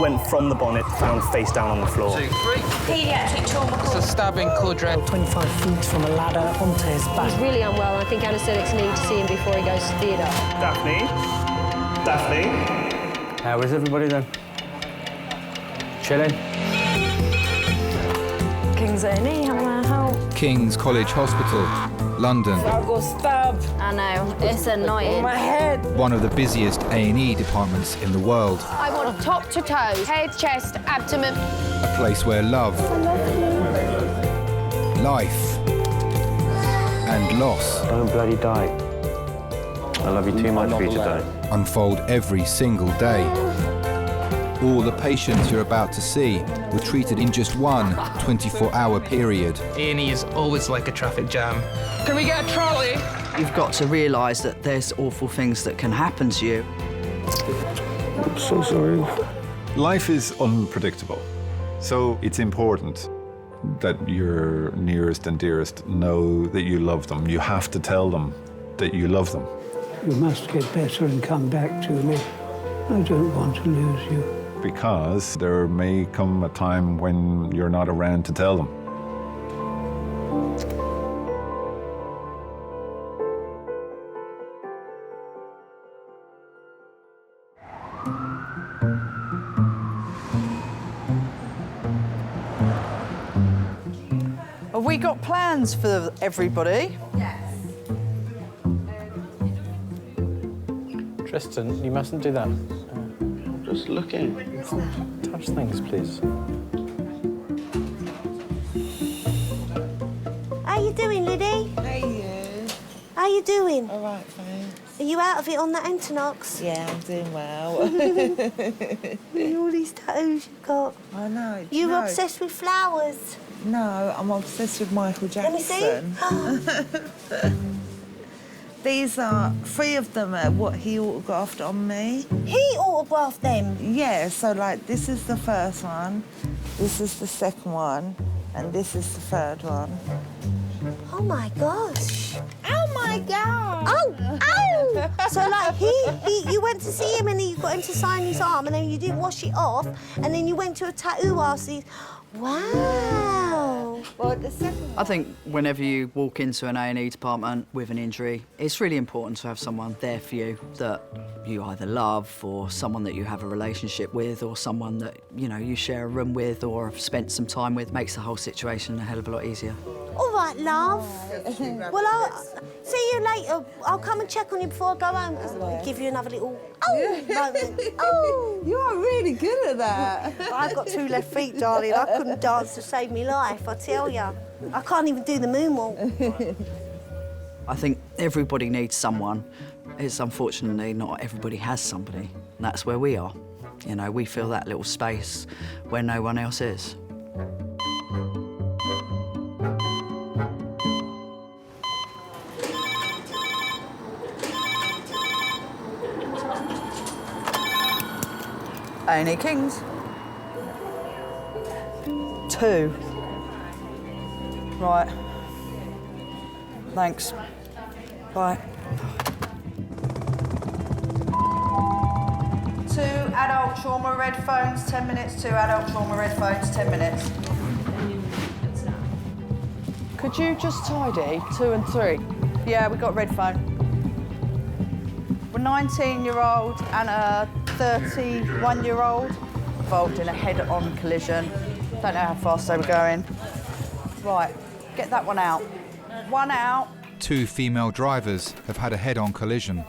went from the bonnet, found face down on the floor. 2, 3. Paediatric trauma It's call. a stabbing quadrat. 25 feet from a ladder onto his back. He's really unwell, and I think anaesthetics need to see him before he goes to theatre. Daphne? Daphne? How is everybody then? Chilling? King's A&E, how can I help? King's College Hospital, London. I got stabbed. I know, it's annoying. My head. One of the busiest A&E departments in the world. I want top to toe, head, chest, abdomen. A place where love, life and loss Don't bloody die. I love you too much for you to die. unfold every single day. All the patients you're about to see were treated in just one 24-hour period. A&E is always like a traffic jam. Can we get a trolley? You've got to realise that there's awful things that can happen to you. I'm so sorry. Life is unpredictable, so it's important that your nearest and dearest know that you love them. You have to tell them that you love them. You must get better and come back to me. I don't want to lose you. Because there may come a time when you're not around to tell them. Have we got plans for everybody? Tristan, you mustn't do that. Just looking. Touch things, please. How you doing, Liddy? Hey, you. How you doing? All right, thanks. Are you out of it on that Antonox? Yeah, I'm doing well. All these tattoos you've got. I know. You're no, obsessed with flowers. No, I'm obsessed with Michael Let me Jackson. see. These are 3 of them are what he autographed on me. He autographed them. Yeah, so like this is the first one, this is the second one, and this is the third one. Oh my gosh. Oh my God! Oh! So like you went to see him and you got him to sign his arm and then you didn't wash it off and then you went to a tattoo artist. Wow. Well, the second one. I think whenever you walk into an A&E department with an injury, it's really important to have someone there for you that you either love or someone that you have a relationship with or someone that, you know, you share a room with or have spent some time with. Makes the whole situation a hell of a lot easier. All right, love. Well, I'll see you later. I'll come and check on you before I go home. I'll give you another little moment. Oh! You are really good at that. I've got 2 left feet, darling. I couldn't dance to save me life, I tell you. I can't even do the moonwalk. I think everybody needs someone. It's unfortunately not everybody has somebody, and that's where we are. You know, we fill that little space where no one else is. A&E Kings. 2. Right. Thanks. Bye. 2 adult trauma red phones, 10 minutes. 2 adult trauma red phones, 10 minutes. Could you just tidy 2 and 3? Yeah, we got red phone. We're 19-year-old and a 31-year-old involved in a head-on collision. Don't know how fast they were going. Right, get that one out. One out. 2 female drivers have had a head-on collision.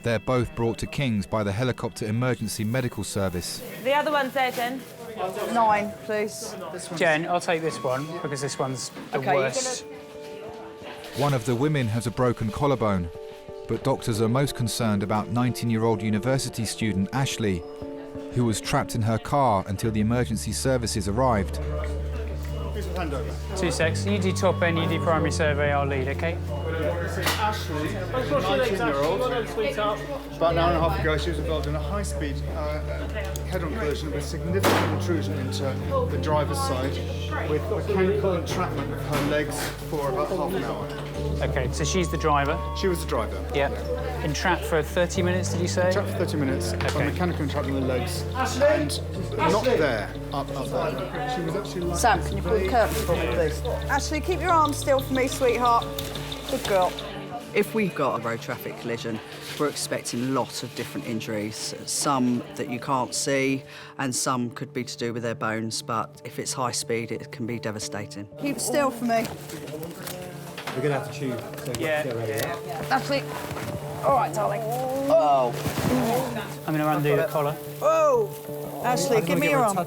They're both brought to King's by the Helicopter Emergency Medical Service. The other one's there, Jen. 9, please. Jen, I'll take this one because this one's the worst. One of the women has a broken collarbone, but doctors are most concerned about 19-year-old university student Ashley, who was trapped in her car until the emergency services arrived. 2 secs. You do top end, you do primary survey, I'll lead, OK? Ashley, 19-year-old. About an hour and a half ago, she was involved in a high-speed head-on collision with significant intrusion into the driver's side with mechanical entrapment of her legs for about half an hour. Okay, so she's the driver. She was the driver. Yeah. Entrapped for 30 minutes, did you say? Entrapped for 30 minutes. Okay. Mechanical entrapment with the legs. And not there, up there. She was actually like Sam, can you pull the curtains for me, please? Ashley, keep your arms still for me, sweetheart. Good girl. If we've got a road traffic collision, we're expecting lots of different injuries, some that you can't see and some could be to do with their bones, but if it's high speed, it can be devastating. Keep still for me. We're going to have to choose. So get ready. Ashley. All right, darling. Oh. I'm going to undo the collar. Oh. Ashley, give me your arm.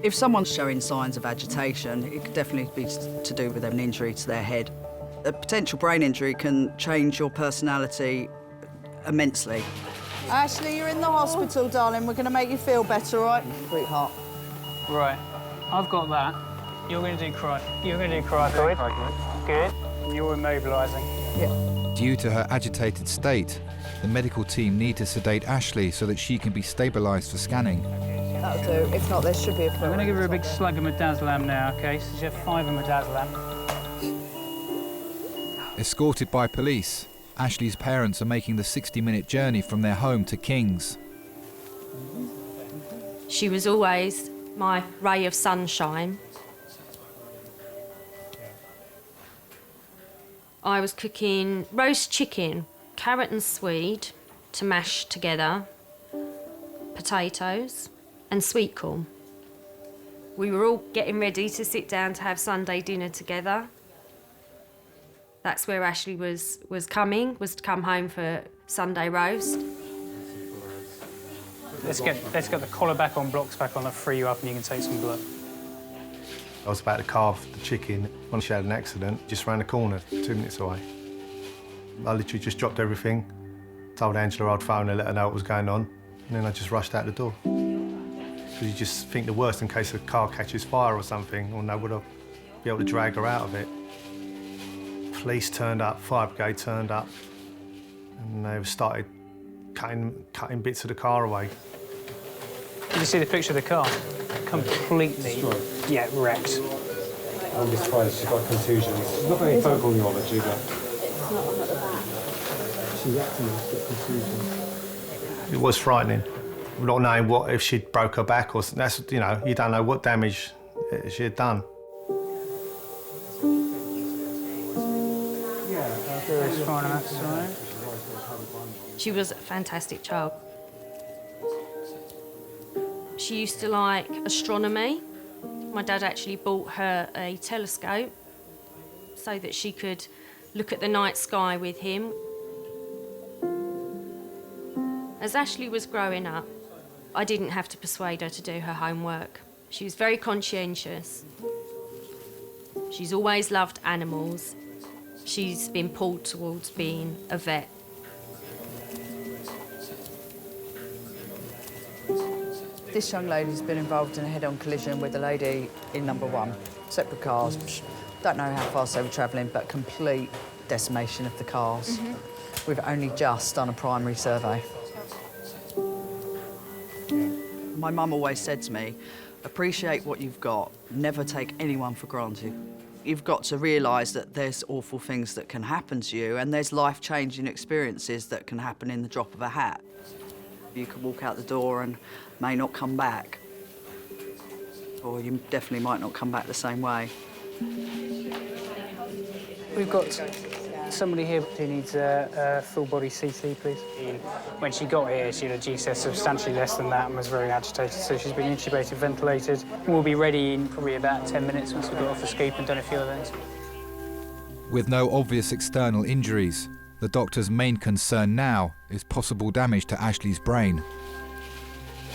If someone's showing signs of agitation, it could definitely be to do with an injury to their head. A potential brain injury can change your personality immensely. Ashley, you're in the hospital, darling. We're going to make you feel better, all right? Sweetheart. Right. I've got that. You're going to do cricoid. Good. And you're immobilising. Yeah. Due to her agitated state, the medical team need to sedate Ashley so that she can be stabilised for scanning. That'll do. If not, there should be a... I'm going to give her a big slug of midazolam now, OK? So she has 5 of midazolam. Escorted by police, Ashley's parents are making the 60-minute journey from their home to King's. She was always my ray of sunshine. I was cooking roast chicken, carrot and swede to mash together, potatoes and sweet corn. We were all getting ready to sit down to have Sunday dinner together. That's where Ashley was to come home for Sunday roast. Let's get the collar back on, blocks back on, I'll free you up and you can take some blood. I was about to carve the chicken when she had an accident, just round the corner, 2 minutes away. I literally just dropped everything, told Angela I'd phone her, let her know what was going on, and then I just rushed out the door. Because you just think the worst in case the car catches fire or something, or no, would I be able to drag her out of it? Police turned up, fire brigade turned up, and they started cutting bits of the car away. Did you see the picture of the car? Completely, yeah, wrecked. I'm just surprised she's got contusions. She's not very vocal neurology, but she's acting a bit contusions. It was frightening. Not knowing what if she'd broke her back or that's, you know, you don't know what damage she had done. She was a fantastic child. She used to like astronomy. My dad actually bought her a telescope so that she could look at the night sky with him. As Ashley was growing up, I didn't have to persuade her to do her homework. She was very conscientious. She's always loved animals. She's been pulled towards being a vet. This young lady's been involved in a head-on collision with a lady in number 1. Separate cars. Don't know how fast they were travelling, but complete decimation of the cars. We've only just done a primary survey. My mum always said to me, appreciate what you've got, never take anyone for granted. You've got to realise that there's awful things that can happen to you and there's life-changing experiences that can happen in the drop of a hat. You could walk out the door and may not come back, or you definitely might not come back the same way. We've got somebody here who needs a full-body CT, please. When she got here, she had a GCS substantially less than that and was very agitated, so she's been intubated, ventilated. We'll be ready in probably about 10 minutes once we've got off the scoop and done a few other things. With no obvious external injuries, the doctor's main concern now is possible damage to Ashley's brain.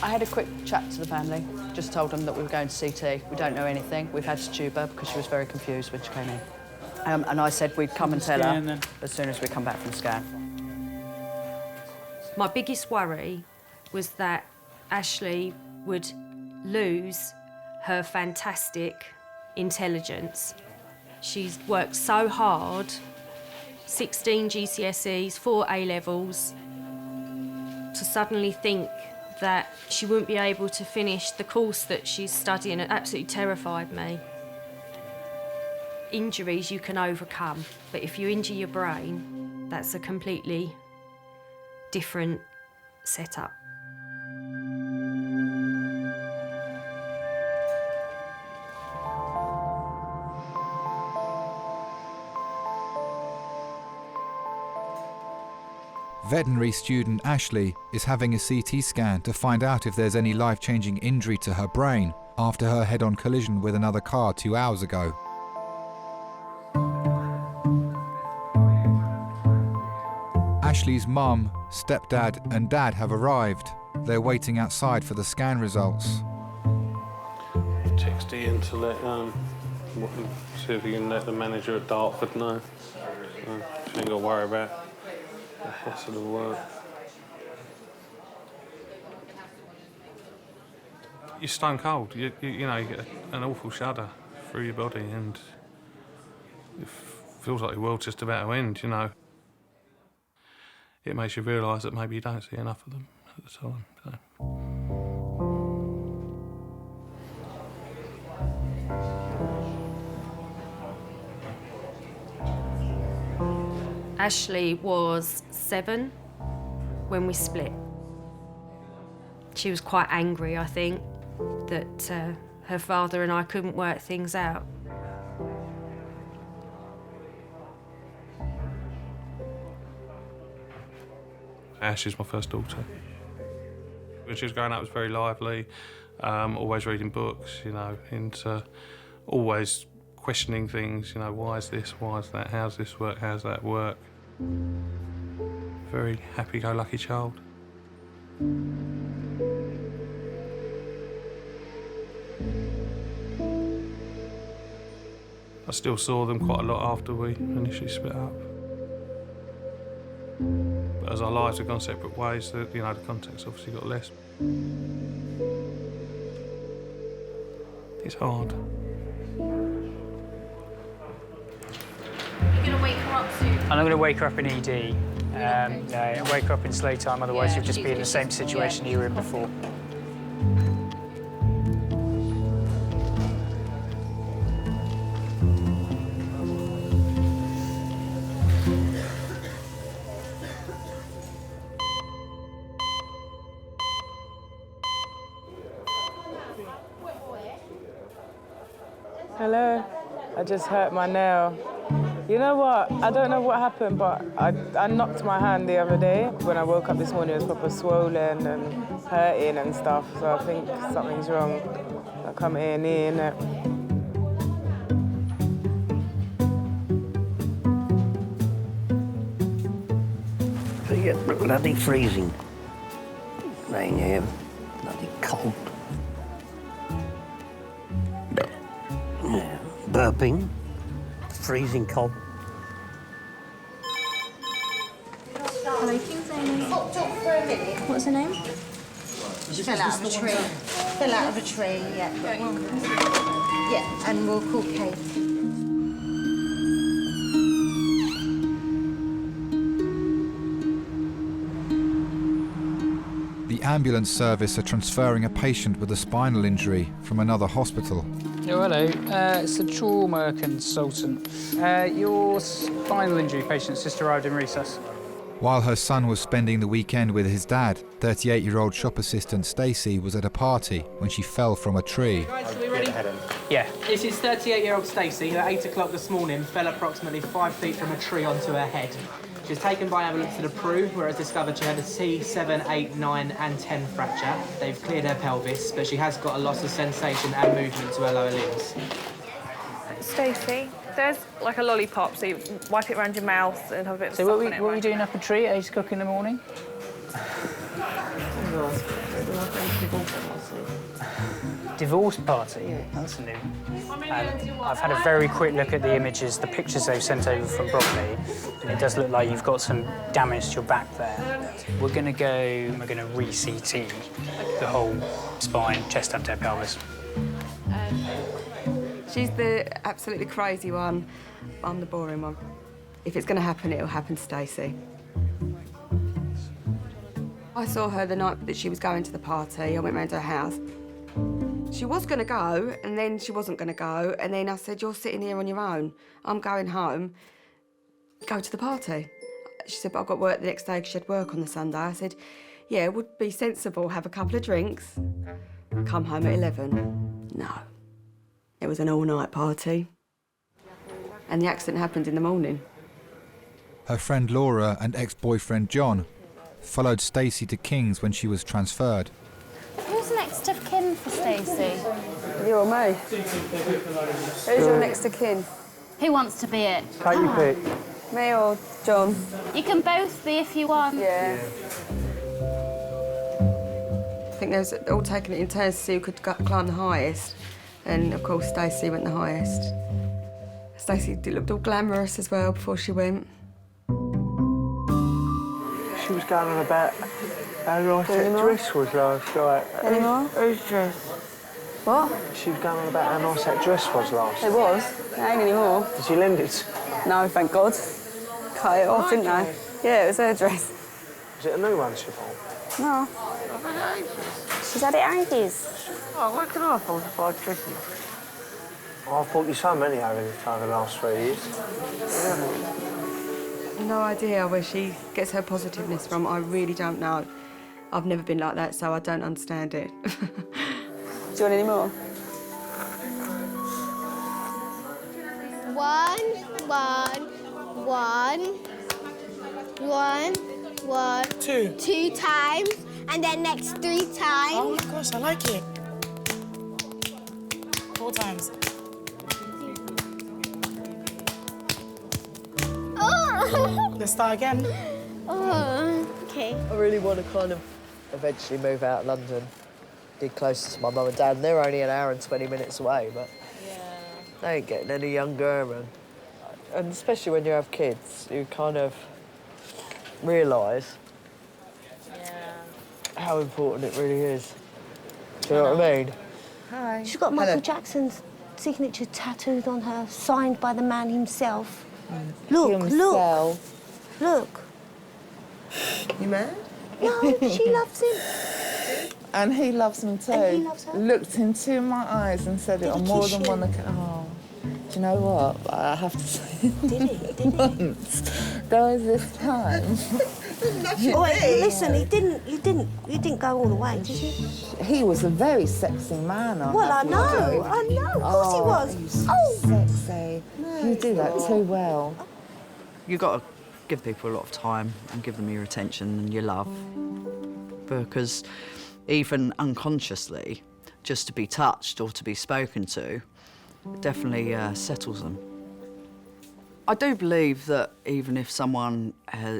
I had a quick chat to the family, just told them that we were going to CT. We don't know anything. We've had to tube her because she was very confused when she came in. And I said we'd come and tell her as soon as we come back from the scan. My biggest worry was that Ashley would lose her fantastic intelligence. She's worked so hard, 16 GCSEs, 4 A-levels, to suddenly think that she wouldn't be able to finish the course that she's studying. It absolutely terrified me. injuries you can overcome, but if you injure your brain, that's a completely different setup. Veterinary student Ashley is having a CT scan to find out if there's any life-changing injury to her brain after her head-on collision with another car 2 hours ago. Ashley's mum, stepdad and dad have arrived. They're waiting outside for the scan results. Text Ian to let see if you can let the manager at Dartford know. So, you ain't got to worry about the hassle of work. You're stone cold. You know, you get an awful shudder through your body, and it feels like the world's just about to end. You know, it makes you realise that maybe you don't see enough of them at the time. So. Ashley was 7 when we split. She was quite angry, I think, that her father and I couldn't work things out. Ash is my first daughter. When she was growing up, it was very lively, always reading books, you know, and always questioning things, you know, why is this, why is that, how's this work, how's that work? Very happy-go-lucky child. I still saw them quite a lot after we initially split up. But as our lives have gone separate ways, you know, the contact's obviously got less. It's hard. You're going to wake her up soon? I'm not going to wake her up in ED. No, wake her up in slow time, otherwise you'll just be in the same situation you were in before. Hello, I just hurt my nail. You know what? I don't know what happened, but I knocked my hand the other day. When I woke up this morning, it was proper swollen and hurting and stuff, so I think something's wrong. I come A&E, innit? So you get bloody freezing laying here, bloody cold. Yeah, burping, freezing cold. Hello, King's A&E. Popped up for a minute. What's her name? She fell out of a tree. Fell out of a tree, yeah. Yeah, and we'll call Kate. The ambulance service are transferring a patient with a spinal injury from another hospital. Oh, hello. It's a trauma consultant. Your spinal injury patient's just arrived in recess. While her son was spending the weekend with his dad, 38-year-old shop assistant Stacey was at a party when she fell from a tree. Guys, are we ready? Yeah. This is 38-year-old Stacey, who at 8 o'clock this morning fell approximately 5 feet from a tree onto her head. She was taken by ambulance to the Prue, where it's discovered she had a C, 7, 8, 9 and 10 fracture. They've cleared her pelvis, but she has got a loss of sensation and movement to her lower limbs. Stacey, there's like a lollipop, so you wipe it around your mouth and have a bit of So stuff what on it, are we doing up a tree at 8 o'clock in the morning? Divorce party? That's new. I've had a very quick look at the images, the pictures they've sent over from Bromley, and it does look like you've got some damage to your back there. We're going to re-CT the whole spine, chest, abdo, pelvis. She's the absolutely crazy one. I'm the boring one. If it's going to happen, it'll happen to Stacey. I saw her the night that she was going to the party. I went round to her house. She was going to go, and then she wasn't going to go, and then I said, you're sitting here on your own. I'm going home. Go to the party. She said, but I've got work the next day because she had work on the Sunday. I said, yeah, it would be sensible, have a couple of drinks, come home at 11. No. It was an all-night party. And the accident happened in the morning. Her friend Laura and ex-boyfriend John followed Stacey to King's when she was transferred. Who's next of kin for Stacey? You or me? Who's your next of kin? Who wants to be it? Take your pick. Me or John? You can both be if you want. Yeah. I think they was all taking it in turns to see who could climb the highest. And of course, Stacey went the highest. Stacey looked all glamorous as well before she went. She was going on about how nice that dress was last night. Any more? Whose dress? What? She was going on about how nice that dress was last night. It was. It ain't anymore. Did you lend it? No, thank God. Cut it off, didn't they? Yeah, it was her dress. Was it a new one she bought? No. She's had it ages. Oh, where can I afford to buy dresses? I've bought you so many over the last 3 years. No idea where she gets her positiveness from. I really don't know. I've never been like that, so I don't understand it. Do you want any more? 1, 2. 2 times, and then next 3 times. Oh my gosh, I like it. 4 times. Oh. Let's start again. Oh, okay. I really want to kind of eventually move out of London, get closer to my mum and dad. And they're only an hour and 20 minutes away, but they ain't getting any younger. And especially when you have kids, you kind of realise how important it really is. Do you know what I mean? Hi. She's got Michael Jackson's signature tattooed on her, signed by the man himself. Look, look. Look. You mad? No, she loves him. And he loves me too. And he loves her. Looked into my eyes and said it on more than one occasion. Oh, do you know what? I have to say. Did he? Once. There was this time. Oh, wait, listen, you didn't go all the way, did you? He was a very sexy man. Well, I know, of course he was. Sexy. You do that too well. You've got to give people a lot of time and give them your attention and your love. Because even unconsciously, just to be touched or to be spoken to definitely settles them. I do believe that even if someone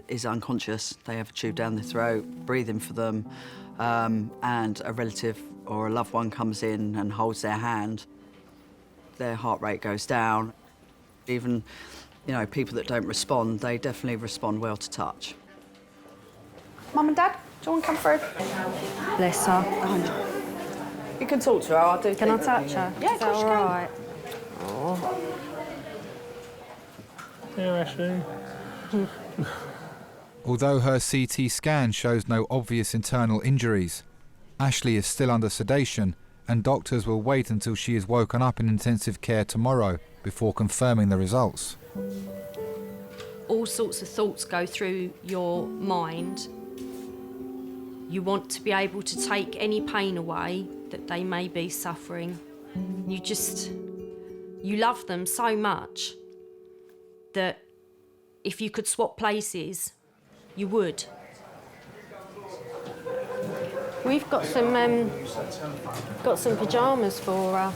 is unconscious, they have a tube down their throat, breathing for them, and a relative or a loved one comes in and holds their hand, their heart rate goes down. Even, you know, people that don't respond, they definitely respond well to touch. Mum and Dad, do you want to come through? Bless her. You can talk to her, I do. Can I touch her? Yeah, Is that all right? Yeah, Ashley. Although her CT scan shows no obvious internal injuries, Ashley is still under sedation, and doctors will wait until she is woken up in intensive care tomorrow before confirming the results. All sorts of thoughts go through your mind. You want to be able to take any pain away that they may be suffering. You love them so much that if you could swap places, you would. We've got some pyjamas for her.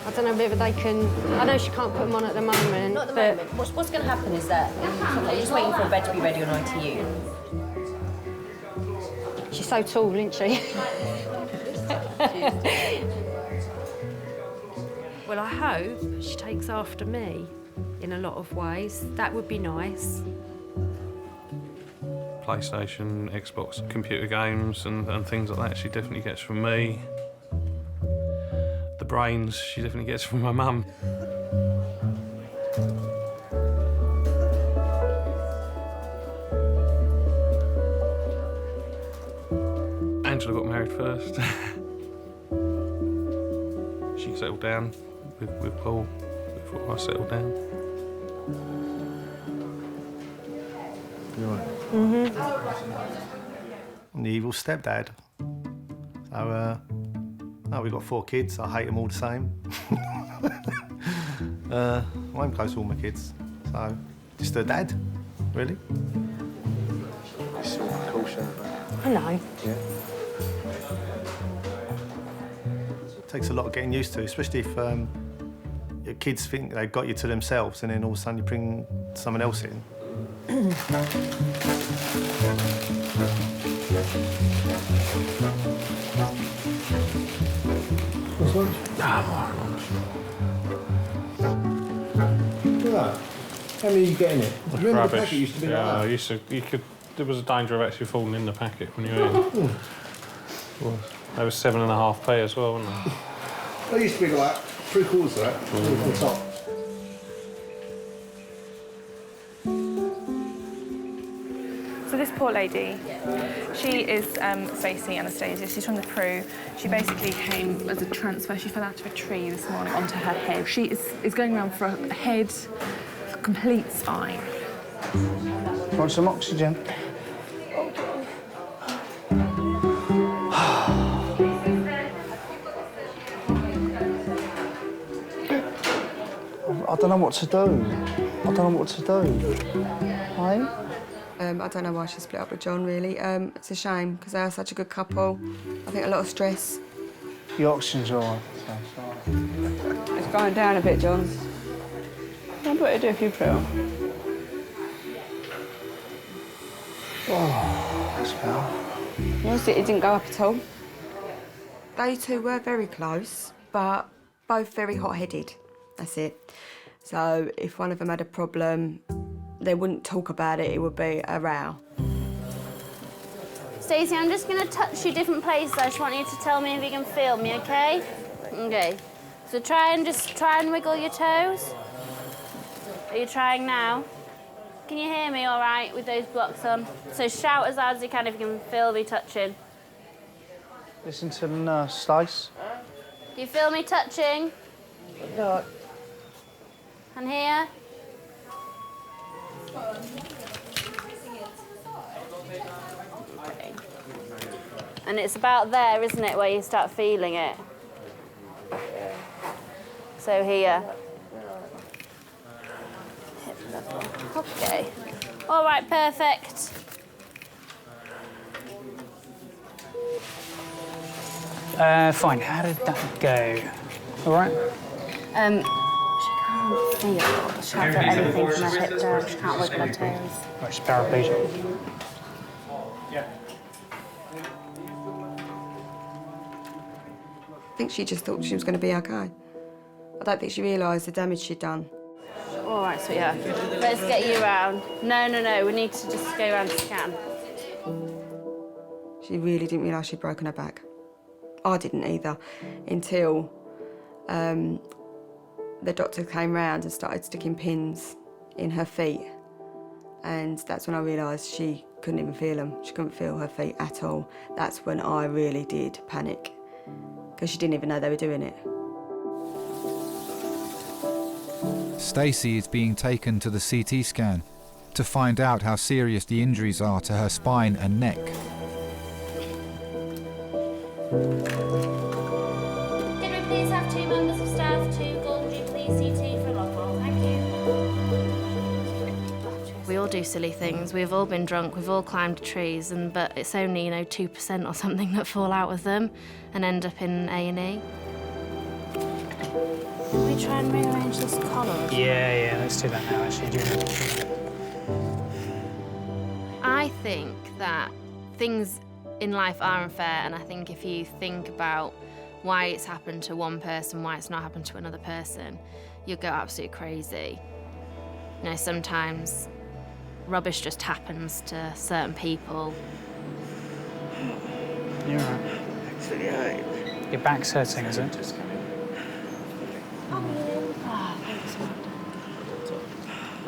I don't know whether they can. I know she can't put them on at the moment. Not at the moment. What's going to happen is that you're just waiting for a bed to be ready on ITU. She's so tall, isn't she? Well, I hope she takes after me in a lot of ways. That would be nice. PlayStation, Xbox, computer games and things like that she definitely gets from me. The brains she definitely gets from my mum. Angela got married first. she can settle down with Paul before I settle down. You all right? I'm the evil stepdad. So, no, we've got 4 kids. I hate them all the same. I'm close to all my kids, so just a dad, really. It's all cool, I know. Yeah. It takes a lot of getting used to, especially if your kids think they've got you to themselves and then all of a sudden you bring someone else in. What's lunch? Look at that. How many are you getting it? Remember the packet used to be like that? There was a danger of actually falling in the packet when you were in. They were 7.5p as well, weren't they? They used to be like 3/4 of that, on the top. So this poor lady, she is Stacey Anastasia. She's from the crew. She basically came as a transfer. She fell out of a tree this morning onto her head. She is going around for a head, complete spine. Want some oxygen? I don't know what to do. Hey? I don't know why she split up with John, really. It's a shame, because they are such a good couple. I think a lot of stress. Your oxygen's all right. It's going down a bit, John. What better do if you put it on? Oh, that's better. Yes, it didn't go up at all. They two were very close, but both very hot-headed. That's it. So if one of them had a problem, they wouldn't talk about it, it would be a row. Stacey, I'm just going to touch you different places. I just want you to tell me if you can feel me, OK? OK. So try and wiggle your toes. Are you trying now? Can you hear me all right with those blocks on? So shout as loud as you can if you can feel me touching. Listen to the nurse, Stace. Do you feel me touching? No. And here? Okay. And it's about there, isn't it, where you start feeling it? So here. Okay. All right, perfect. Fine. How did that go? All right? She can't feel. She can't feel anything from her hip down. She can't wiggle her toes. Right, she's paraplegic. I think she just thought she was going to be OK. I don't think she realised the damage she'd done. All right, sweetheart. Let's get you round. No. We need to just go around the scan. She really didn't realise she'd broken her back. I didn't either, until the doctor came round and started sticking pins in her feet. And that's when I realised she couldn't even feel them. She couldn't feel her feet at all. That's when I really did panic, because she didn't even know they were doing it. Stacey is being taken to the CT scan to find out how serious the injuries are to her spine and neck. Can we please have 2 members of staff to Golden Jubilee CT for Lockwell? Thank you. We all do silly things. We've all been drunk. We've all climbed trees, but it's only 2% or something that fall out of them and end up in A&E. Can we try and rearrange this collar? Yeah, let's do that now, actually. I think that things in life are unfair, and I think if you think about why it's happened to one person, why it's not happened to another person, you'll go absolutely crazy. Sometimes rubbish just happens to certain people. You're right. Your back's hurting, is it?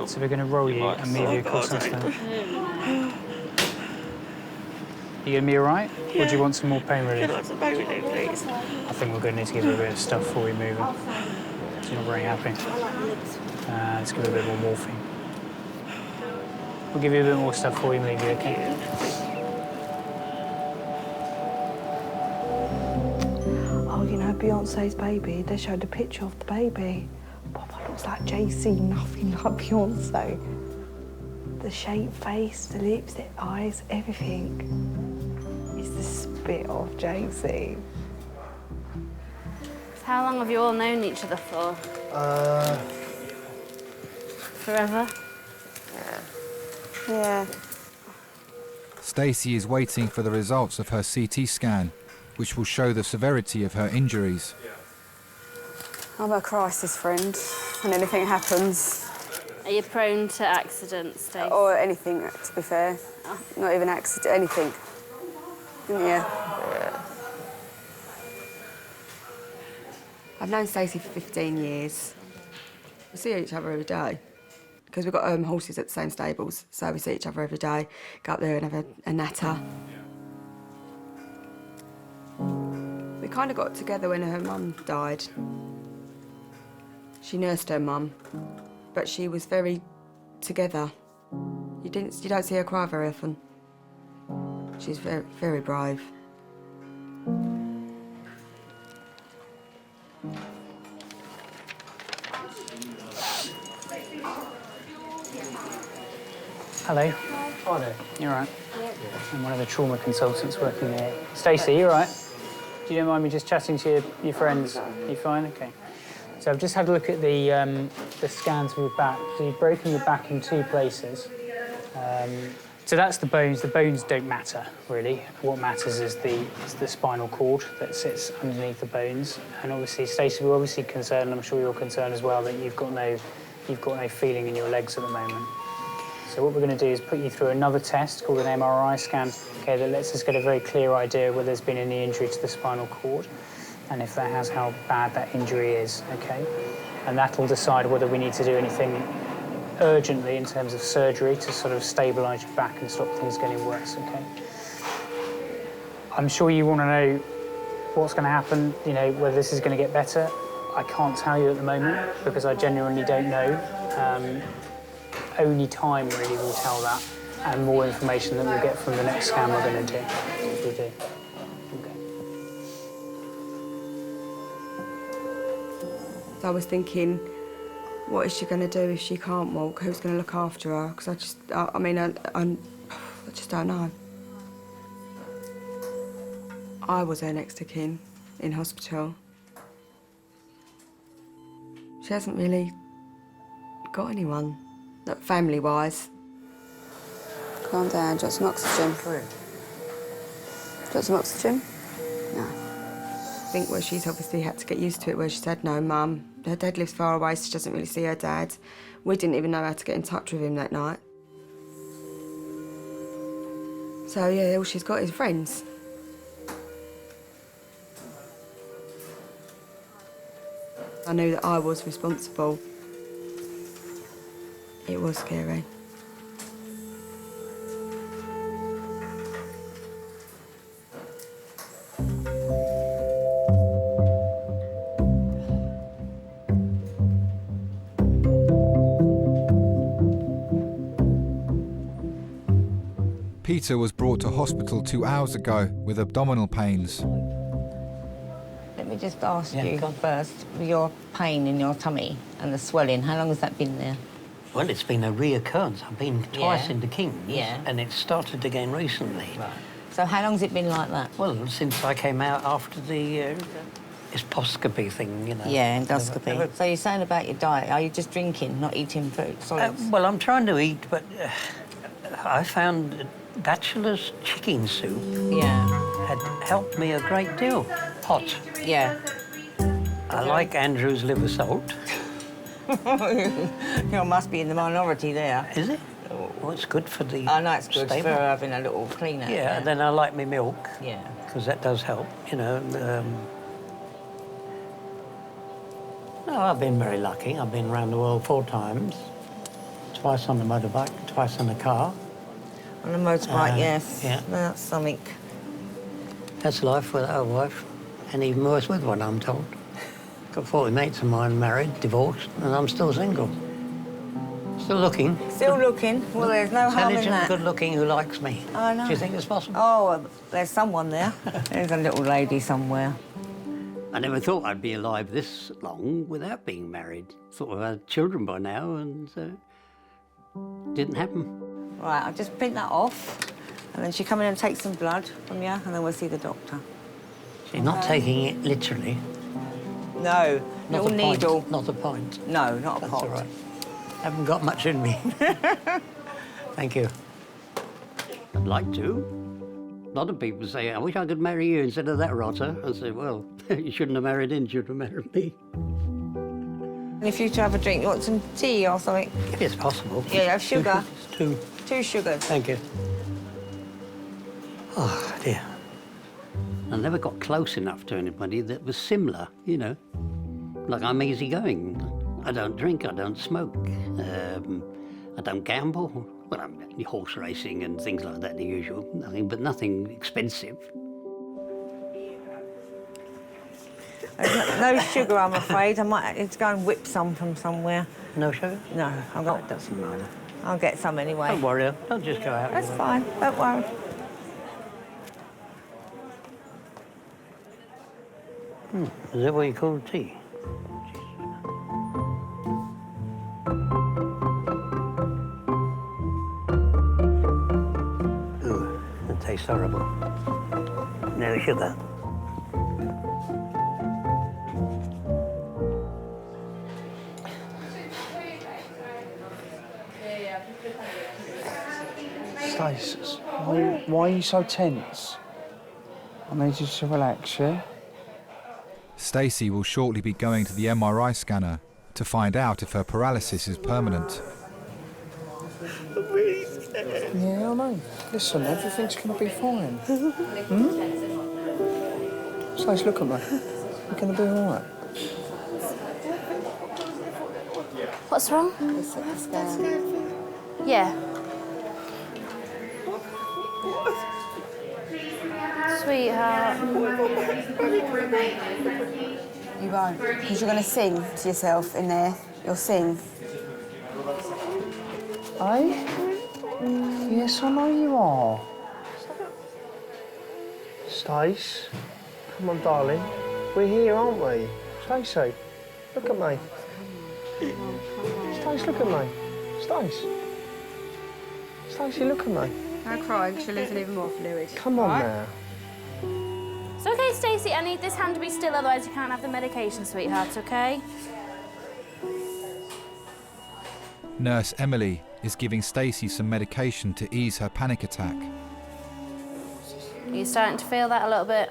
So we're going to roll you and move you across this thing. You gonna be all right? Or do you want some more pain relief? Can I have some pain relief, please? I think we're going to need to give her a bit of stuff before we move her. She's not very happy. Let's give her a bit more morphine. We'll give you a bit more stuff before we move you, okay? Oh, you know, Beyonce's baby, they showed a picture of the baby. Papa looks like JC, nothing like Beyonce. The shape, face, the lips, the eyes, everything. It's the spit of JC. How long have you all known each other for? Forever? Yeah. Stacey is waiting for the results of her CT scan, which will show the severity of her injuries. I'm a crisis friend. When anything happens. Are you prone to accidents, Stacey? Or anything, to be fair. Not even accident, anything. Yeah. I've known Stacey for 15 years. We see each other every day because we've got horses at the same stables, so we see each other every day, go up there and have a natter. We kind of got together when her mum died. She nursed her mum, but she was very together. You don't see her cry very often. She's very, very brave. Hello. Hi there. You all right? I'm one of the trauma consultants working here. Stacey, you all right? Do you don't mind me just chatting to your friends? You fine? Okay. So I've just had a look at the scans of your back. So you've broken your back in 2 places. So that's the bones. The bones don't matter, really. What matters is the spinal cord that sits underneath the bones. And obviously, Stacey, we're obviously concerned, I'm sure you're concerned as well, that you've got no feeling in your legs at the moment. So what we're going to do is put you through another test called an MRI scan, okay, that lets us get a very clear idea whether there's been any injury to the spinal cord, and if that has, how bad that injury is, okay? And that'll decide whether we need to do anything urgently in terms of surgery to sort of stabilise your back and stop things getting worse, okay? I'm sure you want to know what's going to happen, you know, whether this is going to get better. I can't tell you at the moment because I genuinely don't know. Only time really will tell that, and more information that we'll get from the next scan we're going to do. We'll do. Okay. So I was thinking, what is she going to do if she can't walk? Who's going to look after her? Because I just don't know. I was her next of kin in hospital. She hasn't really got anyone, family-wise. Calm down, got some oxygen. Got some oxygen? No. I think where she's obviously had to get used to it, where she said, no, Mum, her dad lives far away, so she doesn't really see her dad. We didn't even know how to get in touch with him that night. So, yeah, all she's got is friends. I knew that I was responsible. It was scary. Peter was brought to hospital 2 hours ago with abdominal pains. Let me just ask you first, your pain in your tummy and the swelling, how long has that been there? Well, it's been a reoccurrence. I've been twice into King's, Yeah. and it started again recently. Right. So how long's it been like that? Well, since I came out after the endoscopy thing, you know. Yeah, endoscopy. So you're saying about your diet, are you just drinking, not eating food, solids? Well, I'm trying to eat, but I found bachelor's chicken soup had helped me a great deal. Hot. Yeah. I like Andrew's liver salt. You must be in the minority there. Is it? Well, it's good for the I know it's good stable. for having a little clean out. Yeah, and then I like my milk. Yeah. Because that does help, you know. No, I've been very lucky. I've been around the world 4 times. Twice on a motorbike, twice in a car. On a motorbike, yes. Yeah. That's something. That's life without a wife, and even worse with one, I'm told. Got 40 mates of mine married, divorced, and I'm still single. Still looking. Still looking? Well, there's no harm in Intelligent, that. good-looking, who likes me. I know. Do you think it's possible? Oh, well, there's someone there. There's a little lady somewhere. I never thought I'd be alive this long without being married. Thought I had children by now, and didn't happen. Right, I'll just print that off, and then she'll come in and take some blood from you, and then we'll see the doctor. She's not taking it literally. No, Not little a needle. Pint. Not a pint. No, not a That's pot. all right. Haven't got much in me. Thank you. I'd like to. A lot of people say, I wish I could marry you instead of that rotter. I say, well, you shouldn't have married him, you should have married me. And if you to have a drink, you want some tea or something? If it's possible. Yeah, you have sugar. Two. 2 sugars. Thank you. Oh, dear. I never got close enough to anybody that was similar, you know. Like, I'm easygoing. I don't drink, I don't smoke. I don't gamble. Well, I'm horse racing and things like that, the usual. Nothing expensive. There's no sugar, I'm afraid. I might need to go and whip some from somewhere. No sugar? No, I've got... It doesn't matter. I'll get some anyway. Don't worry, don't just go out. That's fine, don't worry. Is that what you call tea? Ooh, it tastes horrible. No sugar. Stace, why are you so tense? I need you to relax, yeah? Stacey will shortly be going to the MRI scanner to find out if her paralysis is permanent. I'm really scared. Yeah, I know. Listen, everything's going to be fine. Stace, look at me. You're going to be all right. What's wrong? Yeah. Sweetheart. You won't, because you're going to sing to yourself in there. You'll sing. Eh? Yes, I know you are. Stace, come on, darling. We're here, aren't we? Stacey, look at me. Stace, look at me. Stace. Stacey, look at me. Don't cry, because you're losing even more fluid. Come on now. It's okay, Stacey. I need this hand to be still, otherwise you can't have the medication, sweetheart, okay? Nurse Emily is giving Stacey some medication to ease her panic attack. Are you starting to feel that a little bit?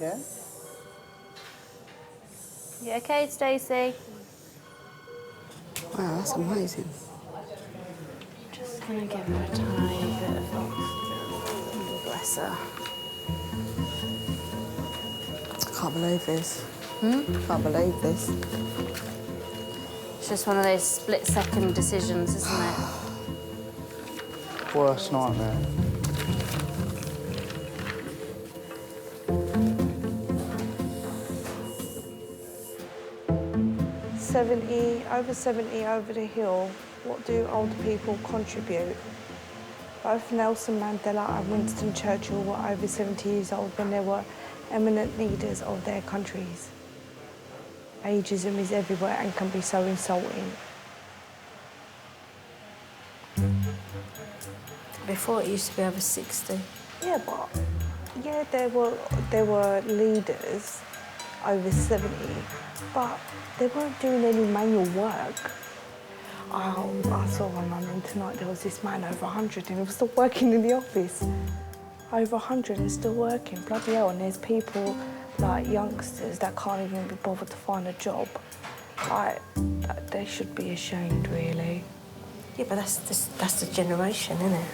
Yeah? You okay, Stacey? Wow, that's amazing. Just gonna give her a tiny bit of oxygen. Bless her. I can't believe this. Can't believe this. It's just one of those split-second decisions, isn't it? Worst nightmare. Over 70 over the hill, what do older people contribute? Both Nelson Mandela and Winston Churchill were over 70 years old when they were eminent leaders of their countries. Ageism is everywhere and can be so insulting. Before it used to be over 60. Yeah, but there were leaders over 70, but they weren't doing any manual work. I saw on London tonight there was this man over 100 and he was still working in the office. Over 100 and still working, bloody hell. And there's people like youngsters that can't even be bothered to find a job. They should be ashamed, really. Yeah, but that's the generation, isn't it?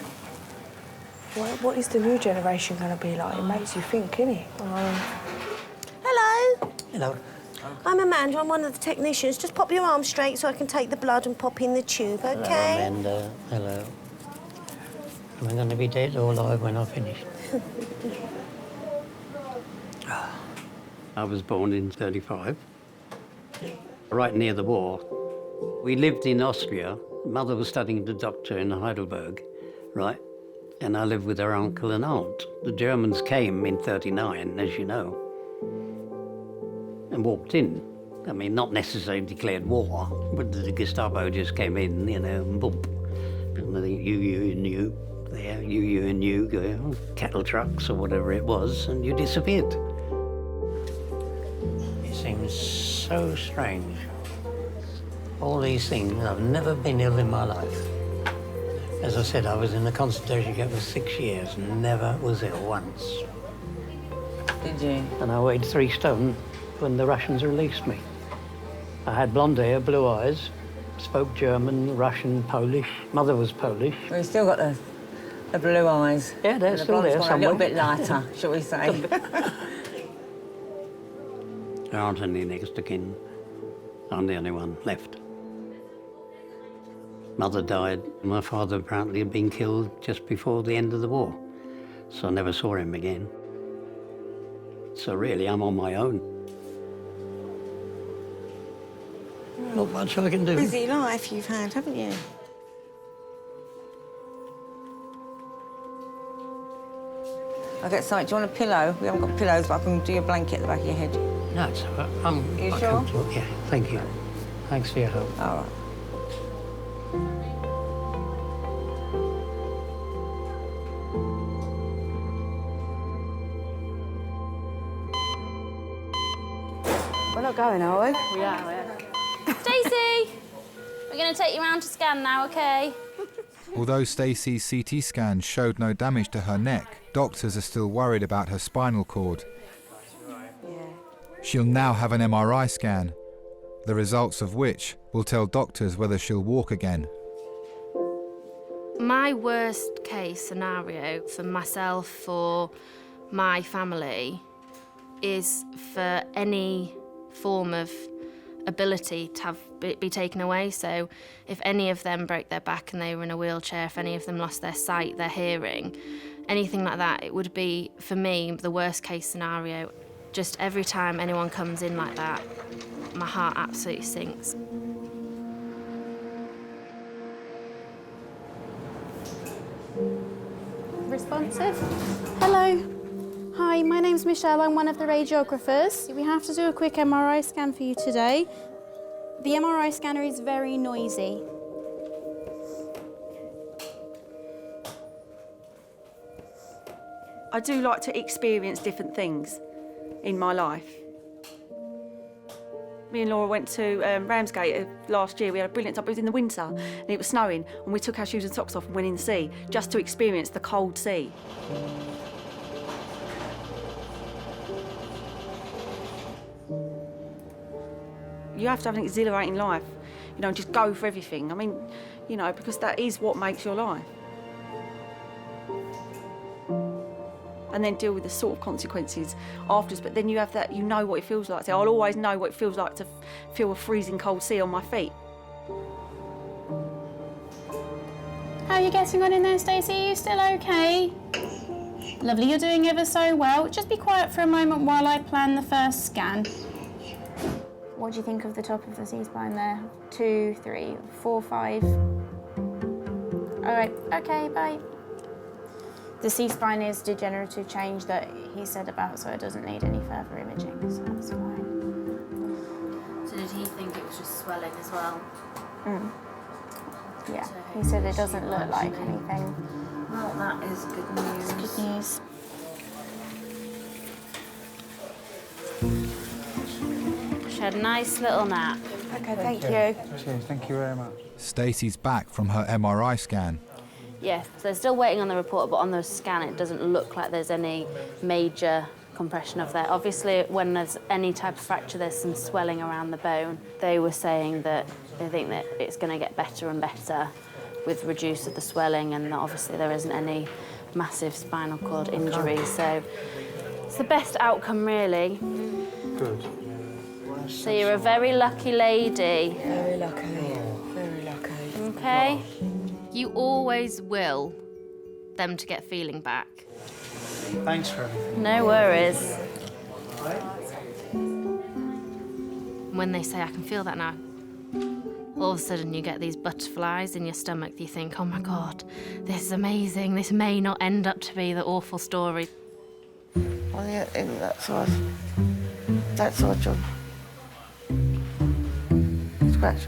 What is the new generation going to be like? It makes you think, innit? Hello. Hello. I'm Amanda, I'm one of the technicians. Just pop your arm straight so I can take the blood and pop in the tube, OK? Hello, Amanda. Hello. Am I going to be dead or alive when I finish? I was born in 35, right near the war. We lived in Austria. Mother was studying the doctor in Heidelberg, right? And I lived with her uncle and aunt. The Germans came in 39, as you know, and walked in. I mean, not necessarily declared war, but the Gestapo just came in, you know, and boom. And I think you and you, there, you and you, go, cattle trucks or whatever it was, and you disappeared. It seems so strange. All these things, I've never been ill in my life. As I said, I was in the concentration camp for 6 years and never was ill once. Did you? And I weighed 3 stone when the Russians released me. I had blonde hair, blue eyes, spoke German, Russian, Polish. Mother was Polish. Well, you've still got the blue eyes. Yeah, they're still there somewhere. A little bit lighter, shall we say. There aren't any next of kin. I'm the only one left. Mother died. My father apparently had been killed just before the end of the war, so I never saw him again. So really, I'm on my own. Not much I can do. Busy life you've had, haven't you? I'll get sight. Do you want a pillow? We haven't got pillows, but I can do your blanket at the back of your head. No, it's all right. I'm you quite sure? comfortable. Yeah, thank you. Thanks for your help. All right. We're not going, are we? We are. Stacey! We're going to take you round to scan now, OK? Although Stacey's CT scan showed no damage to her neck, doctors are still worried about her spinal cord. She'll now have an MRI scan, the results of which will tell doctors whether she'll walk again. My worst case scenario for myself, for my family, is for any form of ability to be taken away. So if any of them broke their back and they were in a wheelchair, if any of them lost their sight, their hearing, anything like that, it would be, for me, the worst case scenario. Just every time anyone comes in like that, my heart absolutely sinks. Responsive. Hello. Hi, my name's Michelle. I'm one of the radiographers. We have to do a quick MRI scan for you today. The MRI scanner is very noisy. I do like to experience different things in my life. Me and Laura went to Ramsgate last year. We had a brilliant time. It was in the winter and it was snowing, and we took our shoes and socks off and went in the sea just to experience the cold sea. You have to have an exhilarating life, you know, and just go for everything. I mean, you know, because that is what makes your life. And then deal with the sort of consequences afterwards. But then you have that, you know what it feels like. So I'll always know what it feels like to feel a freezing cold sea on my feet. How are you getting on in there, Stacey? Are you still okay? Lovely, you're doing ever so well. Just be quiet for a moment while I plan the first scan. What do you think of the top of the C-spine there? 2, 3, 4, 5. All right, okay, bye. The C-spine is degenerative change that he said about, so it doesn't need any further imaging, so that's fine. So did he think it was just swelling as well? Yeah, he said it doesn't look like anything. Well, that is good news. It's good news. She had a nice little nap. OK, thank you. Cheers, thank you very much. Stacey's back from her MRI scan. Yes, so they're still waiting on the report, but on the scan it doesn't look like there's any major compression of there. Obviously, when there's any type of fracture, there's some swelling around the bone. They were saying that they think that it's going to get better and better with reduce of the swelling, and that obviously there isn't any massive spinal cord injury. So it's the best outcome, really. Good. So you're a very lucky lady. Very lucky. Very lucky. Okay? You always will them to get feeling back. Thanks for everything. No worries. When they say, I can feel that now, all of a sudden you get these butterflies in your stomach. You think, oh my God, this is amazing. This may not end up to be the awful story. On the in that side. That side, John. Scratch.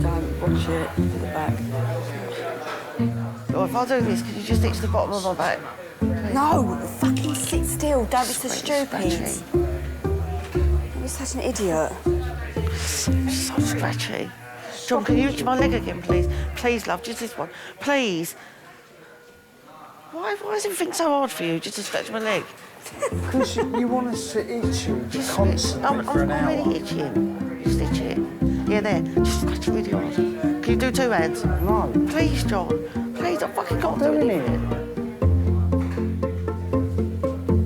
Don't watch it to the back. Or if I do this, could you just stick to the bottom of my back? No, fucking sit still. Don't be so stupid. You're such an idiot. So scratchy. John, can you use my leg again, please? Please, love, just this one. Please. Why is everything so hard for you, just to scratch my leg? Because you want us to itch you constantly for an hour. I'm really itching. Just itch it. Yeah, there. Just scratch it really hard. Can you do 2 hands? No. Please, John. Please, I fucking can't do anything.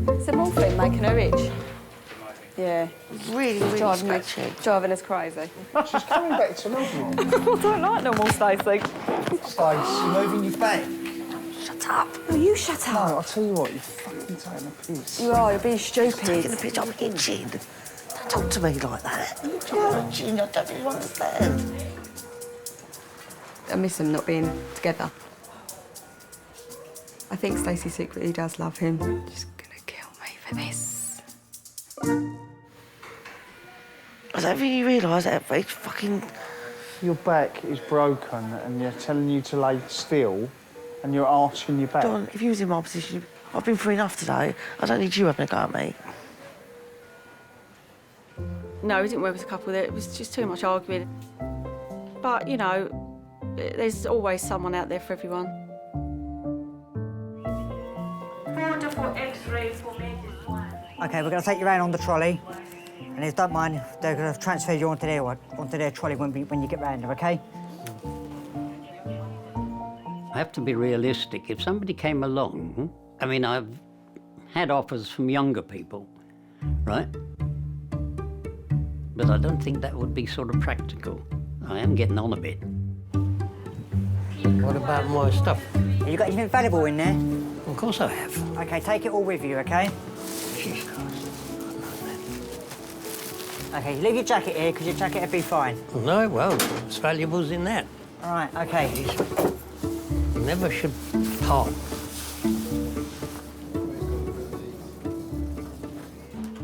It's a morphine making her itch. Yeah. Really, really scratchy. Driving us crazy. She's coming back to normal. I don't like normal, Stacey. Stacey, moving your back. Shut up. Oh, you shut up. No, I'll tell you what, you're fucking taking a piss. You are, you're being stupid. Taking a piss, I'm itching. Don't talk to me like that. I'm itching, I don't really understand. I miss them not being together. I think Stacey secretly does love him. She's gonna kill me for this. I don't think you realise that it's fucking... Your back is broken and they're telling you to lay still and you're arching your back. John, if you was in my position, I've been through enough today. I don't need you having a go at me. No, we didn't work as a couple. It was just too much arguing. But, you know, there's always someone out there for everyone. Okay, we're going to take you around on the trolley. And if you don't mind, they're going to transfer you onto their trolley when you get round there, okay? I have to be realistic. If somebody came along, I mean, I've had offers from younger people, right? But I don't think that would be sort of practical. I am getting on a bit. What about my stuff? Have you got anything valuable in there? Of course I have. Okay, take it all with you, okay? Okay, leave your jacket here, because your jacket will be fine. No, well, it's valuables in that. All right, okay. You never should part.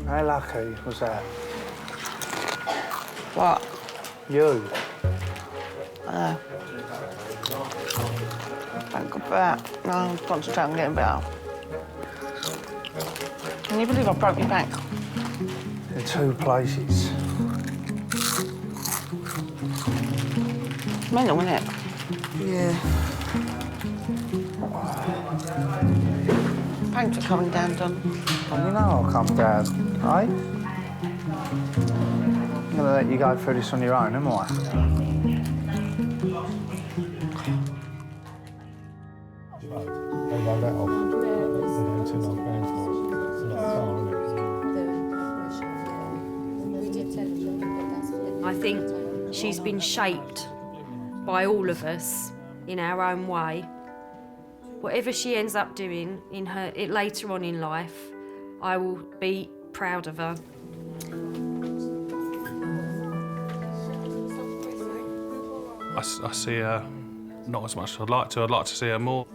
How lucky was that? What? You. Thank God for that. No, I'm concentrating on getting better. Can you believe I broke your back? In 2 places. Mental, isn't it? Yeah. Thanks for coming down, Don. Well, you know I'll come down, eh? I'm gonna let you go through this on your own, am I? I think she's been shaped by all of us in our own way. Whatever she ends up doing in her later on in life, I will be proud of her. I see her not as much as I'd like to. I'd like to see her more.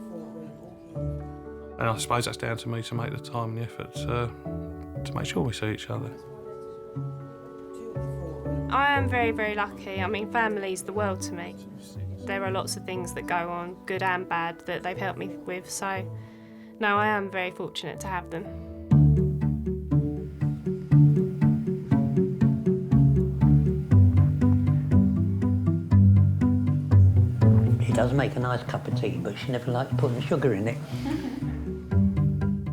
And I suppose that's down to me to make the time and the effort to make sure we see each other. I am very, very lucky. I mean, family's the world to me. There are lots of things that go on, good and bad, that they've helped me with. So, no, I am very fortunate to have them. She does make a nice cup of tea, but she never likes putting sugar in it.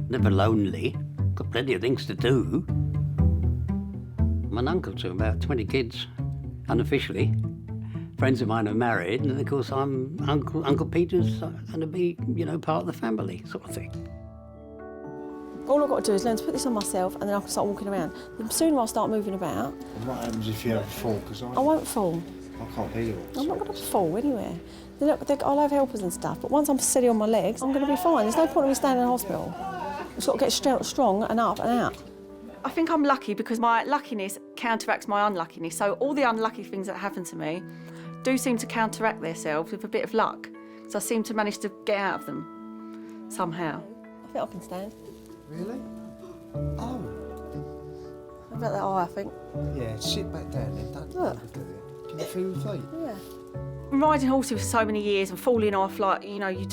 Never lonely. Got plenty of things to do. I'm an uncle to about 20 kids, unofficially. Friends of mine are married, and of course I'm Uncle Peter's going to be, part of the family, sort of thing. All I've got to do is learn to put this on myself and then I can start walking around. The sooner I start moving about... And what happens if you ever fall? Because I won't fall. I can't hear you. I'm not going to fall anywhere. I'll have helpers and stuff, but once I'm steady on my legs, I'm going to be fine. There's no point in me staying in the hospital. I've just got to get strong and up and out. I think I'm lucky because my luckiness counteracts my unluckiness. So all the unlucky things that happen to me do seem to counteract themselves with a bit of luck. So I seem to manage to get out of them somehow. I think I can stand. Really? Oh. About that eye, I think. Yeah, sit back down then. Don't look at it. Can you feel your feet? Yeah. Riding horses for so many years and falling off, like, you know, you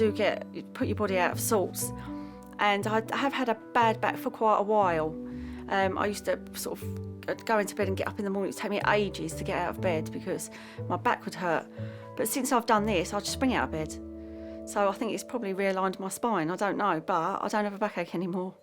put your body out of sorts. And I have had a bad back for quite a while. I used to sort of go into bed and get up in the morning. It would take me ages to get out of bed because my back would hurt. But since I've done this, I just spring out of bed. So I think it's probably realigned my spine. I don't know, but I don't have a backache anymore.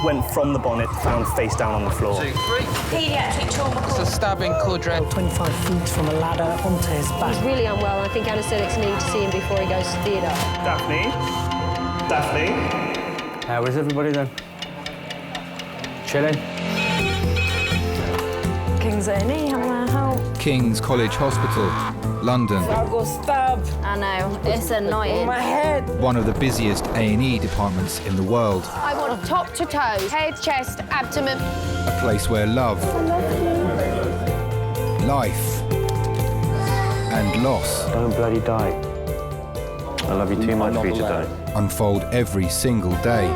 Went from the bonnet, found face down on the floor. 2, 3. Paediatric trauma. It's a stabbing, Cordray. 25 feet from a ladder onto his back. He's really unwell. I think anaesthetics need to see him before he goes to theatre. Daphne? Daphne? How is everybody then? Chilling? King's A&E, how may I help? King's College Hospital, London. I got stabbed. I know, it's annoying. On my head. One of the busiest A&E departments in the world. I want top to toe, head, chest, abdomen. A place where love, life, and loss. Don't bloody die. I love you too much for you to die. Unfold every single day.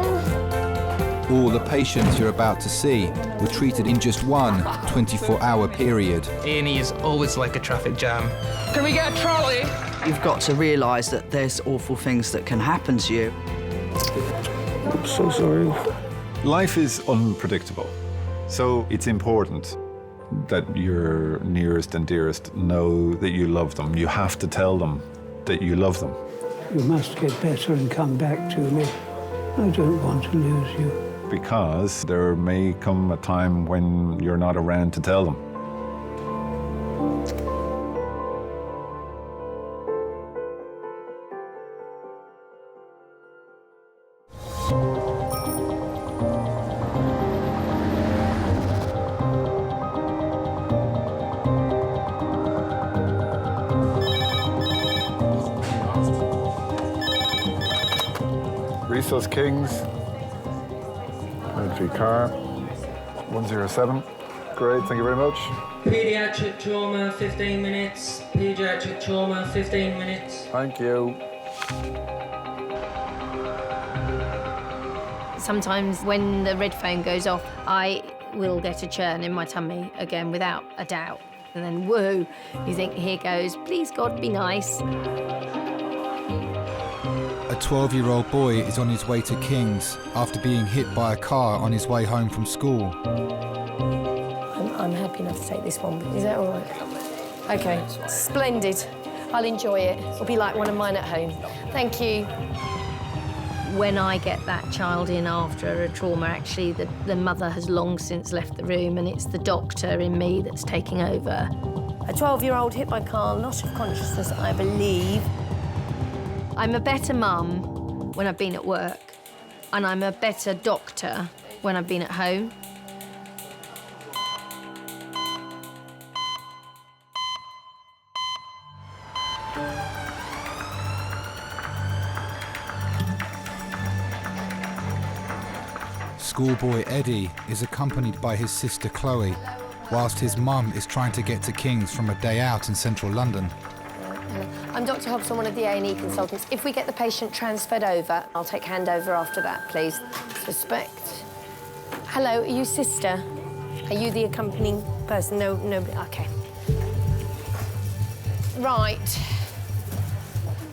All the patients you're about to see were treated in just one 24-hour period. A&E is always like a traffic jam. Can we get a trolley? You've got to realise that there's awful things that can happen to you. I'm so sorry. Life is unpredictable, so it's important that your nearest and dearest know that you love them. You have to tell them that you love them. You must get better and come back to me. I don't want to lose you. Because there may come a time when you're not around to tell them. Resource Kings. Entry car, 107. Great, thank you very much. Paediatric trauma, 15 minutes. Paediatric trauma, 15 minutes. Thank you. Sometimes when the red phone goes off, I will get a churn in my tummy again without a doubt. And then, woohoo, you think, here goes, please God, be nice. A 12-year-old boy is on his way to King's after being hit by a car on his way home from school. I'm happy enough to take this one. Is that all right? OK, splendid. I'll enjoy it. It'll be like one of mine at home. Thank you. When I get that child in after a trauma, actually, the mother has long since left the room and it's the doctor in me that's taking over. A 12-year-old hit by car, loss of consciousness, I believe. I'm a better mum when I've been at work, and I'm a better doctor when I've been at home. Schoolboy Eddie is accompanied by his sister Chloe, whilst his mum is trying to get to King's from a day out in central London. I'm Dr. Hobson, one of the A&E consultants. If we get the patient transferred over, I'll take handover after that, please. Respect. Hello, are you sister? Are you the accompanying person? No, OK. Right.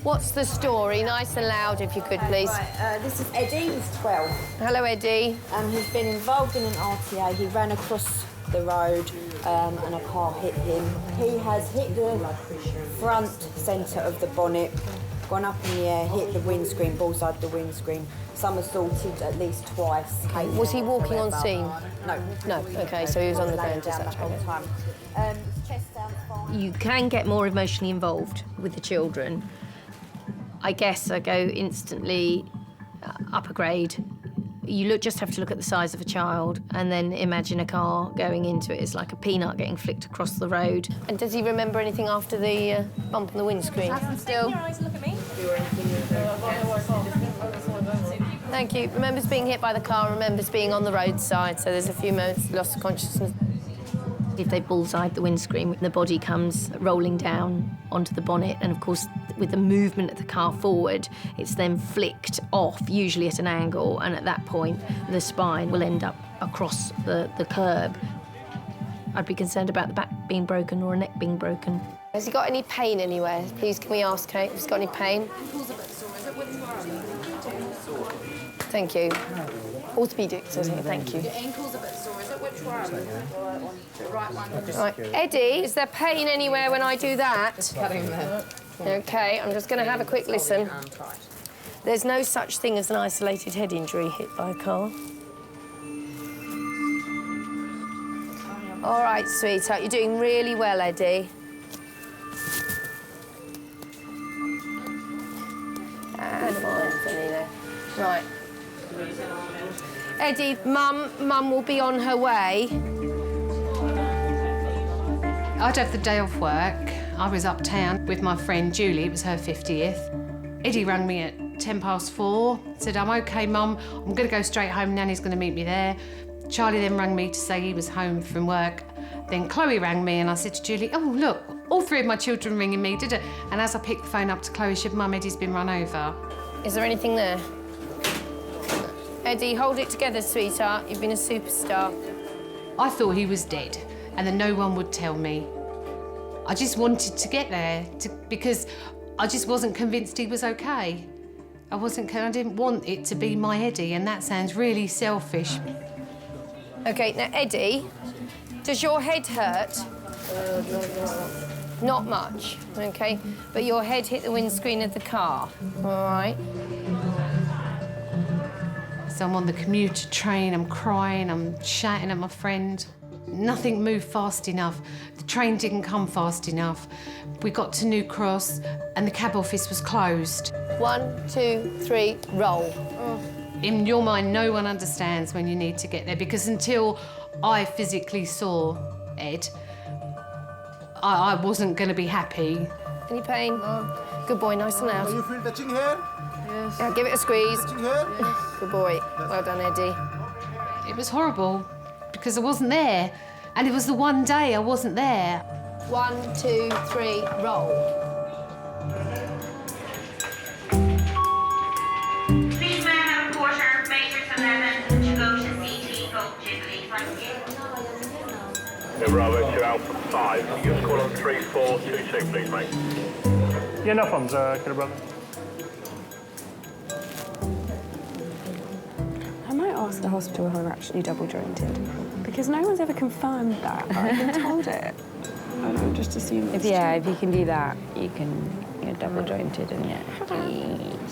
What's the story? Nice and loud, if you could, please. Right, this is Eddie, he's 12. Hello, Eddie. He's been involved in an RTA. He ran across the road and a car hit him. He has hit the front centre of the bonnet, gone up in the air, hit the windscreen, bullseyed the windscreen, somersaulted at least twice. Was he walking on scene? No. No, OK, so he was on the ground just that whole time. Chest down fine. You can get more emotionally involved with the children. I guess I go instantly up a grade. You just have to look at the size of a child and then imagine a car going into it. It's like a peanut getting flicked across the road. And does he remember anything after the bump on the windscreen? Still. Thank you. Remembers being hit by the car, remembers being on the roadside, so there's a few moments lost of consciousness. If they bullseyed the windscreen, the body comes rolling down onto the bonnet, and of course, with the movement of the car forward, it's then flicked off, usually at an angle, and at that point, the spine will end up across the curb. I'd be concerned about the back being broken or a neck being broken. Has he got any pain anywhere? Please, can we ask Kate if he's got any pain? Thank you. Orthopaedics, isn't it? Thank you. Your ankle's a bit sore, is it? Which one? The right one. Right. Eddie, is there pain anywhere when I do that? Cutting there. OK, I'm just going to have a quick listen. There's no such thing as an isolated head injury hit by a car. All right, sweetheart, you're doing really well, Eddie. And right. Eddie, Mum will be on her way. I'd have the day off work. I was uptown with my friend Julie, it was her 50th. Eddie rang me at 4:10, said, I'm OK, Mum, I'm going to go straight home, Nanny's going to meet me there. Charlie then rang me to say he was home from work. Then Chloe rang me and I said to Julie, oh, look, all three of my children ringing me, did it? And as I picked the phone up to Chloe, she said, Mum, Eddie's been run over. Is there anything there? Eddie, hold it together, sweetheart. You've been a superstar. I thought he was dead and then no one would tell me. I just wanted to get there because I just wasn't convinced he was OK. I didn't want it to be my Eddie, and that sounds really selfish. OK, now, Eddie, does your head hurt? Not much, OK? But your head hit the windscreen of the car, all right? So I'm on the commuter train, I'm crying, I'm shouting at my friend. Nothing moved fast enough. The train didn't come fast enough. We got to New Cross and the cab office was closed. 1, 2, 3, roll. In your mind, no one understands when you need to get there, because until I physically saw Ed, I wasn't going to be happy. Any pain? No. Good boy, nice and loud. Do you feel touching here? Yes. Yeah, give it a squeeze. Touching here? Good boy. Well done, Eddie. It was horrible because I wasn't there, and it was the one day I wasn't there. 1, 2, 3, roll. Please may I have a quarter, Matrix 11, to go to CT, Gold Jubilee, thank you. Bravo 2 Alpha 5, can you give us a call on 3426, please, mate? Yeah, no problems, Killer Brother. I might ask the hospital who are actually double jointed, because no one's ever confirmed that. I've been told it. I don't just assume it's true. if you can do that, you're double jointed and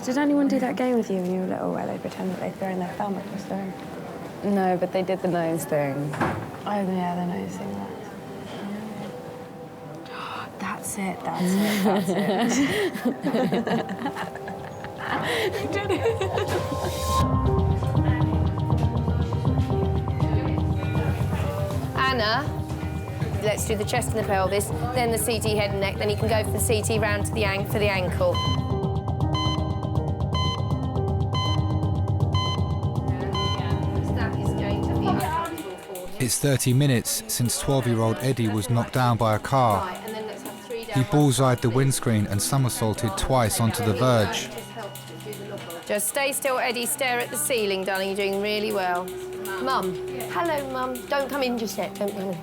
Did anyone do that game with you when you were little, where they pretend that they're throwing their thumb across the room? No, but they did the nose thing. Oh yeah, the nose thing. That's it. That's it. You did it. Anna, let's do the chest and the pelvis, then the CT head and neck, then you can go for the CT round to the for the ankle. It's 30 minutes since 12-year-old Eddie was knocked down by a car. He bullseyed the windscreen and somersaulted twice onto the verge. Just stay still, Eddie. Stare at the ceiling, darling. You're doing really well. Mum. Hello, Mum. Don't come in just yet. Don't come in.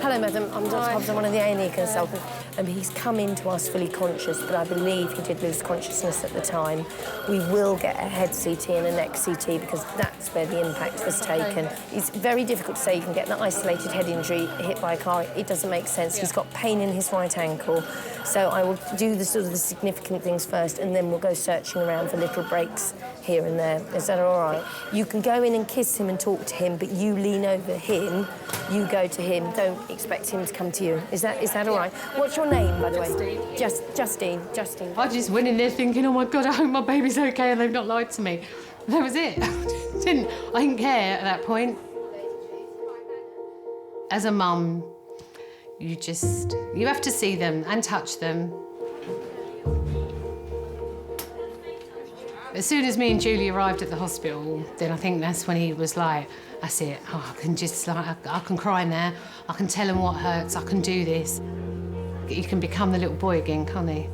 Hello, madam. I'm Dr. Hobbs. I'm one of the A&E consultants. He's come in to us fully conscious, but I believe he did lose consciousness at the time. We will get a head CT and a neck CT because that's where the impact was taken. It's very difficult to say you can get an isolated head injury hit by a car. It doesn't make sense. He's got pain in his right ankle. So I will do the significant things first, and then we'll go searching around for little breaks here and there. Is that all right? You can go in and kiss him and talk to him, but you lean over him, you go to him. Don't expect him to come to you. Is that all right? What's your name, by the way? Justine. I just went in there thinking, oh my God, I hope my baby's okay and they've not lied to me. That was it. I didn't care at that point. As a mum, you have to see them and touch them. As soon as me and Julie arrived at the hospital, then I think that's when he was like, that's it. Oh, I can cry now. I can tell him what hurts. I can do this. He can become the little boy again, can't he?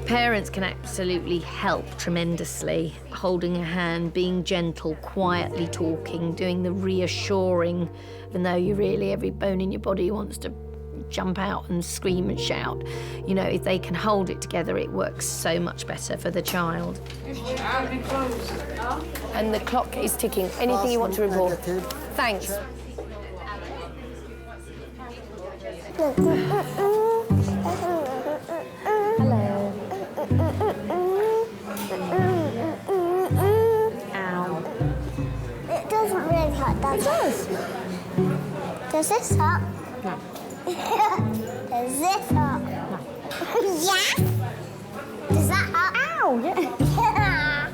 Parents can absolutely help tremendously. Holding a hand, being gentle, quietly talking, doing the reassuring, even though every bone in your body wants to jump out and scream and shout. You know, if they can hold it together, it works so much better for the child. And the clock is ticking. Anything you want to report? Thanks. Hello. Ow. It doesn't really hurt, does it? Does this hurt? No. Does this hurt? No. Yeah? Does that hurt? Ow! Yeah.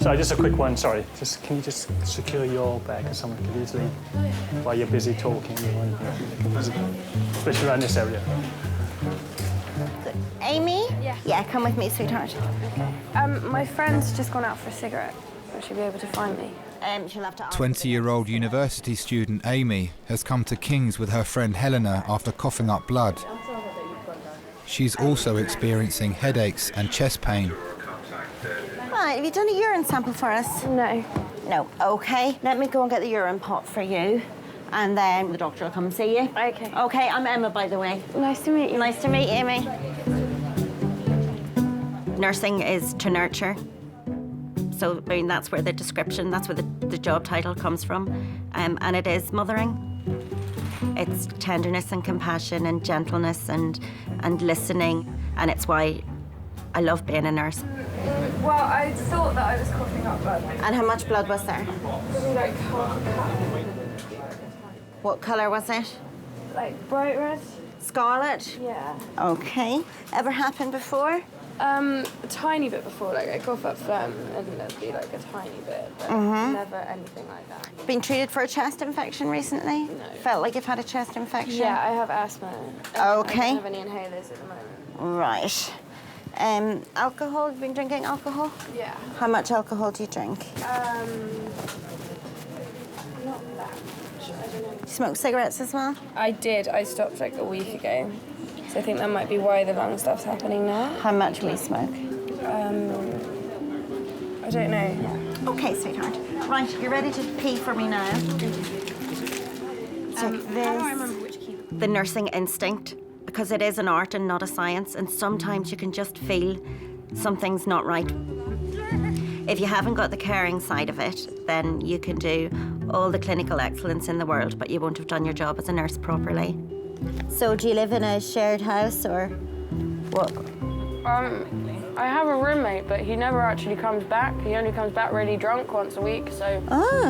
So just a quick one, sorry. Can you just secure your bag because someone could easily, while you're busy talking, especially around this area. Amy? Yeah, come with me, sweetheart. My friend's just gone out for a cigarette. Will she be able to find me? She'll have to ask. 20-year-old university student Amy has come to King's with her friend Helena after coughing up blood. She's also experiencing headaches and chest pain. Right, have you done a urine sample for us? No. No, OK. Let me go and get the urine pot for you, and then the doctor will come and see you. OK. OK, I'm Emma, by the way. Nice to meet you. Nice to meet you, Amy. Nursing is to nurture. So, I mean, that's where the description, that's where the job title comes from. And it is mothering. It's tenderness and compassion and gentleness and listening. And it's why I love being a nurse. Well, I thought that I was coughing up blood. And how much blood was there? Maybe like half a cup. What colour was it? Like bright red. Scarlet? Yeah. Okay. Ever happened before? A tiny bit before, like I cough up phlegm and there'd be like a tiny bit, but never anything like that. Been treated for a chest infection recently? No. Felt like you've had a chest infection? Yeah, I have asthma. Okay. I don't have any inhalers at the moment. Right. Alcohol? Have you been drinking alcohol? Yeah. How much alcohol do you drink? Not that much. I don't know. You smoke cigarettes as well? I did. I stopped like a week ago. So I think that might be why the lung stuff's happening now. How much will you smoke? I don't know. Okay, sweetheart. Right, you're ready to pee for me now. How do I remember which key? The nursing instinct, because it is an art and not a science, and sometimes you can just feel something's not right. If you haven't got the caring side of it, then you can do all the clinical excellence in the world, but you won't have done your job as a nurse properly. So do you live in a shared house or what? I have a roommate, but he never actually comes back. He only comes back really drunk once a week, so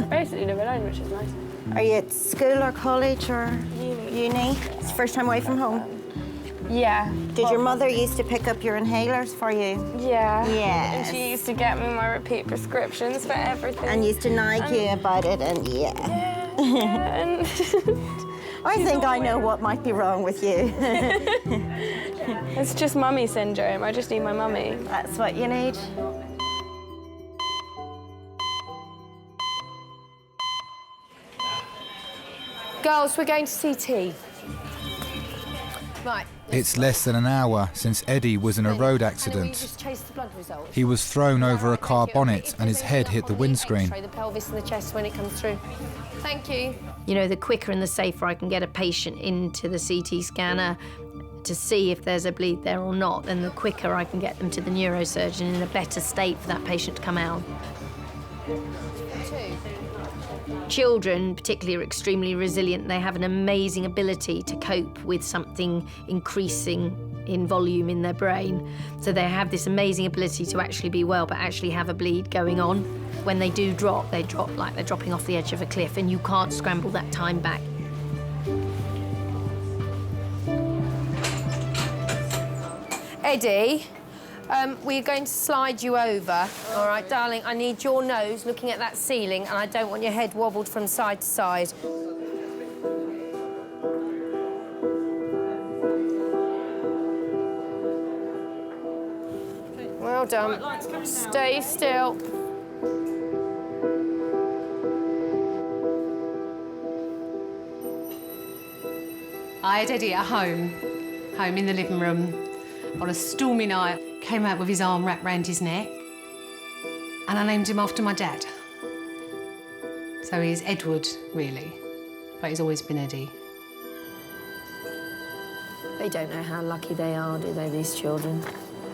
basically live alone, which is nice. Are you at school or college or uni? It's the first time away from home? Yeah. Did your mother used to pick up your inhalers for you? Yeah. Yes. And she used to get me my repeat prescriptions for everything. And used to nag you about it, and Yeah, I think I know what might be wrong with you. It's just mummy syndrome. I just need my mummy. That's what you need. Girls, we're going to CT. Right. It's less than an hour since Eddie was in a road accident. Just chase the blood results. He was thrown over a car bonnet and his head hit the windscreen. The pelvis and the chest when it comes through. Thank you. You know, the quicker and the safer I can get a patient into the CT scanner to see if there's a bleed there or not, then the quicker I can get them to the neurosurgeon in a better state for that patient to come out. Children, particularly, are extremely resilient. They have an amazing ability to cope with something increasing in volume in their brain. So they have this amazing ability to actually be well, but actually have a bleed going on. When they do drop, they drop like they're dropping off the edge of a cliff, and you can't scramble that time back. Eddie, we're going to slide you over. All right, darling, I need your nose looking at that ceiling, and I don't want your head wobbled from side to side. Well done. Stay still. I had Eddie at home in the living room, on a stormy night. Came out with his arm wrapped round his neck, and I named him after my dad. So he's Edward, really, but he's always been Eddie. They don't know how lucky they are, do they, these children?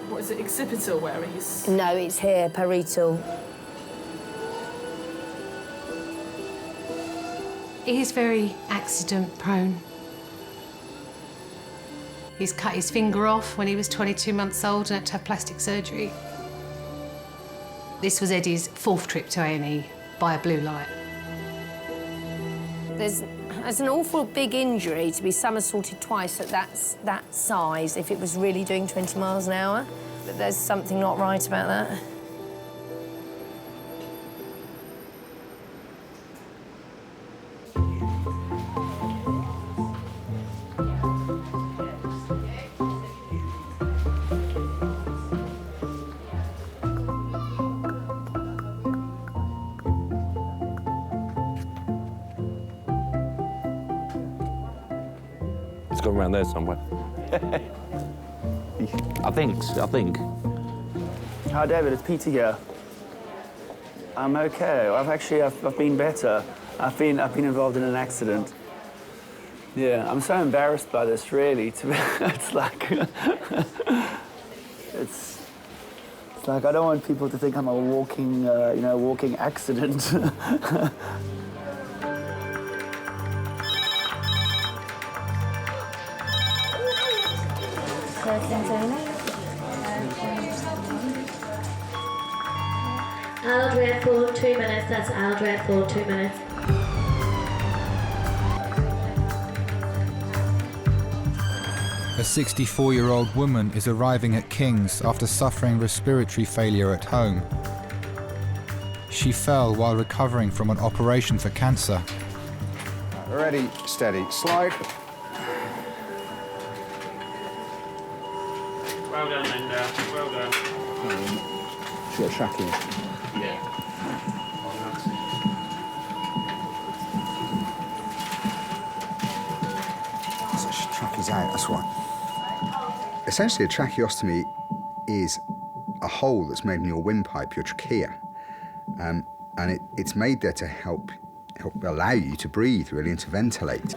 What is it, occipital where he's... No, it's here, parietal. He is very accident-prone. He's cut his finger off when he was 22 months old and had to have plastic surgery. This was Eddie's 4th trip to A&E by a blue light. There's an awful big injury to be somersaulted twice at that size if it was really doing 20 miles an hour. But there's something not right about that. It's gone around there somewhere. I think. Hi, David. It's Peter here. I'm okay. I've been better. I've been involved in an accident. Yeah, I'm so embarrassed by this. Really, it's like it's like I don't want people to think I'm a walking, walking accident. Aldred for 2 minutes, that's Aldred for 2 minutes. A 64-year-old woman is arriving at King's after suffering respiratory failure at home. She fell while recovering from an operation for cancer. Ready, steady, slide. Well done, Linda. Well done. She's got a trachea. Yeah. So she trachea's out, that's why. Essentially, a tracheostomy is a hole that's made in your windpipe, your trachea. And it's made there to help allow you to breathe, really, and to ventilate.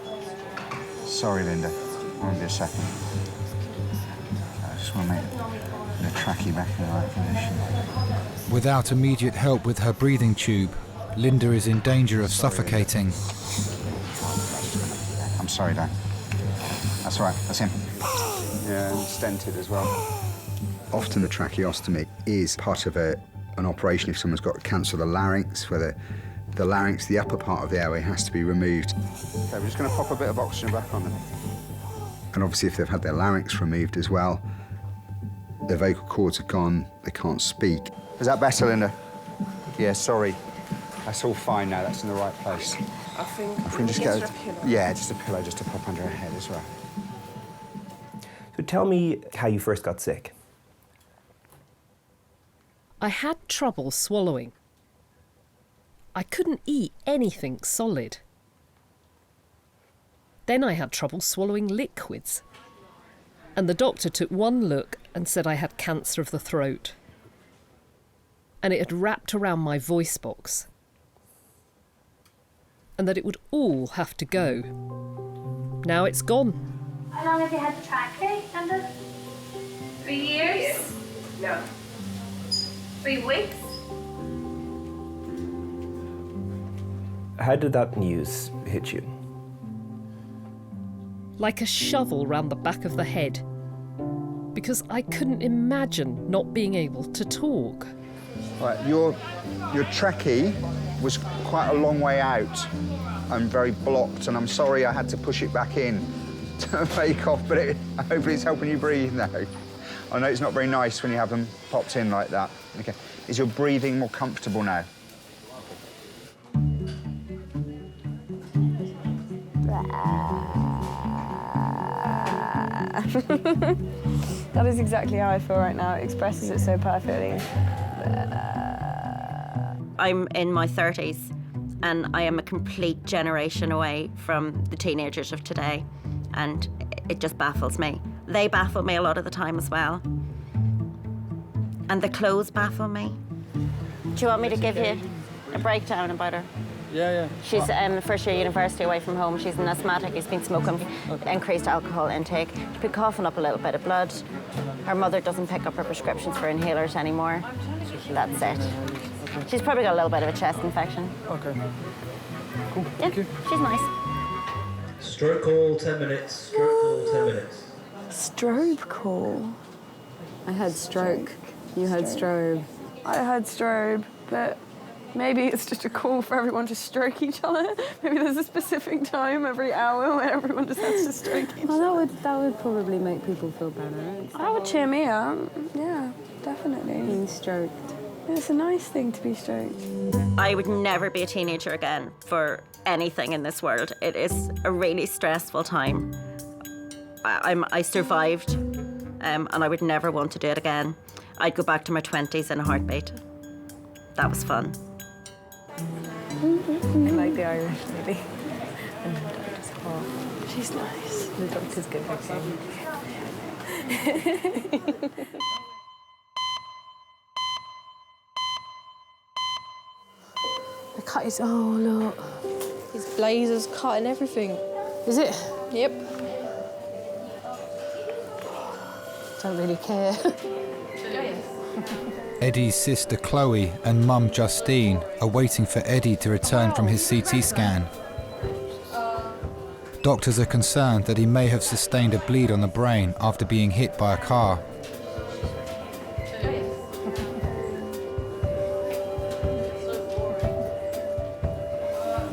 Sorry, Linda. Hold on a second. I just want to make the trachea back in the right position. Without immediate help with her breathing tube, Linda is in danger of suffocating. I'm sorry, Dan. That's all right, that's him. Yeah, and stented as well. Often the tracheostomy is part of an operation if someone's got cancer of the larynx, where the larynx, the upper part of the airway, has to be removed. Okay, we're just going to pop a bit of oxygen back on them. And obviously if they've had their larynx removed as well, their vocal cords are gone, they can't speak. Is that better, Linda? Yeah, sorry. That's all fine now, that's in the right place. I think just get a pillow. Yeah, just a pillow just to pop under her head as well. So tell me how you first got sick. I had trouble swallowing. I couldn't eat anything solid. Then I had trouble swallowing liquids. And the doctor took one look and said I had cancer of the throat. And it had wrapped around my voice box. and that it would all have to go. Now it's gone. How long have you had the trachea, Amber? 3 years? No. 3 weeks? How did that news hit you? Like a shovel round the back of the head. Because I couldn't imagine not being able to talk. Right, your trachea was quite a long way out and very blocked, and I'm sorry I had to push it back in to fake off, but hopefully it's helping you breathe now. I know it's not very nice when you have them popped in like that. Okay, is your breathing more comfortable now? That is exactly how I feel right now. It expresses it so perfectly. I'm in my 30s, and I am a complete generation away from the teenagers of today, and it just baffles me. They baffle me a lot of the time as well. And the clothes baffle me. Do you want me to give you a breakdown about her? Yeah. She's first year university away from home. She's an asthmatic. She's been smoking, increased alcohol intake. She's been coughing up a little bit of blood. Her mother doesn't pick up her prescriptions for inhalers anymore. That's it. She's probably got a little bit of a chest infection. Okay. Cool. Yeah, Thank you. she's nice. Stroke call, 10 minutes. Stroke call, 10 minutes. Strobe call. I heard stroke. You heard strobe. I heard strobe, but maybe it's just a call for everyone to stroke each other. Maybe there's a specific time every hour where everyone just has to stroke each other. That would probably make people feel better. That would cheer me up. Yeah, definitely. Being stroked. It's a nice thing to be stroked. I would never be a teenager again for anything in this world. It is a really stressful time. I survived, and I would never want to do it again. I'd go back to my 20s in a heartbeat. That was fun. I like the Irish lady. And the doctor's hot. She's nice. The doctor's good looking. The cut is, oh look. His blazer's cutting everything. Is it? Yep. Don't really care. Eddie's sister Chloe and mum Justine are waiting for Eddie to return from his CT scan. Doctors are concerned that he may have sustained a bleed on the brain after being hit by a car.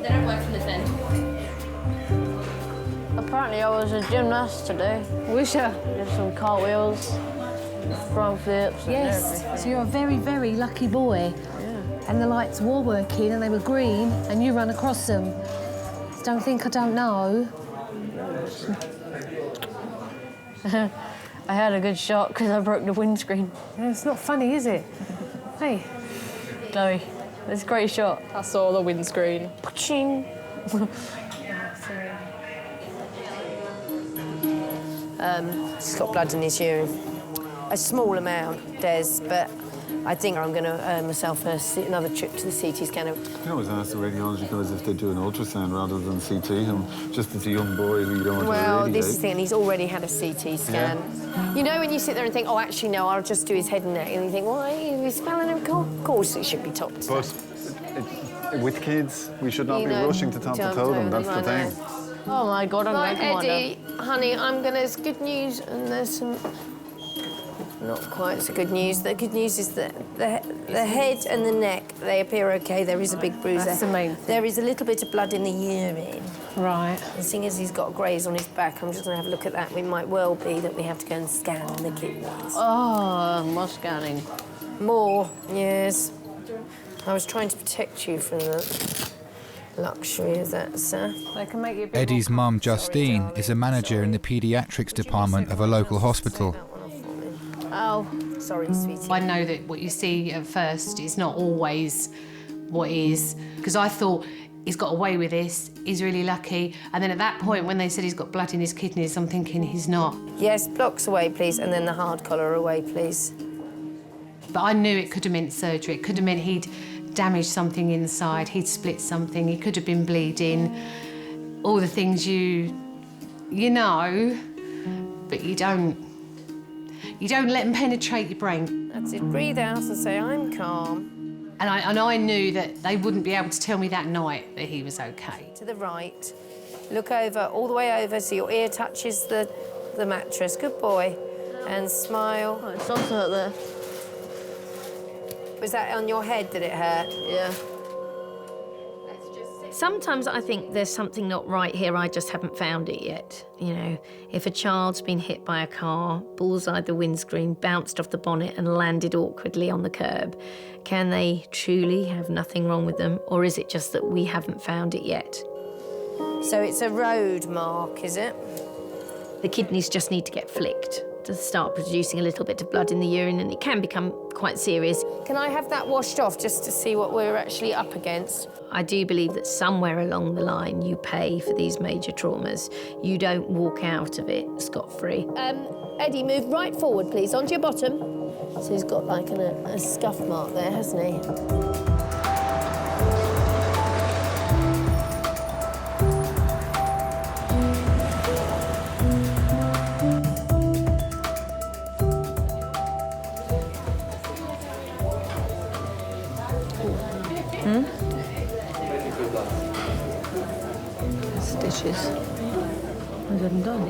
They don't work from this end. Apparently I was a gymnast today. Was ya? Did some cartwheels, front flips and Yes, everything. so you're a very, very lucky boy. Yeah. And the lights were working and they were green and you ran across them. Don't think I don't know. I had a good shot because I broke the windscreen. Yeah, it's not funny, is it? Hey. Chloe, it's a great shot. I saw the windscreen. Ching. He's got blood in his urine. A small amount, Des, but I think I'm going to earn myself another trip to the CT scanner. You can always ask the radiology guys if they do an ultrasound rather than CT him, just as a young boy who you don't want to Well, radiate. this is the thing, he's already had a CT scan. Yeah. You know when you sit there and think, oh, actually, no, I'll just do his head and neck, and you think, why, he's smelling him? Of course, it should be top to But with kids, we should not You be know, rushing to top to toe them, that's the thing. Oh, my God, I'm Right, going to Eddie, honey, there's good news, and there's some... Not quite so good news. The good news is that the head and the neck, they appear okay. There is a big bruise That's there. the main thing. There is a little bit of blood in the urine. Right. And seeing as he's got a graze on his back, I'm just going to have a look at that. It might well be that we have to go and scan the kidneys. Oh, more scanning. More, yes. I was trying to protect you from the luxury of that, sir. They can make you a bit Eddie's mum Justine is a manager in the paediatrics department of a local hospital. Oh, sorry, sweetie. I know that what you see at first is not always what is, because I thought he's got away with this, he's really lucky, and then at that point when they said he's got blood in his kidneys, I'm thinking he's not. Yes, blocks away, please, and then the hard collar away, please. But I knew it could have meant surgery, it could have meant he'd damaged something inside, he'd split something, he could have been bleeding. All the things you know, but you don't let them penetrate your brain. That's it. Breathe out and say, I'm calm. And I knew that they wouldn't be able to tell me that night that he was okay. To the right. Look over, all the way over, so your ear touches the mattress. Good boy. And smile. Oh, it's also hurt there. Was that on your head that it hurt? Yeah. Sometimes I think there's something not right here, I just haven't found it yet. You know, if a child's been hit by a car, bullseyed the windscreen, bounced off the bonnet and landed awkwardly on the curb, can they truly have nothing wrong with them, or is it just that we haven't found it yet? So it's a road mark, is it? The kidneys just need to get flicked to start producing a little bit of blood in the urine, and it can become quite serious. Can I have that washed off just to see what we're actually up against? I do believe that somewhere along the line you pay for these major traumas. You don't walk out of it scot-free. Eddie, move right forward, please, onto your bottom. So he's got like a scuff mark there, hasn't he? Stitches. I'm good and done.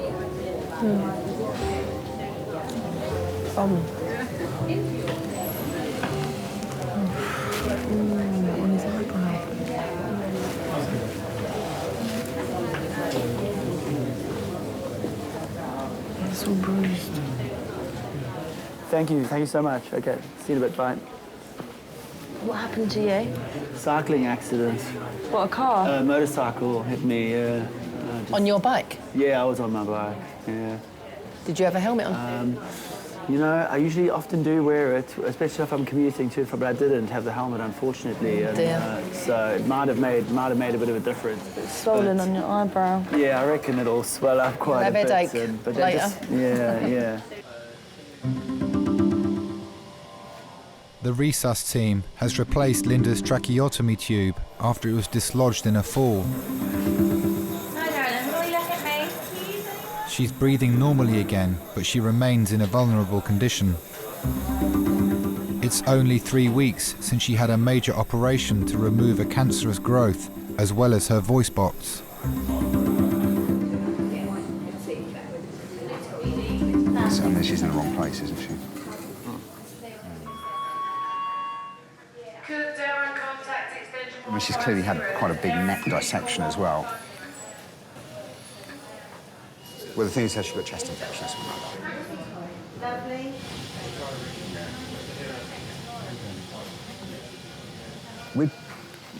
That one is eyebrow. It's all bruised. Thank you so much. Okay, see you in a bit, bye. What happened to you? Cycling accident. What, a car? Motorcycle hit me, On your bike? Yeah, I was on my bike, yeah. Did you have a helmet on? You know, I usually often do wear it, especially if I'm commuting to it, but I didn't have the helmet, unfortunately. And, so it might have made a bit of a difference. Swollen on your eyebrow. Yeah, I reckon it'll swell up quite a bit. Have headache But later. Yeah. The resus team has replaced Linda's tracheotomy tube after it was dislodged in a fall. Hi, darling. Will you look at me? She's breathing normally again, but she remains in a vulnerable condition. It's only 3 weeks since she had a major operation to remove a cancerous growth, as well as her voice box. So, I mean, she's in the wrong place, isn't she? I mean, she's clearly had quite a big neck dissection as well. Well, the thing is, she's got chest infection or something like that. Lovely.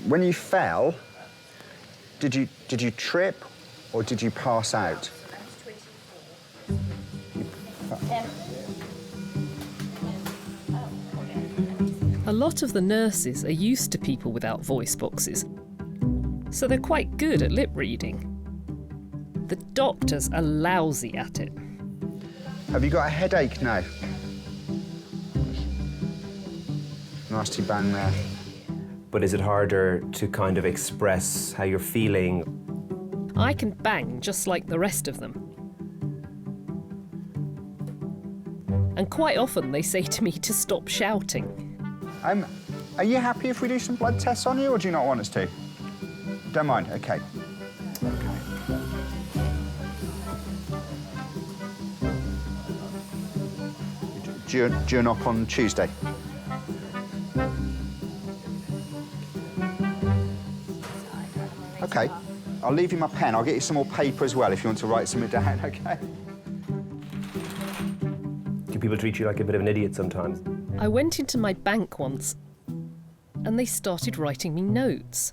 When you fell, did you trip or did you pass out? A lot of the nurses are used to people without voice boxes, so they're quite good at lip reading. The doctors are lousy at it. Have you got a headache now? Nasty bang there. But is it harder to kind of express how you're feeling? I can bang just like the rest of them. And quite often they say to me to stop shouting. Are you happy if we do some blood tests on you, or do you not want us to? Don't mind, okay. Do you knock on Tuesday? Okay, I'll leave you my pen. I'll get you some more paper as well if you want to write something down, okay? Do people treat you like a bit of an idiot sometimes? I went into my bank once and they started writing me notes.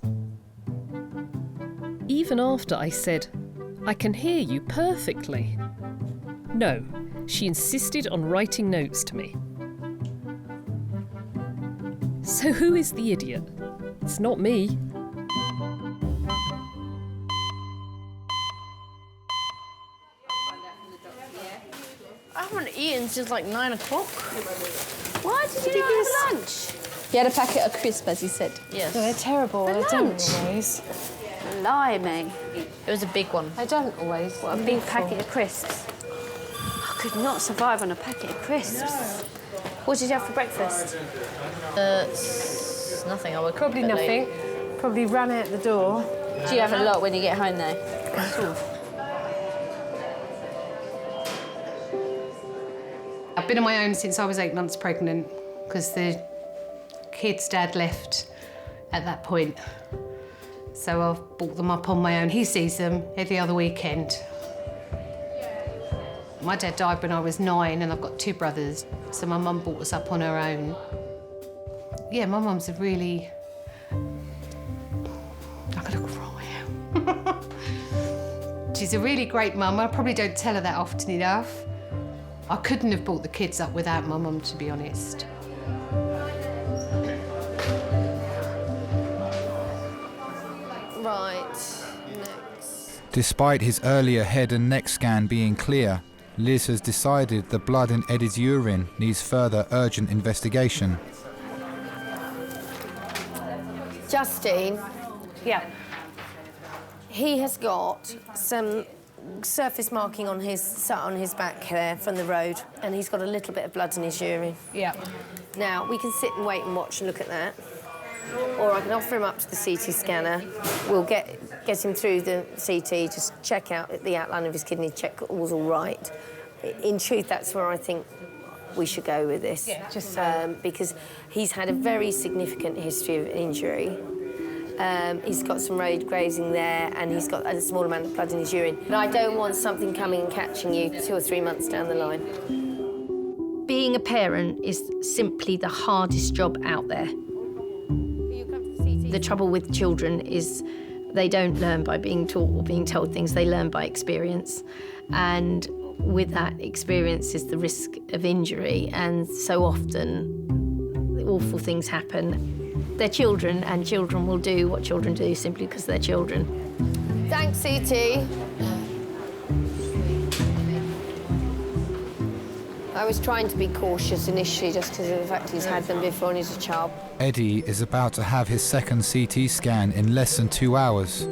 Even after I said, "I can hear you perfectly." No, she insisted on writing notes to me. So who is the idiot? It's not me. I haven't eaten since like 9 o'clock. Why did you not have lunch? He had a packet of crisps, as he said. Yes. No, they're terrible. They don't always. Blimey. It was a big one. They don't always. What, a big packet of crisps? I could not survive on a packet of crisps. What did you have for breakfast? Nothing. I would probably nothing. Probably ran out the door. Do you have a lot when you get home, though? Sort of. I've been on my own since I was 8 months pregnant because the kid's dad left at that point. So I've brought them up on my own. He sees them every other weekend. My dad died when I was 9 and I've got 2 brothers, so my mum brought us up on her own. Yeah, my mum's a really... I'm gonna cry. She's a really great mum. I probably don't tell her that often enough. I couldn't have brought the kids up without my mum, to be honest. Right, next. Despite his earlier head and neck scan being clear, Liz has decided the blood in Eddie's urine needs further urgent investigation. Justine. Yeah. He has got some surface marking on his back there from the road, and he's got a little bit of blood in his urine. Yeah. Now, we can sit and wait and watch and look at that, or I can offer him up to the CT scanner. We'll get him through the CT, just check out the outline of his kidney, check all's all right. In truth, that's where I think we should go with this. Yeah, just because he's had a very significant history of injury. He's got some road grazing there, and he's got a small amount of blood in his urine. But I don't want something coming and catching you 2 or 3 months down the line. Being a parent is simply the hardest job out there. The trouble with children is they don't learn by being taught or being told things, they learn by experience. And with that experience is the risk of injury, and so often awful things happen. They're children, and children will do what children do simply because they're children. Thanks, CT. I was trying to be cautious initially just because of the fact he's had them before and he's a child. Eddie is about to have his second CT scan in less than 2 hours.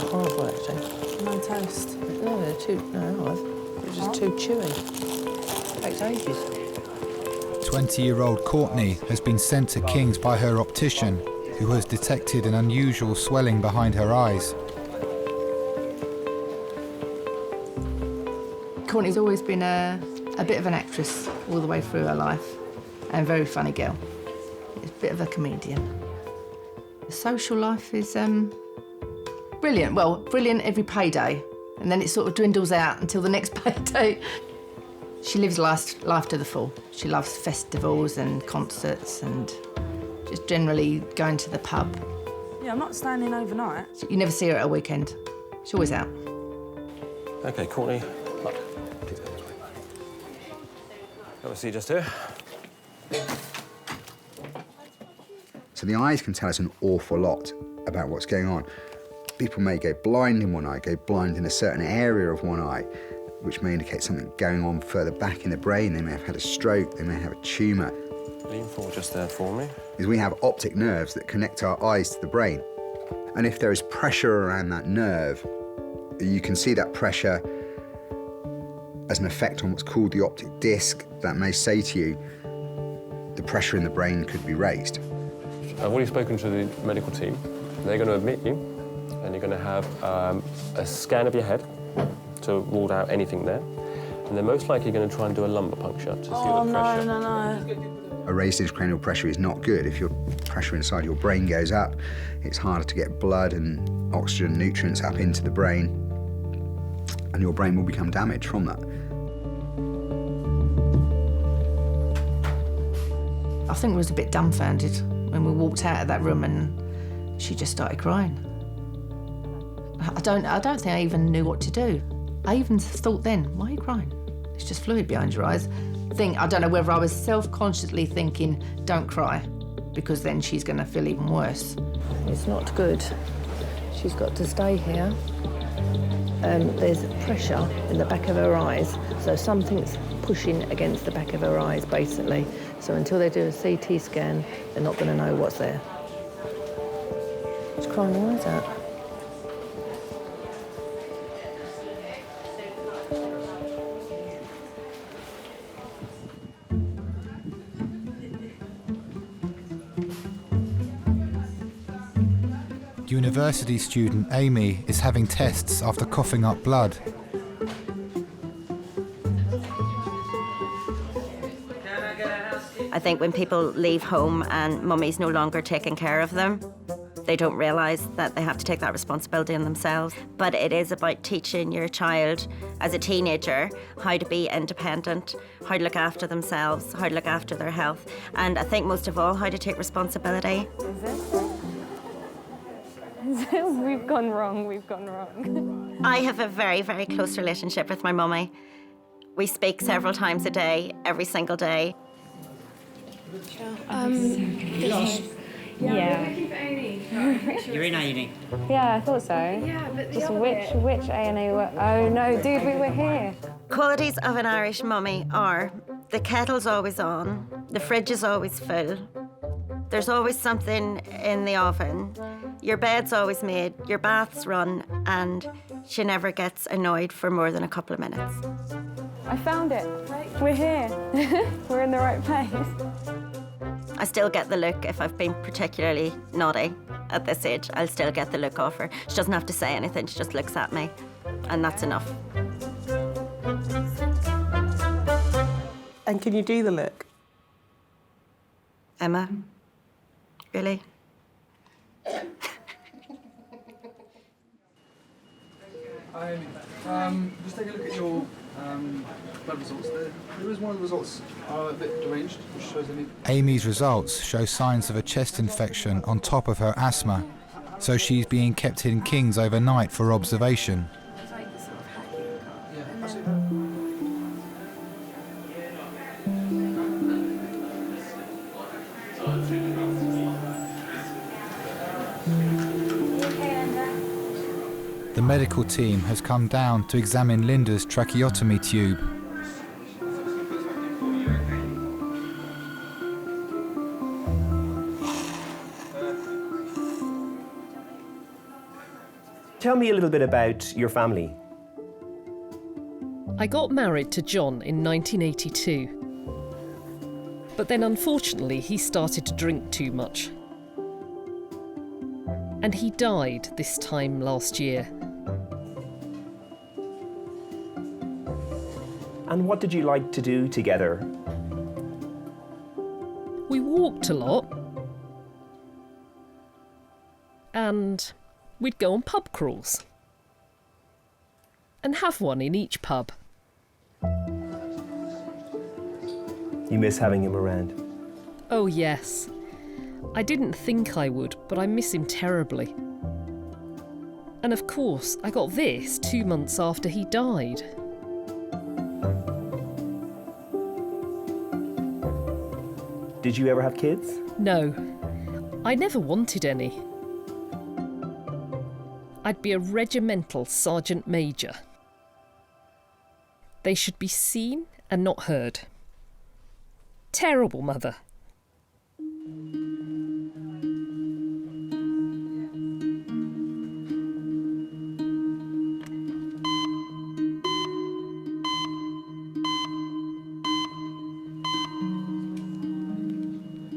Horrible, actually. No toast. No, they're they're just too chewy. Takes ages. 20-year-old Courtney has been sent to King's by her optician, who has detected an unusual swelling behind her eyes. Courtney's always been a bit of an actress all the way through her life, and a very funny girl. She's a bit of a comedian. The social life is brilliant. Well, brilliant every payday, and then it sort of dwindles out until the next payday. She lives life to the full. She loves festivals and concerts and just generally going to the pub. Yeah, I'm not staying in overnight. You never see her at a weekend. She's always out. OK, Courtney. Look, please go this way. Have a seat just here. So the eyes can tell us an awful lot about what's going on. People may go blind in one eye, go blind in a certain area of one eye, which may indicate something going on further back in the brain. They may have had a stroke, they may have a tumour. Lean forward just there for me. Is we have optic nerves that connect our eyes to the brain. And if there is pressure around that nerve, you can see that pressure as an effect on what's called the optic disc. That may say to you, the pressure in the brain could be raised. I've already spoken to the medical team. They're going to admit you, and you're going to have a scan of your head to rule out anything there. And they're most likely going to try and do a lumbar puncture to see the pressure. No. A raised intracranial pressure is not good. If your pressure inside your brain goes up, it's harder to get blood and oxygen, nutrients up into the brain, and your brain will become damaged from that. I think we was a bit dumbfounded when we walked out of that room and she just started crying. I don't think I even knew what to do. I even thought then, why are you crying? It's just fluid behind your eyes. I don't know whether I was self-consciously thinking, don't cry, because then she's going to feel even worse. It's not good. She's got to stay here. There's pressure in the back of her eyes, so something's pushing against the back of her eyes, basically. So until they do a CT scan, they're not going to know what's there. She's crying her eyes out. University student Amy is having tests after coughing up blood. I think when people leave home and mummy's no longer taking care of them, they don't realise that they have to take that responsibility on themselves. But it is about teaching your child as a teenager how to be independent, how to look after themselves, how to look after their health, and I think most of all, how to take responsibility. We've gone wrong, we've gone wrong. I have a very, very close relationship with my mummy. We speak several times a day, every single day. Yeah. You're in A&E? Yeah, I thought so. Yeah, but just which A&E were... Oh no, dude, we were here. Qualities of an Irish mummy are the kettle's always on, the fridge is always full, there's always something in the oven, your bed's always made, your bath's run, and she never gets annoyed for more than a couple of minutes. I found it. We're here. We're in the right place. I still get the look if I've been particularly naughty at this age. I'll still get the look off her. She doesn't have to say anything, she just looks at me, and that's enough. And can you do the look? Emma, really? Just take a look at your blood results. There is one of the results are a bit deranged, which shows any... Amy's results show signs of a chest infection on top of her asthma, so she's being kept in King's overnight for observation. The medical team has come down to examine Linda's tracheotomy tube. Tell me a little bit about your family. I got married to John in 1982. But then unfortunately he started to drink too much. And he died this time last year. And what did you like to do together? We walked a lot. And we'd go on pub crawls. And have one in each pub. You miss having him around? Oh yes. I didn't think I would, but I miss him terribly. And of course, I got this 2 months after he died. Did you ever have kids? No, I never wanted any. I'd be a regimental sergeant major. They should be seen and not heard. Terrible mother.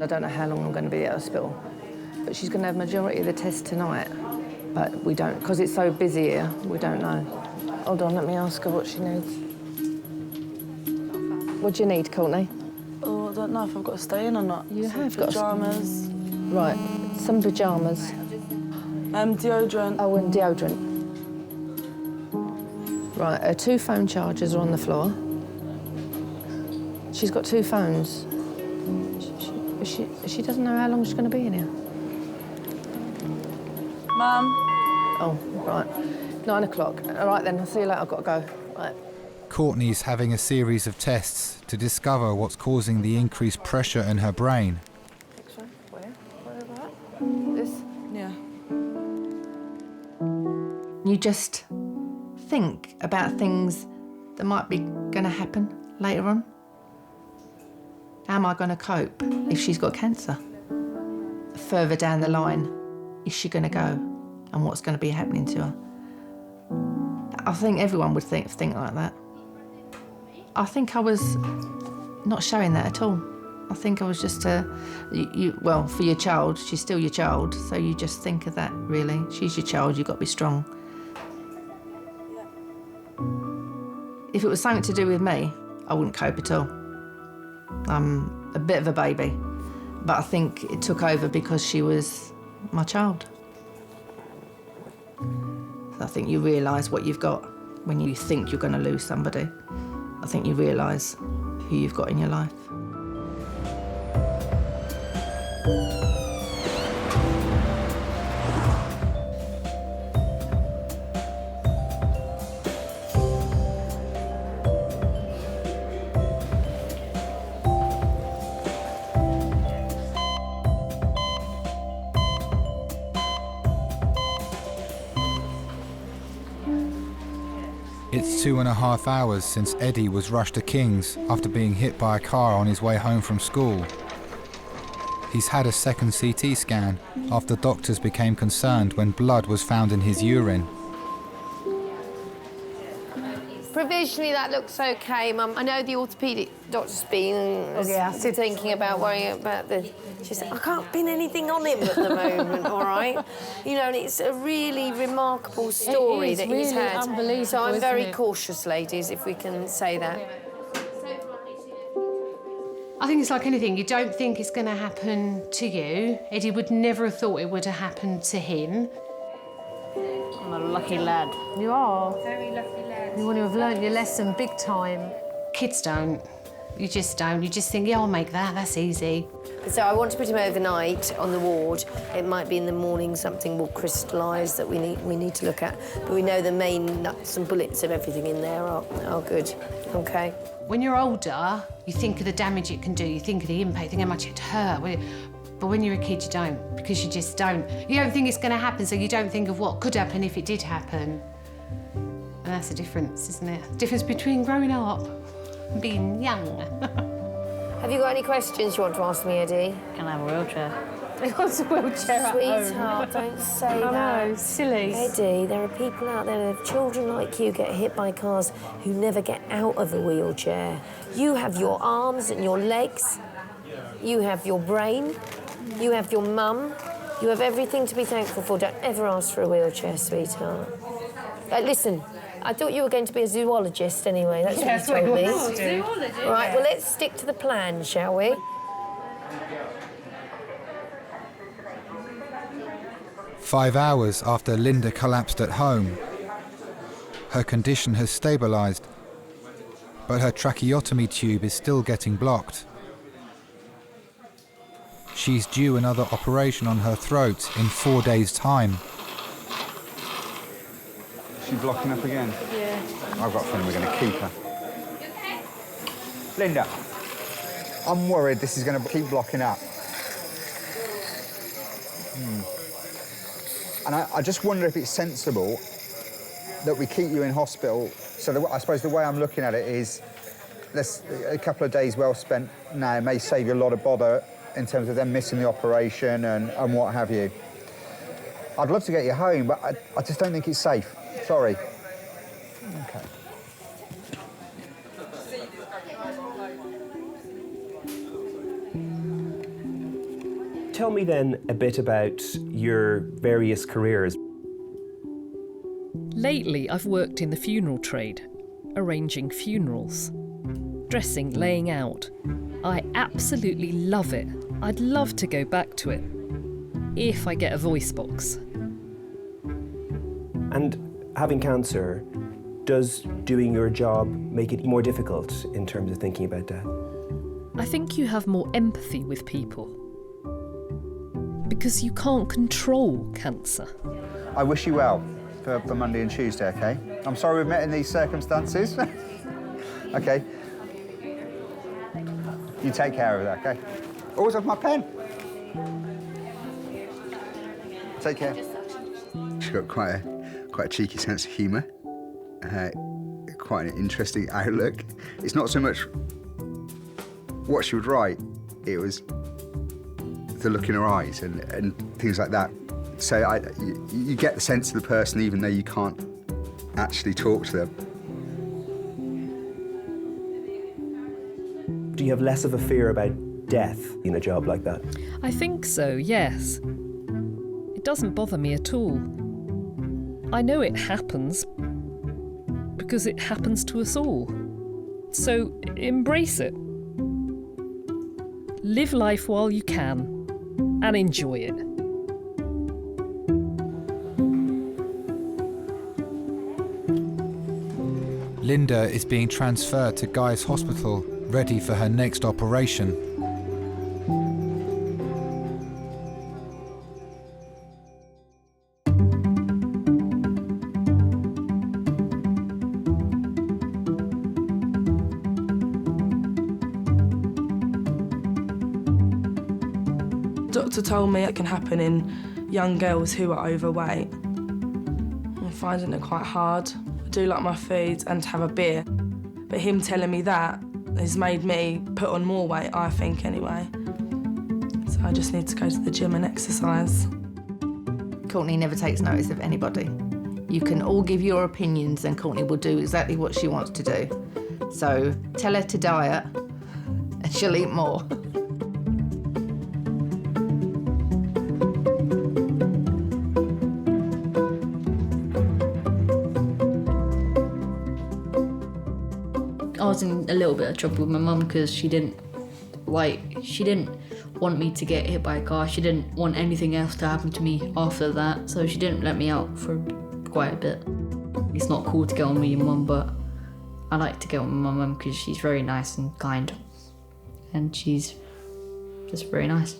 I don't know how long I'm going to be at the hospital, but she's going to have majority of the tests tonight. But we don't, because it's so busy here, we don't know. Hold on, let me ask her what she needs. What do you need, Courtney? Oh, I don't know if I've got to stay in or not. You have got pyjamas. Right, some pyjamas. Deodorant. Oh, and deodorant. Right, her 2 phone chargers are on the floor. She's got 2 phones. She doesn't know how long she's going to be in here. Mum. Oh, right. 9 o'clock. All right then, I'll see you later. I've got to go. Right. Courtney's having a series of tests to discover what's causing the increased pressure in her brain. This? Yeah. you just think about things that might be going to happen later on. How am I going to cope if she's got cancer? Further down the line, is she going to go? And what's going to be happening to her? I think everyone would think like that. I think I was not showing that at all. I think I was just well, for your child, she's still your child, so you just think of that, really. She's your child, you've got to be strong. If it was something to do with me, I wouldn't cope at all. I'm a bit of a baby, but I think it took over because she was my child. So I think you realise what you've got when you think you're going to lose somebody. I think you realise who you've got in your life. It's 2.5 hours since Eddie was rushed to King's after being hit by a car on his way home from school. He's had a second CT scan after doctors became concerned when blood was found in his urine. Provisionally, that looks okay, Mum. I know the orthopaedic doctor's been thinking about worrying about the... She said, I can't pin anything on him at the moment, all right? You know, and it's a really remarkable story that he's had. Unbelievable, so I'm very isn't it? cautious, ladies, if we can say that. I think it's like anything. You don't think it's going to happen to you. Eddie would never have thought it would have happened to him. I'm a lucky lad. You are. Very lucky lad. You want to have learnt your lesson big time. Kids don't. You just don't. You just think, yeah, I'll make that. That's easy. So I want to put him overnight on the ward. It might be in the morning something will crystallise that we need to look at. But we know the main nuts and bullets of everything in there are good. OK? When you're older, you think of the damage it can do. You think of the impact, you think how much it hurt. But when you're a kid, you don't, because you just don't. You don't think it's going to happen, so you don't think of what could happen if it did happen. And that's the difference, isn't it? The difference between growing up and being young. Have you got any questions you want to ask me, Eddie? Can I have a wheelchair? He wants a wheelchair at home. Sweetheart, don't say I that. know, silly. Eddie, there are people out there, there are children like you get hit by cars who never get out of a wheelchair. You have your arms and your legs. You have your brain. You have your mum. You have everything to be thankful for. Don't ever ask for a wheelchair, sweetheart. Listen, I thought you were going to be a zoologist anyway. That's what you told me. Zoologist. All right, well, let's stick to the plan, shall we? "5 hours after Linda collapsed at home, her condition has stabilised, but her tracheotomy tube is still getting blocked. She's due another operation on her throat in 4 days' time. Is she blocking up again? Yeah. I've got a feeling we're going to keep her. Linda, I'm worried this is going to keep blocking up. And I just wonder if it's sensible that we keep you in hospital. So I suppose the way I'm looking at it is, a couple of days well spent now may save you a lot of bother in terms of them missing the operation and what have you. I'd love to get you home, but I just don't think it's safe. Sorry. Okay. Tell me then a bit about your various careers. Lately, I've worked in the funeral trade, arranging funerals, dressing, laying out. I absolutely love it. I'd love to go back to it, if I get a voice box. And having cancer, does doing your job make it more difficult in terms of thinking about death? I think you have more empathy with people, because you can't control cancer. I wish you well for Monday and Tuesday, OK? I'm sorry we've met in these circumstances. OK. You take care of that, OK? Always have my pen. Take care. She's got quite quite a cheeky sense of humour, quite an interesting outlook. It's not so much what she would write, it was the look in her eyes and things like that. So you get the sense of the person even though you can't actually talk to them. Do you have less of a fear about death in a job like that? I think so, yes. It doesn't bother me at all. I know it happens because it happens to us all. So embrace it. Live life while you can and enjoy it. Linda is being transferred to Guy's Hospital, ready for her next operation. Doctor told me it can happen in young girls who are overweight. I'm finding it quite hard. I do like my food and to have a beer, but him telling me that has made me put on more weight, I think, anyway. So I just need to go to the gym and exercise. Courtney never takes notice of anybody. You can all give your opinions and Courtney will do exactly what she wants to do. So tell her to diet and she'll eat more. I was in a little bit of trouble with my mum because she didn't want me to get hit by a car. She didn't want anything else to happen to me after that, so she didn't let me out for quite a bit. It's not cool to get on with your mum, but I like to get on with my mum because she's very nice and kind, and she's just very nice.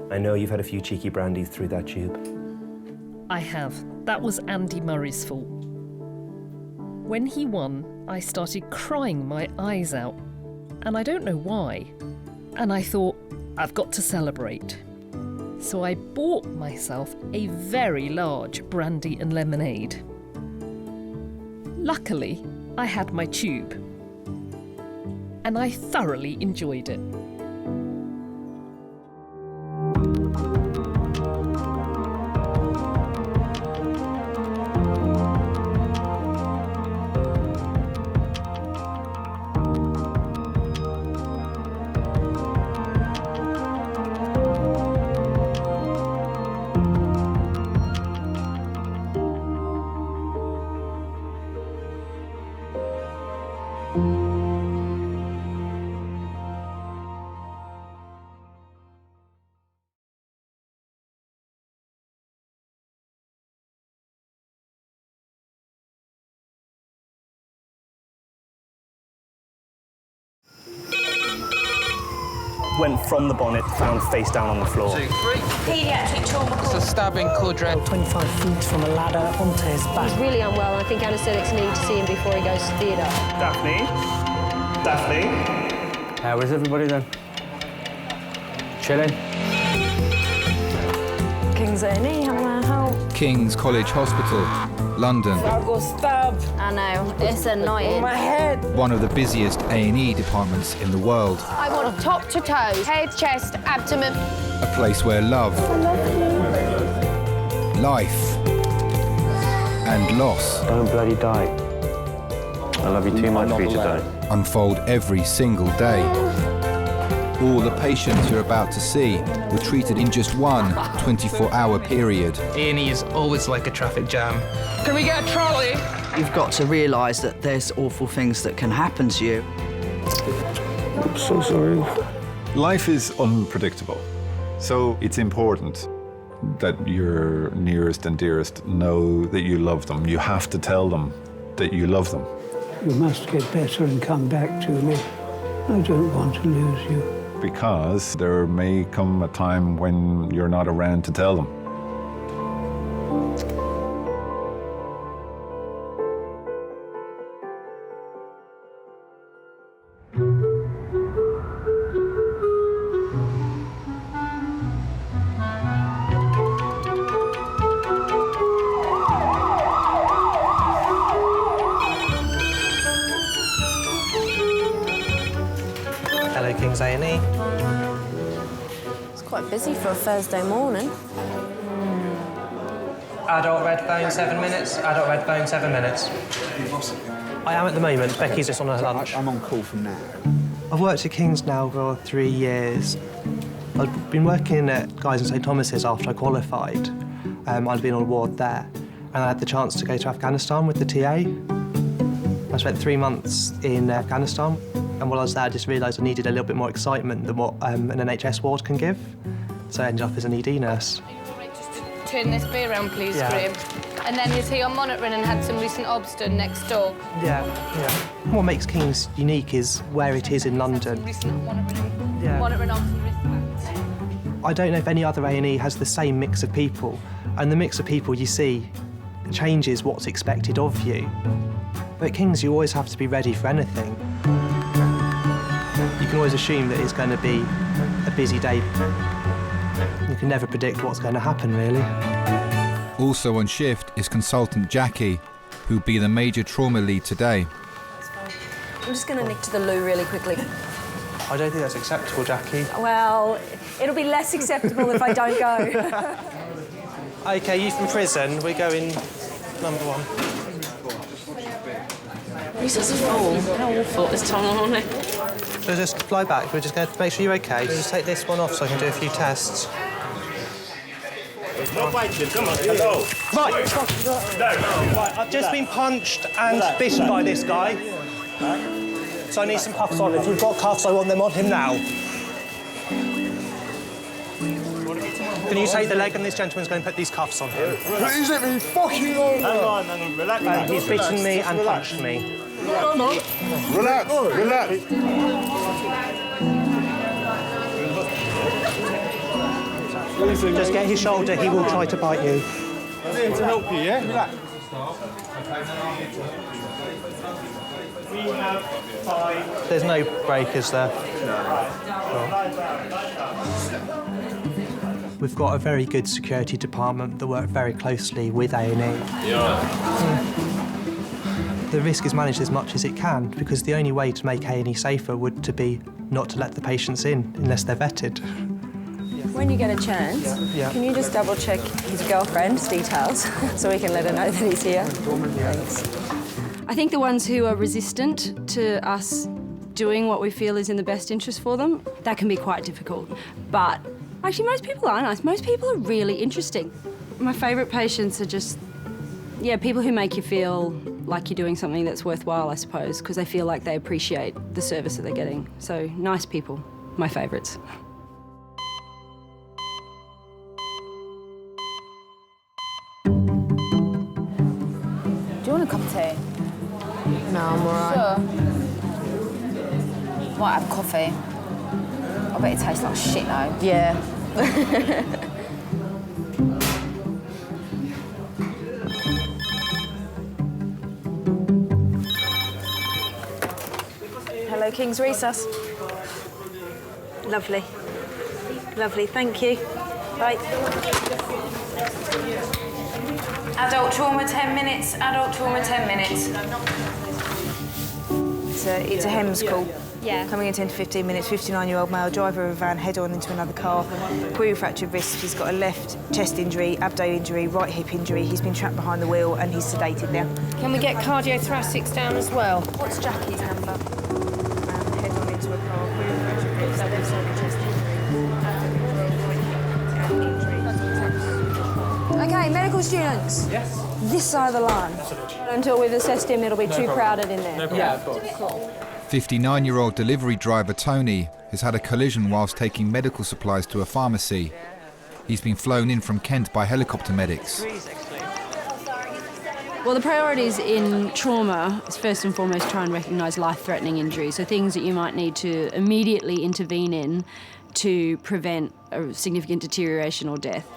I know you've had a few cheeky brandies through that tube. I have. That was Andy Murray's fault. When he won, I started crying my eyes out, and I don't know why. And I thought, I've got to celebrate. So I bought myself a very large brandy and lemonade. Luckily, I had my tube, and I thoroughly enjoyed it. Went from the bonnet, found face down on the floor. 2, 3. Paediatric trauma. It's a stabbing quadrat. 25 feet from a ladder onto his back. He's really unwell. I think anaesthetics need to see him before he goes to theatre. Daphne? Daphne? How is everybody then? Chilling? King's A&E, how may I help? King's College Hospital, London. I got stabbed. I know, it's annoying. My head. One of the busiest A&E departments in the world. I want top to toe, head, chest, abdomen. A place where love, life, and loss Don't bloody die. I love you too much for you to die. unfold every single day. All the patients you're about to see were treated in just one 24-hour period. A&E is always like a traffic jam. Can we get a trolley? You've got to realise that there's awful things that can happen to you. I'm so sorry. Life is unpredictable, so it's important that your nearest and dearest know that you love them. You have to tell them that you love them. You must get better and come back to me. I don't want to lose you. Because there may come a time when you're not around to tell them. quite busy for a Thursday morning. Adult red phone, 7 minutes. Adult red phone, 7 minutes. I am at the moment. Becky's just on her lunch. I'm on call from now. I've worked at King's now for 3 years. I've been working at Guy's and St Thomas's after I qualified. I'd been on a ward there, and I had the chance to go to Afghanistan with the TA. I spent 3 months in Afghanistan, and while I was there, I just realised I needed a little bit more excitement than what an NHS ward can give. So I ended up as an ED nurse. Turn this beer around, please, Yeah. Graham. And then is he on monitoring and had some recent obs done next door? Yeah. What makes King's unique is where it is in London. Monitoring obs and wristbands. I don't know if any other A&E has the same mix of people, and the mix of people you see changes what's expected of you. But at King's, you always have to be ready for anything. You can always assume that it's going to be a busy day. You can never predict what's going to happen, really. Also on shift is consultant Jackie, who'll be the major trauma lead today. I'm just going to nick to the loo really quickly. I don't think that's acceptable, Jackie. Well, it'll be less acceptable if I don't go. OK, you from prison. We go in number 1. He's such a fool. How awful this time of morning. So just fly back. We're just going to make sure you're OK. Just take this one off so I can do a few tests. No fighting, come on, hello. Right, I've just been punched and bitten by this guy. So I need some cuffs on. If you've got cuffs, I want them on him now. Can you take the leg and this gentleman's going to put these cuffs on him? Please let me fucking over. Hang on, relax. He's bitten me and punched me. No. Relax. Just get his shoulder, he will try to bite you. I'm here to help you, yeah? Relax. There's no breakers there. We've got a very good security department that work very closely with A&E. The risk is managed as much as it can because the only way to make A&E safer would to be not to let the patients in unless they're vetted. When you get a chance, can you just double-check his girlfriend's details so we can let her know that he's here? Thanks. I think the ones who are resistant to us doing what we feel is in the best interest for them, that can be quite difficult. But actually, most people are nice. Most people are really interesting. My favourite patients are just, people who make you feel like you're doing something that's worthwhile, I suppose, because they feel like they appreciate the service that they're getting. So, nice people, my favourites. Do you want a cup of tea? No, I'm all right. Sure. Might have coffee. I bet it tastes like shit, though. Yeah. Hello, King's Recess. Lovely. Lovely, thank you. Bye. Adult trauma, 10 minutes. Adult trauma, 10 minutes. It's a HEMS call. Yeah. Coming in 10 to 15 minutes, 59-year-old male, driver of a van, head-on into another car. Query fractured wrist, he's got a left chest injury, abdo injury, right hip injury. He's been trapped behind the wheel and he's sedated now. Can we get cardiothoracics down as well? What's Jackie's number? Head-on into a car, query fractured wrist, left chest injury. OK, medical students. Yes. This side of the line. Until we've assessed him, it'll be too crowded in there. Yeah, of course. Cool. 59-year-old delivery driver Tony has had a collision whilst taking medical supplies to a pharmacy. He's been flown in from Kent by helicopter medics. Well, the priorities in trauma is first and foremost try and recognise life-threatening injuries, so things that you might need to immediately intervene in to prevent a significant deterioration or death.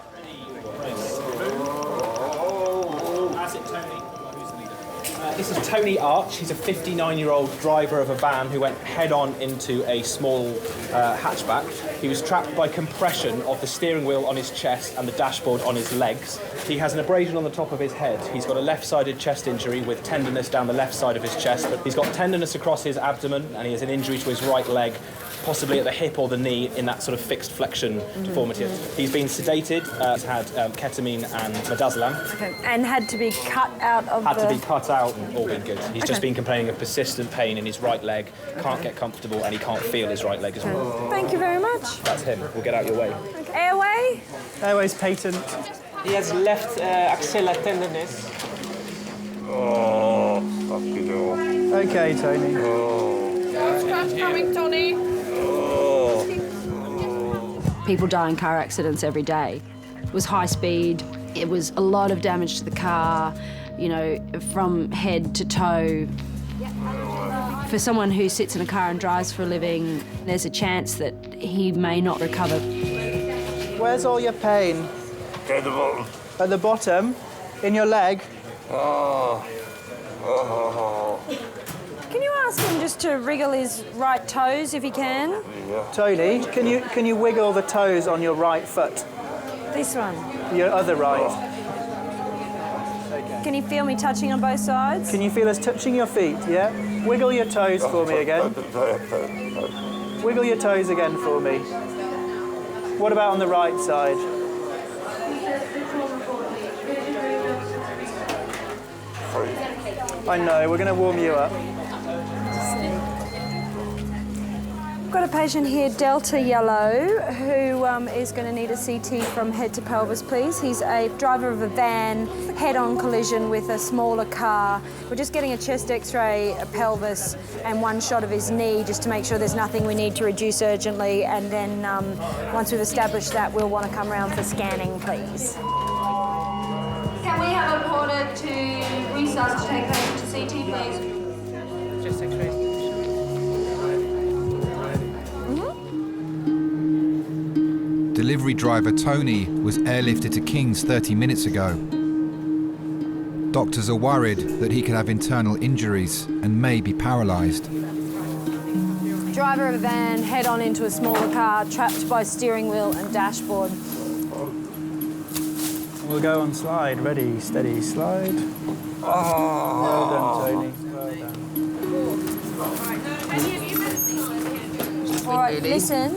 This is Tony Arch. He's a 59-year-old driver of a van who went head-on into a small hatchback. He was trapped by compression of the steering wheel on his chest and the dashboard on his legs. He has an abrasion on the top of his head. He's got a left-sided chest injury with tenderness down the left side of his chest. He's got tenderness across his abdomen, and he has an injury to his right leg, possibly at the hip or the knee, in that sort of fixed flexion deformity. He's been sedated. He's had ketamine and midazolam. Okay. And had to be cut out of Had to be cut out and all been good. He's just been complaining of persistent pain in his right leg, can't get comfortable, and he can't feel his right leg as well. Thank you very much. That's him. We'll get out your way. Okay. Airway? Airway's patent. He has left axilla tenderness. Oh, fucking hell. OK, Tony. Crash coming, Tony. People die in car accidents every day. It was high speed. It was a lot of damage to the car, you know, from head to toe. For someone who sits in a car and drives for a living, there's a chance that he may not recover. Where's all your pain? At the bottom. At the bottom? In your leg? Oh. Can you ask him just to wriggle his right toes if he can? Yeah. Tony, can you wiggle the toes on your right foot? This one. Your other right. Can you feel me touching on both sides? Can you feel us touching your feet, yeah? Wiggle your toes for me again. Wiggle your toes again for me. What about on the right side? I know, we're going to warm you up. I've got a patient here, Delta Yellow, who is going to need a CT from head to pelvis, please. He's a driver of a van, head-on collision with a smaller car. We're just getting a chest X-ray, a pelvis, and one shot of his knee just to make sure there's nothing we need to reduce urgently. And then once we've established that, we'll want to come around for scanning, please. Can we have a porter to resuscitate patient to CT, please? Chest X-ray. Delivery driver Tony was airlifted to King's 30 minutes ago. Doctors are worried that he could have internal injuries and may be paralysed. Driver of a van, head-on into a smaller car, trapped by steering wheel and dashboard. We'll go on slide. Ready, steady, slide. Oh. Well done, Tony. Well done. All right, listen.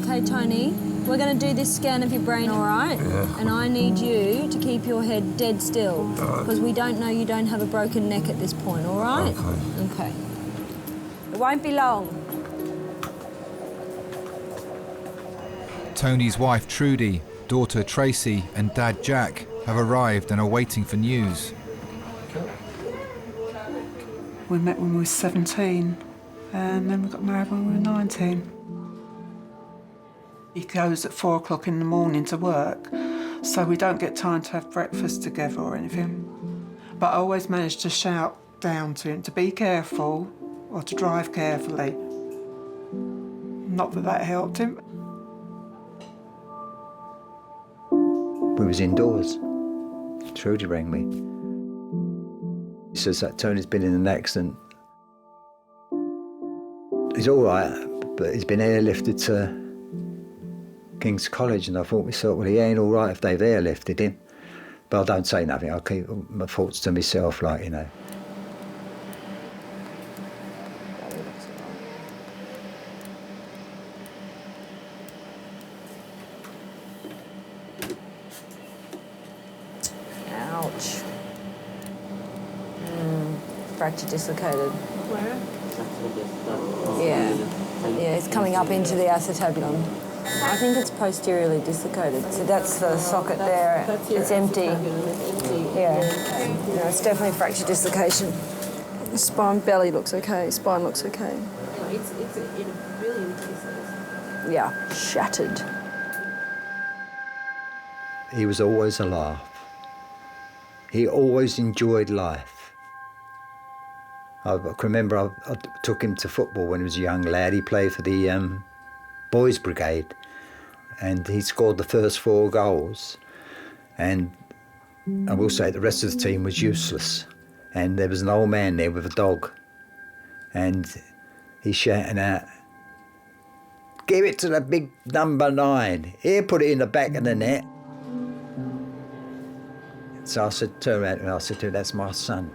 Okay, Tony. We're going to do this scan of your brain, all right? Yeah. And I need you to keep your head dead still, because we don't know you don't have a broken neck at this point, all right? Okay. It won't be long. Tony's wife Trudy, daughter Tracy and dad Jack have arrived and are waiting for news. We met when we were 17 and then we got married when we were 19. He goes at 4 o'clock in the morning to work, so we don't get time to have breakfast together or anything. But I always manage to shout down to him to be careful or to drive carefully. Not that that helped him. We was indoors. Trudy rang me. He says that Tony's been in an accident. He's all right, but he's been airlifted to King's College, and I thought myself, well, he ain't all right if they've airlifted him. But I don't say nothing. I keep my thoughts to myself, like, you know. Ouch. Fracture dislocated. Where? Yeah, it's coming up into the acetabulum. I think it's posteriorly dislocated. So that's the socket there. It's empty. Yeah. No, it's definitely fracture dislocation. The spine belly looks okay. Spine looks okay. It's in a billion pieces. Yeah, shattered. He was always a laugh. He always enjoyed life. I can remember I took him to football when he was a young lad. He played for the Boys Brigade, and he scored the first 4 goals. And I will say the rest of the team was useless. and there was an old man there with a dog, and he's shouting out, "Give it to the big number 9. Here, put it in the back of the net." So I said, turned around and I said to him, "That's my son."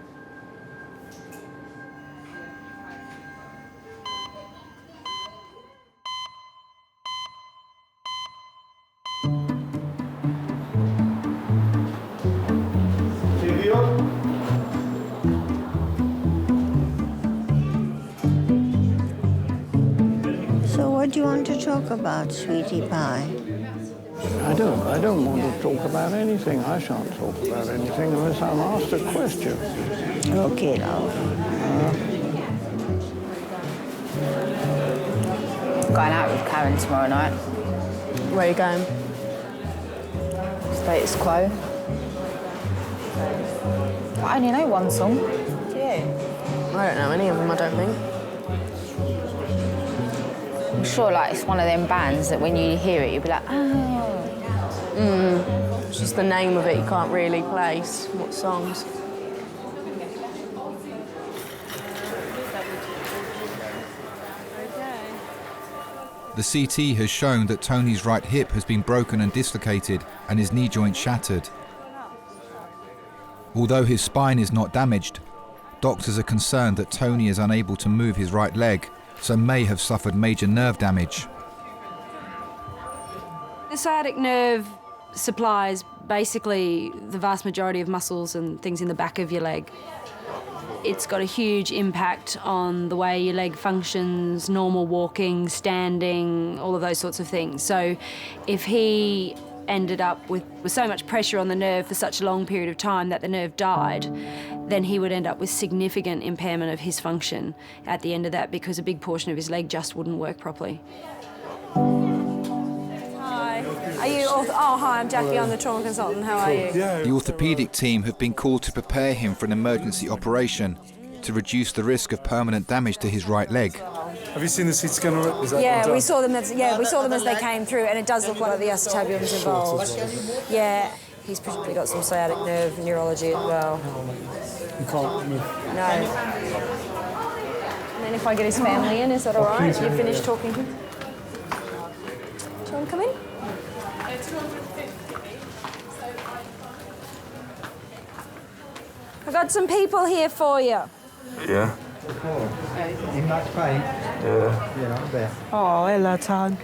So what do you want to talk about, sweetie pie? I don't want to talk about anything. I shan't talk about anything unless I'm asked a question. Okay, love. Going out with Karen tomorrow night. Where are you going? Status quo. I only know one song. Do you? I don't know any of them, I don't think. I'm sure like it's one of them bands that when you hear it, you'll be like, oh. It's just the name of it, you can't really place what songs. The CT has shown that Tony's right hip has been broken and dislocated and his knee joint shattered. Although his spine is not damaged, doctors are concerned that Tony is unable to move his right leg, so may have suffered major nerve damage. The sciatic nerve supplies basically the vast majority of muscles and things in the back of your leg. It's got a huge impact on the way your leg functions, normal walking, standing, all of those sorts of things. So if he ended up with so much pressure on the nerve for such a long period of time that the nerve died, then he would end up with significant impairment of his function at the end of that because a big portion of his leg just wouldn't work properly. Are you? Oh, hi, I'm Jackie. I'm the trauma consultant. How are you? The orthopaedic team have been called to prepare him for an emergency operation to reduce the risk of permanent damage to his right leg. Have you seen the CT scanner? Yeah, we saw them as they came through, and it does look like the acetabulum's involved. Yeah, he's probably got some sciatic nerve neurology as well. You can't move. No. And then if I get his family in, is that all right? You finished talking to him? Do you want to come in? I've got some people here for you. Yeah. In much pain? Yeah. Yeah, I bet. Oh, hello, Tom.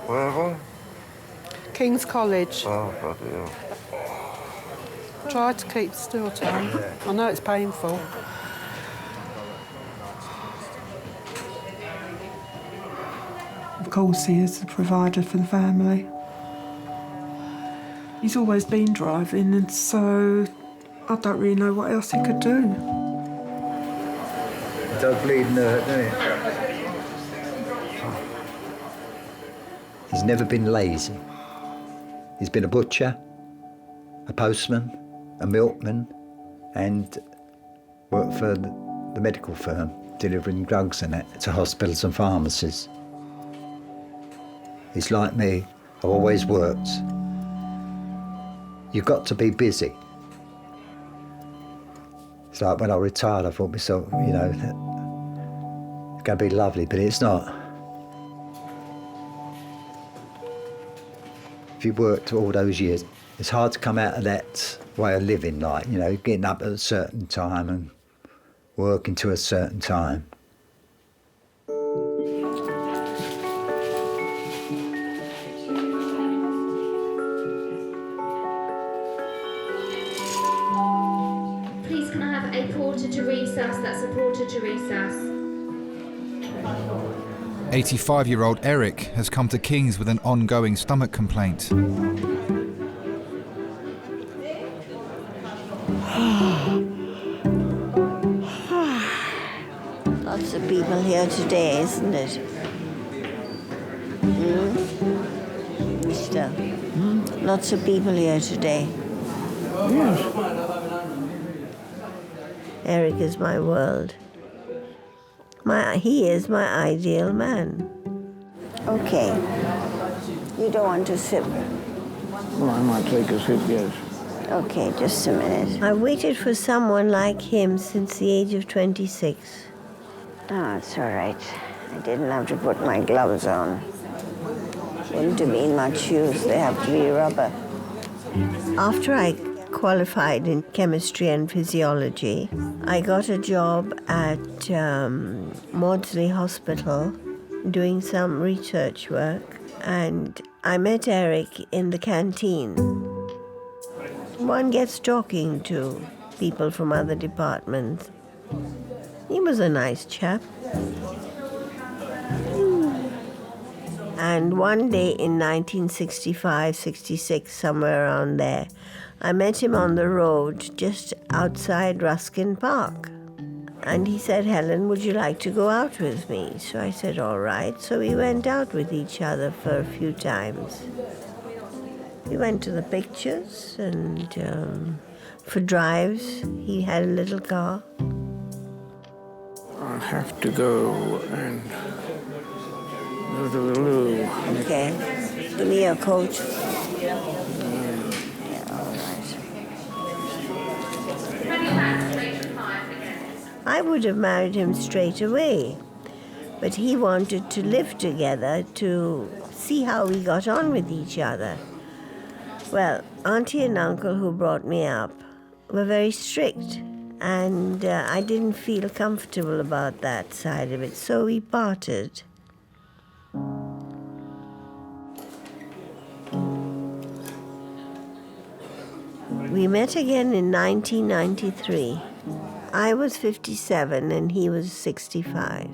Wherever? King's College. Oh, bloody hell. Try to keep still, Tom. I know it's painful. Of course, he is the provider for the family. He's always been driving, and so I don't really know what else he could do. It does bleed and hurt, doesn't it? He's never been lazy. He's been a butcher, a postman, a milkman, and worked for the medical firm, delivering drugs and that to hospitals and pharmacies. He's like me, I've always worked. You've got to be busy. It's like when I retired, I thought to myself, you know, it's going to be lovely, but it's not. If you've worked all those years, it's hard to come out of that way of living, like, you know, getting up at a certain time and working to a certain time. Please can I have a porter to recess? That's a porter to recess. 85-year-old Eric has come to King's with an ongoing stomach complaint. Lots of people here today, isn't it? Mister? Lots of people here today. Yes. Eric is my world. He is my ideal man. Okay. You don't want to sip? Well, I might take a sip, yes. Okay, just a minute. I waited for someone like him since the age of 26. Oh, it's all right. I didn't have to put my gloves on. Wouldn't have been much use. They have to be rubber. After I qualified in chemistry and physiology, I got a job at Maudsley Hospital doing some research work, and I met Eric in the canteen. One gets talking to people from other departments. He was a nice chap. And one day in 1965, 66, somewhere around there, I met him on the road just outside Ruskin Park. And he said, Helen, would you like to go out with me? So I said, all right. So we went out with each other for a few times. We went to the pictures and for drives. He had a little car. I'll have to go and go to the loo. Okay. Give me your coat. I would have married him straight away, but he wanted to live together to see how we got on with each other. Well, Auntie and Uncle who brought me up were very strict, and I didn't feel comfortable about that side of it, so we parted. We met again in 1993. I was 57 and he was 65.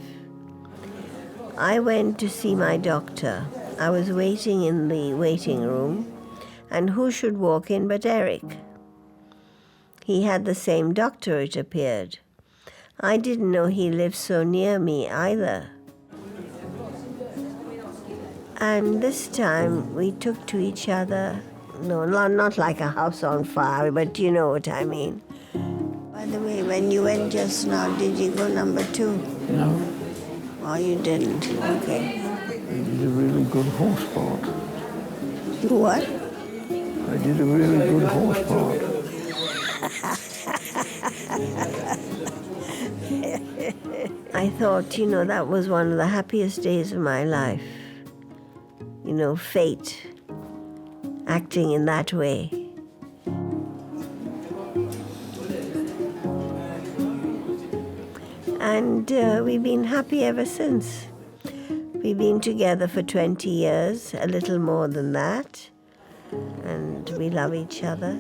I went to see my doctor. I was waiting in the waiting room, and who should walk in but Eric? He had the same doctor, it appeared. I didn't know he lived so near me either. And this time we took to each other, no, not like a house on fire, but you know what I mean. By the way, when you went just now, did you go number 2? No. Oh, you didn't? Okay. I did a really good horse part. What? I did a really good horse part. I thought, you know, that was one of the happiest days of my life. You know, fate acting in that way. And we've been happy ever since. We've been together for 20 years, a little more than that, and we love each other.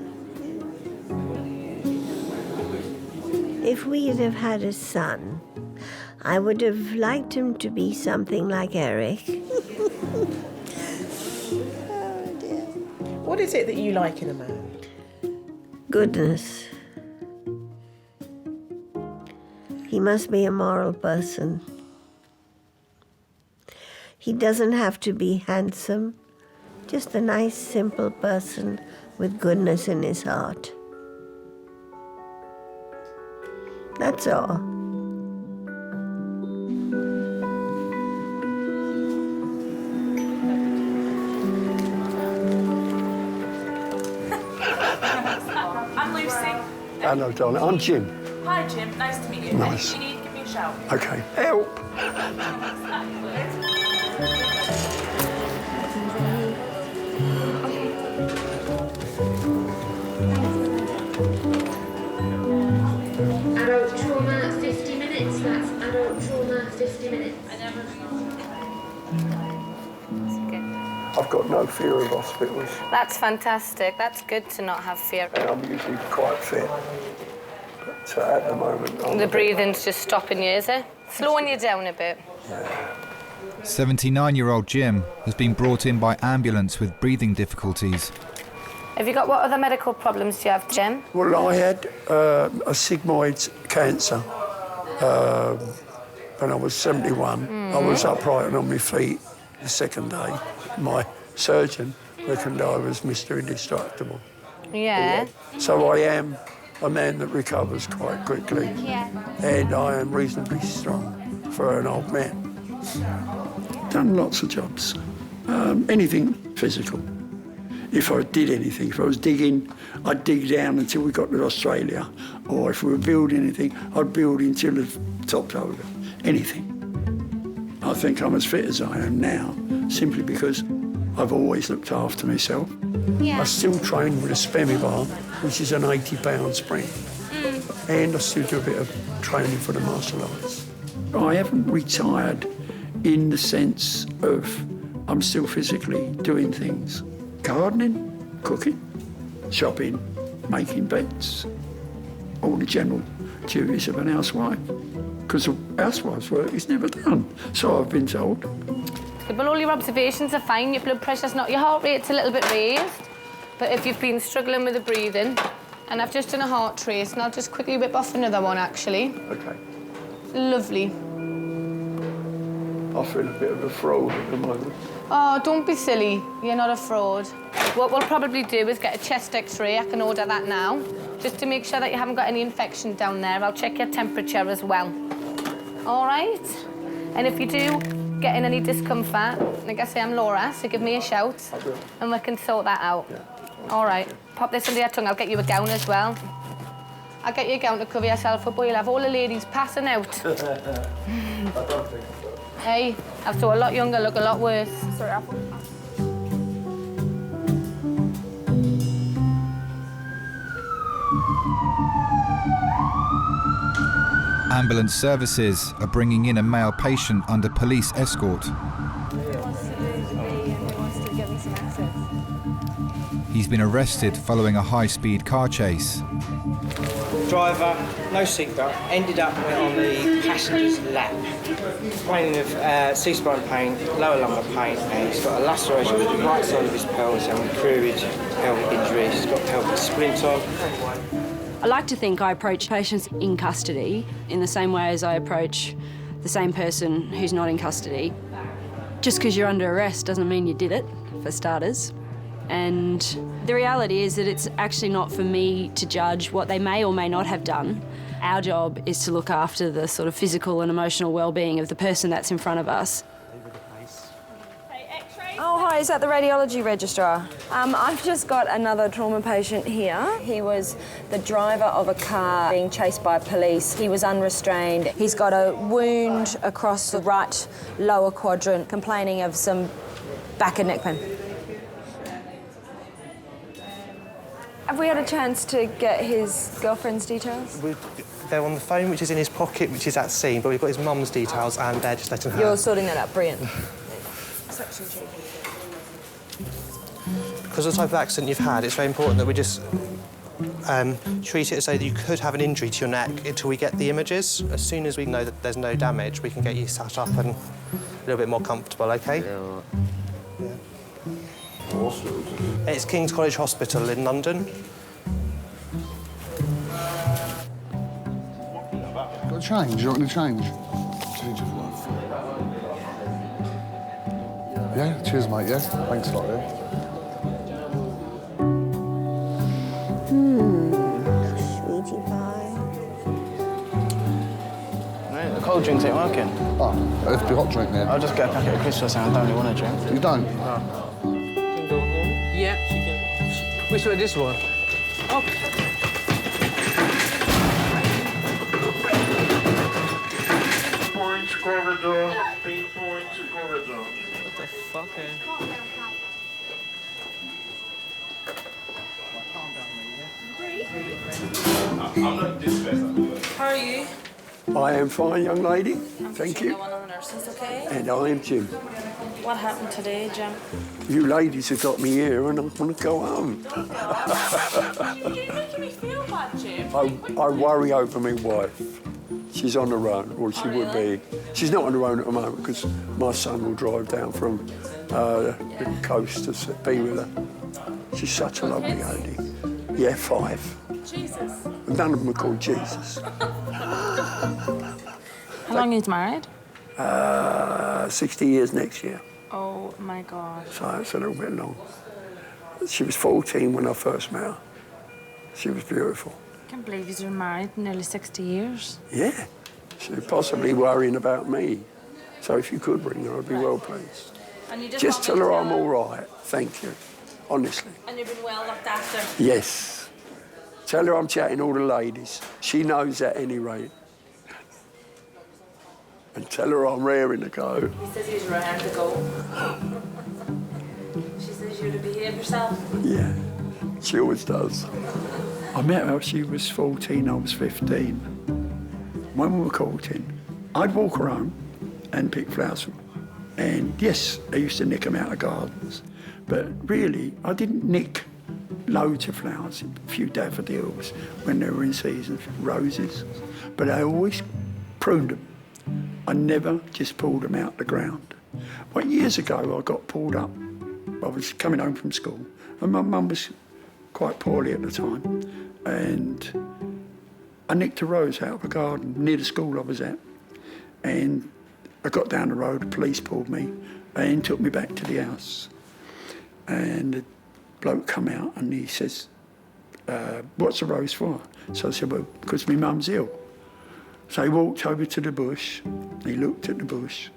If we'd have had a son, I would have liked him to be something like Eric. Oh dear. What is it that you like in a man? Goodness. He must be a moral person. He doesn't have to be handsome, just a nice, simple person with goodness in his heart. That's all. I'm Lucy. Hello, darling. I'm Jim. Hi, Jim. Nice to meet you. Nice. Anything you need, give me a shout. Okay. Help! Adult trauma, 50 minutes. That's adult trauma, 50 minutes. I've got no fear of hospitals. That's fantastic. That's good to not have fear. And I'm usually quite fit. But at the moment... The breathing's just stopping you, is it? Slowing you down a bit. 79-year-old Jim has been brought in by ambulance with breathing difficulties. Have you got what other medical problems do you have, Jim? Well, I had a sigmoid cancer when I was 71. I was upright and on my feet the second day. My surgeon reckoned I was Mr. Indestructible. Yeah. So I am a man that recovers quite quickly. Yeah. And I am reasonably strong for an old man. Done lots of jobs. Anything physical. If I did anything, if I was digging, I'd dig down until we got to Australia. Or if we were building anything, I'd build until the top's over. Anything. I think I'm as fit as I am now, simply because I've always looked after myself. Yeah. I still train with a spemmy bar, which is an 80-pound spring. And I still do a bit of training for the martial arts. I haven't retired in the sense of I'm still physically doing things. Gardening, cooking, shopping, making beds, all the general duties of an housewife. Because the housewife's work is never done, so I've been told. Well, all your observations are fine. Your blood pressure's not, your heart rate's a little bit raised. But if you've been struggling with the breathing, and I've just done a heart trace, and I'll just quickly whip off another one, actually. Okay. Lovely. I feel a bit of a fraud at the moment. Oh, don't be silly. You're not a fraud. What we'll probably do is get a chest X-ray. I can order that now, just to make sure that you haven't got any infection down there. I'll check your temperature as well. All right? And if you do get in any discomfort, like I say, I'm Laura, so give me a shout, and we can sort that out. Yeah. All right. Pop this under your tongue. I'll get you a gown as well. I'll get you a gown to cover yourself up, but you'll have all the ladies passing out. I don't think so. Hey, I've saw a lot younger, look a lot worse. Sorry, Apple. Ambulance services are bringing in a male patient under police escort. He's been arrested following a high-speed car chase. Driver, no seatbelt, ended up on the passenger's lap. Complaining of C-spine pain, lower lumbar pain, and he's got a laceration to the right side of his pelvis and recurred pelvic injury. He's got pelvic splint on. I like to think I approach patients in custody in the same way as I approach the same person who's not in custody. Just because you're under arrest doesn't mean you did it, for starters. And the reality is that it's actually not for me to judge what they may or may not have done. Our job is to look after the sort of physical and emotional well-being of the person that's in front of us. Oh, hi, is that the radiology registrar? I've just got another trauma patient here. He was the driver of a car being chased by police. He was unrestrained. He's got a wound across the right lower quadrant, complaining of some back and neck pain. Have we had a chance to get his girlfriend's details? They're on the phone, which is in his pocket, which is at scene, but we've got his mum's details and they're just letting her... You're sorting that out, brilliant. Because of the type of accident you've had, it's very important that we just treat it as though you could have an injury to your neck until we get the images. As soon as we know that there's no damage, we can get you sat up and a little bit more comfortable, OK? Yeah. It's King's College Hospital in London. Got a change? You want to change? Yeah, cheers, mate, yeah? Thanks a lot, yeah? Sweetie pie. No, the cold drinks ain't working. Oh, let's be hot drink then. I'll just get a packet of crisps or something. I don't really want to drink. You don't? No. Yeah, she can. Which one? This one? Oh. Point corridor. 3-point corridor. What the fuck, How are you? I am fine, young lady. I'm Thank you. one of the nurses, okay? And I am Jim. What happened today, Jim? You ladies have got me here and I want to go home. You're making me feel bad, Jim. I worry over my wife. She's on her own, or she would be. She's not on her own at the moment because my son will drive down from the coast to be with her. She's such a lovely lady. Yeah, 5. Jesus. None of them are called Jesus. How long are you married? 60 years next year. Oh, my God. So it's a little bit long. She was 14 when I first met her. She was beautiful. I can't believe you've been married nearly 60 years. Yeah. She's possibly worrying about me. So if you could bring her, I'd be well pleased. And you Just tell her I'm all right, thank you, honestly. And you've been well looked after? Yes. Tell her I'm chatting all the ladies. She knows that anyway. And tell her I'm raring to go. He says he's raring to go. She says you're to behave yourself. Yeah, she always does. I met her, she was 14, I was 15. When we were courting, I'd walk her home and pick flowers from her. And yes, I used to nick them out of gardens. But really, I didn't nick loads of flowers, a few daffodils when they were in season, roses. But I always pruned them. I never just pulled them out the ground. But years ago, I got pulled up. I was coming home from school, and my mum was quite poorly at the time, and I nicked a rose out of a garden near the school I was at, and I got down the road, the police pulled me and took me back to the house. And the bloke come out and he says, what's the rose for? So I said, well, because my mum's ill. So he walked over to the bush, he looked at the bush,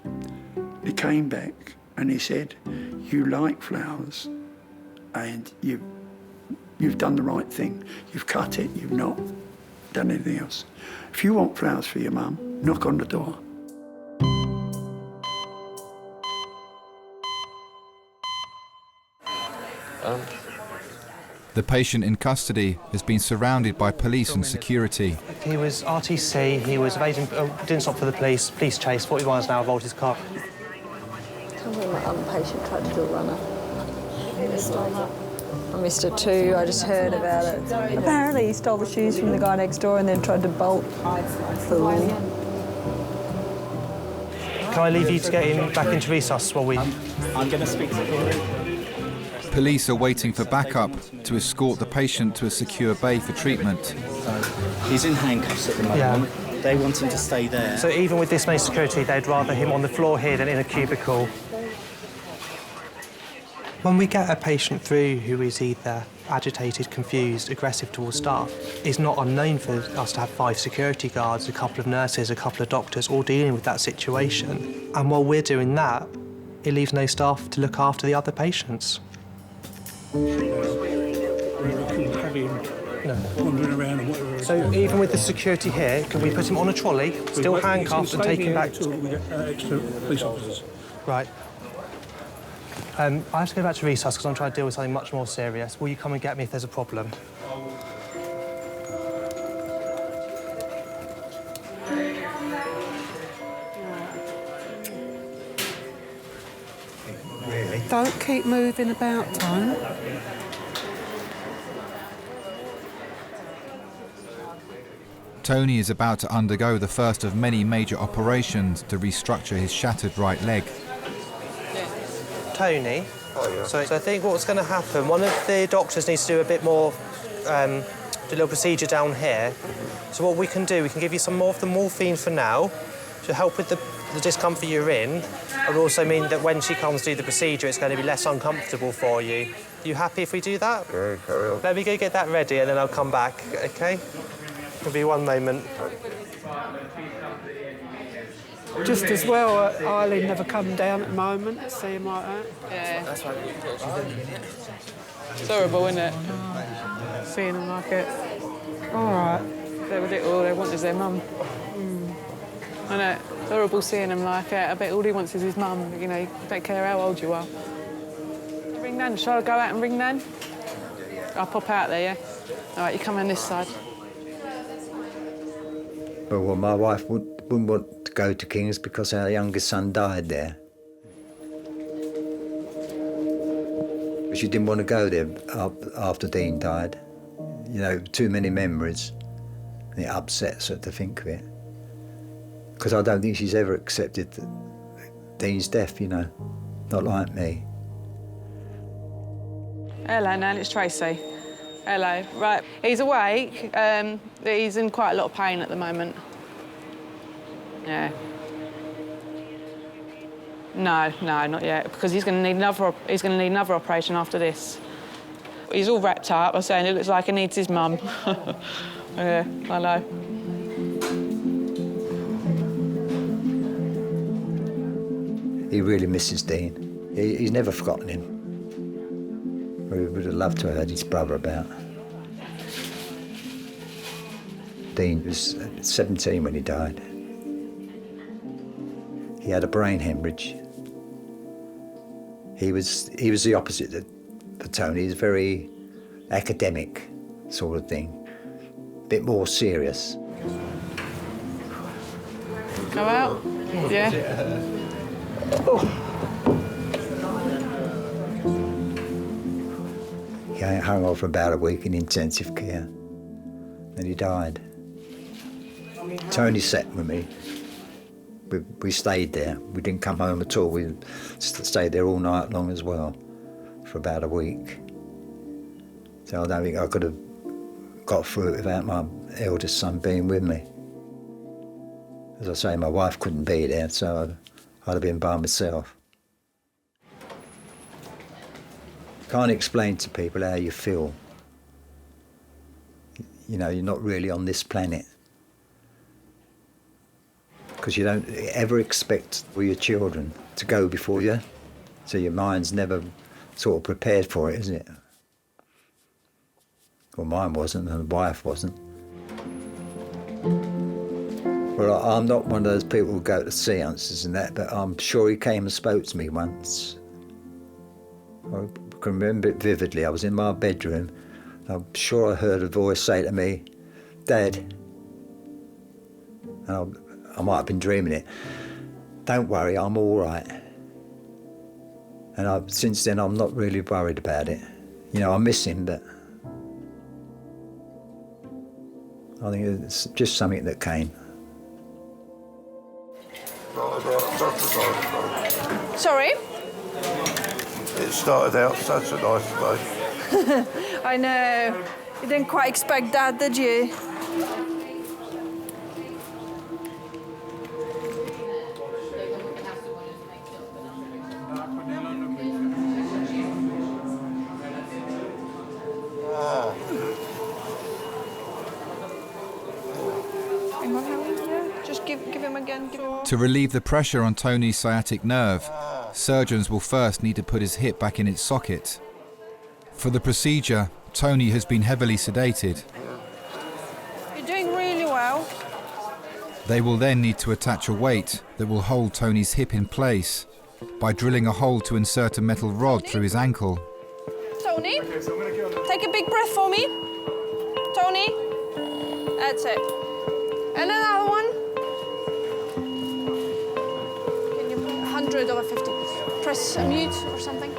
he came back and he said, you like flowers and you've done the right thing. You've cut it, you've not done anything else. If you want flowers for your mum, knock on the door. The patient in custody has been surrounded by police and security. He was RTC, he was evading, didn't stop for the police chase, 40 miles an hour, rolled his car. Tell me my other patient tried to do a runner. I missed it too, I just heard about it. Apparently he stole the shoes from the guy next door and then tried to bolt. Fool. Can I leave you to get him back into resus while we... I'm going to speak to him. Police are waiting for backup to escort the patient to a secure bay for treatment. He's in handcuffs at the moment. Yeah. They want him to stay there. So even with this many security, they'd rather him on the floor here than in a cubicle. When we get a patient through who is either agitated, confused, aggressive towards staff, it's not unknown for us to have 5 security guards, a couple of nurses, a couple of doctors, all dealing with that situation. And while we're doing that, it leaves no staff to look after the other patients. Wandering around and whatever. So even with the security here, can we put him on a trolley, still handcuffed, and take him back? Until we get extra police officers. Right. I have to go back to resus because I'm trying to deal with something much more serious. Will you come and get me if there's a problem? Don't keep moving about, Tone. Tony is about to undergo the first of many major operations to restructure his shattered right leg. Tony? Oh, yeah. So I think what's going to happen, one of the doctors needs to do a bit more, do a little procedure down here. So what we can do, we can give you some more of the morphine for now to help with the discomfort you're in. It will also mean that when she comes to do the procedure, it's going to be less uncomfortable for you. Are you happy if we do that? Yeah, carry on. Let me go get that ready and then I'll come back, OK? It'll be one moment. Just as well, Eileen never come down at the moment, see him like that. Yeah. That's right. It's horrible, isn't it? Seeing them like it. All right. They were little, all they want is their mum. I know, it's horrible seeing him like it. I bet all he wants is his mum, you know, you don't care how old you are. Ring Nan, shall I go out and ring Nan? I'll pop out there, yeah? All right, you come on this side. Well, my wife wouldn't want to go to King's because our youngest son died there. She didn't want to go there after Dean died. You know, too many memories. It upsets her to think of it. Because I don't think she's ever accepted Dean's death, you know, not like me. Hello, Nan, it's Tracy. Hello. Right, he's awake. He's in quite a lot of pain at the moment. Yeah. No, not yet, because he's going to need another operation after this. He's all wrapped up. I was saying it looks like he needs his mum. Yeah, I know. He really misses Dean. He's never forgotten him. We would have loved to have had his brother about. Dean was 17 when he died. He had a brain hemorrhage. He was the opposite for Tony. He's very academic sort of thing, a bit more serious. Go out? Yeah. He hung on for about a week in intensive care. Then he died. Tony sat with me. We stayed there. We didn't come home at all. We stayed there all night long as well for about a week. So I don't think I could have got through it without my eldest son being with me. As I say, my wife couldn't be there, so I'd have been by myself. Can't explain to people how you feel. You know, you're not really on this planet. Because you don't ever expect for your children to go before you. So your mind's never sort of prepared for it, is it? Well, mine wasn't, and the wife wasn't. Well, I'm not one of those people who go to seances and that, but I'm sure he came and spoke to me once. I can remember it vividly. I was in my bedroom. I'm sure I heard a voice say to me, "Dad," and I might have been dreaming it, "Don't worry, I'm all right." And since then, I'm not really worried about it. You know, I miss him, but I think it's just something that came. Sorry? It started out such a nice day. I know. You didn't quite expect that, did you? Just give him again. To relieve the pressure on Tony's sciatic nerve, surgeons will first need to put his hip back in its socket. For the procedure, Tony has been heavily sedated. You're doing really well. They will then need to attach a weight that will hold Tony's hip in place by drilling a hole to insert a metal rod through his ankle. Tony, take a big breath for me. Tony, that's it. And another one. Can you put 100 over 50? Press mute or something.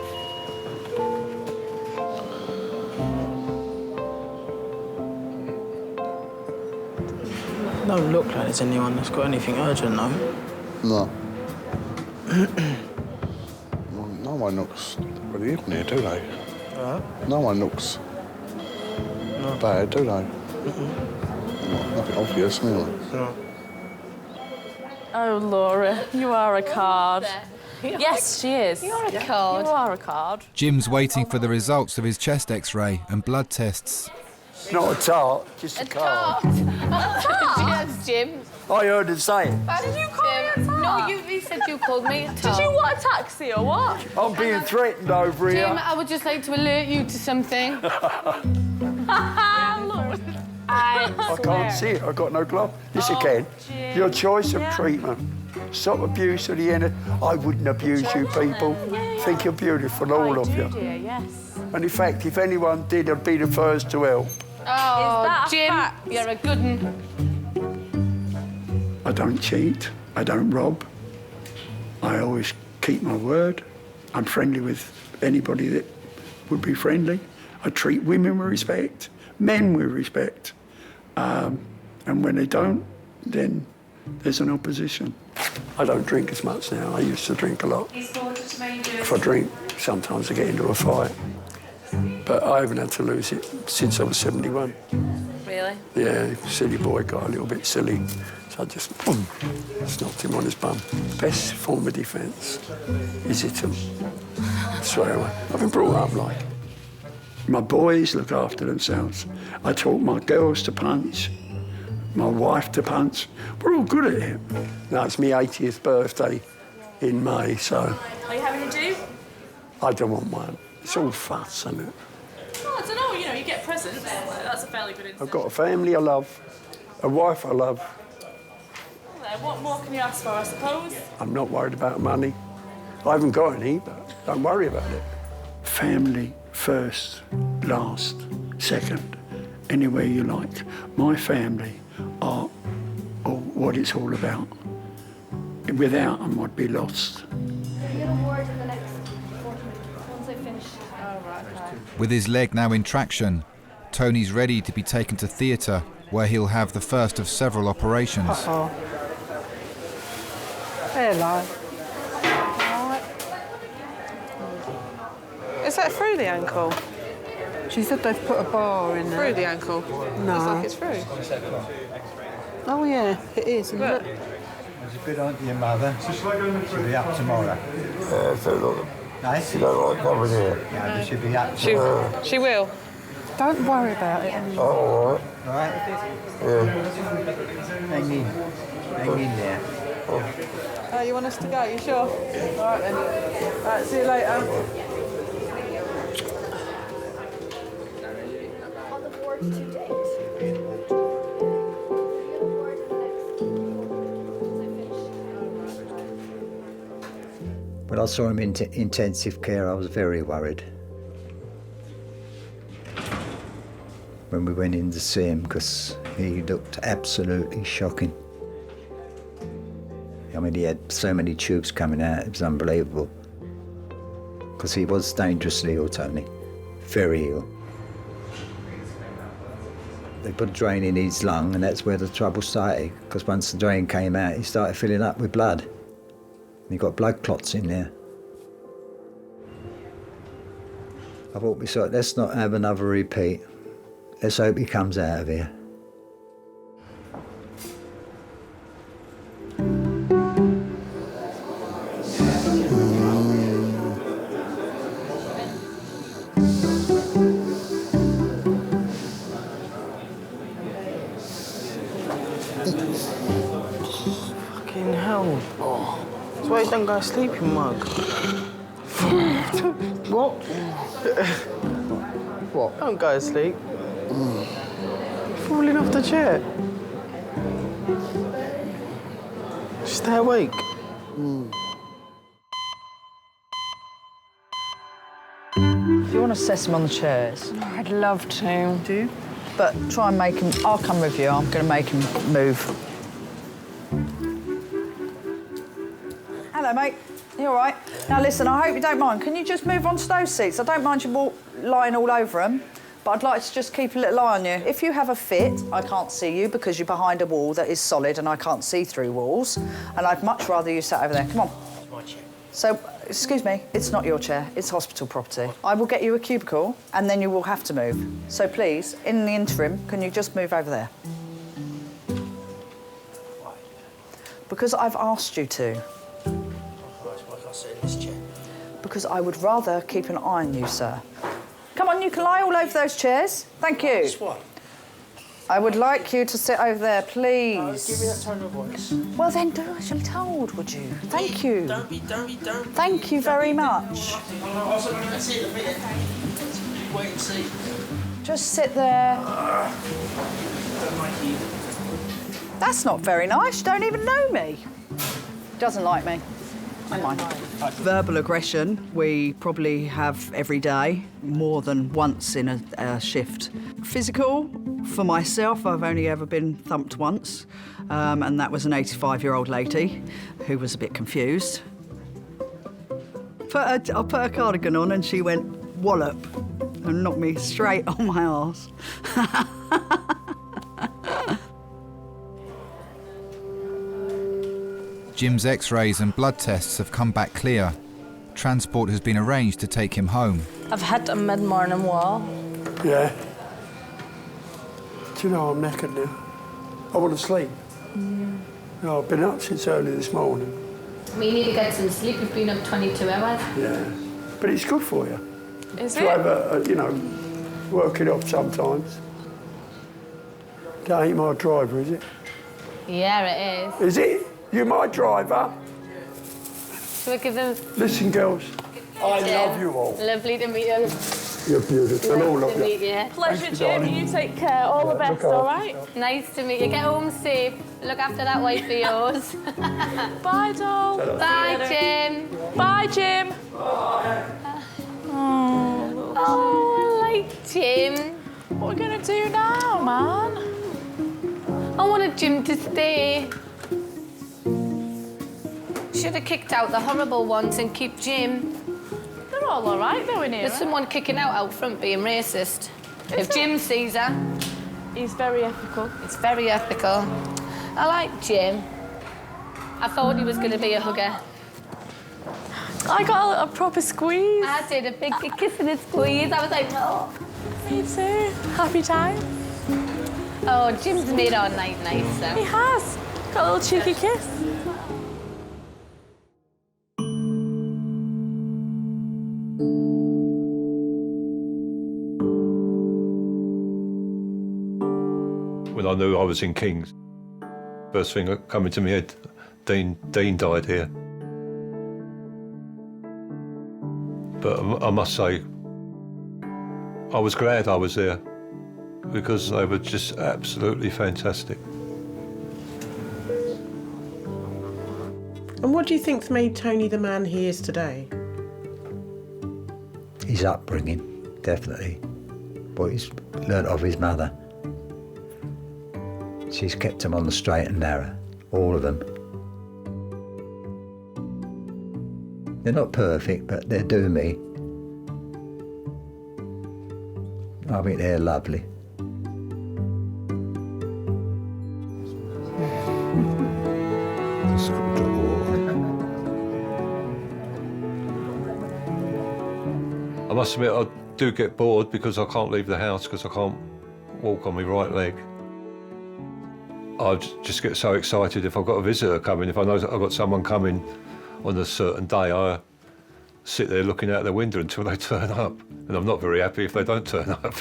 Don't look like there's anyone that's got anything urgent, though. No. Well, no one looks really in here, do they? No one looks bad, do they? Nothing obvious, anyway. No. Oh, Laura, you are a card. Yes, she is. You're a card. You are a card. Jim's waiting for the results of his chest x-ray and blood tests. It's not a tart, just a card. Yes, Jim. I heard him say it. Did you call me a tart? No, you said you called me a tart. Did you want a taxi or what? I'm being threatened over here. Jim, I would just like to alert you to something. I can't see it. I've got no glove. Yes, you can. Jim. Your choice of treatment. Stop abuse of the end. I wouldn't abuse you people. Think you're beautiful, all of you. Dear, yes. And in fact, if anyone did, I'd be the first to help. Oh, Jim, you're a good one. I don't cheat. I don't rob. I always keep my word. I'm friendly with anybody that would be friendly. I treat women with respect, men with respect. And when they don't, then there's an opposition. I don't drink as much now. I used to drink a lot. If I drink, sometimes I get into a fight. But I haven't had to lose it since I was 71. Really? Yeah, silly boy got a little bit silly. So I just, boom, knocked him on his bum. Best form of defence is hit him. Swear away. I've been brought up like. My boys look after themselves. I taught my girls to punch, my wife to punch. We're all good at it. Now, it's my 80th birthday in May, so... Are you having a do? I don't want one. It's all fuss, isn't it? Oh, I don't know, you know, you get presents. That's a fairly good incentive. I've got a family I love, a wife I love. Well, what more can you ask for, I suppose? I'm not worried about money. I haven't got any, but don't worry about it. Family first, last, second, anywhere you like. My family are what it's all about. Without them, I'd be lost. With his leg now in traction, Tony's ready to be taken to theatre, where he'll have the first of several operations. Uh-oh. Hello. Is that through the ankle? She said they've put a bar in there. Through the ankle? No. Looks like it's through. Oh yeah, it is. Isn't it? It's a good on to your mother. She'll be up tomorrow. Nice. She don't like coming here. Yeah, but she'll be up tomorrow. She will. Don't worry about it. Oh, all right. Right? Yeah. Hang in there. Oh, you want us to go? You sure? All right then. All right, see you later. When I saw him in intensive care, I was very worried. When we went in to see him, because he looked absolutely shocking. I mean, he had so many tubes coming out, it was unbelievable. Because he was dangerously ill, Tony. Very ill. They put a drain in his lung, and that's where the trouble started. Because once the drain came out, he started filling up with blood. And he got blood clots in there. I thought, let's not have another repeat. Let's hope he comes out of here. Fucking hell. That's why you don't go to sleep, you mug. What? What? Don't go to sleep. Falling off the chair. Stay awake. Do you want to set him on the chairs? I'd love to. Do you? But try and make him... I'll come with you. I'm going to make him move. Hello, mate. You all right? Now, listen, I hope you don't mind. Can you just move on to those seats? I don't mind you lying all over them, but I'd like to just keep a little eye on you. If you have a fit, I can't see you because you're behind a wall that is solid and I can't see through walls, and I'd much rather you sat over there. Come on. It's my chair. So, excuse me, it's not your chair, it's hospital property. I will get you a cubicle and then you will have to move. So please, in the interim, can you just move over there? Why? Because I've asked you to. Why can't I sit in this chair? Because I would rather keep an eye on you, sir. Come on, you can lie all over those chairs. Thank you. This one? I would like you to sit over there, please. No, give me that tone of voice. Well, then do as you're told, would you? Thank you. Don't be. Thank you very much. That's it, a minute. Wait and see. Just sit there. Don't like you. That's not very nice. You don't even know me. Doesn't like me. Never mind. Verbal aggression, we probably have every day, more than once in a shift. Physical, for myself, I've only ever been thumped once, and that was an 85-year-old lady who was a bit confused. I put her cardigan on and she went wallop and knocked me straight on my arse. Jim's x-rays and blood tests have come back clear. Transport has been arranged to take him home. I've had a mid-morning walk. Yeah. Do you know, I'm knackered now. I want to sleep. No, I've been up since early this morning. We need to get some sleep. We've been up 22 hours. Yeah. But it's good for you. Is to have you know, work it off sometimes. That ain't my driver, is it? Yeah, it is. Is it? You my driver? Shall I give them... Listen, girls, I love you all. Lovely to meet you. You're beautiful. And all Nice of to meet you. you. Pleasure, Thank you, Jim. darling. You take care. All the best, all right? Nice to meet you. Get home safe. Look after that wife of yours. Bye, doll. Bye, Jim. Bye, Jim. Oh, I like Jim. What are we going to do now, man? I wanted Jim to stay. Should have kicked out the horrible ones and keep Jim. They're all right, though, in here. There's someone kicking out front being racist. If Jim sees her... He's very ethical. It's very ethical. I like Jim. I thought he was going to be a hugger. I got a proper squeeze. I did a big kiss and a squeeze. I was like, oh. Me too. Happy time. Oh, Jim's made our night nicer. He has. Got a little cheeky kiss. When I knew I was in King's, first thing that came into my head, Dean died here. But I must say, I was glad I was there because they were just absolutely fantastic. And what do you think's made Tony the man he is today? His upbringing, definitely. What he's learnt of his mother. She's kept him on the straight and narrow, all of them. They're not perfect, but they do me. I think they're lovely. I must admit, I do get bored because I can't leave the house because I can't walk on my right leg. I just get so excited if I've got a visitor coming. If I know that I've got someone coming on a certain day, I sit there looking out the window until they turn up. And I'm not very happy if they don't turn up.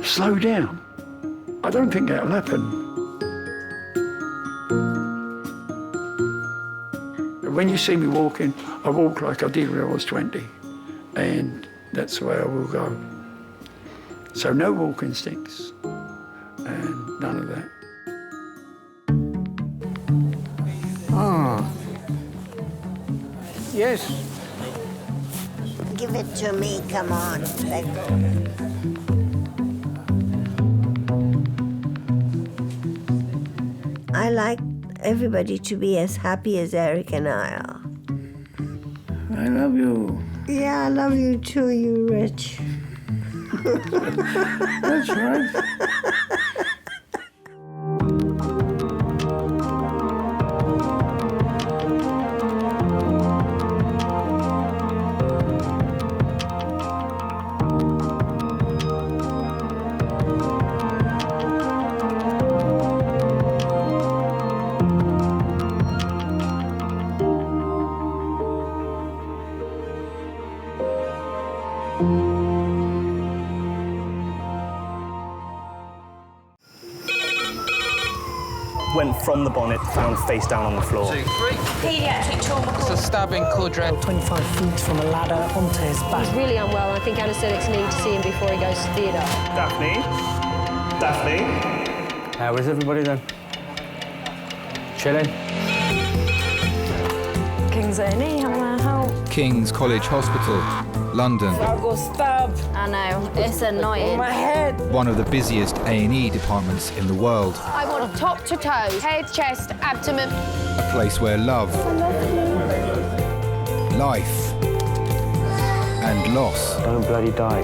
Slow down. I don't think that'll happen. When you see me walking, I walk like I did when I was 20, and that's the way I will go. So no walking sticks, and none of that. Ah. Yes. Give it to me, come on. Let go. I like everybody to be as happy as Eric and I are. I love you. Yeah, I love you too, you Rich. That's right. Went from the bonnet, found face down on the floor. Paediatric trauma. It's a stabbing quadrant. 25 feet from a ladder onto his back. He's really unwell. I think anaesthetics need to see him before he goes to theatre. Daphne? How is everybody then? Chilling? King's A&E, how can I help? King's College Hospital, London. I got stabbed. I know, it's annoying. My head. One of the busiest A&E departments in the world. I want top to toe, head, chest, abdomen. A place where love, life, and loss. Don't bloody die.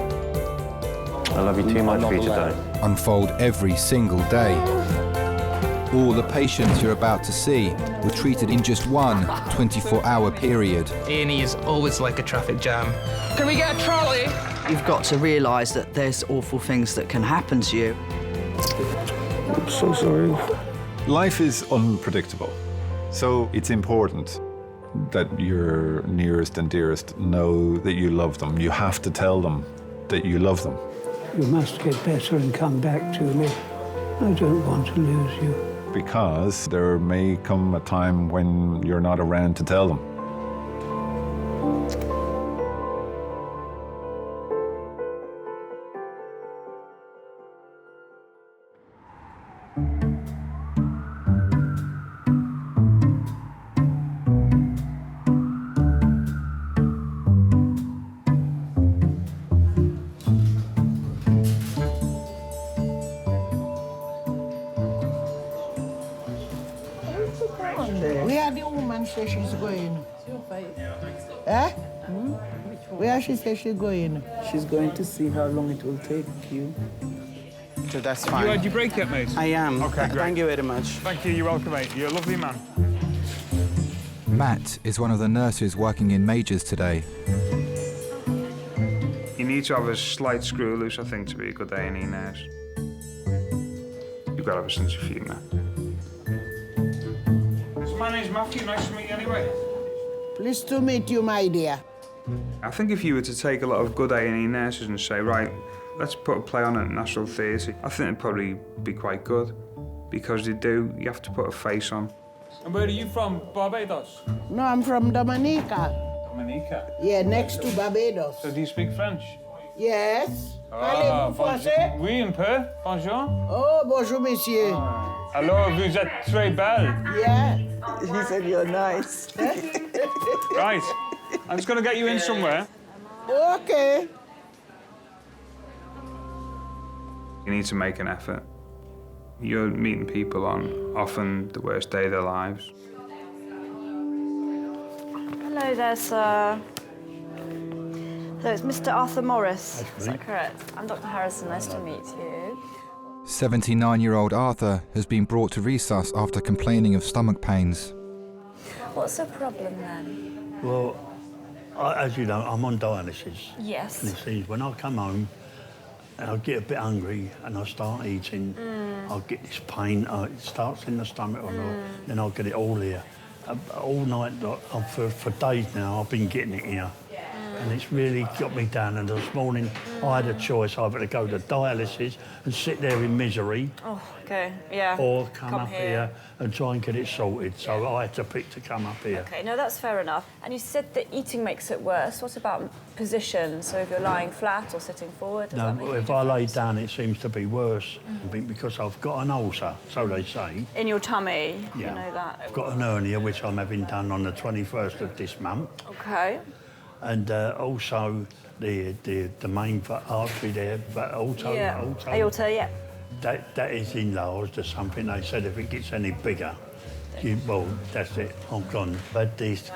I love you too much for you to die. Unfold every single day. All the patients you're about to see were treated in just one 24-hour period. A&E is always like a traffic jam. Can we get a trolley? You've got to realise that there's awful things that can happen to you. I'm so sorry. Life is unpredictable, so it's important that your nearest and dearest know that you love them. You have to tell them that you love them. You must get better and come back to me. I don't want to lose you. Because there may come a time when you're not around to tell them. Where the woman says she's going? Eh? Where she says she's going? She's going to see how long it will take you. So that's You fine. had your break yet, mate? I am. Okay, great. Thank you very much. Thank you, you're welcome, mate. You're a lovely man. Matt is one of the nurses working in Majors today. You need to have a slight screw loose, I think, to be a good A&E nurse. You've got to have a sense of humour. My name's Matthew, nice to meet you anyway. Pleased to meet you, my dear. I think if you were to take a lot of good A&E nurses and say, right, let's put a play on at National Theatre, I think it'd probably be quite good. Because you have to put a face on. And where are you from? Barbados? No, I'm from Dominica. Dominica? Yeah, next to Barbados. So do you speak French? Yes. Ah, Parlez-vous français? Oui, un peu. Bonjour. Oh, bonjour, monsieur. Alors, vous êtes très belle. Yeah. He said you're nice. Right. I'm just going to get you in somewhere. Okay. You need to make an effort. You're meeting people on often the worst day of their lives. Hello there, sir. So it's Mr. Arthur Morris. Is that correct? I'm Dr. Harrison. Nice to meet you. 79-year-old Arthur has been brought to resus after complaining of stomach pains. What's the problem then? Well, as you know, I'm on dialysis. Yes. And you see, when I come home, and I get a bit hungry and I start eating, I'll get this pain. It starts in the stomach, then I'll get it all here. All night, for days now, I've been getting it here. And it's really got me down. And this morning, I had a choice either to go to dialysis and sit there in misery, Oh, okay. Yeah. or come up here and try and get it sorted. So I had to pick to come up here. Okay, no, that's fair enough. And you said that eating makes it worse. What about position? So if you're lying flat or sitting forward, does that make No, a if I lay down, it seems to be worse. I think because I've got an ulcer, so they say. in your tummy? Yeah. You know that. I've got an hernia, which I'm having done on the 21st of this month. Okay. And also the main artery there, but also Yeah. Aorta, yeah. that is enlarged or something. They said if it gets any bigger, well, that's it. I'm gone. But these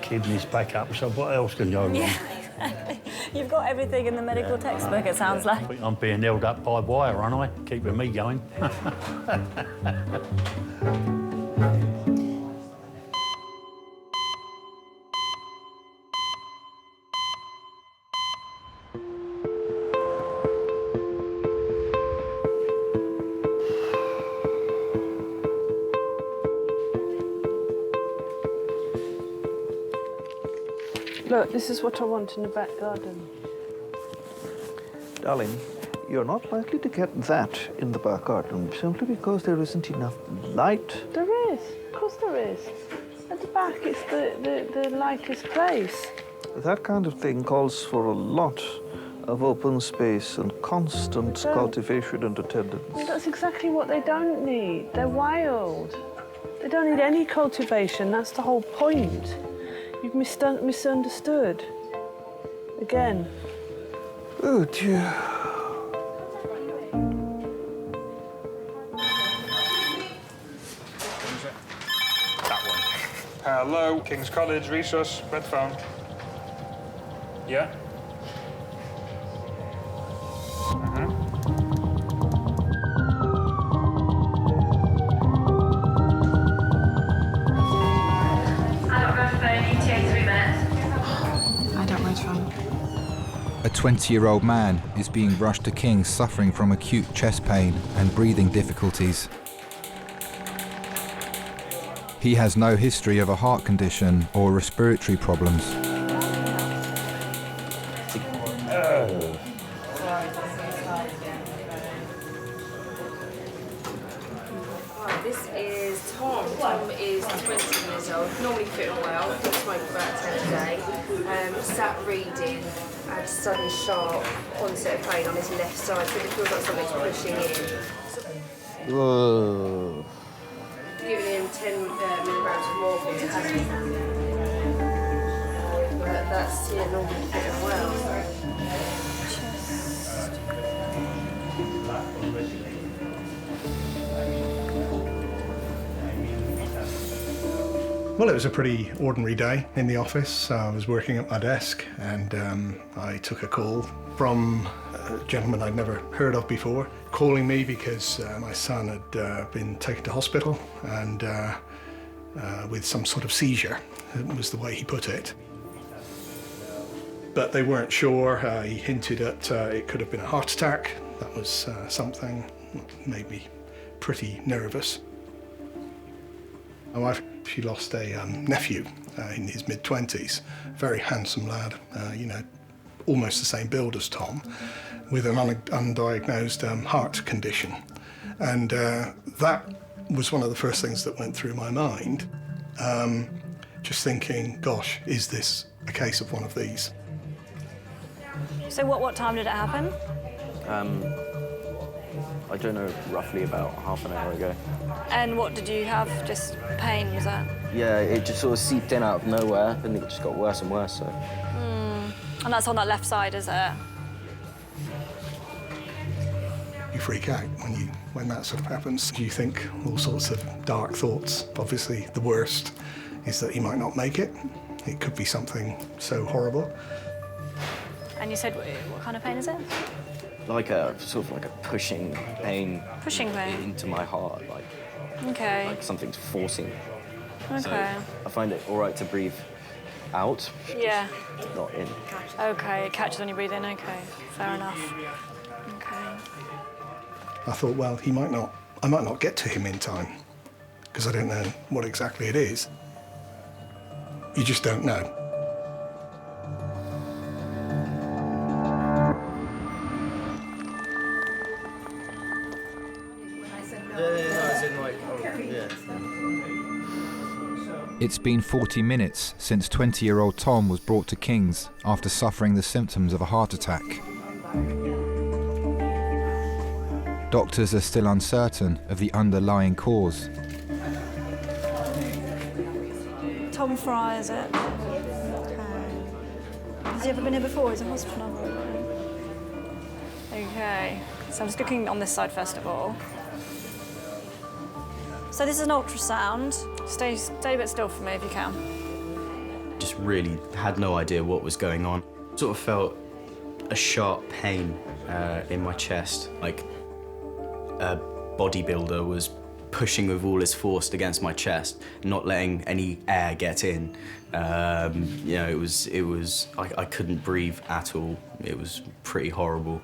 kidneys back up. So what else can go wrong? Yeah, exactly. You've got everything in the medical textbook, it sounds like. I'm being held up by wire, aren't I? Keeping me going. Look, this is what I want in the back garden. Darling, you're not likely to get that in the back garden simply because there isn't enough light. There is. Of course there is. At the back, it's the lightest place. That kind of thing calls for a lot of open space and constant cultivation and attendance. Well, that's exactly what they don't need. They're wild. They don't need any cultivation. That's the whole point. You've misunderstood. Again. Oh, dear. That one. Hello, King's College, resus, red phone. Yeah? I don't write phone. A 20-year-old man is being rushed to King's suffering from acute chest pain and breathing difficulties. He has no history of a heart condition or respiratory problems. This is Tom. Tom is 20 years old, normally fit and well, doesn't smoke about 10 a day. Sat reading, had a sudden sharp onset of pain on his left side, so it feels like something's pushing in. Whoa. Giving him 10 milligrams of morphine, but that's normally fit and well. Well, it was a pretty ordinary day in the office. I was working at my desk and I took a call from a gentleman I'd never heard of before, calling me because my son had been taken to hospital and with some sort of seizure, was the way he put it. But they weren't sure. He hinted at it could have been a heart attack. That was something that made me pretty nervous. My wife, she lost a nephew in his mid-20s, very handsome lad, almost the same build as Tom, with an undiagnosed heart condition. And that was one of the first things that went through my mind, just thinking, gosh, is this a case of one of these? So what time did it happen? I don't know, roughly about half an hour ago. And what did you have? Just pain, was that? Yeah, it just sort of seeped in out of nowhere, and it just got worse and worse, so. And that's on that left side, is it? You freak out when that sort of happens. You think all sorts of dark thoughts. Obviously, the worst is that he might not make it. It could be something so horrible. And you said, what kind of pain is it? Like a sort of like a pushing pain. Pushing pain? Into my heart, like. Okay. Like something's forcing me. Okay. So I find it all right to breathe out. Yeah. Not in. Okay, it catches when you breathe in. Okay, fair enough. Okay. I thought, well, I might not get to him in time because I don't know what exactly it is. You just don't know. It's been 40 minutes since 20-year-old Tom was brought to King's after suffering the symptoms of a heart attack. Doctors are still uncertain of the underlying cause. Tom Fry, is it? Okay. Has he ever been here before? He's a hospital number. Okay. So I'm just looking on this side first of all. So this is an ultrasound. Stay a bit still for me if you can. Just really had no idea what was going on. Sort of felt a sharp pain in my chest, like a bodybuilder was pushing with all his force against my chest, not letting any air get in. It was. I couldn't breathe at all. It was pretty horrible.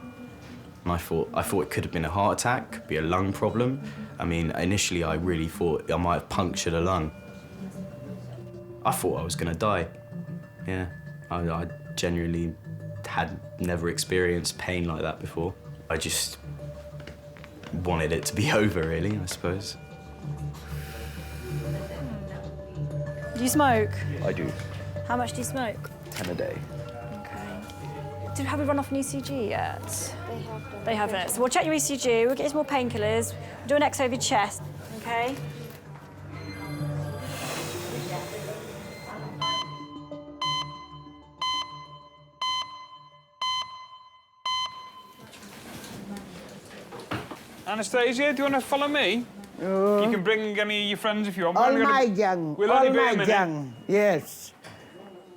And I thought it could have been a heart attack, could be a lung problem. I mean, initially I really thought I might have punctured a lung. I thought I was gonna die. Yeah, I genuinely had never experienced pain like that before. I just wanted it to be over, really, I suppose. Do you smoke? I do. How much do you smoke? 10 a day. Have we run off an ECG yet? They haven't. So we'll check your ECG, we'll get you some more painkillers, we'll do an X over your chest, okay? Anastasia, do you want to follow me? You can bring any of your friends if you want. All my gang. We'll all only be a my minute. gang. Yes.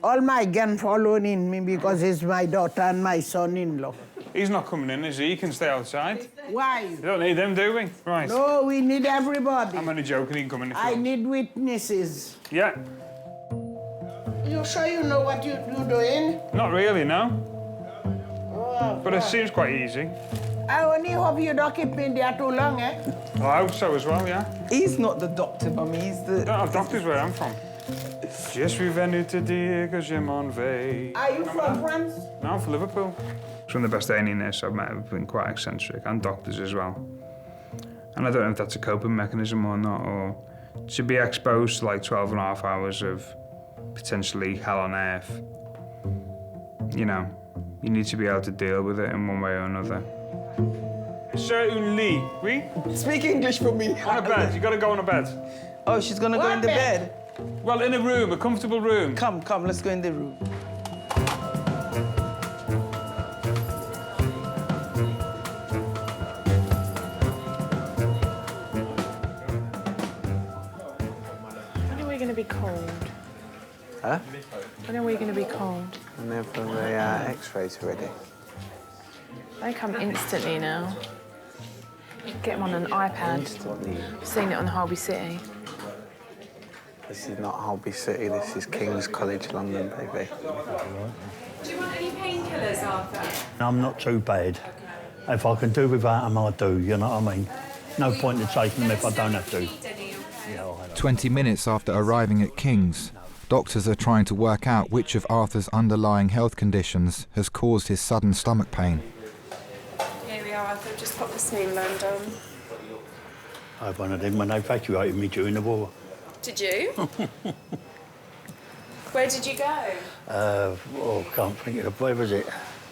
All my gang following me because he's my daughter and my son-in-law. He's not coming in, is he? He can stay outside. Why? We don't need them, do we? Right. No, we need everybody. I'm only joking, he can come in if I you want. need witnesses. Yeah. You sure you know what you're doing? Not really, no. Oh, But it seems quite easy. I only hope you don't keep me there too long, eh? I hope so as well, yeah. He's not the doctor, Mummy, he's the... No, doctor's where I'm from. Je suis venu te dire que je m'en vais. Are you from France? No, I'm from Liverpool. Some of the best A&E nurses I've met have been quite eccentric, and doctors as well. And I don't know if that's a coping mechanism or not, or to be exposed to like 12 and a half hours of potentially hell on earth. You know, you need to be able to deal with it in one way or another. Sur un lit, oui? Speak English for me. On a bed, you gotta go on a bed. Oh, she's gonna go in the bed? Well, in a room, a comfortable room. Come, let's go in the room. When are we going to be cold? Huh? When are we going to be cold? Whenever the X-rays are ready. They come instantly now. Get them on an iPad. I've seen it on Holby City. This is not Holby City, this is King's College London, baby. Do you want any painkillers, Arthur? I'm not too bad. If I can do without them, I do, you know what I mean? No point in taking them if I don't have to. 20 minutes after arriving at King's, doctors are trying to work out which of Arthur's underlying health conditions has caused his sudden stomach pain. Here we are, Arthur. Just pop the smear band on. I had one of them when they evacuated me during the war. Did you? Where did you go? Can't think of where was it?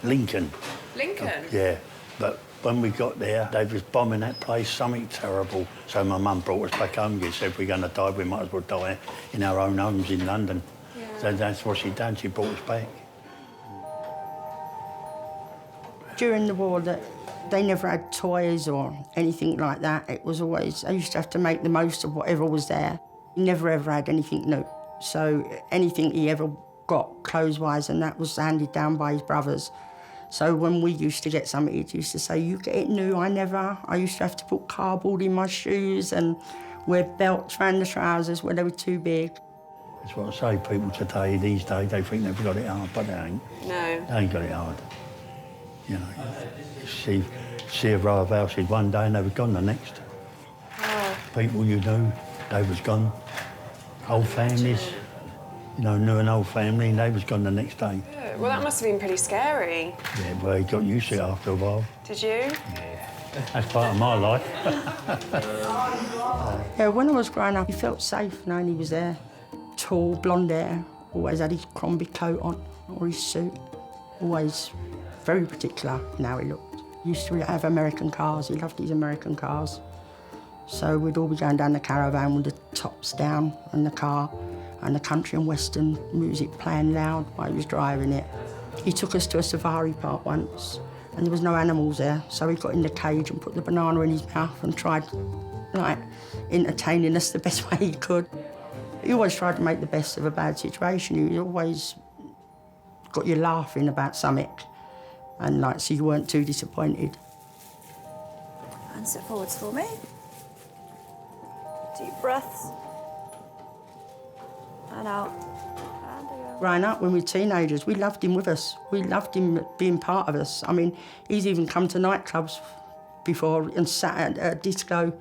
Lincoln. Lincoln? Yeah, but when we got there, they was bombing that place, something terrible. So my mum brought us back home. She said, if we're going to die, we might as well die in our own homes in London. Yeah. So that's what she done, she brought us back. During the war, they never had toys or anything like that. It was always, I used to have to make the most of whatever was there. He never ever had anything new. So anything he ever got clothes-wise, and that was handed down by his brothers. So when we used to get something, he used to say, you get it new, I never. I used to have to put cardboard in my shoes and wear belts around the trousers when they were too big. That's what I say, people today, these days, they think they've got it hard, but they ain't. No. They ain't got it hard. You know, see a row of houses one day and they were gone the next. Oh. People you knew, they was gone. Old families, you know, knew an old family and they was gone the next day. Yeah, well, that must have been pretty scary. Yeah, well, he got used to it after a while. Did you? That's part of my life. Yeah, when I was growing up, he felt safe knowing he was there. Tall, blonde hair, always had his Crombie coat on, or his suit. Always very particular in how he looked. He used to have American cars, he loved his American cars. So we'd all be going down the caravan with the tops down in the car and the country and western music playing loud while he was driving it. He took us to a safari park once and there was no animals there, so he got in the cage and put the banana in his mouth and tried, like, entertaining us the best way he could. He always tried to make the best of a bad situation. He always got you laughing about something and, like, so you weren't too disappointed. And sit forwards for me. Deep breaths. And out. And again. Growing up, when we were teenagers, we loved him with us. We loved him being part of us. I mean, he's even come to nightclubs before and sat at a disco,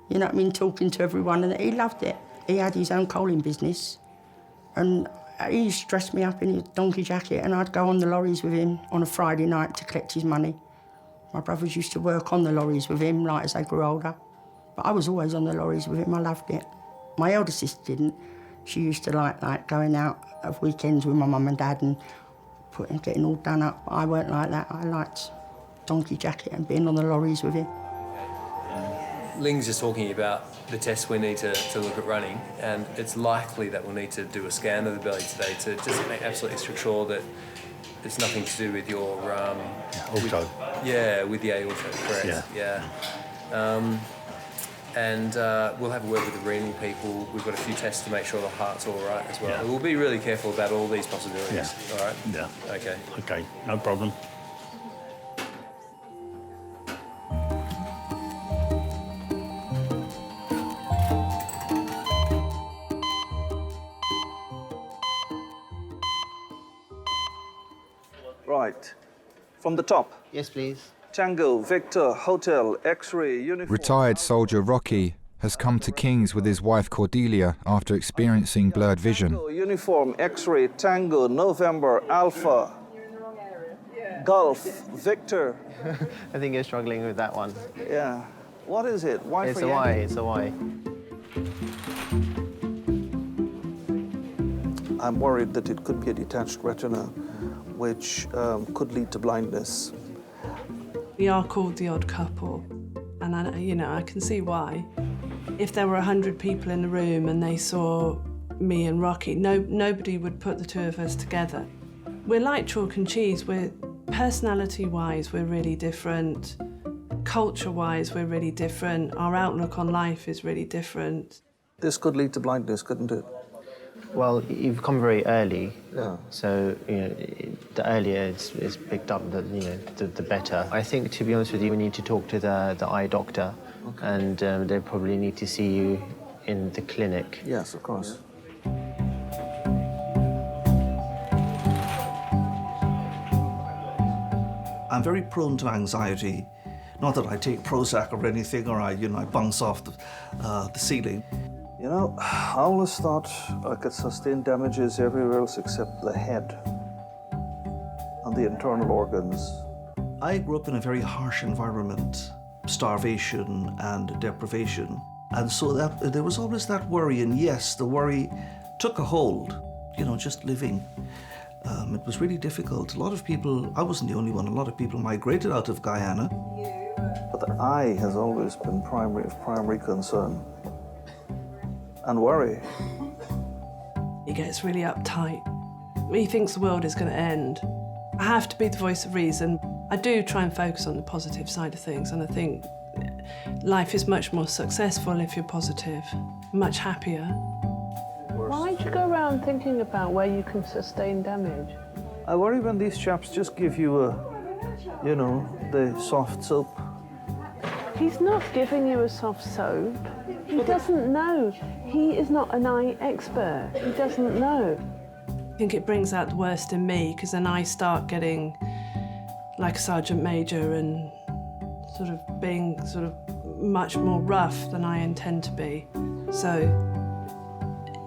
you know what I mean, talking to everyone, and he loved it. He had his own coaling business, and he used to dress me up in his donkey jacket, and I'd go on the lorries with him on a Friday night to collect his money. My brothers used to work on the lorries with him, like, as they grew older. But I was always on the lorries with him, I loved it. My elder sister didn't. She used to like going out of weekends with my mum and dad and getting all done up. I weren't like that. I liked donkey jacket and being on the lorries with him. Ling's just talking about the tests we need to look at running, and it's likely that we'll need to do a scan of the belly today to just make absolutely sure that it's nothing to do with your... Auto. With the aorta, correct. Yeah. And we'll have a word with the renal people. We've got a few tests to make sure the heart's all right as well. Yeah. We'll be really careful about all these possibilities. Yeah. All right? Yeah. Okay. Okay, no problem. Right, from the top. Yes, please. Tango, Victor, Hotel, X-ray, uniform. Retired soldier Rocky has come to King's with his wife Cordelia after experiencing blurred vision. Tango, uniform, X-ray, Tango, November, Alpha, Golf, Victor. I think you're struggling with that one. Yeah. What is it? Y It's for a Y, Yankee? it's a Y. I'm worried that it could be a detached retina, which could lead to blindness. We are called the odd couple, and I can see why. If there were 100 people in the room and they saw me and Rocky, nobody would put the two of us together. We're like chalk and cheese. We're personality-wise, we're really different. Culture-wise, we're really different. Our outlook on life is really different. This could lead to blindness, couldn't it? Well, you've come very early. Yeah. So, the earlier it's picked up, the better. I think, to be honest with you, we need to talk to the eye doctor. Okay. And they probably need to see you in the clinic. Yes, of course. I'm very prone to anxiety. Not that I take Prozac or anything, or I bounce off the ceiling. I always thought I could sustain damages everywhere else except the head and the internal organs. I grew up in a very harsh environment, starvation and deprivation. And so there was always that worry, and yes, the worry took a hold, just living. It was really difficult. A lot of people, I wasn't the only one, a lot of people migrated out of Guyana. But the eye has always been primary concern. And worry. He gets really uptight. He thinks the world is going to end. I have to be the voice of reason. I do try and focus on the positive side of things, and I think life is much more successful if you're positive, much happier. Why do you go around thinking about where you can sustain damage? I worry when these chaps just give you the soft soap. He's not giving you a soft soap. He doesn't know. He is not an eye expert. He doesn't know. I think it brings out the worst in me, because then I start getting like a sergeant major and sort of being much more rough than I intend to be. So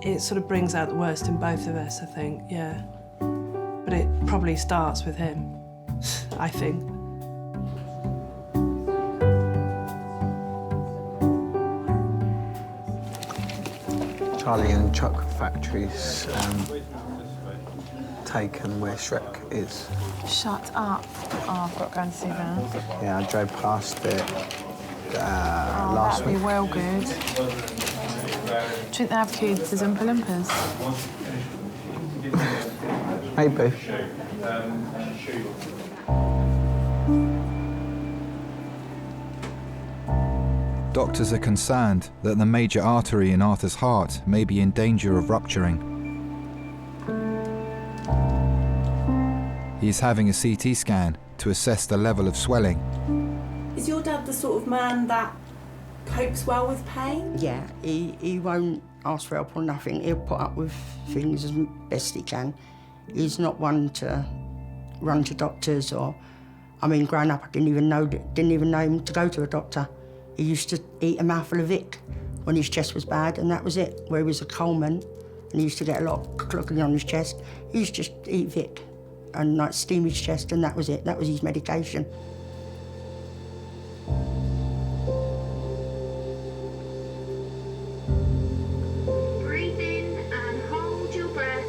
it sort of brings out the worst in both of us, I think, yeah. But it probably starts with him, I think. Charlie and Chuck factories taken where Shrek is. Shut up. Oh, I've got to go and see that. Yeah, I drove past it last week. That'd be well good. Shouldn't they have kids as Oompa Loompas? Maybe. Doctors are concerned that the major artery in Arthur's heart may be in danger of rupturing. He is having a CT scan to assess the level of swelling. Is your dad the sort of man that copes well with pain? Yeah, he won't ask for help or nothing. He'll put up with things as best he can. He's not one to run to doctors or... growing up, I didn't even know him to go to a doctor. He used to eat a mouthful of Vic when his chest was bad, and that was it. Where he was a coalman, and he used to get a lot of clogging on his chest. He used to just eat Vic and steam his chest, and that was it. That was his medication. Breathe in and hold your breath.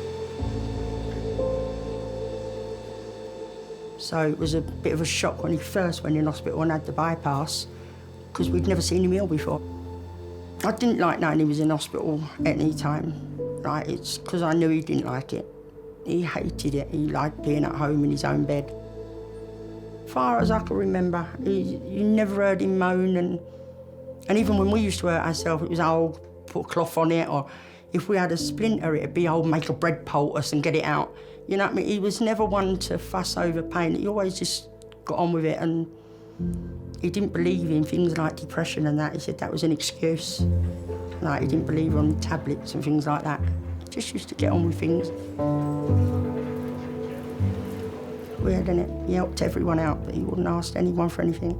So it was a bit of a shock when he first went in hospital and had the bypass, because we'd never seen him ill before. I didn't like knowing he was in hospital at any time. It's because I knew he didn't like it. He hated it. He liked being at home in his own bed. As far as I can remember, you never heard him moan, and even when we used to hurt ourselves, it was, put a cloth on it, or if we had a splinter, it'd be, make a bread poultice and get it out. You know what I mean? He was never one to fuss over pain. He always just got on with it, and he didn't believe in things like depression and that. He said that was an excuse. He didn't believe on tablets and things like that. Just used to get on with things. Weird, isn't it? He helped everyone out, but he wouldn't ask anyone for anything.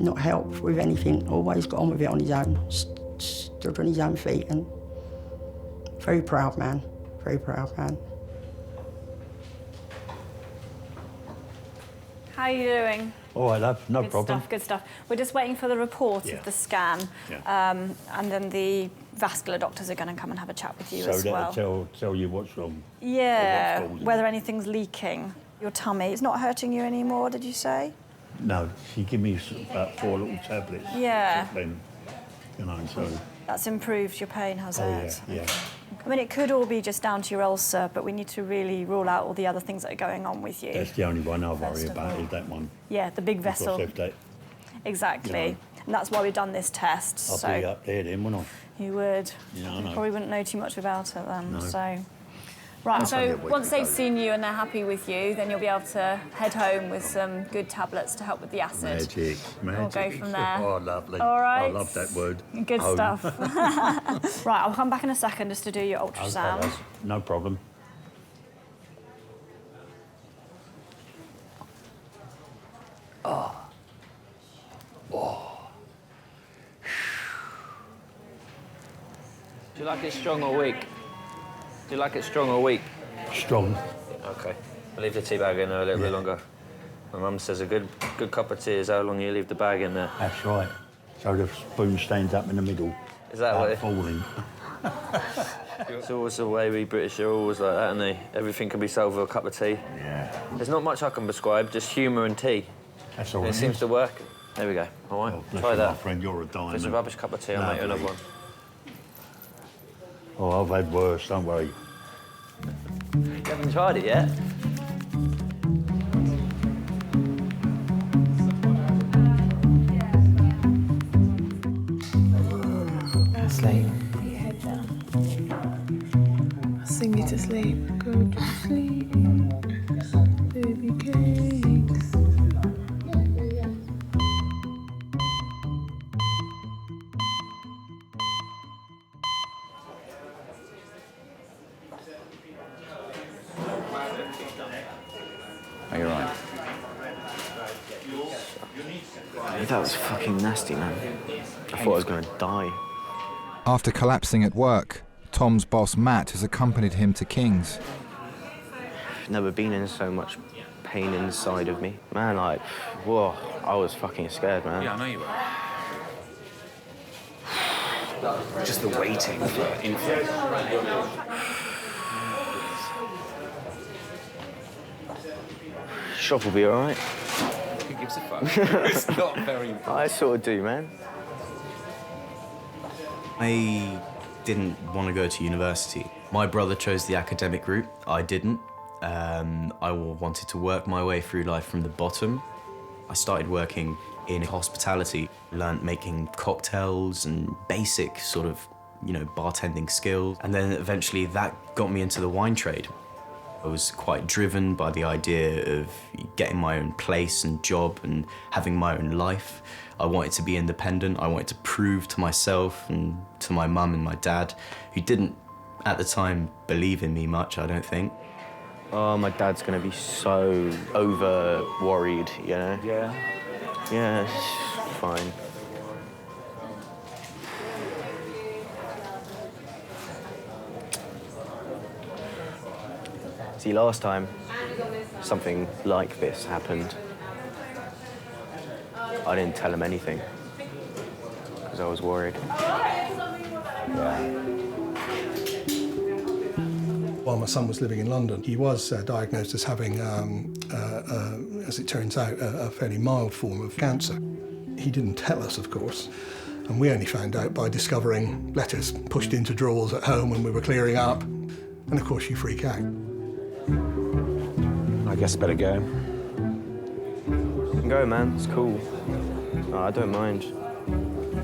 Not help with anything, always got on with it on his own. Stood on his own feet, and very proud man, very proud man. How are you doing? All right, love, no Good problem. stuff, good stuff. We're just waiting for the report of the scan, and then the vascular doctors are going to come and have a chat with you as well. So tell you what's wrong. Yeah, Or what's whether anything's leaking. Your tummy, it's not hurting you anymore, did you say? No, she gave me about 4 little tablets. Yeah. Then, you know, so... That's improved your pain, has it? Yeah. I mean, it could all be just down to your ulcer, but we need to really rule out all the other things that are going on with you. That's the only one I worry First of about, all. is that one. Yeah, the big vessel. Because if that, Exactly. You know. And that's why we've done this test. I'll so be up there then, wouldn't I? you would. Yeah, I You know. probably wouldn't know too much about it then. No. So. Right, That's only so a week once they've ago. seen you and they're happy with you, then you'll be able to head home with some good tablets to help with the acid. Magic. We'll go from there. Oh, lovely. All right. I love that word. Good Home. stuff. Right, I'll come back in a second just to do your Okay, ultrasound. that's no problem. Do you like it strong or weak? Do you like it strong or weak? Strong. Okay. I'll leave the tea bag in there a little bit longer. My mum says a good cup of tea is how long you leave the bag in there. That's right. So the spoon stands up in the middle. Is that what it- falling. It's always the way we British are always like that, aren't they? Everything can be solved with a cup of tea. Yeah. There's not much I can prescribe, just humour and tea. That's all And right. it seems to work. There we go. All right, Bless try you, that. my friend, you're a If it's a diamond. rubbish cup of tea, I'll make you another Lovely. one. Oh, I've had worse, don't worry. You haven't tried it yet? Sleep. I'll sing you to sleep. Go to sleep. Baby cakes. Are you right? That was fucking nasty, man. I thought I was going to die. After collapsing at work, Tom's boss Matt has accompanied him to King's. I've never been in so much pain inside of me. Man, like, whoa, I was fucking scared, man. Yeah, I know you were. Just the waiting for info. Shop will be all right. Who gives a fuck? It's not very important. I sort of do, man. I didn't want to go to university. My brother chose the academic route. I didn't. I wanted to work my way through life from the bottom. I started working in hospitality, learned making cocktails and basic sort of, bartending skills. And then eventually that got me into the wine trade. I was quite driven by the idea of getting my own place and job and having my own life. I wanted to be independent. I wanted to prove to myself and to my mum and my dad, who didn't at the time believe in me much, I don't think. Oh, my dad's gonna be so over worried, you know? Yeah. Yeah, it's fine. See, last time something like this happened, I didn't tell him anything because I was worried. While my son was living in London, he was diagnosed as having, as it turns out, a fairly mild form of cancer. He didn't tell us, of course, and we only found out by discovering letters pushed into drawers at home when we were clearing up. And of course, you freak out. I guess I better go. You can go, man. It's cool. No, I don't mind.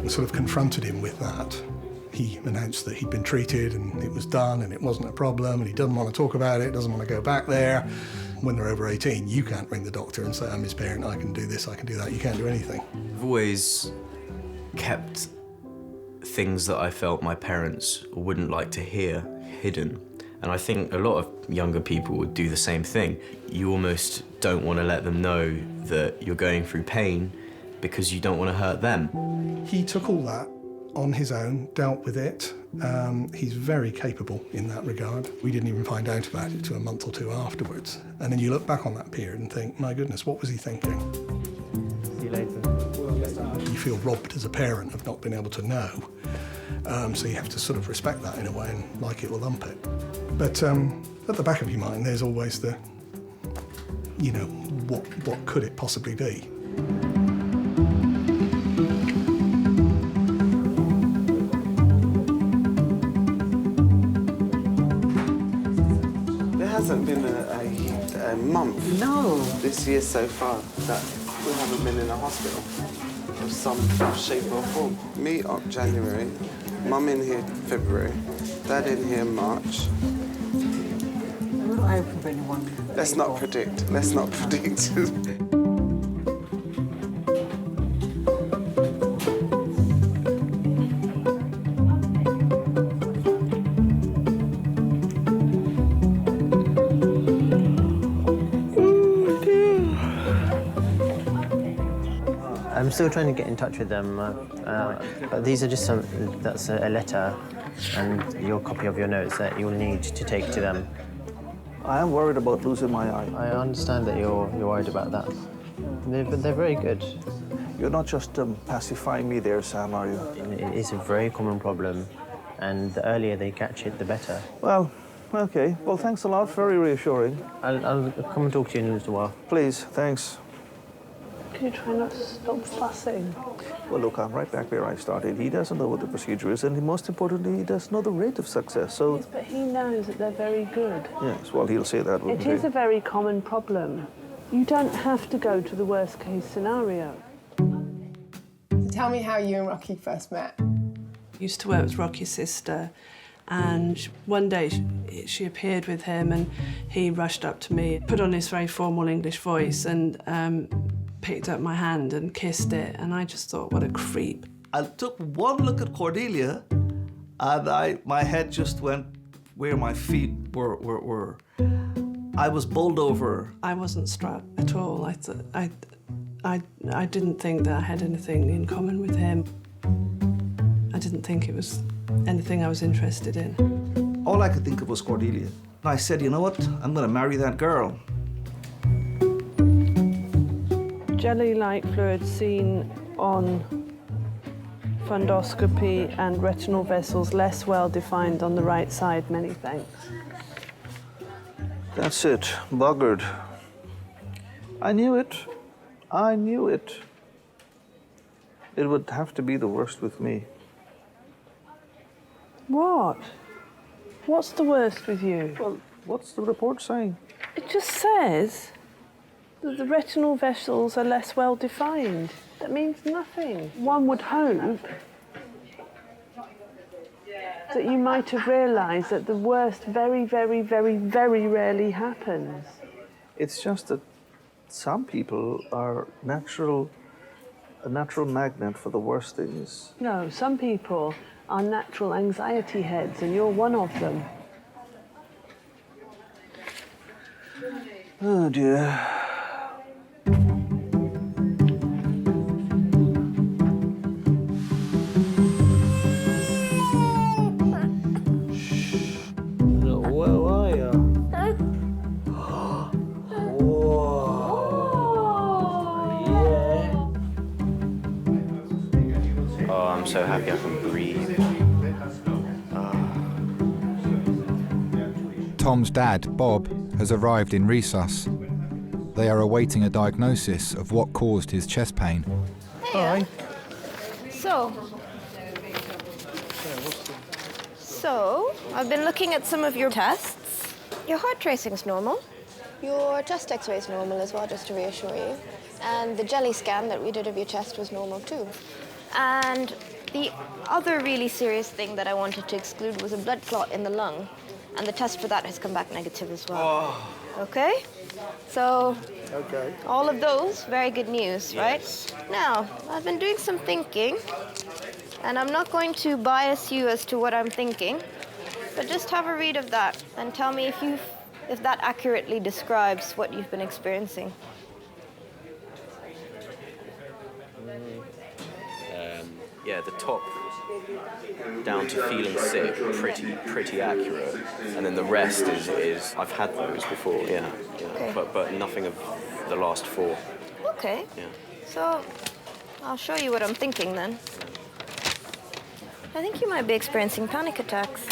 We sort of confronted him with that. He announced that he'd been treated and it was done and it wasn't a problem and he doesn't want to talk about it, doesn't want to go back there. When they're over 18, you can't ring the doctor and say, I'm his parent, I can do this, I can do that. You can't do anything. I've always kept things that I felt my parents wouldn't like to hear hidden. And I think a lot of younger people would do the same thing. You almost don't want to let them know that you're going through pain because you don't want to hurt them. He took all that on his own, dealt with it. He's very capable in that regard. We didn't even find out about it till a month or two afterwards. And then you look back on that period and think, my goodness, what was he thinking? See you later. You feel robbed as a parent of not being able to know. So you have to sort of respect that in a way and like it or lump it. But at the back of your mind, there's always the, you know, what could it possibly be? There hasn't been a month this year so far that we haven't been in a hospital of some shape or form. Me up January, Mum in here February, Dad in here March. Let's not predict. Let's not predict. I'm still trying to get in touch with them, but these are just that's a letter and your copy of your notes that you'll need to take to them. I am worried about losing my eye. I understand that you're worried about that. They're very good. You're not just pacifying me there, Sam, are you? It is a very common problem, and the earlier they catch it, the better. Well, okay. Well, thanks a lot. Very reassuring. I'll come and talk to you in a little while. Please, thanks. Can you try not to stop fussing? Well, look, I'm right back where I started. He doesn't know what the procedure is, and most importantly, he doesn't know the rate of success, so... Yes, but he knows that they're very good. Yes, well, he'll say that, wouldn't It is he? a very common problem. You don't have to go to the worst-case scenario. So tell me how you and Rocky first met. Used to work with Rocky's sister, and one day she appeared with him, and he rushed up to me, put on his very formal English voice, and picked up my hand and kissed it, and I just thought, what a creep. I took one look at Cordelia, and my head just went where my feet were. I was bowled over. I wasn't struck at all. I didn't think that I had anything in common with him. I didn't think it was anything I was interested in. All I could think of was Cordelia. I said, you know what? I'm going to marry that girl. Jelly-like fluid seen on fundoscopy and retinal vessels less well defined on the right side. Many thanks. That's it. Buggered. I knew it. I knew it. It would have to be the worst with me. What? What's the worst with you? Well, what's the report saying? It just says that the retinal vessels are less well defined. That means nothing. One would hope that you might have realised that the worst very, very, very, very rarely happens. It's just that some people are a natural magnet for the worst things. No, some people are natural anxiety heads, and you're one of them. Oh, dear. I'm so happy I can breathe. Tom's dad, Bob, has arrived in resus. They are awaiting a diagnosis of what caused his chest pain. Hi. So, I've been looking at some of your tests. Your heart tracing's normal. Your chest x-ray's normal as well, just to reassure you. And the jelly scan that we did of your chest was normal too. And the other really serious thing that I wanted to exclude was a blood clot in the lung. And the test for that has come back negative as well. Oh. Okay? So, all of those, very good news, right? Now, I've been doing some thinking, and I'm not going to bias you as to what I'm thinking, But just have a read of that and tell me if that accurately describes what you've been experiencing. Yeah, the top down to feeling sick, pretty accurate, and then the rest is I've had those before, yeah. Okay. But nothing of the last 4. Okay. Yeah. So I'll show you what I'm thinking then. I think you might be experiencing panic attacks.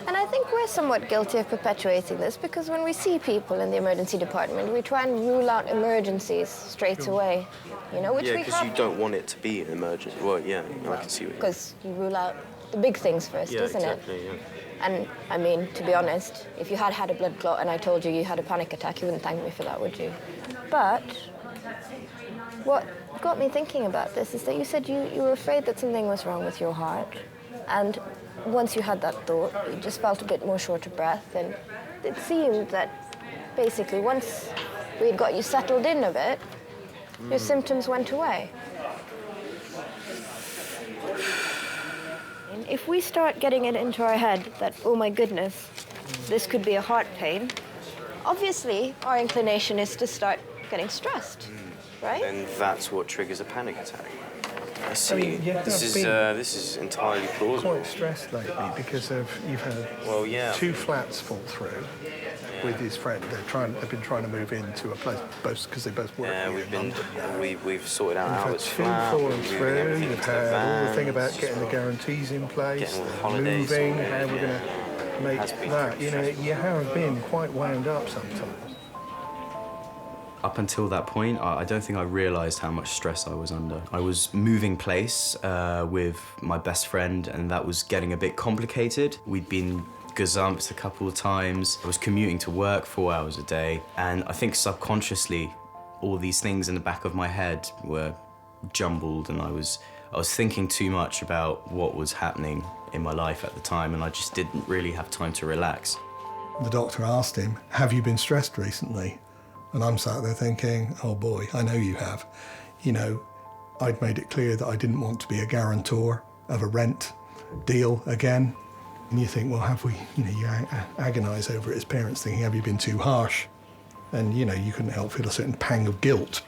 And I think we're somewhat guilty of perpetuating this because when we see people in the emergency department, we try and rule out emergencies straight away. You know, which yeah, we because you don't want it to be an emergency. Well, yeah, I can see what you mean. Because you rule out the big things first, Yeah, isn't exactly, it? yeah. And I mean, to be honest, if you had a blood clot and I told you you had a panic attack, you wouldn't thank me for that, would you? But what got me thinking about this is that you said you were afraid that something was wrong with your heart. And once you had that thought, you just felt a bit more short of breath. And it seemed that basically once we'd got you settled in a bit, your symptoms went away. And if we start getting it into our head that, oh my goodness, this could be a heart pain, obviously our inclination is to start getting stressed, right? And that's what triggers a panic attack. I see. I mean, yeah, this is entirely plausible. Quite stressed lately because you've had 2 flats fall through with his friend. They've been trying to move into a place because they both work here in London. We've sorted out You've had Albert's 2 flat. falling through. You've had all the thing about getting the guarantees in place, holidays moving, sorted, how we're going to make that. You know, you have been quite wound up sometimes. Up until that point, I don't think I realised how much stress I was under. I was moving place with my best friend, and that was getting a bit complicated. We'd been gazumped a couple of times. I was commuting to work 4 hours a day, and I think subconsciously, all these things in the back of my head were jumbled, and I was thinking too much about what was happening in my life at the time, and I just didn't really have time to relax. The doctor asked him, have you been stressed recently? And I'm sat there thinking, oh boy, I know you have. You know, I'd made it clear that I didn't want to be a guarantor of a rent deal again. And you think, well, have we, you know, you agonise over it as parents thinking, have you been too harsh? And, you know, you couldn't help feel a certain pang of guilt.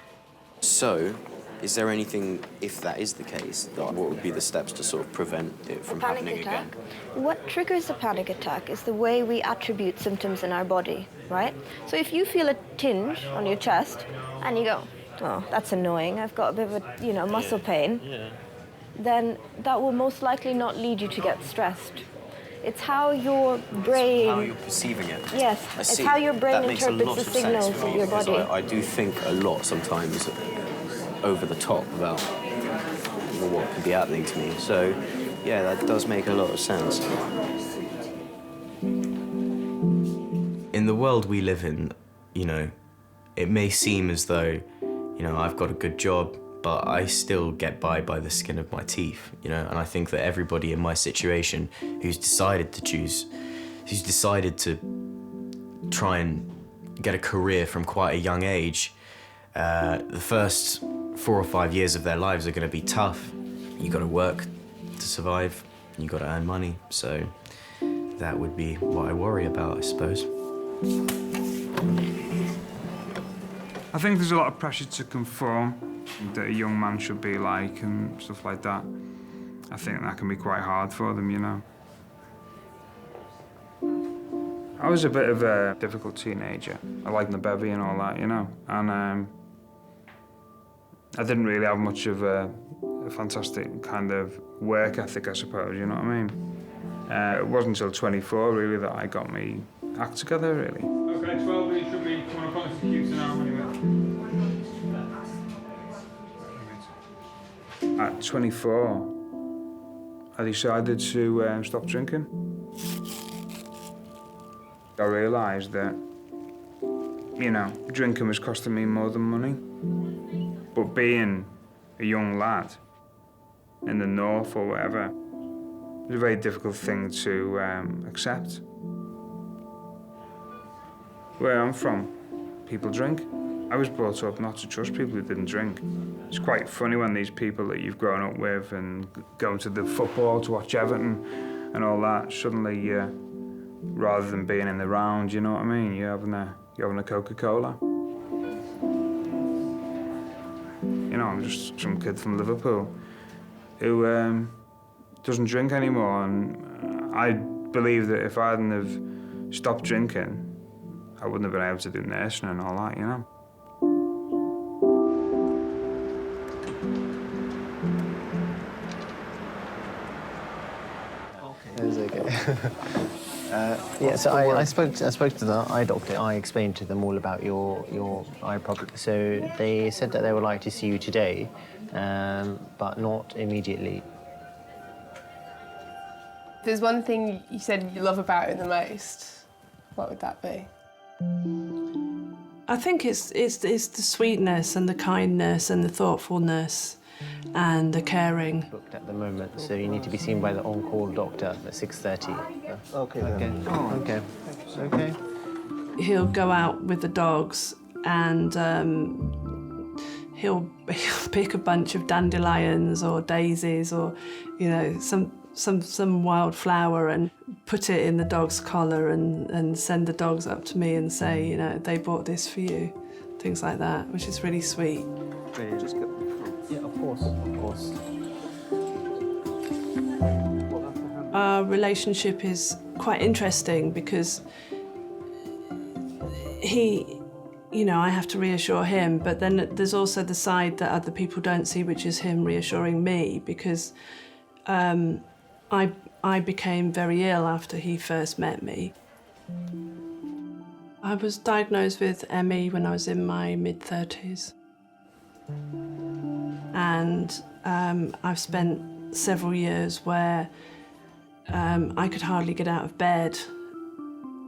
So, is there anything, if that is the case, what would be the steps to sort of prevent it from happening again? What triggers a panic attack is the way we attribute symptoms in our body, right? So if you feel a tinge on your chest and you go, oh, that's annoying, I've got a bit of a, you know, muscle pain, then that will most likely not lead you to get stressed. It's how your brain... How you're perceiving it. Yes, it's how your brain interprets the signals of your body. I do think a lot sometimes over the top about what could be happening to me. So, yeah, that does make a lot of sense. In the world we live in, you know, it may seem as though, you know, I've got a good job, but I still get by the skin of my teeth, you know, and I think that everybody in my situation who's decided to try and get a career from quite a young age, the first 4 or 5 years of their lives are going to be tough. You got to work to survive, you got to earn money, so that would be what I worry about, I suppose. I think there's a lot of pressure to conform, that a young man should be like and stuff like that. I think that can be quite hard for them, you know. I was a bit of a difficult teenager. I liked the bevy and all that, you know, and I didn't really have much of a fantastic kind of work ethic, I suppose, you know what I mean? It wasn't until 24, really, that I got me act together, really. Okay, 12, it should be coming up on the computer now, anyway. At 24, I decided to stop drinking. I realised that, you know, drinking was costing me more than money. But being a young lad in the north or whatever, it was a very difficult thing to accept. Where I'm from, people drink. I was brought up not to trust people who didn't drink. It's quite funny when these people that you've grown up with and going to the football to watch Everton and all that, suddenly, rather than being in the round, you know what I mean? You're having a Coca-Cola. You know, I'm just some kid from Liverpool who doesn't drink anymore, and I believe that if I hadn't have stopped drinking, I wouldn't have been able to do nursing and all that, you know? It's okay. Yeah, so I spoke to the eye doctor. I explained to them all about your eye problem. So they said that they would like to see you today, but not immediately. If there's one thing you said you love about it the most, what would that be? I think it's the sweetness and the kindness and the thoughtfulness and the caring. Booked at the moment, so you need to be seen by the on-call doctor at 6:30. Okay. Okay. Okay. He'll go out with the dogs and he'll pick a bunch of dandelions or daisies or, you know, some wild flower and put it in the dog's collar and send the dogs up to me and say, you know, they bought this for you, things like that, which is really sweet. Yeah, of course. Our relationship is quite interesting because I have to reassure him, but then there's also the side that other people don't see, which is him reassuring me, because I became very ill after he first met me. I was diagnosed with ME when I was in my mid-30s. And I've spent several years where I could hardly get out of bed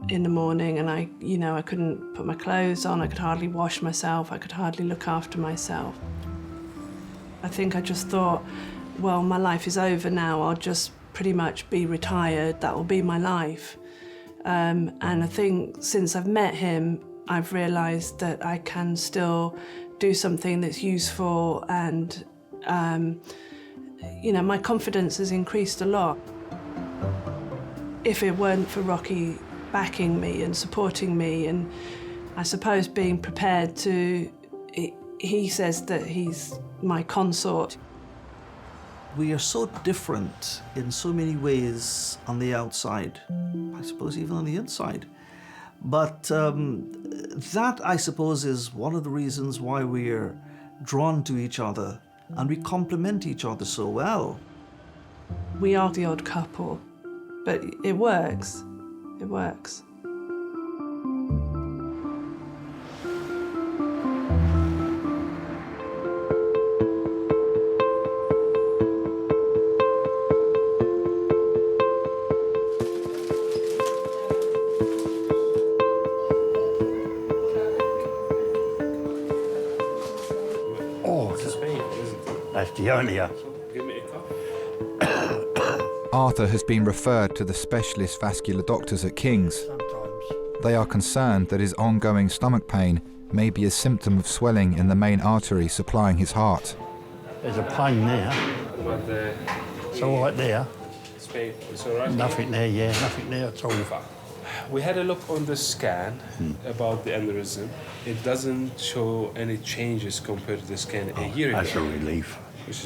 in the morning, and I couldn't put my clothes on, I could hardly wash myself, I could hardly look after myself. I think I just thought, well, my life is over now, I'll just pretty much be retired, that will be my life. And I think since I've met him, I've realised that I can still do something that's useful, and my confidence has increased a lot. If it weren't for Rocky backing me and supporting me, and I suppose being prepared to, he says that he's my consort. We are so different in so many ways on the outside, I suppose even on the inside. But that, I suppose, is one of the reasons why we're drawn to each other and we complement each other so well. We are the odd couple, but it works. It works. The only Arthur has been referred to the specialist vascular doctors at King's. They are concerned that his ongoing stomach pain may be a symptom of swelling in the main artery supplying his heart. There's a pain there. It's all right there. It's all right? Nothing there, nothing there at all. We had a look on the scan about the aneurysm. It doesn't show any changes compared to the scan a year ago. That's a relief.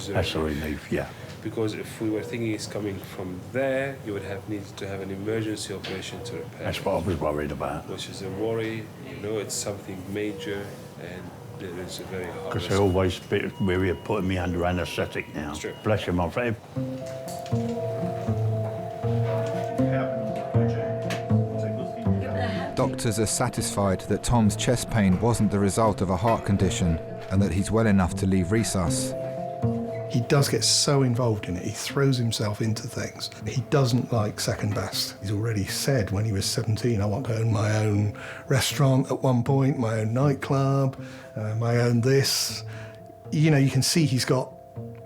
That's a relief, yeah. Because if we were thinking it's coming from there, you would have needed to have an emergency operation to repair. That's what I was worried about. Which is a worry. It's something major, and there is a very hard. Because they're always weary of putting me under anaesthetic now. That's true. Bless you, my friend. Doctors are satisfied that Tom's chest pain wasn't the result of a heart condition and that he's well enough to leave resus. He does get so involved in it, he throws himself into things. He doesn't like second best. He's already said when he was 17, I want to own my own restaurant at one point, my own nightclub, my own this. You can see he's got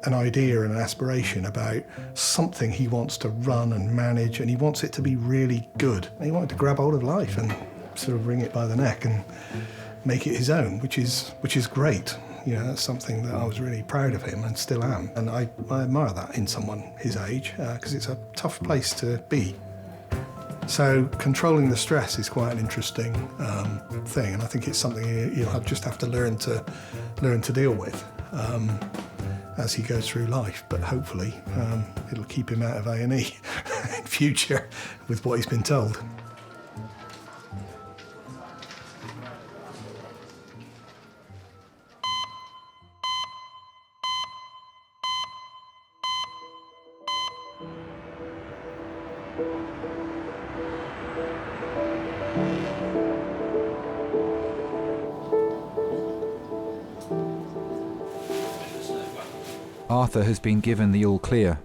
an idea and an aspiration about something he wants to run and manage, and he wants it to be really good. And he wanted to grab hold of life and sort of wring it by the neck, and make it his own, which is great. You know, that's something that I was really proud of him and still am. And I admire that in someone his age, because it's a tough place to be. So controlling the stress is quite an interesting thing, and I think it's something you'll just have to learn to deal with as he goes through life. But hopefully it'll keep him out of A&E in future with what he's been told. Arthur has been given the all clear.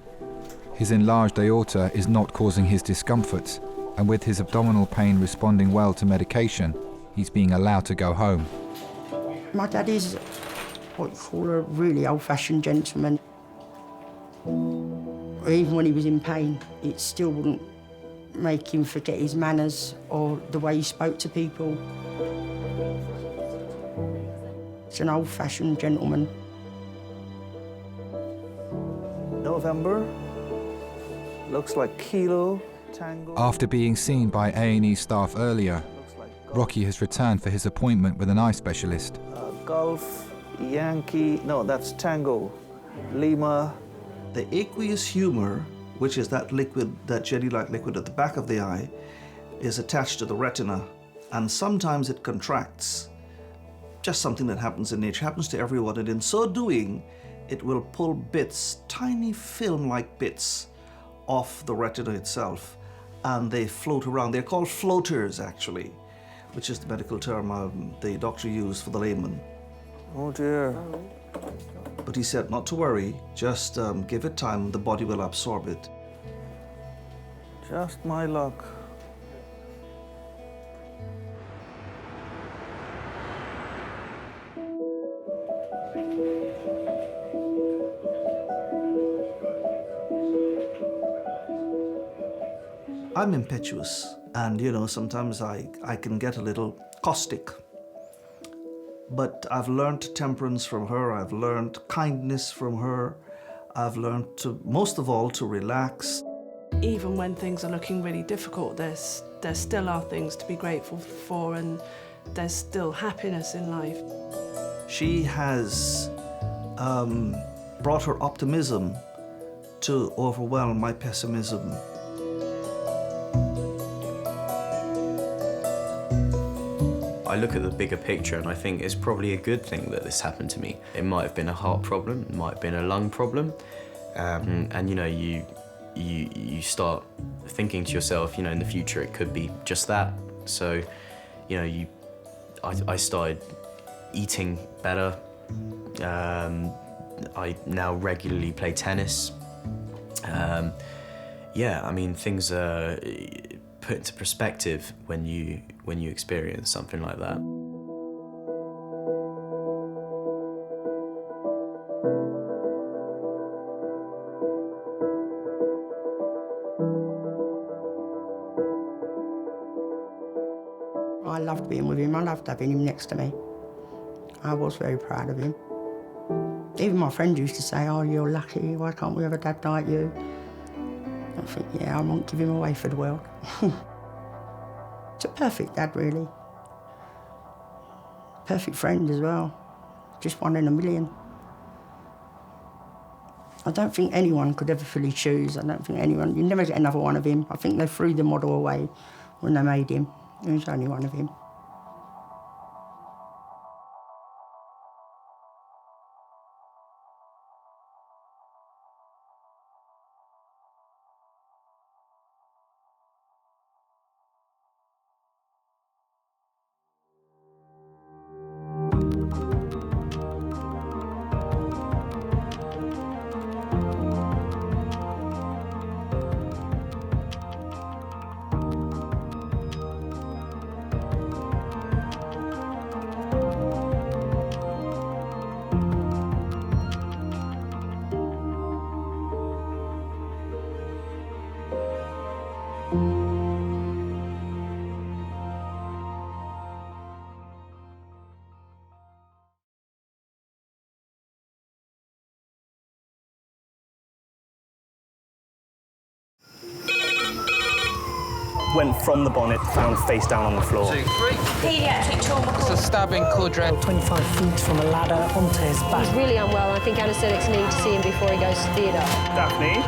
His enlarged aorta is not causing his discomforts, and with his abdominal pain responding well to medication, he's being allowed to go home. My dad is what you call a really old-fashioned gentleman. Even when he was in pain, it still wouldn't make him forget his manners or the way he spoke to people. He's an old-fashioned gentleman. November, looks like Kilo, Tango. After being seen by A&E staff earlier, Rocky has returned for his appointment with an eye specialist. Golf, Yankee, no, that's Tango, Lima. The aqueous humor, which is that liquid, that jelly-like liquid at the back of the eye, is attached to the retina, and sometimes it contracts. Just something that happens in nature, happens to everyone, and in so doing, it will pull bits, tiny film-like bits, off the retina itself, and they float around. They're called floaters, actually, which is the medical term the doctor used for the layman. Oh dear. But he said not to worry, just give it time, the body will absorb it. Just my luck. I'm impetuous, and you know, sometimes I can get a little caustic. But I've learned temperance from her, I've learned kindness from her, I've learned to, most of all, to relax. Even when things are looking really difficult, there still are things to be grateful for, and there's still happiness in life. She has brought her optimism to overwhelm my pessimism. I look at the bigger picture and I think it's probably a good thing that this happened to me. It might have been a heart problem, it might have been a lung problem, and you know, you start thinking to yourself, you know, in the future it could be just that. So, you know, I started eating better. I now regularly play tennis. Yeah, I mean, things are put into perspective when you experience something like that. I loved being with him. I loved having him next to me. I was very proud of him. Even my friends used to say, "Oh, you're lucky. Why can't we have a dad like you?" I think, yeah, I won't give him away for the world. It's a perfect dad, really. Perfect friend as well. Just one in a million. I don't think anyone could ever fill his shoes. I don't think anyone, you never get another one of him. I think they threw the model away when they made him. There's only one of him. went from the bonnet, found face down on the floor. 2, 3. Paediatric trauma. It's a stabbing, Cordred. 25 feet from a ladder onto his back. He's really unwell. I think anaesthetics need to see him before he goes to theatre. Daphne?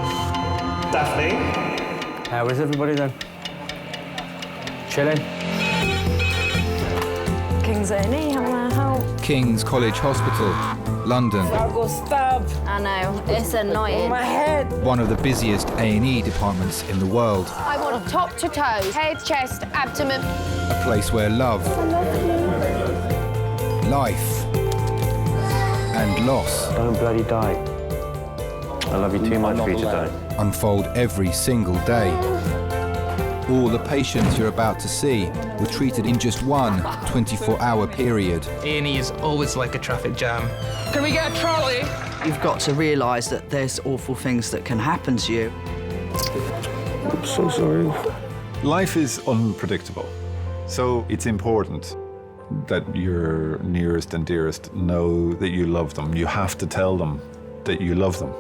Daphne? How is everybody then? Chilling? King's A&E, how may I help? King's College Hospital, London. I got stabbed. I know, it's annoying. My head. One of the busiest A&E departments in the world. I want top to toe, head, chest, abdomen. A place where love, life, and loss. Don't bloody die. I love you too much for you to die. Unfold every single day. All the patients you're about to see were treated in just one 24-hour period. A&E is always like a traffic jam. Can we get a trolley? You've got to realise that there's awful things that can happen to you. I'm so sorry. Life is unpredictable, so it's important that your nearest and dearest know that you love them. You have to tell them that you love them.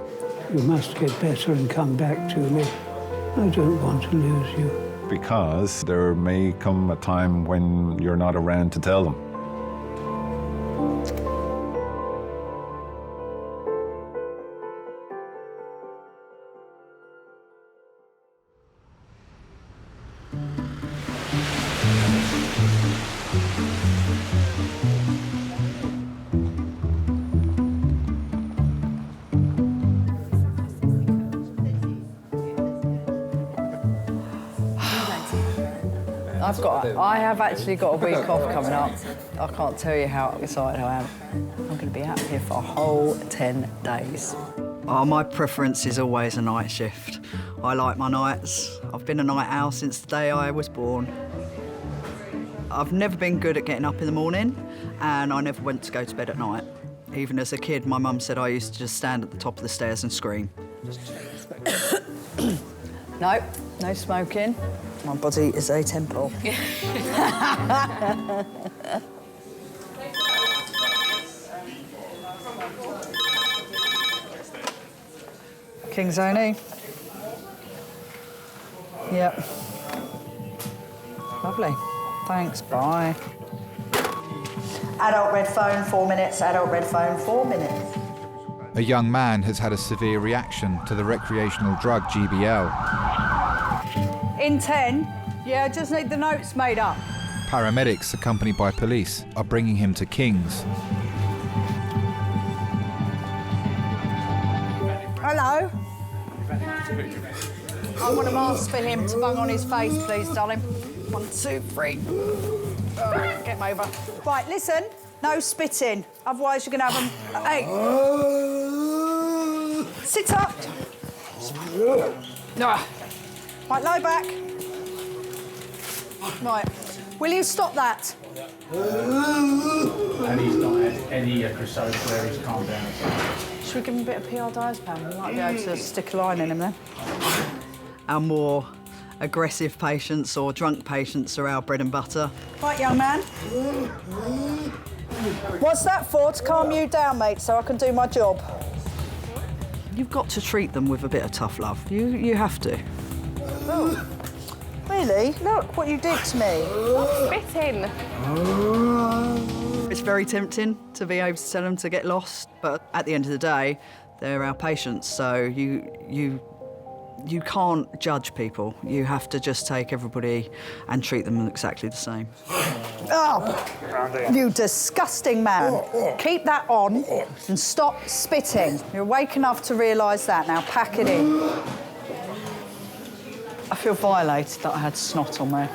You must get better and come back to me. I don't want to lose you. Because there may come a time when you're not around to tell them. I have actually got a week off coming up. I can't tell you how excited I am. I'm going to be out here for a whole 10 days. Oh, my preference is always a night shift. I like my nights. I've been a night owl since the day I was born. I've never been good at getting up in the morning, and I never went to go to bed at night. Even as a kid, my mum said I used to just stand at the top of the stairs and scream. No, no smoking. My body is a temple. King's A&E. Yep. Lovely. Thanks, bye. Adult red phone, 4 minutes. Adult red phone, 4 minutes. A young man has had a severe reaction to the recreational drug GBL. In 10, yeah, just need the notes made up. Paramedics, accompanied by police, are bringing him to King's. Hello. I want a mask for him to bung on his face, please, darling. 1, 2, 3. Oh, get him over. Right, listen, no spitting, otherwise you're going to have him. Hey. Sit up. Right, lie back. Right, will you stop that? And he's not had any episodes where he's calmed down. Should we give him a bit of PR diazepam? We might be able to stick a line in him then. Our more aggressive patients or drunk patients are our bread and butter. Right, young man. What's that for? To calm you down, mate, so I can do my job. You've got to treat them with a bit of tough love. You have to. Oh. Really? Look what you did to me. Spitting. It's very tempting to be able to tell them to get lost, but at the end of the day, they're our patients, so you can't judge people. You have to just take everybody and treat them exactly the same. Oh, you disgusting man. Keep that on and stop spitting. You're awake enough to realise that. Now pack it in. I feel violated that I had snot on me.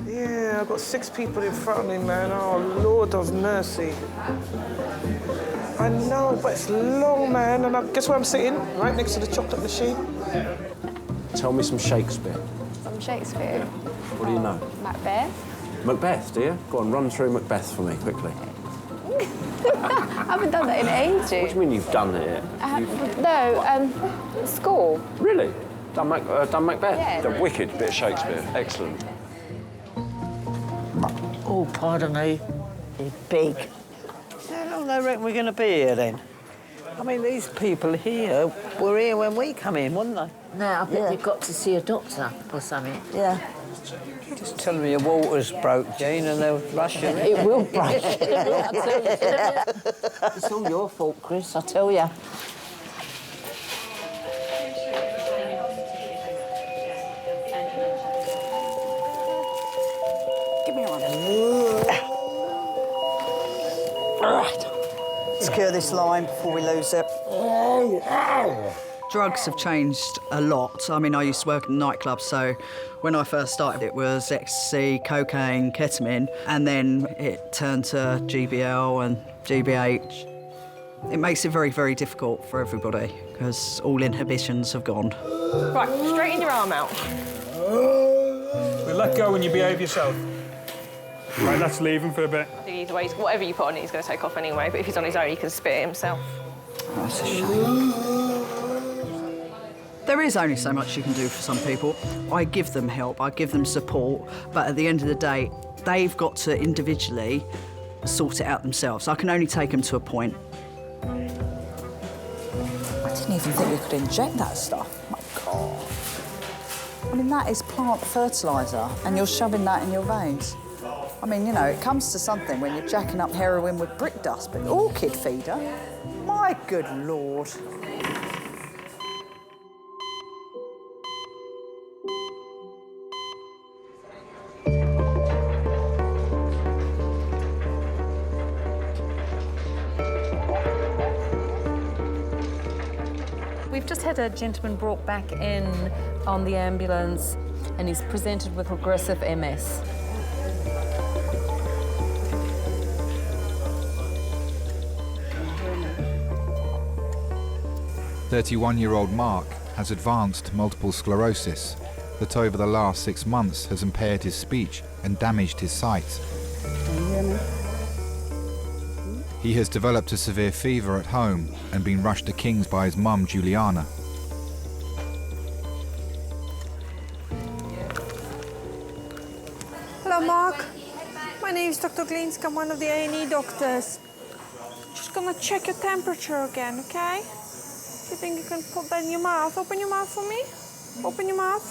Yeah, I've got 6 people in front of me, man. Oh, Lord of mercy. I know, but it's long, man. And guess where I'm sitting? Right next to the chocolate machine. Tell me some Shakespeare. Some Shakespeare. What do you know? Macbeth. Macbeth, do you? Go on, run through Macbeth for me, quickly. I haven't done that in ages. What do you mean you've done it? School. Really? Done Macbeth? Yeah. The wicked bit of Shakespeare. Excellent. Oh, pardon me. They're big. How long do they reckon we're going to be here then? I mean, these people here were here when we come in, weren't they? No, I bet you've got to see a doctor or something. Yeah. Just tell them your water's broke, Jane, and they'll rush you. It will break. It's all your fault, Chris, I tell you. Give me one. All right. Secure this line before we lose it. Drugs have changed a lot. I mean, I used to work in nightclubs, so when I first started, it was ecstasy, cocaine, ketamine, and then it turned to GBL and GBH. It makes it very, very difficult for everybody because all inhibitions have gone. Right, straighten your arm out. We'll let go when you behave yourself. Right, let's leave him for a bit. Either way, whatever you put on it, he's going to take off anyway, but if he's on his own, he can spit it himself. Oh, that's a shame. There is only so much you can do for some people. I give them help, I give them support, but at the end of the day, they've got to individually sort it out themselves. I can only take them to a point. I didn't even think we could inject that stuff. My God. I mean, that is plant fertiliser, and you're shoving that in your veins. I mean, you know, it comes to something when you're jacking up heroin with brick dust, but orchid feeder? My good Lord. We've just had a gentleman brought back in on the ambulance and he's presented with progressive MS. "31-year-old Mark has advanced multiple sclerosis that over the last 6 months has impaired his speech and damaged his sight. He has developed a severe fever at home and been rushed to King's by his mum, Juliana. Hello, Mark. My name is Dr. Glinsk. I'm one of the A&E doctors. Just gonna check your temperature again, okay? You think you can put that in your mouth? Open your mouth for me. Open your mouth.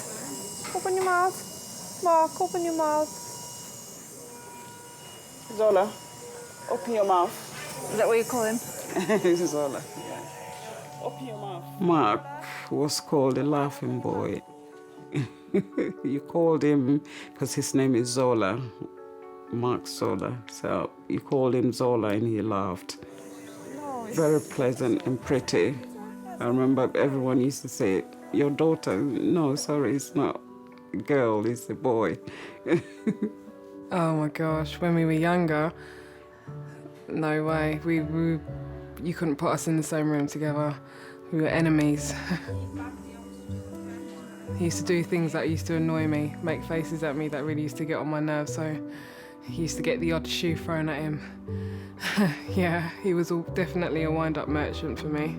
Open your mouth. Mark, open your mouth. Zola, open your mouth. Is that what you call him? Zola, yeah. Open your mouth. Mark was called a laughing boy. You called him because his name is Zola, Mark Zola. So you called him Zola and he laughed. No, Very pleasant and pretty. I remember everyone used to say, your daughter, no, sorry, it's not a girl, it's a boy. Oh my gosh, when we were younger, no way. You couldn't put us in the same room together. We were enemies. He used to do things that used to annoy me, make faces at me that really used to get on my nerves, so he used to get the odd shoe thrown at him. Yeah, he was definitely a wind-up merchant for me.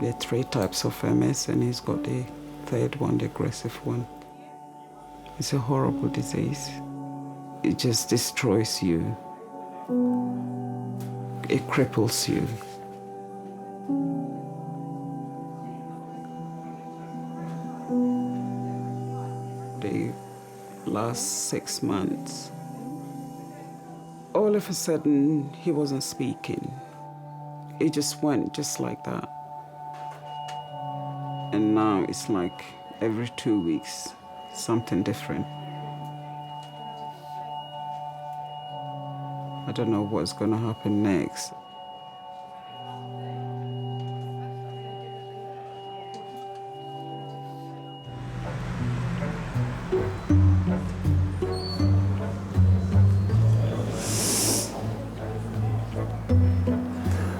There are 3 types of MS and he's got the 3rd one, the aggressive one. It's a horrible disease. It just destroys you. It cripples you. The last 6 months, all of a sudden, he wasn't speaking. It just went just like that. And now it's like every 2 weeks, something different. I don't know what's going to happen next.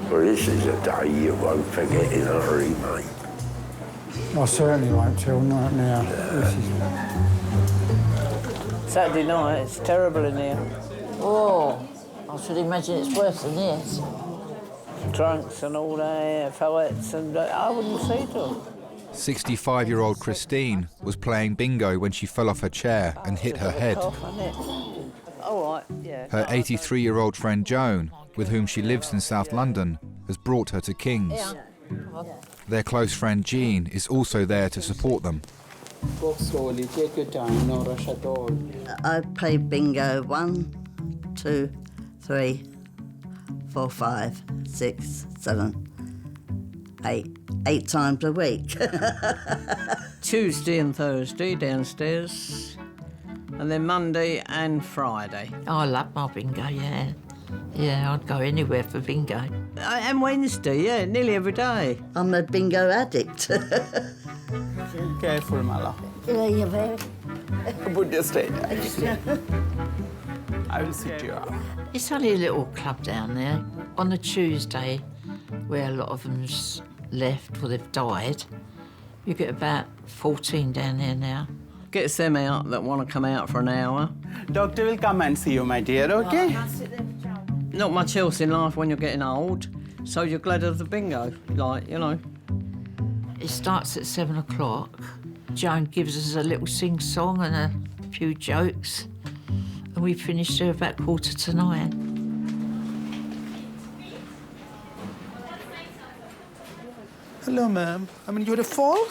Well, this is a day you won't forget in a hurry, mate. I certainly won't till night now. Saturday night, it's terrible in here. Oh, I should imagine it's worse than this. Drunks and all that, fights, and I wouldn't say to them. 65-year-old Christine was playing bingo when she fell off her chair and hit her head. All right, yeah. Her 83-year-old friend Joan, with whom she lives in South London, has brought her to King's. Their close friend Jean is also there to support them. Walk slowly, take your time, no rush at all. I play bingo 1, 2, 3, 4, 5, 6, 7, 8. 8 times a week. Tuesday and Thursday downstairs, and then Monday and Friday. Oh, I love my bingo, yeah. Yeah, I'd go anywhere for bingo. And Wednesday, yeah, nearly every day. I'm a bingo addict. Careful, Mala. Yeah, you're very... Put your straight. I will sit you up. It's only a little club down there. On a Tuesday, where a lot of them's left or they've died, you get about 14 down there now. Gets them out that want to come out for an hour. Doctor will come and see you, my dear, okay? Not much else in life when you're getting old, so you're glad of the bingo, like, you know. It starts at 7 o'clock. Joan gives us a little sing-song and a few jokes, and we finish there about 8:45. Hello, ma'am. You had a fall?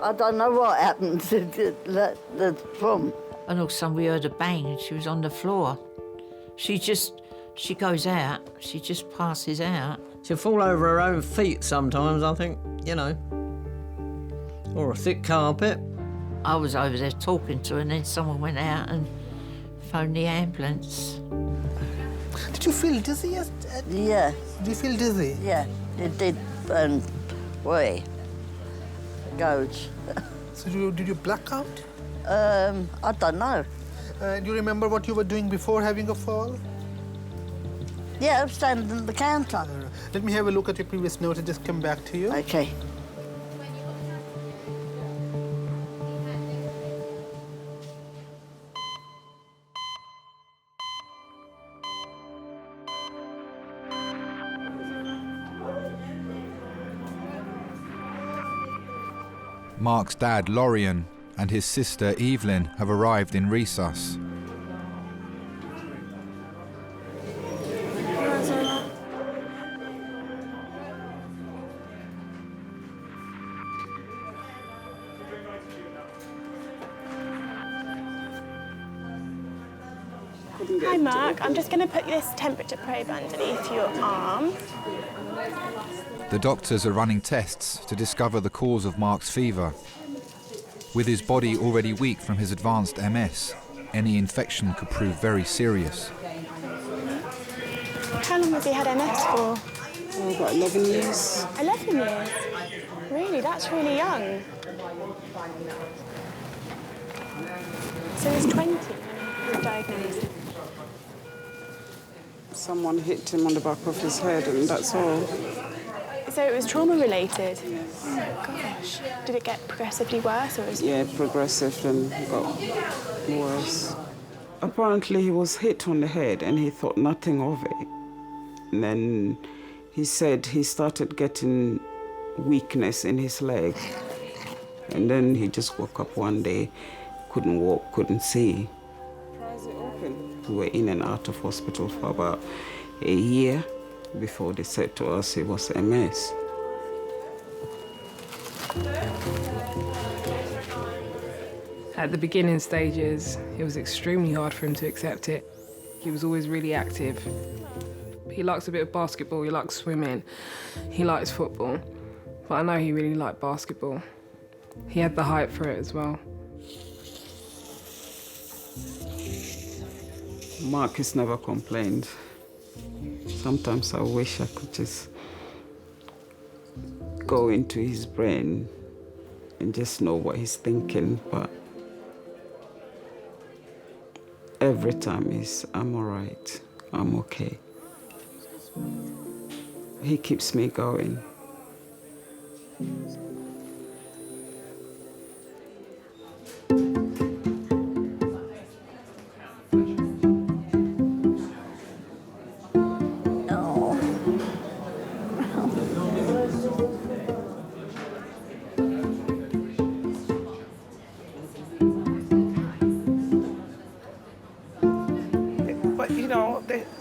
I don't know what happened to the from. And all of a sudden we heard a bang and she was on the floor. She goes out, she just passes out. She'll fall over her own feet sometimes, I think, you know. Or a thick carpet. I was over there talking to her and then someone went out and phoned the ambulance. Did you feel dizzy? Yeah. Did you feel dizzy? Yeah, it did. Way goes. So did you black out? I don't know. Do you remember what you were doing before having a fall? Yeah, I'm standing at the counter. Let me have a look at your previous notes and just come back to you. Okay. Mark's dad, Lorian, and his sister, Evelyn, have arrived in resus. Hi, Mark. I'm just going to put this temperature probe underneath your arm. The doctors are running tests to discover the cause of Mark's fever. With his body already weak from his advanced MS, any infection could prove very serious. How long has he had MS for? Oh, about 11 years. 11 years? Really? That's really young. So he's 20 when he was diagnosed. Someone hit him on the back of his head, and that's all. So it was trauma-related? Oh, my gosh. Did it get progressively worse, or was it... Yeah, progressive and got worse. Apparently, he was hit on the head, and he thought nothing of it. And then he said he started getting weakness in his leg. And then he just woke up one day, couldn't walk, couldn't see. We were in and out of hospital for about a year before they said to us it was MS. At the beginning stages, it was extremely hard for him to accept it. He was always really active. He likes a bit of basketball, he likes swimming, he likes football. But I know he really liked basketball. He had the height for it as well. Mark has never complained. Sometimes I wish I could just go into his brain and just know what he's thinking, but every time I'm all right, I'm okay. He keeps me going.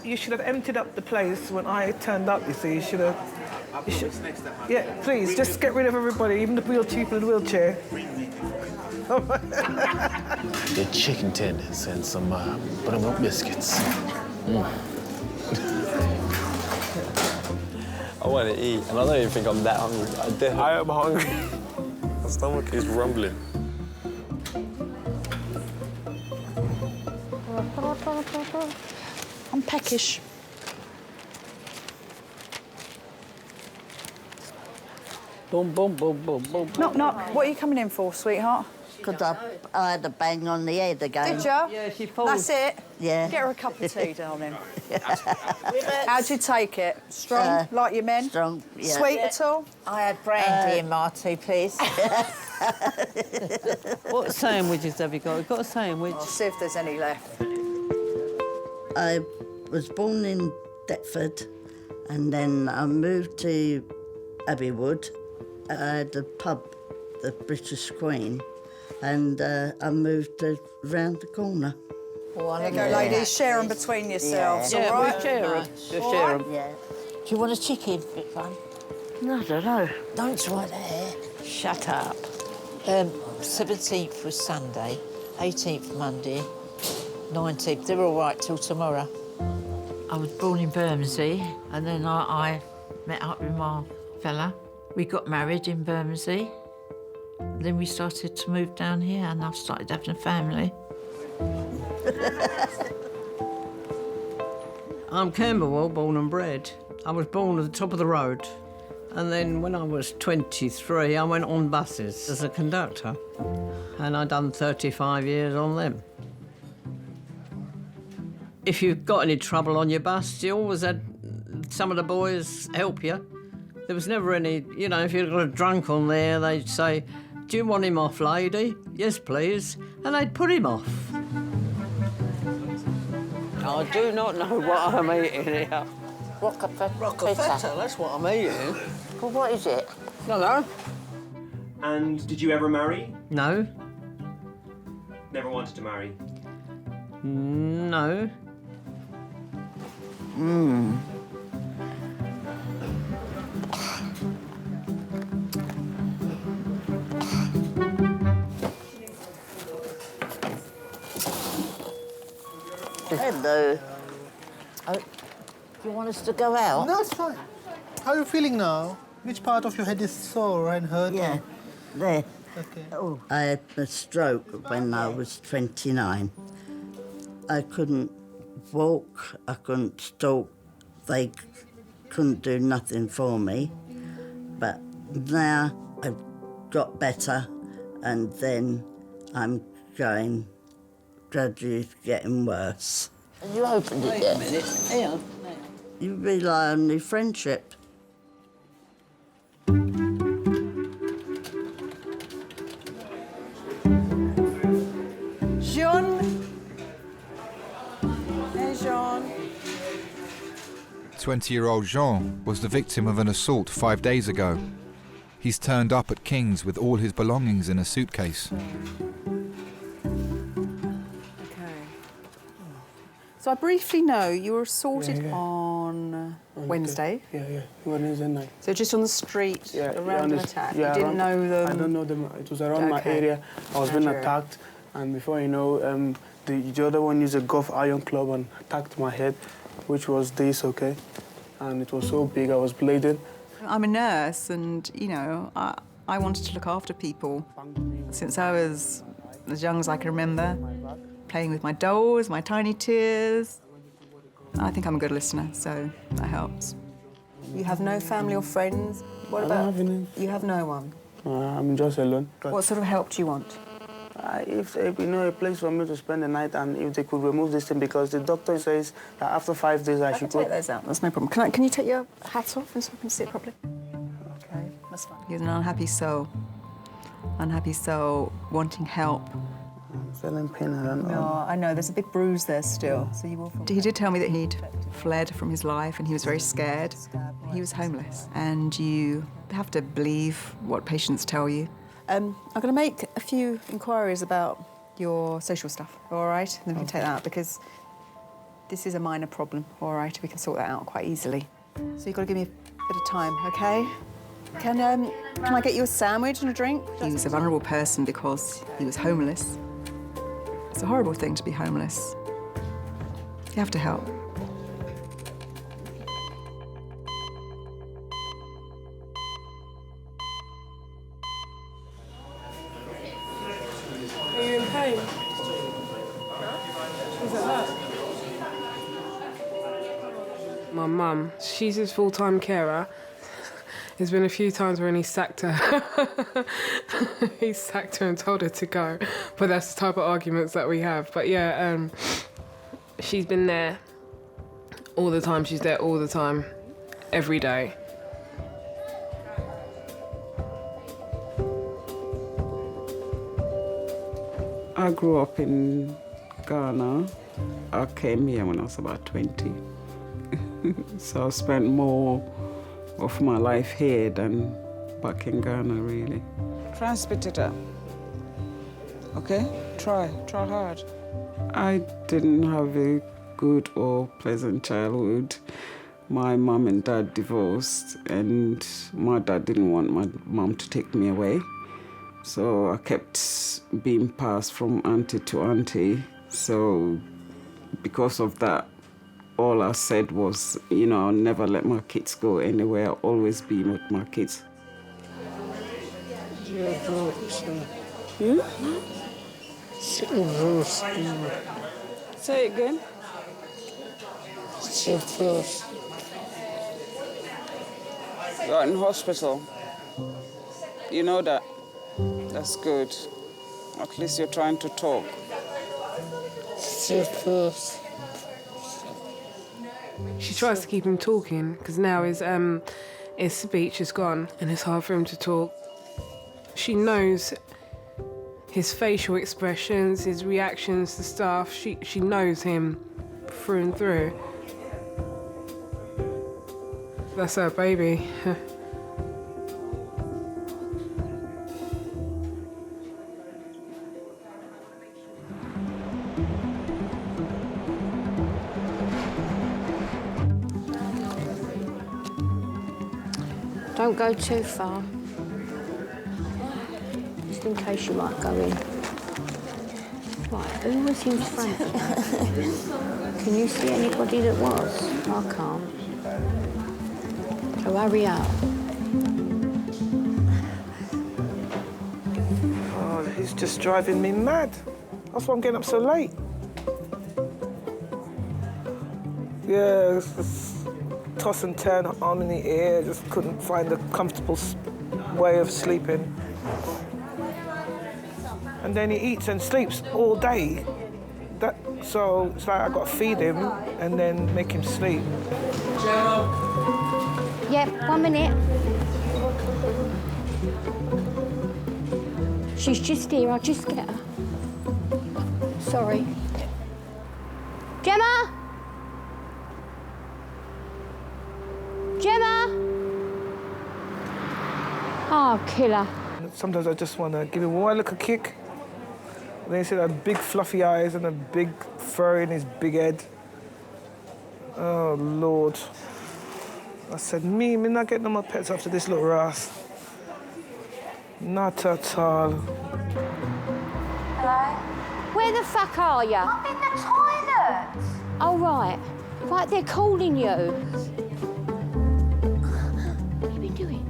You should have emptied up the place when I turned up, you see. You should have... Yeah, please, just get rid of everybody, even the people in the wheelchair. The chicken tenders and some buttermilk biscuits. I want to eat, and I don't even think I'm that hungry. I am hungry. My stomach is rumbling. I'm peckish. Boom, boom, boom, boom, boom. Knock, knock. What are you coming in for, sweetheart? Because I had a bang on the head again. Did you? Yeah, she falls. That's it? Yeah. Get her a cup of tea, darling. How'd you take it? Strong, like your men? Strong, yeah. Sweet at all? I had brandy in my tea, please. What sandwiches have you got? We've got a sandwich. I'll see if there's any left. I was born in Deptford and then I moved to Abbeywood. I had a pub, the British Queen, and I moved round the corner. There you go, ladies. Share them between yourselves, Yeah, all right? we'll share them. We'll share them. Yeah. Do you want a chicken, big one? No, I don't know. Don't try that. Shut up. 17th was Sunday, 18th Monday, 19th. They're all right till tomorrow. I was born in Bermondsey, and then I met up with my fella. We got married in Bermondsey. Then we started to move down here, and I started having a family. I'm Camberwell, born and bred. I was born at the top of the road. And then when I was 23, I went on buses as a conductor. And I'd done 35 years on them. If you've got any trouble on your bus, you always had some of the boys help you. There was never any, you know, if you'd got a drunk on there, they'd say, "Do you want him off, lady?" "Yes, please." And they'd put him off. I do not know what I'm eating here. Rockefeller, that's what I'm eating. Well, what is it? No. And did you ever marry? No. Never wanted to marry? No. Hello. Oh, do you want us to go out? No, it's fine. How are you feeling now? Which part of your head is sore and hurt? Yeah, there. Okay. Oh. I had a stroke when I was 29. I couldn't walk, I couldn't talk. They couldn't do nothing for me. But now I've got better, and then I'm going gradually getting worse. Have you opened it Wait yet? a minute. Here. You rely on your friendship. Jean. Hey, Jean. 20-year-old Jean was the victim of an assault 5 days ago. He's turned up at King's with all his belongings in a suitcase. So I briefly know you were assaulted on Wednesday. Yeah, Wednesday night. So just on the street, around an attack. Yeah, you didn't know them? I don't know them. It was around my area. I was being attacked, and before you know, the other one used a golf iron club and attacked my head, which was this, okay? And it was so big, I was bleeding. I'm a nurse, and you know, I wanted to look after people since I was as young as I can remember. Playing with my dolls, my tiny tears. I think I'm a good listener, so that helps. You have no family or friends? What about? I don't have any. You have no one? I'm just alone. What sort of help do you want? If you know, a place for me to spend the night, and if they could remove this thing, because the doctor says that after 5 days I should go. Take those out, that's no problem. Can you take your hat off and so I can see it properly? Okay, that's fine. You're an unhappy soul. Unhappy soul wanting help. I'm feeling pain, I don't know. No, I know, there's a big bruise there still, so you will feel... He did tell me that he'd fled from his life and he was very scared. He was homeless. And you have to believe what patients tell you. I'm going to make a few inquiries about your social stuff, all right? And then we can take that out, because This is a minor problem, all right? We can sort that out quite easily. So you've got to give me a bit of time, OK? Can I get you a sandwich and a drink? He was a vulnerable person because he was homeless. It's a horrible thing to be homeless. You have to help. Are you in pain? Is it hurt? My mum, she's his full-time carer. There's been a few times when he sacked her. He sacked her and told her to go. But that's the type of arguments that we have. But yeah, she's been there all the time. She's there all the time, every day. I grew up in Ghana. I came here when I was about 20. So I spent more of my life here than back in Ghana, really. Try and spit it out. Okay? Try hard. I didn't have a good or pleasant childhood. My mum and dad divorced, and my dad didn't want my mum to take me away. So I kept being passed from auntie to auntie. So because of that, all I said was, you know, I'll never let my kids go anywhere. I'll always be with my kids. Say it again. You're in hospital. You know that. That's good. At least you're trying to talk. She tries to keep him talking because now his speech is gone and it's hard for him to talk. She knows his facial expressions, his reactions to stuff. She knows him through and through. That's her baby. Don't go too far, just in case you might go in. Right, who was in front of that? Can you see anybody that was? I can't. So hurry up. Oh, he's just driving me mad. That's why I'm getting up so late. Yeah, it's just toss and turn, arm in the air, just couldn't find a comfortable way of sleeping. And then he eats and sleeps all day. So it's like I got to feed him and then make him sleep. Yep, 1 minute. She's just here, I'll just get her. Sorry. Gemma? Gemma? Oh, killer. Sometimes I just want to give him one little kick. And then he said had big fluffy eyes and a big fur in his big head. Oh, Lord. I said, me not getting no more pets after this little ass. Not at all. Hello? Where the fuck are you? I'm in the toilet. Oh, right. Right, they're calling you. What have you been doing?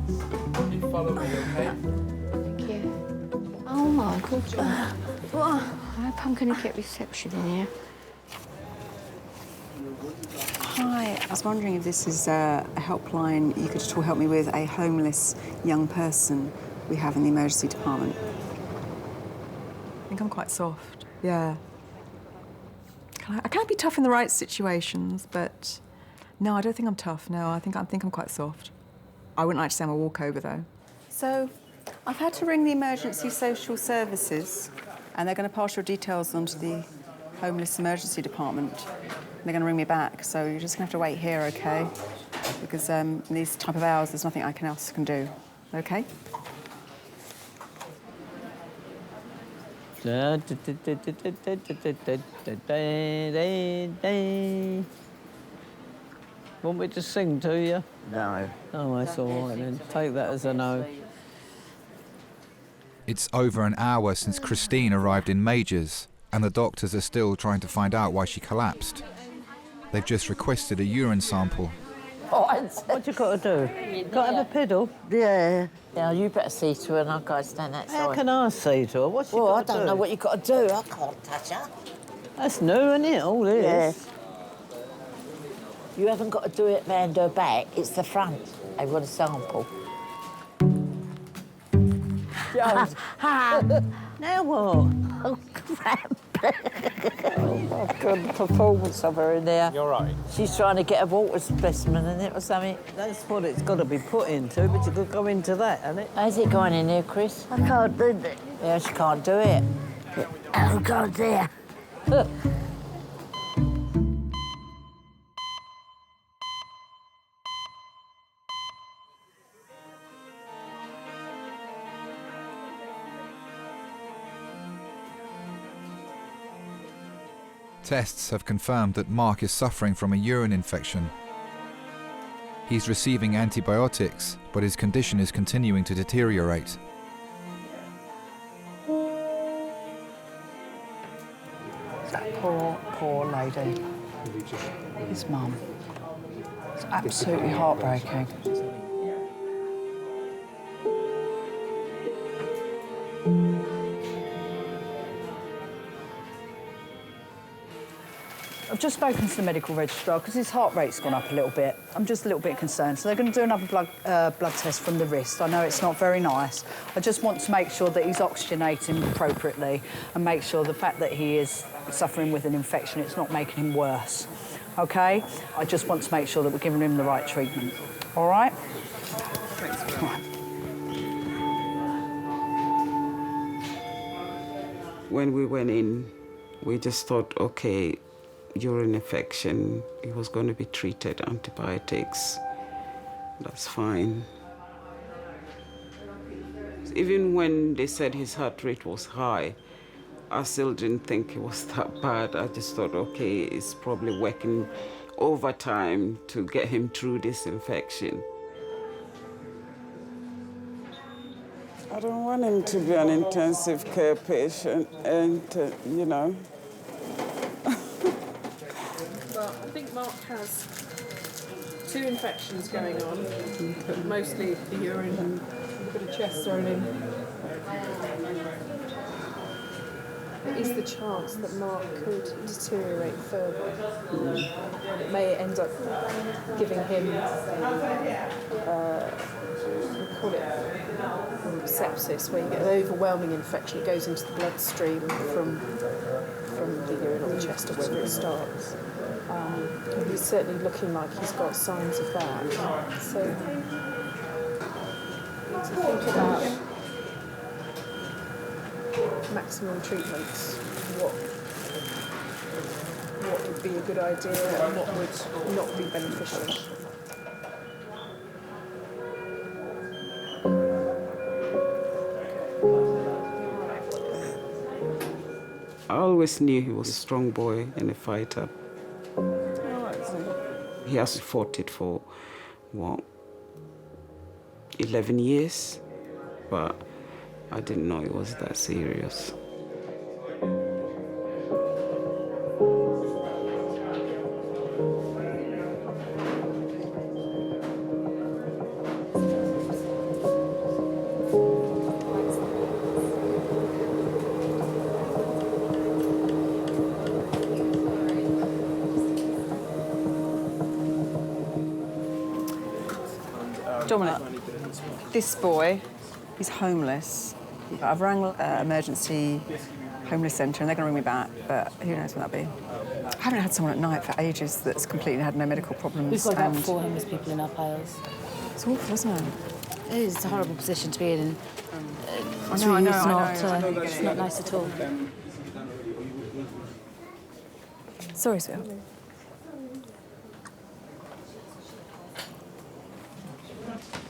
You follow me, okay? Thank you. Oh, my God. I hope I'm going to get reception in here. Hi, I was wondering if this is a helpline you could at all help me with a homeless young person we have in the emergency department. I think I'm quite soft, yeah. I can be tough in the right situations, but no, I don't think I'm tough, no. I think I'm quite soft. I wouldn't like to say I'm a walkover, though. So, I've had to ring the emergency social services, and they're going to pass your details on to the homeless emergency department. They're going to ring me back, so you're just going to have to wait here, OK? Because in these type of hours, there's nothing else can do, OK? Want me to sing to you? No. Oh, that's all right then. Take that as a no. It's over an hour since Christine arrived in Majors, and the doctors are still trying to find out why she collapsed. They've just requested a urine sample. What you got to do? Got to have a piddle? Yeah. Yeah, you better see to her and I'll go stand outside. How can I see to her? What's she Well, I got to don't do? know what you got to do. I can't touch her. That's new, isn't it? All this. Yeah. You haven't got to do it round her back. It's the front. They want a sample. Jones. Now what? Oh, crap. Oh, I've got a performance of her in there. You're right. She's trying to get a water specimen in it or something. That's what it's got to be put into, but you could go into that, hasn't it? How's it going in there, Chris? I can't do that. Yeah, she can't do it. Oh, God, dear. Tests have confirmed that Mark is suffering from a urine infection. He's receiving antibiotics, but his condition is continuing to deteriorate. That poor lady. His mum. It's absolutely heartbreaking. I've just spoken to the medical registrar because his heart rate's gone up a little bit. I'm just a little bit concerned. So they're going to do another blood test from the wrist. I know it's not very nice. I just want to make sure that he's oxygenating appropriately and make sure the fact that he is suffering with an infection, it's not making him worse. OK? I just want to make sure that we're giving him the right treatment. All right? Thanks. All right. When we went in, we just thought, OK, urine infection, he was going to be treated, antibiotics. That's fine. Even when they said his heart rate was high, I still didn't think it was that bad. I just thought, okay, it's probably working overtime to get him through this infection. I don't want him to be an intensive care patient and, you know. But I think Mark has 2 infections going on, but mostly the urine and a bit of chest thrown in. There is the chance that Mark could deteriorate further. It may end up giving him, we call it sepsis, where you get an overwhelming infection. It goes into the bloodstream from the urine or the chest or wherever it starts. He's certainly looking like he's got signs of that. So, need to think about maximum treatments. What would be a good idea and what would not be beneficial. I always knew he was a strong boy and a fighter. He has fought it for, 11 years, but I didn't know it was that serious. Dominic, this boy, he's homeless. I've rang emergency homeless centre and they're going to ring me back, but who knows when that'll be. I haven't had someone at night for ages that's completely had no medical problems. We've got about 4 homeless people in our piles. It's awful, isn't it? It is. It's a horrible position to be in. I know. It's not nice at all. Sorry, sweetheart.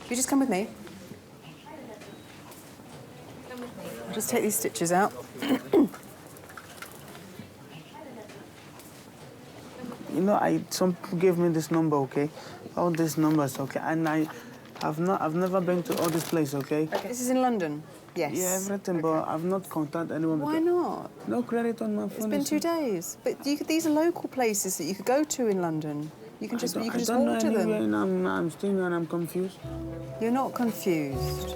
You just come with me. I'll just take these stitches out. You know, some people gave me this number, okay? All these numbers, okay? And I've never been to all this place, okay? Okay, this is in London? Yes. Yeah, everything, but I've not contacted anyone. Why not? No credit on my phone. It's been 2 days. But these are local places that you could go to in London. You can just walk to them. I'm staying here and I'm confused. You're not confused.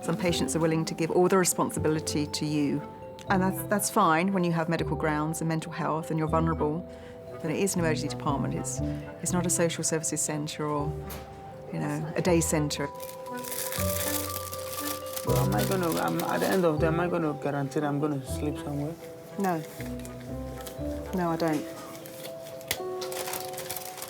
Some patients are willing to give all the responsibility to you. And that's fine when you have medical grounds and mental health and you're vulnerable. But it is an emergency department. It's not a social services centre or, you know, a day centre. Well, at the end of the day, am I going to guarantee that I'm going to sleep somewhere? No. No, I don't.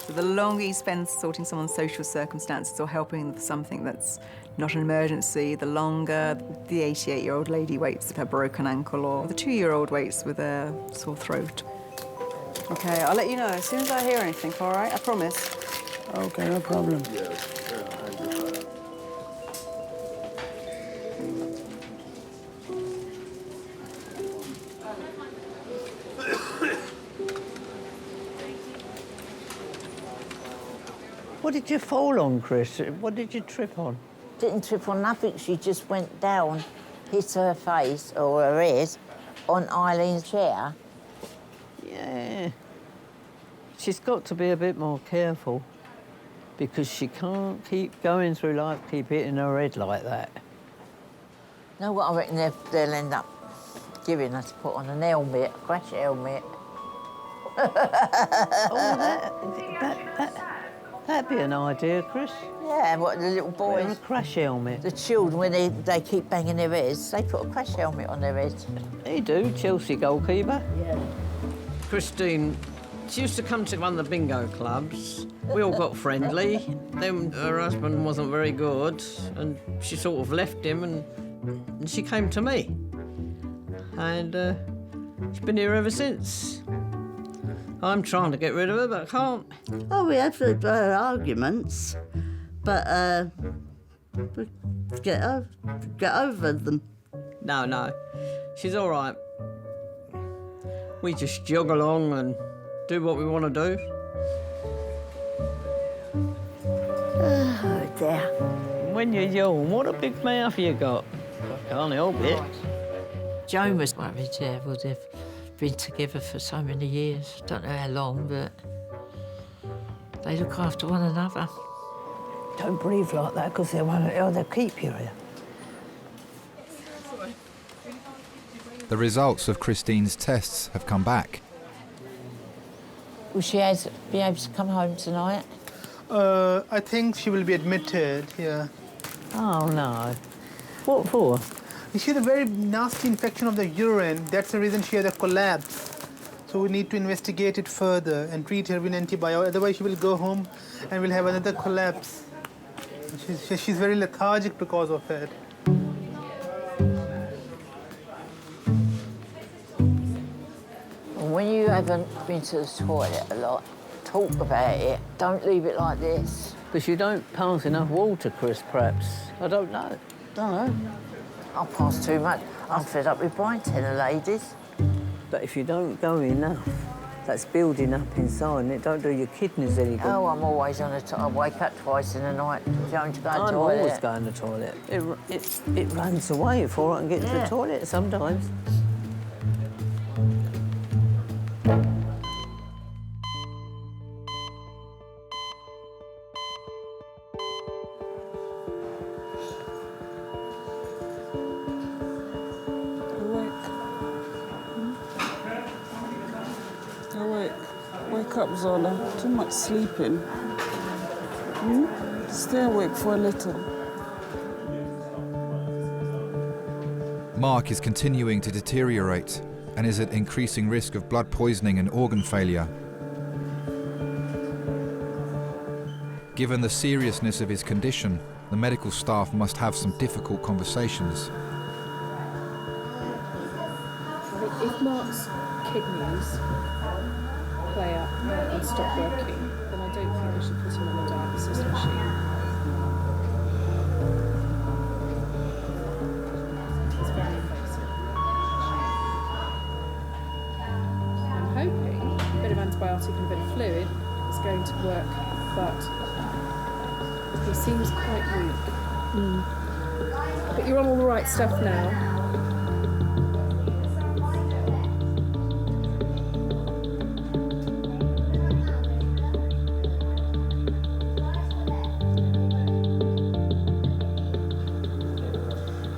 So the longer you spend sorting someone's social circumstances or helping them with something that's not an emergency, the longer the 88-year-old lady waits with her broken ankle or the 2-year-old waits with a sore throat. OK, I'll let you know as soon as I hear anything, all right? I promise. OK, no problem. What did you fall on, Chris? What did you trip on? Didn't trip on nothing. She just went down, hit her face or her head on Eileen's chair. Yeah. She's got to be a bit more careful because she can't keep going through life, keep hitting her head like that. You know what I reckon they'll end up giving her to put on an helmet, a crash helmet. That'd be an idea, Chris. Yeah, what, the little boys... Wear a crash helmet. The children, when they keep banging their heads, they put a crash helmet on their heads. They do, Chelsea goalkeeper. Yeah. Christine, she used to come to one of the bingo clubs. We all got friendly. Then her husband wasn't very good, and she sort of left him, and she came to me. And she's been here ever since. I'm trying to get rid of her, but I can't. Oh, we have arguments, but we get over them. No. She's all right. We just jog along and do what we want to do. Oh, dear. When you yawn, what a big mouth you got. I can't help it. Joan was worried, yeah, they've been together for so many years. Don't know how long, but they look after one another. Don't breathe like that, because they'll keep you here. The results of Christine's tests have come back. Will she be able to come home tonight? I think she will be admitted here. Oh, no. What for? She had a very nasty infection of the urine. That's the reason she had a collapse. So we need to investigate it further and treat her with antibiotics. Otherwise, she will go home and will have another collapse. She's very lethargic because of it. When you haven't been to the toilet a lot, talk about it. Don't leave it like this. Because you don't pass enough water, Chris, perhaps. I don't know. I pass too much. I'm fed up with Brian Tenner ladies. But if you don't go enough, that's building up inside and it don't do your kidneys any good. Oh, I'm always on the toilet. I wake up twice in the night going to go to the toilet. I'm always going to the toilet. It runs away before I can get to the toilet sometimes. Wake up, Zola. Too much sleeping. Stay awake for a little. Mark is continuing to deteriorate and is at increasing risk of blood poisoning and organ failure. Given the seriousness of his condition, the medical staff must have some difficult conversations. If Mark's kidneys play up and stop working, then I don't think we should put him on a dialysis machine. It's very invasive. I'm hoping a bit of antibiotics antibiotic and a bit of fluid, it's going to work, but he seems quite weak. But you're on all the right stuff now.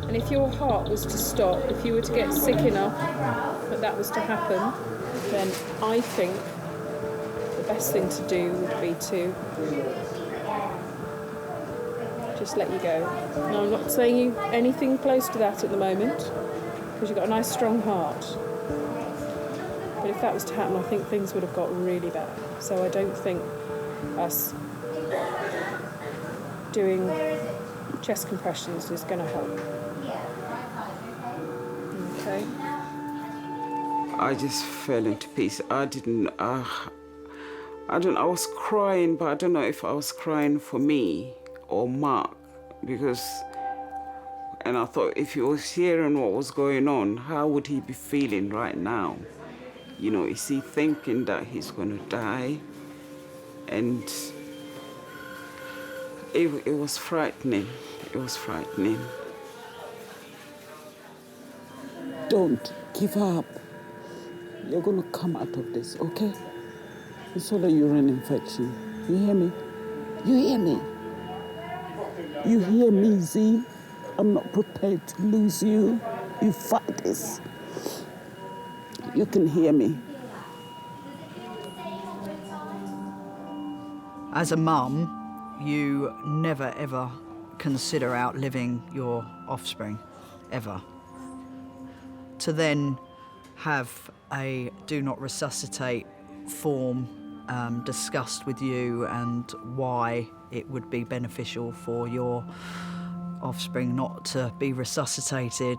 And if your heart was to stop, if you were to get sick enough that was to happen, then I think the best thing to do would be to just let you go. Now, I'm not saying you anything close to that at the moment, because you've got a nice strong heart. But if that was to happen, I think things would have got really bad. So I don't think us doing chest compressions is going to help. Okay. I just fell into pieces. I was crying, but I don't know if I was crying for me or Mark, and I thought if he was hearing what was going on, how would he be feeling right now? You know, is he thinking that he's going to die? And it was frightening. It was frightening. Don't give up. You're going to come out of this, okay? It's all a urine infection. You hear me? You hear me? You hear me, Z? I'm not prepared to lose you. You fight this. You can hear me. As a mum, you never, ever consider outliving your offspring, ever. To then have a do not resuscitate form discussed with you and why it would be beneficial for your offspring not to be resuscitated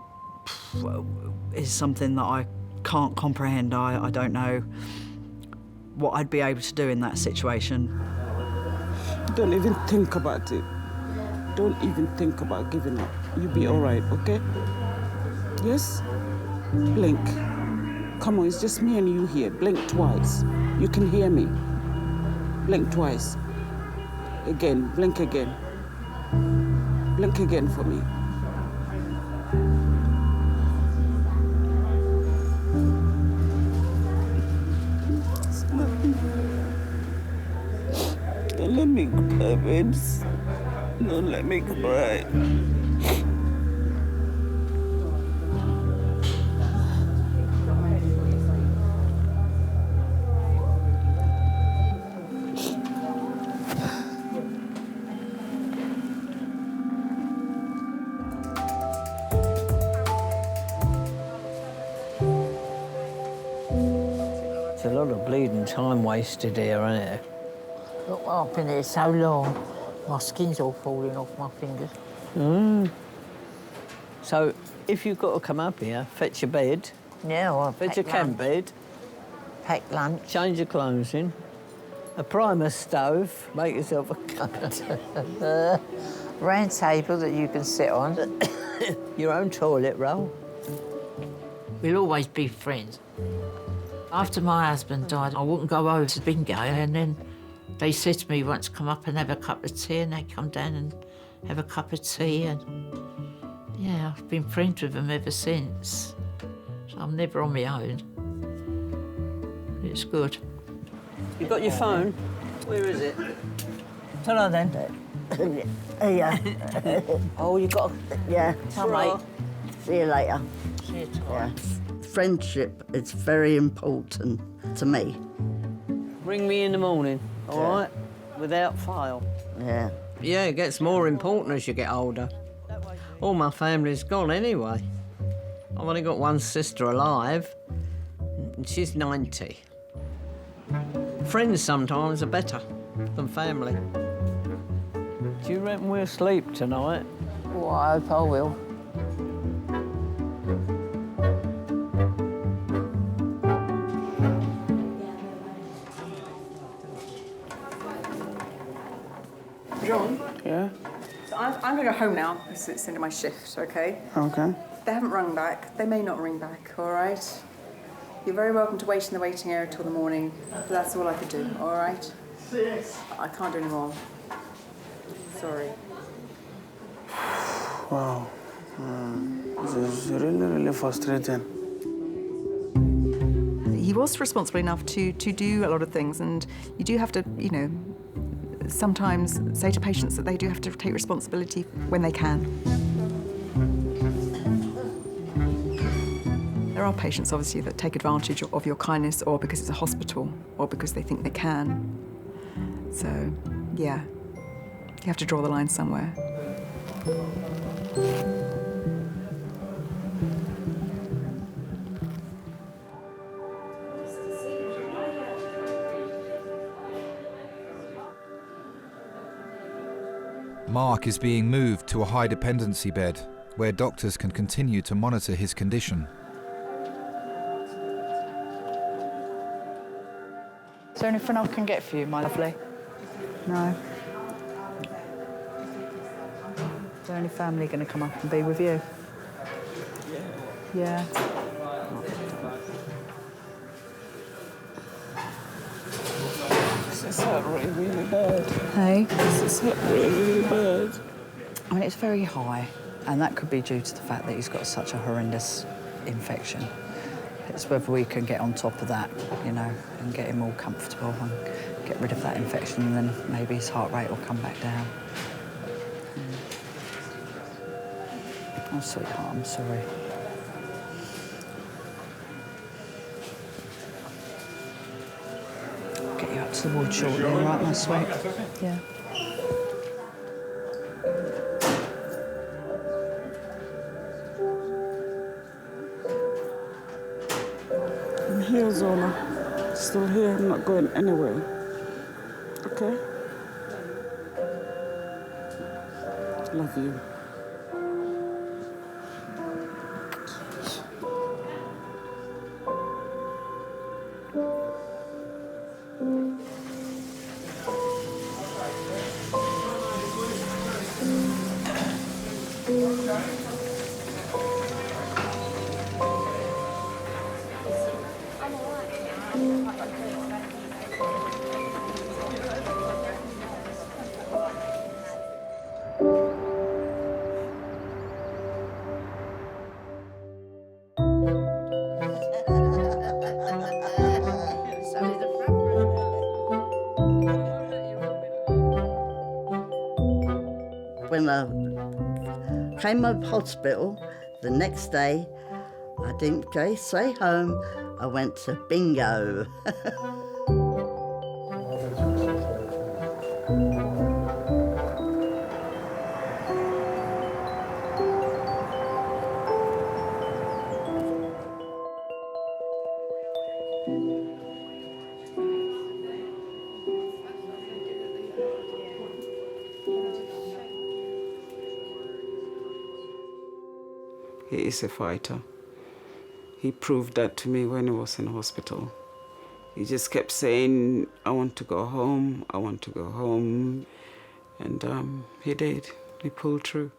is something that I can't comprehend. I don't know what I'd be able to do in that situation. Don't even think about it. Don't even think about giving up. You'll be all right, okay? Yes? Blink. Come on, it's just me and you here. Blink twice. You can hear me. Blink twice. Again, blink again. Blink again for me. Don't let me cry, babes. Don't let me cry. It's a lot of bleeding time wasted here, isn't it? Look, I've been here so long, my skin's all falling off my fingers. So, if you've got to come up here, fetch your bed. Yeah, I'll fetch your camp bed. Pack lunch. Change your clothes in. A primer stove. Make yourself a cup. Round table that you can sit on. Your own toilet roll. We'll always be friends. After my husband died, I wouldn't go over to bingo, and then they said to me once, come up and have a cup of tea, and they come down and have a cup of tea, and yeah, I've been friends with them ever since. So I'm never on my own. It's good. You got your phone? Where is it? Turn on then. Yeah. Oh, you got to... Yeah. Tell mate. See you later. See you tomorrow. Yeah. Friendship is very important to me. Ring me in the morning, all right? Without fail. Yeah. Yeah, it gets more important as you get older. All my family's gone anyway. I've only got one sister alive, and she's 90. Friends sometimes are better than family. Do you reckon we'll sleep tonight? Oh, I hope I will. John? Yeah? So I'm going to go home now because it's the end of my shift, okay? Okay. They haven't rung back. They may not ring back, all right? You're very welcome to wait in the waiting area till the morning, but that's all I could do, all right? I can't do any more. Sorry. Wow. This is really frustrating. He was responsible enough to do a lot of things, and you do have to, you know, sometimes say to patients that they do have to take responsibility when they can. There are patients, obviously, that take advantage of your kindness, or because it's a hospital, or because they think they can. So, yeah, you have to draw the line somewhere. Mark is being moved to a high dependency bed where doctors can continue to monitor his condition. Is there anything I can get for you, my lovely? No? Is there any family going to come up and be with you? Yeah. This is hurt really bad. Hey? This is hurt really bad. I mean, it's very high, and that could be due to the fact that he's got such a horrendous infection. It's whether we can get on top of that, you know, and get him all comfortable and get rid of that infection, and then maybe his heart rate will come back down. Oh, sweetheart, I'm sorry. I'll get you up to the ward shortly, all right, my sweet? Yeah. I'm here, Zola. Still here, I'm not going anywhere. Okay? Love you. When I came out of hospital, the next day, I didn't go straight home. I went to bingo. He is a fighter. He proved that to me when he was in hospital. He just kept saying, I want to go home, I want to go home. And he did. He pulled through.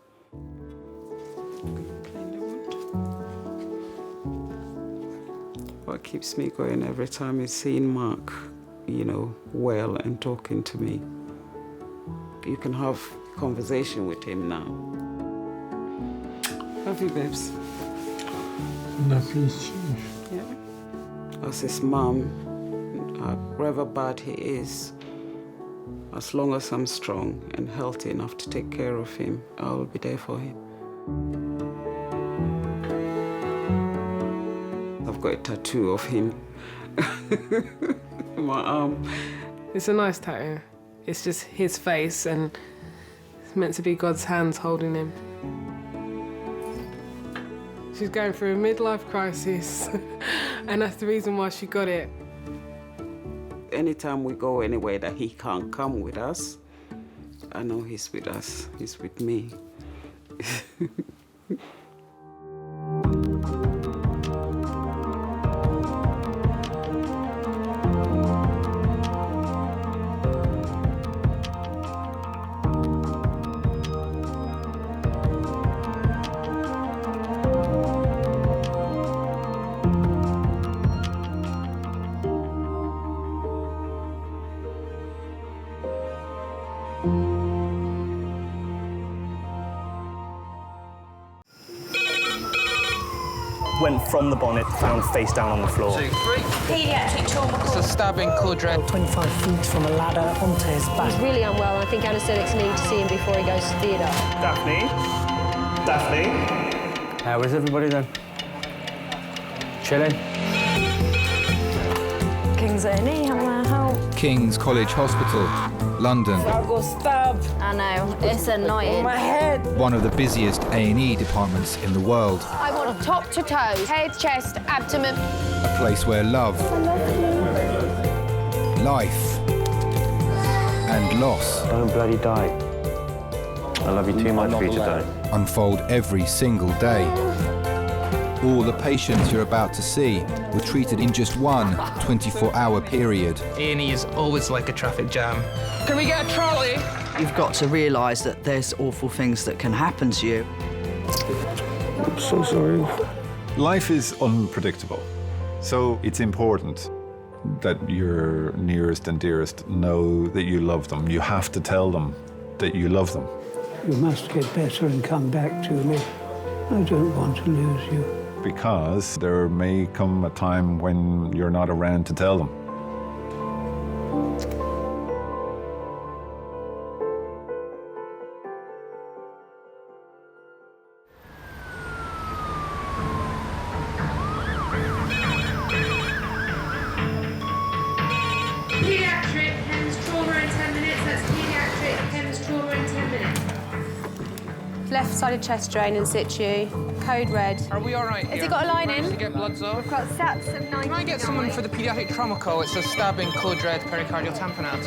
What keeps me going every time is seeing Mark, you know, well and talking to me. You can have a conversation with him now. Love you, babes. Love you too. Yeah. As his mom, however bad he is, as long as I'm strong and healthy enough to take care of him, I will be there for him. I've got a tattoo of him on my arm. It's a nice tattoo. It's just his face, and it's meant to be God's hands holding him. She's going through a midlife crisis, and that's the reason why she got it. Anytime we go anywhere that he can't come with us, I know he's with us, he's with me. Went from the bonnet, found face down on the floor. 2, 3. Paediatric trauma call. It's a stabbing code red. 25 feet from a ladder onto his back. He's really unwell. I think anaesthetics need to see him before he goes to theatre. Daphne? Daphne? How is everybody then? Chilling? King's A&E, how may I help? King's College Hospital, London. I got stabbed. I know, it's annoying. My head. One of the busiest A&E departments in the world. I want top to toe, head, chest, abdomen. A place where love, life, and loss Don't bloody die. I love you too much for you to die. unfold every single day. All the patients you're about to see were treated in just one 24-hour period. A&E is always like a traffic jam. Can we get a trolley? You've got to realise that there's awful things that can happen to you. I'm so sorry. Life is unpredictable, so it's important that your nearest and dearest know that you love them. You have to tell them that you love them. You must get better and come back to me. I don't want to lose you. Because there may come a time when you're not around to tell them. Paediatric, Pens trauma in 10 minutes. That's paediatric, Pens trauma in 10 minutes. Left-sided chest drain in situ. Code red. Are we all right Has here? it got a line Managed in? to get bloods off? We've got SAPs of 9. Can I get someone for the paediatric trauma call? It's a stabbing code red pericardial tamponade.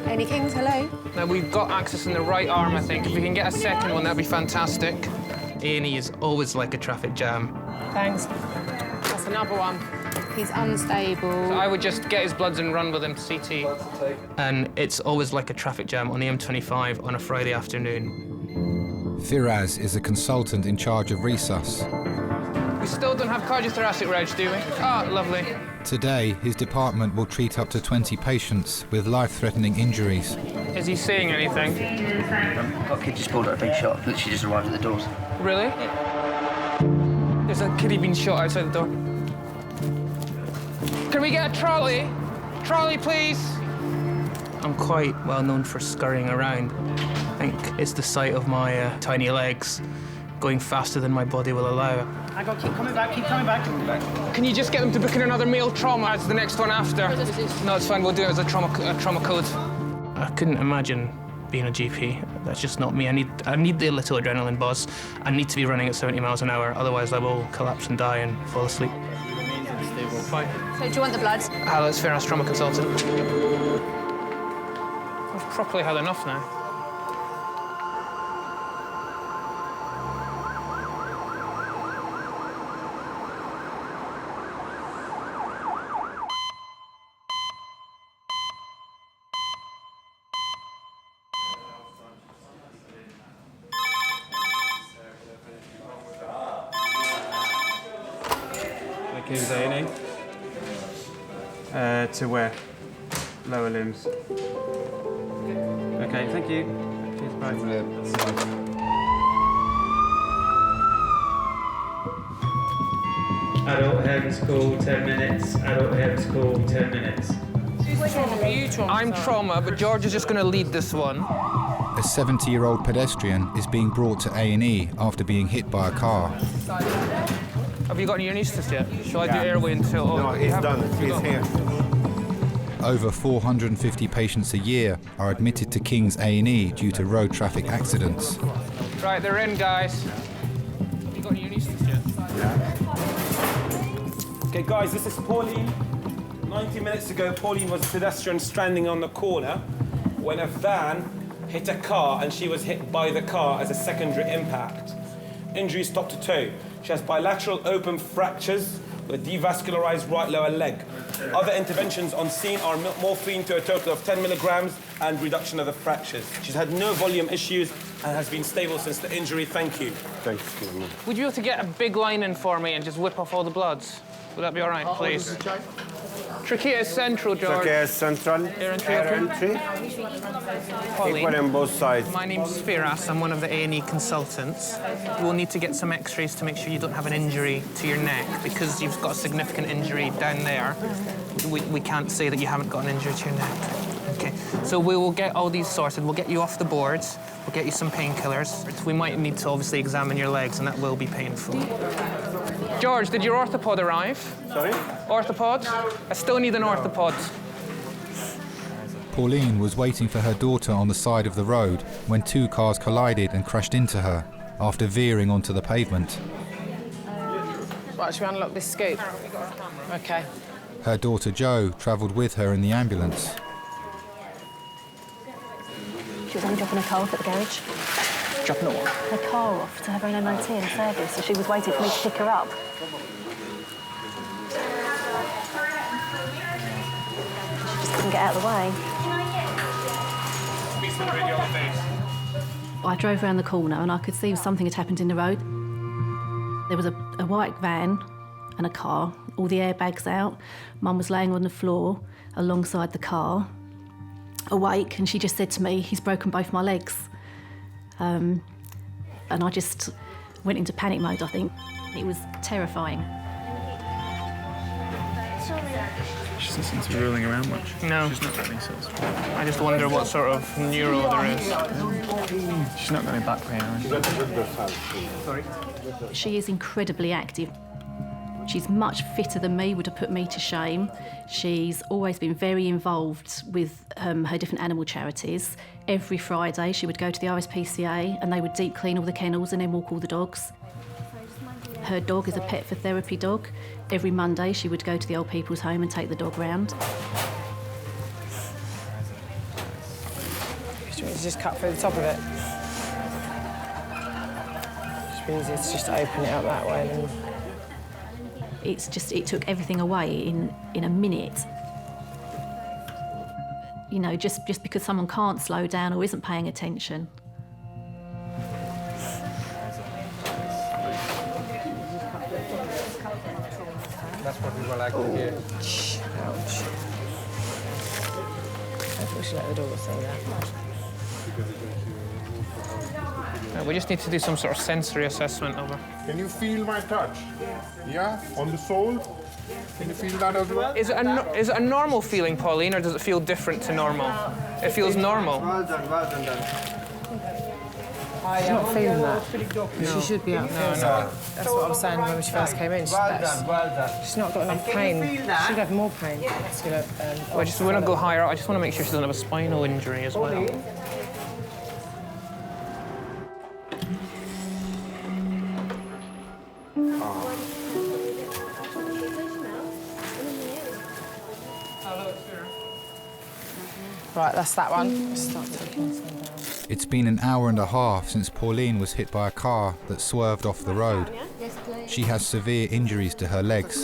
Any Kings, hello? Now, we've got access in the right arm, I think. If we can get a second one, that'd be fantastic. A&E is always like a traffic jam. Thanks. That's another one. He's unstable. So I would just get his bloods and run with him to CT. And it's always like a traffic jam on the M25 on a Friday afternoon. Firaz is a consultant in charge of resus. We still don't have cardiothoracic reg, do we? Ah, lovely. Today, his department will treat up to 20 patients with life-threatening injuries. Is he seeing anything? Got a kid just pulled out a big shot. Literally just arrived at the doors. Really? There's a kiddie being shot outside the door. Can we get a trolley? Trolley, please. I'm quite well known for scurrying around. I think it's the sight of my tiny legs going faster than my body will allow. I got keep coming back, keep coming back. Can you just get them to book in another male trauma as the next one after? No, it's fine. We'll do it as a trauma code. I couldn't imagine being a GP. That's just not me. I need the little adrenaline buzz. I need to be running at 70 miles an hour. Otherwise, I will collapse and die and fall asleep. Fine. So do you want the bloods? Hello, it's Firas, trauma consultant. I've properly had enough now. King's A&E. To where? Lower limbs. Okay, thank you. Cheers, bye. Adult Hems call, 10 minutes. Adult Hems call, 10 minutes. I'm trauma, but George is just going to lead this one. A 70-year-old pedestrian is being brought to A&E after being hit by a car. Have you got any anaesthetist yet? Shall I do airway until... No, he's done. He's here. Over 450 patients a year are admitted to King's A&E due to road traffic accidents. Right, they're in, guys. Have you got any anaesthetist yet? Yeah. Okay, guys, this is Pauline. 90 minutes ago, Pauline was a pedestrian stranding on the corner when a van hit a car and she was hit by the car as a secondary impact. Injuries top to toe. She has bilateral open fractures with a devascularized right lower leg. Other interventions on scene are morphine to a total of 10 milligrams and reduction of the fractures. She's had no volume issues and has been stable since the injury. Thank you. Thanks. Would you be able to get a big line in for me and just whip off all the bloods? Would that be all right, please? Trachea central, George. Trachea central. Air entry. Air entry. Equal on both sides. My name's Firas. I'm one of the A&E consultants. We'll need to get some x-rays to make sure you don't have an injury to your neck. Because you've got a significant injury down there, we can't say that you haven't got an injury to your neck. Okay, so we will get all these sorted. We'll get you off the boards. We'll get you some painkillers. We might need to obviously examine your legs, and that will be painful. George, did your orthopod arrive? Sorry? Orthopod? I still need an orthopod. Pauline was waiting for her daughter on the side of the road when two cars collided and crashed into her after veering onto the pavement. Right, should we unlock this scoop? OK. Her daughter Jo travelled with her in the ambulance. She was only dropping her car off at the garage. Dropping her what? Her car off to have her own MOT and service, so she was waiting for me to pick her up. She just couldn't get out of the way. I drove around the corner and I could see something had happened in the road. There was a white van and a car, all the airbags out. Mum was laying on the floor alongside the car, awake, and she just said to me, "He's broken both my legs." And I just went into panic mode, I think. It was terrifying. She doesn't seem to be rolling around much. No. She's not got any sort of... I just wonder what sort of neuro there is. She's not got any back pain or anything. She is incredibly active. She's much fitter than me, would have put me to shame. She's always been very involved with her different animal charities. Every Friday she would go to the RSPCA and they would deep clean all the kennels and then walk all the dogs. Her dog is a pet for therapy dog. Every Monday she would go to the old people's home and take the dog round. Do you want to just cut through the top of it? It's easier to just open it up that way. Then... It took everything away in a minute. You know, just because someone can't slow down or isn't paying attention. That's what we were like to hear. Ouch. I think we should let the dog say that. We just need to do some sort of sensory assessment of her. Can you feel my touch? Yeah? On the sole? Can you feel that as well? Is it a normal feeling, Pauline, or does it feel different to normal? It feels normal. Well done, She's not feeling that. No. She should be out feeling that. That's what I was saying when she first came in. She's not got enough pain. She should have more pain. We want to go higher up. I just want to make sure she doesn't have a spinal injury as well. Right, that's that one. Let's start taking some down. It's been an hour and a half since Pauline was hit by a car that swerved off the road. She has severe injuries to her legs.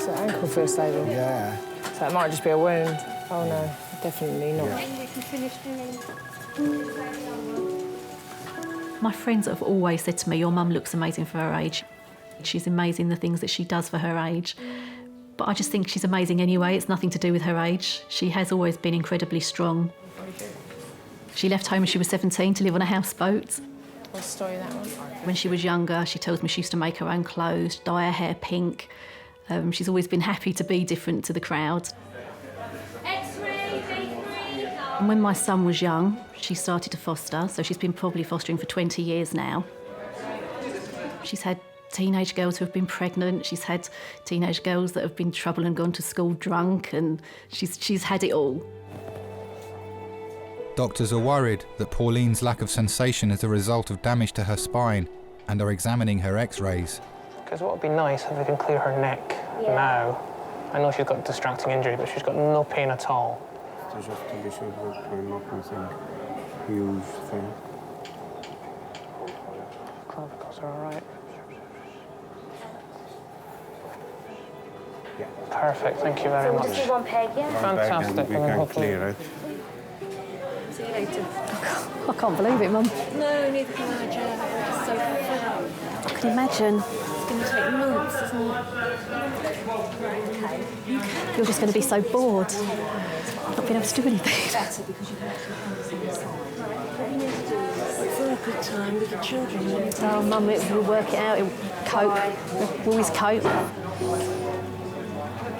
So ankle feels stable? Yeah. So it might just be a wound. Oh no, definitely not. My friends have always said to me, "Your mum looks amazing for her age." She's amazing, the things that she does for her age. But I just think she's amazing anyway. It's nothing to do with her age. She has always been incredibly strong. She left home when she was 17 to live on a houseboat. What's the story of that one? When she was younger, she tells me she used to make her own clothes, dye her hair pink. She's always been happy to be different to the crowd. And when my son was young, she started to foster, so she's been probably fostering for 20 years now. She's had teenage girls who have been pregnant. She's had teenage girls that have been in trouble and gone to school drunk, and she's had it all. Doctors are worried that Pauline's lack of sensation is a result of damage to her spine and are examining her x-rays. Because what would be nice if we can clear her neck now. I know she's got a distracting injury, but she's got no pain at all. Just to be sure that we're not missing huge thing. Clavicles are all right. Yeah. Perfect, thank you very much. Just do one peg, yeah? Fantastic. We can clear it. See you later. I can't believe it, Mum. No, neither can I, Joe. We're just so fed up. I can imagine. It's going to take months, isn't it? You're just going to be so bored. Not being able to do anything. It's a good time with the children. Oh, Mum, we'll work it out. We'll cope. We'll always cope.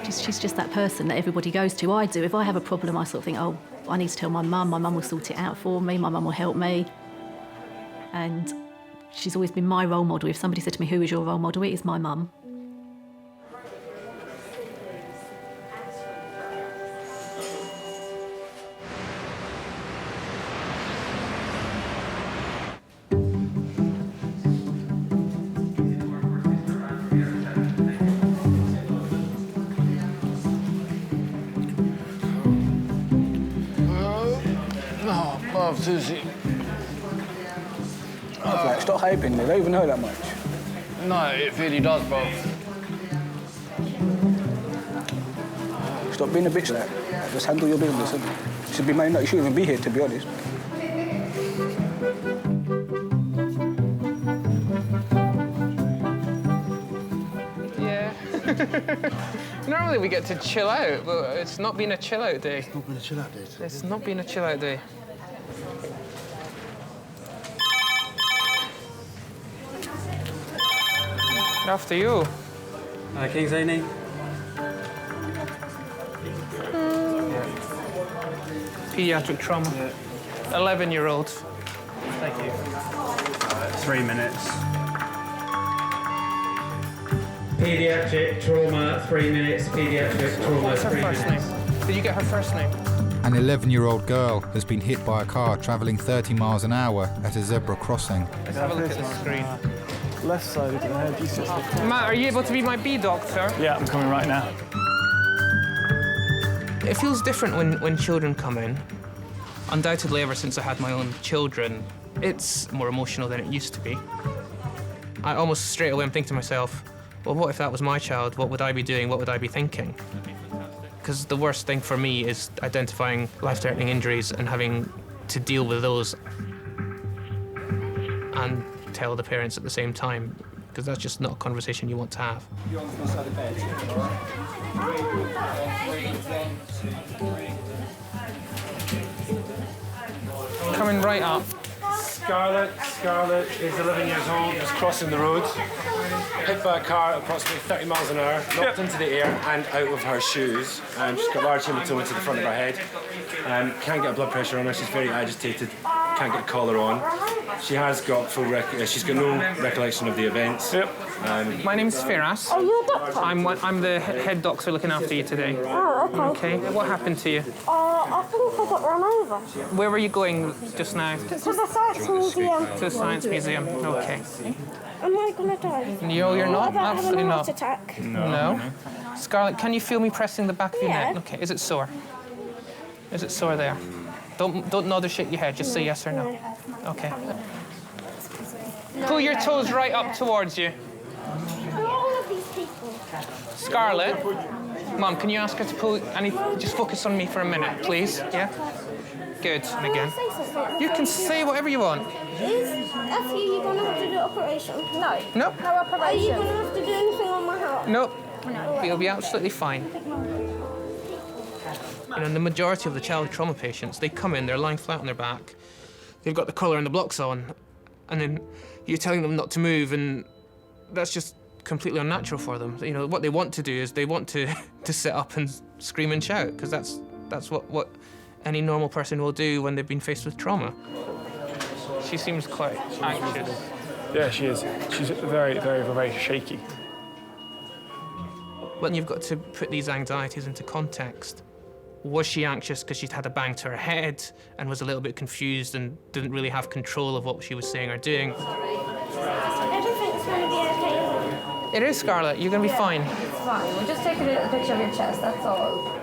She's just that person that everybody goes to. I do. If I have a problem, I sort of think, oh, I need to tell my mum. My mum will sort it out for me. My mum will help me. And she's always been my role model. If somebody said to me, who is your role model? It is my mum. Susie. Like, stop hyping, they don't even know that much. No, it really does, bro. Stop being a bitch like that. Just handle your business. You should be man, you shouldn't even be here, to be honest. Yeah. Normally we get to chill out, but it's not been a chill out day. It's not been a chill out day. It's not been a chill out day. After you. King's A&E. Pediatric trauma. 11-year-old. Thank you. 3 minutes. Pediatric trauma, 3 minutes. Pediatric trauma, What's her 3 first minutes. name? Did you get her first name? An 11-year-old girl has been hit by a car travelling 30 miles an hour at a zebra crossing. Let's have a look at the screen. Left side of the head, you sit. Matt, are you able to be my bee doctor? Yeah, I'm coming right now. It feels different when children come in. Undoubtedly, ever since I had my own children, it's more emotional than it used to be. I almost straight away am thinking to myself, well, what if that was my child? What would I be doing? What would I be thinking? Because the worst thing for me is identifying life-threatening injuries and having to deal with those and tell the parents at the same time, because that's just not a conversation you want to have. You're on the front side of the bed. Coming right up. Scarlett is 11 years old, was crossing the road, hit by a car at approximately 30 miles an hour, knocked into the air and out of her shoes. She's got large hematoma to the front of her head. Can't get a blood pressure on her, she's very agitated, can't get a collar on. She has got she's got no recollection of the events. My name's Firas. Are you a doctor? I'm the head doctor looking after you today. Oh, okay. Okay. What happened to you? I think I got run over. Where were you going just now? To the Science Museum. To the Science Museum. Okay. Am I gonna die? No, you're not. Absolutely not. not. Attack. No. Scarlett, can you feel me pressing the back of your Yeah. neck? Okay. Is it sore? Is it sore there? Don't nod or shake your head. Just say yes or no. Okay. Pull your toes right up towards you. All of these people. Scarlett, Mum, can you ask her to pull? Just focus on me for a minute, please. Yeah. Good. And again. You can say whatever you want. Is after you gonna have to do operation? No. Nope. No operation. Are you gonna have to do anything on my heart? Nope. You'll be absolutely fine. You know, the majority of the child trauma patients, they come in, they're lying flat on their back, they've got the collar and the blocks on, and then you're telling them not to move, and that's just completely unnatural for them. You know, what they want to do is they want to sit up and scream and shout, because that's what any normal person will do when they've been faced with trauma. She seems quite anxious. Yeah, she is. She's very, very, very shaky. But you've got to put these anxieties into context. Was she anxious because she'd had a bang to her head and was a little bit confused and didn't really have control of what she was saying or doing? Everything's gonna be okay, isn't it? It is, Scarlett. You're going to be fine. It's fine. We're just taking a picture of your chest, that's all.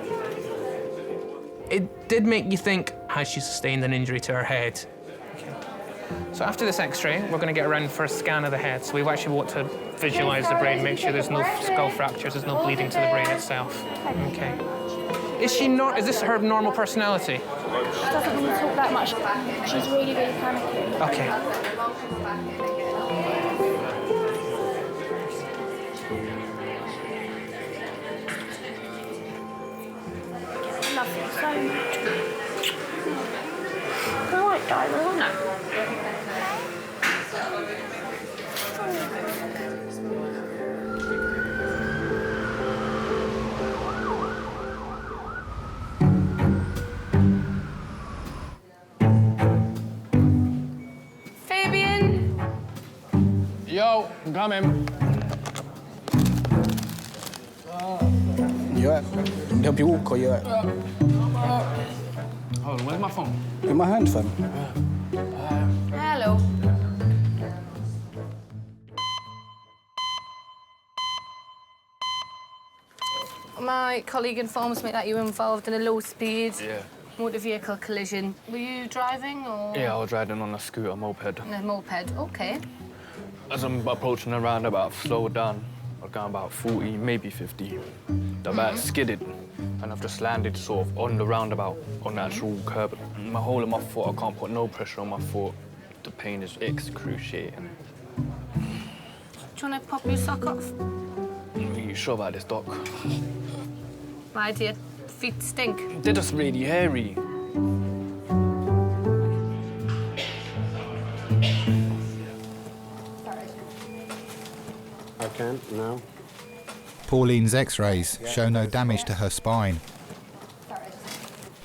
It did make you think, has she sustained an injury to her head? So after this X-ray, we're going to get around for a scan of the head. So we actually want to visualise the brain, make sure there's no skull fractures, there's no bleeding to the brain itself. Okay. Is this her normal personality? She doesn't want to talk that much. She's really, really panicky. Okay. I love you so much. I won't die, will I? Fabian! Yo, I'm coming. You alright? Help you walk or you alright? Hold on, where's my phone? In my hand, fam. Hello. My colleague informs me that you were involved in a low-speed motor vehicle collision. Were you driving or...? Yeah, I was riding on a scooter moped. A moped, OK. As I'm approaching a roundabout, I've slowed down. I've gone about 40, maybe 50. The back skidded, and I've just landed sort of on the roundabout, on the actual curb. My whole of my foot, I can't put no pressure on my foot. The pain is excruciating. Do you want to pop your sock off? Are you sure about this, Doc? Why do your feet stink? They're just really hairy. I can't, no. Pauline's x-rays show no damage to her spine.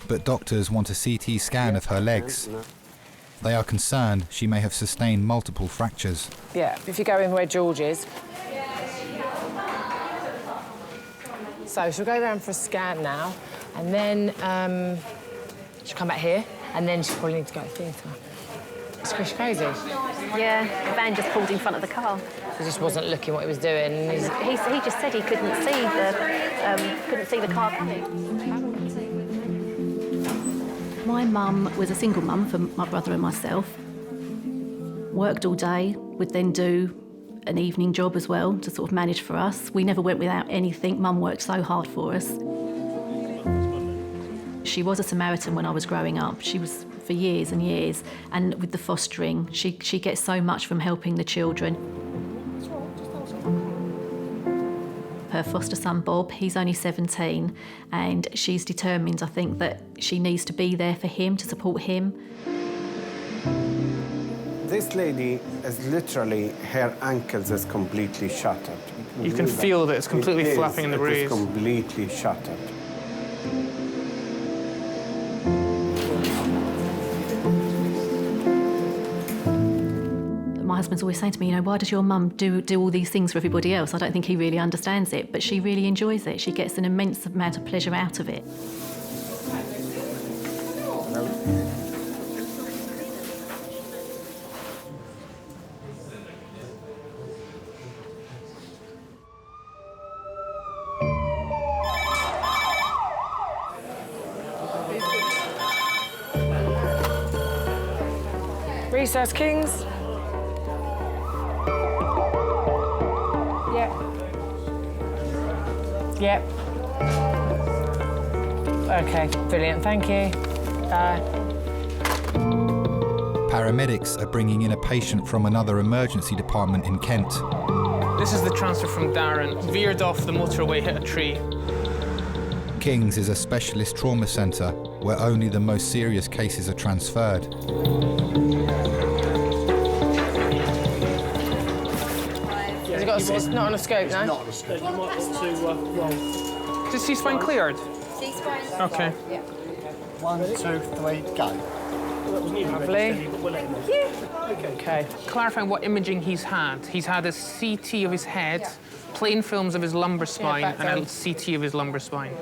But doctors want a CT scan of her legs. They are concerned she may have sustained multiple fractures. Yeah, if you go in where George is. So she'll go down for a scan now, and then she'll come back here, and then she'll probably need to go to the theatre. It's crazy. Yeah, the van just pulled in front of the car. He just wasn't looking what he was doing. He just said he couldn't see the car coming. My mum was a single mum for my brother and myself. Worked all day, would then do an evening job as well to sort of manage for us. We never went without anything. Mum worked so hard for us. She was a Samaritan when I was growing up. She was for years and years. And with the fostering, she gets so much from helping the children. Her foster son, Bob, he's only 17, and she's determined, I think, that she needs to be there for him, to support him. This lady is literally, her ankles is completely shattered. You can feel that it's completely flapping in the breeze. It is completely shattered. My husband's always saying to me, you know, why does your mum do all these things for everybody else? I don't think he really understands it, but she really enjoys it. She gets an immense amount of pleasure out of it. Recess, Kings. Yep. OK, brilliant, thank you. Paramedics are bringing in a patient from another emergency department in Kent. This is the transfer from Darren. Veered off the motorway, hit a tree. King's is a specialist trauma centre where only the most serious cases are transferred. It's not on a scope, no? Not on a scope. You might want to roll. Is the C-spine cleared? C-spine. OK. 1, 2, 3, go. Lovely. OK. Clarifying what imaging he's had. He's had a CT of his head, plain films of his lumbar spine, and a CT of his lumbar spine.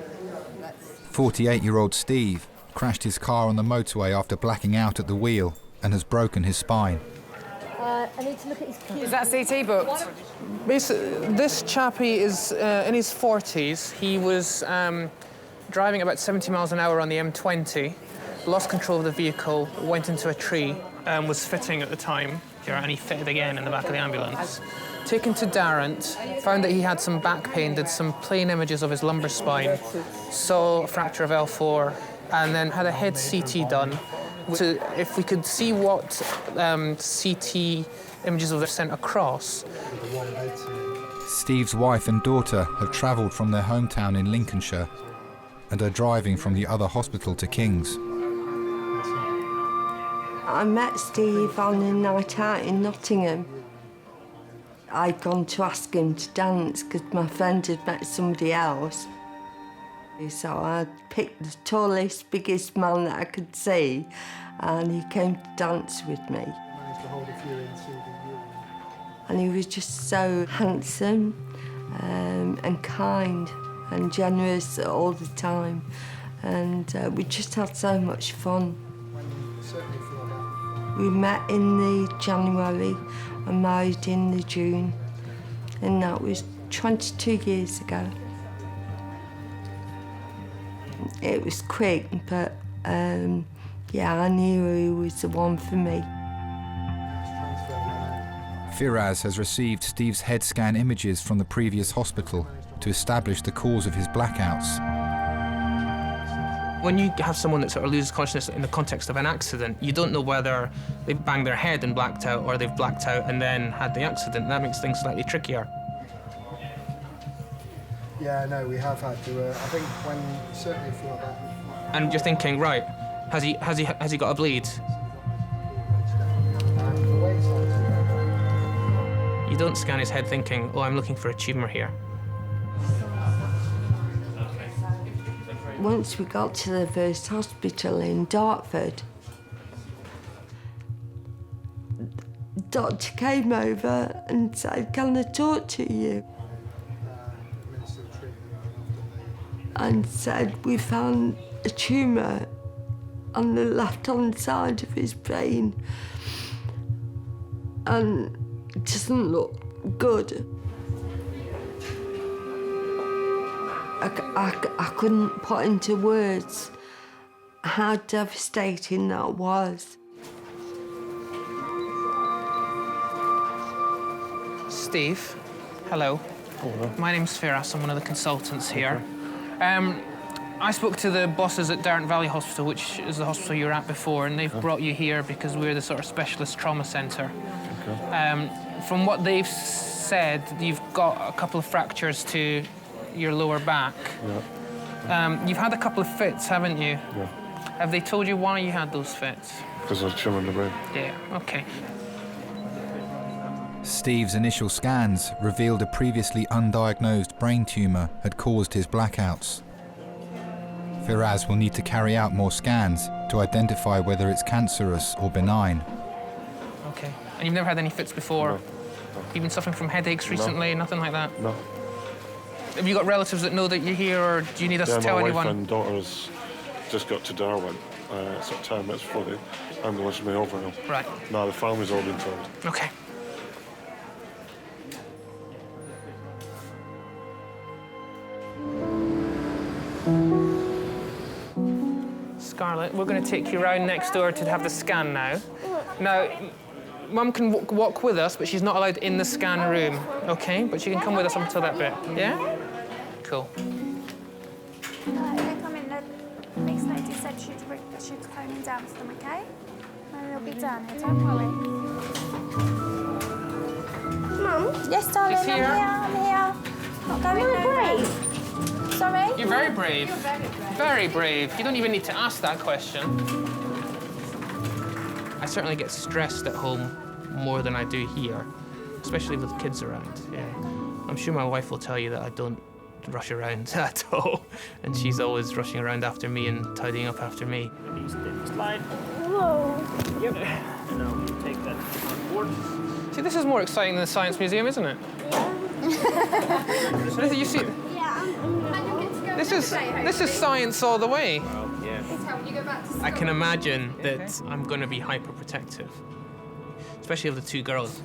48-year-old Steve crashed his car on the motorway after blacking out at the wheel and has broken his spine. I need to look at his keys. Is that CT booked? This chappie is in his 40s. He was driving about 70 miles an hour on the M20, lost control of the vehicle, went into a tree, was fitting at the time. and he fitted again in the back of the ambulance. Taken to Darrant, found that he had some back pain, did some plain images of his lumbar spine, saw a fracture of L4, and then had a head CT done. So if we could see what CT images were sent across. Steve's wife and daughter have travelled from their hometown in Lincolnshire and are driving from the other hospital to King's. I met Steve on a night out in Nottingham. I'd gone to ask him to dance because my friend had met somebody else. So I picked the tallest, biggest man that I could see, and he came to dance with me. And he was just so handsome and kind and generous all the time. And we just had so much fun. We met in the January and married in the June, and that was 22 years ago. It was quick, but yeah, I knew he was the one for me. Firaz has received Steve's head scan images from the previous hospital to establish the cause of his blackouts. When you have someone that sort of loses consciousness in the context of an accident, you don't know whether they banged their head and blacked out or they've blacked out and then had the accident. That makes things slightly trickier. Yeah, no, we have had to. I think when certainly if you're like that. And you're thinking, right, has he got a bleed? You don't scan his head thinking, oh, I'm looking for a tumour here. Once we got to the first hospital in Dartford, the doctor came over and said, can I talk to you? And said, we found a tumour on the left-hand side of his brain and it doesn't look good. I couldn't put into words how devastating that was. Steve, hello. Hello. My name's Firas, I'm one of the consultants here. I spoke to the bosses at Darrant Valley Hospital, which is the hospital you were at before, and they've brought you here because we're the sort of specialist trauma centre. Okay. From what they've said, you've got a couple of fractures to your lower back. Yeah. You've had a couple of fits, haven't you? Yeah. Have they told you why you had those fits? Because I was tumour in the brain. Yeah, okay. Steve's initial scans revealed a previously undiagnosed brain tumour had caused his blackouts. Firaz will need to carry out more scans to identify whether it's cancerous or benign. Okay. And you've never had any fits before? No. You've been suffering from headaches recently, nothing like that? No. Have you got relatives that know that you're here, or do you need us to tell anyone? My wife and daughter's just got to Darwin, sort of 10 minutes before the ambulance will be over now. Right. No, the family's all been told. Okay. Scarlett, we're going to take you round next door to have the scan now. Now, Mum can walk with us, but she's not allowed in the scan room, OK? But she can come with us up until that bit, yeah? Cool. They come in, the mixed lady said she's coming down to them, okay? And they'll be done, don't worry. Mum? Yes, darling, She's here. I'm here. Not going brave. Sorry? You're very brave. You're very brave. Very brave. You don't even need to ask that question. I certainly get stressed at home more than I do here, especially with kids around, yeah. I'm sure my wife will tell you that I don't rush around at all, and she's always rushing around after me and tidying up after me. Slide. Whoa. Yep. And now we'll take that on board. See, this is more exciting than the Science Museum, isn't it? You see, this is science all the way. I can imagine that I'm going to be hyper-protective, especially of the two girls.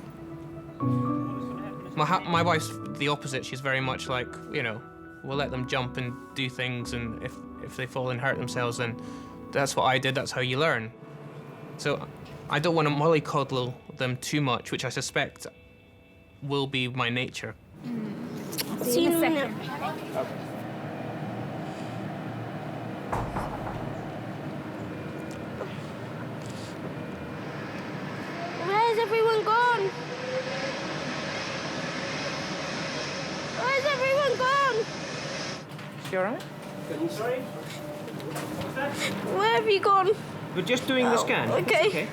My wife's the opposite. She's very much like, you know, we'll let them jump and do things, and if they fall and hurt themselves, then that's what I did, that's how you learn. So I don't want to mollycoddle them too much, which I suspect will be my nature. See you in a second. Where's everyone gone? Where's everyone gone? You all right? Sorry? Where have you gone? We're just doing the scan. Okay.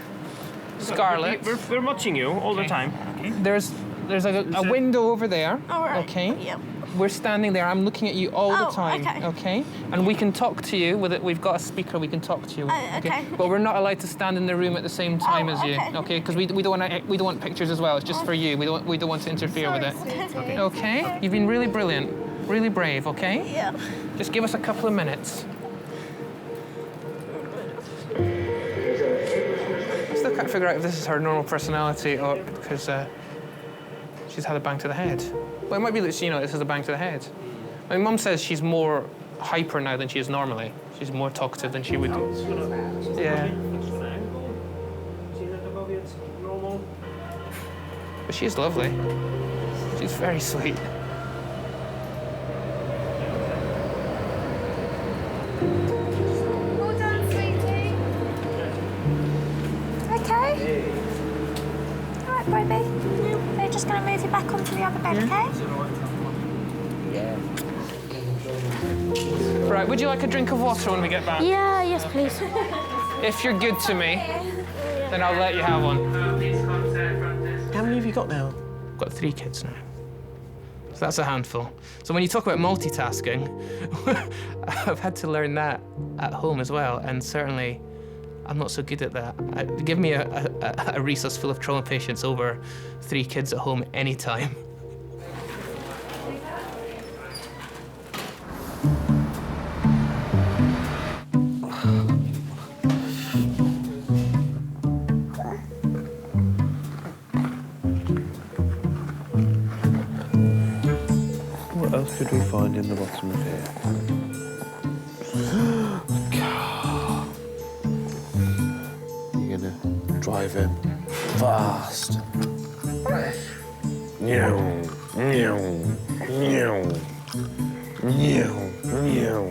Scarlett. We're watching you all the time. Okay. There's a window over there. All right. Okay. Yep. We're standing there. I'm looking at you all the time. Okay. And we can talk to you with it. We've got a speaker. We can talk to you. Okay. But we're not allowed to stand in the room at the same time as you. okay. Okay. Because we don't want pictures as well. It's just for you. We don't want to interfere with it. Okay. You've been really brilliant, really brave. Okay. Yeah. Just give us a couple of minutes. I still can't figure out if this is her normal personality or because she's had a bang to the head. Well, it might be that this is a bang to the head. My mum says she's more hyper now than she is normally. She's more talkative than she would. Yeah. But she's lovely. She's very sweet. Well done, sweetie. Okay. All right, baby. We're just going to move you back onto the other bed, okay? Yeah. Right, would you like a drink of water when we get back? Yeah, yes, please. If you're good to me, then I'll let you have one. How many have you got now? I've got 3 kids now. So that's a handful. So when you talk about multitasking, I've had to learn that at home as well, and certainly I'm not so good at that. Give me a resource full of trauma patients over 3 kids at home anytime. What else could we find in the bottom of here? Car. You're gonna drive him fast. Meow, meow, meow, meow, meow.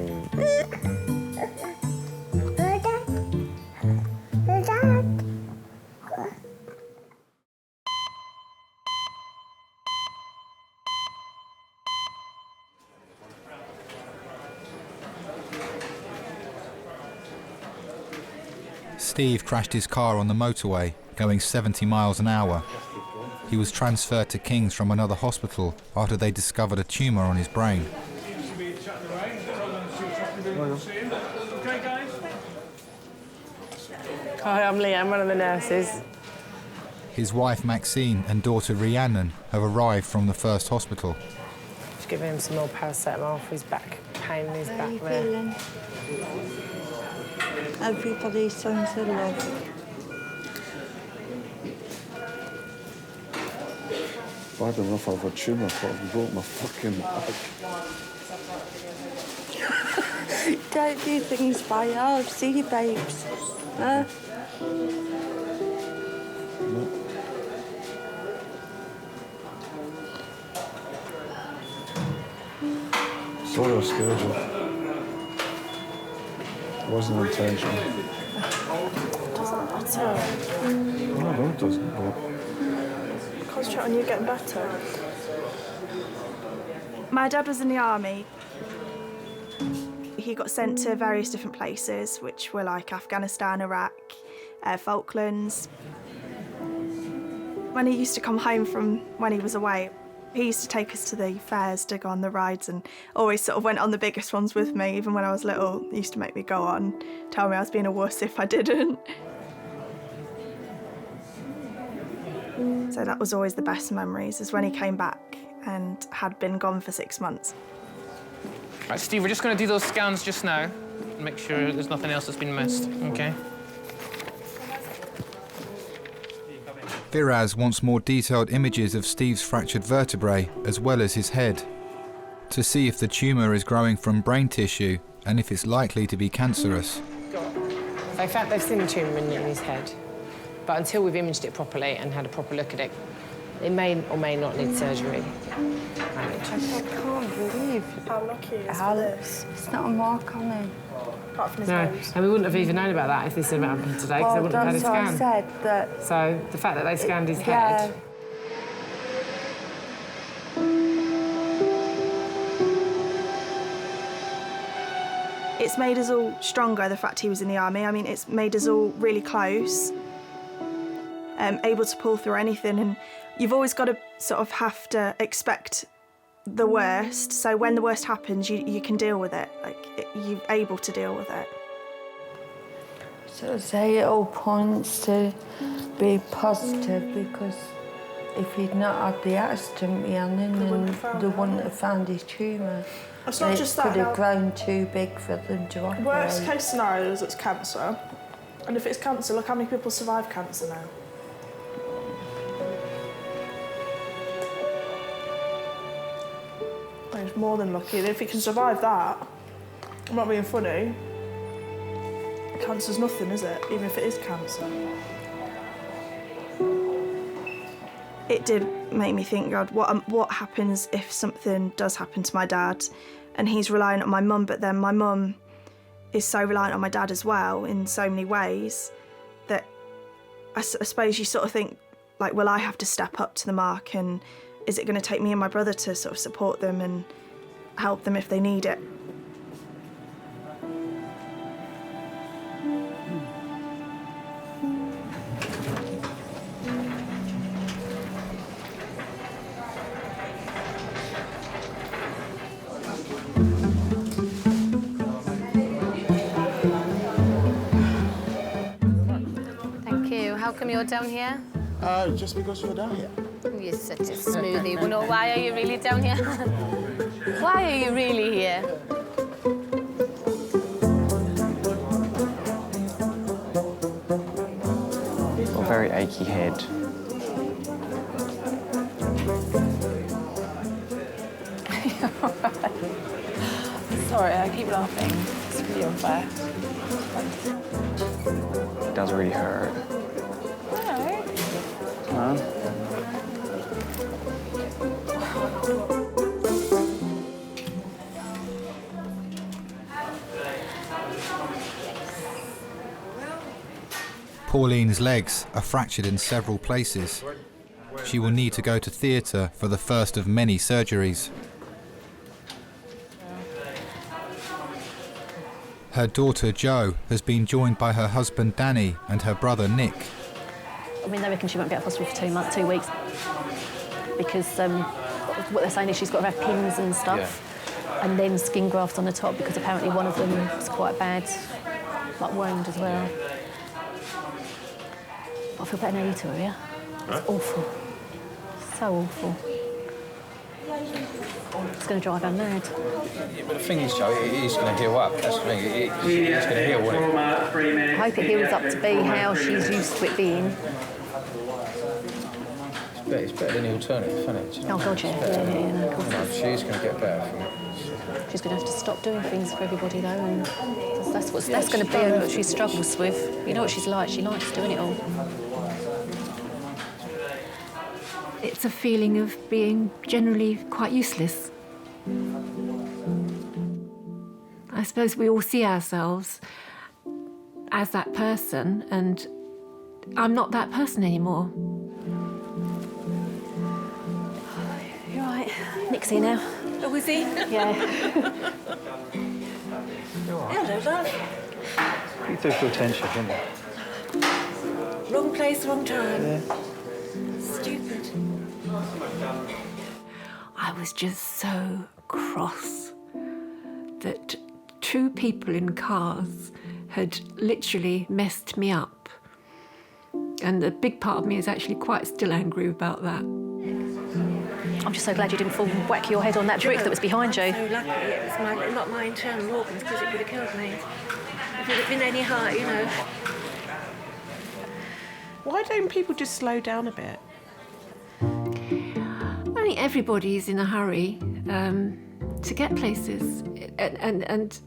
Steve crashed his car on the motorway, going 70 miles an hour. He was transferred to King's from another hospital after they discovered a tumour on his brain. Hi, I'm Lee. I'm one of the nurses. His wife Maxine and daughter Rhiannon have arrived from the first hospital. Just giving him some more paracetamol for his back pain in his How are back you there. feeling? Everybody sends their love. If I don't know if I have a tumour, I thought I broke my fucking back. Don't do things by yourself, see you, babes. Huh? Sorry I scared you. It wasn't intentional. Doesn't matter. No, it doesn't. But Concentrate on you getting better. My dad was in the army. He got sent to various different places, which were like Afghanistan, Iraq, Falklands. When he used to come home from when he was away, he used to take us to the fairs to go on the rides and always sort of went on the biggest ones with me. Even when I was little, he used to make me go on, tell me I was being a wuss if I didn't. So that was always the best memories, is when he came back and had been gone for 6 months. Right, Steve, we're just going to do those scans just now and make sure there's nothing else that's been missed, OK? Viraz wants more detailed images of Steve's fractured vertebrae as well as his head to see if the tumour is growing from brain tissue and if it's likely to be cancerous. They've seen a tumour in his head. But until we've imaged it properly and had a proper look at it, it may or may not need surgery. I can't believe how lucky he is for this. It's not a mark on him. Apart from his No, nose. and we wouldn't have even known about that if this had happened today, because they wouldn't have had a scan. That's what I said, that... So the fact that they scanned his head... It's made us all stronger, the fact he was in the army. I mean, it's made us all really close, able to pull through anything. And you've always got to sort of have to expect the worst. So when the worst happens, you can deal with it. You're able to deal with it. So I say it all points to be positive, because if he'd not had the accident, Rhiannon, then they wouldn't have found his tumour. It's not just that. It could have grown too big for them to operate. Worst case scenario is it's cancer. And if it's cancer, look how many people survive cancer now. He's more than lucky. And if he can survive that, I'm not being funny, cancer's nothing, is it? Even if it is cancer. It did make me think, God, what happens if something does happen to my dad? And he's reliant on my mum, but then my mum is so reliant on my dad as well in so many ways that I suppose you sort of think, like, will I have to step up to the mark, and is it going to take me and my brother to sort of support them and help them if they need it? How come you're down here? Just because you're down here. You're such a smoothie. Well, no, why are you really down here? Why are you really here? Got a very achy head. Sorry, I keep laughing. It's really unfair. It does really hurt. Huh? Pauline's legs are fractured in several places. She will need to go to theatre for the first of many surgeries. Her daughter Jo has been joined by her husband Danny and her brother Nick. I mean, they reckon she won't be out of hospital for 2 weeks because what they're saying is she's got to have pins and stuff, and then skin grafts on the top, because apparently one of them is quite bad, like wound as well. But I feel better now you two are here. It's awful. So awful. It's going to drive her mad. Yeah, but the thing is, Joe, it is going to heal up. That's the thing. It's going to heal, won't it? I hope it heals up to be how she's used to it being. It's better than the alternative, isn't it? Oh, God, yeah. Yeah, of course. She is going to get better from it. She's going to have to stop doing things for everybody, though, and that's going to be what she struggles with. You know what she's like. She likes doing it all. It's a feeling of being generally quite useless. I suppose we all see ourselves as that person, and I'm not that person anymore. You're right. Nick's here now. Oh, is he? Yeah. Hello, love. You do feel tension, don't you? Wrong place, wrong time. Yeah. Stupid. I was just so cross that two people in cars had literally messed me up. And a big part of me is actually quite still angry about that. I'm just so glad you didn't fall and whack your head on that brick that was behind you. I'm so lucky it was not my internal organs, because it would have killed me. If it had been any heart, you know. Why don't people just slow down a bit? I think everybody's in a hurry to get places, and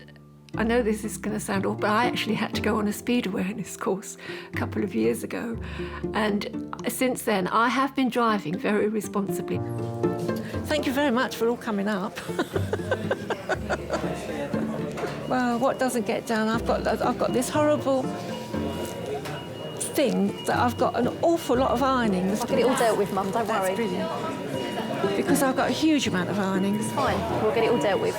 I know this is going to sound awful, but I actually had to go on a speed awareness course a couple of years ago. And since then, I have been driving very responsibly. Thank you very much for all coming up. Well, what doesn't get done? I've got this horrible thing that I've got an awful lot of ironing. I'll get it all dealt with, Mum, don't worry. That's brilliant. Because I've got a huge amount of ironing. It's fine, we'll get it all dealt with.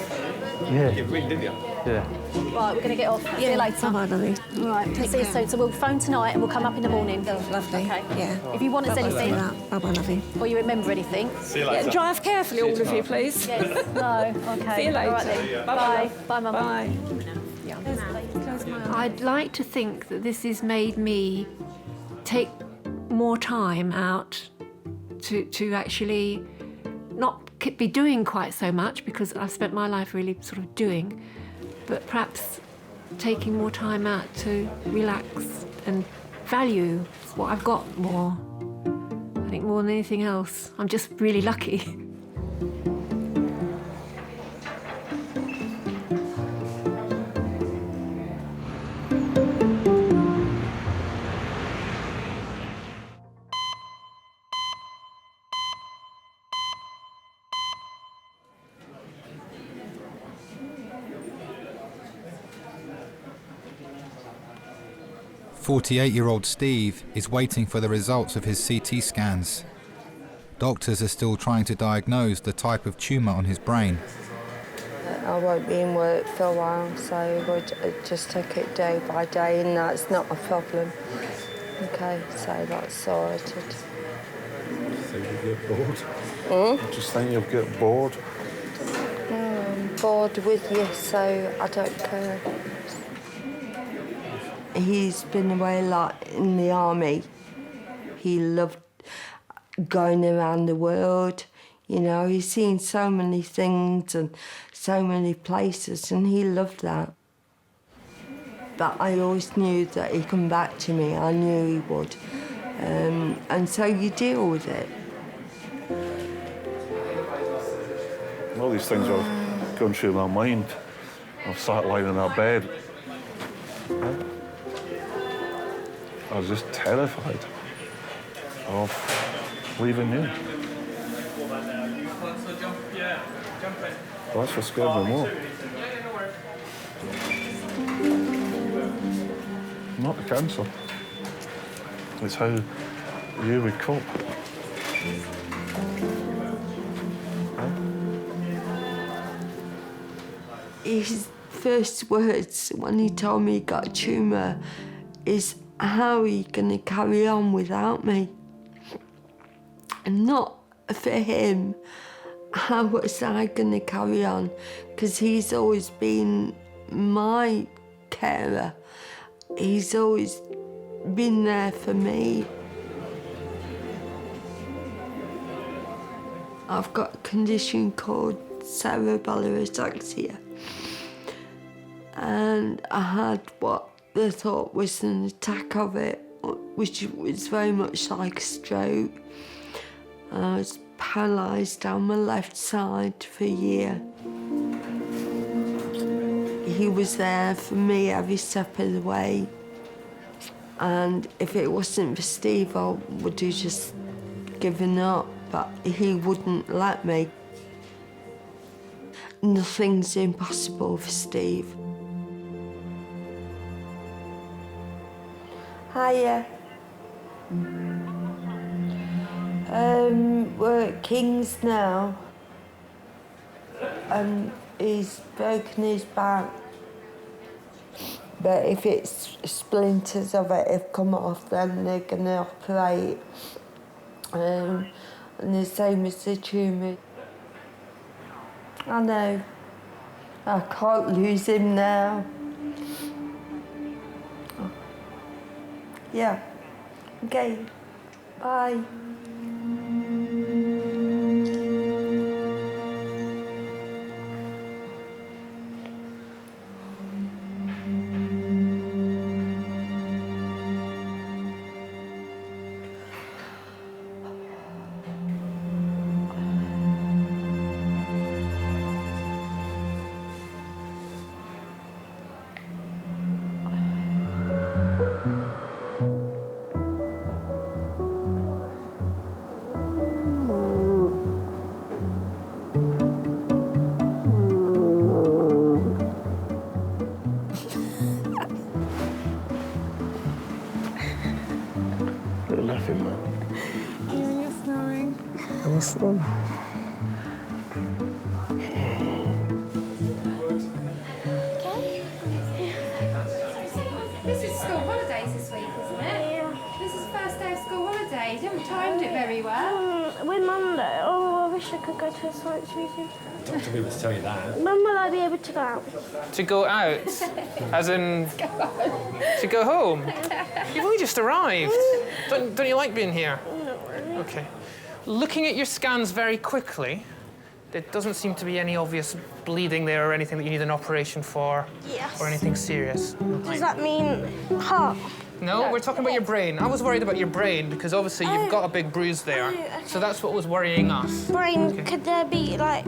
Yeah. You ring, didn't you? Yeah. Right, we're going to get off. See you later. Bye-bye, darling. All right, see you soon. So we'll phone tonight and we'll come up in the morning. Lovely. Okay. Yeah. If you want us anything, Bye-bye, lovely. or you remember anything. See you later. Yeah, drive carefully, all of you, please. Yes. No. Okay. See you later. All right then. Bye-bye. Bye, Mum. Bye. I'd like to think that this has made me take more time out to actually not be doing quite so much, because I've spent my life really sort of doing, but perhaps taking more time out to relax and value what I've got more. I think more than anything else. I'm just really lucky. "48-year-old Steve is waiting for the results of his CT scans. Doctors are still trying to diagnose the type of tumour on his brain. I won't be in work for a while, so we'll just take it day by day, and that's not a problem. Okay, so that's sorted. Think you get bored? Hmm? Just think you'll get bored. No, I'm bored with you, so I don't care. He's been away a lot in the army. He loved going around the world. You know, he's seen so many things and so many places, and he loved that. But I always knew that he'd come back to me. I knew he would. And so you deal with it. All these things are going through my mind. I've sat lying in that bed. I was just terrified of leaving you. That's what scared me more. Not the cancer. It's how you would cope. His first words when he told me he got a tumour is, "How are you going to carry on without me?" And not for him, how was I going to carry on? Because he's always been my carer. He's always been there for me. I've got a condition called cerebellar ataxia. And I had what they thought was an attack of it, which was very much like a stroke. I was paralysed down my left side for a year. He was there for me every step of the way. And if it wasn't for Steve, I would have just given up, but he wouldn't let me. Nothing's impossible for Steve. Hiya. We're at King's now. He's broken his back. But if it's splinters of it have come off, then they're going to operate. And the same as the tumour. I know. I can't lose him now. Yeah. Okay. Bye. This is school holidays this week, isn't it? Yeah. This is the first day of school holidays. You haven't timed it very well. When Monday, oh, I wish I could go to a science museum. Don't be able to tell you that. When will I be able to go out? To go out? As in... To go home? You've only just arrived. Don't you like being here? Not really. OK. Looking at your scans very quickly, there doesn't seem to be any obvious bleeding there or anything that you need an operation for. Yes. Or anything serious. Does that mean heart? No, we're talking about your brain. I was worried about your brain because obviously you've got a big bruise there. Okay. So that's what was worrying us. Brain, could there be, like,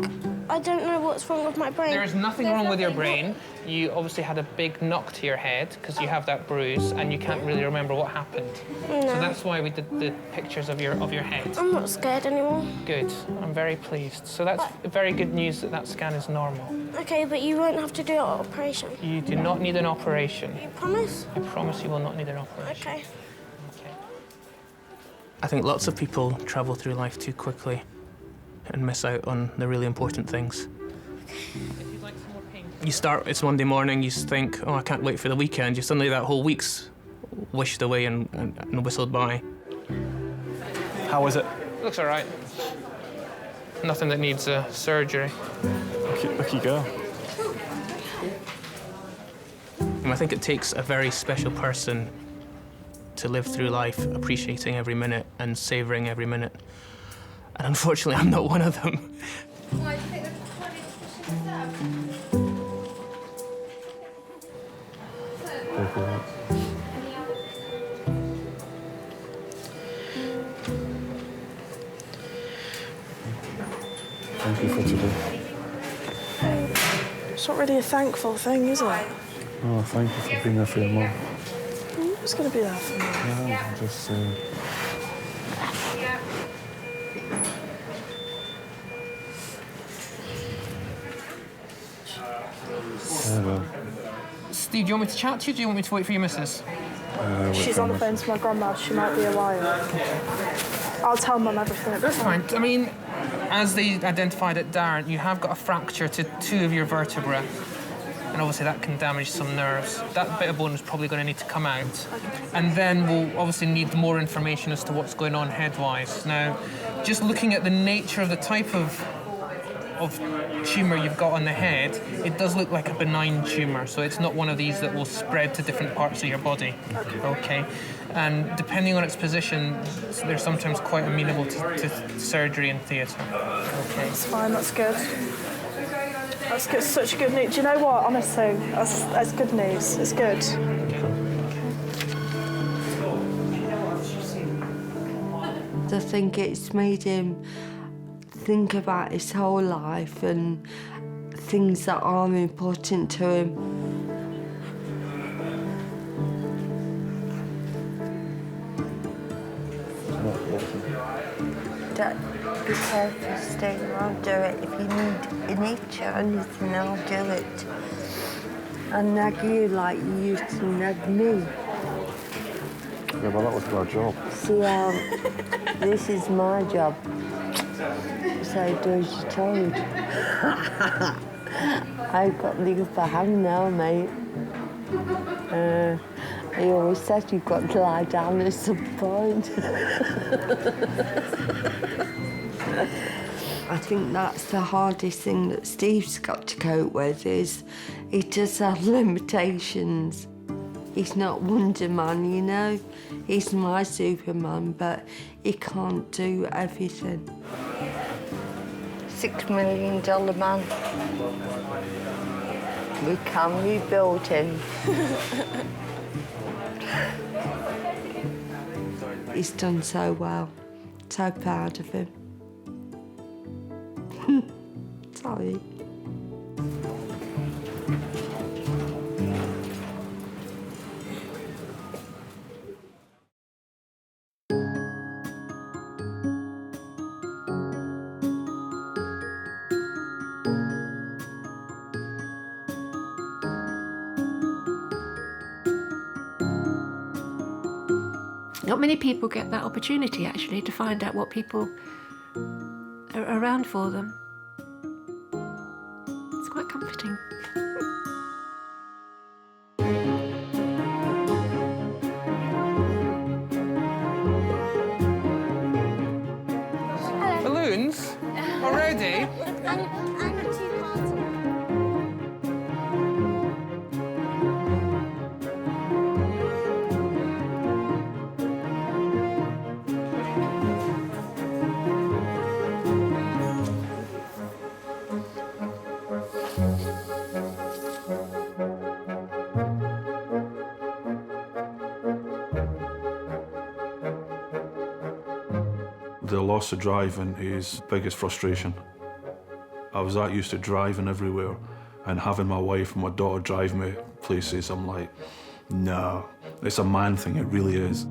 I don't know what's wrong with my brain. There is nothing wrong with your brain. You obviously had a big knock to your head because you have that bruise and you can't really remember what happened. No. So that's why we did the pictures of your head. I'm not scared anymore. Good. I'm very pleased. So that's very good news that that scan is normal. Okay, but you won't have to do an operation. You do not need an operation. You promise? I promise you will not need an operation. Okay. I think lots of people travel through life too quickly and miss out on the really important things. You start, it's Monday morning, you think, oh, I can't wait for the weekend. You suddenly, that whole week's wished away and whistled by. How was it? Looks all right. Nothing that needs surgery. Lucky girl. I think it takes a very special person to live through life appreciating every minute and savouring every minute. And unfortunately, I'm not one of them. Thank you for today. It's not really a thankful thing, is it? Oh, thank you for being there for your mum. Who's going to be there for me? Yeah, I'm just well. Steve, do you want me to chat to you, or do you want me to wait for your missus? She's on the phone to my grandma. She might be a while. I'll tell Mum everything. That's fine. I mean, as they identified at Darren, you have got a fracture to 2 of your vertebrae. And obviously that can damage some nerves. That bit of bone is probably going to need to come out. And then we'll obviously need more information as to what's going on head-wise. Now, just looking at the nature of the type of tumour you've got on the head, it does look like a benign tumour, so it's not one of these that will spread to different parts of your body. Okay. And depending on its position, they're sometimes quite amenable to surgery and theatre. Okay. It's fine, that's good. That's good. Such good news. Do you know what? Honestly, that's good news. It's good. I think it's made him think about his whole life and things that are important to him. Dad, be careful, Steve. I'll do it. If you need an itch or anything, I'll do it. I'll nag you like you used to nag me. Yeah, well, that was our job. See, this is my job. So do as you're told. I've got the upper hand now, mate. He always said you've got to lie down at some point. I think that's the hardest thing that Steve's got to cope with is he does have limitations. He's not Wonder Man, you know. He's my Superman, but he can't do everything. $6 million man. We can rebuild him. He's done so well. So proud of him. Sorry. Not many people get that opportunity, actually, to find out what people around for them. It's quite comforting. Balloons? Already? The loss of driving is biggest frustration. I was that used to driving everywhere and having my wife and my daughter drive me places. I'm like, no, it's a man thing, it really is.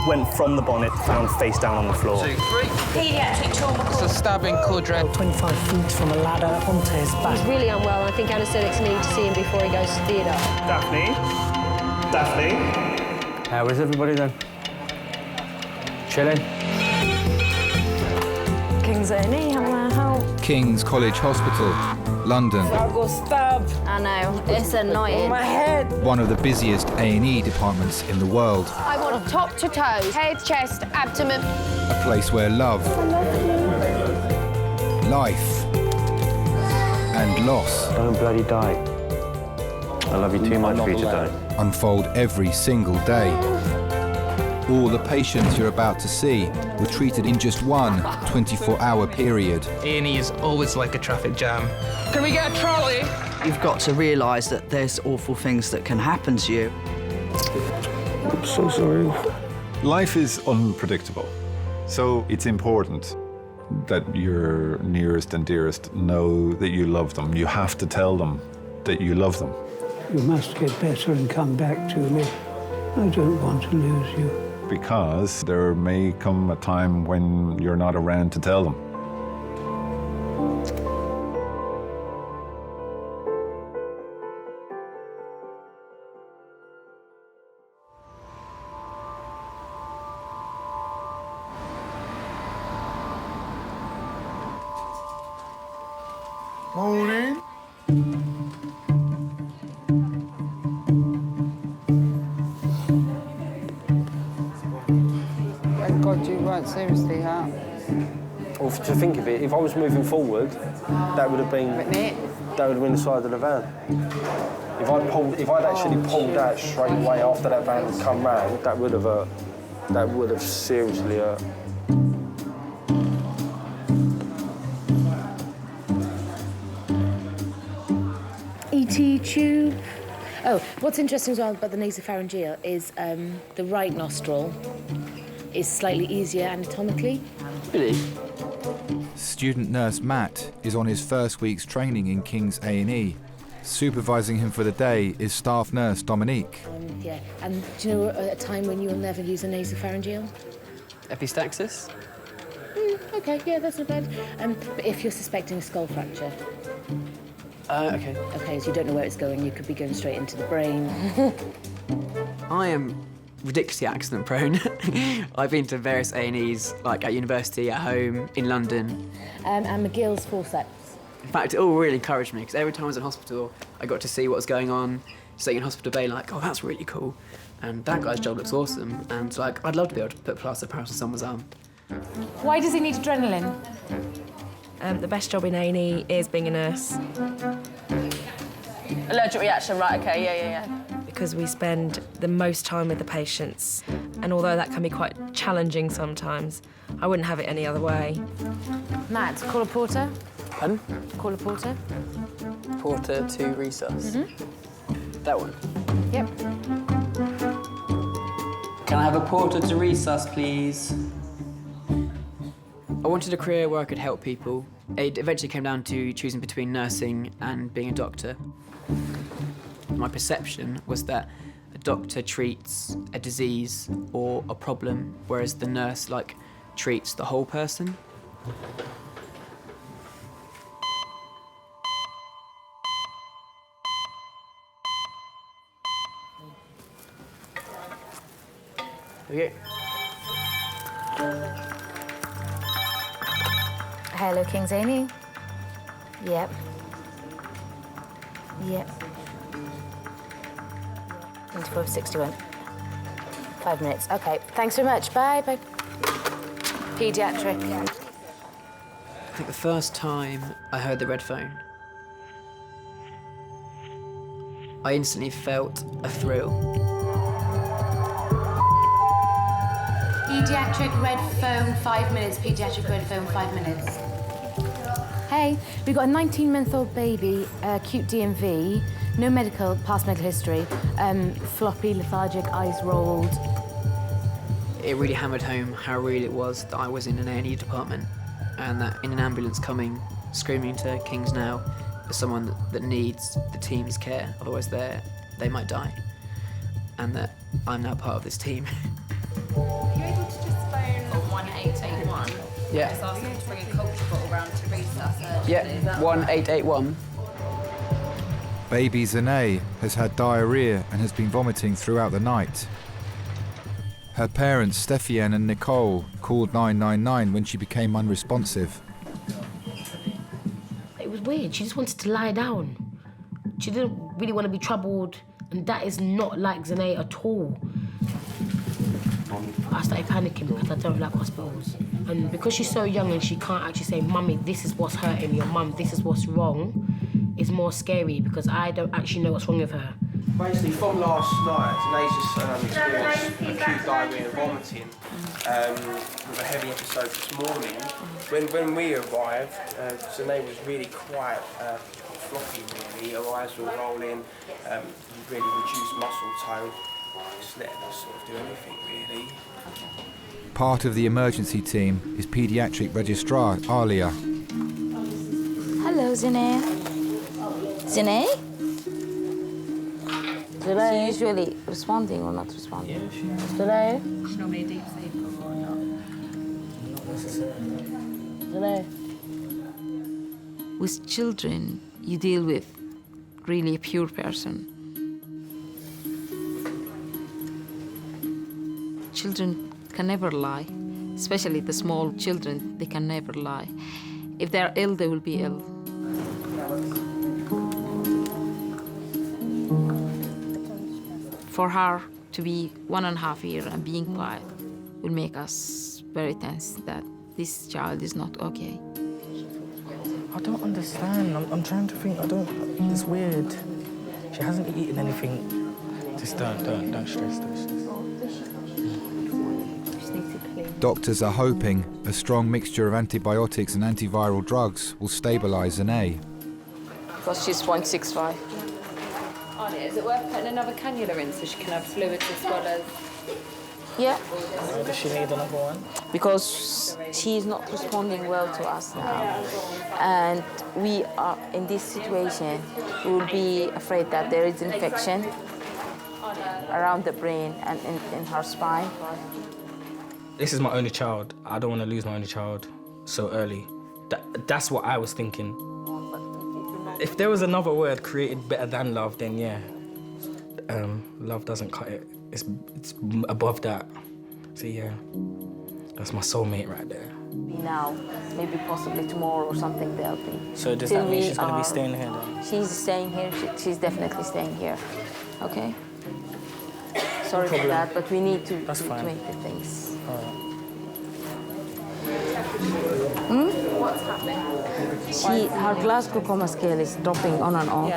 Went from the bonnet, found face down on the floor. 2, 3. Paediatric trauma. It's a stabbing quadrant. 25 feet from a ladder onto his back. He's really unwell. I think anaesthetics need to see him before he goes to theatre. Daphne? Daphne? How is everybody then? Chilling? King's A&E, how may I help? King's College Hospital, London. I got stabbed. I know, it's annoying. My head. One of the busiest A&E departments in the world. I want top to toe, head, chest, abdomen. A place where love, life, and loss. Don't bloody die. I love you too much for you to die. Unfold every single day. All the patients you're about to see were treated in just one 24-hour period. A&E is always like a traffic jam. Can we get a trolley? You've got to realise that there's awful things that can happen to you. I'm so sorry. Life is unpredictable, so it's important that your nearest and dearest know that you love them. You have to tell them that you love them. You must get better and come back to me. I don't want to lose you. Because there may come a time when you're not around to tell them. Morning. Thank God you weren't seriously hurt. Well, to think of it, if I was moving forward, that would have been the side of the van. If I'd actually pulled out straight away after that van had come round, that would have seriously hurt. ET tube. Oh, what's interesting as well about the nasopharyngeal is the right nostril is slightly easier anatomically. Really? Student nurse Matt is on his first week's training in King's A&E. Supervising him for the day is staff nurse Dominique. Yeah, and do you know a time when you'll never use a nasopharyngeal? Epistaxis? Okay, yeah, that's not bad. But if you're suspecting a skull fracture. Okay. Okay, so you don't know where it's going, you could be going straight into the brain. I am ridiculously accident prone. I've been to various A&Es, like at university, at home, in London. And McGill's forceps. In fact, it all really encouraged me, because every time I was in hospital, I got to see what was going on, sitting in hospital bay, like, oh, that's really cool. And that guy's job looks awesome. And, like, I'd love to be able to put plaster of Paris on someone's arm. Why does he need adrenaline? The best job in A&E is being a nurse. Allergic reaction, right, okay, yeah. Because we spend the most time with the patients. And although that can be quite challenging sometimes, I wouldn't have it any other way. Matt, call a porter. Pardon? Call a porter. Porter to resus. Mm-hmm. That one? Yep. Can I have a porter to resus, please? I wanted a career where I could help people. It eventually came down to choosing between nursing and being a doctor. My perception was that a doctor treats a disease or a problem, whereas the nurse, treats the whole person. Okay. Hello, King's A&E. Yep. Yep. 2461. 5 minutes. Okay. Thanks very much. Bye. Bye. Paediatric. I think the first time I heard the red phone, I instantly felt a thrill. Paediatric red phone, 5 minutes. Paediatric red phone, 5 minutes. Hey, we've got a 19-month-old baby, acute DMV, no past medical history, floppy, lethargic, eyes rolled. It really hammered home how real it was that I was in an A&E department, and that in an ambulance coming, screaming to Kings now, as someone that needs the team's care, otherwise they might die, and that I'm now part of this team. Are you able to just phone 1881? Yeah. Just ask them to bring a culture bottle round to resus. Yeah, 1881. Baby Zane has had diarrhea and has been vomiting throughout the night. Her parents, Steffiane and Nicole, called 999 when she became unresponsive. It was weird. She just wanted to lie down. She didn't really want to be troubled, and that is not like Zane at all. I started panicking because I don't like hospitals. And because she's so young and she can't actually say, Mummy, this is what's hurting me, or Mum, this is what's wrong, it's more scary because I don't actually know what's wrong with her. Basically, from last night, Zanae's just experienced acute diarrhoea and vomiting with a heavy episode this morning. When we arrived, Zanae was really quite floppy, really. Her eyes were rolling, really reduced muscle tone. Just letting us sort of do everything, really. Part of the emergency team is paediatric registrar Alia. Hello, Zanae. Zanae? Zanae? She's usually responding or not responding? Yeah, she is. Zanae? She's normally a deep sleeper or not? Not necessarily. Zanae? With children, you deal with really a pure person. Children can never lie, especially the small children, they can never lie. If they're ill, they will be ill. For her to be 1.5 years and being quiet will make us very tense that this child is not okay. I don't understand. I'm trying to think. It's weird. She hasn't eaten anything. Just don't stress. Doctors are hoping a strong mixture of antibiotics and antiviral drugs will stabilise Zanae. Because she's 0.65. Is it worth putting another cannula in so she can have fluids as well as... Yeah. Does she need another one? Because she's not responding well to us now. And we are in this situation, we will be afraid that there is infection around the brain and in her spine. This is my only child. I don't want to lose my only child so early. That's what I was thinking. If there was another word created better than love, then yeah. Love doesn't cut it. It's above that. So yeah, that's my soulmate right there. Now, maybe possibly tomorrow or something they'll be. So does that mean she's going to be staying here then? She's staying here. She's definitely staying here. Okay? Sorry for that, but we need to make the things. What's happening? Her Glasgow coma scale is dropping on and off,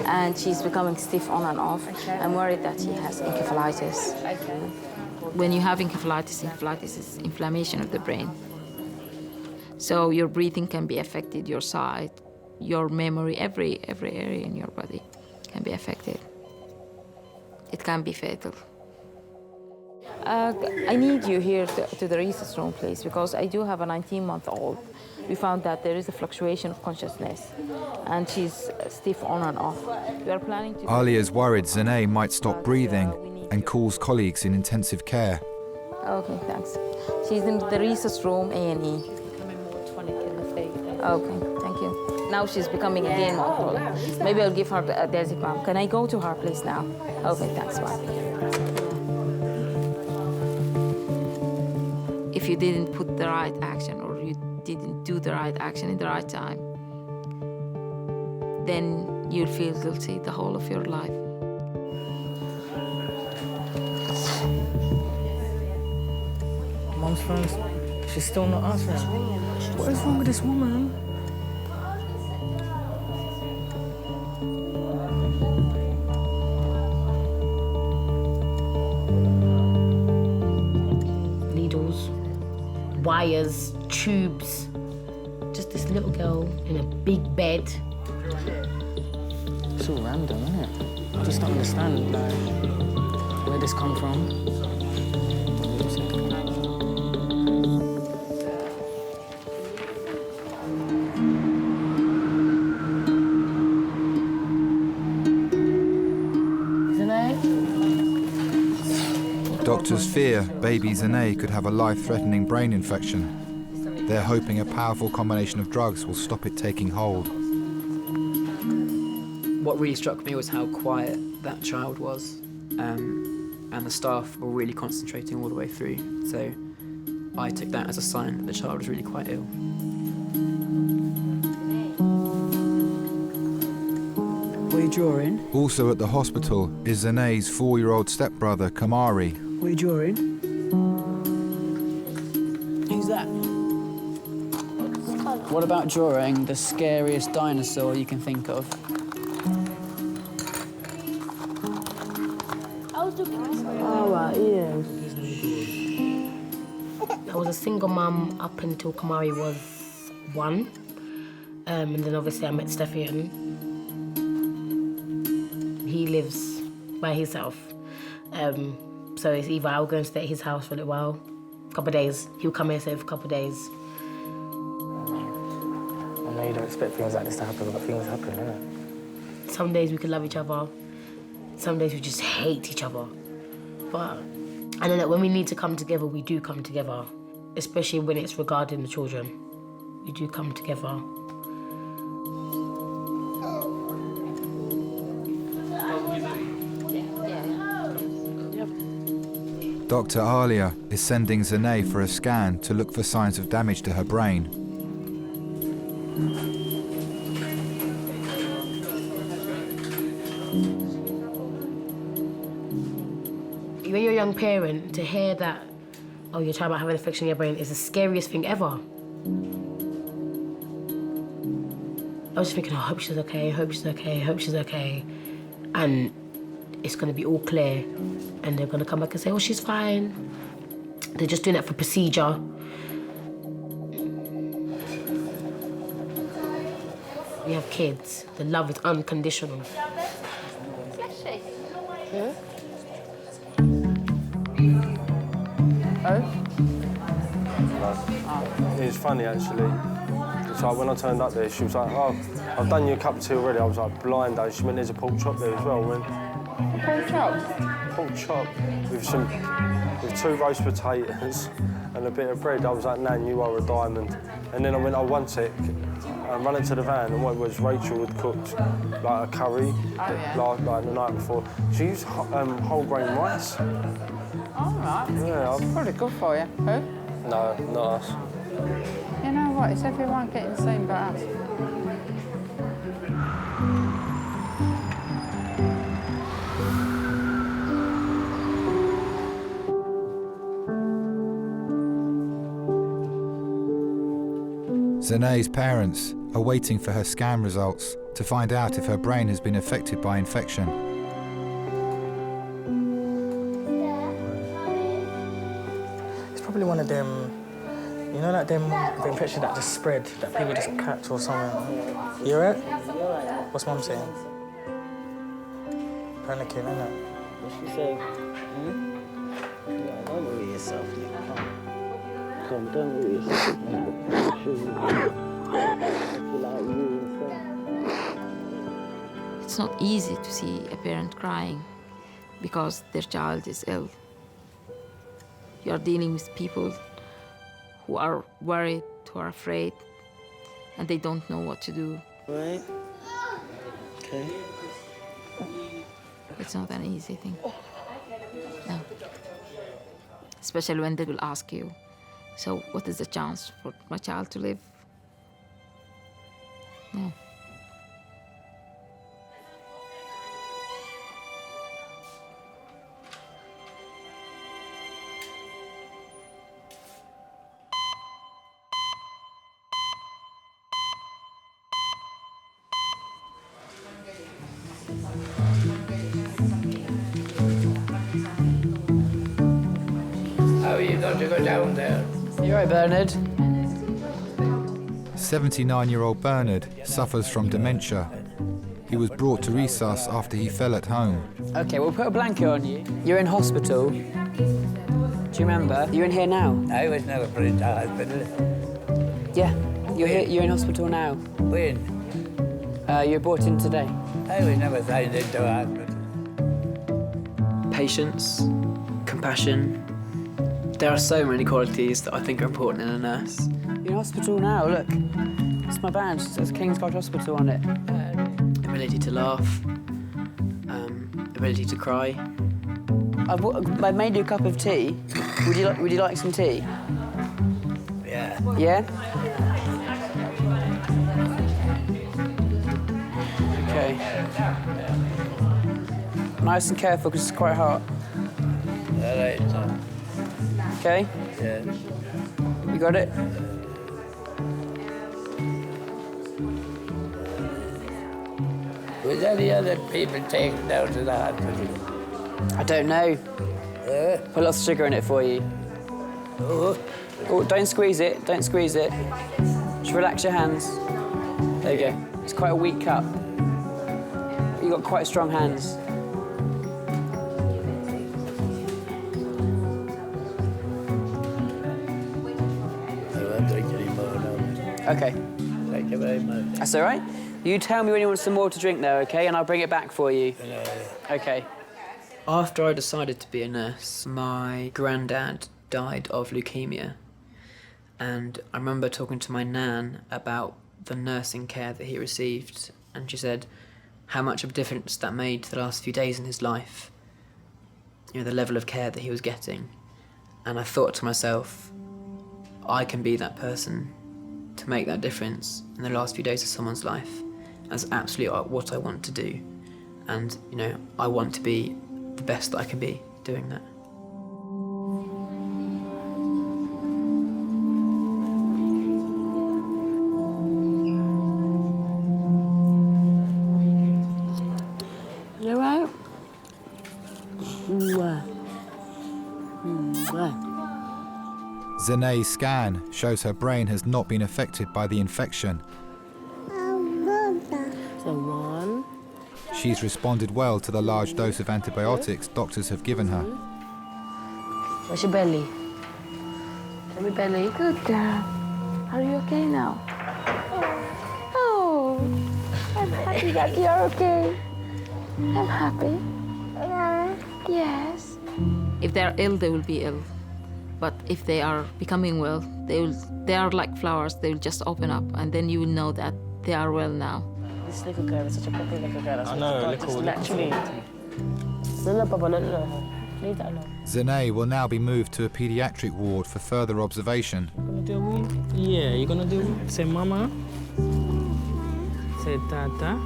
and she's becoming stiff on and off. Okay. I'm worried that she has encephalitis. Okay. When you have encephalitis is inflammation of the brain. So your breathing can be affected, your sight, your memory, every area in your body can be affected. It can be fatal. I need you here to the resus room, please, because I do have a 19-month-old. We found that there is a fluctuation of consciousness, and she's stiff on and off. We are planning to... Alia's worried Zane might stop breathing and calls colleagues in intensive care. Okay, thanks. She's in the resus room, A&E. Okay, thank you. Now she's becoming again more chronic. Maybe I'll give her a diazepam. Can I go to her, please, now? Okay, thanks, bye. If you didn't put the right action or you didn't do the right action in the right time, then you'll feel guilty the whole of your life. Mom's phone, she's still not answering. What is wrong with this woman? Needles, wires, tubes. Just this little girl in a big bed. It's all random, isn't it? I just don't understand, like, where this come from. Doctors fear baby Zane could have a life-threatening brain infection. They're hoping a powerful combination of drugs will stop it taking hold. What really struck me was how quiet that child was, and the staff were really concentrating all the way through. So I took that as a sign that the child was really quite ill. What are you drawing? Also at the hospital is Zane's 4-year-old stepbrother, Kamari. What are you drawing? Who's that? What about drawing the scariest dinosaur you can think of? Oh, yes. I was a single mum up until Kamari was 1. And then obviously I met Stefan. He lives by himself. So it's either I'll go and stay at his house for a little while, a couple of days. He'll come here and stay for a couple of days. I know you don't expect things like this to happen, but things happen, innit? Some days we can love each other. Some days we just hate each other. But I know that when we need to come together, we do come together, especially when it's regarding the children. We do come together. Dr. Alia is sending Zane for a scan to look for signs of damage to her brain. When you're a young parent, to hear that, oh, your child might have an infection in your brain is the scariest thing ever. I was thinking, oh, I hope she's okay, hope she's okay, hope she's okay. And it's gonna be all clear. And they're gonna come back and say, oh, she's fine. They're just doing that for procedure. We have kids. The love is unconditional. Yeah? Oh? It was funny, actually. It's like when I turned up there, she was like, oh, I've done you a cup of tea already. I was like, blind, though. She went, there's a pork chop there as well. I went, pork chop? Pork chop with 2 roast potatoes and a bit of bread. I was like, Nan, you are a diamond. And then I went, oh, one sec. I ran into the van, and what it was, Rachel had cooked like a curry like the night before. She used whole grain rice. All right. Yeah, it's probably good for you. Who? No, not us. You know what? It's everyone getting seen but us. Zane's parents are waiting for her scan results to find out if her brain has been affected by infection. It's probably one of them, you know, like the infection that just spread, that people just catch or something. You alright? What's Mum saying? Panicking, innit? What's she saying? Yeah, I know, It's not easy to see a parent crying because their child is ill. You are dealing with people who are worried, who are afraid, and they don't know what to do. Right. Okay. It's not an easy thing. No. Especially when they will ask you, so what is the chance for my child to live? No. How are you going to go down there? You all right, Bernard? 79-year-old Bernard suffers from dementia. He was brought to resus after he fell at home. Okay, we'll put a blanket on you. You're in hospital. Do you remember? You're in here now. I was never put into hospital. Yeah, you're here. You're in hospital now. When? You were brought in today. I was never signed into hospital. Patience, compassion. There are so many qualities that I think are important in a nurse. You're in hospital now, look. It's my badge, it says King's College Hospital on it. Ability to laugh, ability to cry. I've made you a cup of tea. Would you like some tea? Yeah. Yeah? Okay. Nice and careful, because it's quite hot. All right. Okay? Yeah. You got it? Was any other people taken down to the hospital? I don't know. Put lots of sugar in it for you. Oh, don't squeeze it. Don't squeeze it. Just relax your hands. There you go. It's quite a weak cup. You've got quite strong hands. Okay. Thank you very much. That's all right. You tell me when you want some more to drink, though, okay? And I'll bring it back for you. Okay. After I decided to be a nurse, my granddad died of leukemia. And I remember talking to my nan about the nursing care that he received. And she said how much of a difference that made the last few days in his life. You know, the level of care that he was getting. And I thought to myself, I can be that person to make that difference in the last few days of someone's life. That's absolutely what I want to do. And, you know, I want to be the best that I can be doing that. You all right? Zene's scan shows her brain has not been affected by the infection. So 1. She's responded well to the large dose of antibiotics doctors have given her. Where's your belly? Show me belly. Good girl. Are you okay now? Oh, I'm happy that you're okay. I'm happy. Yes. If they're ill, they will be ill. But if they are becoming well, they are like flowers. They will just open up, and then you will know that they are well now. This little girl is such a proper little girl. I know, little. Naturally. No, Papa, no. Leave that alone. Zene will now be moved to a paediatric ward for further observation. Gonna do a woo? Yeah, you're gonna do. Say mama. Say tata.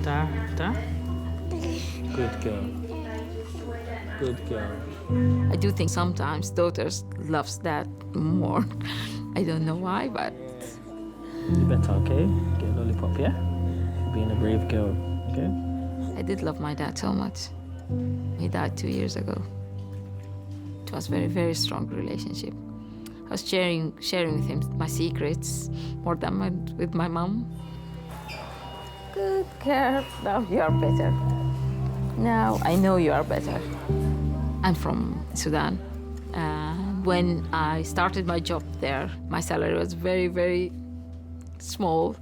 Tata. Good girl. Good girl. I do think sometimes daughters loves dad more. I don't know why, but You better, okay? Get a lollipop, yeah? Being a brave girl, okay? I did love my dad so much. He died 2 years ago. It was a very, very strong relationship. I was sharing with him my secrets more than with my mom. Good girl. Now you are better. Now I know you are better. I'm from Sudan, and When I started my job there, my salary was very, very small.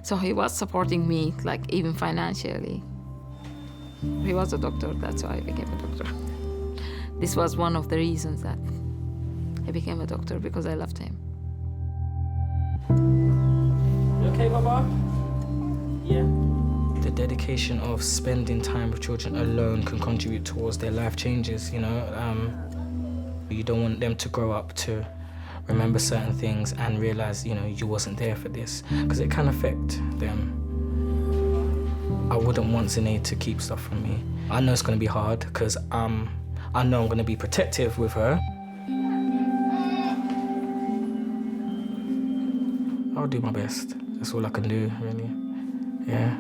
So he was supporting me, like even financially. He was a doctor, that's why I became a doctor. This was one of the reasons that I became a doctor, because I loved him. You okay, Baba? Yeah. The dedication of spending time with children alone can contribute towards their life changes, you know. You don't want them to grow up to remember certain things and realize, you know, you wasn't there for this, because it can affect them. I wouldn't want Sinead to keep stuff from me. I know it's going to be hard, because I know I'm going to be protective with her. I'll do my best. That's all I can do, really. Yeah.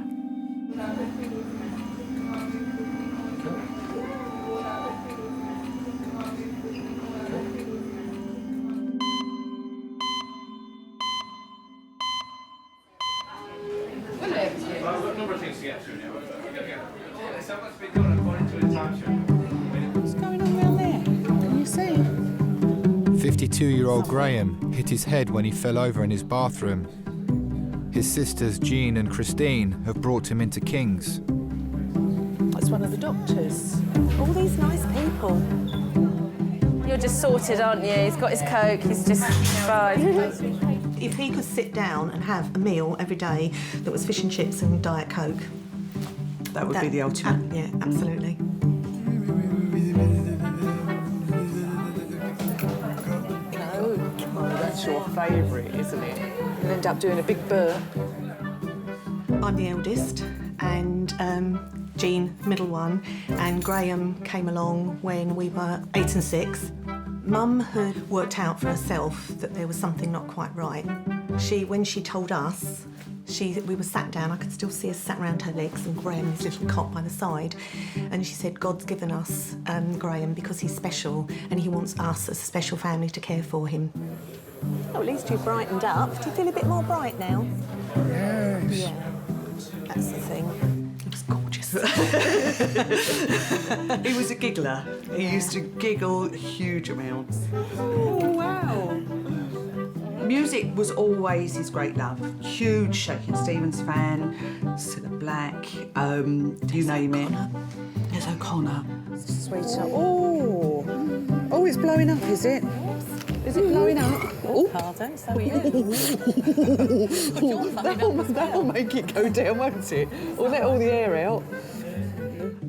What's going on around there? Can you see? 52-year-old Graham hit his head when he fell over in his bathroom. His sisters Jean and Christine have brought him into King's. That's one of the doctors. All these nice people. You're just sorted, aren't you? He's got his Coke, he's just fine. If he could sit down and have a meal every day that was fish and chips and Diet Coke, that would be the ultimate. Yeah, absolutely. Coke. Oh, that's your favourite, isn't it? You'll end up doing a big burp. I'm the eldest, and Jean, middle one, and Graham came along when we were 8 and 6. Mum had worked out for herself that there was something not quite right. When she told us, we were sat down, I could still see her sat around her legs and Graham, his little cot by the side, and she said, God's given us Graham because he's special and he wants us as a special family to care for him. Oh, at least you brightened up. Do you feel a bit more bright now? Yes. Yeah, that's the thing. He was gorgeous. He was a giggler. He used to giggle huge amounts. Oh, wow. Music was always his great love. Huge Shakin' Stevens fan, Cilla Black, you name it. There's O'Connor. Sweetheart. Oh, it's blowing up, is it? Is it blowing up? Oh, pardon, so weird. That'll make it go down, won't it? Or let all the air out.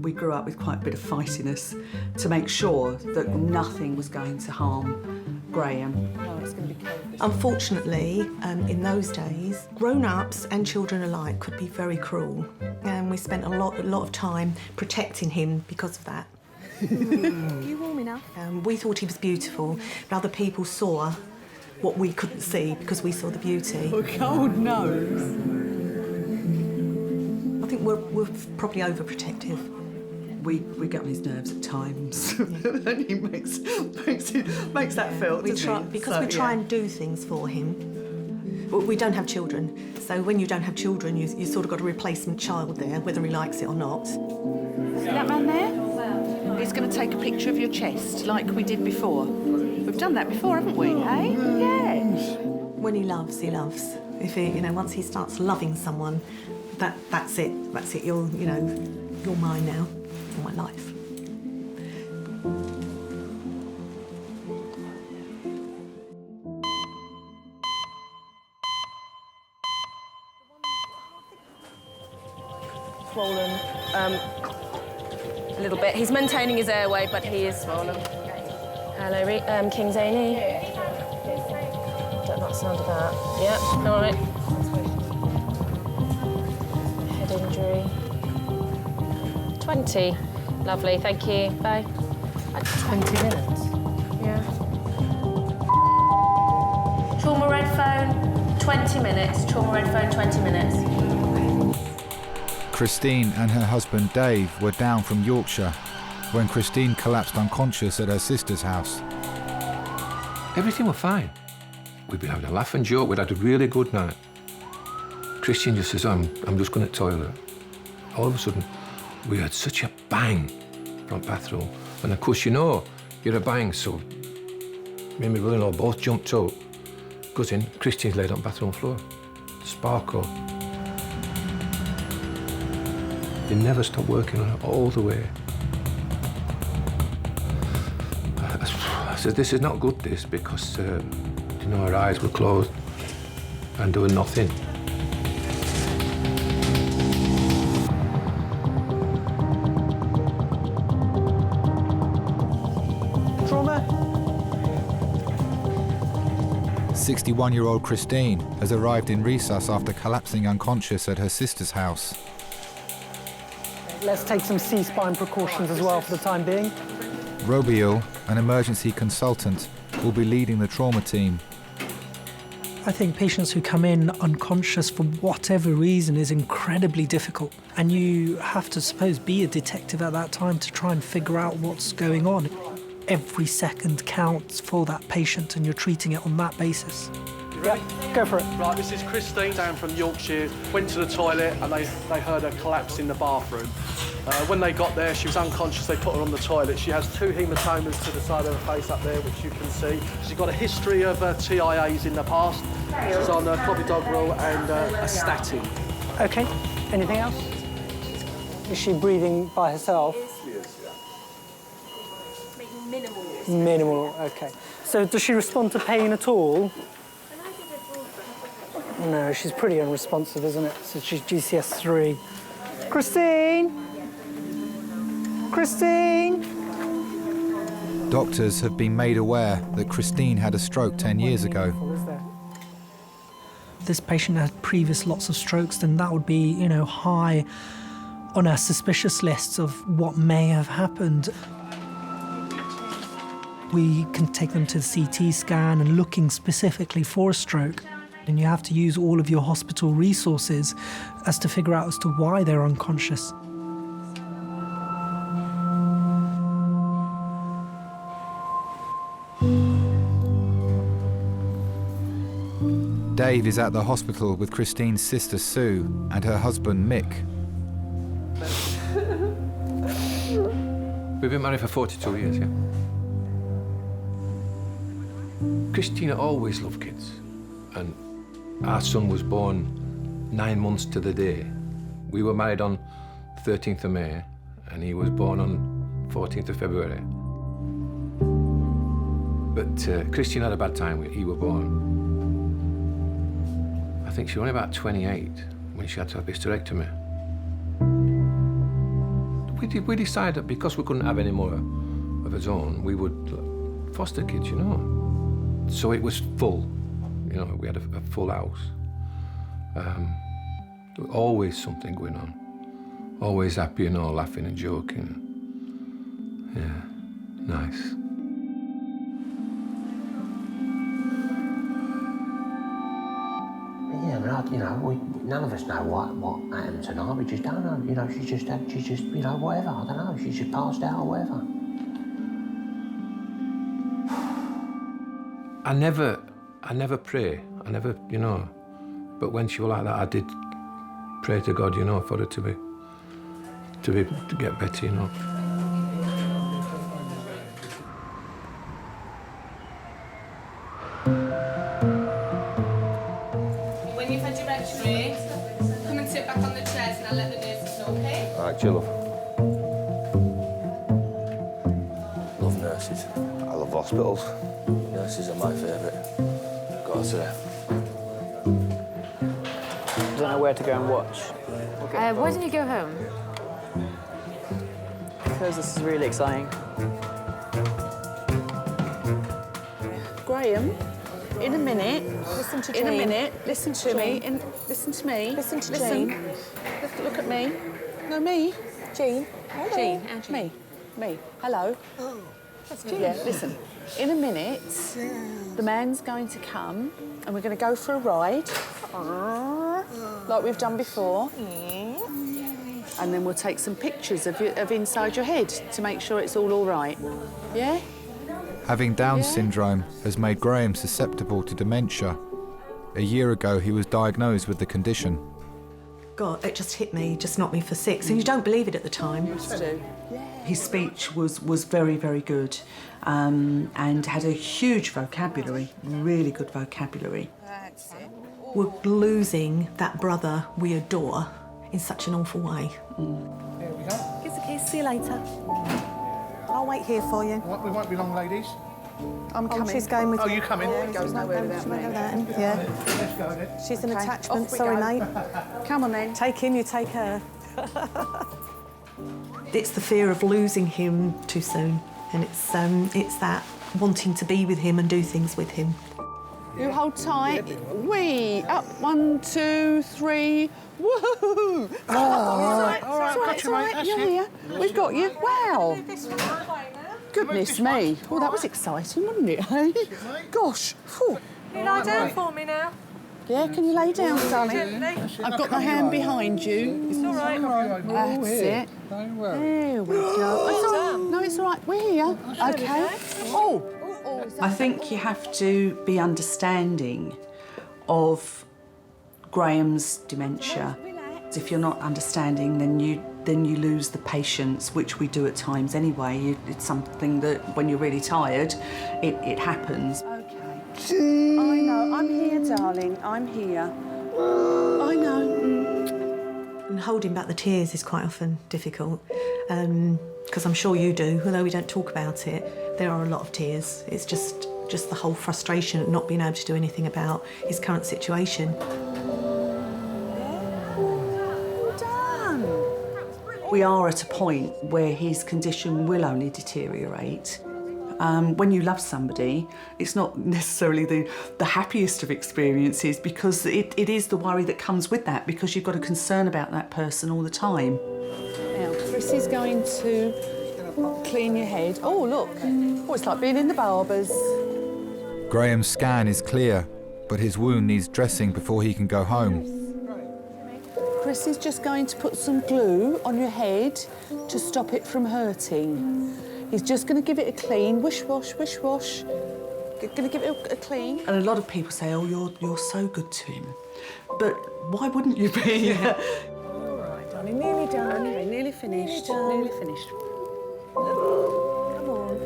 We grew up with quite a bit of fightiness to make sure that nothing was going to harm Graham. Oh, it's going to be cold. Unfortunately, in those days, grown-ups and children alike could be very cruel, and we spent a lot of time protecting him because of that. You warm enough? We thought he was beautiful, but other people saw what we couldn't see because we saw the beauty. Oh, cold nose. I think we're probably overprotective. We get on his nerves at times, and he makes that felt. We try and do things for him. But we don't have children, so when you don't have children, you sort of got a replacement child there, whether he likes it or not. See that man there? He's going to take a picture of your chest, like we did before. We've done that before, haven't we? Hey? Yes. When he loves, he loves. If he, once he starts loving someone, that's it. That's it. You're mine now. My life. Swollen, a little bit. He's maintaining his airway, but he is swollen. Hello, King's A&E. Don't like the sound of that. Yep, all right. Head injury. 20. Lovely, thank you. Bye. 20 minutes? Yeah. Trauma red phone, 20 minutes. Trauma red phone, 20 minutes. Christine and her husband Dave were down from Yorkshire when Christine collapsed unconscious at her sister's house. Everything was fine. We'd been having a laugh and joke. We'd had a really good night. Christine just says, I'm just going to the toilet. All of a sudden, we heard such a bang from the bathroom. And of course, you're a bang, so Me and my brother-in-law both jumped up. Got in, Christine's laid on the bathroom floor. Sparkle. They never stopped working on her all the way. I said, this is not good, this, because, you know, her eyes were closed and doing nothing. Trauma. 61-year-old Christine has arrived in resus after collapsing unconscious at her sister's house. Let's take some C-spine precautions as well for the time being. Robiel, an emergency consultant, will be leading the trauma team. I think patients who come in unconscious for whatever reason is incredibly difficult. And you have to, suppose, be a detective at that time to try and figure out what's going on. Every second counts for that patient and you're treating it on that basis. Yeah, go for it. Right, this is Christine down from Yorkshire. Went to the toilet and they heard her collapse in the bathroom. When they got there, she was unconscious. They put her on the toilet. She has 2 haematomas to the side of her face up there, which you can see. She's got a history of TIAs in the past. She's on clopidogrel and a statin. Okay, anything else? Is she breathing by herself? Minimal, okay. So does she respond to pain at all? No, she's pretty unresponsive, isn't it? So she's GCS 3. Christine! Christine! Doctors have been made aware that Christine had a stroke 10 years ago. This patient had previous lots of strokes, then that would be, you know, high on our suspicious lists of what may have happened. We can take them to the CT scan and looking specifically for a stroke. And you have to use all of your hospital resources as to figure out as to why they're unconscious. Dave is at the hospital with Christine's sister Sue and her husband Mick. We've been married for 42 years, yeah. Christina always loved kids, and our son was born 9 months to the day. We were married on 13th of May, and he was born on 14th of February. But Christina had a bad time when he was born. I think she was only about 28 when she had to have hysterectomy. We decided that because we couldn't have any more of his own, we would foster kids, you know. So it was full, you know, we had a full house. There was always something going on. Always happy, you know, laughing and joking. Yeah, nice. Yeah, but you know, none of us know what happened tonight. We just don't know. You know, she just, you know, whatever. I don't know. She just passed out or whatever. I never pray. I never, you know. But when she was like that, I did pray to God, you know, for her to get better, you know. When you've had your x-ray, come and sit back on the chairs and I'll let the nurses know, okay? All right, chill, love. Love nurses. I love hospitals. Nurses are my favourite. Gotta say. Don't know where to go and watch. Why didn't you go home? Because this is really exciting. Graham, in a minute. Listen to In a Jane. minute, listen to me. Listen to me. Listen to Jane. Look at me. No, me. Jane. Hello. Jane, Angie. Me. Hello. Oh, that's Jane. Yeah, listen. In a minute, the man's going to come and we're going to go for a ride, like we've done before. And then we'll take some pictures of inside your head to make sure it's all right. Yeah? Having Down syndrome has made Graham susceptible to dementia. A year ago, he was diagnosed with the condition. God, it just hit me, just knocked me for 6. And you don't believe it at the time. His speech was very, very good and had a huge vocabulary, really good vocabulary. That's it. We're losing that brother we adore in such an awful way. Here we go. Here's the keys, see you later. I'll wait here for you. We won't be long, ladies. I'm coming. She's going with you. Oh, you coming? Yeah, goes nowhere without me. Yeah. Let's go then. She's an Okay, attachment, off we sorry, go. mate. Come on then. Take him, you take her. It's the fear of losing him too soon, and it's that wanting to be with him and do things with him. You hold tight. Wee, up, 1, 2, 3. Woohoo! all right, got you, mate, that's You're it. here. We've got you. Wow. Goodness me. Oh, that was exciting, wasn't it, hey? Gosh. Phew. Can you lie down for me now? Yeah, can you lay down, darling? Gently. I've got my hand behind you. It's all right. That's it. There we go. It's all right. No, it's all right. We're here. Okay. Oh. I think you have to be understanding of Graham's dementia. If you're not understanding, then you lose the patience, which we do at times anyway. It's something that when you're really tired, it happens. I know. I'm here, darling. I'm here. I know. And holding back the tears is quite often difficult, because I'm sure you do, although we don't talk about it. There are a lot of tears. It's just the whole frustration at not being able to do anything about his current situation. We are at a point where his condition will only deteriorate. When you love somebody, it's not necessarily the happiest of experiences, because it is the worry that comes with that, because you've got a concern about that person all the time. Now, Chris is going to clean your head. Oh, look. Oh, it's like being in the barber's. Graham's scan is clear, but his wound needs dressing before he can go home. Chris is just going to put some glue on your head to stop it from hurting. He's just going to give it a clean, wish-wash, wish-wash. Going to give it a clean. And a lot of people say, oh, you're so good to him. But why wouldn't you be? All right, darling, nearly done. Nearly finished. Nearly finished. Come on.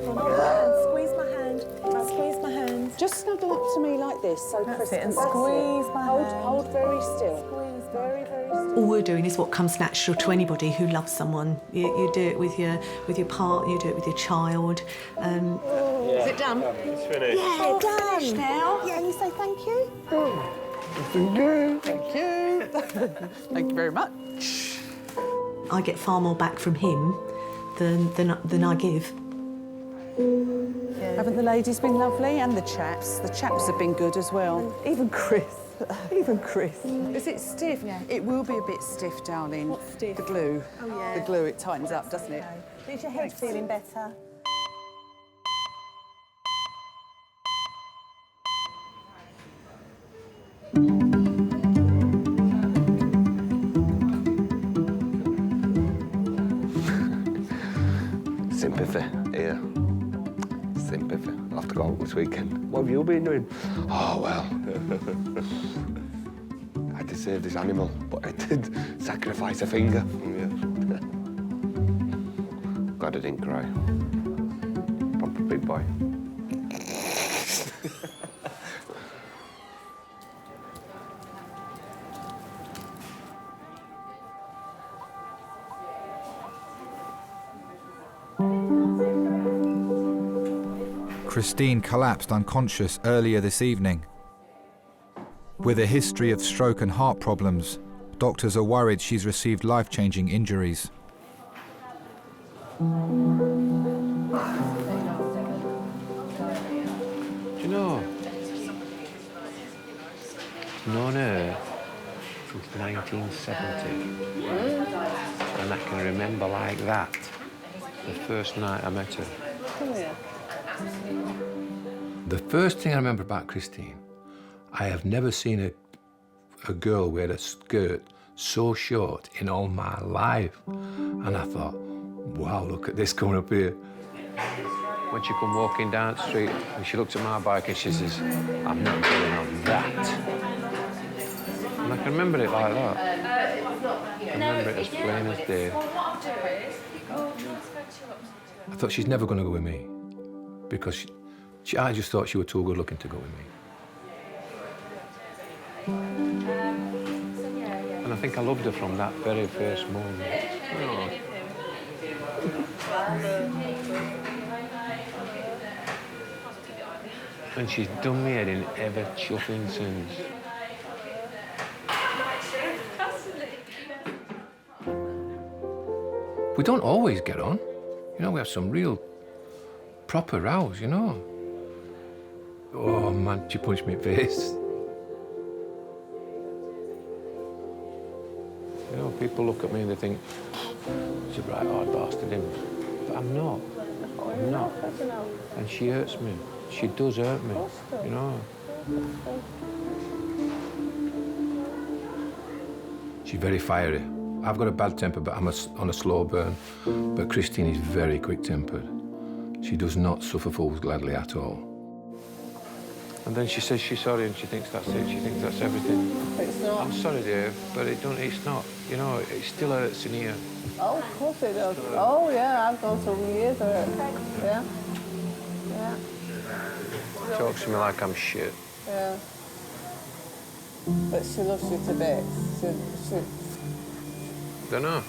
Squeeze my hand. Squeeze my hand. Just snuggle up to me like this, so That's Chris it, and can squeeze my hand. Hold very still. Squeeze very, very still. All we're doing is what comes natural to anybody who loves someone. You do it with your partner, you do it with your child. Is it done? It's finished. Yeah, done. Finished now. Yeah, you say thank you. Thank you. Thank you. Thank you very much. I get far more back from him than I give. Haven't the ladies been lovely? And the chaps? The chaps have been good as well. Even Chris. Even Chris. Is it stiff? Yeah. It will be a bit stiff, darling. What's stiff? The glue. Oh, yeah. The glue, it tightens up, doesn't it? Is your head feeling better? Sympathy here. Sympathy. I'll have to go out this weekend. What have you been doing? Oh, well. I had to save this animal, but I did sacrifice a finger. Yeah. Glad I didn't cry. Proper big boy. Christine collapsed unconscious earlier this evening. With a history of stroke and heart problems, doctors are worried she's received life-changing injuries. Do you know? Known her since 1970. And I can remember like that the first night I met her. Come here. The first thing I remember about Christine, I have never seen a girl wear a skirt so short in all my life. And I thought, wow, look at this coming up here. When she come walking down the street and she looked at my bike and she says, I'm not going on that. And I can remember it like that. I remember it as plain as day. I thought she's never going to go with me because I just thought she was too good looking to go with me. And I think I loved her from that very first moment. You know. And she's done me head in ever chuffing since. We don't always get on. You know, we have some real proper rows, you know. Oh man, she punched me in the face. You know, people look at me and they think, she's a right hard bastard, him. But I'm not. I'm not. And she hurts me. She does hurt me, you know. She's very fiery. I've got a bad temper, but I'm on a slow burn. But Christine is very quick-tempered. She does not suffer fools gladly at all. And then she says she's sorry and she thinks that's it. She thinks that's everything. It's not. I'm sorry, Dave, but it's not. You know, it still hurts in here. Oh, of course it does. Oh, yeah, I've gone through years of it. Yeah. Yeah. Talks to me like I'm shit. Yeah. But she loves you to bits. She... Don't know.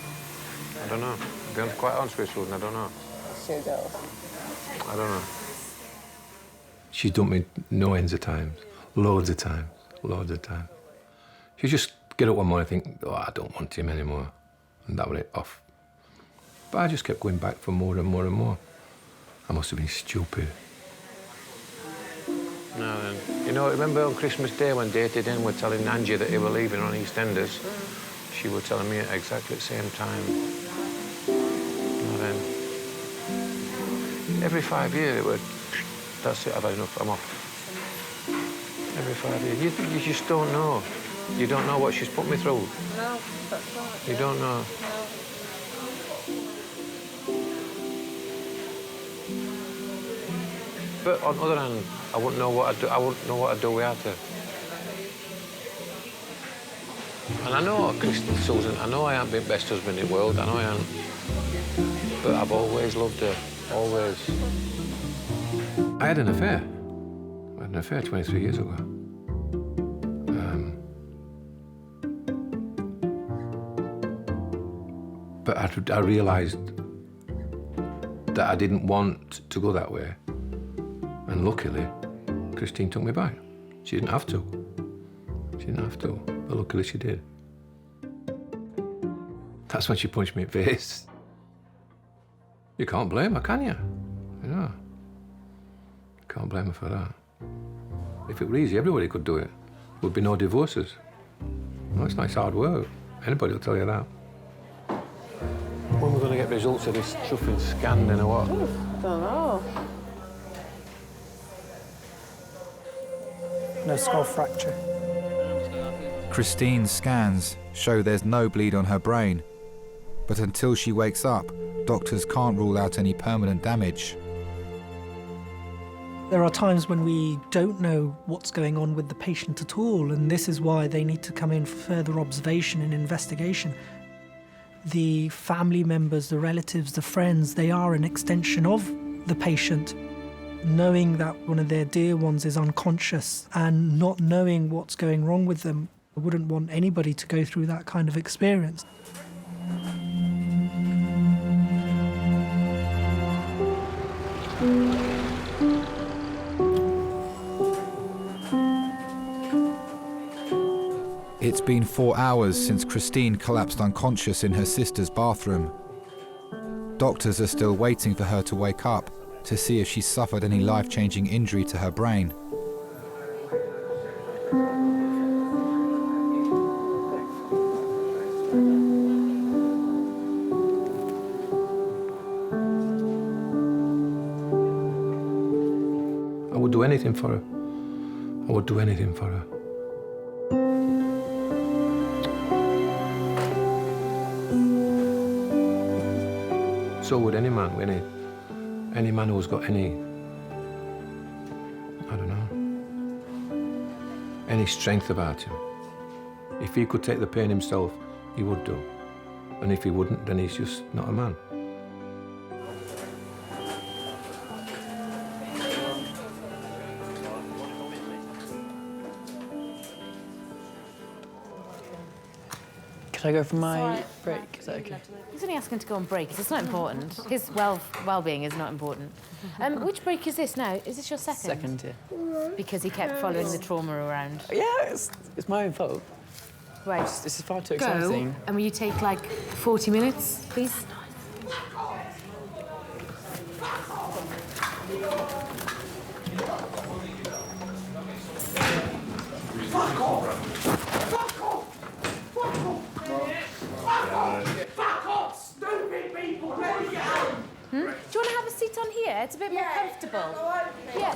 I don't know. To be quite honest with you, I don't know. She does. I don't know. She's dumped me no ends of times. Loads of times. Loads of times. She just get up one morning and think, oh, I don't want him anymore. And that was it, off. But I just kept going back for more and more and more. I must have been stupid. No, then. You know, remember on Christmas Day when Dated In were telling Angie that they were leaving on EastEnders? She was telling me at exactly the same time. No, then. Every 5 years it would, that's it, I've had enough, I'm off. Every 5 years. You just don't know. You don't know what she's put me through. No, that's right. You don't know. No. But on the other hand, I wouldn't know what I'd do. I wouldn't know what I'd do without her. And I know, Susan, I know I haven't been best husband in the world. I know I haven't. But I've always loved her. Always. I had an affair. I had an affair 23 years ago. But I realised that I didn't want to go that way. And luckily, Christine took me back. She didn't have to. She didn't have to, but luckily she did. That's when she punched me in the face. You can't blame her, can you? You know. Can't blame her for that. If it were easy, everybody could do it. There would be no divorces. No, it's nice hard work. Anybody will tell you that. When we're going to get results of this chuffing scan, then, or what? I don't know. No skull fracture. Christine's scans show there's no bleed on her brain, but until she wakes up, doctors can't rule out any permanent damage. There are times when we don't know what's going on with the patient at all, and this is why they need to come in for further observation and investigation. The family members, the relatives, the friends, they are an extension of the patient. Knowing that one of their dear ones is unconscious and not knowing what's going wrong with them, I wouldn't want anybody to go through that kind of experience. It's been 4 hours since Christine collapsed unconscious in her sister's bathroom. Doctors are still waiting for her to wake up to see if she's suffered any life-changing injury to her brain. I would do anything for her. I would do anything for her. So would any man, any man who's got any, I don't know, any strength about him. If he could take the pain himself, he would do. And if he wouldn't, then he's just not a man. Could I go for my break? Is that okay? He's only asking to go on break. It's not important. His well-being is not important. Which break is this now? Is this your second? Second, yeah. Because he kept following the trauma around. Yeah, it's my own fault. Right. This is far too Go. exciting. And will you take like 40 minutes, please? Fuck off! Fuck off! Fuck off! Fuck off, stupid people! Let me get home! Do you want to have a seat on here? It's a bit more comfortable. Yeah.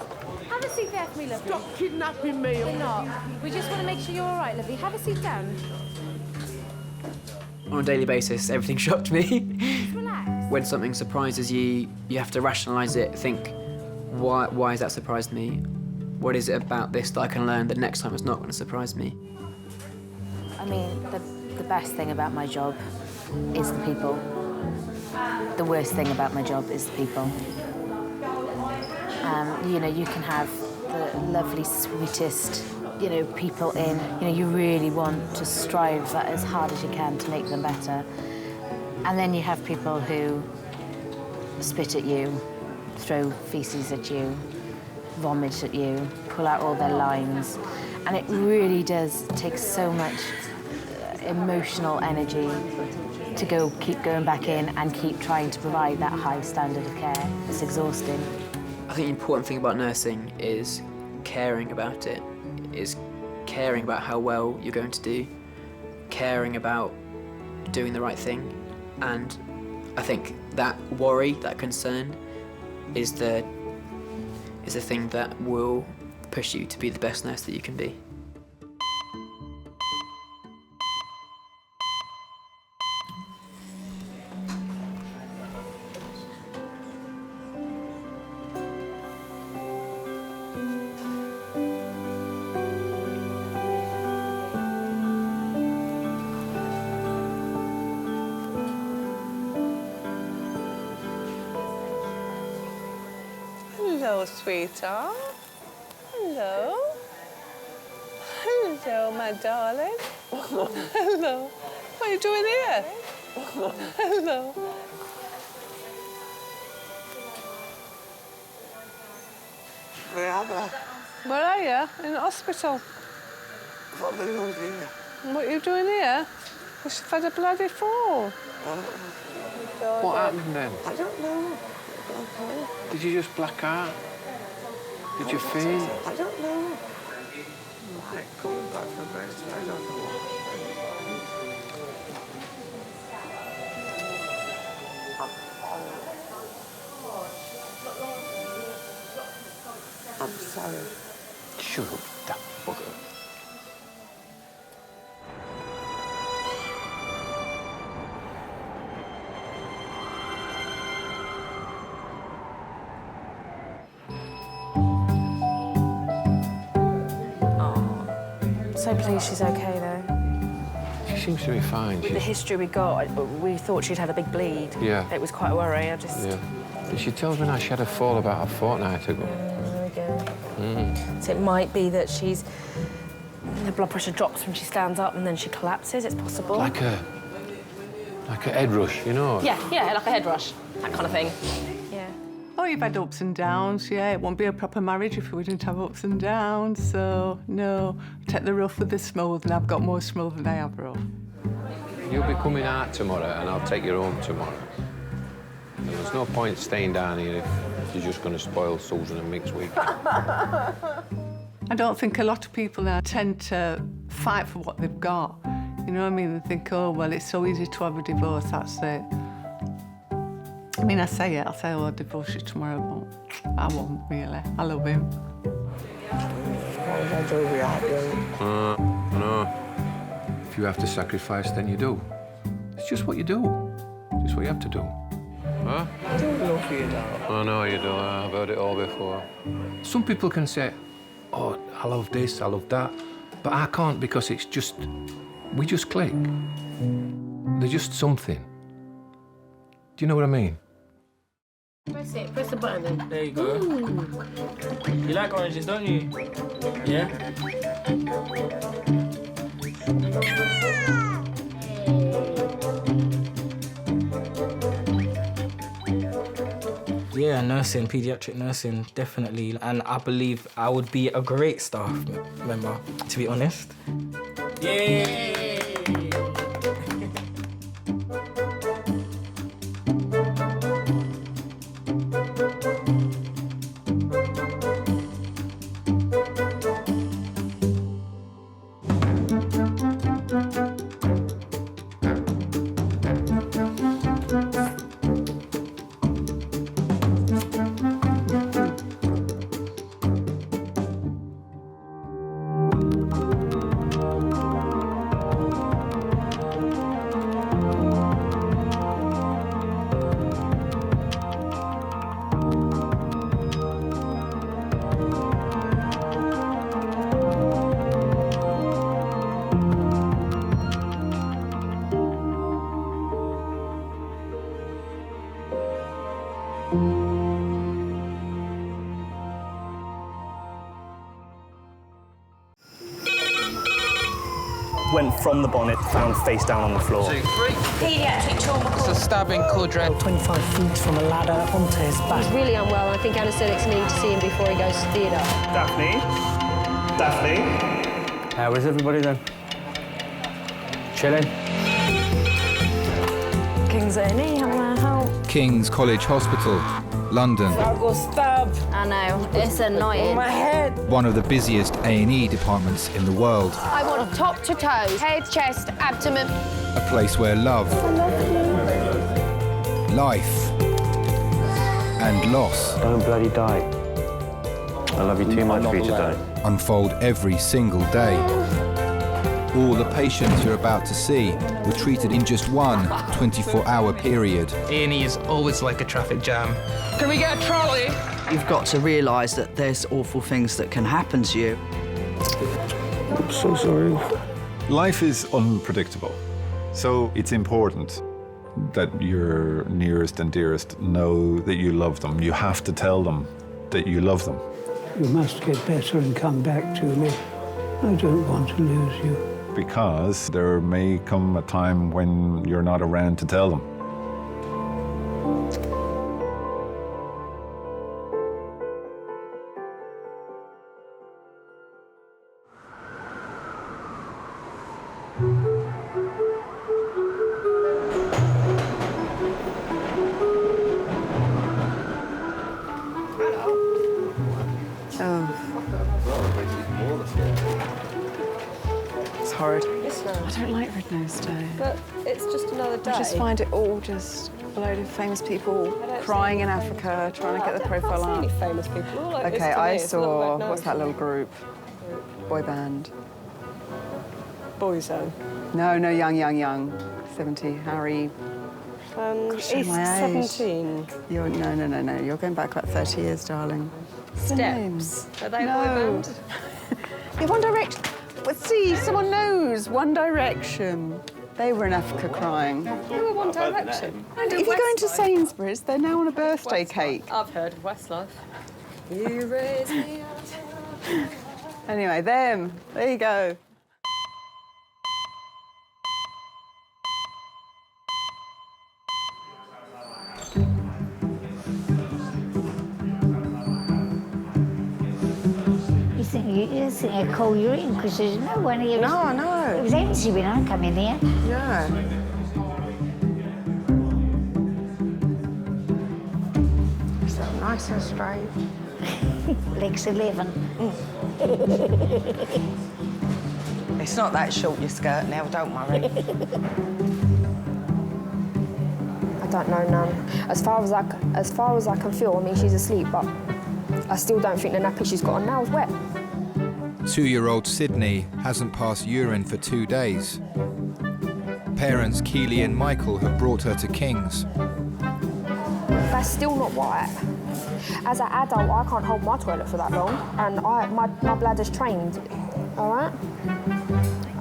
Have a seat there for me, lovely. Stop kidnapping me! We're not. We just want to make sure you're all right, lovely. Have a seat down. On a daily basis, everything shocked me. Relax. When something surprises you, you have to rationalise it, think, why has that surprised me? What is it about this that I can learn that next time it's not going to surprise me? I mean, the best thing about my job is the people. The worst thing about my job is the people. You know, you can have the lovely, sweetest, you know, people in. You know, you really want to strive as hard as you can to make them better. And then you have people who spit at you, throw feces at you, vomit at you, pull out all their lines. And it really does take so much emotional energy to keep going back in and keep trying to provide that high standard of care. It's exhausting. I think the important thing about nursing is caring about it, is caring about how well you're going to do, caring about doing the right thing. And I think that worry, that concern, is the thing that will push you to be the best nurse that you can be. Hello, sweetheart. Hello. Hello, my darling. Hello. What are you doing here? Hello. Where are you? In the hospital. What are you doing here? You've had a bloody fall. What happened then? I don't know. Did you just black out? Did you faint? I don't know. Coming back from best, I don't know. I'm sorry. Shut up, that bugger. So pleased she's okay, though. She seems to be fine. With the history we got, we thought she'd had a big bleed. Yeah. It was quite a worry. Yeah. But she tells me now she had a fall about a fortnight ago. There we go. Mm. So it might be that the blood pressure drops when she stands up and then she collapses. It's possible. Like a head rush, you know? Yeah, like a head rush, that kind of thing. Yeah. Oh, you've had ups and downs, yeah. It won't be a proper marriage if we didn't have ups and downs. So, no, take the rough with the smooth, and I've got more smooth than I have rough. You'll be coming out tomorrow, and I'll take you home tomorrow. And there's no point staying down here if you're just going to spoil Susan and Mick's week. I don't think a lot of people now tend to fight for what they've got. You know what I mean? They think, oh, well, it's so easy to have a divorce, that's it. I mean, I'll say, oh, I'll divorce you tomorrow, but I won't, really. I love him. No. If you have to sacrifice, then you do. It's just what you do. Just what you have to do. Huh? I don't love you, though. I know you do. I've heard it all before. Some people can say, oh, I love this, I love that. But I can't because it's just we just click. They're just something. Do you know what I mean? Press it, press the button then. There you go. You like oranges, don't you? Yeah? Yeah, nursing, pediatric nursing, definitely. And I believe I would be a great staff member, to be honest. Yay! Went from the bonnet, found face down on the floor. Paediatric trauma. It's a stabbing quadrant. 25 feet from a ladder onto his back. He's really unwell. I think anaesthetics need to see him before he goes to theatre. Daphne? Daphne? How is everybody then? Chilling? King's A&E, how can I help? King's College Hospital, London. I'll go stab. I know, it's annoying. My head. One of the busiest A&E departments in the world. I want top to toe, head, chest, abdomen. A place where love, life, and loss Don't bloody die. I love you too much for you to die. unfold every single day. All the patients you're about to see were treated in just one 24-hour period. A&E is always like a traffic jam. Can we get a trolley? You've got to realise that there's awful things that can happen to you. I'm so sorry. Life is unpredictable, so it's important that your nearest and dearest know that you love them. You have to tell them that you love them. You must get better and come back to me. I don't want to lose you. Because there may come a time when you're not around to tell them. It's horrid. It's not. I don't like Red Nose Day. But it's just another day. I just find it all just a load of famous people crying in Africa, trying to get the profile up. Any famous people. All like this Okay, to I me. It's saw, not what's that little group? Boy band. Boyzone. No, young. 70, Harry. Gosh, East my age. 17. You're, no. You're going back about 30 years, darling. What's their name? Steps. Are they a No. boy band? Yeah, One Direction. But see, someone knows. One Direction. They were in Africa crying. They were One Direction. And if you go into Sainsbury's, they're now on a birthday cake. I've heard of Westlife. You raise me up. Anyway, them. There you go. You think I call you in because there's no one here. No, no. It was empty when I come in here. Yeah. So nice and straight. Legs 11. It's not that short, your skirt now, don't worry. I don't know, Nan. As far as I can feel, I mean, she's asleep, but I still don't think the nappy she's got on now is wet. 2-year-old Sydney hasn't passed urine for 2 days. Parents Keely and Michael have brought her to King's. That's still not right. As an adult, I can't hold my toilet for that long, and my bladder's trained. All right?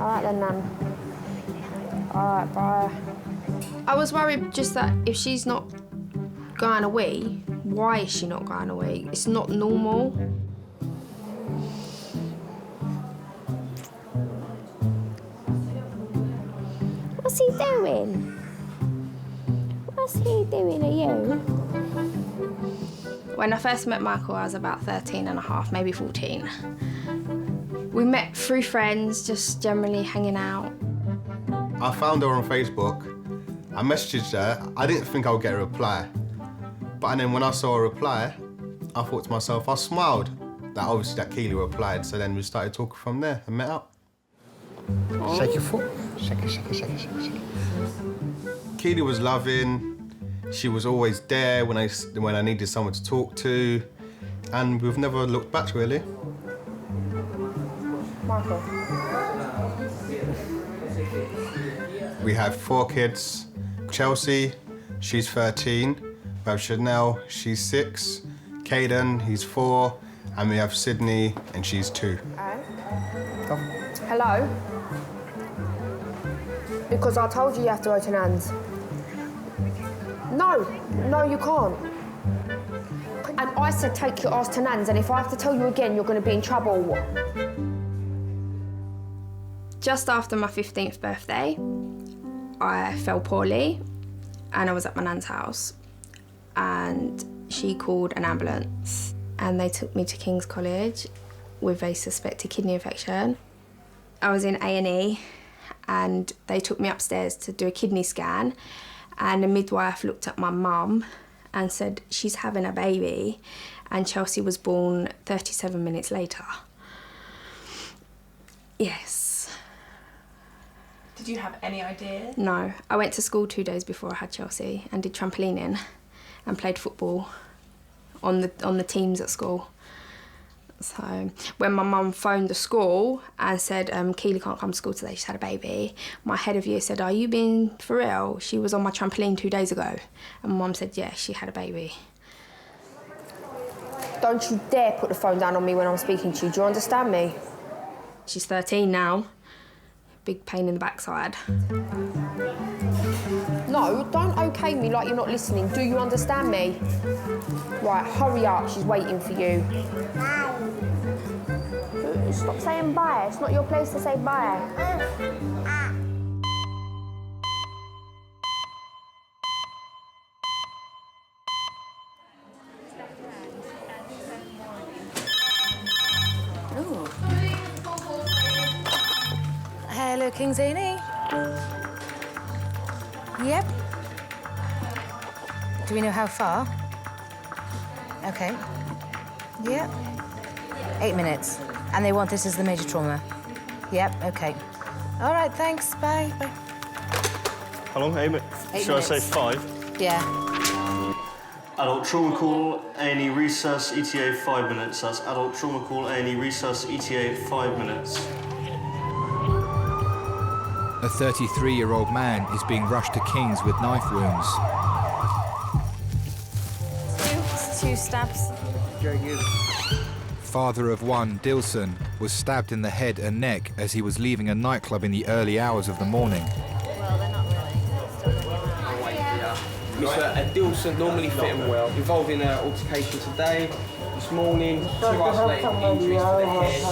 All right then, Nan. All right, bye. I was worried just that if she's not going away, why is she not going away? It's not normal. What's he doing? What's he doing to you? When I first met Michael, I was about 13 and a half, maybe 14. We met through friends, just generally hanging out. I found her on Facebook. I messaged her. I didn't think I would get a reply. But then when I saw a reply, I thought to myself, I smiled that obviously that Keely replied. So then we started talking from there and met up. Shake your foot. Shake it, shake it, shake it, shake it, shake it. Keely was loving. She was always there when I needed someone to talk to. And we've never looked back, really. Michael. We have 4 kids. Chelsea, she's 13. We have Chanel, she's 6. Caden, he's 4. And we have Sydney, and she's 2. Hello? Because I told you you have to go to Nan's. No, you can't. And I said take your ass to Nan's, and if I have to tell you again, you're going to be in trouble. Just after my 15th birthday, I fell poorly, and I was at my nan's house, and she called an ambulance, and they took me to King's College with a suspected kidney infection. I was in A&E, and they took me upstairs to do a kidney scan, and the midwife looked at my mum and said, she's having a baby, and Chelsea was born 37 minutes later. Yes. Did you have any idea? No. I went to school 2 days before I had Chelsea and did trampolining and played football on the teams at school. So when my mum phoned the school and said, Keely can't come to school today, she's had a baby, my head of year said, are you being for real? She was on my trampoline 2 days ago. And Mum said, yeah, she had a baby. Don't you dare put the phone down on me when I'm speaking to you, do you understand me? She's 13 now. Big pain in the backside. No, don't okay me like you're not listening. Do you understand me? Right, hurry up, she's waiting for you. Stop saying bye. It's not your place to say bye. Ooh. Hello, King's A&E. Yep. Do we know how far? Okay. Yep. 8 minutes. And they want this as the major trauma? Yep, okay. All right, thanks. Bye. Bye. How long? 8 minutes? Should I say 5? Yeah. Adult trauma call, A&E resus, ETA 5 minutes. That's adult trauma call, A&E resus, ETA 5 minutes. A 33-year-old man is being rushed to King's with knife wounds. 2 stabs. Father of one, Dilson, was stabbed in the head and neck as he was leaving a nightclub in the early hours of the morning. Mr. Dilson normally fit him well, involved in an altercation today, this morning, 2 isolated injuries to the head.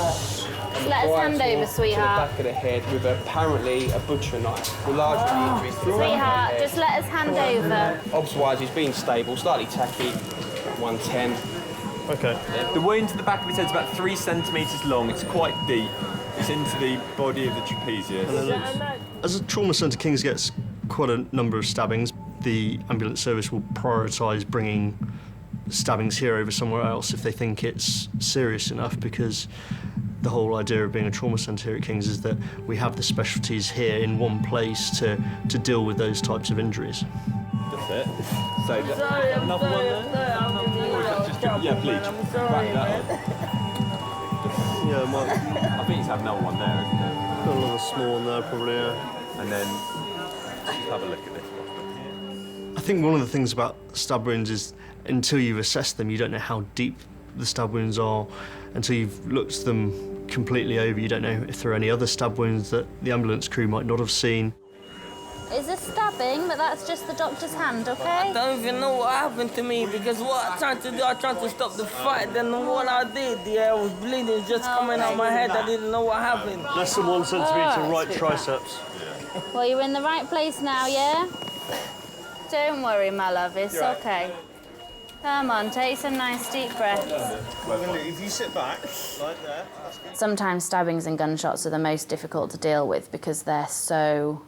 Let us hand over, To the sweetheart. back of the head with apparently a butcher knife. The large of the injuries to the back Sweetheart, of the just let us hand over. Obs-wise, he's been stable, slightly tacky, 110. Okay. The wound to the back of his head is about 3 centimetres long. It's quite deep. It's into the body of the trapezius. As a trauma centre, King's gets quite a number of stabbings. The ambulance service will prioritise bringing stabbings here over somewhere else if they think it's serious enough, because the whole idea of being a trauma centre here at King's is that we have the specialties here in one place to deal with those types of injuries. That's it. So another one there? Yeah, please. Back that up. Yeah, I think he's had another one there, isn't there? Got another small one there, probably, yeah. And then just have a look at this. I think one of the things about stab wounds is until you've assessed them, you don't know how deep the stab wounds are. Until you've looked them completely over, you don't know if there are any other stab wounds that the ambulance crew might not have seen. It's a stabbing, but that's just the doctor's hand, okay? I don't even know what happened to me because what I tried to do, I tried to stop the fight. Then what I did, I was bleeding just coming out my head. I didn't know what happened. Less than 1 centimetre right triceps. Well, you're in the right place now, yeah? Don't worry, my love, it's okay. Come on, take some nice deep breaths. If you sit back, like there. Sometimes stabbings and gunshots are the most difficult to deal with because they're so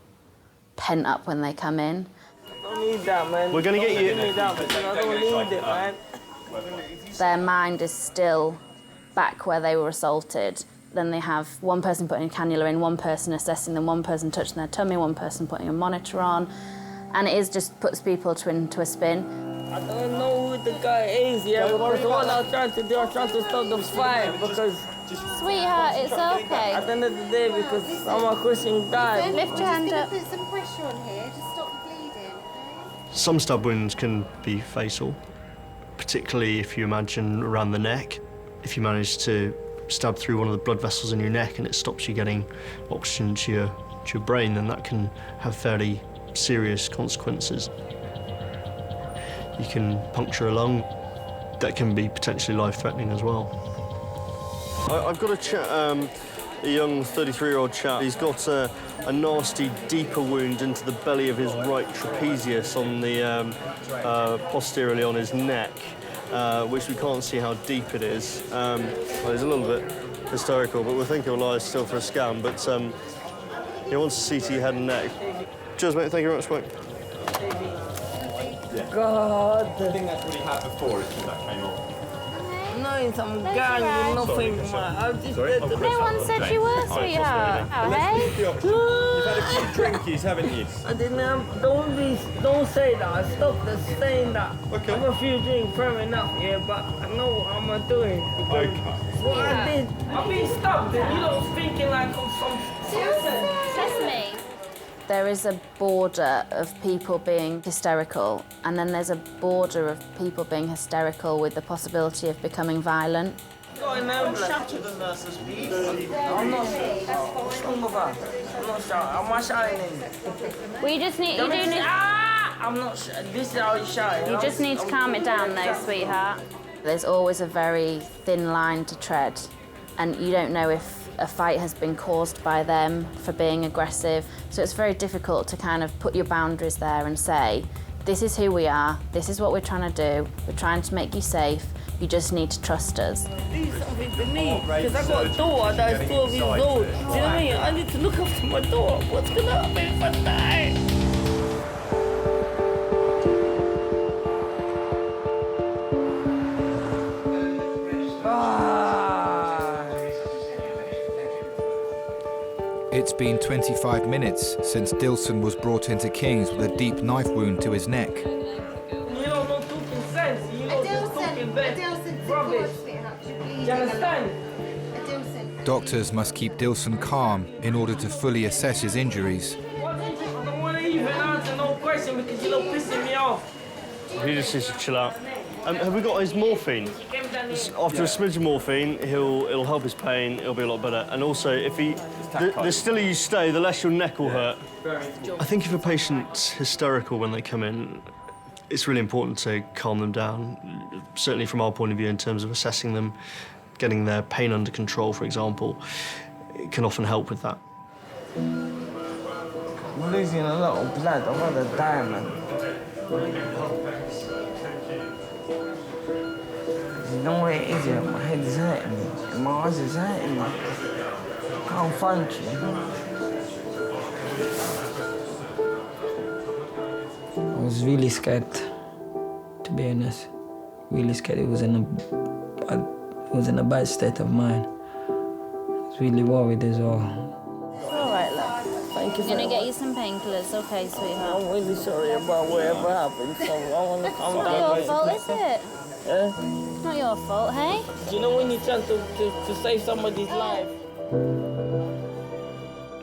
pent up when they come in. I don't need that, man. We're going to get you... Give me that, because I don't need it, man. Their mind is still back where they were assaulted. Then they have one person putting a cannula in, one person assessing them, one person touching their tummy, one person putting a monitor on. And it just puts people into a spin. I don't know who the guy is, because what I was trying to do, I was trying to stop the fight, because... Sweetheart, it's okay. At the end of the day, because I'm a Christian guy. Lift your hand up. Put some pressure on here to stop the bleeding. Some stab wounds can be fatal, particularly if you imagine around the neck. If you manage to stab through one of the blood vessels in your neck and it stops you getting oxygen to your brain, then that can have fairly serious consequences. You can puncture a lung. That can be potentially life-threatening as well. I've got a young 33-year-old chap. He's got a nasty, deeper wound into the belly of his right trapezius on the posteriorly on his neck, which we can't see how deep it is. Well, he's a little bit hysterical, but we're thinking he'll lie still for a scan. But he wants a CT head and neck. Cheers, mate. Thank you very much, mate. God. I think that's what he had before, is that came off. No, some gang with nothing, man. I just did the... No one said you were, sweetheart. Oh, hey? You've had a few drinkies, haven't you? I didn't have... Don't say that. I stopped saying that. Okay. I have a few drinks, fair enough, yeah, but I know what I'm doing. Okay. What I did, I've been stopped, and you don't thinking like I'm some... Sesame. There is a border of people being hysterical, and then there's a border of people being hysterical with the possibility of becoming violent. I'm not shouting. I'm not shouting. I'm not shouting. We just need... You do need... I'm not... This is how you shout. You just need to calm it down, though, sweetheart. There's always a very thin line to tread, and you don't know if a fight has been caused by them for being aggressive. So it's very difficult to kind of put your boundaries there and say, this is who we are, this is what we're trying to do, we're trying to make you safe, you just need to trust us. Do something for me, because I've got a daughter that's 12 years old. Do you know what I mean? I need to look after my daughter. What's going to happen if I die? It's been 25 minutes since Dilson was brought into King's with a deep knife wound to his neck. You don't know talking sense. You know just talking rubbish. Do you understand? Doctors must keep Dilson calm in order to fully assess his injuries. I don't want to even answer no question because you're pissing me off. He just needs to chill out. Have we got his morphine? After a smidge of morphine, it'll help his pain, it'll be a lot better. And also, if the stiller you stay, the less your neck will hurt. I think if a patient's hysterical when they come in, it's really important to calm them down. Certainly from our point of view, in terms of assessing them, getting their pain under control, for example, it can often help with that. I'm losing a lot of blood. I'm gonna die, man. You know what it is, yeah? My head is hurting me, and my eyes is hurting me. I can't function. I was really scared, to be honest. Really scared. It was in a bad state of mind. I was really worried as well. All right, love. Thank you. I'm gonna get you some painkillers, okay, sweetheart? I'm really sorry about whatever happened, so I want to calm down. It's not your fault, is it? Yeah? It's not your fault, hey? You know when you're trying to save somebody's life?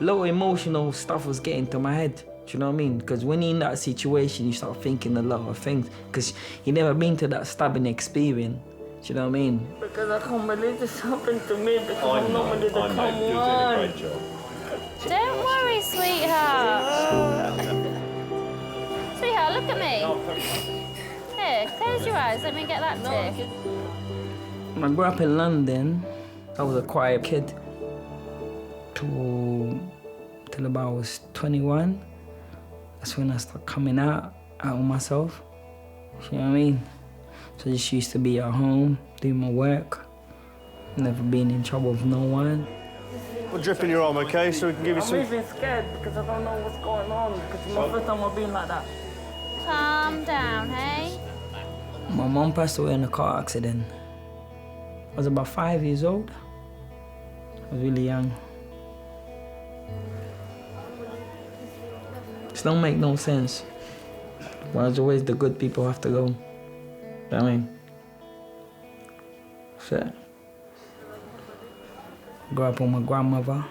A lot of emotional stuff was getting to my head. Do you know what I mean? Because when you're in that situation, you start thinking a lot of things. Because you've never been to that stabbing experience. Do you know what I mean? Because I can't believe this happened to me because I'm not ready to come on. Don't worry, sweetheart. look at me. Here, close your eyes. Let me get that too. I grew up in London. I was a quiet kid till about I was 21. That's when I started coming out on myself. You know what I mean? So I just used to be at home, doing my work, never been in trouble with no one. We'll drip in your arm, okay? So we can give you some... I'm even scared because I don't know what's going on, because it's my first time I've been like that. Calm down, hey? My mom passed away in a car accident. I was about 5 years old. I was really young. It don't make no sense. But it's always the good people have to go. You know what I mean? So, I grew up with my grandmother.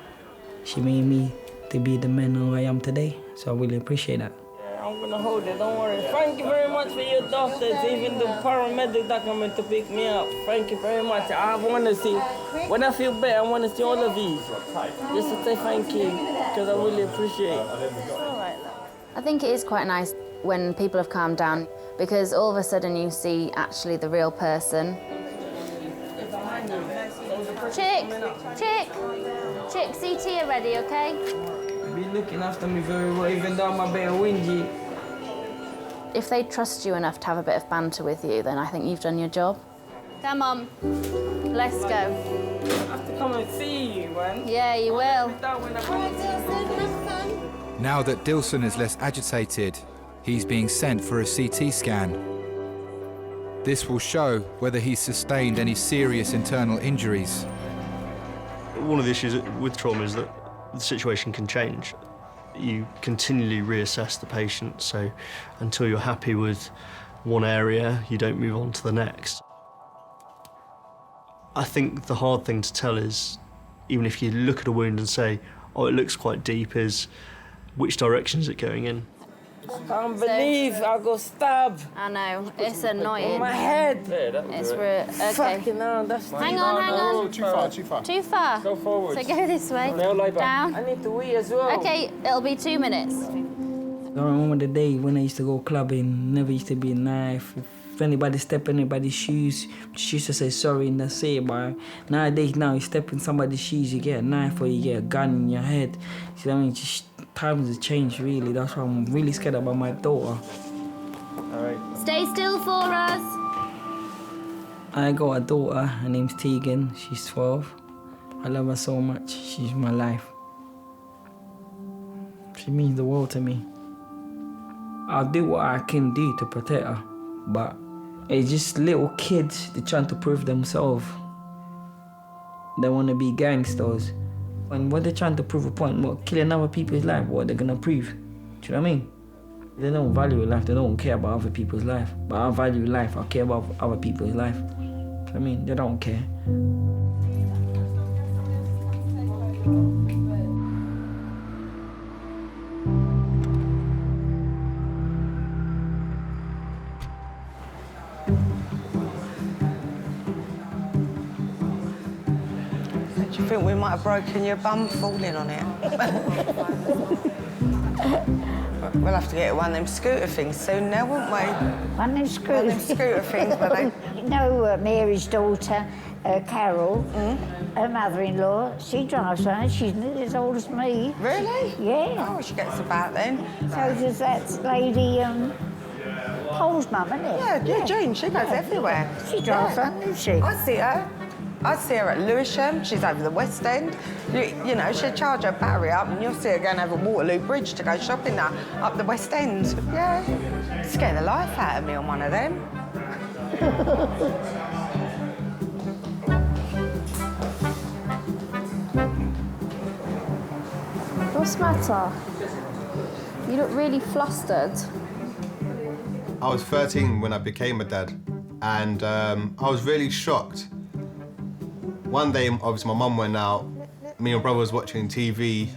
She made me to be the man who I am today, so I really appreciate that. I'm gonna hold it, don't worry. Thank you very much for your doctors, even the paramedic that come in to pick me up. Thank you very much. I want to see, when I feel better, I want to see all of these. Just to say thank you, because I really appreciate it. I think it is quite nice when people have calmed down, because all of a sudden you see actually the real person. Chick, CT are ready, okay? Be looking after me very well, even though I'm a bit whingy. If they trust you enough to have a bit of banter with you, then I think you've done your job. Come on, let's go. I have to come and see you, man. Yeah, you will. Now that Dilson is less agitated, he's being sent for a CT scan. This will show whether he's sustained any serious internal injuries. One of the issues with trauma is that the situation can change. You continually reassess the patient, so until you're happy with one area, you don't move on to the next. I think the hard thing to tell is, even if you look at a wound and say, oh, it looks quite deep, is which direction is it going in? I can't believe I got stabbed. I know, it's annoying. On my head. It's okay. Fucking hell, that's... Hang on. Too far, too far. Too far? Go forward. So go this way. Now lie back. Down. I need to wee as well. Okay, it'll be 2 minutes. I remember the day when I used to go clubbing, never used to be a knife. If anybody step in anybody's shoes, just used to say sorry and that's it, but nowadays now you step in somebody's shoes, you get a knife or you get a gun in your head. See what I mean? Just times have changed really. That's why I'm really scared about my daughter. All right. Stay still for us. I got a daughter, her name's Tegan, she's 12. I love her so much, she's my life. She means the world to me. I'll do what I can do to protect her, but it's just little kids, they're trying to prove themselves. They want to be gangsters. And what they're trying to prove a point, what, killing other people's life, what they're gonna prove. Do you know what I mean? They don't value life, they don't care about other people's life. But I value life, I care about other people's life. Do you know what I mean? They don't care. Do you think we might have broken your bum falling on it? We'll have to get one of them scooter things soon now, won't we? One of them scooter, One of them scooter things, but they... You know, Mary's daughter, Carol, her mother-in-law, she drives one. She's nearly as old as me. Really? Yeah. Oh, she gets about then. So does that lady, Paul's mum, isn't it? Yeah, Jane, she goes everywhere. She drives one, doesn't she? I see her. I see her at Lewisham, she's over the West End. You know, she'll charge her battery up and you'll see her going over Waterloo Bridge to go shopping there, up the West End. Yeah. Scare the life out of me on one of them. What's the matter? You look really flustered. I was 13 when I became a dad, and I was really shocked. One day, obviously, my mum went out. Me and my brother was watching TV.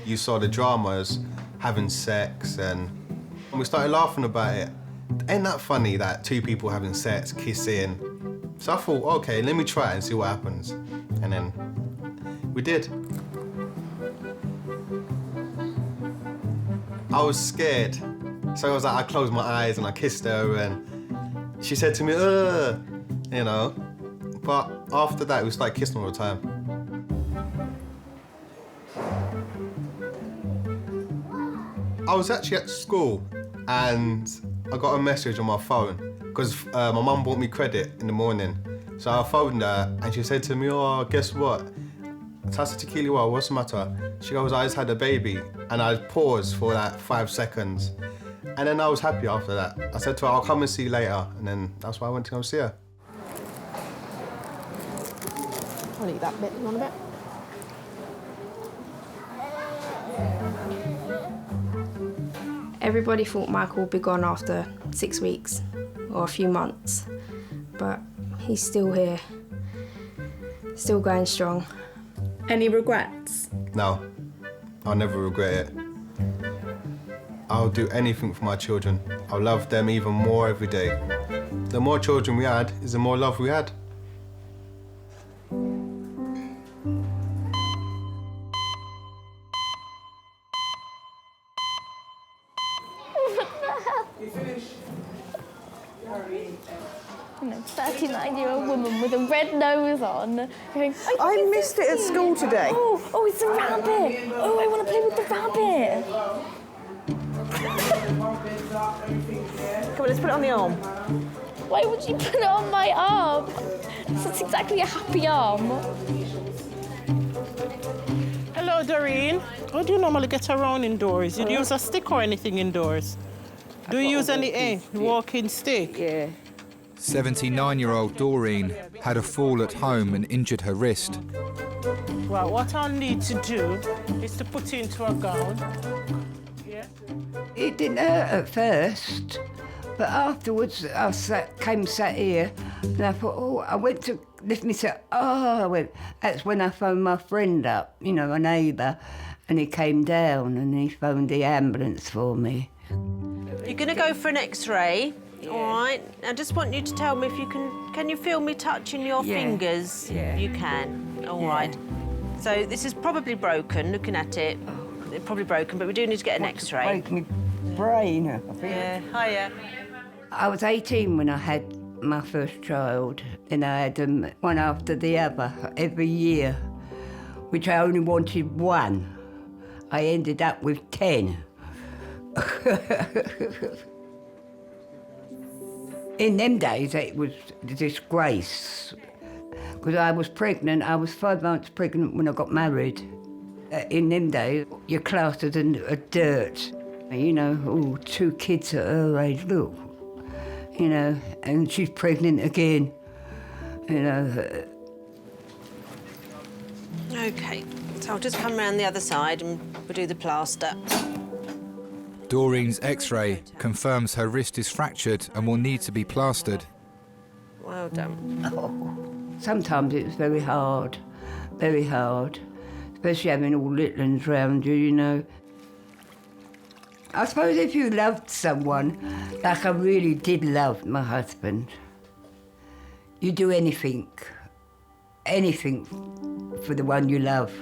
You saw the dramas, having sex, and we started laughing about it. Ain't that funny that two people having sex, kissing? So I thought, okay, let me try it and see what happens. And then we did. I was scared So it was like I closed my eyes and I kissed her and she said to me, you know. But after that, we started kissing all the time. I was actually at school and I got a message on my phone because my mum bought me credit in the morning. So I phoned her and she said to me, oh, guess what? So I said to Keely, what's the matter? She goes, I just had a baby. And I paused for like 5 seconds. And then I was happy after that. I said to her, I'll come and see you later. And then that's why I went to go see her. I'll eat that bit. You want a bit? Everybody thought Michael would be gone after 6 weeks or a few months, but he's still here, still going strong. Any regrets? No, I'll never regret it. I'll do anything for my children. I'll love them even more every day. The more children we had, is the more love we had. You finished? 39-year-old woman with a red nose on. Going, I missed it at school today. Oh, it's a rabbit. Oh, I want to play with the rabbit. Come on, let's put it on the arm. Why would you put it on my arm? That's exactly a happy arm. Hello, Doreen. How do you normally get around indoors? You use a stick or anything indoors? Do you use any walking stick? Yeah. 79-year-old Doreen had a fall at home and injured her wrist. Well, what I'll need to do is to put it into a gown. Yeah. It didn't hurt at first, but afterwards I came sat here and I thought, I went to lift myself. That's when I phoned my friend up, you know, a neighbour, and he came down and he phoned the ambulance for me. You're going to go for an X-ray. All right. I just want you to tell me if you can you feel me touching your fingers? Yeah. You can. All right. So this is probably broken, looking at it. It's probably broken, but we do need to get an X-ray. Broke my brain, I think. Yeah, hiya. I was 18 when I had my first child, and I had them one after the other every year, which I only wanted one. I ended up with 10. In them days, it was a disgrace. Because I was pregnant, I was 5 months pregnant when I got married. In them days, you're classed as a dirt. You know, 2 kids at her age, look. You know, and she's pregnant again. You know. OK, so I'll just come round the other side and we'll do the plaster. Doreen's X-ray confirms her wrist is fractured and will need to be plastered. Well done. Sometimes it's very hard, especially having all little ones round you, you know. I suppose if you loved someone, like I really did love my husband, you do anything for the one you love.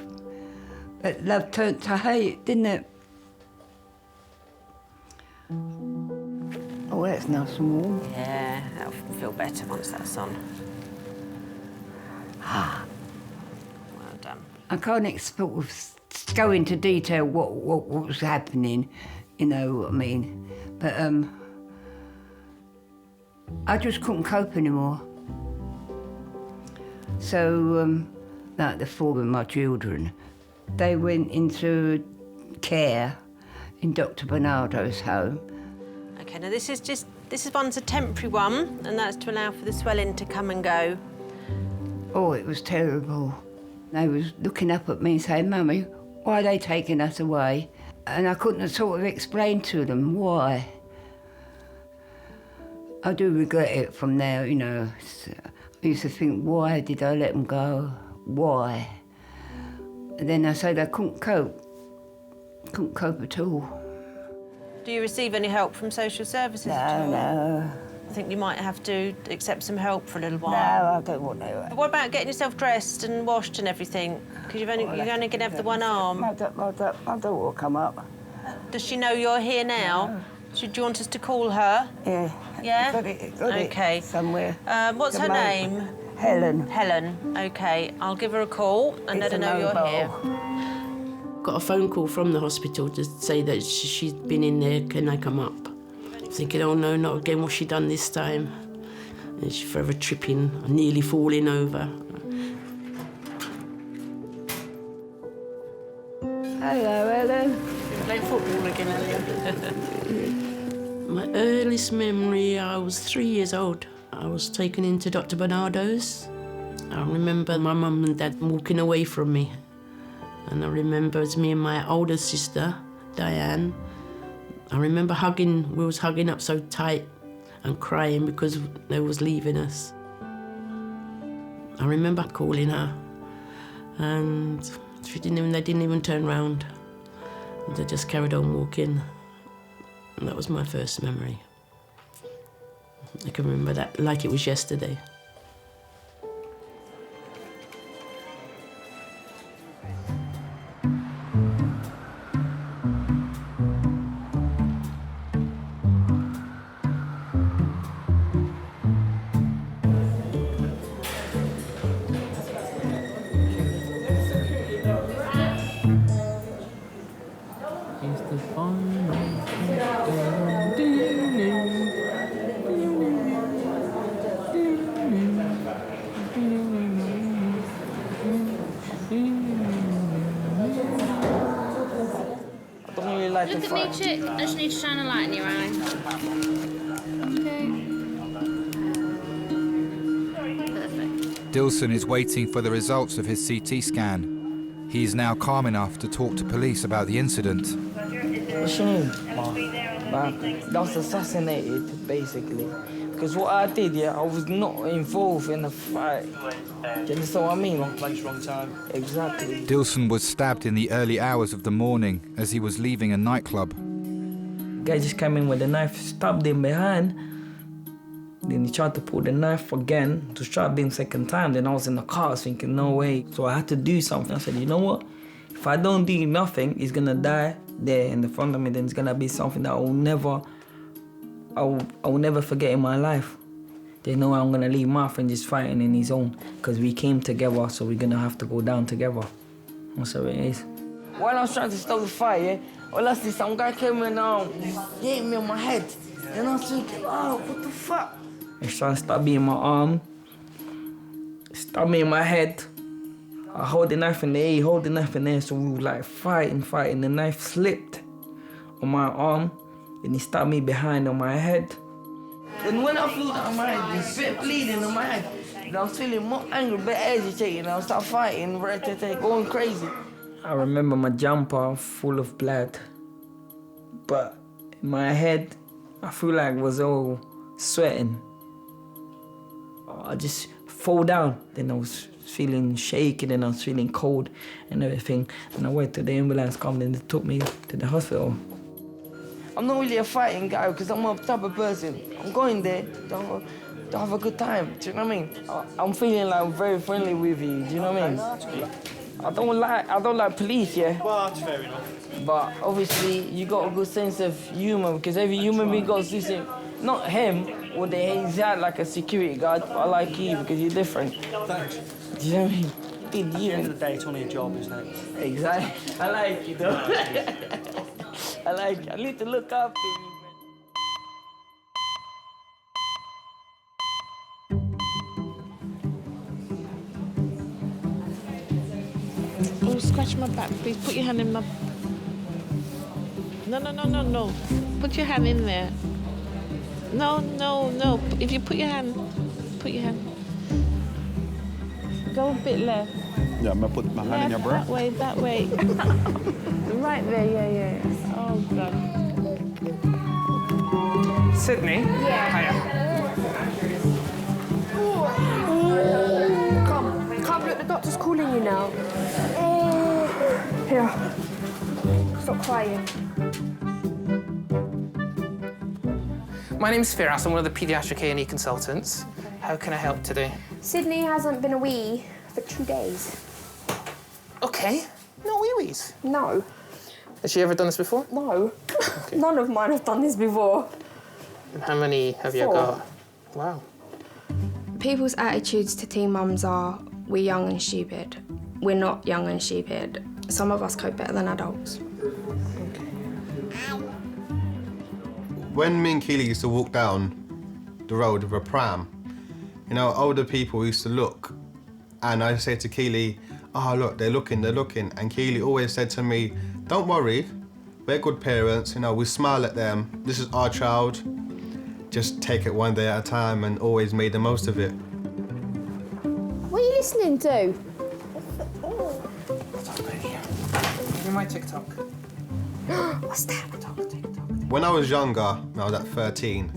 But love turned to hate, didn't it? Oh, that's nice and warm. Yeah, that'll feel better once that's on. Well done. I can't sort of go into detail what was happening, you know what I mean. But I just couldn't cope anymore. So, like the 4 of my children, they went into care in Dr. Bernardo's home. OK, now this one's a temporary one, and that's to allow for the swelling to come and go. Oh, it was terrible. They was looking up at me and saying, Mummy, why are they taking us away? And I couldn't sort of explain to them why. I do regret it from now, you know. I used to think, why did I let them go? Why? And then I said I couldn't cope at all. Do you receive any help from social services at all? No. I think you might have to accept some help for a little while. No, I don't want to. But what about getting yourself dressed and washed and everything? Because you're only going to have the one arm. My daughter will come up. Does she know you're here now? Do you want us to call her? Yeah. Yeah? Got it Okay. somewhere. What's her name? Helen. Helen. Okay, I'll give her a call and let her know you're here. Got a phone call from the hospital to say that she's been in there, can I come up? Thinking, oh no, not again, what's she done this time? And she's forever tripping, nearly falling over. Hello, Helen. Playing football again earlier. My earliest memory, I was 3 years old. I was taken into Dr. Bernardo's. I remember my mum and dad walking away from me. And I remember it's me and my older sister, Diane. I remember we was hugging up so tight and crying because they was leaving us. I remember calling her and they didn't even turn round. They just carried on walking. And that was my first memory. I can remember that like it was yesterday. Look at me, chick. I just need to shine a light in your eye. Okay. Perfect. Dilson is waiting for the results of his CT scan. He is now calm enough to talk to police about the incident. What's your name? That was assassinated, basically. Because what I did, I was not involved in a fight. Do you understand what I mean? Wrong place, wrong time. Exactly. Dilson was stabbed in the early hours of the morning as he was leaving a nightclub. Guy just came in with a knife, stabbed him behind. Then he tried to pull the knife again to stab him second time. Then I was in the car thinking, no way. So I had to do something. I said, you know what? If I don't do nothing, he's gonna die there in the front of me. Then it's gonna be something that I will never forget in my life. They know I'm gonna leave my friend just fighting in his own, because we came together, so we're gonna have to go down together. That's how it is. While I was trying to stop the fight, all I see, some guy came and hit me on my head. And I was thinking, oh, what the fuck? He's trying to stab me in my arm, stab me in my head. I hold the knife in the air, he hold the knife in the air, so we were like fighting. The knife slipped on my arm, and he stabbed me behind on my head. And when I feel that on my head, there's a bit bleeding on my head, and I was feeling more angry, a bit agitated, and I started fighting, going crazy. I remember my jumper full of blood, but in my head, I feel like it was all sweating. I just fall down, then I was feeling shaky, and I was feeling cold and everything. And I went to the ambulance, and they took me to the hospital. I'm not really a fighting guy because I'm a type of person. I'm going there to have a good time. Do you know what I mean? I'm feeling like I'm very friendly with you. Do you know what I mean? I don't like police, Well, that's fair enough. But obviously you got a good sense of humor because every human being got this. Not him, he's had like a security guard. But I like you because you're different. Thanks. Do you know what I mean? At the end of the day, it's only a job, isn't it? Exactly. I like you though. I need to look after you. Oh, scratch my back, please. Put your hand in my... No. Put your hand in there. No. If you put your hand... Go a bit left. Yeah, I'm gonna put my hand in your bra. That way. Right there, yeah. Oh, God. Sydney? Yeah. Hiya. Come, look, the doctor's calling you now. Here. Stop crying. My name's Firas. I'm one of the paediatric A&E consultants. How can I help today? Sydney hasn't been a wee for 2 days. Okay. No wee-wees? No. Has she ever done this before? No. None of mine have done this before. And how many have you 4. got? Wow. People's attitudes to teen mums are, we're young and stupid. We're not young and stupid. Some of us cope better than adults. When me and Keely used to walk down the road with a pram, you know, older people used to look, and I say to Keely, oh look, they're looking. And Keely always said to me, don't worry, we're good parents, you know, we smile at them, this is our child, just take it one day at a time, and always made the most of it. What are you listening to? Give me my TikTok. What's that? When I was younger, when I was at 13,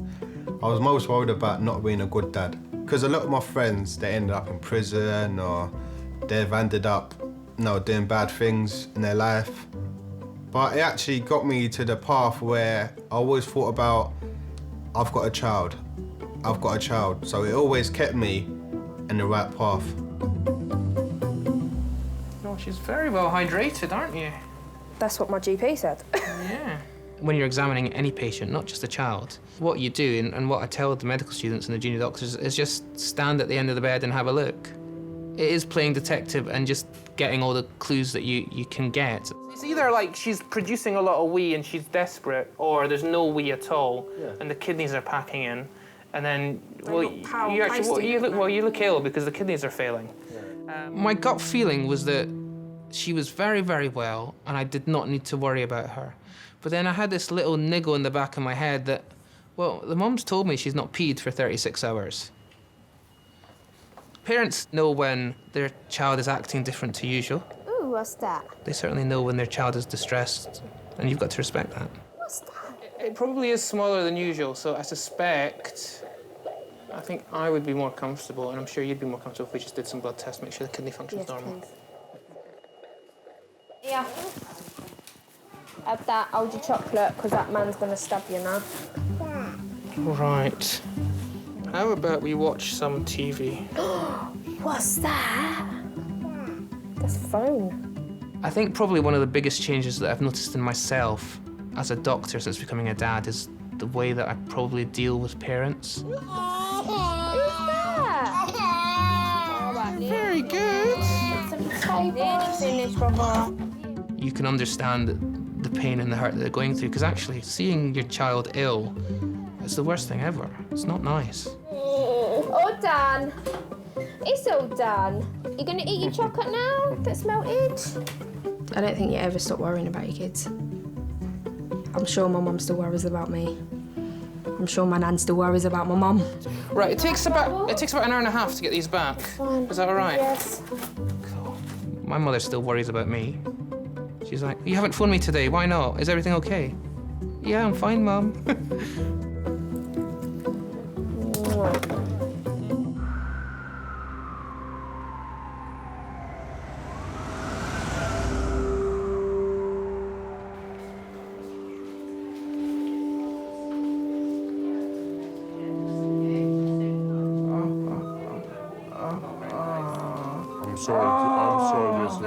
I was most worried about not being a good dad. Because a lot of my friends, they ended up in prison, or they've ended up, you know, doing bad things in their life. But it actually got me to the path where I always thought about, I've got a child. So it always kept me in the right path. Oh, she's very well hydrated, aren't you? That's what my GP said. Yeah. When you're examining any patient, not just a child, what you do, and what I tell the medical students and the junior doctors, is just stand at the end of the bed and have a look. It is playing detective and just getting all the clues that you can get. It's either like she's producing a lot of wee and she's desperate, or there's no wee at all, and the kidneys are packing in, and then you look ill because the kidneys are failing. My gut feeling was that she was very, very well, and I did not need to worry about her. But then I had this little niggle in the back of my head that, well, the mum's told me she's not peed for 36 hours. Parents know when their child is acting different to usual. Ooh, what's that? They certainly know when their child is distressed, and you've got to respect that. What's that? It probably is smaller than usual, so I think I would be more comfortable, and I'm sure you'd be more comfortable if we just did some blood tests, make sure the kidney function's normal. Please. Yeah. Have that, hold your chocolate, because that man's going to stab you now. Right. How about we watch some TV? What's that? That's a phone. I think probably one of the biggest changes that I've noticed in myself as a doctor since becoming a dad is the way that I probably deal with parents. Who's that? Very good. Finish, brother. You can understand the pain and the hurt that they're going through, because actually seeing your child ill is the worst thing ever. It's not nice. All done. It's all done. You gonna eat your chocolate now that's melted? I don't think you ever stop worrying about your kids. I'm sure my mum still worries about me. I'm sure my nan still worries about my mum. Right, it takes about an hour and a half to get these back. Is that all right? Yes. Cool. My mother still worries about me. She's like, you haven't phoned me today, why not? Is everything okay? Yeah, I'm fine, Mum.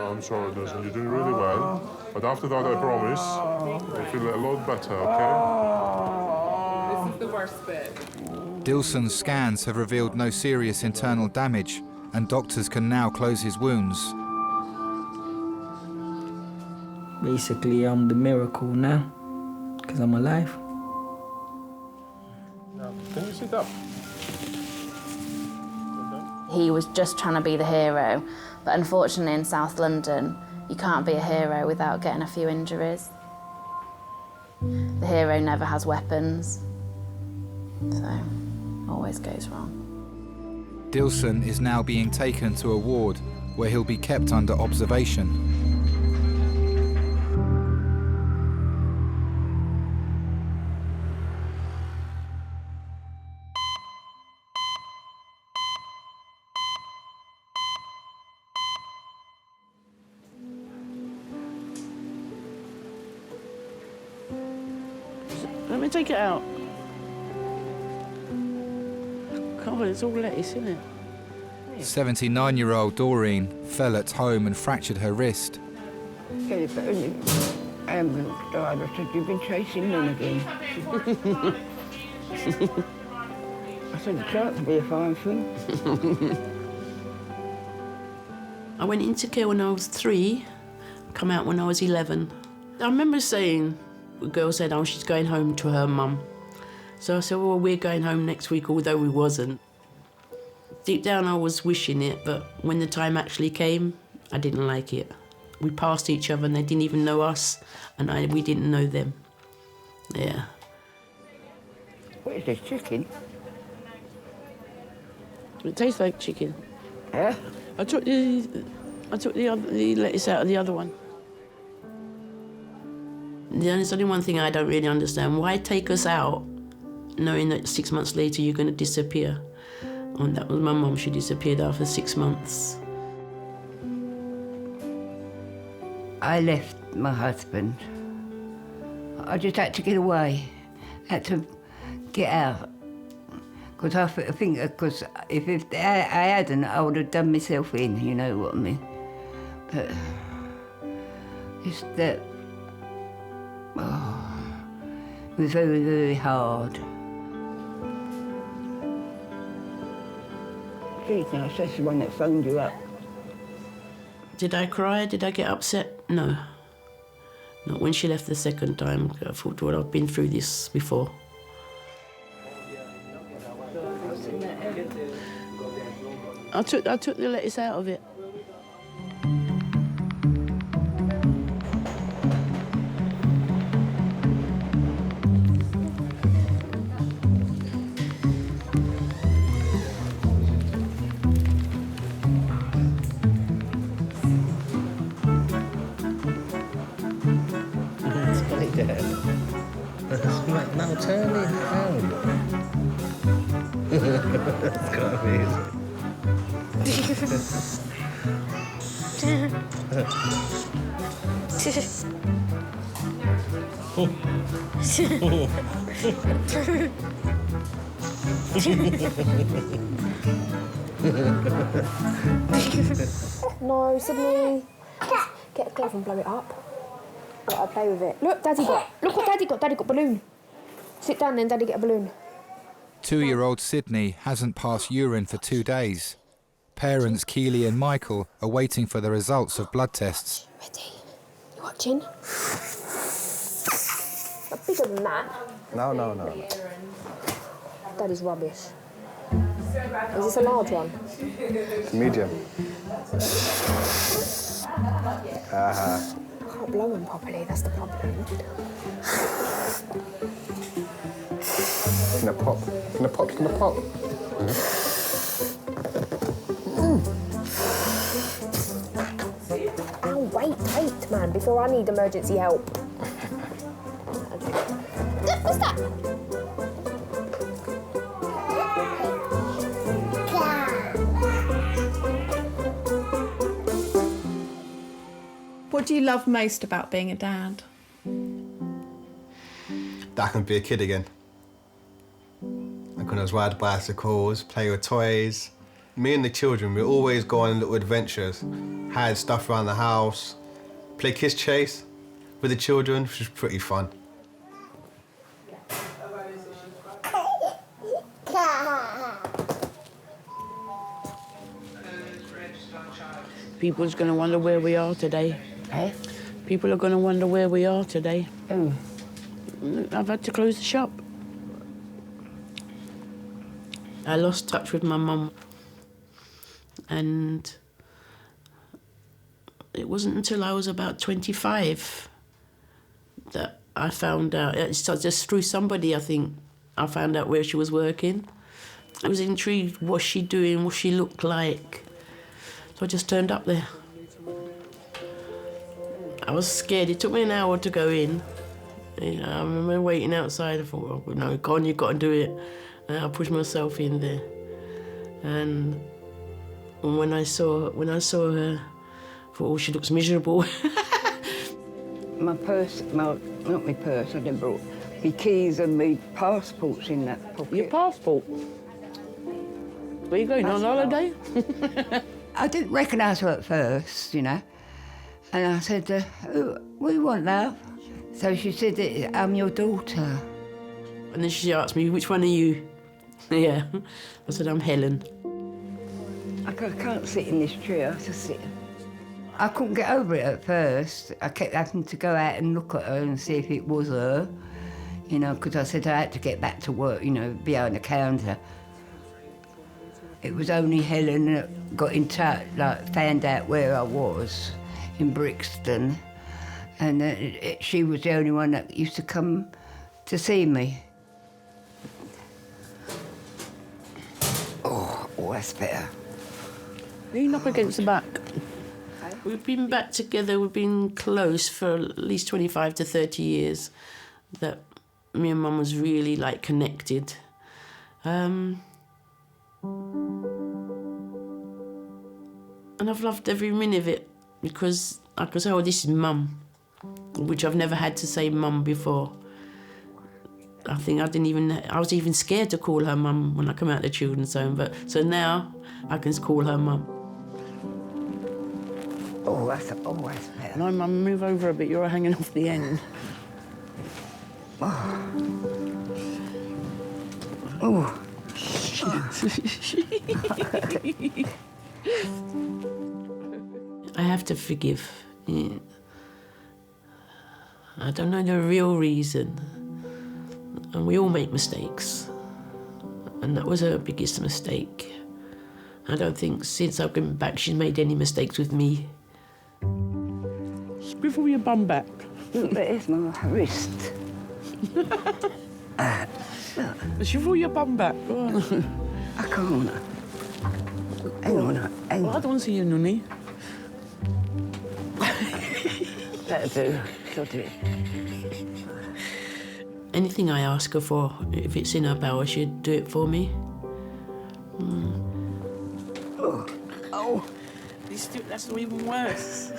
I'm sorry, listen, you're doing really well. But after that, I promise, you'll feel a lot better, okay? This is the worst bit. Dilson's scans have revealed no serious internal damage, and doctors can now close his wounds. Basically, I'm the miracle now, because I'm alive. Now, can you sit up? He was just trying to be the hero, but unfortunately in South London, you can't be a hero without getting a few injuries. The hero never has weapons, so always goes wrong. Dilson is now being taken to a ward where he'll be kept under observation. Let me take it out. God, it's all lettuce, isn't it? 79-year-old Doreen fell at home and fractured her wrist. Ambulance driver said, you've been chasing Lynn again. I said, it can't be a fine thing. I went into care when I was 3, come out when I was 11. I remember saying, the girl said, oh, she's going home to her mum. So I said, well, we're going home next week, although we wasn't. Deep down, I was wishing it, but when the time actually came, I didn't like it. We passed each other and they didn't even know us, and we didn't know them. Yeah. What is this, chicken? It tastes like chicken. Yeah? I took the lettuce out of the other one. There's only one thing I don't really understand. Why take us out knowing that 6 months later you're going to disappear? And that was my mum. She disappeared after 6 months. I left my husband. I just had to get away. Had to get out. Because I think, because if I hadn't, I would have done myself in, you know what I mean? But it's that, it was very, very hard. She's now, that's the one that phoned you up. Did I cry? Did I get upset? No. Not when she left the second time. I thought, well, I've been through this before. I took the lettuce out of it. Now turn it down. It's got amazing. No, Sydney. Get a glove and blow it up. Let her play with it. Look, Daddy got. Look what Daddy got. Daddy got balloon. Sit down then, Daddy get a balloon. 2-year-old Sydney hasn't passed urine for 2 days. Parents Keely and Michael are waiting for the results of blood tests. Ready? You watching? Not bigger than that. No. Daddy's rubbish. Is this a large one? Medium. I can't blow them properly, that's the problem. Gonna pop. Oh, wait, man, before I need emergency help. What's that? What do you love most about being a dad? That I can be a kid again. Like when I was riding bicycles, play with toys. Me and the children, we always go on little adventures. Hide stuff around the house, play kiss chase with the children, which was pretty fun. People's going to wonder where we are today. Eh? People are going to wonder where we are today. Oh. I've had to close the shop. I lost touch with my mum. And it wasn't until I was about 25 that I found out, it's just through somebody, I think, I found out where she was working. I was intrigued, what's she doing, what she looked like. So I just turned up there. I was scared. It took me an hour to go in. You know, I remember waiting outside. I thought, well, no, go on, you've got to do it. And I pushed myself in there. And when I saw her, I thought, oh, she looks miserable. My purse, not my purse, I didn't brought my keys and my passports in that pocket. Your passport? Where you going, on holiday? I didn't recognise her at first, you know. And I said, what do you want, love? So she said that I'm your daughter. And then she asked me, which one are you? Yeah. I said, I'm Helen. I can't sit in this chair, I just sit. I couldn't get over it at first. I kept having to go out and look at her and see if it was her, you know, because I said I had to get back to work, you know, behind the counter. It was only Helen that got in touch, like, found out where I was in Brixton, and she was the only one that used to come to see me. Oh, that's better. Lean up against the back. We've been back together, we've been close for at least 25 to 30 years, that me and Mum was really, like, connected. And I've loved every minute of it, because I could say, oh, this is Mum, which I've never had to say Mum before. I think I was even scared to call her Mum when I come out of the children's home, so now I can call her Mum. Oh, that's better. No, Mum, move over a bit, you're hanging off the end. Oh. Oh. I have to forgive. Yeah. I don't know the real reason. And we all make mistakes. And that was her biggest mistake. I don't think since I've been back she's made any mistakes with me. Swivel your bum back. Look, there's my wrist. Swivel your bum back. I can't. Hang on. I don't want to see you, Nunny. That'll do. She'll do it. Anything I ask her for, if it's in her power, she'd do it for me. Oh. That's even worse.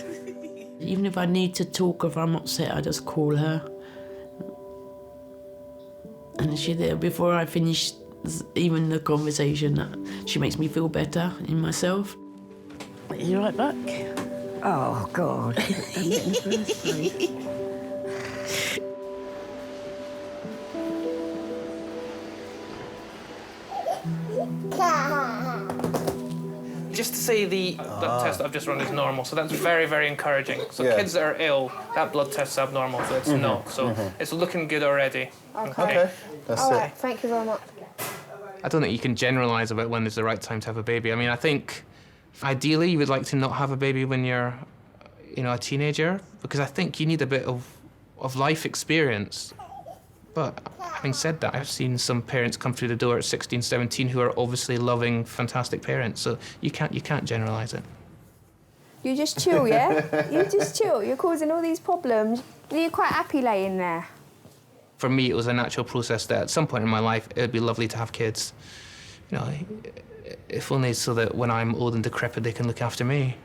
Even if I need to talk, if I'm upset, I just call her. And she's there before I finish even the conversation. She makes me feel better in myself. You right back? Oh, God. Just to say the blood test I've just run is normal, so that's very, very encouraging. So kids that are ill, that blood test's abnormal, so it's not. So it's looking good already. Okay. That's All right, thank you very much. I don't think you can generalise about when is the right time to have a baby. I mean, I think ideally you would like to not have a baby when you're, you know, a teenager, because I think you need a bit of life experience. But having said that, I've seen some parents come through the door at 16, 17 who are obviously loving, fantastic parents. So you can't generalise it. You just chill, yeah? You just chill. You're causing all these problems. You're quite happy laying there. For me, it was a natural process that at some point in my life, it would be lovely to have kids. You know, if only so that when I'm old and decrepit, they can look after me.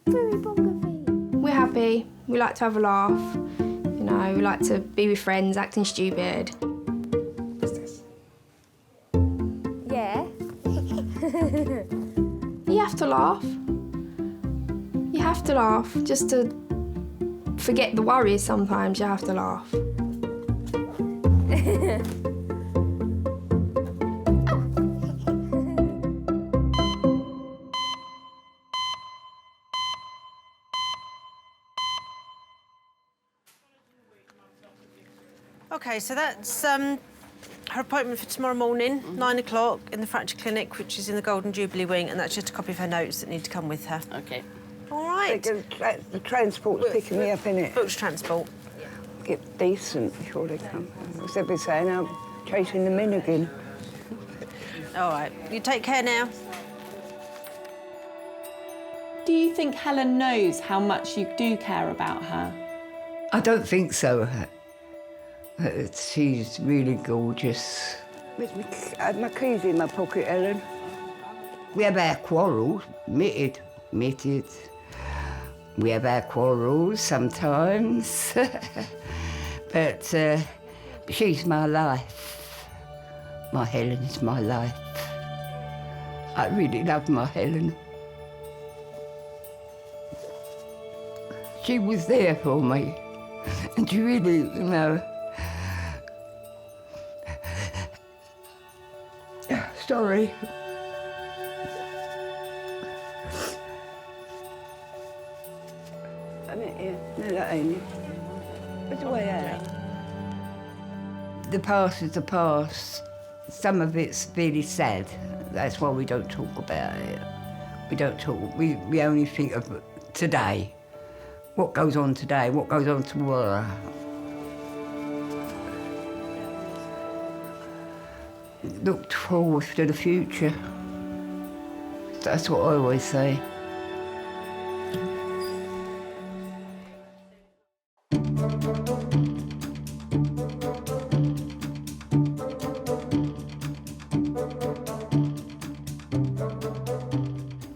We're happy. We like to have a laugh. You know, we like to be with friends, acting stupid. What's this? Yeah. You have to laugh. You have to laugh just to forget the worries sometimes. You have to laugh. Okay, so that's her appointment for tomorrow morning, 9 o'clock, in the fracture clinic, which is in the Golden Jubilee wing, and that's just a copy of her notes that need to come with her. Okay. All right. The transport's picking me up, innit? Booked transport. Get decent before they come. As they've been saying, I'm chasing them in again. All right. You take care now. Do you think Helen knows how much you do care about her? I don't think so. She's really gorgeous. I had my keys in my pocket, Ellen. We have our quarrels, admitted. We have our quarrels sometimes. But she's my life. My Helen is my life. I really love my Helen. she was there for me. And she really, you know... Sorry. No, that ain't it. What's the way out? The past is the past. Some of it's really sad. That's why we don't talk about it. We don't talk, we only think of today. What goes on today, what goes on tomorrow. Look forward to the future. That's what I always say.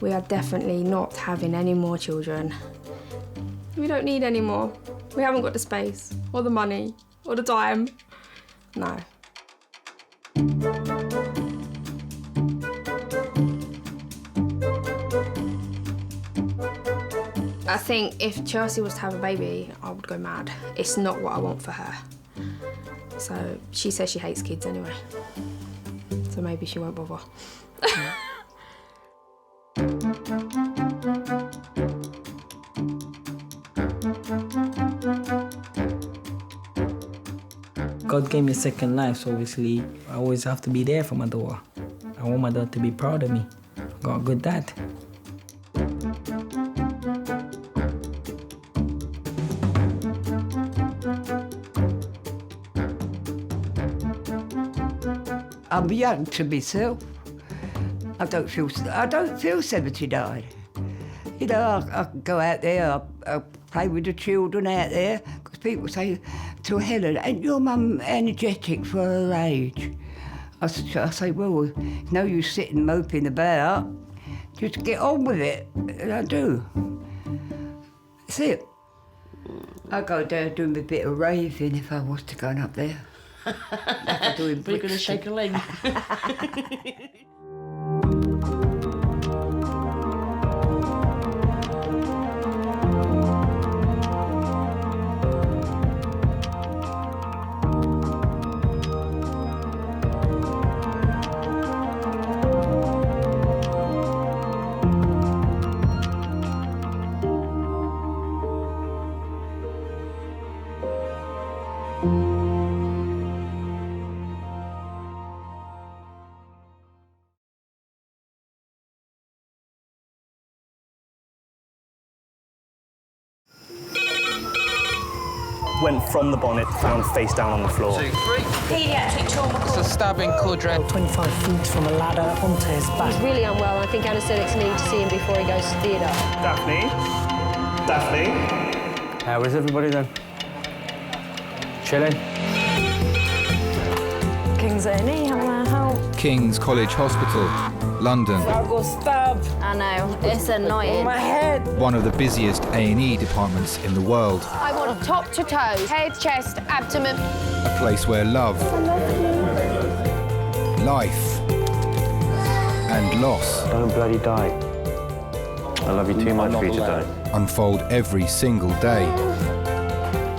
We are definitely not having any more children. We don't need any more. We haven't got the space, or the money, or the time. No. I think if Chelsea was to have a baby, I would go mad. It's not what I want for her. So she says she hates kids anyway. So maybe she won't bother. God gave me a second life, so obviously I always have to be there for my daughter. I want my daughter to be proud of me. I got a good dad. I'm young to myself. I don't feel 79. You know, I can go out there, I play with the children out there, because people say to Helen, ain't your mum energetic for her age? I say, well, no use sitting moping about, just get on with it, and I do. That's it. I go down doing a bit of raving if I was to go up there. Like We're going to shake a leg. Went from the bonnet, found face down on the floor. 2, 3. Paediatric trauma. It's a stabbing quadrant. 25 feet from a ladder onto his back. He's really unwell. I think anaesthetics need to see him before he goes to theatre. Daphne? Daphne? How is everybody then? Chilling? King's A&E, how may I help? King's College Hospital, London. I got stabbed. I know, it's annoying. My head. One of the busiest A&E departments in the world. I want top to toe, head, chest, abdomen. A place where love, life, and loss. Don't bloody die. I love you too much for you to die. Unfold every single day.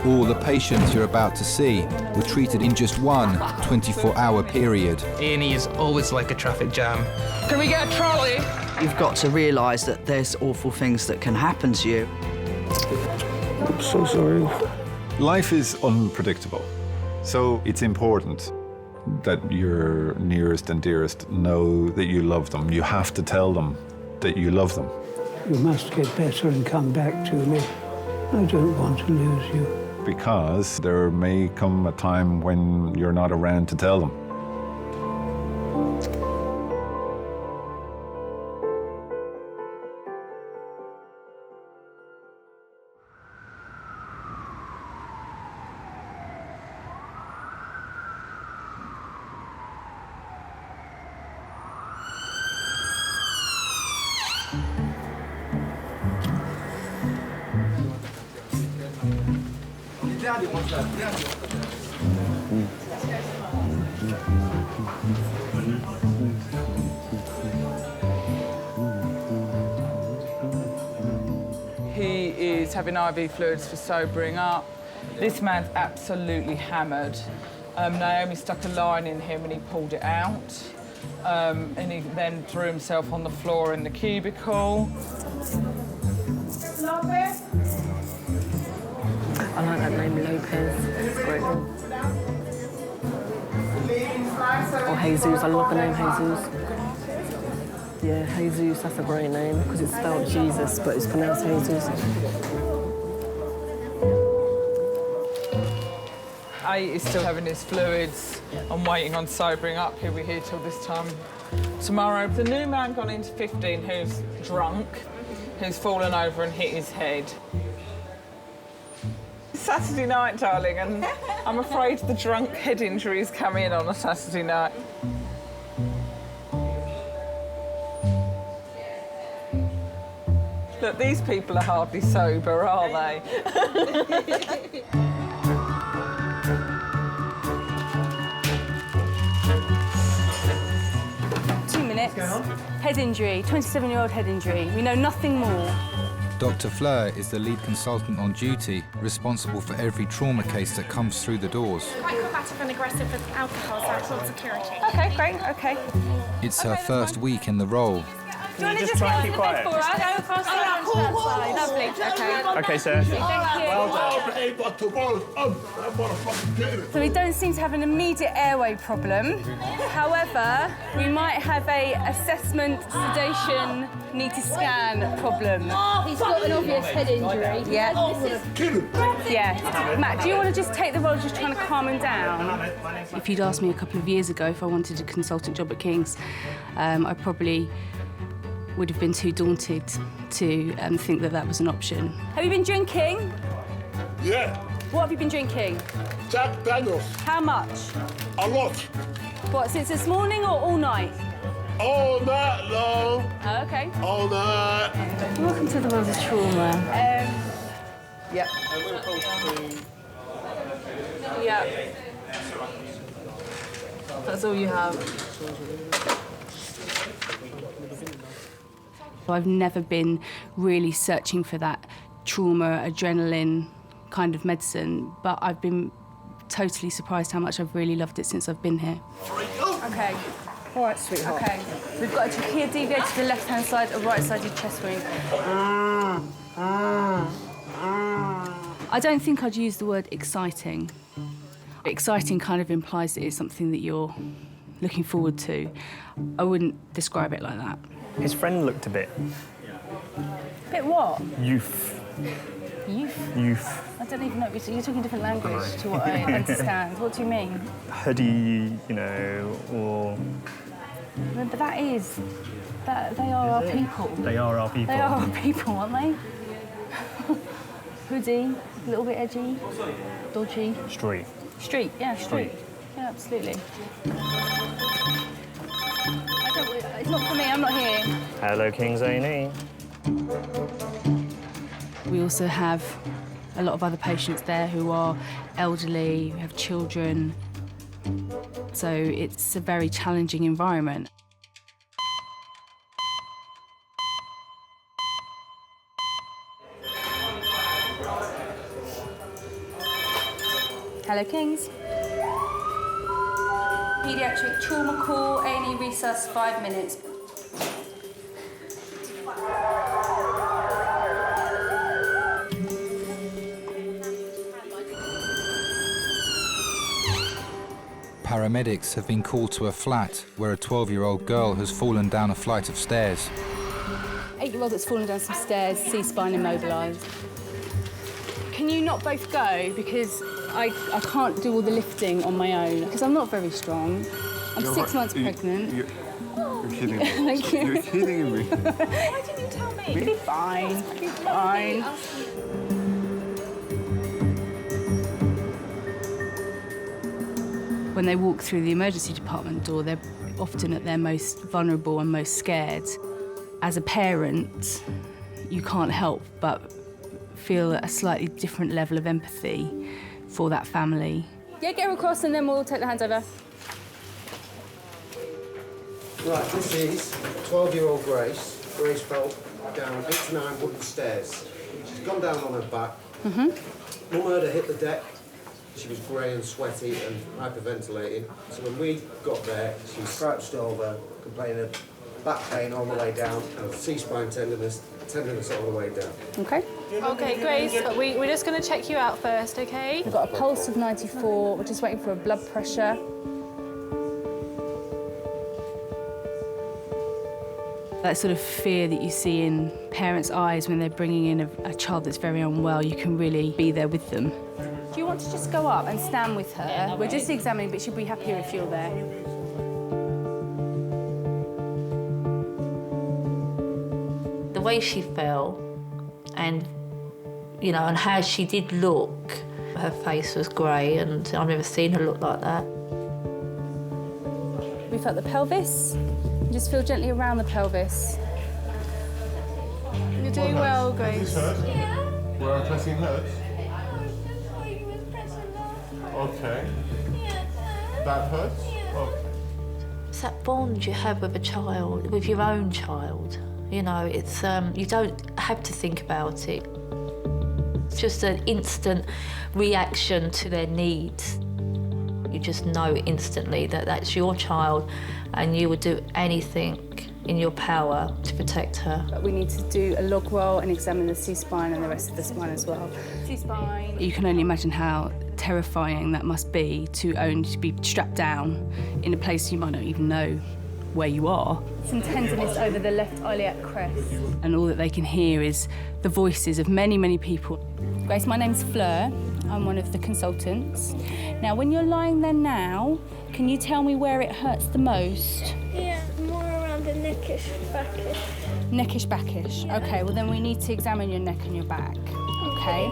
All the patients you're about to see were treated in just one 24-hour period. A&E is always like a traffic jam. Can we get a trolley? You've got to realise that there's awful things that can happen to you. I'm so sorry. Life is unpredictable, so it's important that your nearest and dearest know that you love them. You have to tell them that you love them. You must get better and come back to me. I don't want to lose you. Because there may come a time when you're not around to tell them. He is he's having IV fluids for sobering up. This man's absolutely hammered. Naomi stuck a line in him and he pulled it out. And he then threw himself on the floor in the cubicle. Lopez. I like that name, Lopez. It's a great name. Or Jesus, I love the name Jesus. Yeah, Jesus, that's a great name, because it's spelled Jesus, but it's pronounced Jesus. A is still having his fluids and waiting on sobering up. He'll be here till this time tomorrow. The new man gone into 15 who's drunk, who's fallen over and hit his head. It's Saturday night, darling, and I'm afraid the drunk head injuries come in on a Saturday night. Look, these people are hardly sober, are they? 2 minutes. Head injury, 27-year-old head injury. We know nothing more. Dr. Fleur is the lead consultant on duty, responsible for every trauma case that comes through the doors. Quite combative and aggressive with alcohol, so I called security. OK, great, OK. It's her first week in the role. Do you want to just try and keep quiet? Go across the lounge to that side. Lovely, OK. OK, sir. Thank you. So we don't seem to have an immediate airway problem. However, we might have a assessment, sedation, need to scan problem. He's got an obvious head injury. Yeah. Yeah. Matt, do you want to just take the role of just trying to calm him down? If you'd asked me a couple of years ago if I wanted a consultant job at King's, I probably would have been too daunted to think that that was an option. Have you been drinking? Yeah. What have you been drinking? Jack Daniels. How much? A lot. What, since this morning or all night? All night long. Oh, OK. All night. Welcome to the world of trauma. Yep. Yeah. That's all you have. I've never been really searching for that trauma, adrenaline kind of medicine, but I've been totally surprised how much I've really loved it since I've been here. OK. All right, sweetheart. OK. We've got a trachea deviated to the left-hand side, a right-sided chest wound. I don't think I'd use the word exciting. Exciting kind of implies that it's something that you're looking forward to. I wouldn't describe it like that. His friend looked a bit... Bit what? Youth. Youth? Youth. I don't even know. You're talking different language to what I understand. What do you mean? Hoodie, you know, or... But that is... they are our people. They are our people. They are our people, aren't they? Hoodie, a little bit edgy, dodgy. Street. Street, yeah, street. Yeah, absolutely. It's not for me, I'm not here. Hello, King's A&E. We also have a lot of other patients there who are elderly, who have children. So it's a very challenging environment. Hello, Kings. Paediatric trauma call, A&E recess, 5 minutes. Paramedics have been called to a flat where a 12-year-old girl has fallen down a flight of stairs. 8-year-old that's fallen down some stairs, C-spine immobilised. Can you not both go? Because I can't do all the lifting on my own, because I'm not very strong. I'm 6 months pregnant. You're kidding me. Thank you. You're kidding me. Why didn't you tell me? You'll be fine. You'll be fine. When they walk through the emergency department door, they're often at their most vulnerable and most scared. As a parent, you can't help but feel a slightly different level of empathy for that family. Yeah, get her across and then we'll take the hands over. Right, this is 12-year-old Grace. Grace fell down 8 to 9 wooden stairs. She's gone down on her back. Mum heard her hit the deck. She was grey and sweaty and hyperventilating. So when we got there, she crouched over, complaining of back pain all the way down and C-spine tenderness all the way down. Okay. Okay, Grace, we're just going to check you out first, okay? We've got a pulse of 94. We're just waiting for a blood pressure. That sort of fear that you see in parents' eyes when they're bringing in a child that's very unwell, you can really be there with them. Do you want to just go up and stand with her? Yeah, we're just examining, but she'll be happier if you're there. The way she fell and, you know, and how she did look, her face was grey and I've never seen her look like that. We felt the pelvis. Just feel gently around the pelvis. You're doing well, Grace. Does this hurt? Yeah. Where I'm pressing hurts? Okay. That hurts? Okay. It's that bond you have with a child, with your own child. You know, it's you don't have to think about it. It's just an instant reaction to their needs. You just know instantly that that's your child and you would do anything in your power to protect her. But we need to do a log roll and examine the C-spine and the rest of the spine as well. C-spine. You can only imagine how terrifying that must be to be strapped down in a place you might not even know where you are. Some tenderness over the left iliac crest. And all that they can hear is the voices of many, many people. Grace, my name's Fleur. I'm one of the consultants. Now, when you're lying there now, can you tell me where it hurts the most? Yeah, more around the neckish, backish. Neckish, backish. Yeah. Okay, well then we need to examine your neck and your back, okay?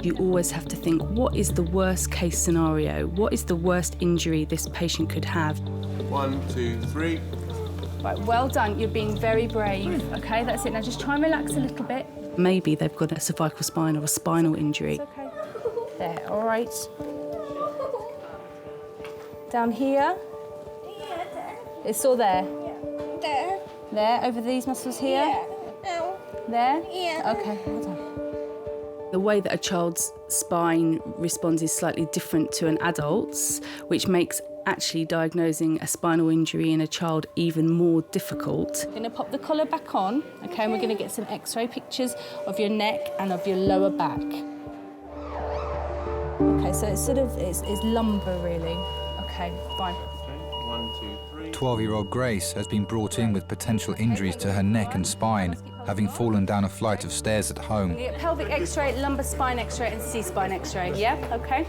You always have to think, what is the worst case scenario? What is the worst injury this patient could have? 1, 2, 3. Right, well done. You're being very brave. Okay, that's it. Now just try and relax a little bit. Maybe they've got a cervical spine or a spinal injury. It's okay. There, all right. Down here. Yeah, there. It's all there. Yeah. There. There, over these muscles here. Yeah. No. There? Yeah. Okay, well done. The way that a child's spine responds is slightly different to an adult's, which makes actually diagnosing a spinal injury in a child even more difficult. We're going to pop the collar back on, okay, and we're going to get some X-ray pictures of your neck and of your lower back. Okay, so it's it's lumbar really. Okay, fine. 1, 2, 3. 12-year-old Grace has been brought in with potential injuries to her neck and spine, having fallen down a flight of stairs at home. We get pelvic X-ray, lumbar spine X-ray and C-spine X-ray, yeah? Okay.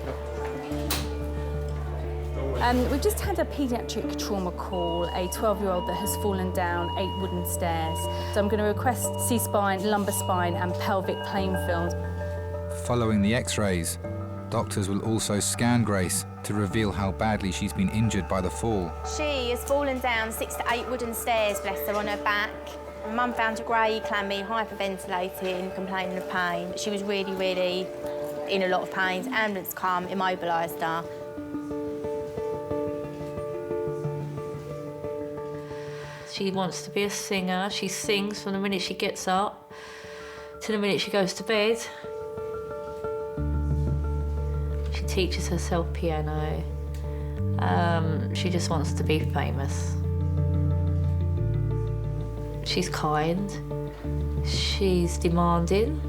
We've just had a paediatric trauma call, a 12-year-old that has fallen down 8 wooden stairs. So I'm going to request C-spine, lumbar spine and pelvic plain films. Following the X-rays, doctors will also scan Grace to reveal how badly she's been injured by the fall. She has fallen down 6 to 8 wooden stairs, bless her, on her back. Mum found her grey, clammy, hyperventilating, complaining of pain. She was really, really in a lot of pain. Ambulance come, immobilised her. She wants to be a singer. She sings from the minute she gets up to the minute she goes to bed. She teaches herself piano. She just wants to be famous. She's kind. She's demanding.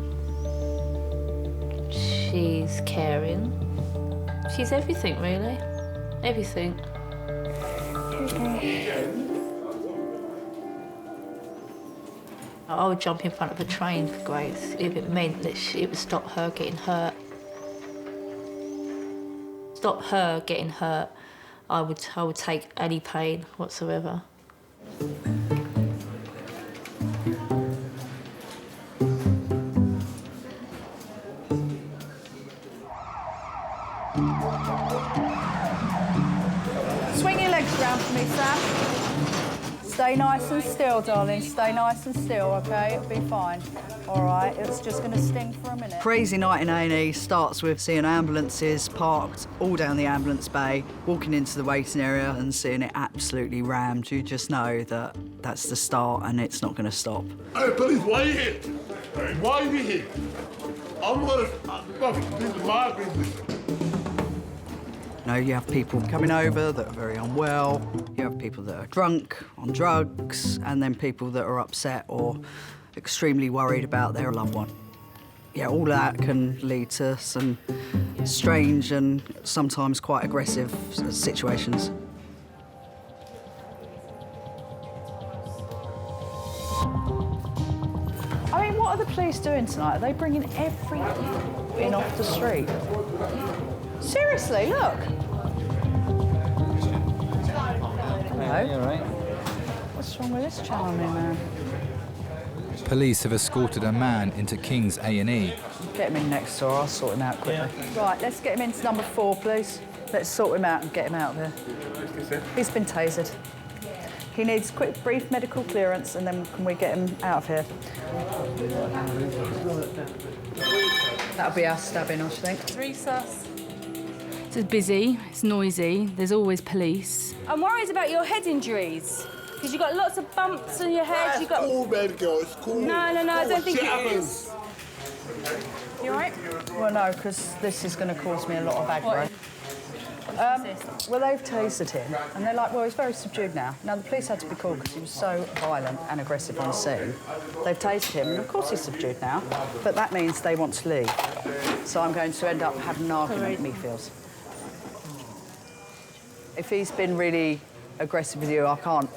She's caring. She's everything, really. Everything. I would jump in front of a train for Grace if it meant that it would stop her getting hurt. Stop her getting hurt. I would take any pain whatsoever. Swing your legs around for me, Sam. Stay nice and still, darling. Stay nice and still, OK? It'll be fine. All right, it's just going to sting for a minute. Crazy night in A&E starts with seeing ambulances parked all down the ambulance bay, walking into the waiting area and seeing it absolutely rammed. You just know that that's the start and it's not going to stop. Hey, police, why you here? Why you here? I'm gonna... This is my business. You know, you have people coming over that are very unwell, you have people that are drunk, on drugs, and then people that are upset or extremely worried about their loved one. Yeah, all that can lead to some strange and sometimes quite aggressive situations. I mean, what are the police doing tonight? Are they bringing everything in off the street? Seriously, look. Hello. You all right? What's wrong with this charming man? Police have escorted a man into King's A&E. Get him in next door, I'll sort him out quickly. Right, let's get him into number 4, please. Let's sort him out and get him out of there. He's been tasered. He needs quick, brief medical clearance, and then can we get him out of here? That'll be us stabbing, I should think. Resus. It's busy, it's noisy, there's always police. I'm worried about your head injuries. Because you've got lots of bumps on your head. You've got... cool, baby girl, it's cool. No, I don't think Shit it is. You all right? Well, no, because this is going to cause me a lot of aggro. Well, they've tasered him, and they're like, well, he's very subdued now. Now, the police had to be called because he was so violent and aggressive on scene. They've tasered him, and of course he's subdued now, but that means they want to leave. So I'm going to end up having an argument, me feels. If he's been really aggressive with you, I can't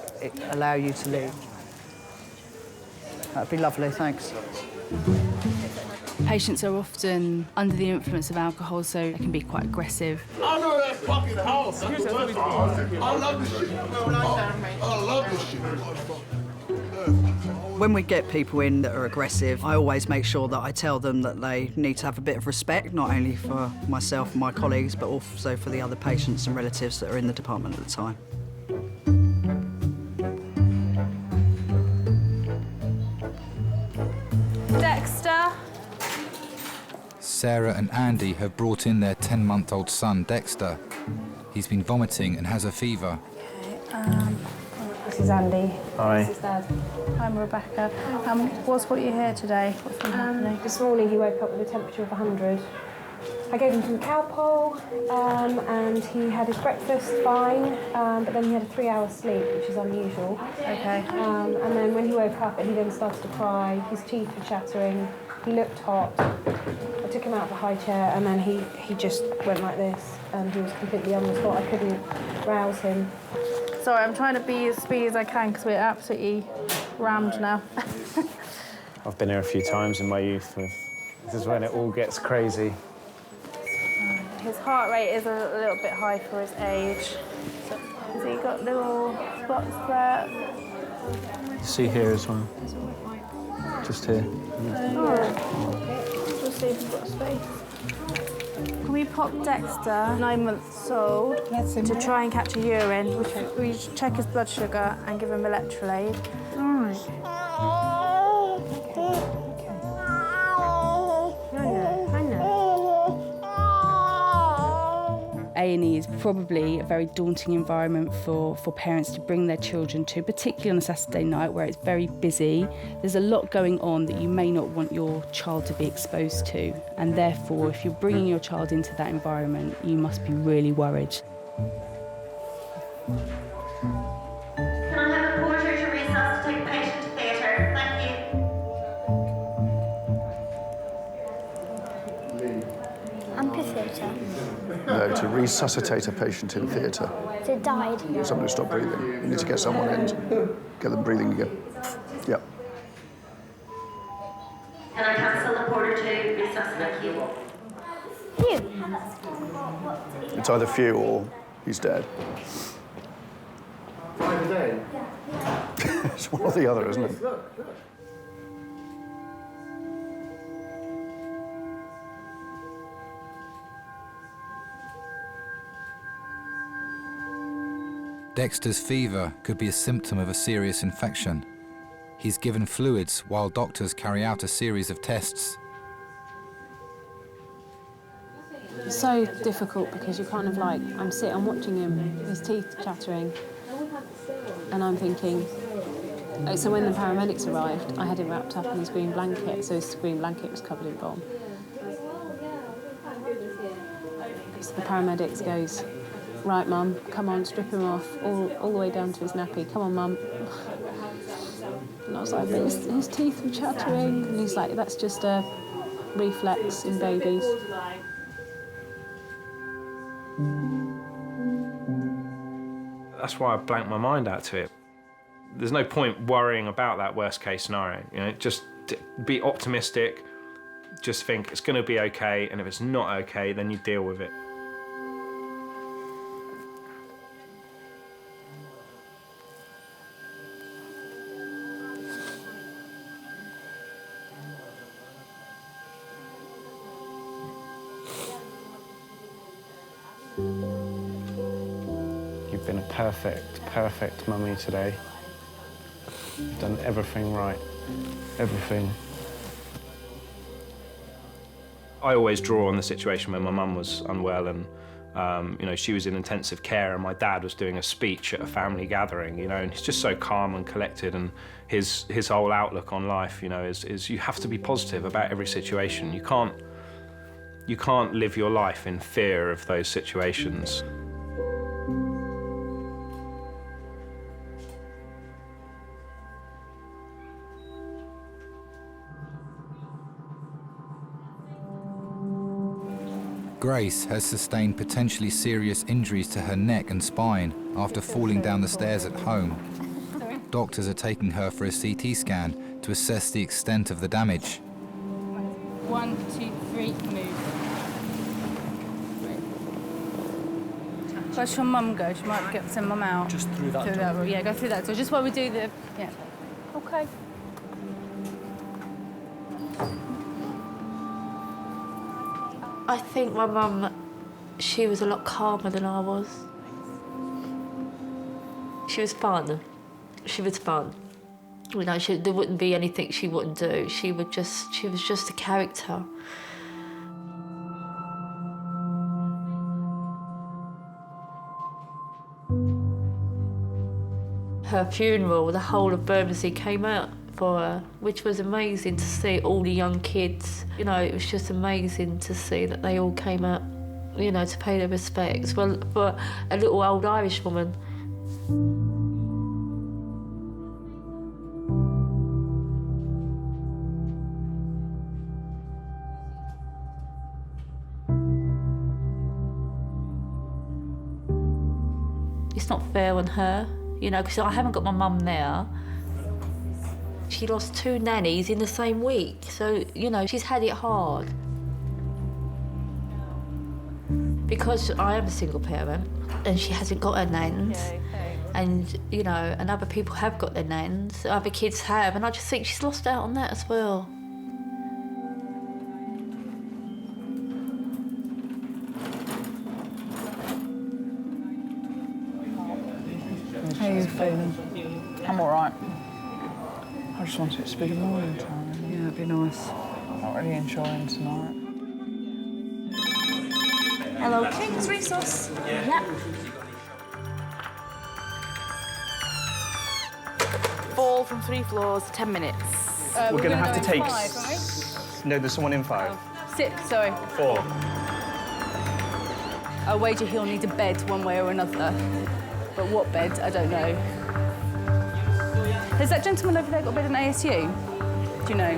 allow you to leave. That'd be lovely, thanks. Patients are often under the influence of alcohol, so they can be quite aggressive. I know that fucking house. I love this shit. I love this shit. When we get people in that are aggressive, I always make sure that I tell them that they need to have a bit of respect, not only for myself and my colleagues, but also for the other patients and relatives that are in the department at the time. Dexter. Sarah and Andy have brought in their 10-month-old son, Dexter. He's been vomiting and has a fever. This is Andy. Hi. This is Dad. I'm Rebecca. What's brought you here today? What's been happening? This morning he woke up with a temperature of 100. I gave him some Calpol, and he had his breakfast fine, but then he had a 3-hour sleep, which is unusual. Okay. And then when he woke up, he then started to cry. His teeth were chattering. He looked hot. I took him out of the high chair, and then he just went like this, and he was completely on the spot. I couldn't rouse him. Sorry, I'm trying to be as speedy as I can because we're absolutely rammed now. I've been here a few times in my youth. This is when it all gets crazy. His heart rate is a little bit high for his age. So, has he got little spots there? See here as well. Just here. We'll see if we've got space. Can we pop Dexter, 9 months old, to try and capture urine? We check his blood sugar and give him electrolyte. All right. A&E is probably a very daunting environment for parents to bring their children to, particularly on a Saturday night where it's very busy. There's a lot going on that you may not want your child to be exposed to, and therefore, if you're bringing your child into that environment, you must be really worried. Can I have a porter to resuscitate patient to theatre? Thank you. I'm catheter. No, to resuscitate a patient in theatre. So it died. Somebody who stopped breathing. You need to get someone in, get them breathing again. Yep. Can I cancel the porter to resuscitate you? It's either few or he's dead. 5 a day? It's one or the other, isn't it? Look. Dexter's fever could be a symptom of a serious infection. He's given fluids while doctors carry out a series of tests. It's so difficult because you're kind of like, I'm watching him, his teeth chattering, and I'm thinking, so when the paramedics arrived, I had him wrapped up in his green blanket, so his green blanket was covered in bomb. So the paramedics goes, right, Mum, come on, strip him off, all the way down to his nappy. Come on, Mum. And I was like, but his teeth were chattering. And he's like, that's just a reflex in babies. That's why I blanked my mind out to it. There's no point worrying about that worst case scenario. You know, just be optimistic, just think it's going to be okay, and if it's not okay, then you deal with it. You've been a perfect mummy today. You've done everything right, everything. I always draw on the situation when my mum was unwell and you know, she was in intensive care and my dad was doing a speech at a family gathering, you know, and he's just so calm and collected, and his whole outlook on life, you know, is you have to be positive about every situation. You can't live your life in fear of those situations. Grace has sustained potentially serious injuries to her neck and spine after falling down the stairs at home. Doctors are taking her for a CT scan to assess the extent of the damage. 1, 2, 3, move. Where's your mum go? She might send mum out. Just through that door. Yeah, go through that door. Just while we do the... Yeah. OK. I think my mum, she was a lot calmer than I was. She was fun. She was fun. You know, there wouldn't be anything she wouldn't do. She was just a character. Her funeral, the whole of Bermondsey came out for her, which was amazing to see all the young kids. You know, it was just amazing to see that they all came out, you know, to pay their respects. Well, for a little old Irish woman. It's not fair on her, you know, because I haven't got my mum now. She lost 2 nannies in the same week, so, you know, she's had it hard. Because I am a single parent and she hasn't got her nans, and, you know, and other people have got their nans, other kids have, and I just think she's lost out on that as well. How are you feeling? I'm all right. I just want it to be the morning time. Yeah, it'd be nice. I'm not really enjoying tonight. Hello, King's Resource. Yeah. 4 from 3 floors, 10 minutes. We're going to have to take... 5, right? No, there's someone in 5. 6, sorry. 4. I wager he'll need a bed one way or another. But what bed, I don't know. Has that gentleman over there got a bed in ASU? Do you know?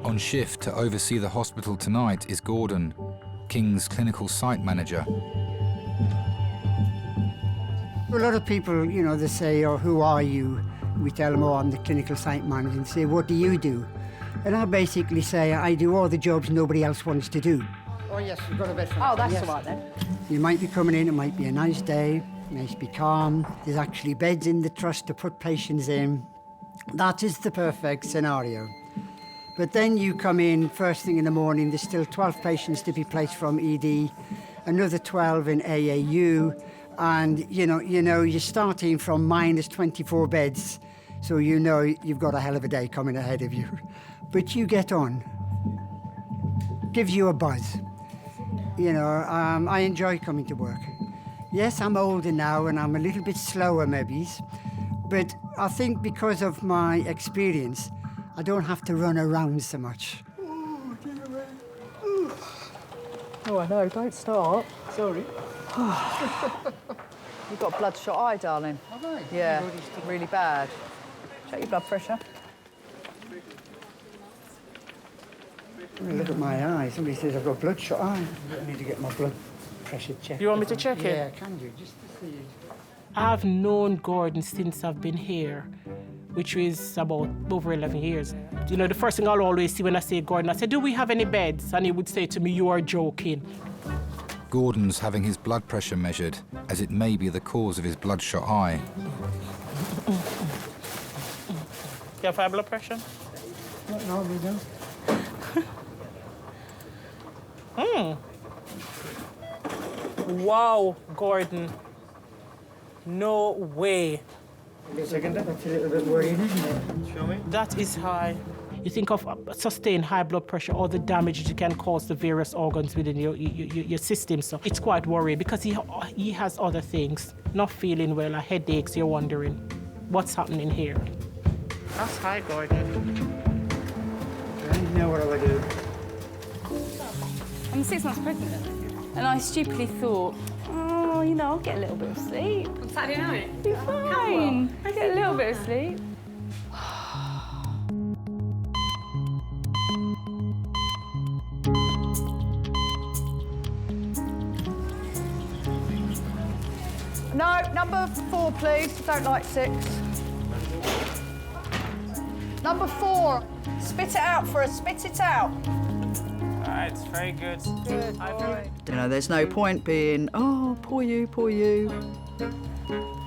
On shift to oversee the hospital tonight is Gordon, King's clinical site manager. A lot of people, you know, they say, oh, who are you? We tell them, oh, I'm the clinical site manager, and say, what do you do? And I basically say, I do all the jobs nobody else wants to do. Oh, yes, you've got a bed for Oh, that's yes. all right then. You might be coming in, it might be a nice day, nice be calm. There's actually beds in the trust to put patients in. That is the perfect scenario. But then you come in first thing in the morning, there's still 12 patients to be placed from ED, another 12 in AAU, And you're starting from minus 24 beds, so you know you've got a hell of a day coming ahead of you. But you get on. Gives you a buzz. I enjoy coming to work. Yes, I'm older now and I'm a little bit slower maybe, but I think because of my experience, I don't have to run around so much. Oh, I know, don't start. Sorry. You've got a bloodshot eye, darling. Have I? Yeah, really bad. Check your blood pressure. Look at my eye. Somebody says I've got bloodshot eye. I need to get my blood pressure checked. You want me to check it? Yeah, can you? Just to see. I've known Gordon since I've been here, which is about over 11 years. The first thing I'll always see when I say Gordon, I say, do we have any beds? And he would say to me, you are joking. Gordon's having his blood pressure measured, as it may be the cause of his bloodshot eye. You have high blood pressure? No, we don't. Wow, Gordon. No way. That's a little bit worrying, isn't it? Show me. That is high. You think of sustained high blood pressure, all the damage it can cause the various organs within your system. So it's quite worrying because he has other things. Not feeling well, headaches, you're wondering what's happening here. That's high, Gordon. I don't know what I would do. I'm 6 months pregnant, and I stupidly thought, I'll get a little bit of sleep. On Saturday night? Be fine. I get a little bit of sleep. No, number 4, please. Don't like 6. Number 4. Spit it out for us. Spit it out. All right, it's very good. Good. There's no point being, oh, poor you, poor you.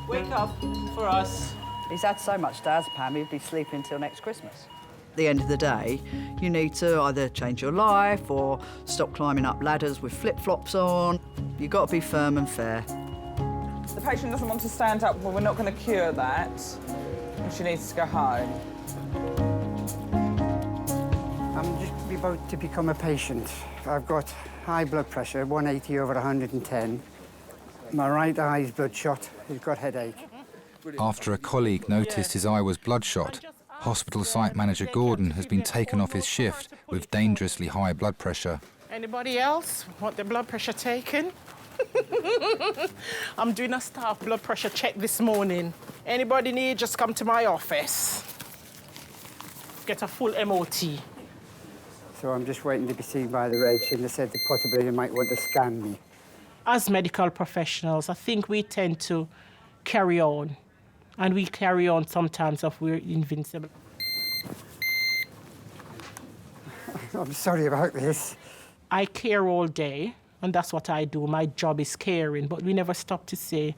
Wake up for us. He's had so much diazepam, he'd be sleeping till next Christmas. At the end of the day, you need to either change your life or stop climbing up ladders with flip-flops on. You've got to be firm and fair. The patient doesn't want to stand up, well, we're not going to cure that. And she needs to go home. I'm just about to become a patient. I've got high blood pressure, 180 over 110. My right eye's bloodshot. He's got headache. After a colleague noticed his eye was bloodshot, hospital site manager Gordon has been taken off his shift with dangerously high blood pressure. Anybody else want their blood pressure taken? I'm doing a staff blood pressure check this morning. Anybody need, just come to my office. Get a full MOT. So I'm just waiting to be seen by the reg, and they said that possibly they might want to scan me. As medical professionals, I think we tend to carry on. And we carry on sometimes if we're invincible. I'm sorry about this. I care all day, and that's what I do. My job is caring, but we never stop to say,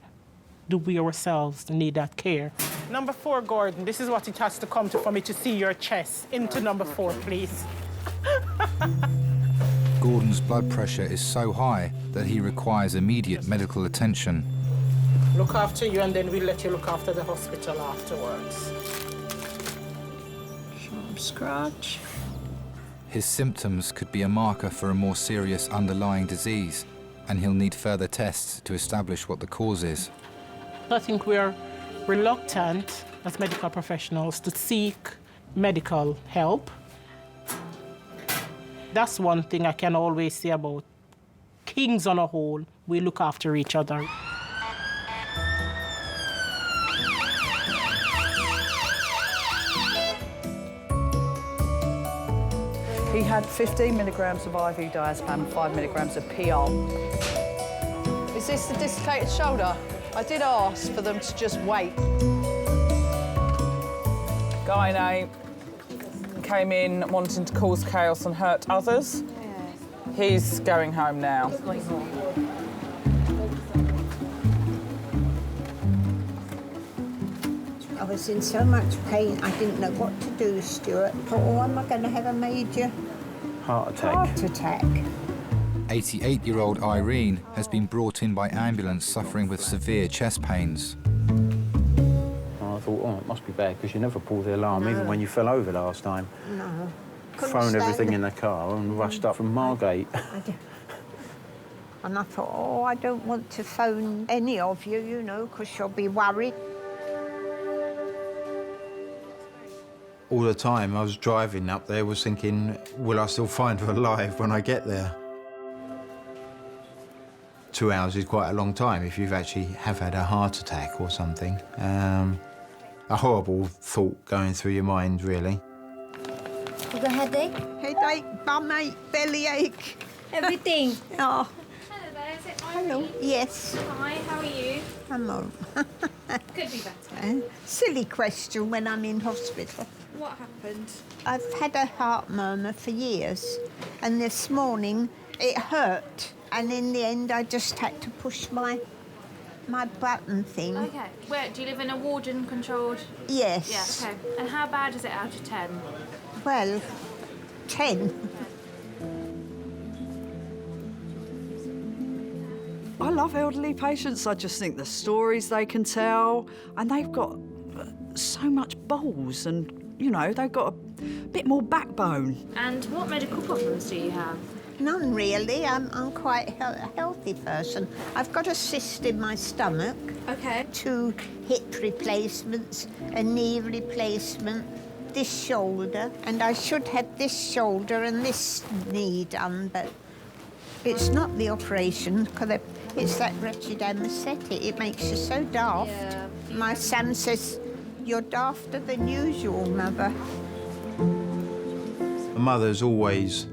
do we ourselves need that care? Number 4, Gordon, this is what it has to come to for me to see your chest. Into number 4, please. Gordon's blood pressure is so high that he requires immediate medical attention. Look after you, and then we'll let you look after the hospital afterwards. Sharp scratch. His symptoms could be a marker for a more serious underlying disease, and he'll need further tests to establish what the cause is. I think we're reluctant as medical professionals to seek medical help. That's one thing I can always say about kings on a whole. We look after each other. He had 15 milligrams of IV diazepam, 5 milligrams of PR. Is this the dislocated shoulder? I did ask for them to just wait. Gynae came in wanting to cause chaos and hurt others. Yeah. He's going home now. I was in so much pain, I didn't know what to do, Stuart. I thought, oh, am I going to have a major heart attack? Heart attack. 88-year-old Irene has been brought in by ambulance suffering with severe chest pains. I thought, oh, it must be bad, because you never pulled the alarm, even when you fell over last time. No. Thrown everything in the car and rushed up from Margate. And I thought, oh, I don't want to phone any of you, you know, because you'll be worried. All the time I was driving up there was thinking, will I still find her alive when I get there? 2 hours is quite a long time if you've actually have had a heart attack or something. A horrible thought going through your mind, really. You got a headache? Headache, bum-ache, bellyache. Everything. Oh. Hello there, is it Hello. Yes. Hi, how are you? I'm all Could be better. Silly question when I'm in hospital. What happened? I've had a heart murmur for years, and this morning it hurt, and in the end I just had to push my button thing. Okay. Where, do you live in a warden-controlled? Yes. Yeah, okay. And how bad is it out of 10? Well, 10. I love elderly patients. I just think the stories they can tell, and they've got so much balls, and, you know, they've got a bit more backbone. And what medical problems do you have? None really. I'm quite a healthy person. I've got a cyst in my stomach. Okay. 2 hip replacements, a knee replacement, this shoulder, and I should have this shoulder and this knee done, but it's not the operation, because it's that wretched anaesthetic. It makes you so daft. Yeah. My son says, you're dafter than usual, Mother. My mother's always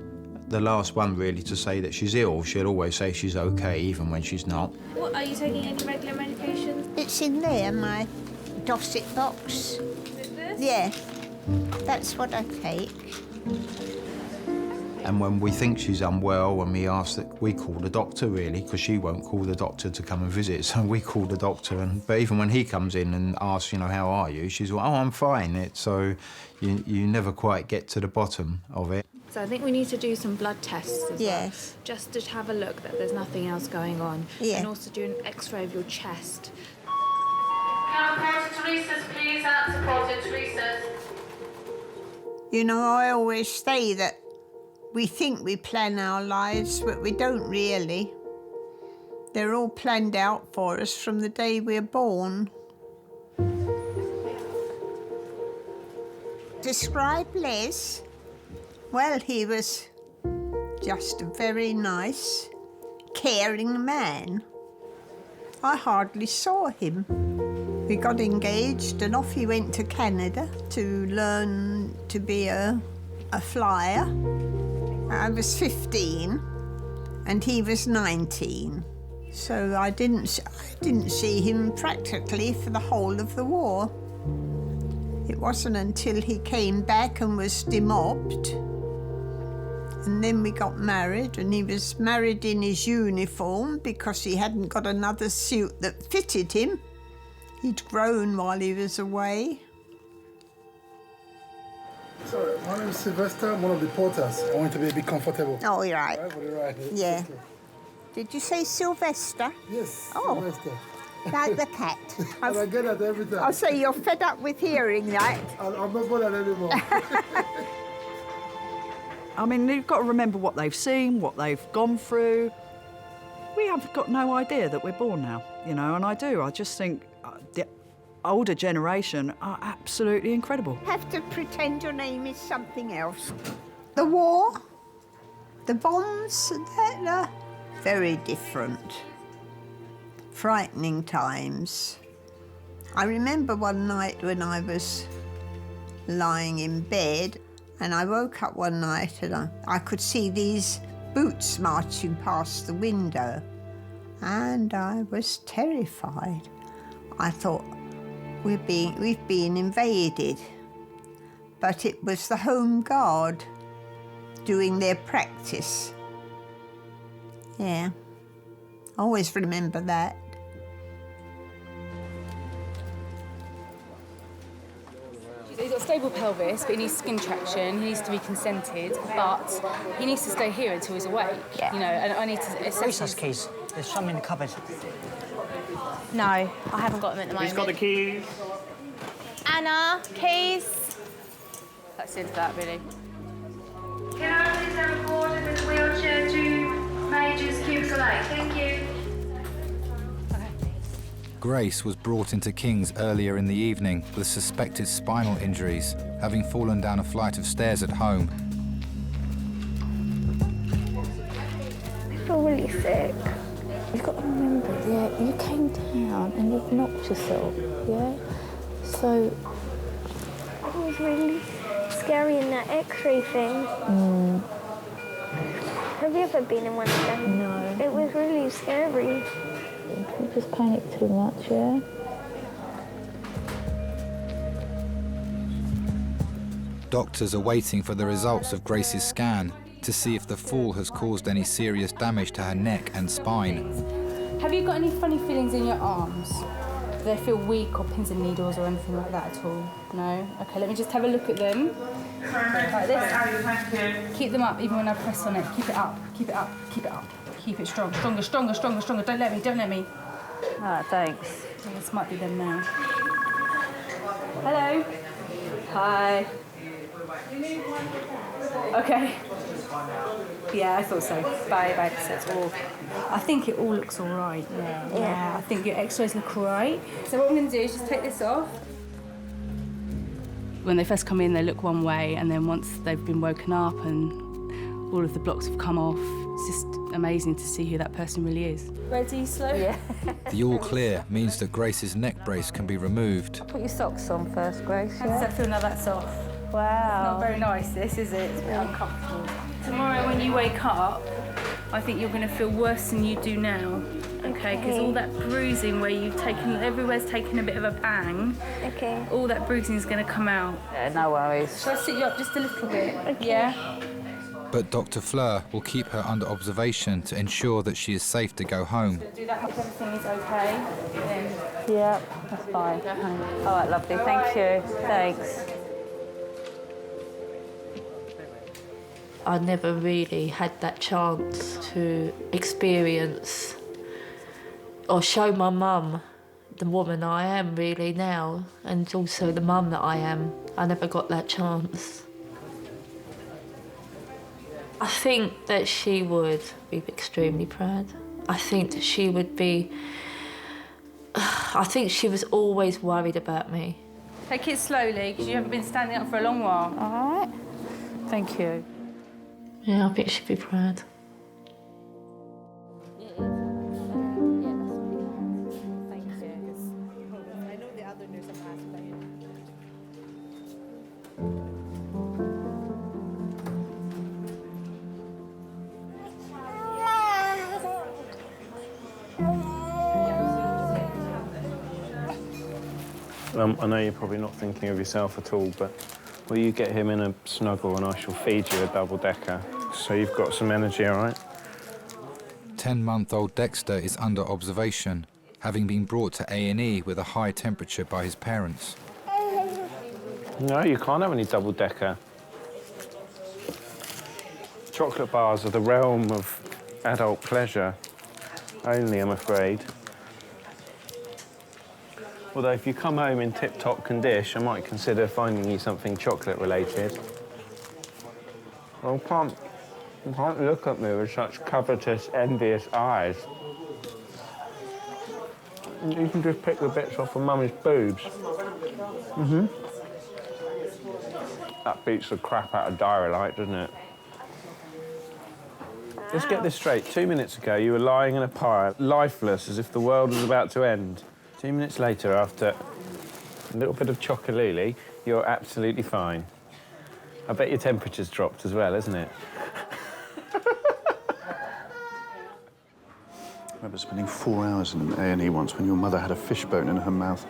the last one, really, to say that she's ill. She'll always say she's okay, even when she's not. What, are you taking any regular medications? It's in there, my Dorset box. Is it this? Yeah, that's what I take. And when we think she's unwell, when we ask that, we call the doctor, really, because she won't call the doctor to come and visit, so we call the doctor. But even when he comes in and asks, you know, how are you, she's like, oh, I'm fine. So you never quite get to the bottom of it. So I think we need to do some blood tests as well. Yes. Just to have a look that there's nothing else going on. Yeah. And also do an x-ray of your chest. Can I go to Teresa's, please? Unsupported Teresa's. You know, I always say that we think we plan our lives, but we don't really. They're all planned out for us from the day we're born. Describe Les. Well, he was just a very nice, caring man. I hardly saw him. We got engaged and off he went to Canada to learn to be a flyer. I was 15 and he was 19. So I didn't see him practically for the whole of the war. It wasn't until he came back and was demobbed. And then we got married, and he was married in his uniform because he hadn't got another suit that fitted him. He'd grown while he was away. Sorry, my name is Sylvester. I'm one of the porters. I want to be a bit comfortable. Oh, you're right. Right. Yeah. Did you say Sylvester? Yes, oh. Sylvester. Like the cat. And I get that every time. I'll say you're fed up with hearing that. I'm not bothered anymore. I mean, you've got to remember what they've seen, what they've gone through. We have got no idea that we're born now, you know, and I do. I just think the older generation are absolutely incredible. Have to pretend your name is something else. The war, the bombs, they're very different. Frightening times. I remember one night when I was lying in bed, and I woke up one night and I could see these boots marching past the window, and I was terrified. I thought, we've been invaded. But it was the Home Guard doing their practice. Yeah, I always remember that. He's got stable pelvis, but he needs skin traction, he needs to be consented, but he needs to stay here until he's awake, you know, and I need to assess Resus keys. There's some in the cupboard. No, I haven't got them at the moment. Who's got the keys? Anna, keys. That's it for that, really. Can I please have a porter with a wheelchair to Major's Cubicle 8? Thank you. Grace was brought into King's earlier in the evening with suspected spinal injuries, having fallen down a flight of stairs at home. I feel really sick. You've got to remember, yeah, you came down and you've knocked yourself, yeah? So... It was really scary in that X-ray thing. Have you ever been in one of them? No. It was really scary. You just panicked too much, yeah? Doctors are waiting for the results of Grace's scan to see if the fall has caused any serious damage to her neck and spine. Have you got any funny feelings in your arms? Do they feel weak or pins and needles or anything like that at all? No? Okay, let me just have a look at them. Like this. Keep them up even when I press on it. Keep it up, keep it up, keep it up. Keep it strong. Stronger, stronger, stronger, stronger. Don't let me, don't let me. All right, thanks. This might be them now. Hello. Hi. Okay. Yeah, I thought so. Bye. So it's all. I think it all looks all right. Yeah. I think your X-rays look all right. So what I'm going to do is just take this off. When they first come in, they look one way, and then once they've been woken up and all of the blocks have come off, it's just amazing to see who that person really is. Ready, slow? Yeah. The all clear means that Grace's neck brace can be removed. Put your socks on first, Grace. How does that feel now that's off? Wow. Not very nice, this, is it? It's a bit uncomfortable. Tomorrow when you wake up, I think you're going to feel worse than you do now. Okay, because all that bruising where you've taken, everywhere's taken a bit of a bang. Okay. All that bruising is going to come out. Yeah, no worries. Shall I sit you up just a little bit? Okay. Yeah? But Dr. Fleur will keep her under observation to ensure that she is safe to go home. Do that if everything is okay. Then... Yeah, that's fine. All right, lovely, thank you. Thanks. I never really had that chance to experience or show my mum the woman I am really now, and also the mum that I am. I never got that chance. I think that she would be extremely proud. I think that she would be... I think she was always worried about me. Take it slowly, because you haven't been standing up for a long while. All right. Thank you. Yeah, I think she'd be proud. I know you're probably not thinking of yourself at all, but will you get him in a snuggle and I shall feed you a double-decker so you've got some energy, all right? 10-month-old Dexter is under observation, having been brought to A&E with a high temperature by his parents. No, you can't have any double-decker. Chocolate bars are the realm of adult pleasure only, I'm afraid. Although if you come home in tip-top condition, I might consider finding you something chocolate-related. Well, you can't look at me with such covetous, envious eyes. You can just pick the bits off of Mummy's boobs. That beats the crap out of Diary-Light, doesn't it? Let's get this straight. 2 minutes ago, you were lying in a pile, lifeless, as if the world was about to end. 2 minutes later, after a little bit of chocolate, you're absolutely fine. I bet your temperature's dropped as well, isn't it? I remember spending 4 hours in A&E once when your mother had a fishbone in her mouth.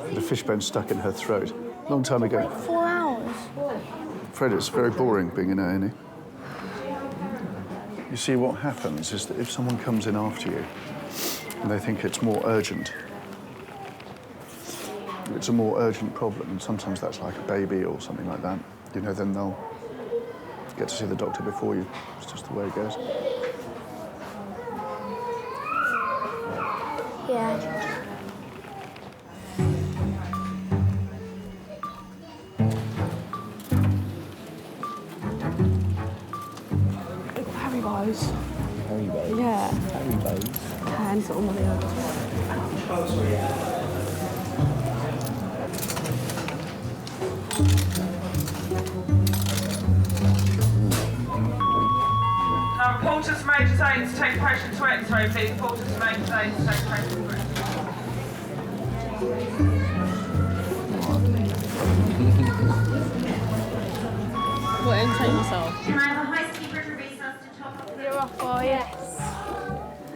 Had a fishbone stuck in her throat. Long time ago. 4 hours? Fred, it's very boring being in A&E. You see, what happens is that if someone comes in after you and they think it's more urgent, it's a more urgent problem, and sometimes that's like a baby or something like that, you know, then they'll get to see the doctor before you. It's just the way it goes. Yeah. Haribos. Haribos? Yeah. Haribos? Hands on the other. Porter's Major Zanes to take patient to X-ray, please. Porter's Major Zanes to take patient to X-ray. What, entertain yourself? Can I have a housekeeper to resuscitate to top up? You're off, boy. Yes.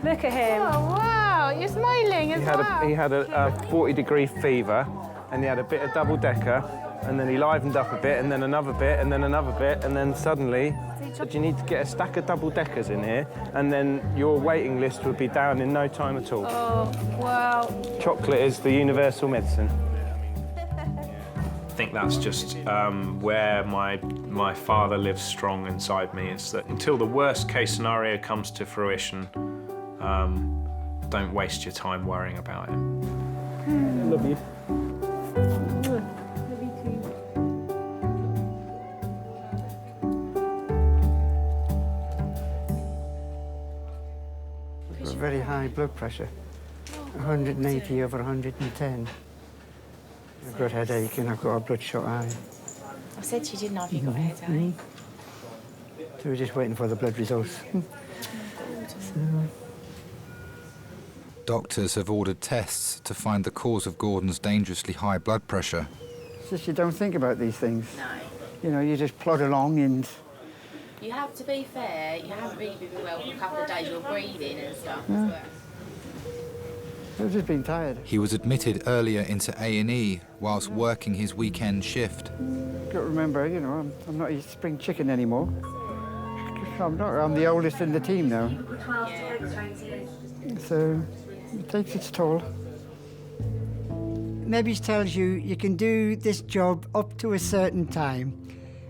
Look at him. Oh, wow. You're smiling as well. He had a 40-degree fever, and he had a bit of double-decker, and then he livened up a bit, and then another bit, and then another bit, and then suddenly said you need to get a stack of double-deckers in here, and then your waiting list would be down in no time at all. Oh, wow. Chocolate is the universal medicine. I think that's just where my father lives strong inside me. It's that until the worst case scenario comes to fruition, don't waste your time worrying about it. Love you. Very high blood pressure, 180 over 110. I've got a headache and I've got a bloodshot eye. I said she didn't have you got a headache. So we're just waiting for the blood results. Doctors have ordered tests to find the cause of Gordon's dangerously high blood pressure. It's just you don't think about these things. No. You know, you just plod along and... You have to be fair, you haven't really been well for a couple of days, you're breathing and stuff Yeah. as well. I've just been tired. He was admitted earlier into A&E whilst working his weekend shift. Got to remember, you know, I'm not a spring chicken anymore. I'm the oldest in the team now. So it takes its toll. Maybe it tells you you can do this job up to a certain time,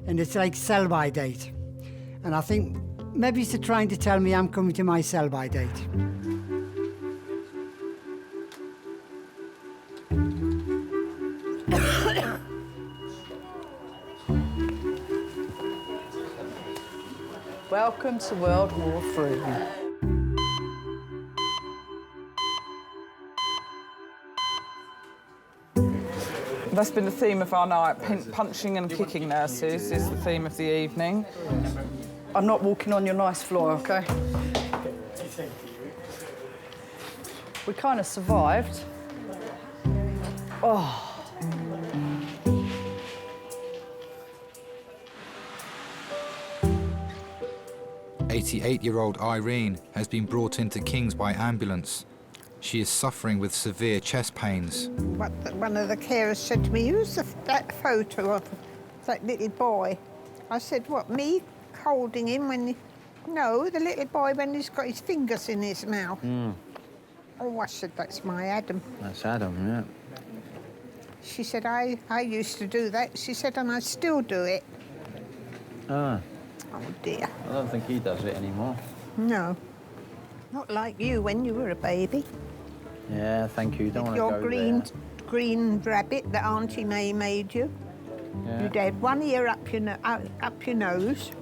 and it's like sell-by date. And I think maybe it's trying to tell me I'm coming to my sell-by date. Welcome to World War III. That's been the theme of our night. Punching and kicking nurses is the theme of the evening. I'm not walking on your nice floor, OK? We kind of survived. Oh. 88-year-old Irene has been brought into King's by ambulance. She is suffering with severe chest pains. One of the carers said to me, "Who's that photo of that little boy?" I said, "What, me holding him when he..." "No, the little boy when he's got his fingers in his mouth." Oh, I said, "That's my Adam." That's Adam, yeah. She said, I used to do that. She said, and I still do it. Ah. Oh, dear. I don't think he does it anymore. No. Not like you when you were a baby. Yeah, thank you. Don't want to Your go green rabbit that Auntie May made you. Yeah. You'd had one ear up your nose.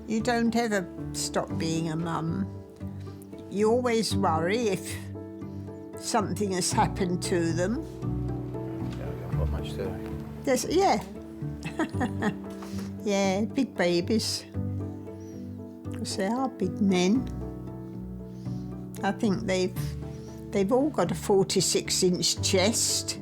You don't ever stop being a mum. You always worry if something has happened to them. Not much to do. Yeah. Yeah, big babies. Because they are big men. I think they've all got a 46-inch chest.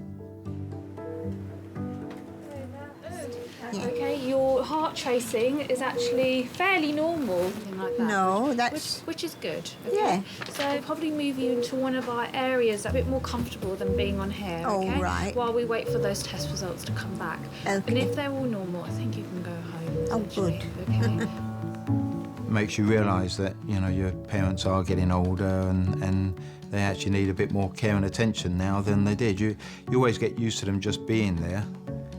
Yeah. Okay, your heart tracing is actually fairly normal. Like that. No, that's... Which is good. Okay? Yeah. So we'll probably move you into one of our areas a bit more comfortable than being on here, All okay? right. While we wait for those test results to come back. Okay. And if they're all normal, I think you can go home. Oh, good. Okay. Makes you realise that, you know, your parents are getting older and they actually need a bit more care and attention now than they did. You always get used to them just being there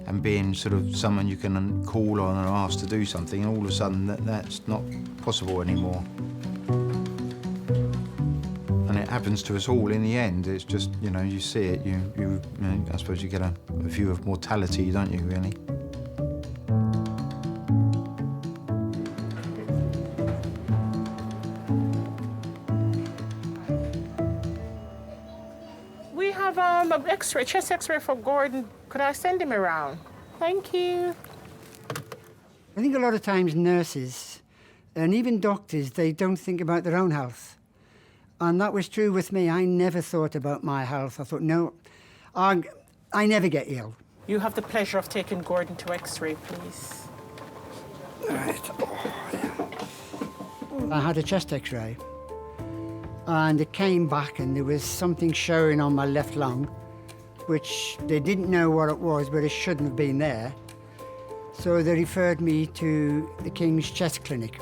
and being sort of someone you can call on and ask to do something, and all of a sudden that's not possible anymore. And it happens to us all in the end. It's just, you know, you see it, you know, I suppose you get a view of mortality, don't you, really? We have an X-ray, chest X-ray for Gordon. Could I send him around? Thank you. I think a lot of times nurses and even doctors, they don't think about their own health. And that was true with me. I never thought about my health. I thought, no, I never get ill. You have the pleasure of taking Gordon to X-ray, please. Right. I had a chest X-ray, and it came back, and there was something showing on my left lung, which they didn't know what it was, but it shouldn't have been there. So they referred me to the King's Chest Clinic.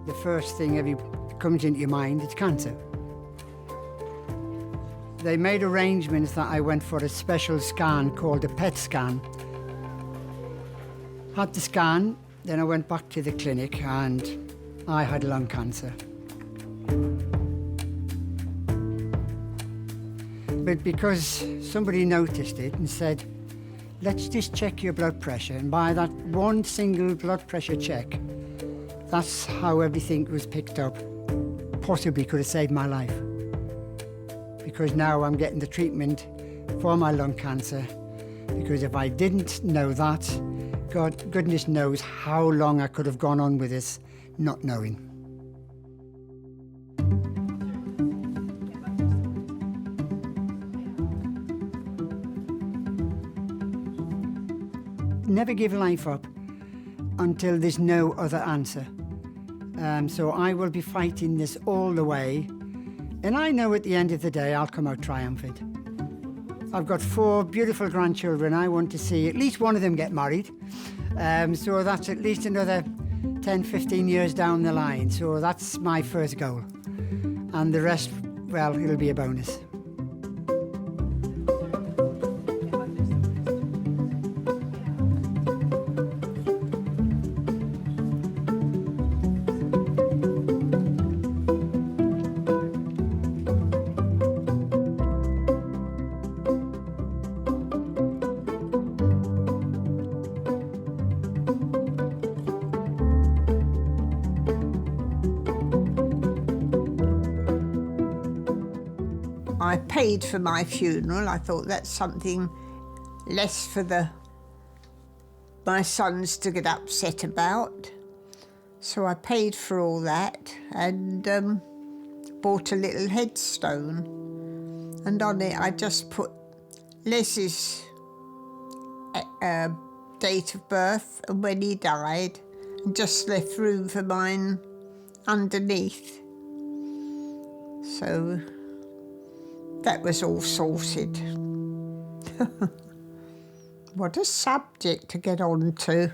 The first thing that comes into your mind is cancer. They made arrangements that I went for a special scan called a PET scan. Had the scan, then I went back to the clinic and I had lung cancer. But because somebody noticed it and said, let's just check your blood pressure, and by that one single blood pressure check, that's how everything was picked up. Possibly could have saved my life. Because now I'm getting the treatment for my lung cancer. Because if I didn't know that, goodness knows how long I could have gone on with this, not knowing. Never give life up until there's no other answer. So I will be fighting this all the way, and I know at the end of the day I'll come out triumphant. I've got 4 beautiful grandchildren. I want to see at least one of them get married, so that's at least another 10, 15 years down the line, so that's my first goal. And the rest, well, it'll be a bonus. I paid for my funeral. I thought that's something less for my sons to get upset about. So I paid for all that and bought a little headstone. And on it I just put Les's date of birth and when he died, and just left room for mine underneath. So that was all sorted. What a subject to get on to.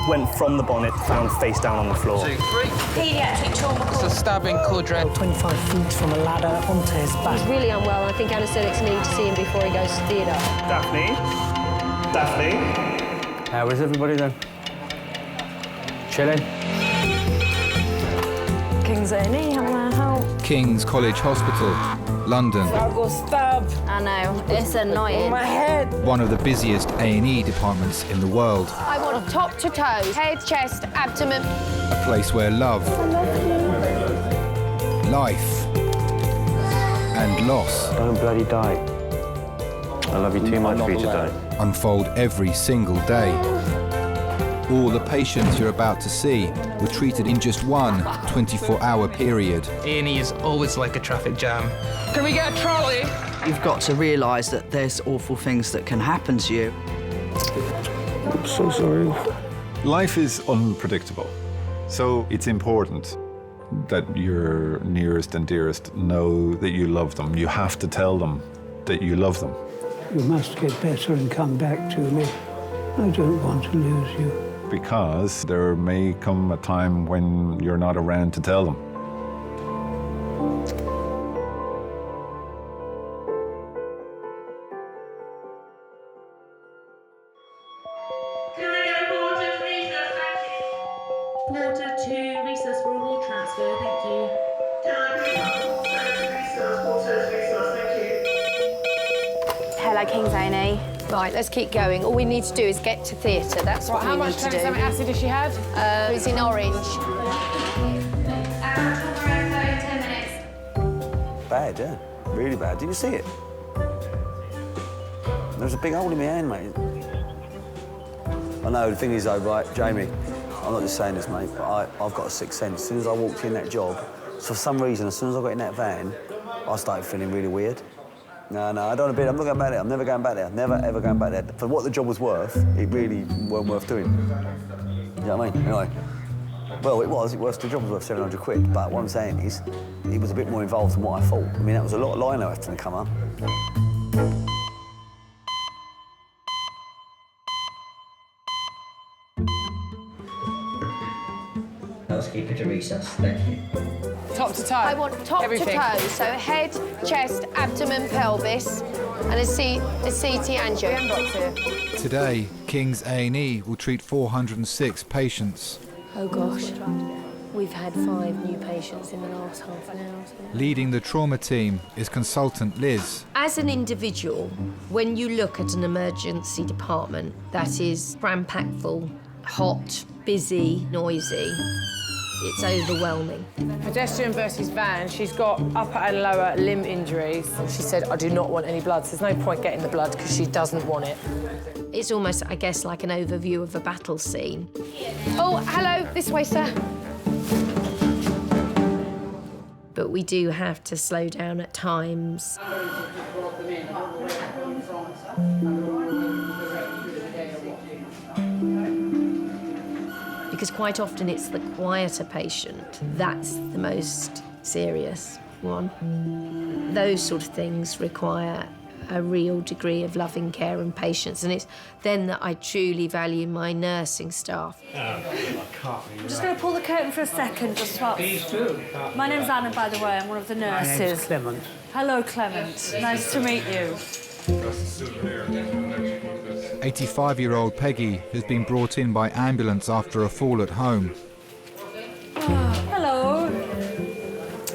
Went from the bonnet, found face down on the floor. 2, 3. Paediatric trauma call. It's a stabbing, Cordray. 25 feet from a ladder onto his back. He's really unwell. I think anaesthetics need to see him before he goes to theatre. Daphne? Daphne? How is everybody then? Chilling? King's A&E, how may I help? King's College Hospital, London. I got stabbed. I know, it's annoying. My head. One of the busiest A&E departments in the world. I want top to toes, head, chest, abdomen. A place where love, life, and loss. Don't bloody die. I love you too much for you today. unfold every single day. All the patients you're about to see were treated in just one 24-hour period. A&E is always like a traffic jam. Can we get a trolley? You've got to realise that there's awful things that can happen to you. I'm so sorry. Life is unpredictable, so it's important that your nearest and dearest know that you love them. You have to tell them that you love them. You must get better and come back to me. I don't want to lose you. Because there may come a time when you're not around to tell them. Porter to recess for a ward transfer, thank you. Hello, King's A&E. Right, let's keep going. All we need to do is get to theatre. That's what we need to do. How much acid has she had? It's in orange. Bad, yeah. Really bad. Did you see it? There's a big hole in my hand, mate. I know, the thing is, though, right, Jamie, I'm not just saying this, mate, but I've got a sixth sense. As soon as I walked in that job, for some reason, as soon as I got in that van, I started feeling really weird. No, I don't want to be. I'm not going back there. I'm never going back there. Never, ever going back there. For what the job was worth, it really weren't worth doing. You know what I mean? Anyway, well, it was. The job was worth 700 quid, but what I'm saying is, it was a bit more involved than what I thought. I mean, that was a lot of lino having to come up. Housekeeper to recess, thank you. Top to toe? I want top Everything. to toe, so head, chest, abdomen, pelvis, and a CT angio. Today, King's A&E will treat 406 patients. Oh gosh, we've had 5 new patients in the last half an hour. Leading the trauma team is consultant Liz. As an individual, when you look at an emergency department that is cram-packed full, hot, busy, noisy, it's overwhelming. Pedestrian versus van, she's got upper and lower limb injuries. She said, I do not want any blood. So there's no point getting the blood because she doesn't want it. It's almost, I guess, like an overview of a battle scene. Oh, hello, this way, sir. But we do have to slow down at times. Because quite often it's the quieter patient that's the most serious one. Those sort of things require a real degree of loving care and patience, and it's then that I truly value my nursing staff. I'm just going to pull the curtain for a second, just swap. Please do. My name's Anna, by the way. I'm one of the nurses. My name's Clement. Hello, Clement. Nice to meet you. 85-year-old Peggy has been brought in by ambulance after a fall at home. Hello.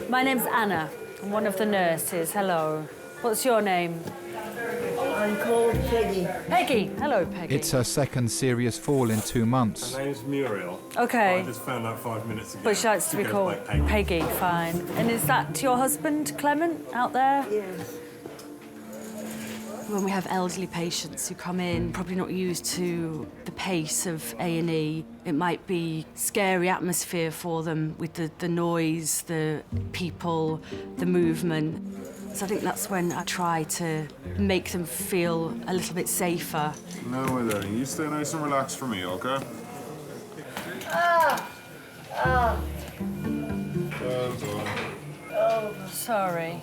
My name's Anna. I'm one of the nurses. Hello. What's your name? I'm called Peggy. Peggy. Hello, Peggy. It's her second serious fall in 2 months. My name's Muriel. Okay. I just found out 5 minutes ago. But she likes to be called Peggy. Fine. And is that your husband, Clement, out there? Yes. When we have elderly patients who come in, probably not used to the pace of A&E, it might be scary atmosphere for them with the noise, the people, the movement. So I think that's when I try to make them feel a little bit safer. No, my darling, you stay nice and relaxed for me, OK? Oh, sorry.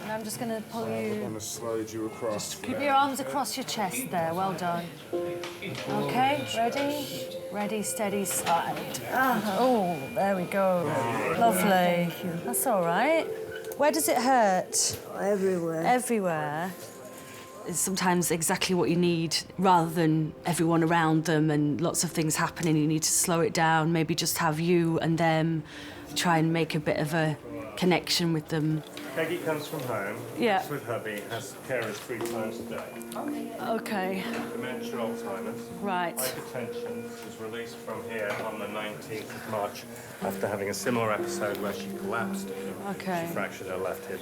And I'm just going to pull I'm you... going to slide you across. Just keep your arms across your chest there. Well done. OK, ready? Ready, steady, slide. Oh, there we go. Lovely. That's all right. Where does it hurt? Everywhere. Everywhere. It's sometimes exactly what you need, rather than everyone around them and lots of things happening. You need to slow it down, maybe just have you and them, try and make a bit of a connection with them. Peggy comes from home. Yeah. Lives with hubby, has carers 3 times a day. OK. Dementia, Alzheimer's. Right. Hypertension was released from here on the 19th of March after having a similar episode where she collapsed. OK. She fractured her left hip.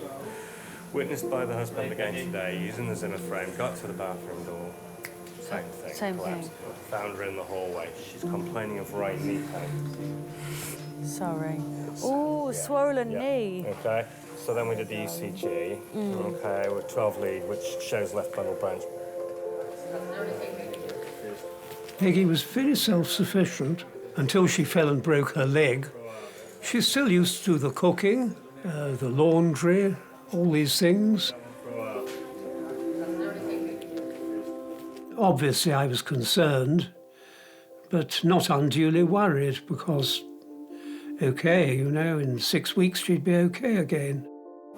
Witnessed by the husband again today, using the Zimmer frame, got to the bathroom door. Same thing. Same collapsed. thing. Found her in the hallway. She's complaining of right knee pain. Sorry. Oh, swollen knee. Okay. So then we did the ECG. Okay, with 12 lead, which shows left bundle branch. Peggy was very self-sufficient until she fell and broke her leg. She still used to do the cooking, the laundry, all these things. Obviously, I was concerned, but not unduly worried because, okay, you know, in 6 weeks she'd be okay again.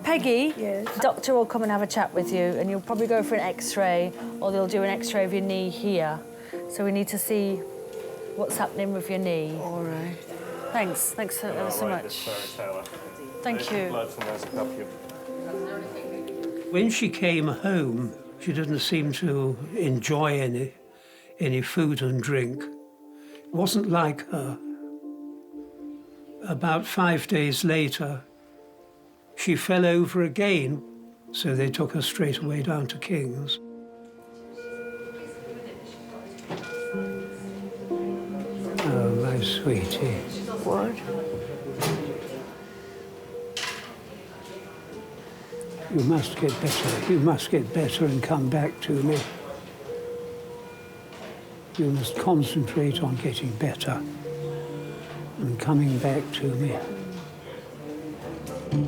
Peggy, the doctor will come and have a chat with you, and you'll probably go for an X-ray, or they'll do an X-ray of your knee here. So we need to see what's happening with your knee. All right. Thanks. Thanks so much. Thank you. When she came home, she didn't seem to enjoy any food and drink. It wasn't like her. About 5 days later, she fell over again, so they took her straight away down to King's. Oh, my sweetie. What? You must get better. You must get better and come back to me. You must concentrate on getting better and coming back to me.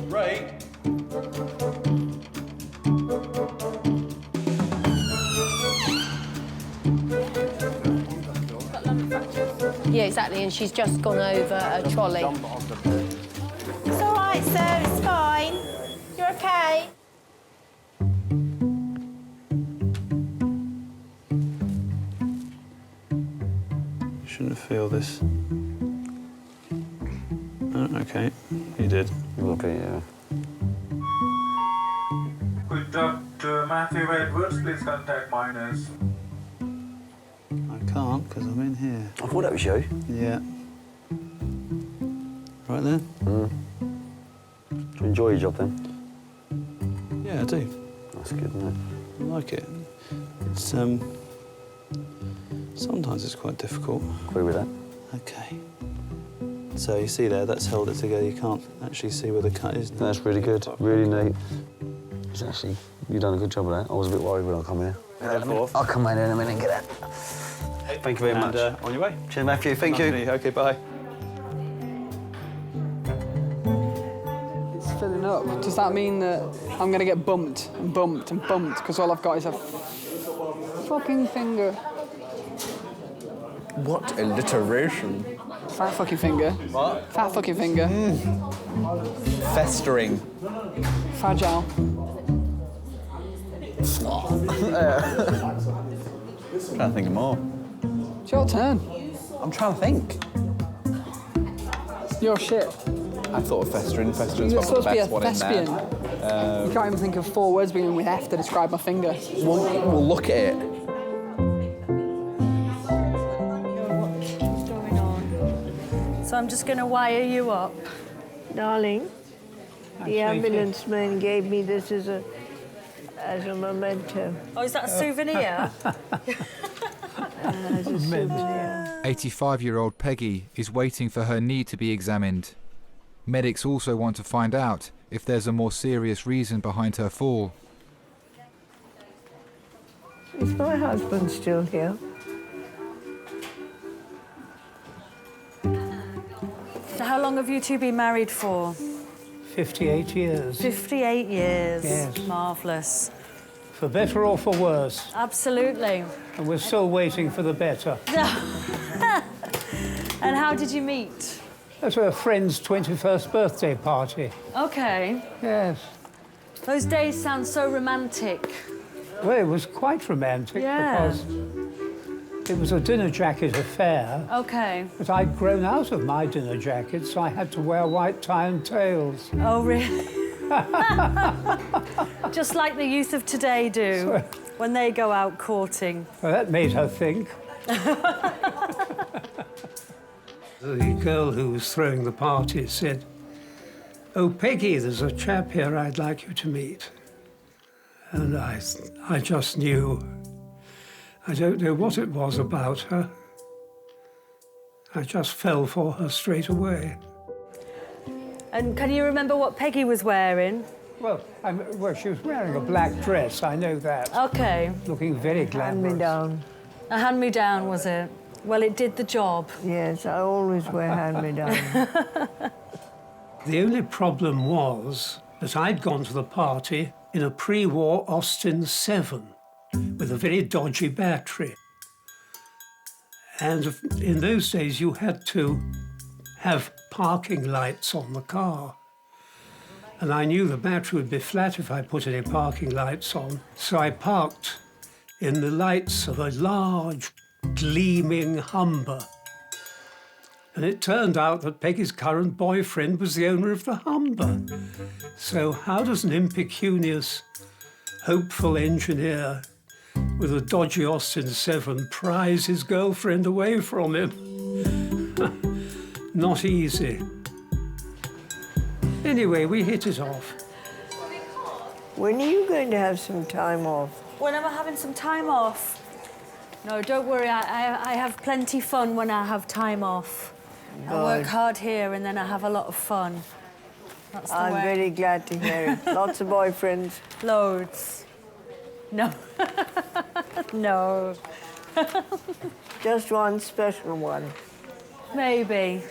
Right. Yeah, exactly, and she's just gone over a trolley. It's all right, sir, it's fine. You're okay. Shouldn't feel this. Oh, OK, you did. A little bit, yeah. Could Dr. Matthew Edwards please contact minors? I can't, because I'm in here. I thought that was you. Yeah. Right then? Do you enjoy your job then? Yeah, I do. That's good, isn't it? I like it. It's, sometimes it's quite difficult. Agree with that. OK. So you see there, that's held it together. You can't actually see where the cut is. That's really good, really neat. It's actually, you've done a good job of that. I was a bit worried when I come here. I'll come in a minute and get that. Thank you very much. On your way. Cheers, Matthew. Thank you. OK, bye. It's filling up. Does that mean that I'm going to get bumped and bumped and bumped because all I've got is a fucking finger? What alliteration. Fat fucking finger. What? Fat fucking finger. Festering. Fragile. Trying to think of more. It's your turn. I'm trying to think. Your shit. I thought of festering. Festering's You're probably the supposed to be best a one in thespian. there. You can't even think of 4 words beginning with F to describe my finger. We'll look at it. So I'm just going to wire you up. Darling, the ambulance man gave me this as a memento. Oh, is that a souvenir? As a souvenir. 85-year-old Peggy is waiting for her knee to be examined. Medics also want to find out if there's a more serious reason behind her fall. Is my husband still here? So how long have you two been married for? 58 years. 58 years. Yes. Marvellous. For better or for worse. Absolutely. And we're still waiting for the better. And how did you meet? At a friend's 21st birthday party. OK. Yes. Those days sound so romantic. Well, it was quite romantic because it was a dinner jacket affair. OK. But I'd grown out of my dinner jacket, so I had to wear white tie and tails. Oh, really? Just like the youth of today do when they go out courting. Well, that made her think. The girl who was throwing the party said, "Oh, Peggy, there's a chap here I'd like you to meet." And I just knew. I don't know what it was about her. I just fell for her straight away. And can you remember what Peggy was wearing? Well, she was wearing a black dress, I know that. OK. Looking very glamorous. Hand-me-down. A hand-me-down, was it? Well, it did the job. Yes, I always wear hand-me-down. The only problem was that I'd gone to the party in a pre-war Austin 7 with a very dodgy battery. And in those days, you had to have parking lights on the car. And I knew the battery would be flat if I put any parking lights on. So I parked in the lights of a large, gleaming Humber. And it turned out that Peggy's current boyfriend was the owner of the Humber. So how does an impecunious, hopeful engineer with a dodgy Austin 7 prize his girlfriend away from him? Not easy. Anyway, we hit it off. When are you going to have some time off? When am I having some time off? No, don't worry, I have plenty fun when I have time off. I work hard here and then I have a lot of fun. That's the I'm way. very glad to hear it. Lots of boyfriends? Loads. No. No. Just one special one? Maybe.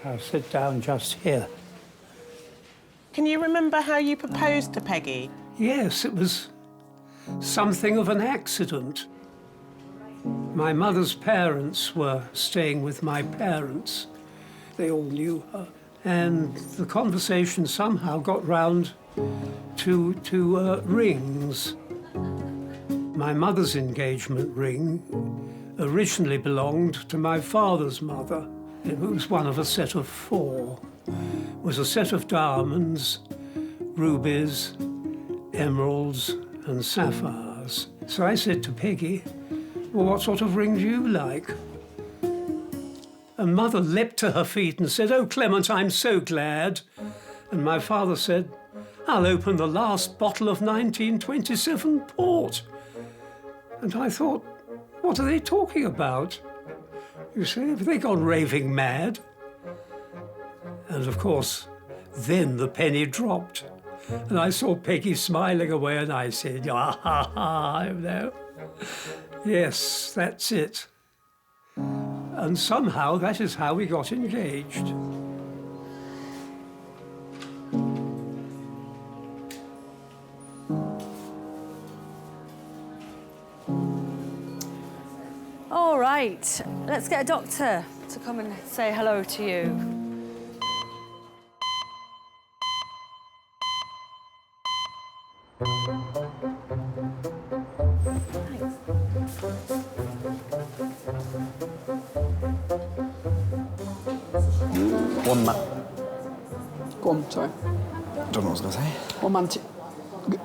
I'll sit down just here. Can you remember how you proposed to Peggy? Yes, it was something of an accident. My mother's parents were staying with my parents. They all knew her. And the conversation somehow got round to rings. My mother's engagement ring originally belonged to my father's mother. It was one of a set of 4. It was a set of diamonds, rubies, emeralds and sapphires. So I said to Peggy, well, what sort of ring do you like? And Mother leapt to her feet and said, oh, Clement, I'm so glad. And my father said, I'll open the last bottle of 1927 port. And I thought, what are they talking about? You see, have they gone raving mad? And of course, then the penny dropped. And I saw Peggy smiling away and I said, ah, ha, ha, you know. Yes, that's it. And somehow that is how we got engaged. All right, let's get a doctor to come and say hello to you. One man. Go on, sorry. Don't know what I was going to say. One man, two...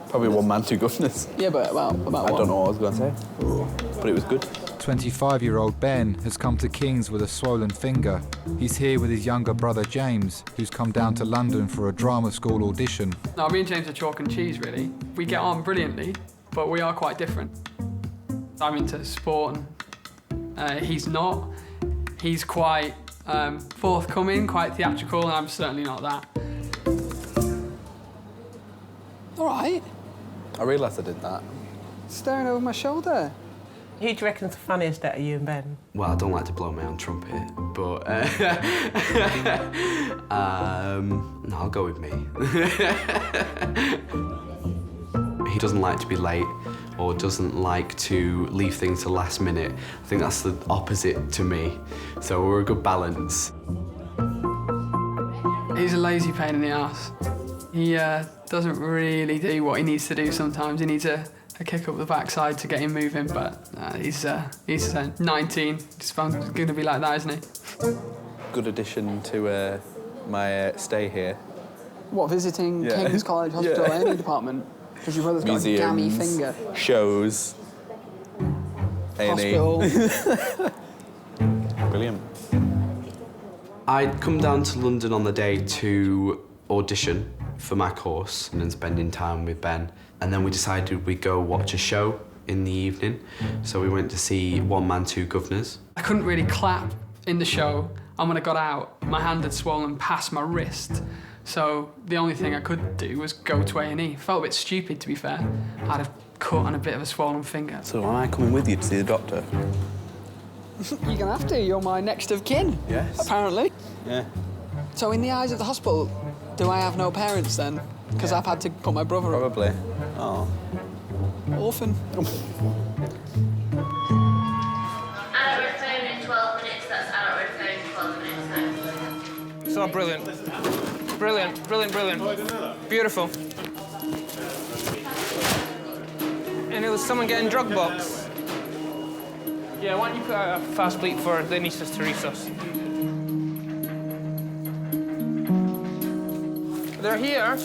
Probably one man, two governors. Yeah, but about I don't know what I was going to say, but it was good. 25-year-old Ben has come to King's with a swollen finger. He's here with his younger brother James, who's come down to London for a drama school audition. No, me and James are chalk and cheese, really. We get on brilliantly, but we are quite different. I'm into sport, and he's not. He's quite forthcoming, quite theatrical, and I'm certainly not that. All right. I realised I did that. Staring over my shoulder. Who do you reckon's the funniest out of you and Ben? Well, I don't like to blow my own trumpet, but no, I'll go with me. He doesn't like to be late or doesn't like to leave things to last minute. I think that's the opposite to me, so we're a good balance. He's a lazy pain in the ass. He doesn't really do what he needs to do sometimes. He needs a kick up the backside to get him moving, but he's 19. He's going to be like that, isn't he? Good addition to my stay here. What, visiting King's College Hospital A&E department? Because your brother's got a gammy finger. Shows. A&E. Hospital. Brilliant. I'd come down to London on the day to audition for my course and then spending time with Ben. And then we decided we'd go watch a show in the evening. So we went to see One Man, Two Governors. I couldn't really clap in the show, and when I got out, my hand had swollen past my wrist. So the only thing I could do was go to A&E. Felt a bit stupid, to be fair. I had a cut and a bit of a swollen finger. So am I coming with you to see the doctor? You're gonna have to. You're my next of kin. Yes. Apparently. Yeah. So in the eyes of the hospital, do I have no parents then? Because I've had to put my brother up. Probably. Oh. Orphan. Adult phone in 12 minutes, that's adult phone in 12 minutes now. So brilliant. Brilliant, brilliant, brilliant. Beautiful. And it was someone getting drug box. Yeah, why don't you put out a fast bleep for the Nieces Teresos? They're here.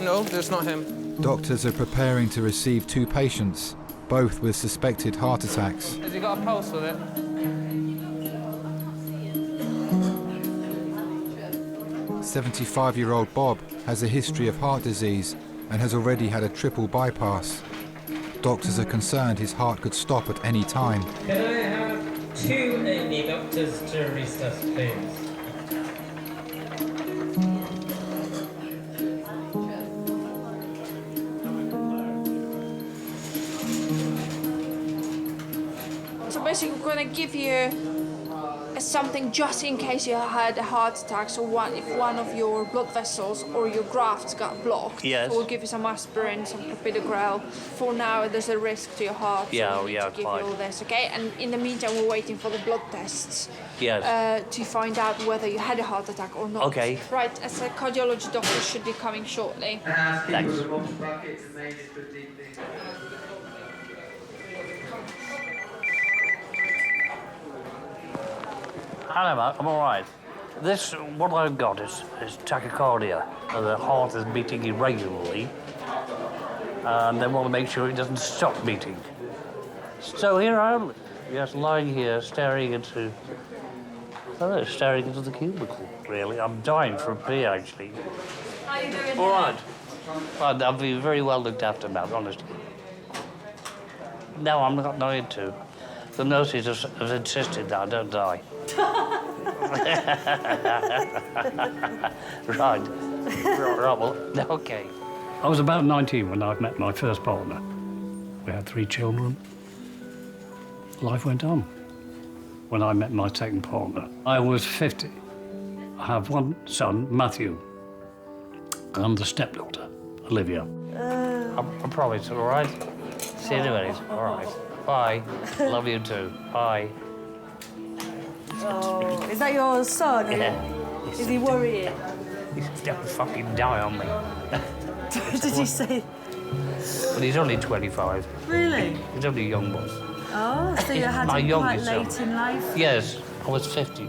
No, that's not him. Doctors are preparing to receive 2 patients, both with suspected heart attacks. Has he got a pulse with it? 75-year-old Bob has a history of heart disease and has already had a triple bypass. Doctors are concerned his heart could stop at any time. Can I have 2 A&E doctors to resusc, please? So basically, we're going to give you something just in case you had a heart attack. So if one of your blood vessels or your grafts got blocked, yes. So we'll give you some aspirin, some clopidogrel. For now, there's a risk to your heart. Yeah, so we need to give fine. you all this, okay? And in the meantime, we're waiting for the blood tests. Yes. To find out whether you had a heart attack or not. Okay. Right, as a cardiology doctor should be coming shortly. Thanks. Hello, Mark. I'm all right. What I've got is tachycardia. The heart is beating irregularly, and they want to make sure it doesn't stop beating. So here I am, just lying here, staring into the cubicle. Really, I'm dying for a pee, actually. How are you doing? All right. Well, I've been very well looked after, Matt, honestly. No, I'm not going to. The nurses have insisted that I don't die. Right. Well, okay. I was about 19 when I met my first partner. We had 3 children. Life went on. When I met my second partner, I was 50. I have 1 son, Matthew, and a stepdaughter, Olivia. I promise, all right? See you in a minute. All right. Bye. Love you too. Bye. Oh, is that your son? Yeah. Is he worrying? He's gonna fucking die on me. Did you say? But he's only 25. Really? He's only a young boy. Oh, so you had My him quite youngest late in life? Yes, I was 50.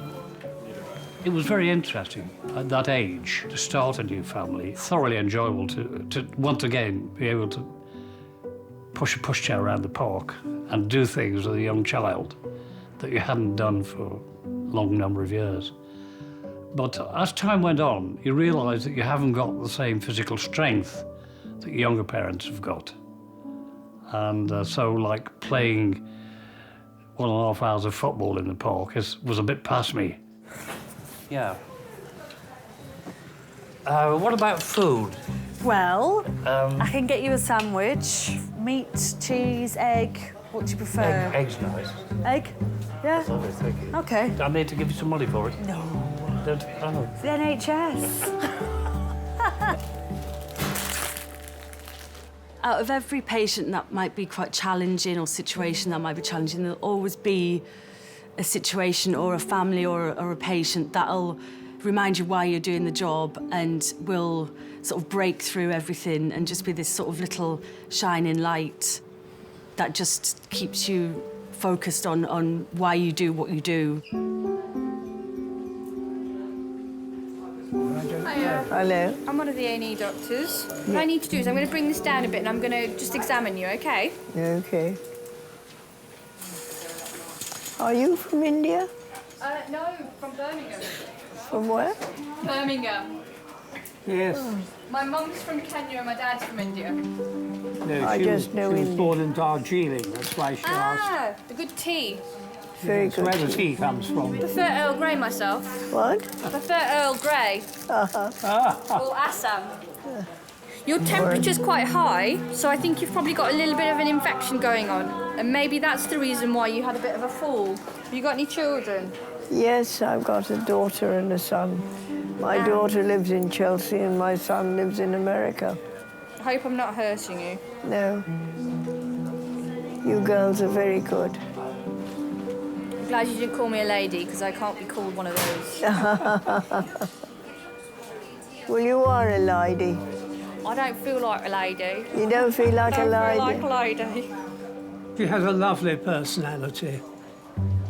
It was very interesting at that age to start a new family. Thoroughly enjoyable to once again be able to push a pushchair around the park and do things with a young child that you hadn't done for a long number of years. But as time went on, you realise that you haven't got the same physical strength that younger parents have got. And so, like, playing 1.5 hours of football in the park was a bit past me. Yeah. What about food? Well, I can get you a sandwich. Meat, cheese, egg. What do you prefer? Egg's nice. Egg? Yeah? Thank you. Okay. Do I need to give you some money for it? No. Don't, oh. It's the NHS. Out of every patient that might be quite challenging or situation that might be challenging, there'll always be a situation or a family or a patient that'll remind you why you're doing the job and will sort of break through everything and just be this sort of little shining light that just keeps you focused on why you do what you do. Hiya. Hello. I'm one of the A&E doctors. What I need to do is I'm going to bring this down a bit and I'm going to just examine you, OK? Okay. Are you from India? No, from Birmingham. From where? Birmingham. Yes. My mum's from Kenya and my dad's from India. No, I she just know was India. born in Darjeeling. That's why she asked. The good tea. Very That's good. where the tea comes from. I prefer Earl Grey myself. What? I prefer Earl Grey. Or Assam. Your temperature's quite high, so I think you've probably got a little bit of an infection going on. And maybe that's the reason why you had a bit of a fall. Have you got any children? Yes, I've got a daughter and a son. My daughter lives in Chelsea and my son lives in America. I hope I'm not hurting you. No. You girls are very good. I'm glad you didn't call me a lady, because I can't be called one of those. Well, you are a lady. I don't feel like a lady. You don't feel like a I lady? don't feel like a lady. She has a lovely personality.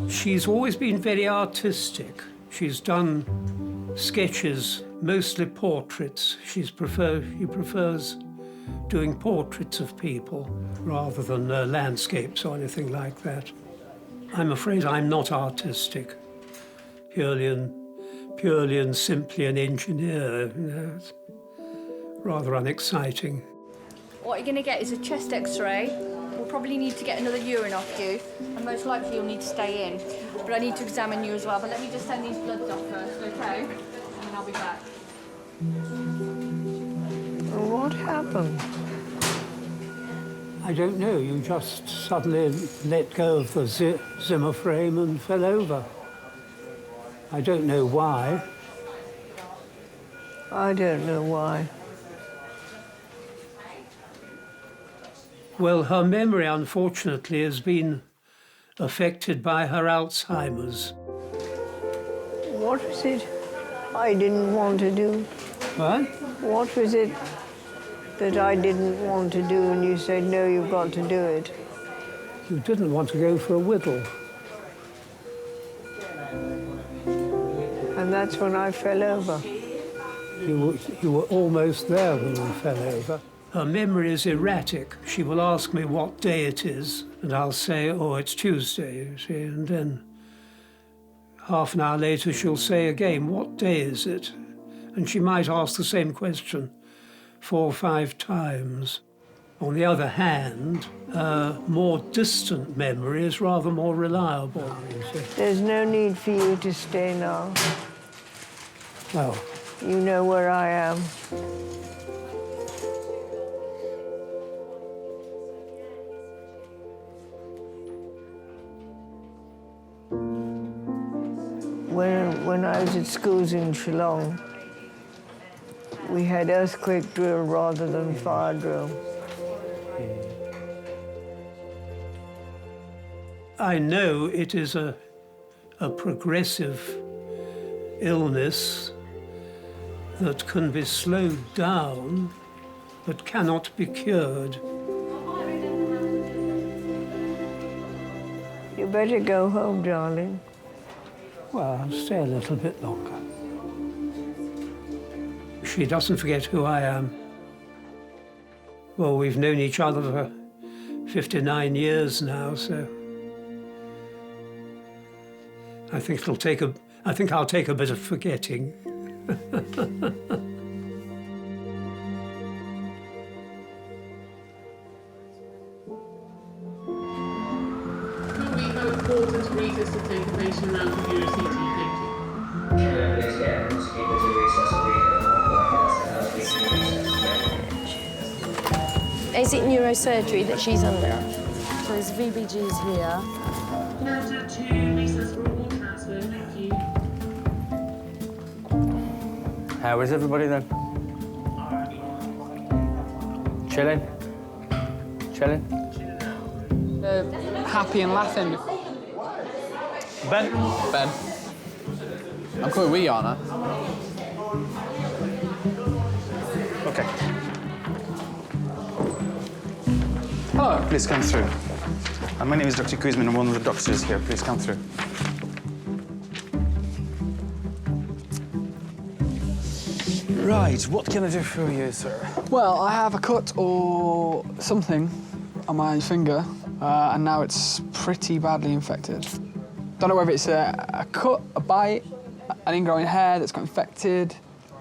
She's always been very artistic. She's done sketches, mostly portraits. She prefers doing portraits of people rather than landscapes or anything like that. I'm afraid I'm not artistic, purely and simply an engineer. You know, it's rather unexciting. What you're going to get is a chest X-ray. We'll probably need to get another urine off you, and most likely you'll need to stay in. But I need to examine you as well. But let me just send these bloods off first, okay? And then I'll be back. What happened? I don't know, you just suddenly let go of the Zimmer frame and fell over. I don't know why. I don't know why. Well, her memory, unfortunately, has been affected by her Alzheimer's. What was it I didn't want to do? What? What was it that I didn't want to do and you said, no, you've got to do it? You didn't want to go for a whittle. And that's when I fell over. You were almost there when you fell over. Her memory is erratic. She will ask me what day it is, and I'll say, oh, it's Tuesday, you see, and then half an hour later she'll say again, what day is it? And she might ask the same question 4 or 5 times. On the other hand, more distant memory is rather more reliable, you see. There's no need for you to stay now. Well, you know where I am. When I was at schools in Shillong, we had earthquake drill rather than fire drill. I know it is a progressive illness that can be slowed down but cannot be cured. You better go home, darling. Well, I'll stay a little bit longer. She doesn't forget who I am. Well, we've known each other for 59 years now, so I think I'll take a bit of forgetting. Could we hope Porter to read us to take a patient around to view a CT? Is it neurosurgery that she's under? So there's VBGs here. Now to recess for a ward transfer, thank you. How is everybody then? Chilling? Chilling? Happy and laughing. Ben? Ben. I'm coming with you, aren't I? Okay. Hello. Please come through. My name is Dr. Kuzmin. I'm one of the doctors here. Please come through. Right, what can I do for you, sir? Well, I have a cut or something on my finger, and now it's pretty badly infected. Don't know whether it's a cut, a bite, an ingrowing hair that's got infected,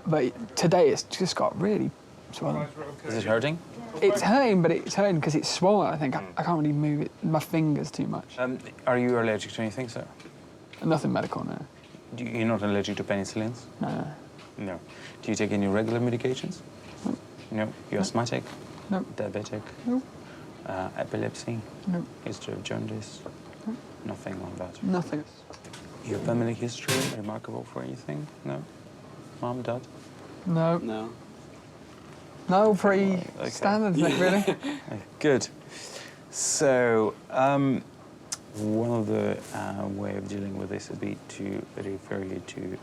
But today it's just got really swollen. Is it hurting? It's hurting, but it's hurting because it's swollen, I think. I can't really move it, my fingers too much. Are you allergic to anything, sir? Nothing medical, no. You're not allergic to penicillins? No. No. Do you take any regular medications? No. You're asthmatic? No. Diabetic? No. Epilepsy? No. History of jaundice? No. Nothing like that? Nothing. Your family history, remarkable for anything? No? Mom, dad? No. No. No, pretty standard, really. Good. So, one of the way of dealing with this would be to refer you to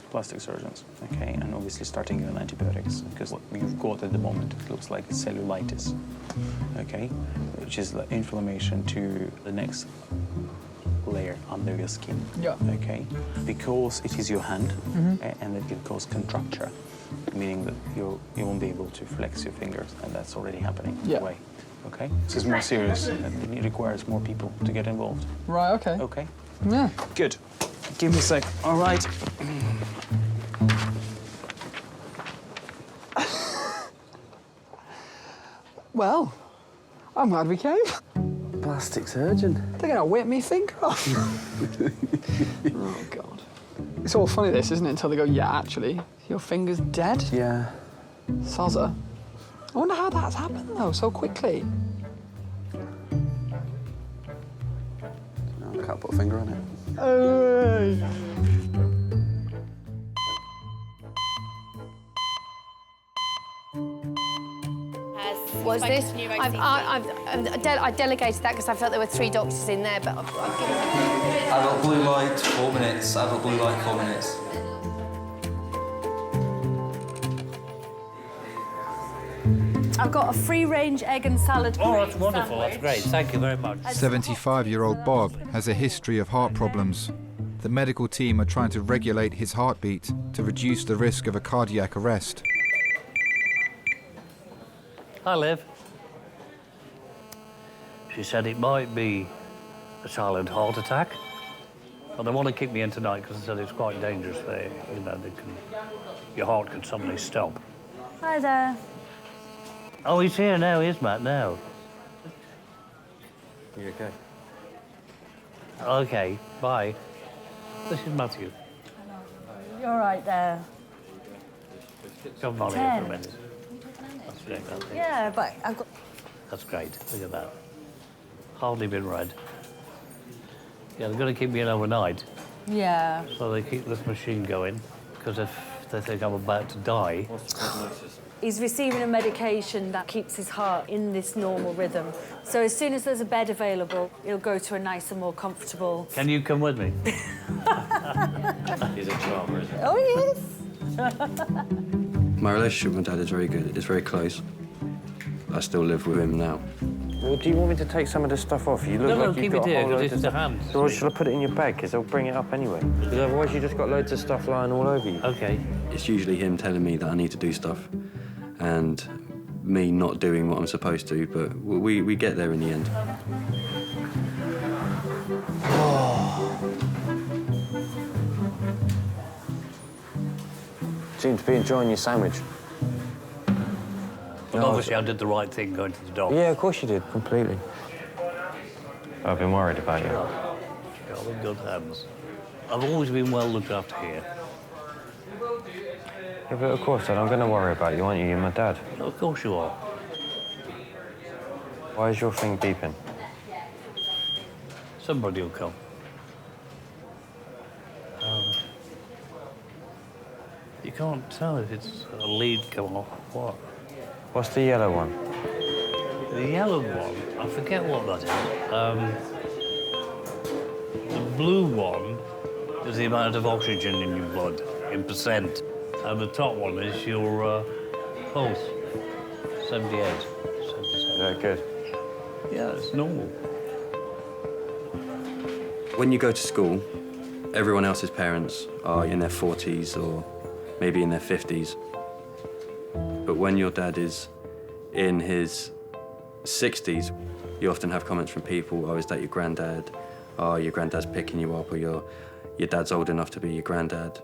plastic surgeons, okay? And obviously starting you on antibiotics, because what you've got at the moment, it looks like cellulitis, okay? Which is the inflammation to the next layer under your skin, okay? Because it is your hand, and it can cause contracture, meaning that you won't be able to flex your fingers, and that's already happening anyway. Okay? This is more serious, and it requires more people to get involved. Right, okay. Okay? Yeah. Good. Give me a sec. All right. Well, I'm glad we came. Plastic surgeon. They're gonna whip me finger off. Oh, God. It's all funny, this, isn't it? Until they go, yeah, actually, your finger's dead. Yeah. Sozza. I wonder how that's happened, though, so quickly. I can't put a finger on it. Oh. Was this? I delegated that because I felt there were 3 doctors in there, but I've given it. Adult blue light, 4 minutes. Adult blue light, 4 minutes. I've got a free-range egg and salad. Oh, that's wonderful. That's great. Thank you very much. 75-year-old Bob has a history of heart problems. The medical team are trying to regulate his heartbeat to reduce the risk of a cardiac arrest. Hi, Liv. She said it might be a silent heart attack. But they want to keep me in tonight because they said it's quite dangerous there. You know, your heart could suddenly stop. Hi there. Oh, he's here now, is Matt, now? Are you okay? Okay, bye. This is Matthew. You're right there. Come on here for a minute. That's great, I think. Yeah, but I've got... That's great, look at that. Hardly been read. Yeah, they're going to keep me in overnight. Yeah. So they keep this machine going, because if they think I'm about to die... What's the prognosis? He's receiving a medication that keeps his heart in this normal rhythm. So as soon as there's a bed available, he'll go to a nicer, more comfortable... Can you come with me? He's a charmer, isn't he? Oh, yes. My relationship with my dad is very good. It's very close. I still live with him now. Well, do you want me to take some of this stuff off? You look No, like keep you've it got a here, whole load because of it's the stuff. hands. Or should I put it in your bag? Because they'll bring it up anyway. Because otherwise you just got loads of stuff lying all over you. OK. It's usually him telling me that I need to do stuff and me not doing what I'm supposed to, but we get there in the end. Seem to be enjoying your sandwich. But obviously I did the right thing going to the doctor. Yeah, of course you did, completely. I've been worried about you. You're in good hands. I've always been well looked after here. Yeah, but of course, Dad, I'm going to worry about you, aren't you? You're my dad. Of course you are. Why is your thing beeping? Somebody will come. You can't tell if it's a lead come off or what. What's the yellow one? The yellow one, I forget what that is. The blue one is the amount of oxygen in your blood, in percent. And the top one is your pulse, 78, 77. Is that good? Yeah, it's normal. When you go to school, everyone else's parents are in their 40s or maybe in their 50s. But when your dad is in his 60s, you often have comments from people, oh, is that your granddad? Oh, your granddad's picking you up, or your dad's old enough to be your granddad.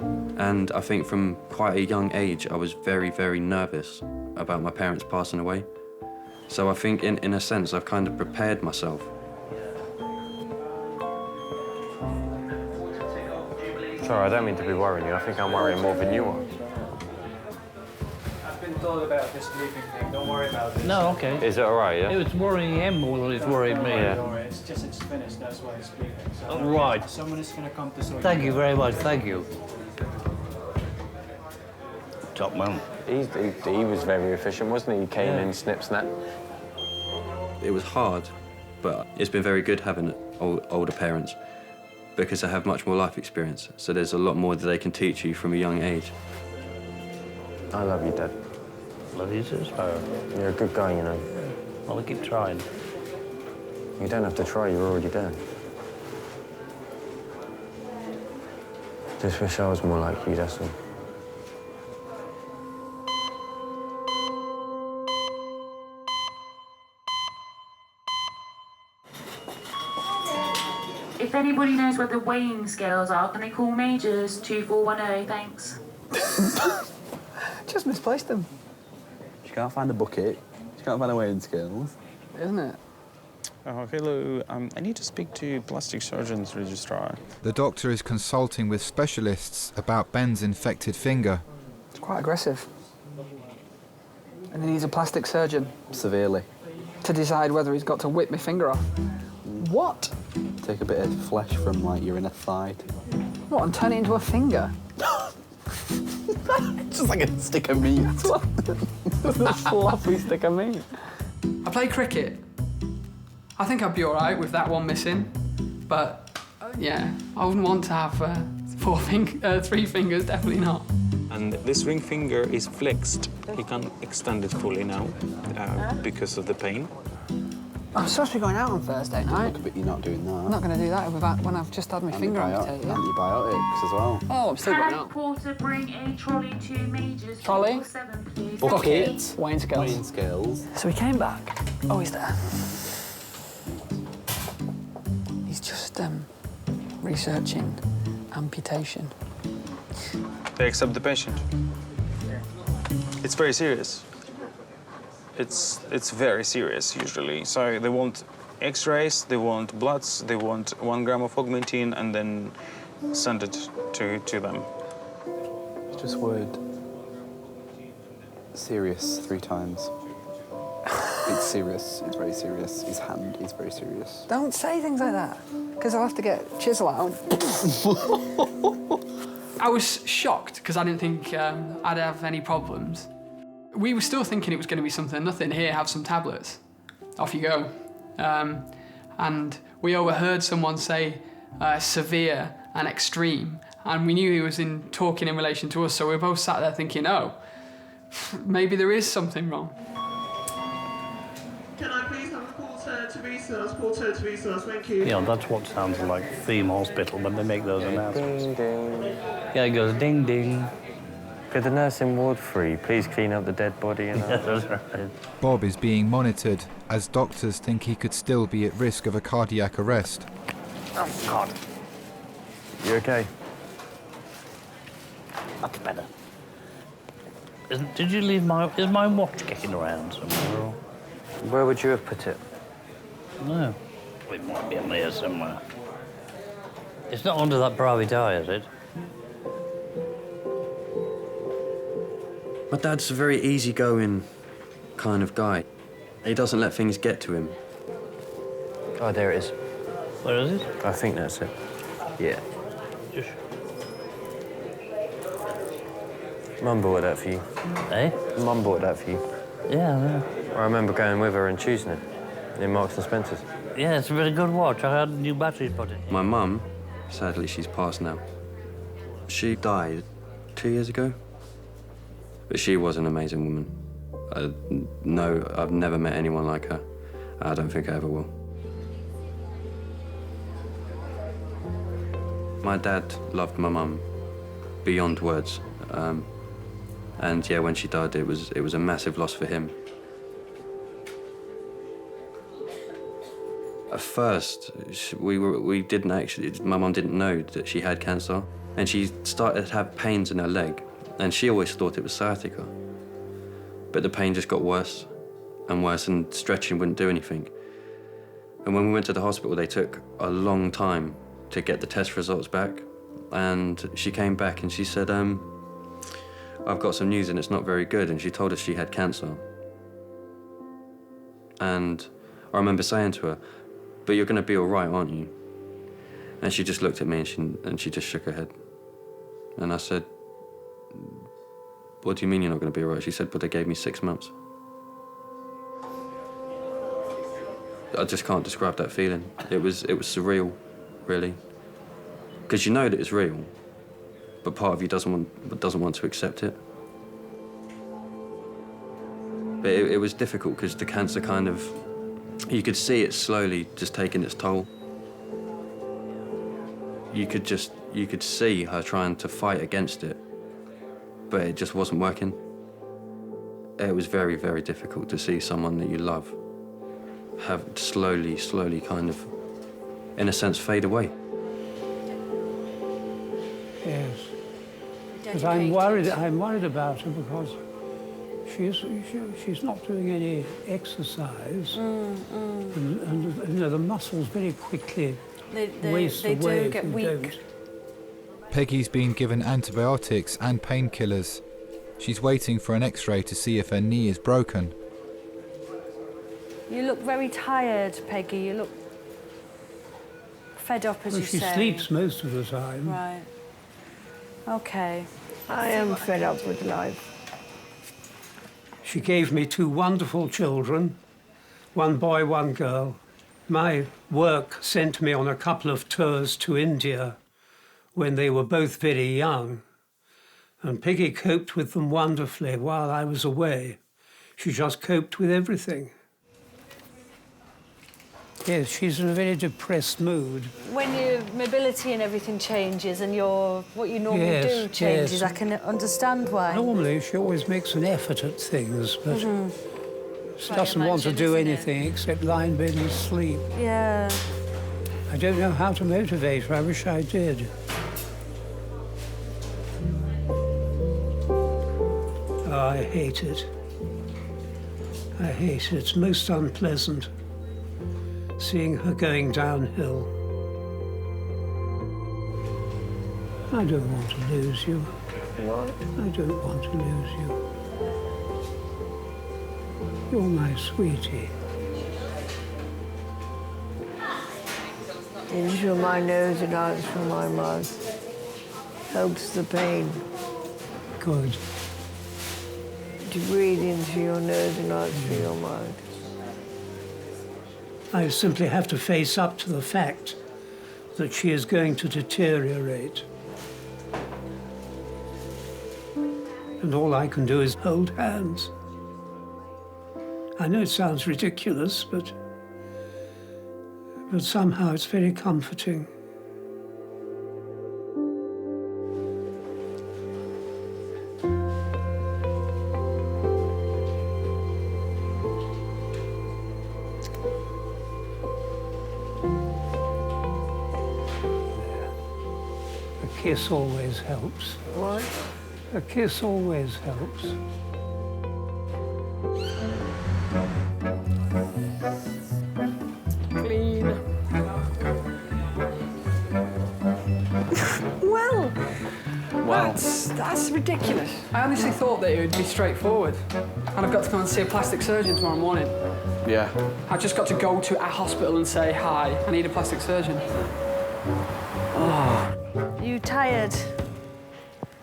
And I think from quite a young age, I was very, very nervous about my parents passing away. So I think, in a sense, I've kind of prepared myself. Sorry, I don't mean to be worrying you. I think I'm worrying more than you are. I've been told about this sleeping thing. Don't worry about it. No, okay. Is it all right, yeah? It was worrying him more than it's worrying me. Don't worry, it's just it's finished, that's why it's sleeping. So Oh, right. someone is going to come to sort Thank you very much, thank you. Top man. He was very efficient, wasn't he? He came in, snip, snap. It was hard, but it's been very good having older parents because they have much more life experience. So there's a lot more that they can teach you from a young age. I love you, Dad. Love you too, Sparrow. You're a good guy, you know. Well, I keep trying. You don't have to try, you're already there. Just wish I was more like you, that's all. If anybody knows where the weighing scales are, can they call Majors 2410? Thanks. Just misplaced them. She can't find a bucket. She can't find a weighing scales. Isn't it? Hello, I need to speak to plastic surgeon's registrar. The doctor is consulting with specialists about Ben's infected finger. It's quite aggressive. And he needs a plastic surgeon. Severely. To decide whether he's got to whip my finger off. What? Take a bit of flesh from, like, your inner thigh. What, and turn it into a finger? Just like a stick of meat. A floppy stick of meat. I play cricket. I think I'd be all right with that one missing, but yeah, I wouldn't want to have 3 fingers, definitely not. And this ring finger is flexed. He can't extend it fully now because of the pain. I'm supposed to be going out on Thursday night. But you're not doing that. I'm not going to do that when I've just had my finger amputated. Antibiotics as well. Oh, I'm still going Can out. Porter bring a trolley to Majors Trolley? 7, please? Bucket. Weighing scales. Weighing scales. So he came back. Oh, he's there. He's just researching amputation. They accept the patient. It's very serious. It's very serious usually. So they want X-rays, they want bloods, they want 1 gram of augmentin, and then send it to them. Just word serious 3 times. It's serious. It's very serious. His hand is very serious. Don't say things like that, because I'll have to get chisel out. I was shocked because I didn't think I'd have any problems. We were still thinking it was going to be something, nothing, here, have some tablets. Off you go. And we overheard someone say severe and extreme, and we knew he was talking in relation to us, so we were both sat there thinking, oh, maybe there is something wrong. Can I please have a porter to resource? Porter to resource, thank you. Yeah, that's what sounds like theme hospital when they make those announcements. Ding, ding. Yeah, it goes ding, ding. Could the nursing ward 3 please clean up the dead body? And Yeah, that's right. Bob is being monitored as doctors think he could still be at risk of a cardiac arrest. Oh, God. You okay? That's better. Did you leave is my watch kicking around somewhere? Or? Where would you have put it? No. It might be in there somewhere. It's not under that brawy dye, is it? My dad's a very easygoing kind of guy. He doesn't let things get to him. Oh, there it is. Where is it? I think that's it. Yeah. Just... Mum bought that for you. Eh? Mum bought that for you. Yeah. I remember going with her and choosing it in Marks and Spencer's. Yeah, it's a very good watch. I had new batteries put in. My mum, sadly, she's passed now. She died 2 years ago. But she was an amazing woman. No, I've never met anyone like her. I don't think I ever will. My dad loved my mum beyond words. And yeah, when she died, it was a massive loss for him. At first, we didn't actually. My mum didn't know that she had cancer. and she started to have pains in her leg, and she always thought it was sciatica. But the pain just got worse and worse, and stretching wouldn't do anything. And when we went to the hospital, they took a long time to get the test results back. And she came back and she said, I've got some news and it's not very good. And she told us she had cancer. And I remember saying to her, but you're going to be all right, aren't you? And she just looked at me and she just shook her head. And I said, what do you mean you're not going to be all right? She said, but they gave me 6 months. I just can't describe that feeling. It was surreal, really. Because you know that it's real, but part of you doesn't want to accept it. But it was difficult because the cancer kind of, you could see it slowly just taking its toll. You could see her trying to fight against it, but it just wasn't working. It was very, very difficult to see someone that you love have slowly kind of, in a sense, fade away. Yes. But I'm worried about her because she's not doing any exercise. And you know, the muscles very quickly waste away. They do get weak. Peggy's been given antibiotics and painkillers. She's waiting for an X-ray to see if her knee is broken. You look very tired, Peggy. You look fed up, as you say. She sleeps most of the time. Right. Okay. I am fed up with life. She gave me 2 wonderful children, 1 boy, 1 girl. My work sent me on a couple of tours to India when they were both very young. And Peggy coped with them wonderfully while I was away. She just coped with everything. Yes, she's in a very depressed mood. When your mobility and everything changes and what you normally do changes, I can understand why. Normally, she always makes an effort at things, but she doesn't want to do anything except lie in bed and sleep. Yeah. I don't know how to motivate her. I wish I did. Oh, I hate it. I hate it. It's most unpleasant. Seeing her going downhill. I don't want to lose you. What? I don't want to lose you. You're my sweetie. In through my nose and out through my mouth. Helps the pain. Good. To breathe in through your nose and out through your mouth. I simply have to face up to the fact that she is going to deteriorate. And all I can do is hold hands. I know it sounds ridiculous, but somehow it's very comforting. A kiss always helps. What? A kiss always helps. Clean. Well, that's ridiculous. I honestly thought that it would be straightforward. And I've got to come and see a plastic surgeon tomorrow morning. Yeah. I've just got to go to a hospital and say, hi, I need a plastic surgeon. Are you tired?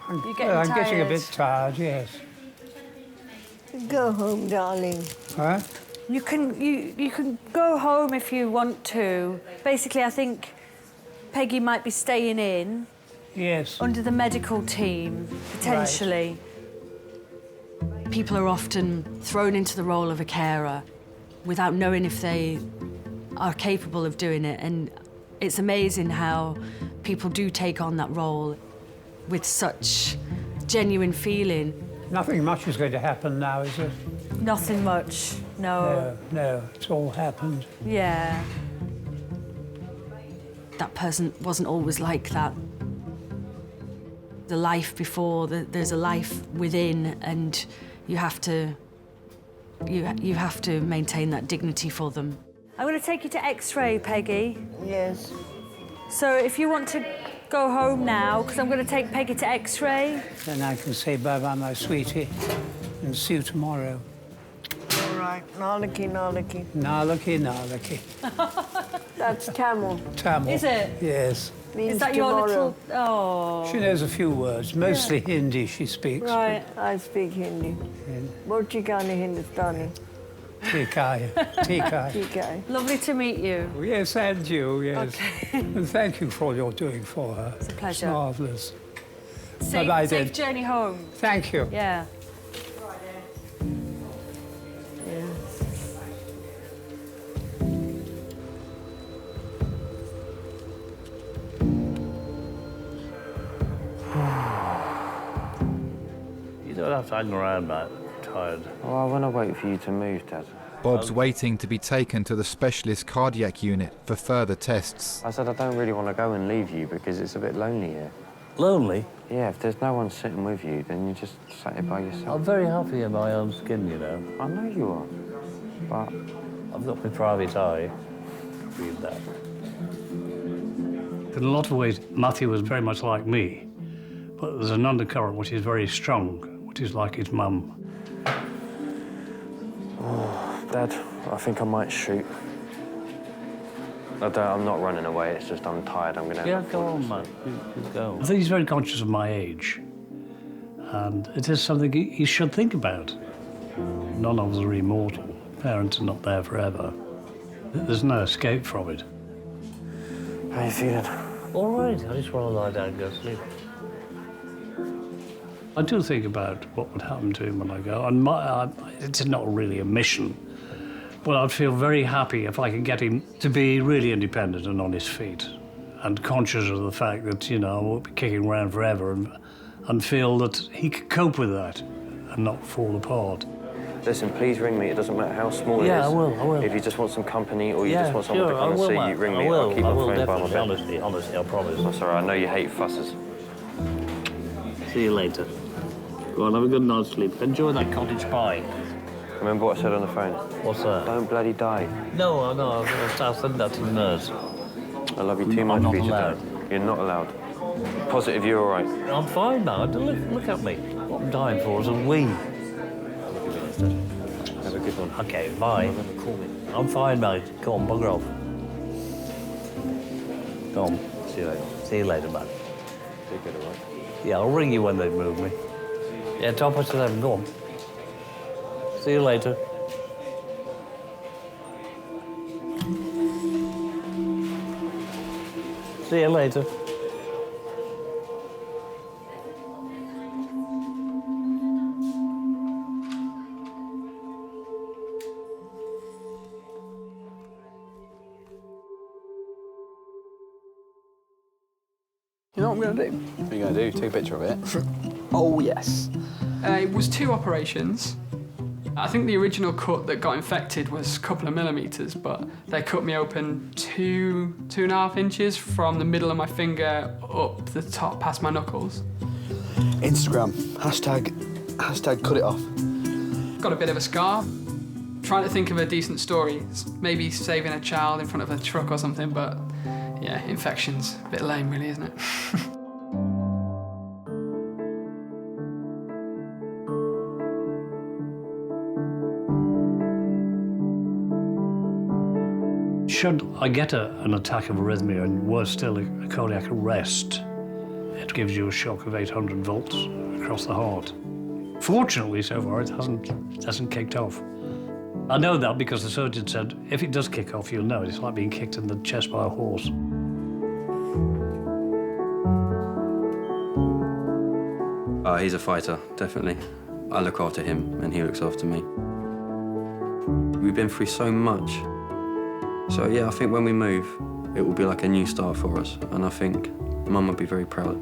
You're getting tired? I'm getting a bit tired, yes. Go home, darling. Huh? You can go home if you want to. Basically, I think Peggy might be staying in. Yes. Under the medical team, potentially. Right. People are often thrown into the role of a carer without knowing if they are capable of doing it. And it's amazing how people do take on that role with such genuine feeling. Nothing much is going to happen now, is it? Nothing much, no. No, it's all happened. Yeah. That person wasn't always like that. The life before, there's a life within, and you have to maintain that dignity for them. I'm going to take you to X-ray, Peggy. Yes. So if you want to go home now, because I'm going to take Peggy to X-ray. Then I can say bye-bye, my sweetie, and see you tomorrow. All right. Nalaki, nalaki. Nalaki, nalaki. That's Tamil. Tamil. Is it? Yes. Is that your little... Oh. She knows a few words, mostly Hindi she speaks. Right. I speak Hindi. Burchikani Hindustani. Tikai. Tikai. Tikai. Lovely to meet you. Yes, and you, yes. Okay. And thank you for all you're doing for her. It's a pleasure. Marvellous. Safe, safe journey home. Thank you. Yeah. You don't have to hang around, mate. I'm tired. Oh, I want to wait for you to move, Dad. Bob's waiting to be taken to the specialist cardiac unit for further tests. I said I don't really want to go and leave you because it's a bit lonely here. Lonely? Yeah, if there's no one sitting with you, then you just sat here by yourself. I'm very happy in my own skin, you know. I know you are, but... I've got my private eye. Read that. In a lot of ways, Matthew was very much like me, but there's an undercurrent which is very strong, which is like his mum. Oh, Dad, I think I might shoot. I'm not running away, it's just I'm tired, I'm gonna... Yeah, go on, man. You go. I think he's very conscious of my age, and it is something he should think about. None of us are immortal. Parents are not there forever. There's no escape from it. How are you feeling? All right, I just want to lie down and go to sleep. I do think about what would happen to him when I go, and it's not really a mission, but I'd feel very happy if I could get him to be really independent and on his feet, and conscious of the fact that, you know, I won't be kicking around forever, and feel that he could cope with that and not fall apart. Listen, please ring me. It doesn't matter how small it is. Yeah, I will. If you just want some company or you Yeah, just want someone to sure, come and I will, see you, Matt. ring me. I will, I'll keep I my will phone by my definitely, bed. honestly, I promise. That's all right. I know you hate fusses. See you later. Go on, have a good night's sleep. Enjoy that cottage pie. Remember what I said on the phone? What's that? Don't bloody die. No, I know. I'll send that to the nurse. I love you too much, I'm not Peter. allowed. You're not allowed. Positive, you're all right. I'm fine now. Look at me. What I'm dying for is a wee. Have a good one. Okay, bye. I'm fine, mate. Go on, bugger off. Go on. See you later. See you later, man. Take it, all right? Yeah, I'll ring you when they move me. Yeah, 11:30. Go on. See you later. See you later. You know what I'm going to do? What are you going to do? Take a picture of it? Oh, yes. It was 2 operations. I think the original cut that got infected was a couple of millimetres, but they cut me open 2.5 inches from the middle of my finger up the top past my knuckles. Instagram, hashtag cut it off. Got a bit of a scar. Trying to think of a decent story. Maybe saving a child in front of a truck or something, but yeah, infection's a bit lame really, isn't it? Should I get an attack of arrhythmia and worse still, a cardiac arrest, it gives you a shock of 800 volts across the heart. Fortunately, so far, it hasn't kicked off. I know that because the surgeon said, if it does kick off, you'll know it. It's like being kicked in the chest by a horse. He's a fighter, definitely. I look after him and he looks after me. We've been through so much. So yeah, I think when we move, it will be like a new start for us. And I think Mum would be very proud.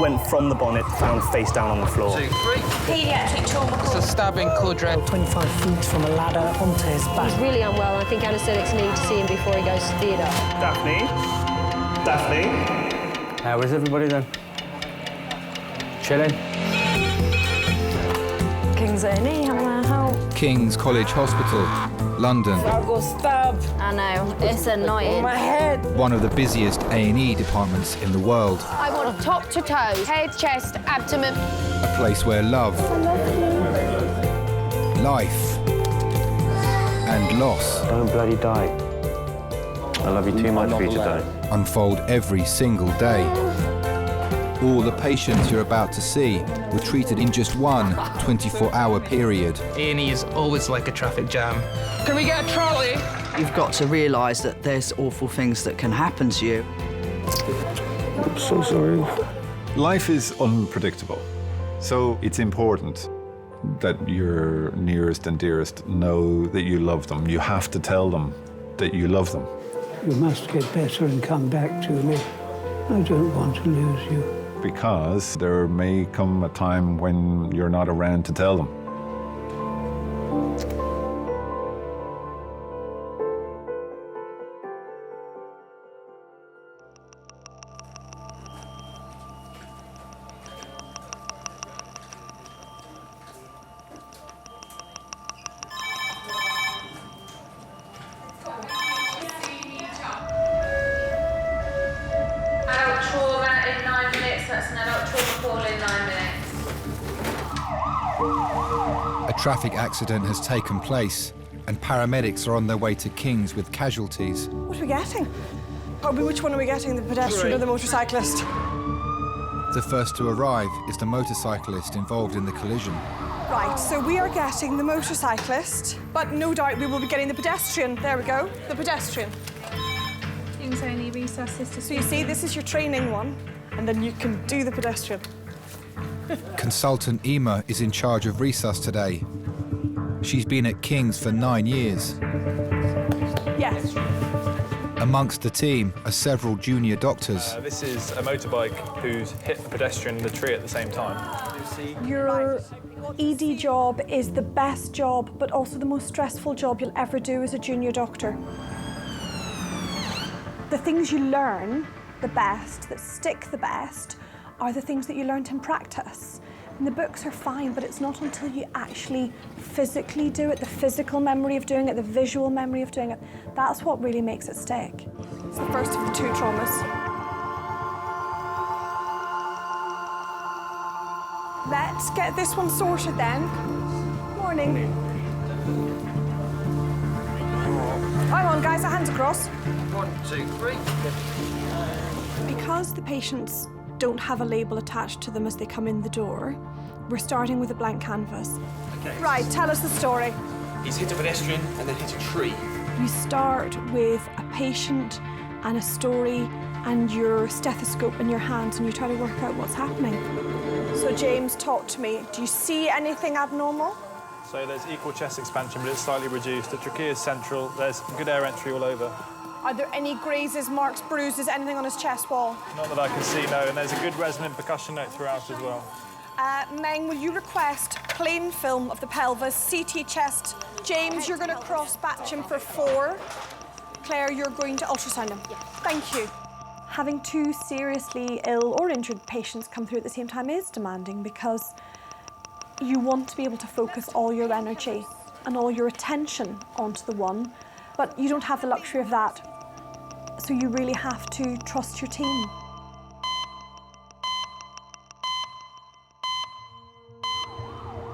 went from the bonnet, found face down on the floor. 2, 3. Paediatric trauma. It's a stabbing quadrille. 25 feet from a ladder onto his back. He's really unwell. I think anaesthetics need to see him before he goes to theatre. Daphne? Daphne? How is everybody then? Chilling? King's A&E, how may I help? King's College Hospital, London. I got stabbed. I know, it's annoying. My head. One of the busiest A&E departments in the world. I want top to toe, head, chest, abdomen. A place where love, life, and loss. Don't bloody die. I love you too much for you to die. Unfold every single day. All the patients you're about to see were treated in just one 24-hour period. A&E is always like a traffic jam. Can we get a trolley? You've got to realise that there's awful things that can happen to you. I'm so sorry. Life is unpredictable, so it's important that your nearest and dearest know that you love them. You have to tell them that you love them. You must get better and come back to me. I don't want to lose you. Because there may come a time when you're not around to tell them. Adult trauma in 9 minutes. That's an adult trauma call in 9 minutes. A traffic accident has taken place, and paramedics are on their way to King's with casualties. What are we getting? Which one are we getting, the pedestrian or the motorcyclist? The first to arrive is the motorcyclist involved in the collision. Right, so we are getting the motorcyclist, but no doubt we will be getting the pedestrian. There we go, the pedestrian. King's A&E resus system. So you see, this is your training one, and then you can do the pedestrian. Consultant Ema is in charge of resus today. She's been at King's for 9 years. Yes. Amongst the team are several junior doctors. This is a motorbike who's hit a pedestrian in the tree at the same time. Your ED job is the best job, but also the most stressful job you'll ever do as a junior doctor. The things you learn the best, that stick the best, are the things that you learned in practice. And the books are fine, but it's not until you actually physically do it, the physical memory of doing it, the visual memory of doing it, that's what really makes it stick. It's the first of the 2 traumas. Let's get this one sorted then. Morning. Hang on, guys, our hands across. 1, 2, 3. Because the patients don't have a label attached to them as they come in the door, we're starting with a blank canvas. Okay. Right, tell us the story. He's hit a pedestrian and then hit a tree. You start with a patient and a story and your stethoscope in your hands, and you try to work out what's happening. So James, talk to me. Do you see anything abnormal? So there's equal chest expansion, but it's slightly reduced. The trachea is central. There's good air entry all over. Are there any grazes, marks, bruises, anything on his chest wall? Not that I can see, no. And there's a good resonant percussion note throughout as well. Meng, will you request plain film of the pelvis, CT chest? James, you're going to cross-batch him for 4. Claire, you're going to ultrasound him. Yes. Thank you. Having 2 seriously ill or injured patients come through at the same time is demanding, because you want to be able to focus all your energy and all your attention onto the one, but you don't have the luxury of that. So you really have to trust your team.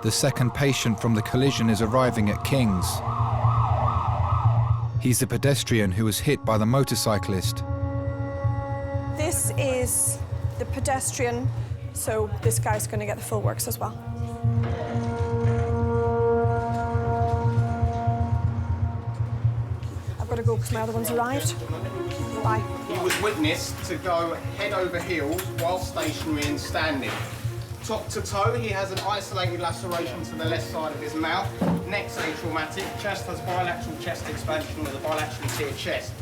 The second patient from the collision is arriving at King's. He's the pedestrian who was hit by the motorcyclist. This is the pedestrian, so this guy's going to get the full works as well. I've got to go because my other one's arrived. Bye. He was witnessed to go head over heels while stationary and standing. Top to toe, he has an isolated laceration to the left side of his mouth. Neck's atraumatic. Chest has bilateral chest expansion with a bilaterally tiered chest.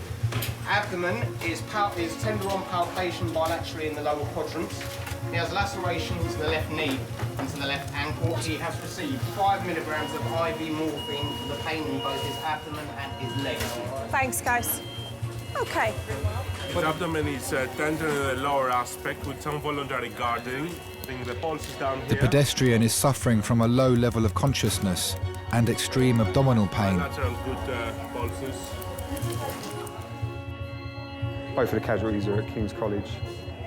Abdomen is tender on palpation bilaterally in the lower quadrants. He has laceration to the left knee and to the left ankle. He has received 5 milligrams of IV morphine for the pain in both his abdomen and his legs. Thanks, guys. Okay. His abdomen is tender in the lower aspect with some voluntary guarding. The pulse is down The here. pedestrian is suffering from a low level of consciousness and extreme abdominal pain. Natural good pulses. Both of the casualties are at King's College.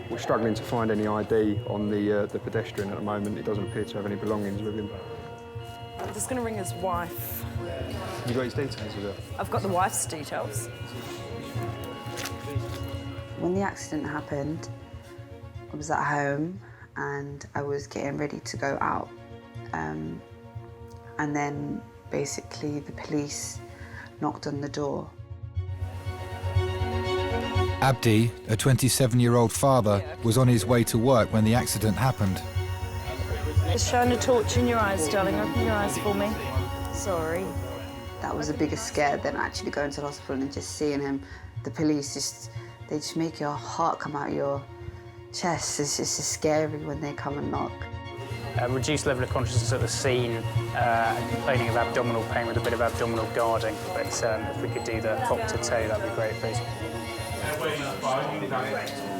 We're struggling to find any ID on the pedestrian at the moment. He doesn't appear to have any belongings with him. I'm just going to ring his wife. You got his details with it? I've got the wife's details. When the accident happened, I was at home and I was getting ready to go out. And then basically the police knocked on the door. Abdi, a 27-year-old father, was on his way to work when the accident happened. Just shine a torch in your eyes, darling. Open your eyes for me. Sorry. That was a bigger scare than actually going to the hospital and just seeing him. The police they just make your heart come out your chest. It's just scary when they come and knock. Reduced level of consciousness at the scene, complaining of abdominal pain with a bit of abdominal guarding. But if we could do the top to toe, that'd be great, please.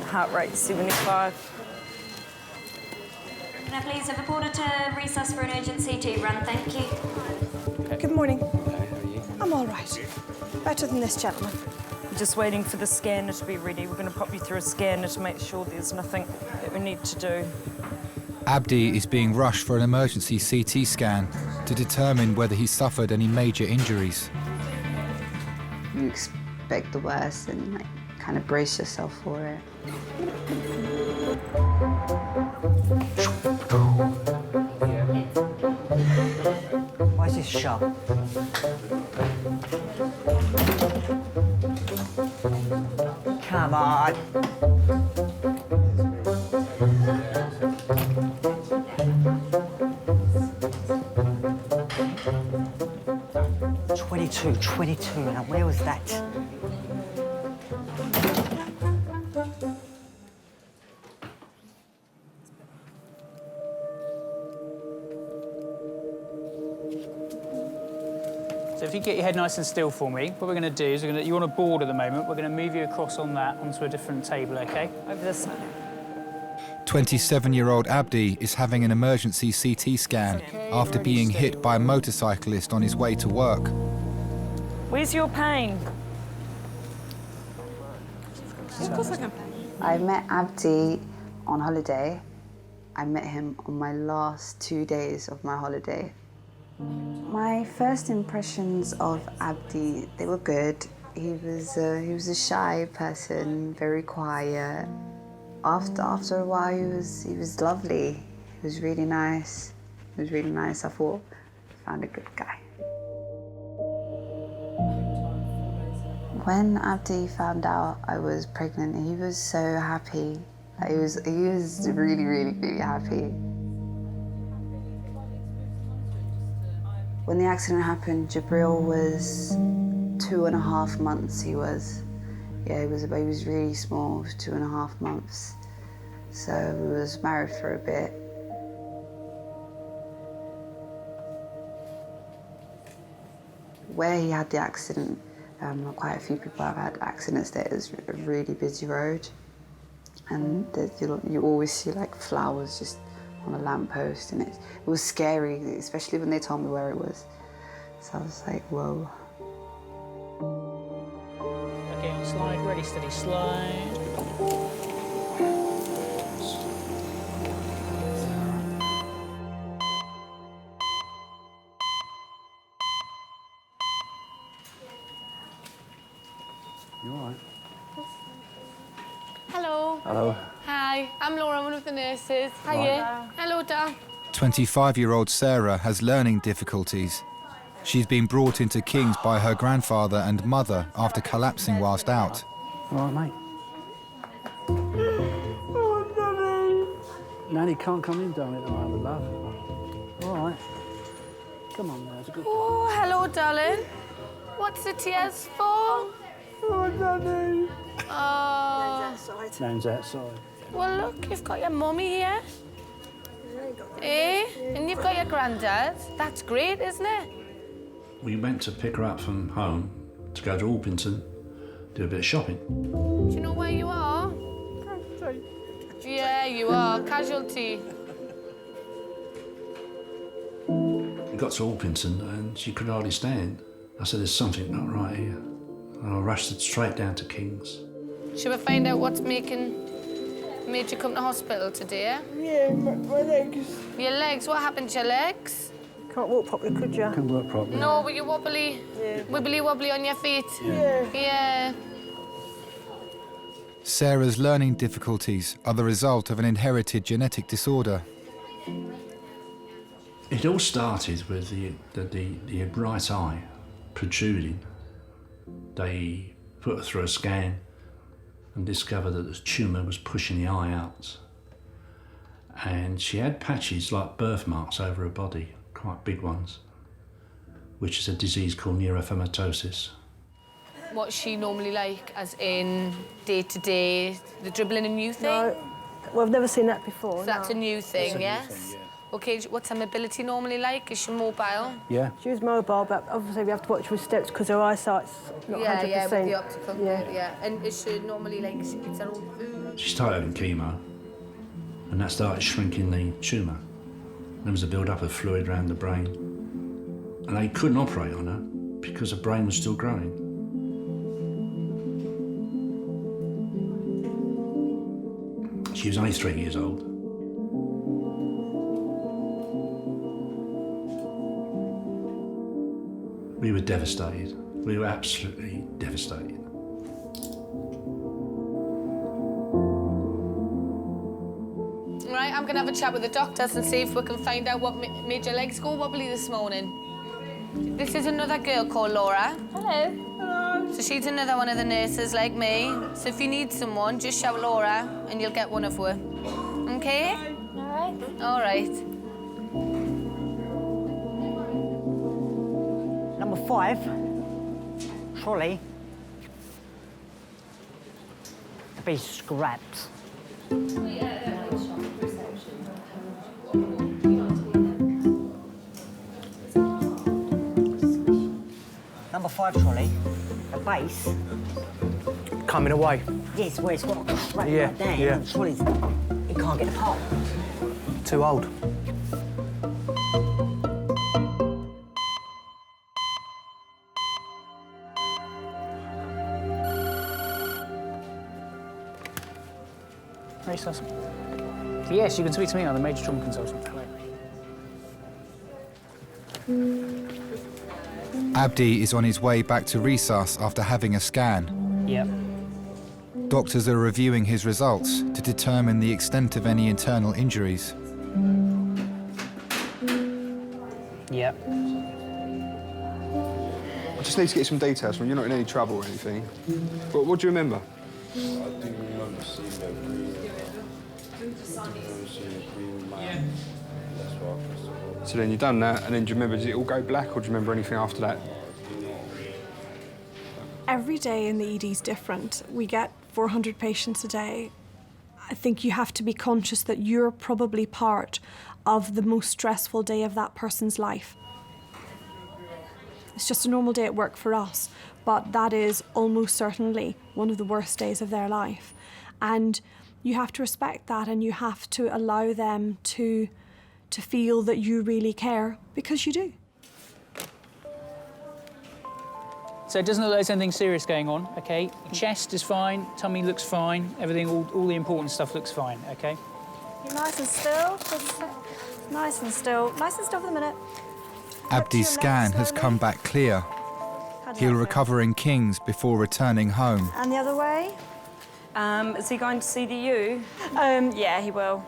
Heart rate 75. Can I please have a porter to recess for an urgent CT run, thank you. Good morning. I'm all right. Better than this gentleman. We're just waiting for the scanner to be ready. We're going to pop you through a scanner to make sure there's nothing that we need to do. Abdi is being rushed for an emergency CT scan to determine whether he suffered any major injuries. You expect the worst and kind of brace yourself for it. Why is this shut? Come on. $22. Now, where was that? So if you get your head nice and still for me, what we're going to do is you're on a board at the moment. We're going to move you across on that onto a different table, OK? Over this. 27-year-old Abdi is having an emergency CT scan after being hit by a motorcyclist on his way to work. Where's your pain? Of course I can. I met Abdi on holiday. I met him on my last 2 days of my holiday. My first impressions of Abdi, they were good. He was a shy person, very quiet. After a while, he was lovely. He was really nice. I thought, I found a good guy. When Abdi found out I was pregnant, he was so happy. He was really, really, really happy. When the accident happened, Jabril was 2.5 months. He was really small, 2.5 months. So we was married for a bit. Where he had the accident, quite a few people have had accidents there. It's a really busy road, and you always see like flowers just on a lamppost, and it was scary, especially when they told me where it was. So I was like, whoa. OK, on slide, ready, steady, slide. You all right? Hello. Hello. Hi, I'm Laura, one of the nurses. Hiya. Hello, Dad. 25-year-old Sarah has learning difficulties. She's been brought into King's by her grandfather and mother after collapsing whilst out. All right, mate. Oh, Nanny can't come in, darling, at the moment, love. All right. Come on, now, it's a good Oh, hello, darling. What's the tears for? Oh, Daddy. Oh. Nan's outside. Well, look, you've got your mummy here. Eh? And you've got your granddad. That's great, isn't it? We went to pick her up from home to go to Orpington, do a bit of shopping. Do you know where you are? Yeah, you are. Casualty. We got to Orpington and she could hardly stand. I said, there's something not right here. And I rushed it straight down to King's. Should we find out what's made you come to hospital today? Yeah, my legs. Your legs? What happened to your legs? Can't walk properly, could you? Can't walk properly. No, were you wobbly? Yeah. Wibbly wobbly on your feet? Yeah. Yeah. Sarah's learning difficulties are the result of an inherited genetic disorder. It all started with the right eye protruding. They put her through a scan and discovered that the tumour was pushing the eye out. And she had patches like birthmarks over her body, quite big ones, which is a disease called neurofibromatosis. What's she normally like, as in day-to-day, the dribbling a new thing? No, well, I've never seen that before. So that's a new thing, That's a new yes? thing, yeah. OK, what's her mobility normally like? Is she mobile? Yeah. She was mobile, but obviously we have to watch her steps because her eyesight's not 100%. Yeah, with the optical, yeah. And is she normally like, she eats her own food? She started having chemo, and that started shrinking the tumour. There was a build-up of fluid around the brain. And they couldn't operate on her because her brain was still growing. She was only 3 years old. We were devastated. We were absolutely devastated. Right, I'm going to have a chat with the doctors and see if we can find out what made your legs go wobbly this morning. This is another girl called Laura. Hello. Hello. So she's another one of the nurses like me. So if you need someone, just shout Laura and you'll get one of her. OK? All right. All right. Number 5, trolley. To be scrapped. Number 5 trolley, the base. Coming away. Yes, where it's got a strap Yeah, like that. yeah. And the trolley's, it can't get apart. Too old. Very sus. Yes, you can speak to me. I'm the major trauma consultant. Hello. Abdi is on his way back to resus after having a scan. Yep. Doctors are reviewing his results to determine the extent of any internal injuries. Yep. I just need to get some details from you. You're not in any trouble or anything. But what do you remember? I do remember seeing the green. That's what. So then you've done that, and then do you remember, did it all go black, or do you remember anything after that? Every day in the ED is different. We get 400 patients a day. I think you have to be conscious that you're probably part of the most stressful day of that person's life. It's just a normal day at work for us, but that is almost certainly one of the worst days of their life. And you have to respect that, and you have to allow them to feel that you really care, because you do. So it doesn't look like there's anything serious going on, OK? Chest is fine, tummy looks fine, everything, all the important stuff looks fine, OK? You're nice and still. Nice and still. Nice and still for the minute. Abdi's scan has come back clear. He'll recover in King's before returning home. And the other way? Is he going to CDU? Yeah, he will.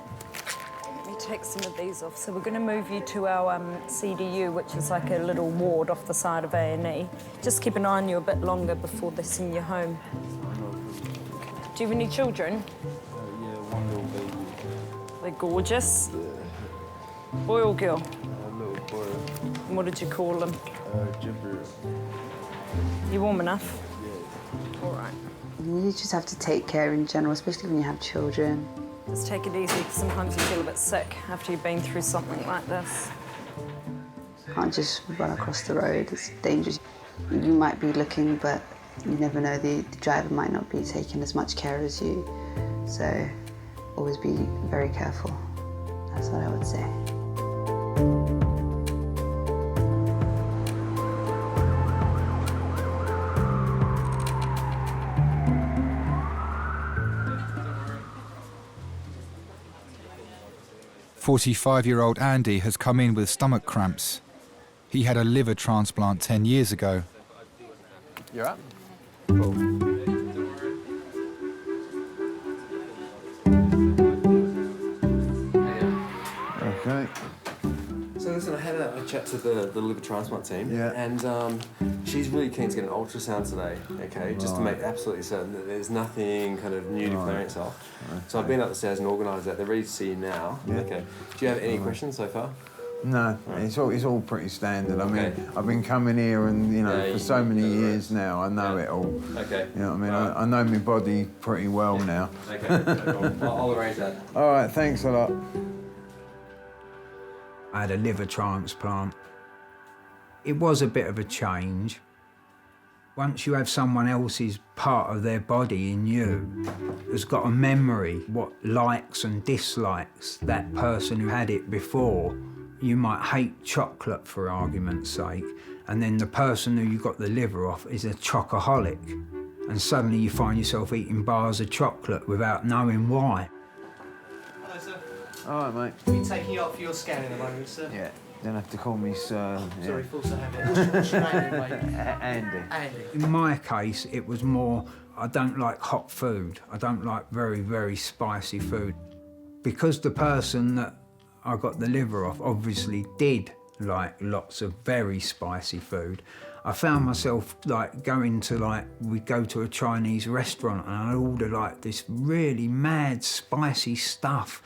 Let me take some of these off. So we're going to move you to our CDU, which is like a little ward off the side of A&E. Just keep an eye on you a bit longer before they send you home. Do you have any children? Yeah, one little baby. They're gorgeous. Boy or girl? A little boy. And what did you call them? Jibber. You warm enough? Yeah. All right. You just have to take care in general, especially when you have children. Just take it easy, because sometimes you feel a bit sick after you've been through something like this. Can't just run across the road, it's dangerous. You might be looking, but you never know, the driver might not be taking as much care as you. So always be very careful. That's what I would say. 45-year-old Andy has come in with stomach cramps. He had a liver transplant 10 years ago. You're up. Okay. So listen, I had a chat to the liver transplant team, and she's really keen to get an ultrasound today, okay, just to make absolutely certain that there's nothing kind of new declaring itself. So I've been up the stairs and organised that. They're ready to see you now. Yeah. Okay. Do you have any questions so far? No, it's all pretty standard. I mean, I've been coming here and, you know, for so many years now, I know it all. Okay. You know what I mean? I know my body pretty well now. Okay, no problem. I'll arrange that. All right, thanks a lot. I had a liver transplant. It was a bit of a change. Once you have someone else's part of their body in you, has got a memory, what likes and dislikes that person who had it before. You might hate chocolate, for argument's sake, and then the person who you got the liver off is a chocoholic, and suddenly you find yourself eating bars of chocolate without knowing why. Hello, sir. All right, mate. We're taking you up for your scan in a moment, sir. Yeah, don't have to call me sir. Sorry, false I have it. What's your name, mate? Andy. Andy. In my case, it was more, I don't like hot food. I don't like very, very spicy food. Because the person that I got the liver off obviously did like lots of very spicy food, I found myself like going to we'd go to a Chinese restaurant and I'd order like this really mad spicy stuff.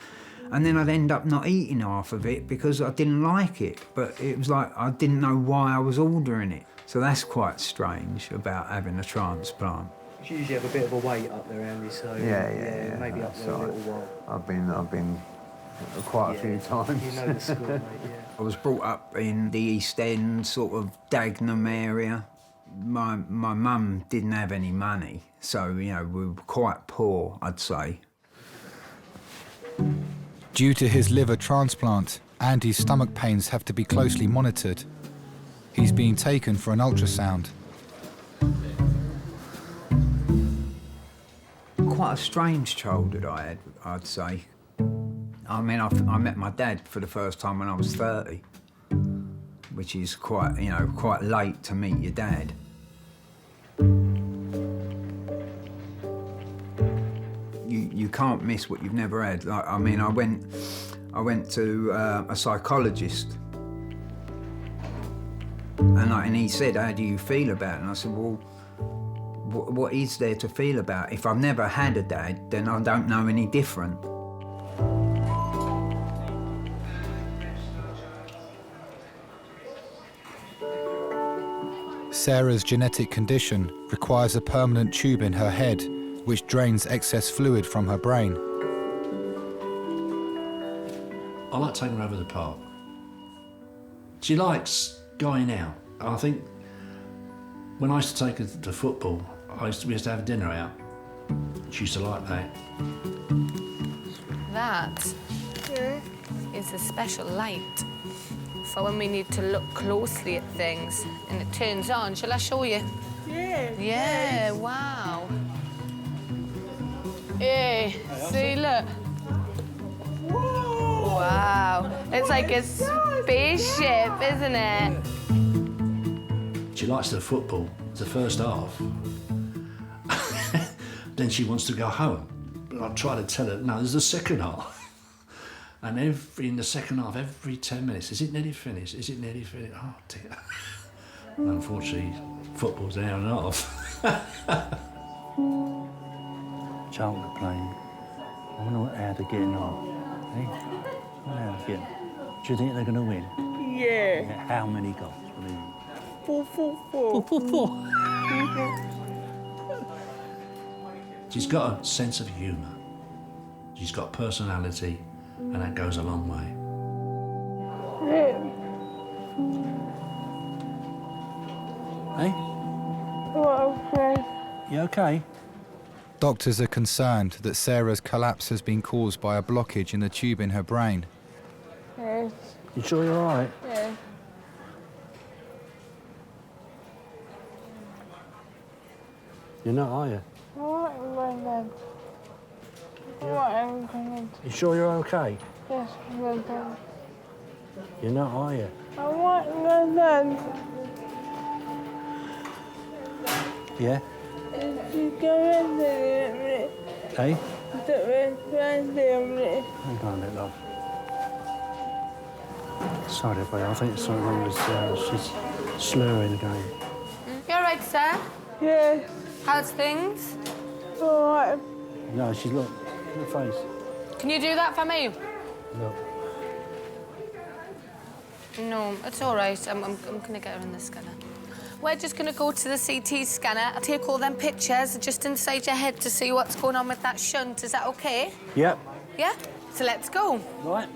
And then I'd end up not eating half of it because I didn't like it. But it was like I didn't know why I was ordering it. So that's quite strange about having a transplant. You usually have a bit of a wait up there, Andy, so Yeah, maybe up there a little while. I've been quite a few times. You know the score, mate, I was brought up in the East End, sort of Dagenham area. My mum didn't have any money, so, you know, we were quite poor, I'd say. Due to his liver transplant, Andy's stomach pains have to be closely monitored. He's being taken for an ultrasound. Quite a strange childhood I had, I'd say. I mean, I met my dad for the first time when I was 30, which is quite, you know, quite late to meet your dad. You can't miss what you've never had. Like, I mean, I went to a psychologist, and he said, "How do you feel about it?" And I said, "Well, what is there to feel about? If I've never had a dad, then I don't know any different." Sarah's genetic condition requires a permanent tube in her head, which drains excess fluid from her brain. I like taking her over the park. She likes going out. I think when I used to take her to football, we used to have dinner out. She used to like that. That is a special light for when we need to look closely at things and it turns on. Shall I show you? Yeah. Yeah, wow. Hey, see, look. Whoa. Wow. It's like a spaceship, isn't it? She likes the football, the first half. Then she wants to go home. But I try to tell her, no, there's the second half. And in the second half, every 10 minutes, is it nearly finished? Is it nearly finished? Oh, dear. And unfortunately, football's an hour and a half. Charlton are playing. I wonder how they're getting on. Hey? I wonder how they're getting on. Do you think they're going to win? Yeah. How many goals? 4-4-4. 4-4-4. She's got a sense of humour. She's got personality, and that goes a long way. Hey? Okay. You okay? Doctors are concerned that Sarah's collapse has been caused by a blockage in the tube in her brain. Yes. You sure you're all right? Yes. You're not, are you? You sure you're okay? Yes, You're not, are you? I want London. Yeah? You go in there. Hey? Hang Hang on a minute, love. Sorry, but I think something wrong with Sarah. She's slurring again. You all right, sir? Yes. How's things? All right. No, she's look in the face. Can you do that for me? Look. No, it's all right. I'm going to get her in the scanner. We're just going to go to the CT scanner. I'll take all them pictures just inside your head to see what's going on with that shunt. Is that OK? Yep. Yeah? So let's go. Right.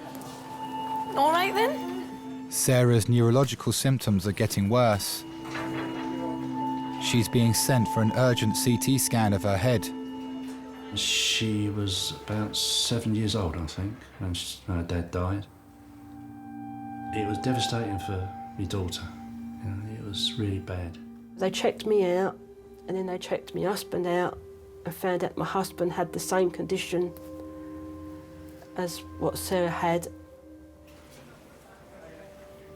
All right, then? Sarah's neurological symptoms are getting worse. She's being sent for an urgent CT scan of her head. She was about 7 years old, I think, when her dad died. It was devastating for my daughter. You know, it was really bad. They checked me out, and then they checked my husband out and found out my husband had the same condition as what Sarah had.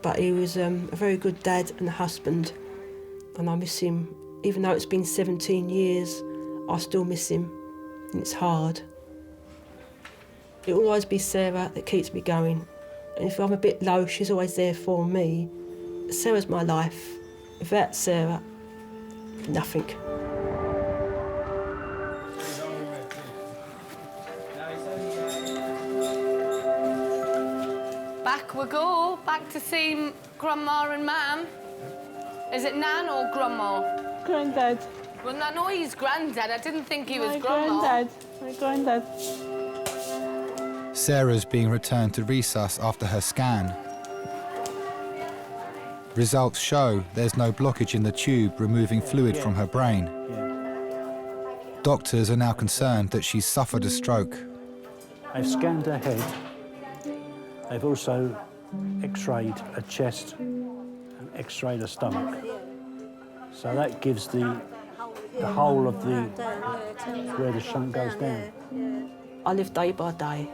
But he was a very good dad and husband, and I miss him. Even though it's been 17 years, I still miss him, and it's hard. It will always be Sarah that keeps me going, and if I'm a bit low, she's always there for me. Sarah's my life. Without Sarah, nothing. Back we go. Back to see Grandma and Mam. Is it Nan or Grandma? Granddad. Well, I know he's Granddad. I didn't think he was My Grandma. granddad. My granddad. Sarah's being returned to resus after her scan. Results show there's no blockage in the tube removing fluid from her brain. Doctors are now concerned that she's suffered a stroke. They've scanned her head. They've also x-rayed her chest and x-rayed her stomach. So that gives the whole of where the shunt goes down. I live day by day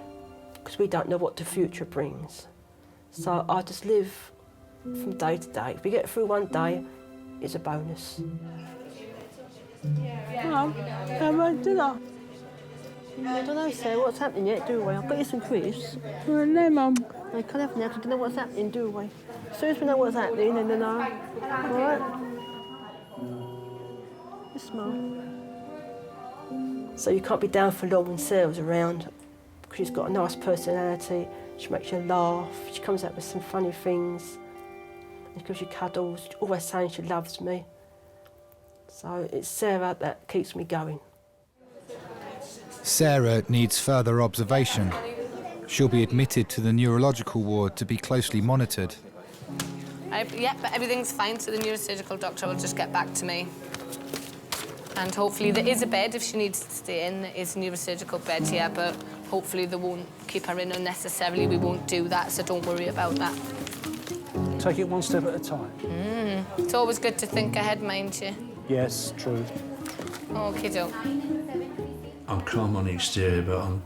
because we don't know what the future brings. So I just live from day to day. If we get through one day, it's a bonus. Mum, come on, dinner. I don't know, Sarah, what's happening yet, do we? I've got you some crisps. No, Mum. I can't have now because we don't know what's happening, do we? As soon as we know what's happening, then we know. All right? Yes, Mum. So you can't be down for long when Sarah's around because she's got a nice personality. She makes you laugh. She comes out with some funny things. She gives you cuddles. She's always saying she loves me. So it's Sarah that keeps me going. Sarah needs further observation. She'll be admitted to the neurological ward to be closely monitored. Yeah, but everything's fine, so the neurosurgical doctor will just get back to me. And hopefully there is a bed if she needs to stay in. There is a neurosurgical bed here, but hopefully they won't keep her in unnecessarily. We won't do that, so don't worry about that. Take it one step at a time. It's always good to think ahead, mind you. Yes, true. Okay, doke. I'm calm on the exterior, but I'm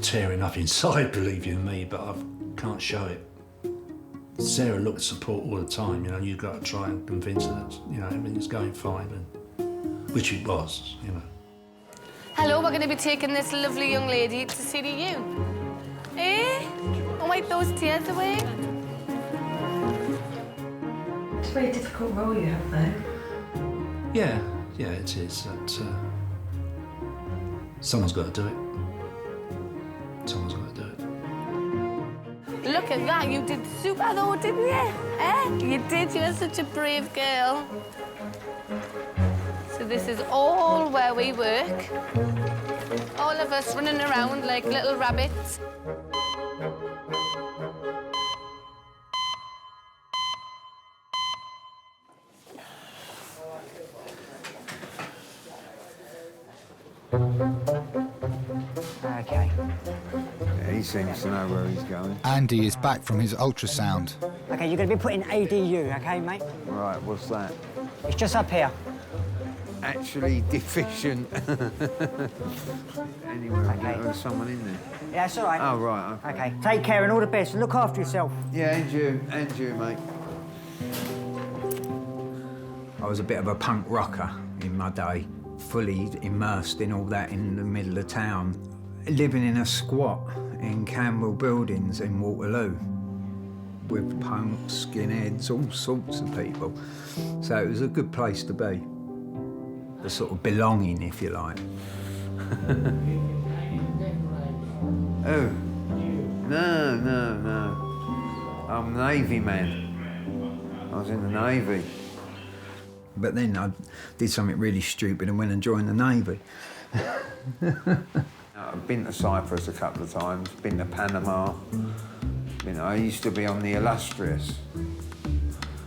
tearing up inside, believe you me, but I can't show it. Sarah looked at support all the time, you know, you've got to try and convince her that, you know, everything's going fine, and, which it was, you know. Hello, we're going to be taking this lovely young lady to see you. Eh? I'll wipe those tears away. It's a very difficult role you have, though. Yeah, it is. That, someone's got to do it. Someone's got to do it. Look at that, you did super though, didn't you? Eh? You did, you're such a brave girl. So this is all where we work. Oh, all of us running around like little rabbits. Okay. Yeah, he seems to know where he's going. Andy is back from his ultrasound. Okay, you're going to be put in ADU, okay, mate? Right, what's that? It's just up here. Actually deficient. Anyway, Okay. there's someone in there. Yeah, it's all right. Oh, right, okay. Okay, take care and all the best. Look after yourself. Yeah, and you, mate. I was a bit of a punk rocker in my day, fully immersed in all that in the middle of town. Living in a squat in Campbell Buildings in Waterloo with punks, skinheads, all sorts of people. So it was a good place to be. The sort of belonging, if you like. Oh, no. I'm a Navy man. I was in the Navy. But then I did something really stupid and went and joined the Navy. I've been to Cyprus a couple of times, been to Panama. I used to be on the Illustrious,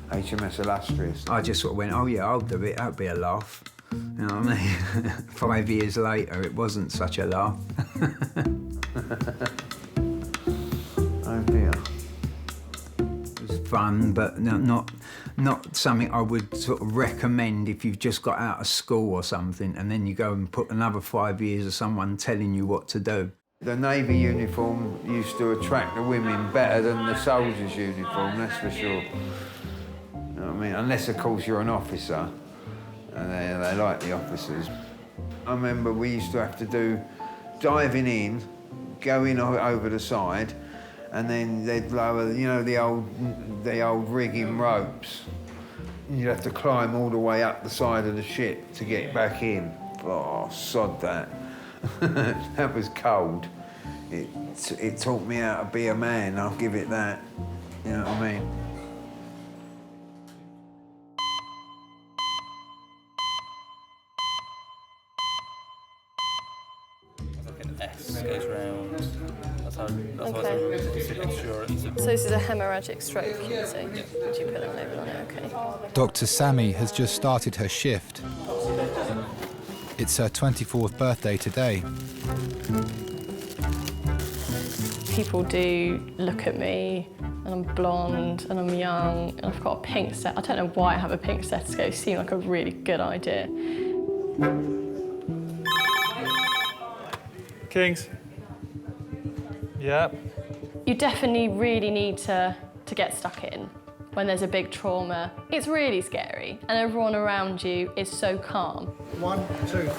HMS Illustrious. I just sort of went, oh yeah, I'll do it, that'll be a laugh. You know what I mean? 5 years later, it wasn't such a laugh. Oh dear. It was fun, but not something I would sort of recommend if you've just got out of school or something, and then you go and put another 5 years of someone telling you what to do. The Navy uniform used to attract the women better than the soldiers' uniform, that's for sure. You know what I mean? Unless, of course, you're an officer, and they like the officers. I remember we used to have to do diving in, go in over the side, and then they'd lower, you know, the old rigging ropes. You'd have to climb all the way up the side of the ship to get back in. Oh, sod that. That was cold. It taught me how to be a man, I'll give it that. You know what I mean? S goes round. That's how insurance. So this is a hemorrhagic stroke, you would say? Would you put a label on it? Okay. Dr. Sammy has just started her shift. It's her 24th birthday today. People do look at me, and I'm blonde, and I'm young, and I've got a pink set. I don't know why I have a pink stethoscope. It seemed like a really good idea. Kings. Yep. You definitely really need to get stuck in when there's a big trauma. It's really scary, and everyone around you is so calm. 1, 2, 3.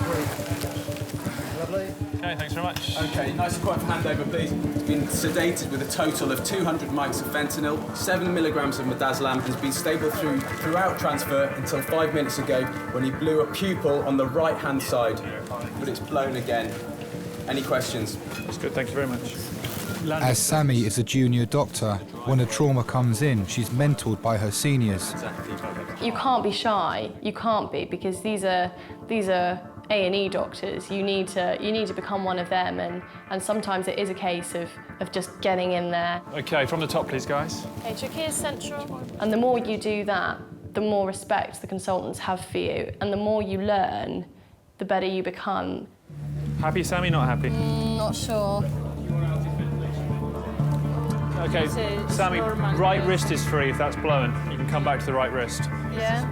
Lovely. Okay, thanks very much. Okay, nice and quiet for handover, please. He's been sedated with a total of 200 mics of fentanyl, 7 milligrams of midazolam, and has been stable throughout transfer until 5 minutes ago when he blew a pupil on the right-hand side, but it's blown again. Any questions? That's good, thank you very much. As Sammy is a junior doctor, when a trauma comes in, she's mentored by her seniors. You can't be shy. You can't be, because these are A&E doctors. You need to become one of them, and sometimes it is a case of just getting in there. Okay, from the top, please, guys. Okay, trachea central. And the more you do that, the more respect the consultants have for you, and the more you learn, the better you become. Happy, Sammy? Not happy? Not sure. Okay, Sammy, right wrist is free if that's blown. You can come back to the right wrist. Yeah.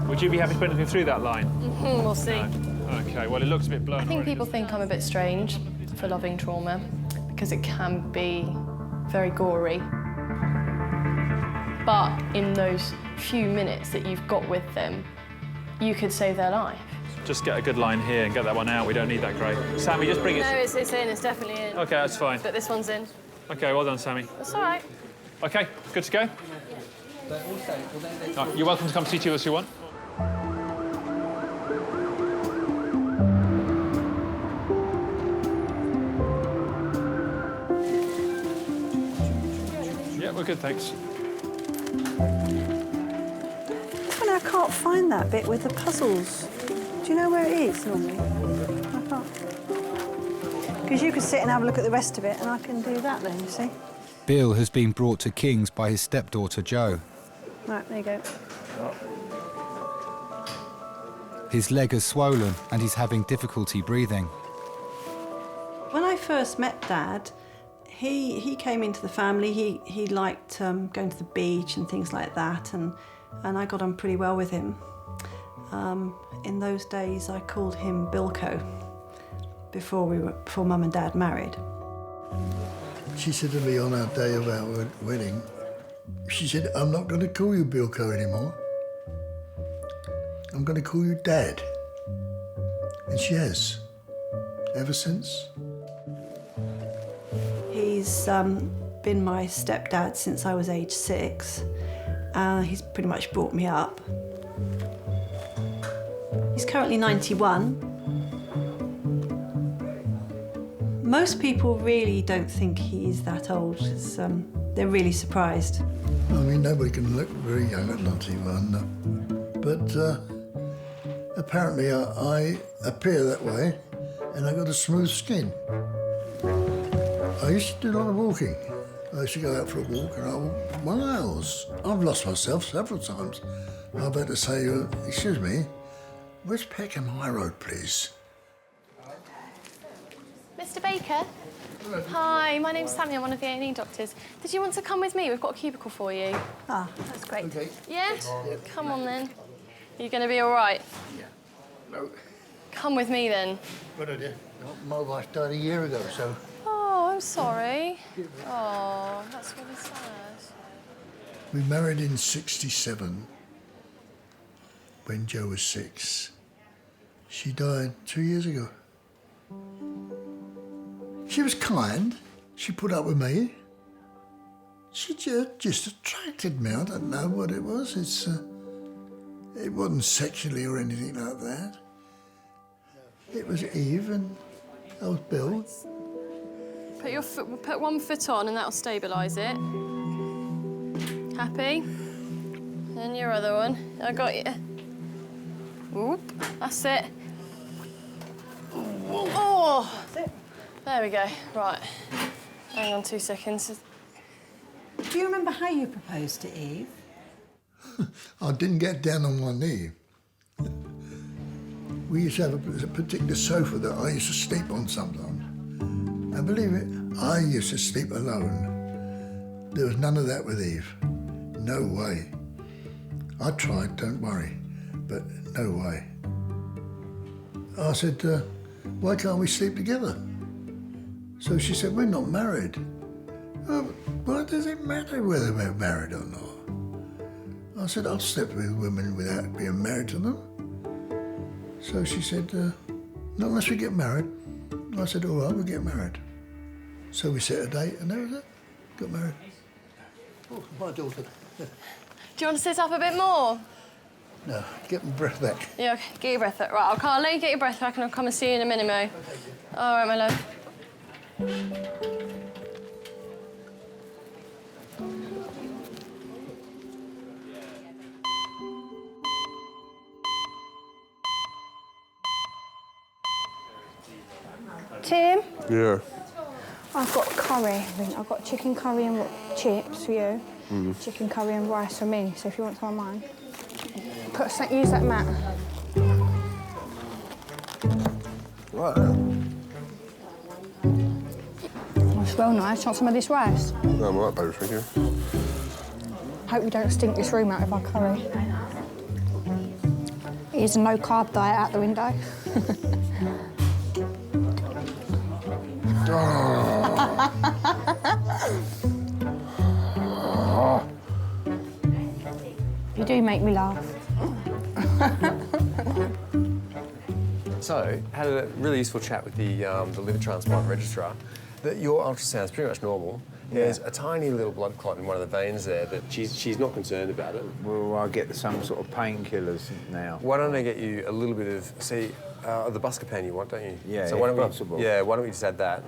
Would you be happy to put anything through that line? We'll see. No. Okay, well, it looks a bit blown. I think people think I'm a bit strange for loving trauma because it can be very gory. But in those few minutes that you've got with them, you could save their life. Just get a good line here and get that one out. We don't need that great. Sammy, just bring it. No, it's in. It's definitely in. Okay, that's fine. But this one's in. Okay, well done, Sammy. That's all right. Okay, good to go? Yeah. Right, you're welcome to come see us if you want. Yeah, we're good, thanks. I can't find that bit with the puzzles. Do you know where it is normally? I can't. Because you could sit and have a look at the rest of it, and I can do that then, you see. Bill has been brought to King's by his stepdaughter, Jo. Right, there you go. His leg is swollen and he's having difficulty breathing. When I first met Dad, he came into the family. He liked going to the beach and things like that, and I got on pretty well with him. In those days, I called him Bilko before Mum and Dad married. She said to me on our day of our wedding, she said, "I'm not going to call you Bilko anymore. I'm going to call you Dad." And she has, ever since. He's been my stepdad since I was age 6. He's pretty much brought me up. He's currently 91. Most people really don't think he's that old. They're really surprised. I mean, nobody can look very young at 91, but apparently I appear that way, and I got a smooth skin. I used to do a lot of walking. I used to go out for a walk, and I walked miles. I've lost myself several times. I better say, excuse me, where's Peckham High Road, please? Mr. Baker? Hi, my name's Sammy. I'm one of the A&E doctors. Did you want to come with me? We've got a cubicle for you. Ah, that's great. Okay. Yeah? Come on then. Are you going to be all right? Yeah. No. Come with me then. Good idea. My wife died a year ago, so... Oh, I'm sorry. Oh, that's really sad. We married in '67 when Jo was 6. She died 2 years ago. She was kind. She put up with me. She just attracted me. I don't know what it was. It wasn't sexually or anything like that. It was Eve and I was Bill. Put one foot on and that'll stabilise it. Happy? And your other one. I got you. Whoop. That's it. Oh! That's it. There we go. Right. Hang on 2 seconds. Do you remember how you proposed to Eve? I didn't get down on one knee. We used to have a particular sofa that I used to sleep on sometimes. And believe it, I used to sleep alone. There was none of that with Eve. No way. I tried, don't worry, but no way. I said, why can't we sleep together? So she said, we're not married. Oh, why does it matter whether we're married or not? I said, I'll sleep with women without being married to them. So she said, not unless we get married. I said, all right, we'll get married. So we set a date and that was it. Got married. Oh, my daughter. Do you want to sit up a bit more? No, get my breath back. Yeah, okay. Get your breath back. Right, I'll let you get your breath back and I'll come and see you in a minute, Mo. Okay, all right, my love. Tim? Yeah. I've got curry. I've got chicken curry and chips for you. Chicken curry and rice for me. So if you want some of mine, use that mat. Right. Oh, it's well nice. Want some of this rice? No, I'm all right, baby, thank you. Hope you don't stink this room out with our curry. Here's a no-carb diet out the window. You do make me laugh. So, had a really useful chat with the liver transplant registrar. That your ultrasound's pretty much normal. Yeah. There's a tiny little blood clot in one of the veins there that she's not concerned about it. Well, I get some sort of painkillers now. Why don't I get you a little bit of, the buscopan you want, don't you? Yeah, so if why don't possible. why don't we just add that?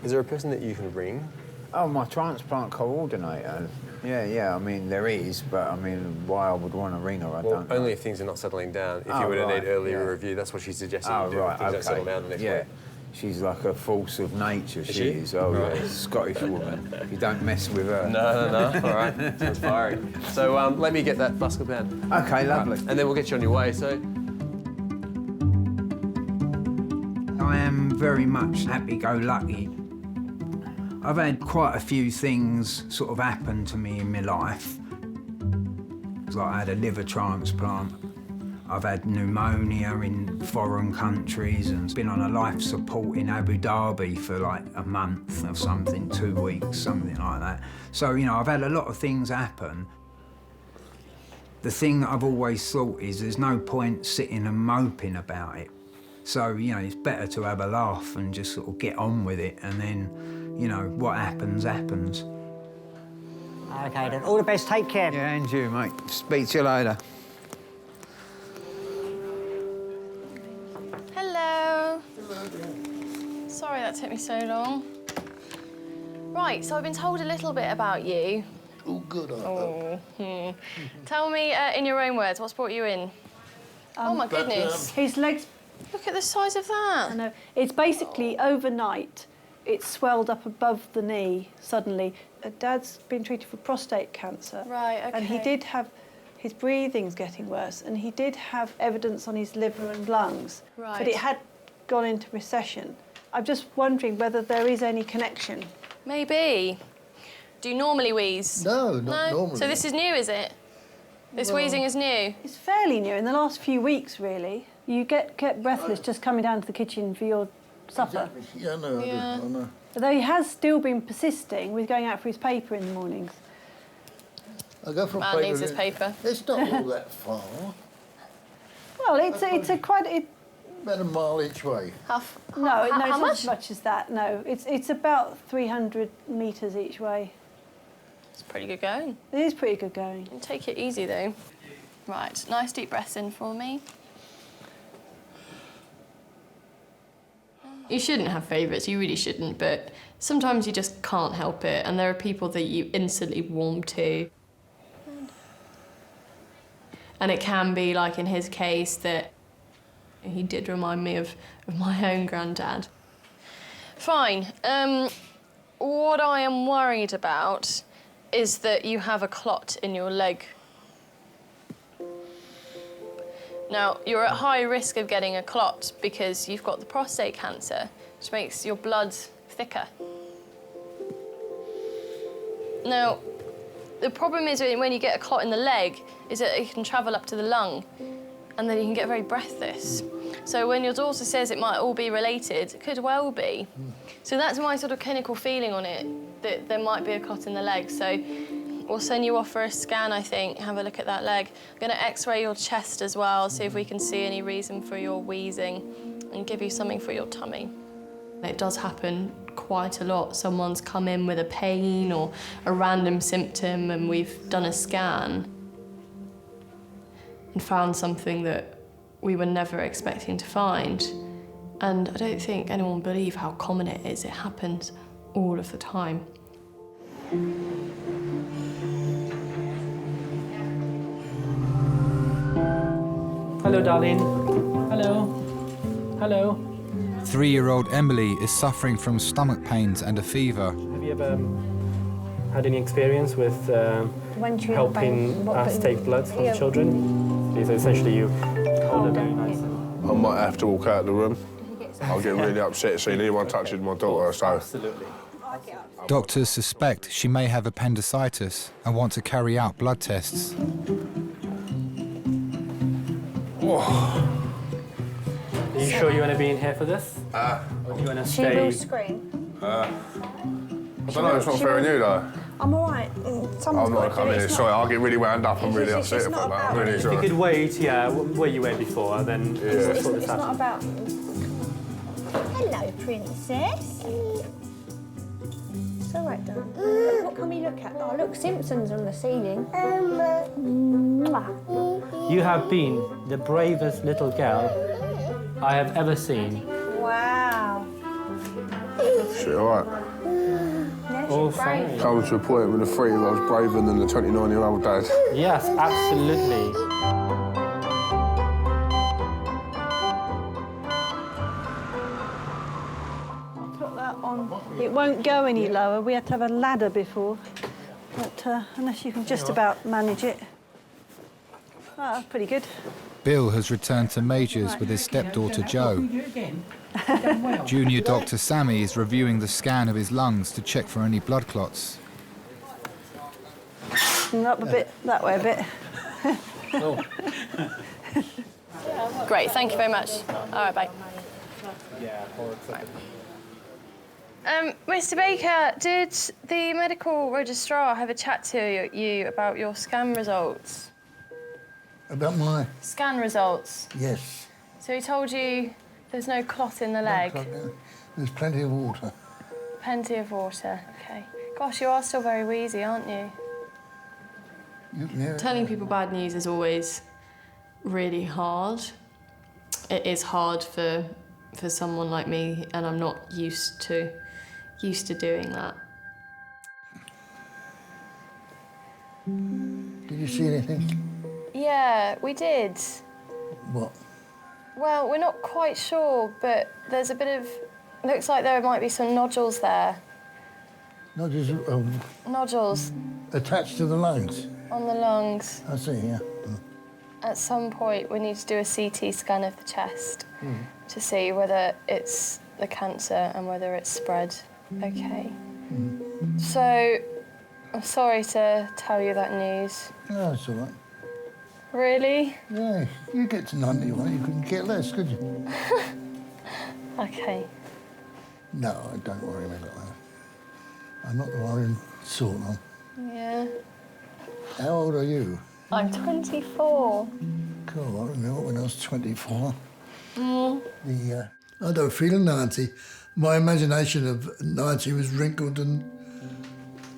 Is there a person that you can ring? Oh, my transplant coordinator. Yeah, I mean, there is, but I mean, why I would want to ring her, I don't know. Only if things are not settling down. If you were to need earlier review, that's what she suggested you do. Right, if things don't settle down the next week. She's like a force of nature, she is. Oh, Right. yeah, Scottish woman. You don't mess with her. No. All right. Sounds fiery. So let me get that busker pen. OK, lovely. Right. And then we'll get you on your way, so... I am very much happy-go-lucky. I've had quite a few things sort of happen to me in my life. Like I had a liver transplant. I've had pneumonia in foreign countries and been on a life support in Abu Dhabi for like a month or something, 2 weeks, something like that. So, you know, I've had a lot of things happen. The thing that I've always thought is there's no point sitting and moping about it. So, you know, it's better to have a laugh and just sort of get on with it, and then, you know, what happens, happens. OK, then. All the best. Take care. Yeah, and you, mate. Speak to you later. Hello. Sorry that took me so long. Right, so I've been told a little bit about you. Oh, good. Tell me in your own words, what's brought you in? Oh, my goodness. His legs... Look at the size of that. I know. It's basically overnight. It swelled up above the knee suddenly. Dad's been treated for prostate cancer. Right, OK. And he did have... His breathing's getting worse, and he did have evidence on his liver and lungs. Right. But it had gone into recession. I'm just wondering whether there is any connection. Maybe. Do you normally wheeze? No, not normally. So this is new, is it? This Well, wheezing is new? It's fairly new, in the last few weeks, really. You get breathless just coming down to the kitchen for your supper. Exactly. Yeah, no, Yeah. I know. Although he has still been persisting with going out for his paper in the mornings. I go for Man paper. needs his paper. It's not all that far. Well, it's a quite... About a mile each way. No, how it's not much? as much as that, no. It's about 300 metres each way. It's pretty good going. It is pretty good going. Take it easy, though. Right, nice deep breaths in for me. You shouldn't have favourites, you really shouldn't, but sometimes you just can't help it, and there are people that you instantly warm to. And it can be, like in his case, that he did remind me of my own granddad. Fine. What I am worried about is that you have a clot in your leg. Now, you're at high risk of getting a clot because you've got the prostate cancer, which makes your blood thicker. Now, the problem is when you get a clot in the leg is that it can travel up to the lung, and then you can get very breathless. So when your daughter says it might all be related, it could well be. So that's my sort of clinical feeling on it, that there might be a clot in the leg. So we'll send you off for a scan, I think, have a look at that leg. I'm going to x-ray your chest as well, see if we can see any reason for your wheezing and give you something for your tummy. It does happen quite a lot. Someone's come in with a pain or a random symptom and we've done a scan and found something that we were never expecting to find. And I don't think anyone will believe how common it is. It happens all of the time. Hello, darling. Hello. Hello. 3-year-old Emily is suffering from stomach pains and a fever. Have you ever had any experience with helping us take blood from children? So essentially you hold her very nice. I might have to walk out of the room. I'll get really upset seeing anyone touching my daughter, so... Absolutely. Doctors suspect she may have appendicitis and want to carry out blood tests. Are you sure you want to be in here for this? Or do you want to stay? She will scream. I don't know, it's not fair on you, though. I'm all right. I'm not coming in, sorry, I'll get really wound up, I'm really upset about that, I'm really If you sorry. could wait, yeah, where you were before, then we'll sort this out. Not about... Hello, princess. It's all right, darling. What can we look at? Oh, look, Simpsons on the ceiling. You have been the bravest little girl I have ever seen. Wow. Shit, all right. All fine. Come to a point when the 3-year-old's braver than the 29-year-old dad. Yes, absolutely. won't go any lower. We had to have a ladder before, but unless you can just about manage it. Oh, that's pretty good. Bill has returned to Majors with his stepdaughter Jo. Junior Dr. Sammy is reviewing the scan of his lungs to check for any blood clots. And up a bit, that way a bit. Great, thank you very much. All right, bye. Mr. Baker, did the medical registrar have a chat to you about your scan results? About my... Scan results? Yes. So he told you there's no clot in the leg? No clot, no. There's plenty of water. Plenty of water, OK. Gosh, you are still very wheezy, aren't you? Yeah. Telling people bad news is always really hard. It is hard for someone like me, and I'm not used to doing that. Did you see anything? Yeah, we did. What? Well, we're not quite sure, but there's a bit of... Looks like there might be some nodules there. Nodules? Nodules. Attached to the lungs? On the lungs. I see, yeah. At some point, we need to do a CT scan of the chest to see whether it's the cancer and whether it's spread. OK. So, I'm sorry to tell you that news. No, it's all right. Really? Yeah, you get to 91, you couldn't get less, could you? OK. No, don't worry about that. I'm not the worrying sort, no. Yeah. How old are you? I'm 24. Cool, I remember when I was 24. Mm. I don't feel 90. My imagination of 90 was wrinkled and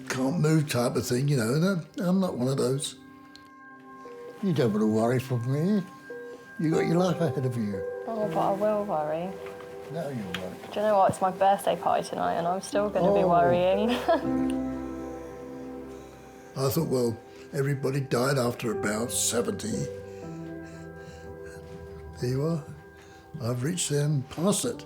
can't move type of thing, you know, and I'm not one of those. You don't want to worry for me. You got your life ahead of you. Oh, but I will worry. No, you won't. Do you know what? It's my birthday party tonight and I'm still going to be worrying. I thought, well, everybody died after about 70. There you are. I've reached them past it.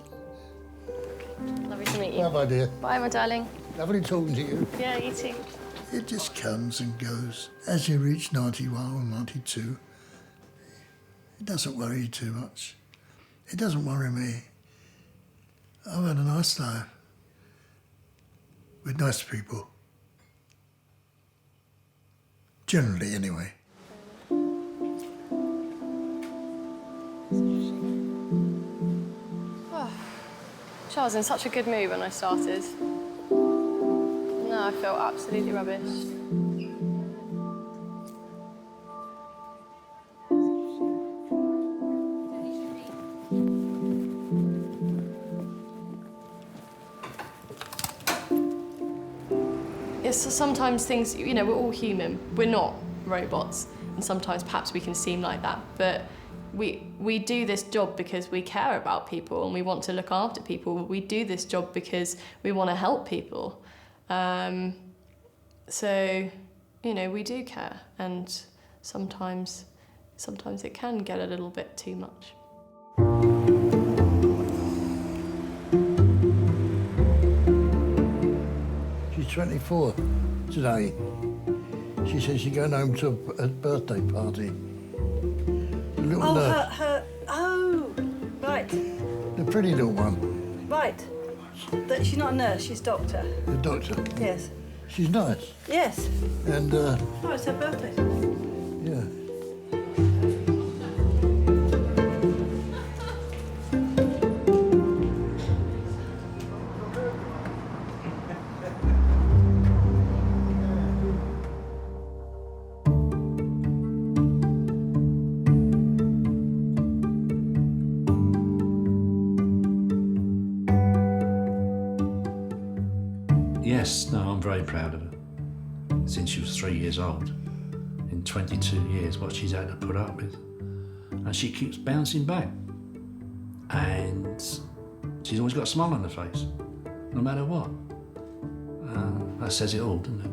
Lovely to meet you. Bye, dear. Bye, my darling. Lovely talking to you. Yeah, you too. It just comes and goes. As you reach 91 or 92, it doesn't worry you too much. It doesn't worry me. I've had a nice life with nice people. Generally, anyway. Oh, I was in such a good mood when I started. Now I feel absolutely rubbish. Yes, so sometimes things, you know, we're all human. We're not robots. And sometimes perhaps we can seem like that. But we do this job because we care about people and we want to look after people. We do this job because we want to help people. So, you know, we do care. And sometimes it can get a little bit too much. She's 24 today. She says she's going home to a birthday party. The little nurse. Oh, right. The pretty little one. Right. She's not a nurse, she's doctor. The doctor. Yes. She's nice. Yes. And, Oh, it's her birthday. yeah. Yes, no, I'm very proud of her. Since she was 3 years old, in 22 years, what she's had to put up with. And she keeps bouncing back. And she's always got a smile on her face, no matter what. That says it all, doesn't it?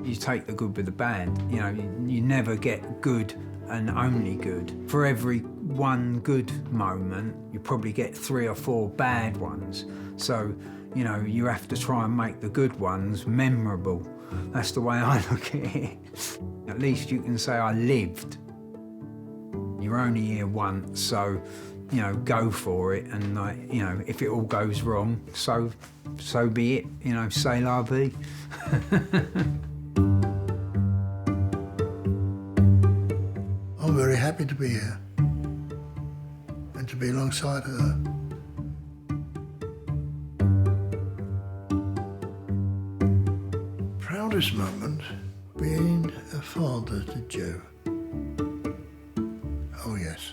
She's take the good with the bad. You know, you never get good and only good. For every one good moment, you probably get 3 or 4 bad ones. So, you know, you have to try and make the good ones memorable. That's the way I look at it. At least you can say I lived. You're only here once, so, you know, go for it. And, you know, if it all goes wrong, so be it. You know, c'est la vie. I'm very happy to be here and to be alongside her. Proudest moment being a father to Joe. Oh yes.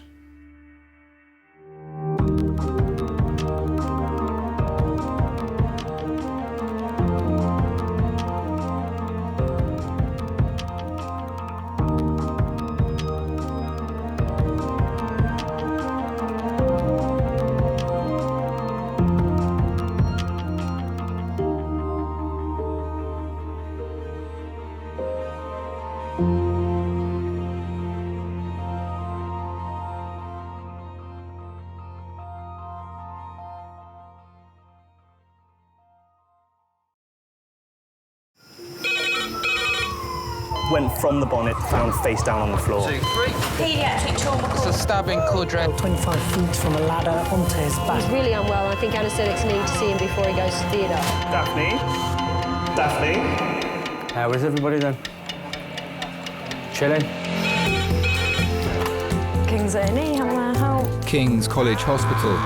Went from the bonnet, found face down on the floor. 2, 3. Paediatric trauma. It's a stabbing Cordray. 25 feet from a ladder onto his back. He's really unwell. I think anaesthetics need to see him before he goes to theatre. Daphne? Daphne? How is everybody then? Chilling? King's A&E, how may I help? King's College Hospital,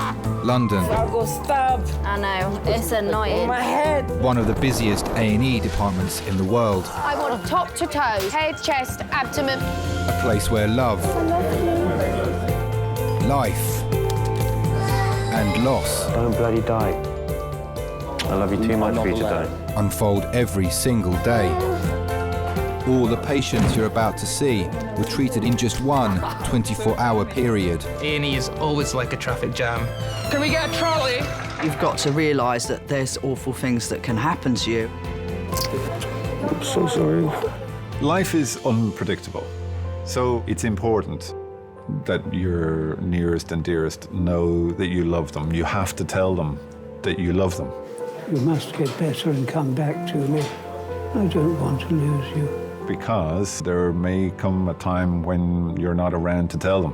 London. I got stabbed. I know, it's annoying. On my head. One of the busiest A&E departments in the world. I want top to toe, head, chest, abdomen. A place where love, life, and loss. Don't bloody die. I love you too much for you to die. Unfold every single day. All the patients you're about to see were treated in just one 24-hour period. A&E is always like a traffic jam. Can we get a trolley? You've got to realise that there's awful things that can happen to you. I'm so sorry. Life is unpredictable, so it's important that your nearest and dearest know that you love them. You have to tell them that you love them. You must get better and come back to me. I don't want to lose you. Because there may come a time when you're not around to tell them.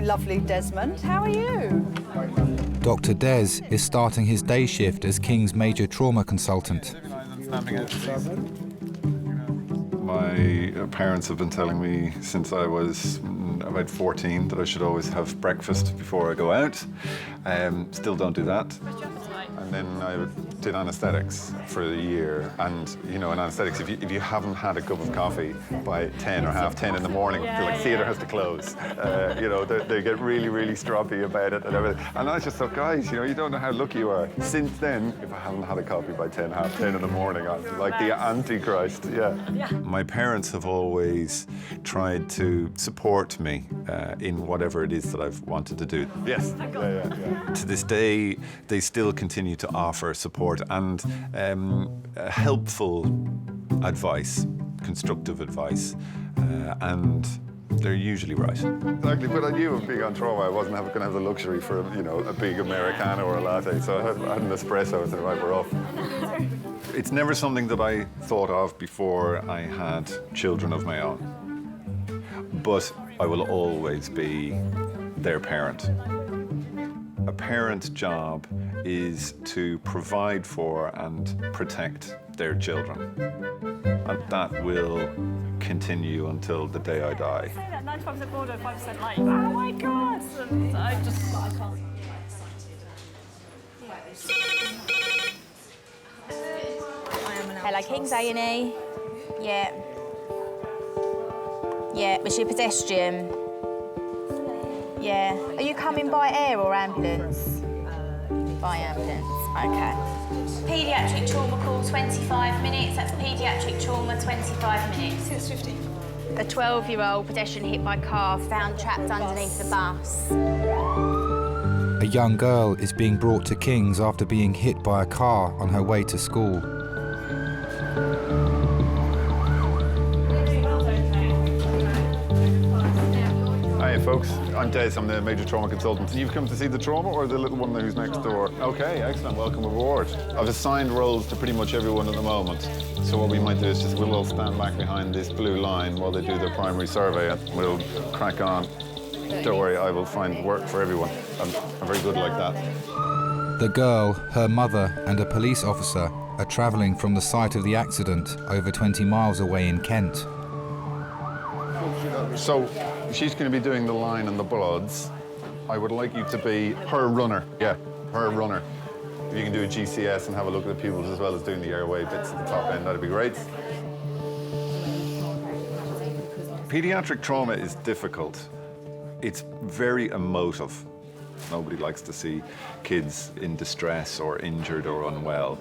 Lovely Desmond, how are you? Dr. Des is starting his day shift as King's major trauma consultant. My parents have been telling me since I was about 14 that I should always have breakfast before I go out. Still don't do that. And then I did anaesthetics for a year. And, you know, in anaesthetics, if you haven't had a cup of coffee by 10 or half 10 in the morning, I feel like theatre has to close. You know, they get really, really stroppy about it and everything. And I just thought, guys, you know, you don't know how lucky you are. Since then, if I haven't had a coffee by 10, half 10 in the morning, I'm like the Antichrist, yeah. My parents have always tried to support me in whatever it is that I've wanted to do. Yes. Yeah. To this day, they still continue to offer support and helpful advice, constructive advice, and they're usually right. Exactly, but I knew of being on trauma, I wasn't going to have the luxury for, you know, a big Americano or a latte, so I had an espresso and said, right, we're off. It's never something that I thought of before I had children of my own, but I will always be their parent. A parent's job is to provide for and protect their children. And that will continue until the day I die. Say that 95% border, 5% like, oh my God! And I can't. I am an Hello, King's A&E. Yeah. Yeah, was she a pedestrian? Yeah. Are you coming by air or ambulance? By ambulance, OK. Paediatric trauma call, 25 minutes. That's paediatric trauma, 25 minutes. 6:50. A 12-year-old pedestrian hit by car found trapped underneath the bus. A young girl is being brought to King's after being hit by a car on her way to school. Hi folks, I'm Des, I'm the major trauma consultant. You've come to see the trauma or the little one who's next door? Okay, excellent, welcome aboard. I've assigned roles to pretty much everyone at the moment. So what we might do is just we'll all stand back behind this blue line while they do their primary survey and we'll crack on. Don't worry, I will find work for everyone. I'm very good like that. The girl, her mother and a police officer are travelling from the site of the accident over 20 miles away in Kent. So she's going to be doing the line and the bloods. I would like you to be her runner. Yeah, her runner. If you can do a GCS and have a look at the pupils as well as doing the airway bits at the top end, that'd be great. Pediatric trauma is difficult. It's very emotive. Nobody likes to see kids in distress or injured or unwell.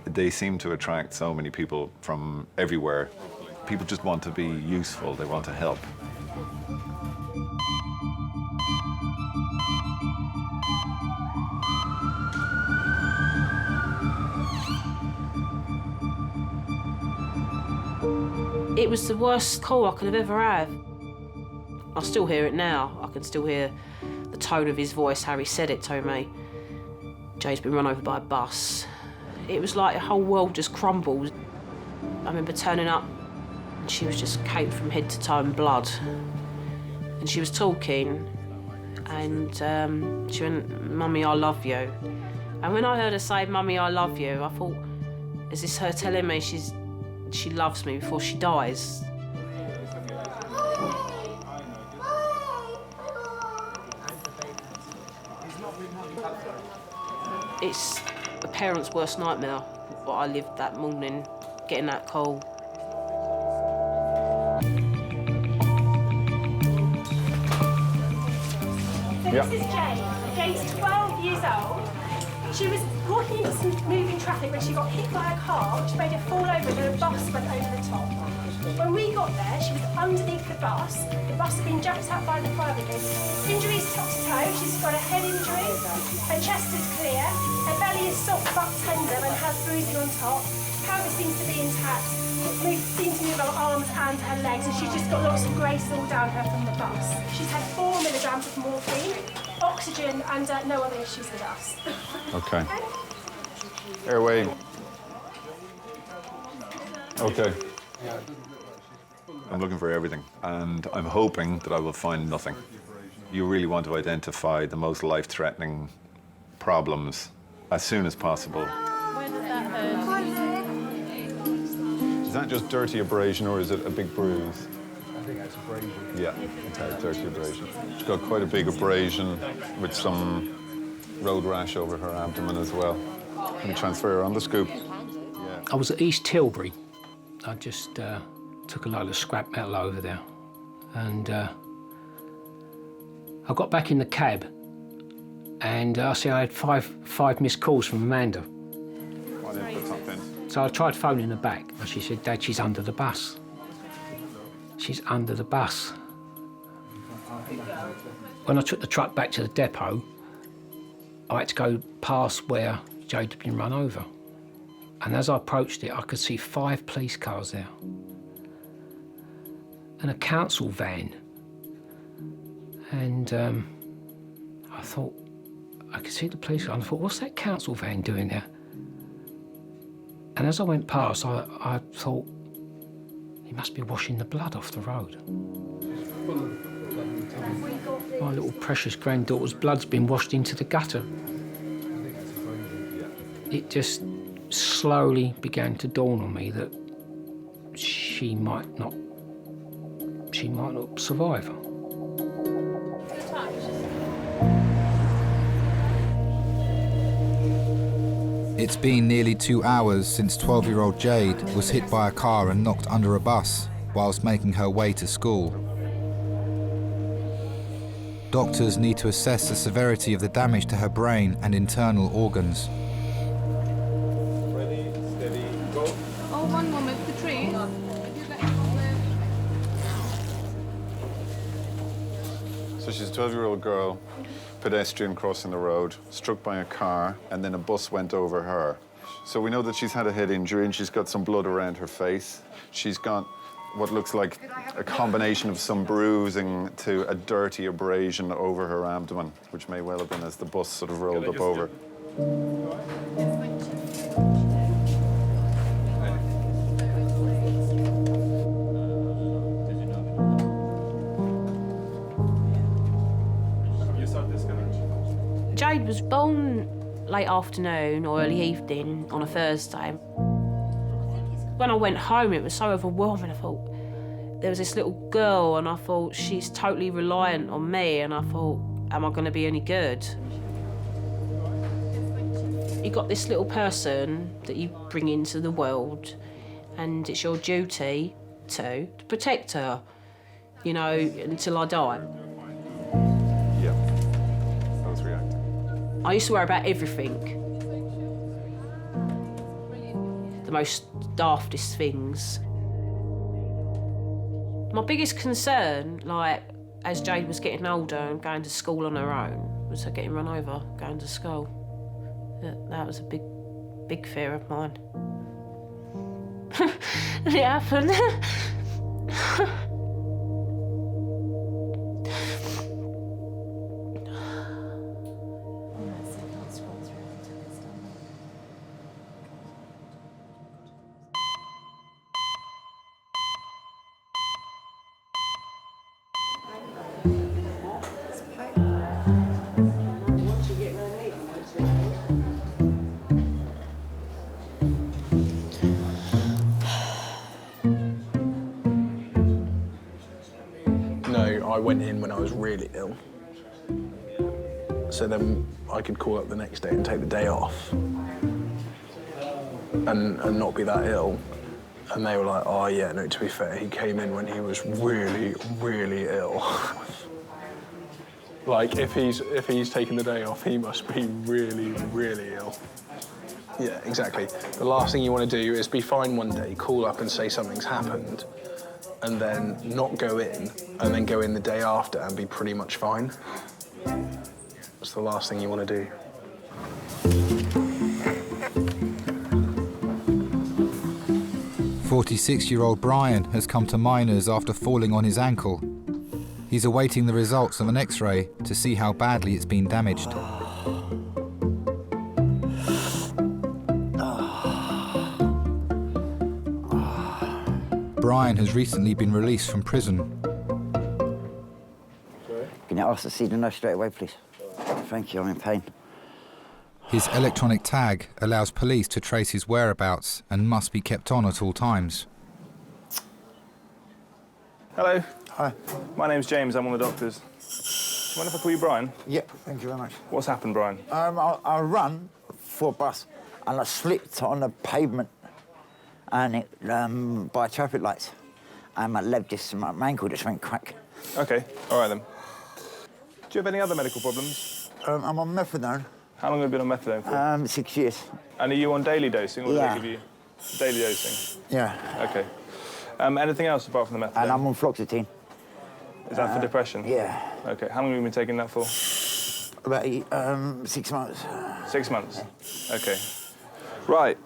They seem to attract so many people from everywhere. People just want to be useful, they want to help. It was the worst call I could have ever had. I still hear it now. I can still hear the tone of his voice, how he said it to me. Jay's been run over by a bus. It was like the whole world just crumbled. I remember turning up and she was just caked from head to toe in blood. And she was talking and she went, "Mummy, I love you." And when I heard her say, "Mummy, I love you," I thought, is this her telling me she loves me before she dies? It's a parent's worst nightmare, what I lived that morning, getting that call. So this is Jane. Jane's 12 years old. She was walking into some moving traffic when she got hit by a car, which made her fall over and a bus went over the top. When we got there, she was underneath the bus. The bus had been jumped out by the fire brigade. Injuries top to toe. She's got a head injury. Her chest is clear. Her belly is soft but tender and has bruising on top. Pelvis seems to be intact. Seems to move her arms and her legs, and she's just got lots of grace all down her from the bus. She's had 4 milligrams of morphine, oxygen, and no other issues with us. Okay. Airway. Okay. I'm looking for everything, and I'm hoping that I will find nothing. You really want to identify the most life-threatening problems as soon as possible. Where did that hurt? Is that just dirty abrasion, or is it a big bruise? I think that's abrasion. Yeah, it's a dirty abrasion. She's got quite a big abrasion with some road rash over her abdomen as well. Can we transfer her on the scoop? I was at East Tilbury. I just took a load of scrap metal over there. And I got back in the cab and I see I had five missed calls from Amanda. So I tried phoning her back and she said, "Dad, she's under the bus. She's under the bus." When I took the truck back to the depot, I had to go past where Jade had been run over. And as I approached it, I could see 5 police cars there. And a council van. And I thought, I could see the police car, and I thought, what's that council van doing there? And as I went past, I thought, he must be washing the blood off the road. My little precious granddaughter's blood's been washed into the gutter. It just slowly began to dawn on me that she might not survive. It's been nearly 2 hours since 12-year-old Jade was hit by a car and knocked under a bus whilst making her way to school. Doctors need to assess the severity of the damage to her brain and internal organs. Ready, steady, go. Oh, one moment, the tree. So she's a 12-year-old girl, pedestrian crossing the road, struck by a car, and then a bus went over her. So we know that she's had a head injury and she's got some blood around her face. She's got what looks like a combination of some bruising to a dirty abrasion over her abdomen, which may well have been as the bus sort of rolled up over. Jade was born late afternoon or early evening on a Thursday. When I went home, it was so overwhelming. I thought, there was this little girl, and I thought, she's totally reliant on me, and I thought, am I going to be any good? You got this little person that you bring into the world, and it's your duty to protect her, you know, until I die. Yeah, I was reacting. I used to worry about everything. The most daftest things. My biggest concern, like, as Jade was getting older and going to school on her own, was her getting run over going to school. That was a big fear of mine. And it happened. I went in when I was really ill. So then I could call up the next day and take the day off and not be that ill. And they were like, oh yeah, no, to be fair, he came in when he was really, really ill. Like, if he's taking the day off, he must be really, really ill. Yeah, exactly. The last thing you want to do is be fine one day, call up and say something's happened, and then not go in, and then go in the day after and be pretty much fine. That's the last thing you want to do. "46-year-old Brian has come to Miners after falling on his ankle. He's awaiting the results of an X-ray to see how badly it's been damaged. Brian has recently been released from prison. Can you ask to see the nurse straight away, please? Thank you, I'm in pain. His electronic tag allows police to trace his whereabouts and must be kept on at all times. Hello. Hi. My name's James, I'm one of the doctors. Do you mind if I call you Brian? Yeah, thank you very much. What's happened, Brian? I run for a bus and I slipped on the pavement and it by traffic lights, and my leg just, my ankle just went crack. Okay, all right then. Do you have any other medical problems? I'm on methadone. How long have you been on methadone for? 6 years. And are you on daily dosing, or do Yeah. they give you daily dosing? Yeah. Okay. Anything else apart from the methadone? And I'm on fluoxetine. Is that for depression? Yeah. Okay, how long have you been taking that for? About 6 months. 6 months? Okay. Right.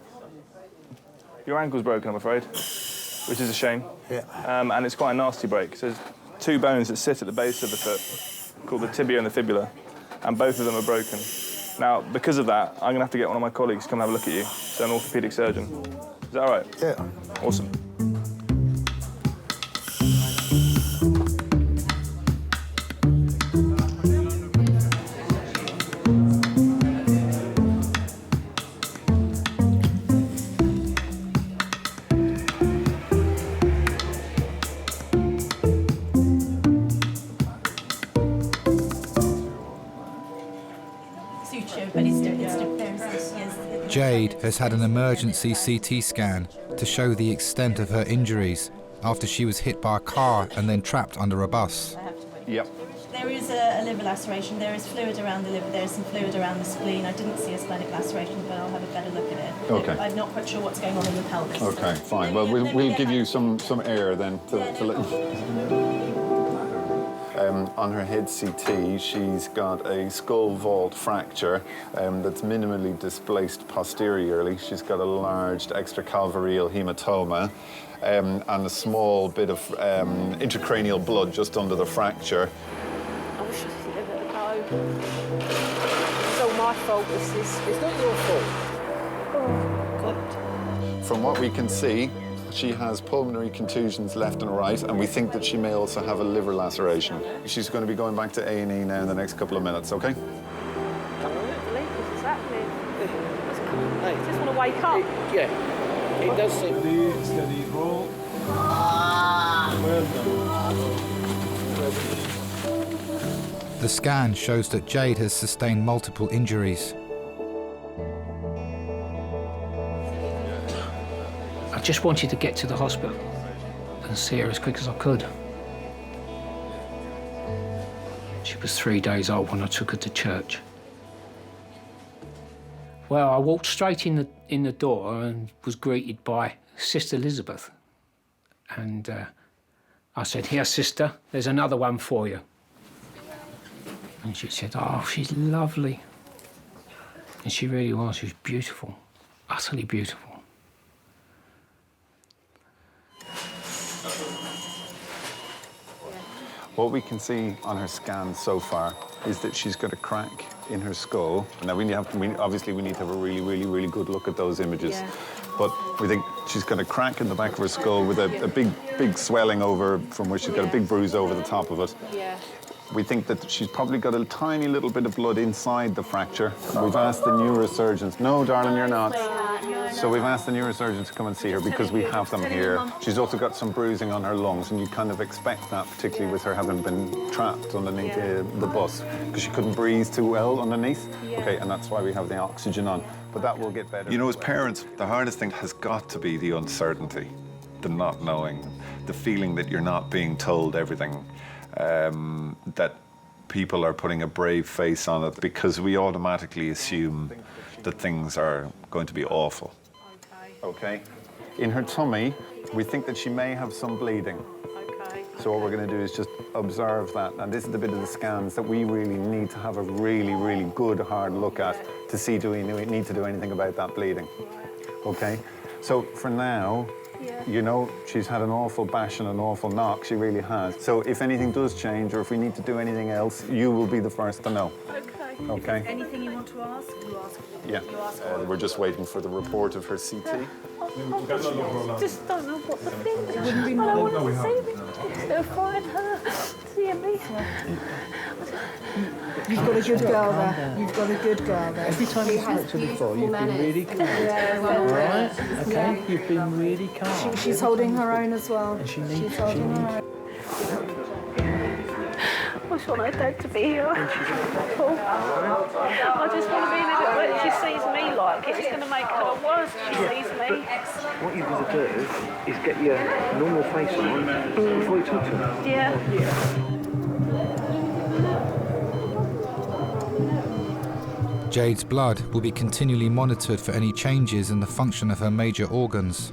Your ankle's broken, I'm afraid, which is a shame. Yeah. And it's quite a nasty break. So there's two bones that sit at the base of the foot, called the tibia and the fibula, and both of them are broken. Now, because of that, I'm going to have to get one of my colleagues to come have a look at you, so an orthopaedic surgeon. Is that all right? Yeah. Awesome. Jade has had an emergency CT scan to show the extent of her injuries after she was hit by a car and then trapped under a bus. Yep. There is a liver laceration, there is fluid around the liver, there is some fluid around the spleen. I didn't see a splenic laceration, but I'll have a better look at it. Okay. I'm not quite sure what's going on in the pelvis. Okay, fine. Well, we'll give you some air then to let on her head CT, she's got a skull vault fracture that's minimally displaced posteriorly. She's got a large extracalvareal hematoma and a small bit of intracranial blood just under the fracture. I wish I didn't give it a go. It's all my fault, this is. It's not your fault. Oh, God. From what we can see, she has pulmonary contusions left and right, and we think that she may also have a liver laceration. She's going to be going back to A&E now in the next couple of minutes, OK? I can't believe this is happening. I just want to wake up. Yeah, it does seem. Steady roll. Well done. The scan shows that Jade has sustained multiple injuries. I just wanted to get to the hospital and see her as quick as I could. She was 3 days old when I took her to church. Well, I walked straight in the door and was greeted by Sister Elizabeth. And I said, "Here, sister, there's another one for you." And she said, "Oh, she's lovely." And she really was. She was beautiful, utterly beautiful. What we can see on her scan so far is that she's got a crack in her skull. Now, obviously we need to have a really good look at those images. Yeah. But we think she's got a crack in the back of her skull with a big swelling over from where she's got a big bruise over the top of it. Yeah. We think that she's probably got a tiny little bit of blood inside the fracture. We've asked the neurosurgeons. No, darling, you're not. So we've asked the neurosurgeons to come and see her because we have them here. She's also got some bruising on her lungs, and you kind of expect that, particularly with her having been trapped underneath the bus, because she couldn't breathe too well underneath. Okay, and that's why we have the oxygen on. But that will get better. You know, as parents, the hardest thing has got to be the uncertainty, the not knowing, the feeling that you're not being told everything, that people are putting a brave face on it because we automatically assume that things are going to be awful. Okay. In her tummy, we think that she may have some bleeding. Okay. So what we're going to do is just observe that. And this is the bit of the scans that we really need to have a really good, hard look at to see do we need to do anything about that bleeding. Okay. So for now, you know, she's had an awful bash and an awful knock. She really has. So if anything does change or if we need to do anything else, you will be the first to know. Okay. Okay. Anything you want to ask, you ask. Yeah. We're just waiting for the report of her CT. I just don't know what to think. I don't want to see me. They'll find her seeing me. You've got a good girl there. You've got a good girl there. Every time you spoke to her before, you've been really calm. Right? Okay, you've been really calm. She's holding her own as well. And she She's needs. holding her own. I just want her dad to be here. I just want to be in it, but if she sees me like it, it's going to make her worse if she sees me. What you've got to do is get your normal face on before you talk to her. Yeah. Jade's blood will be continually monitored for any changes in the function of her major organs.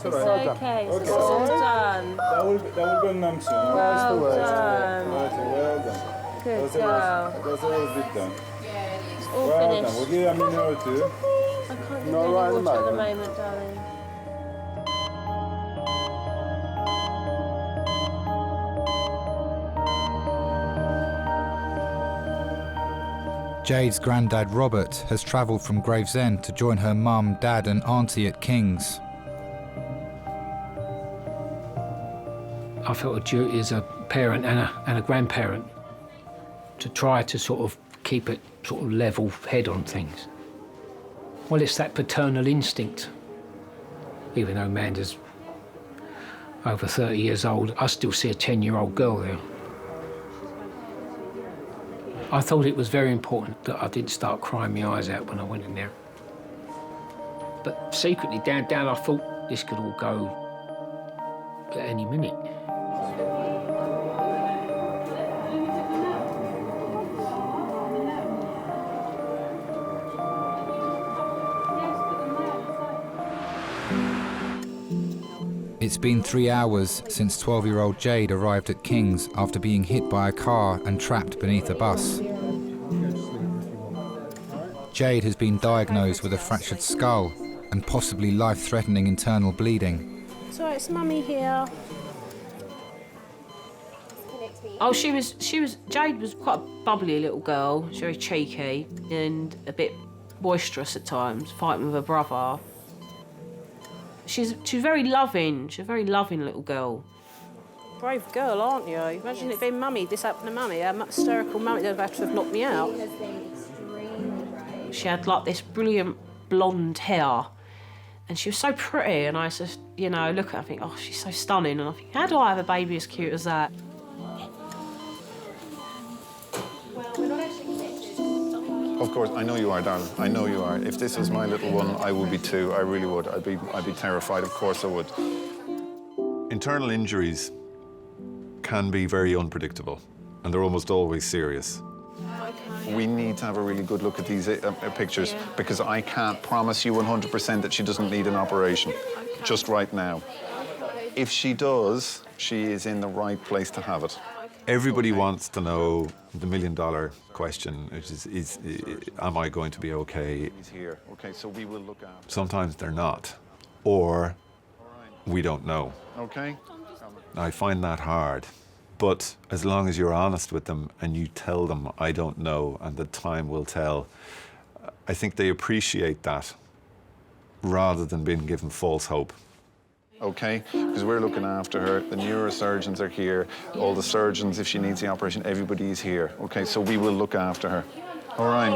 It's okay. It's all done. That will go numb soon. Well done. Well done. Good girl. That's all bit done. It's all Well finished. done. We'll give you a minute or two. I can't give No, you right any at the water at the moment. moment, darling. Jade's granddad Robert has travelled from Gravesend to join her mum, dad and auntie at King's. I felt a duty as a parent and a grandparent to try to sort of keep it sort of level head on things. Well, it's that paternal instinct. Even though Amanda's over 30 years old, I still see a 10-year-old girl there. I thought it was very important that I didn't start crying my eyes out when I went in there. But secretly, down, I thought this could all go at any minute. It's been 3 hours since 12-year-old Jade arrived at King's after being hit by a car and trapped beneath a bus. Jade has been diagnosed with a fractured skull and possibly life-threatening internal bleeding. So it's Mummy here. Oh, Jade was quite a bubbly little girl. She was very cheeky and a bit boisterous at times, fighting with her brother. She's very loving. She's a very loving little girl. Brave girl, aren't you? Imagine it being Mummy, this happened to Mummy. A hysterical Mummy that would have to have knocked me out. She had like this brilliant blonde hair and she was so pretty, and I just, you know, look at her and think, oh, she's so stunning, and I think, how do I have a baby as cute as that? Of course, I know you are, darling. I know you are. If this was my little one, I would be too. I really would. I'd be terrified. Of course I would. Internal injuries can be very unpredictable, and they're almost always serious. We need to have a really good look at these pictures, because I can't promise you 100% that she doesn't need an operation just right now. If she does, she is in the right place to have it. Everybody wants to know the million-dollar question, which is am I going to be okay? He's here. Okay, so we will look after. Sometimes they're not, or we don't know. Okay. I find that hard, but as long as you're honest with them and you tell them, I don't know, and the time will tell, I think they appreciate that rather than being given false hope. Okay, because we're looking after her. The neurosurgeons are here. All the surgeons, if she needs the operation, everybody is here. Okay, so we will look after her. All right.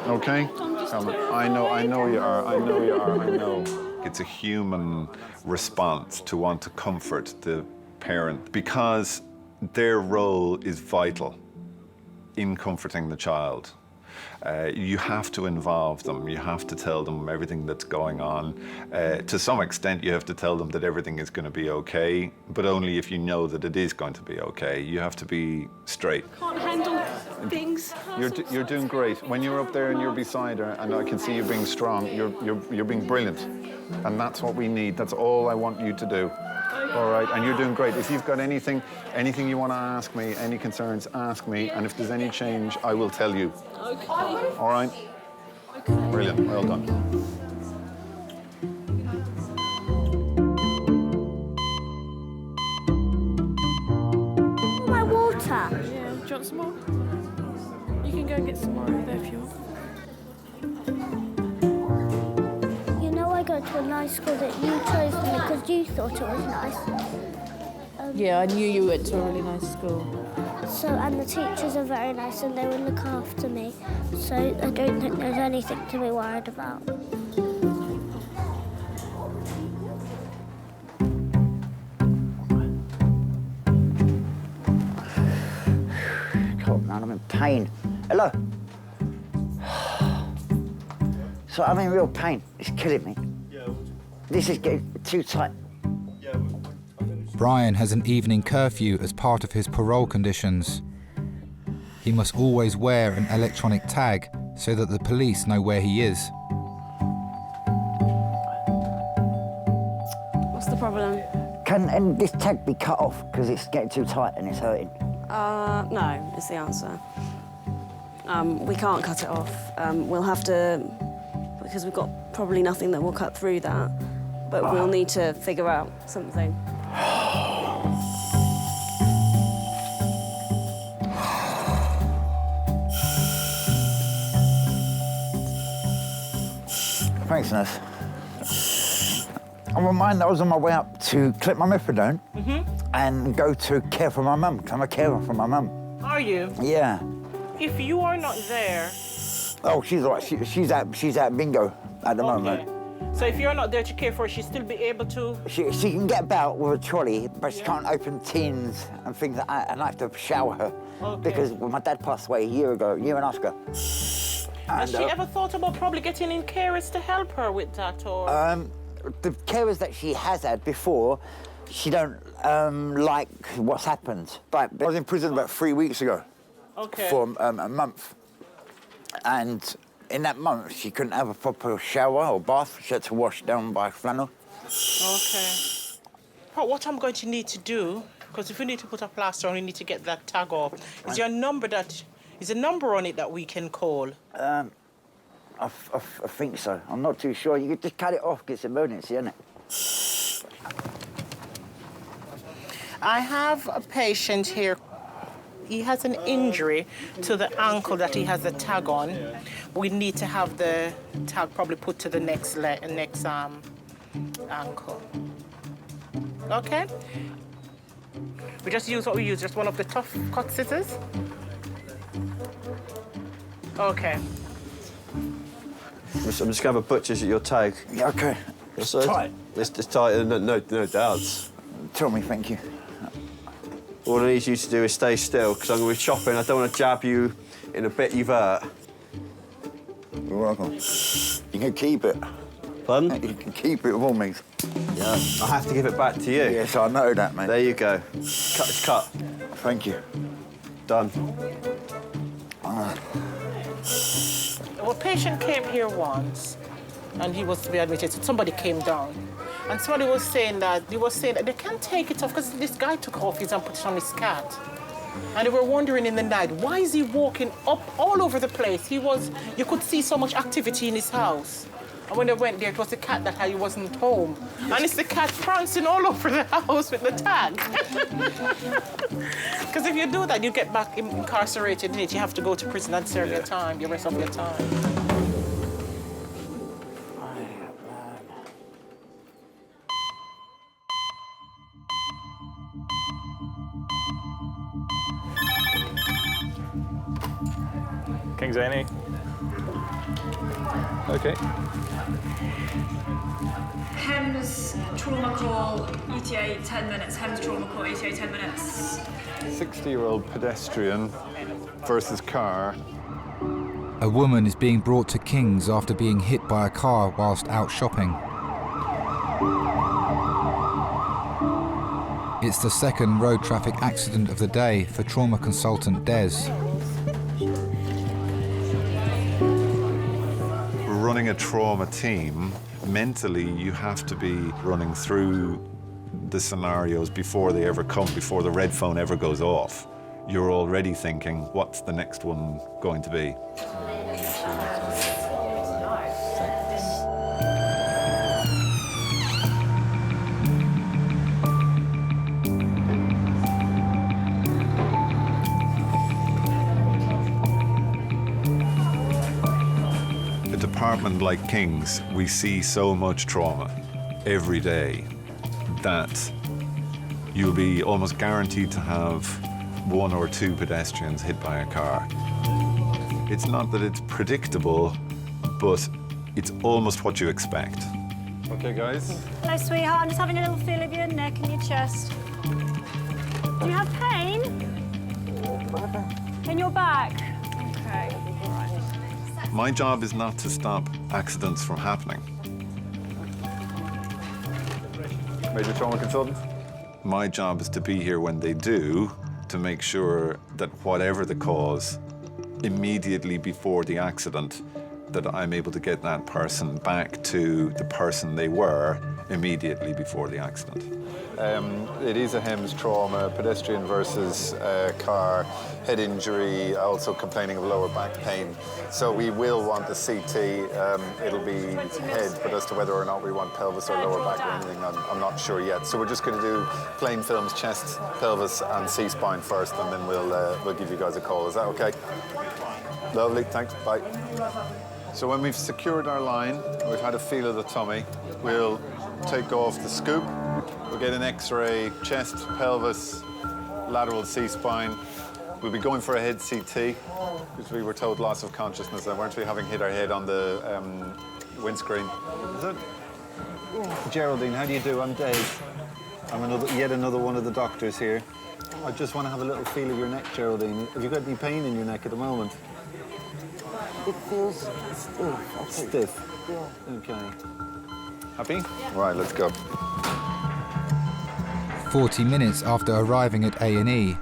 Okay? I know you are. I know you are. I know. It's a human response to want to comfort the parent, because their role is vital in comforting the child. You have to involve them. You have to tell them everything that's going on. To some extent, you have to tell them that everything is going to be okay, but only if you know that it is going to be okay. You have to be straight. Can't handle things. You're doing great. When you're up there and you're beside her, and I can see you being strong, you're being brilliant. And that's what we need. That's all I want you to do. All right, and you're doing great. If you've got anything you want to ask me, any concerns, ask me. And if there's any change, I will tell you. Okay. All right? Okay. Brilliant. Well done. My water. Yeah, do you want some more? You can go and get some more over there if you want. I go to a nice school that you chose me because you thought it was nice. Yeah, I knew you went to a really nice school. And the teachers are very nice and they will look after me. So I don't think there's anything to be worried about. God, man, I'm in pain. Hello? So I'm in real pain. It's killing me. This is getting too tight. Brian has an evening curfew as part of his parole conditions. He must always wear an electronic tag so that the police know where he is. What's the problem? Can this tag be cut off because it's getting too tight and it's hurting? No, is the answer. We can't cut it off. We'll have to, because we've got probably nothing that will cut through that, but we'll need to figure out something. Thanks, nurse. I'm reminded I was on my way up to collect my methadone and go to care for my mum. I'm a carer for my mum. Are you? Yeah. If you are not there... Oh, she's all right. She's at bingo at the moment. So if you're not there to care for her, she'll still be able to... She can get about with a trolley, but she can't open tins and things like that, and I have to shower her. Okay. Because my dad passed away a year and a half ago. Has she ever thought about probably getting in carers to help her with that, or...? The carers that she has had before, she don't like what's happened. But I was in prison about 3 weeks ago. Okay. For a month. And in that month, she couldn't have a proper shower or bath. She had to wash down by flannel. Okay. Well, what I'm going to need to do, because if we need to put a plaster on, we need to get that tag off. Is there a number on it that we can call? I think so. I'm not too sure. You could just cut it off, 'cause it's emergency, isn't it? I have a patient here. He has an injury to the ankle that he has a tag on. We need to have the tag probably put to the next ankle. Okay? We just use what we use, just one of the tough cut scissors. Okay. I'm just going to have a butcher's at your tag. Yeah, OK. It's tight. It's tight, no doubts. Tell me, thank you. All I need you to do is stay still, because I'm going to be chopping. I don't want to jab you in a bit you've hurt. You're welcome. You can keep it. Pardon? You can keep it with all means. Yeah, I have to give it back to you. Yes, I know that, mate. There you go. Cut is cut. Thank you. Done. Well, a patient came here once, and he was to be admitted. So somebody came down, and somebody was saying that they can't take it off because this guy took off his and put it on his cat. And they were wondering in the night, why is he walking up all over the place? You could see so much activity in his house. And when they went there, it was the cat that he wasn't home. And it's the cat prancing all over the house with the tag. Because if you do that, you get back incarcerated, and you have to go to prison and serve your time, the rest of your time. King's A&E. OK. HEMS trauma call, ETA 10 minutes. HEMS trauma call, ETA 10 minutes. 60-year-old pedestrian versus car. A woman is being brought to King's after being hit by a car whilst out shopping. It's the second road traffic accident of the day for trauma consultant Des. Running a trauma team, mentally you have to be running through the scenarios before they ever come, before the red phone ever goes off. You're already thinking, what's the next one going to be? A department like King's, we see so much trauma every day that you'll be almost guaranteed to have 1 or 2 pedestrians hit by a car. It's not that it's predictable, but it's almost what you expect. Okay, guys? Hello, sweetheart. I'm just having a little feel of your neck and your chest. Do you have pain? In your back? Okay. Right. My job is not to stop accidents from happening. Major trauma consultant? My job is to be here when they do, to make sure that whatever the cause, immediately before the accident, that I'm able to get that person back to the person they were immediately before the accident. It is a HEMS trauma, pedestrian versus car, head injury, also complaining of lower back pain. So we will want the CT, it'll be head, but as to whether or not we want pelvis or lower back or anything, I'm not sure yet. So we're just going to do plain films, chest, pelvis and C-spine first, and then we'll give you guys a call. Is that okay? Lovely, thanks, bye. So when we've secured our line, we've had a feel of the tummy, we'll take off the scoop. We'll get an X-ray, chest, pelvis, lateral C-spine. We'll be going for a head CT, because we were told loss of consciousness, and weren't we having hit our head on the windscreen. Is it? Geraldine, how do you do? I'm Dave. I'm yet another one of the doctors here. I just want to have a little feel of your neck, Geraldine. Have you got any pain in your neck at the moment? It feels stiff. Stiff? Yeah. Okay. Happy? Yeah. Right, let's go. 40 minutes after arriving at A&E,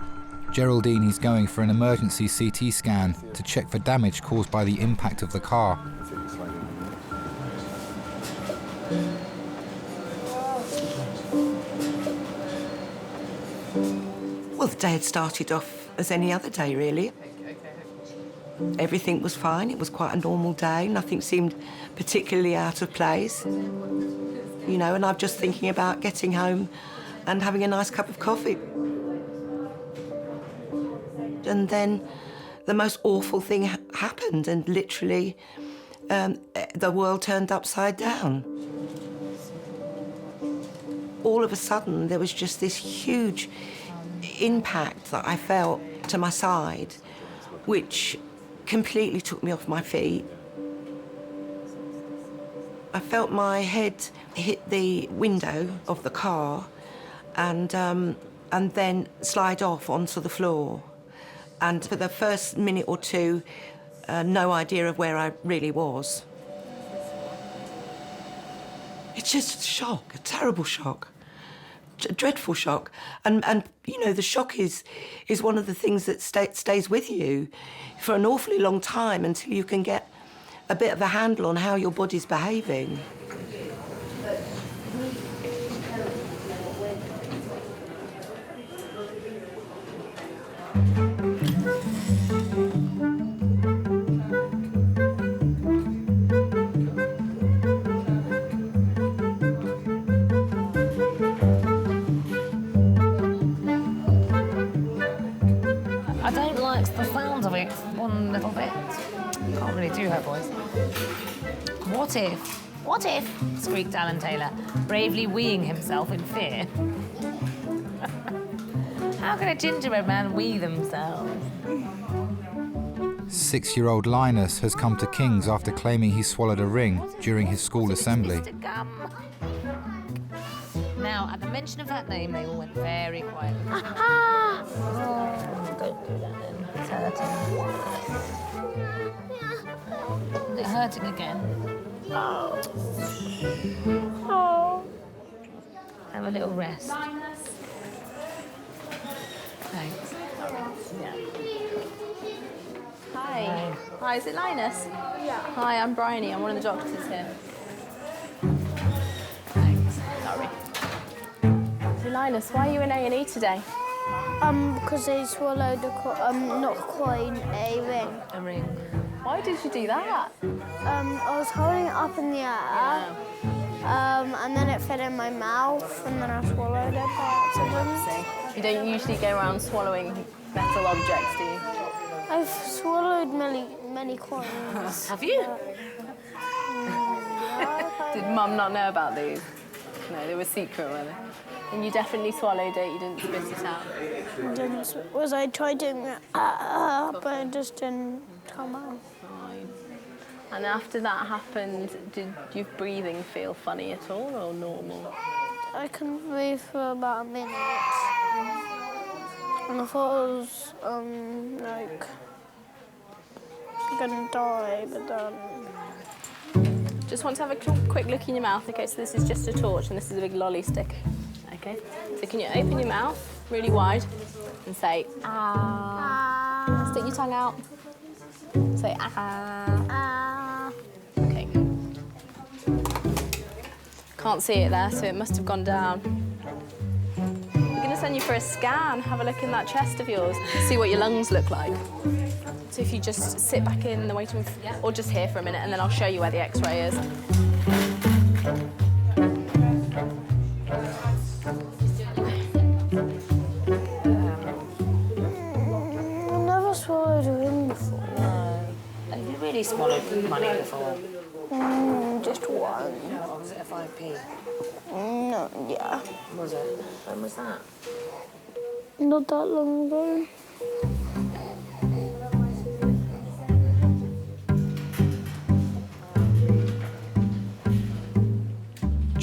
Geraldine is going for an emergency CT scan to check for damage caused by the impact of the car. Well, the day had started off as any other day, really. Everything was fine. It was quite a normal day. Nothing seemed particularly out of place. You know, and I'm just thinking about getting home and having a nice cup of coffee. And then the most awful thing happened, and literally the world turned upside down. All of a sudden, there was just this huge impact that I felt to my side, which completely took me off my feet. I felt my head hit the window of the car and then slide off onto the floor. And for the first minute or two, no idea of where I really was. It's just a shock, a terrible shock. A dreadful shock, and you know, the shock is one of the things that stays with you for an awfully long time until you can get a bit of a handle on how your body's behaving. I don't like the sound of it one little bit. Can't really do her voice. What if, squeaked Alan Taylor, bravely weeing himself in fear. How can a gingerbread man wee themselves? 6-year-old Linus has come to King's after claiming he swallowed a ring during his school assembly. Now, at the mention of that name, they all went very quiet. Oh, don't do that then. It's hurting. Is it hurting again? Oh. Have a little rest. Thanks. Yeah. Hi. Hi, is it Linus? Yeah. Hi, I'm Bryony. I'm one of the doctors here. Thanks. Sorry. So Linus, why are you in A&E today? Because they swallowed not quite a ring. A ring. Why did you do that? I was holding it up in the air, and then it fell in my mouth, and then I swallowed it by accident. You don't usually go around swallowing metal objects, do you? I've swallowed many coins. Have you? Did Mum not know about these? No, they were secret, were they? And you definitely swallowed it, you didn't spit it out? I tried doing it, but it just didn't come out. Fine. And after that happened, did your breathing feel funny at all or normal? I couldn't breathe for about a minute. And I thought I was, like, gonna die, but then... Just want to have a quick look in your mouth. Okay, so this is just a torch and this is a big lolly stick. Okay, so can you open your mouth really wide and say, ah. Stick your tongue out. Say, ah. Okay. Can't see it there, so it must have gone down. We're going to send you for a scan. Have a look in that chest of yours. See what your lungs look like. So if you just sit back in the waiting room, or just here for a minute, and then I'll show you where the X-ray is. I've never swallowed a ring before. Have you really swallowed money before? Just one. Or was it a 5p? No, yeah. Was it? When was that? Not that long ago.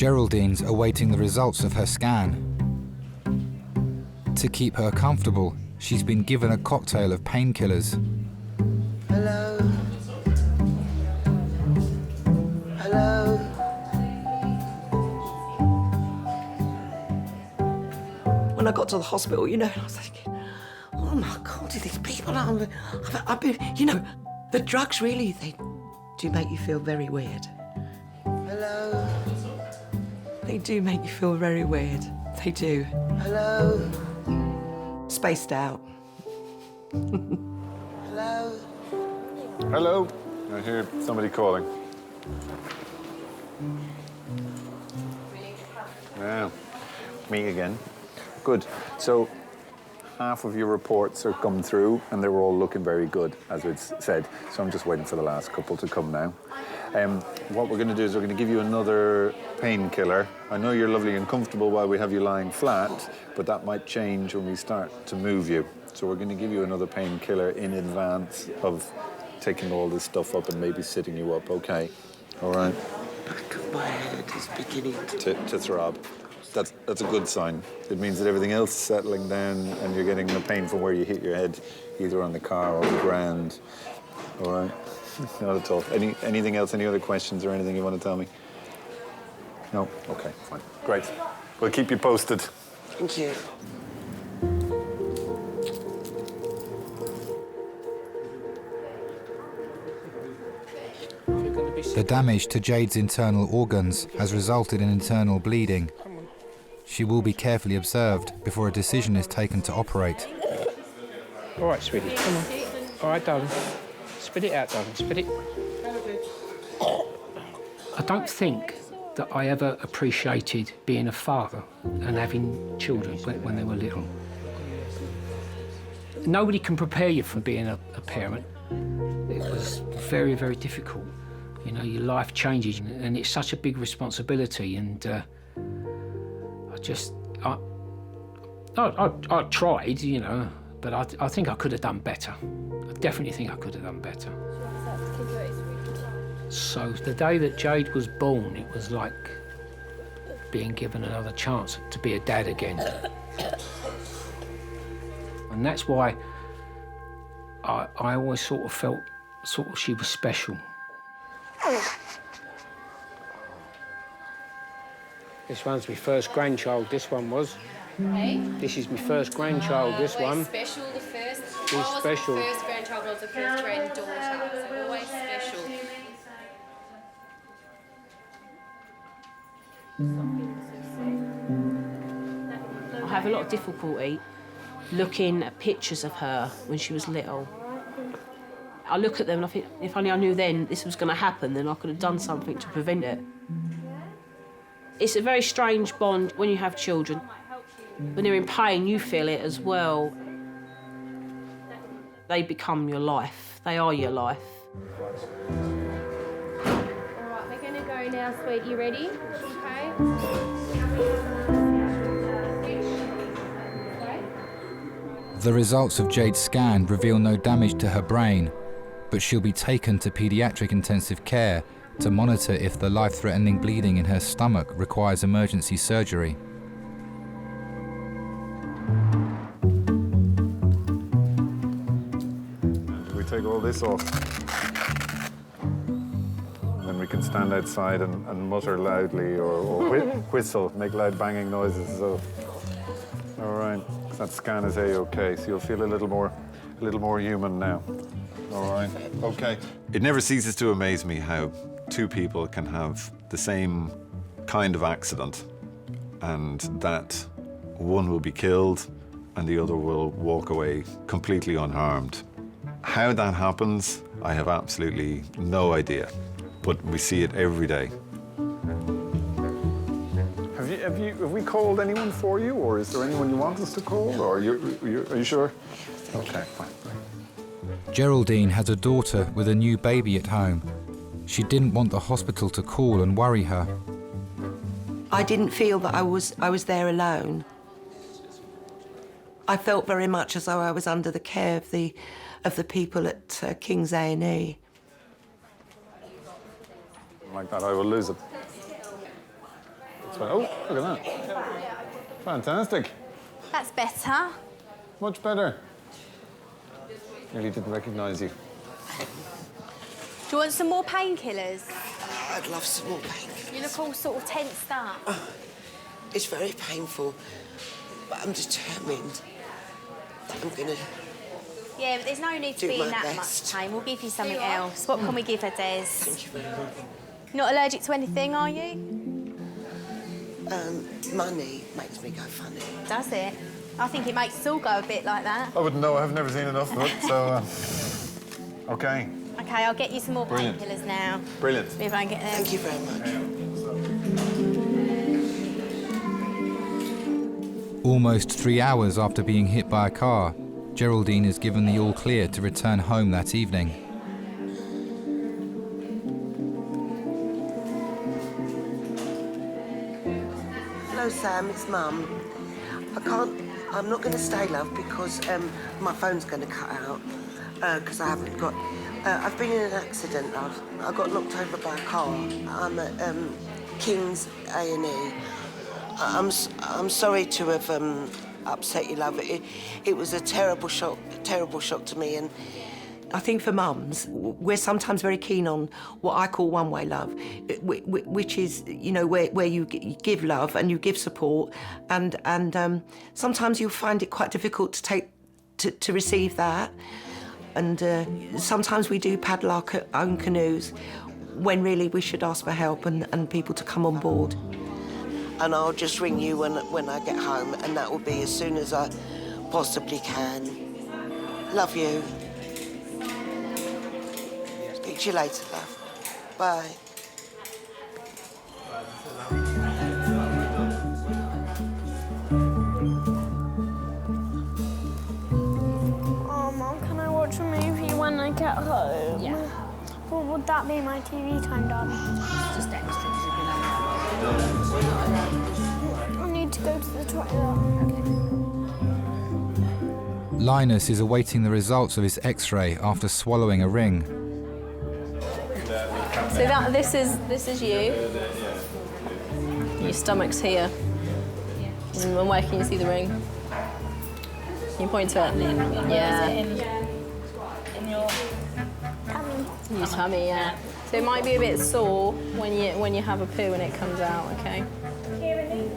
Geraldine's awaiting the results of her scan. To keep her comfortable, she's been given a cocktail of painkillers. Hello? Hello? When I got to the hospital, you know, I was thinking, oh my God, these people I've been, you know, the drugs really, they do make you feel very weird. Hello? They do make you feel very weird. They do. Hello? Spaced out. Hello? Hello? I hear somebody calling. Yeah, me again. Good. So, half of your reports are come through, and they were all looking very good, as it's said. So I'm just waiting for the last couple to come now. What we're going to do is we're going to give you another painkiller. I know you're lovely and comfortable while we have you lying flat, but that might change when we start to move you. So we're going to give you another painkiller in advance of taking all this stuff up and maybe sitting you up, okay? All right? Back of my head is beginning to throb. That's a good sign. It means that everything else is settling down and you're getting the pain from where you hit your head, either on the car or the ground. All right? Not at all. Anything else? Any other questions or anything you want to tell me? No? Okay, fine. Great. We'll keep you posted. Thank you. The damage to Jade's internal organs has resulted in internal bleeding. She will be carefully observed before a decision is taken to operate. All right, sweetie, come on. All right, darling. Spit it out, darling, spit it. I don't think that I ever appreciated being a father and having children when they were little. Nobody can prepare you for being a parent. It was very, very difficult. You know, your life changes and it's such a big responsibility, and I tried, you know, but I think I could have done better. I definitely think I could have done better. So the day that Jade was born, it was like being given another chance to be a dad again. And that's why I always sort of felt she was special. This one's my first grandchild, this one was. Hey? This is my first grandchild, this one. Special, the first. It's special. The first grandchild was the first granddaughter, so always special. I have a lot of difficulty looking at pictures of her when she was little. I look at them and I think, if only I knew then this was going to happen, then I could have done something to prevent it. It's a very strange bond when you have children. When they're in pain, you feel it as well. They become your life. They are your life. All right, we're going to go now, sweet. You ready? Okay. The results of Jade's scan reveal no damage to her brain, but she'll be taken to paediatric intensive care to monitor if the life-threatening bleeding in her stomach requires emergency surgery. We take all this off. And then we can stand outside and mutter loudly or whistle, make loud banging noises. So, all right, that scan is A-OK, so you'll feel a little more human now. All right, okay. It never ceases to amaze me how two people can have the same kind of accident and that one will be killed and the other will walk away completely unharmed. How that happens, I have absolutely no idea, but we see it every day. Have we called anyone for you, or is there anyone you want us to call, or are you sure? Okay, fine. Geraldine has a daughter with a new baby at home. She didn't want the hospital to call and worry her. I didn't feel that I was there alone. I felt very much as though I was under the care of the people at King's A&E. Like that, I will lose it. Oh, look at that. Fantastic. That's better. Much better. Nearly didn't recognise you. Do you want some more painkillers? I'd love some more painkillers. You look all sort of tensed up. It's very painful, but I'm determined that I'm gonna. Yeah, but there's no need to Do be in my that best. much pain. We'll give you something else. What can we give her, Des? Thank you very much. Not allergic to anything, are you? Money makes me go funny. Does it? I think it makes us all go a bit like that. I wouldn't know. I've never seen enough of it, so... OK. OK, I'll get you some more Brilliant. painkillers now. Brilliant. See if I can get them. Thank you very much. Almost 3 hours after being hit by a car, Geraldine is given the all clear to return home that evening. Hello, Sam. It's Mum. I'm not going to stay, love, because my phone's going to cut out. Because I haven't got. I've been in an accident, love. I got knocked over by a car. I'm at King's A&E. I'm sorry to have upset you, love. It was a terrible shock to me. And I think for mums, we're sometimes very keen on what I call one-way love, which is, you know, where you give love and you give support, and sometimes you find it quite difficult to receive that, and sometimes we do paddle our own canoes when really we should ask for help and people to come on board. And I'll just ring you when I get home, and that will be as soon as I possibly can. Love you. Speak to you later, love. Bye. Oh, Mum, can I watch a movie when I get home? Yeah. What would that be my TV time, Darling? Just extra. I need to go to the toilet. Linus is awaiting the results of his X-ray after swallowing a ring. So this is you. Your stomach's here. And where can you see the ring? Can you point to it? Yeah. In your tummy. Your tummy, yeah. So it might be a bit sore when you have a poo and it comes out, okay?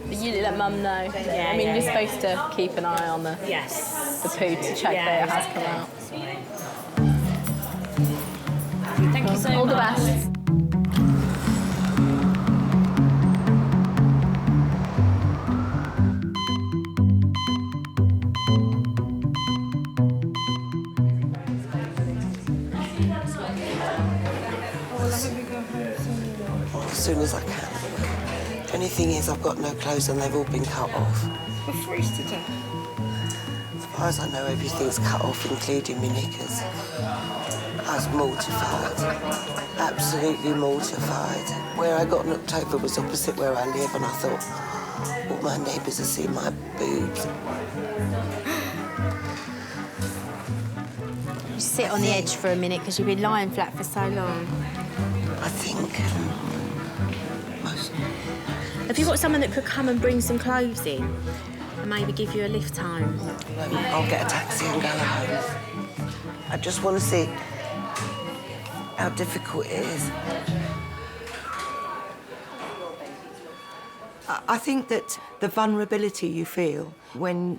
But you let Mum know. Yeah, I mean, yeah, you're yeah. supposed to keep an eye on the poo to check that it has come out. Thank you so much. All the best. As soon as I can. The only thing is I've got no clothes and they've all been cut off. We're freezed to death. As far as I know, everything's cut off, including my knickers. I was mortified. Absolutely mortified. Where I got knocked over was opposite where I live, and I thought, all my neighbours have seen my boobs. Just sit on the edge for a minute because you've been lying flat for so long. I think Have you got someone that could come and bring some clothes in and maybe give you a lift home? I'll get a taxi and go home. I just want to see how difficult it is. I think that the vulnerability you feel when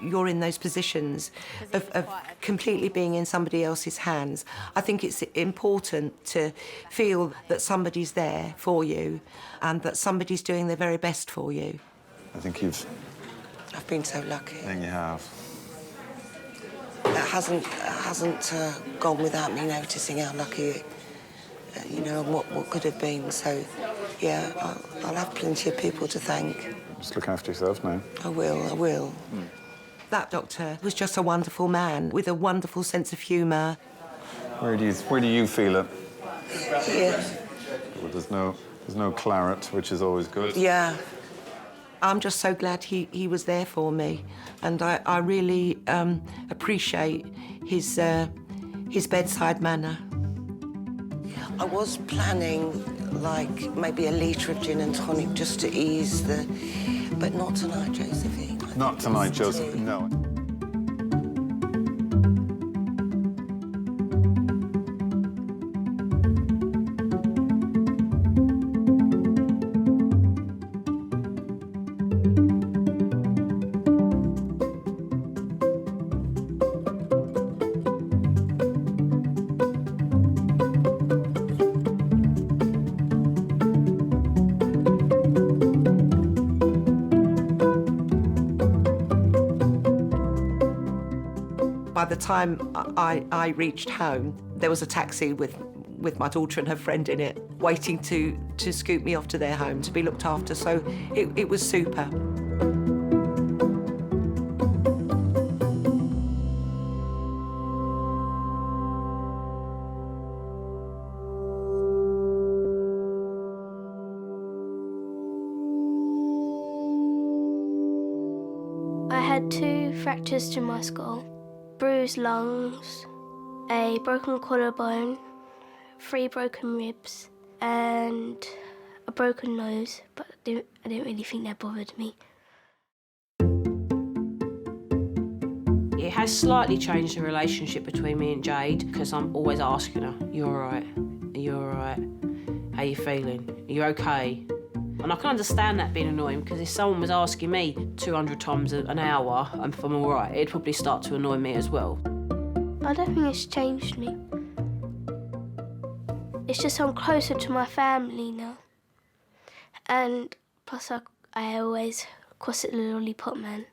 you're in those positions of completely being in somebody else's hands, I think it's important to feel that somebody's there for you and that somebody's doing their very best for you. I think I've been so lucky. I think you have. It hasn't gone without me noticing how lucky, you know, and what could have been. So, yeah, I'll have plenty of people to thank. Just look after yourself now. I will. That doctor was just a wonderful man with a wonderful sense of humour. Where do you feel it? Here. Well, there's no claret, which is always good. Yeah. I'm just so glad he was there for me, and I really appreciate his bedside manner. I was planning like maybe a litre of gin and tonic just to ease the... But not tonight, Josephine. Not tonight, Josephine, no. By the time I reached home, there was a taxi with my daughter and her friend in it, waiting to scoop me off to their home to be looked after. So it was super. I had 2 fractures to my skull, bruised lungs, a broken collarbone, 3 broken ribs, and a broken nose, but I didn't really think that bothered me. It has slightly changed the relationship between me and Jade, because I'm always asking her, "You all right? Are you all right? How you feeling? Are you okay?" And I can understand that being annoying, because if someone was asking me 200 times an hour if I'm all right, it'd probably start to annoy me as well. I don't think it's changed me. It's just I'm closer to my family now. And plus I always call it the lollipop man.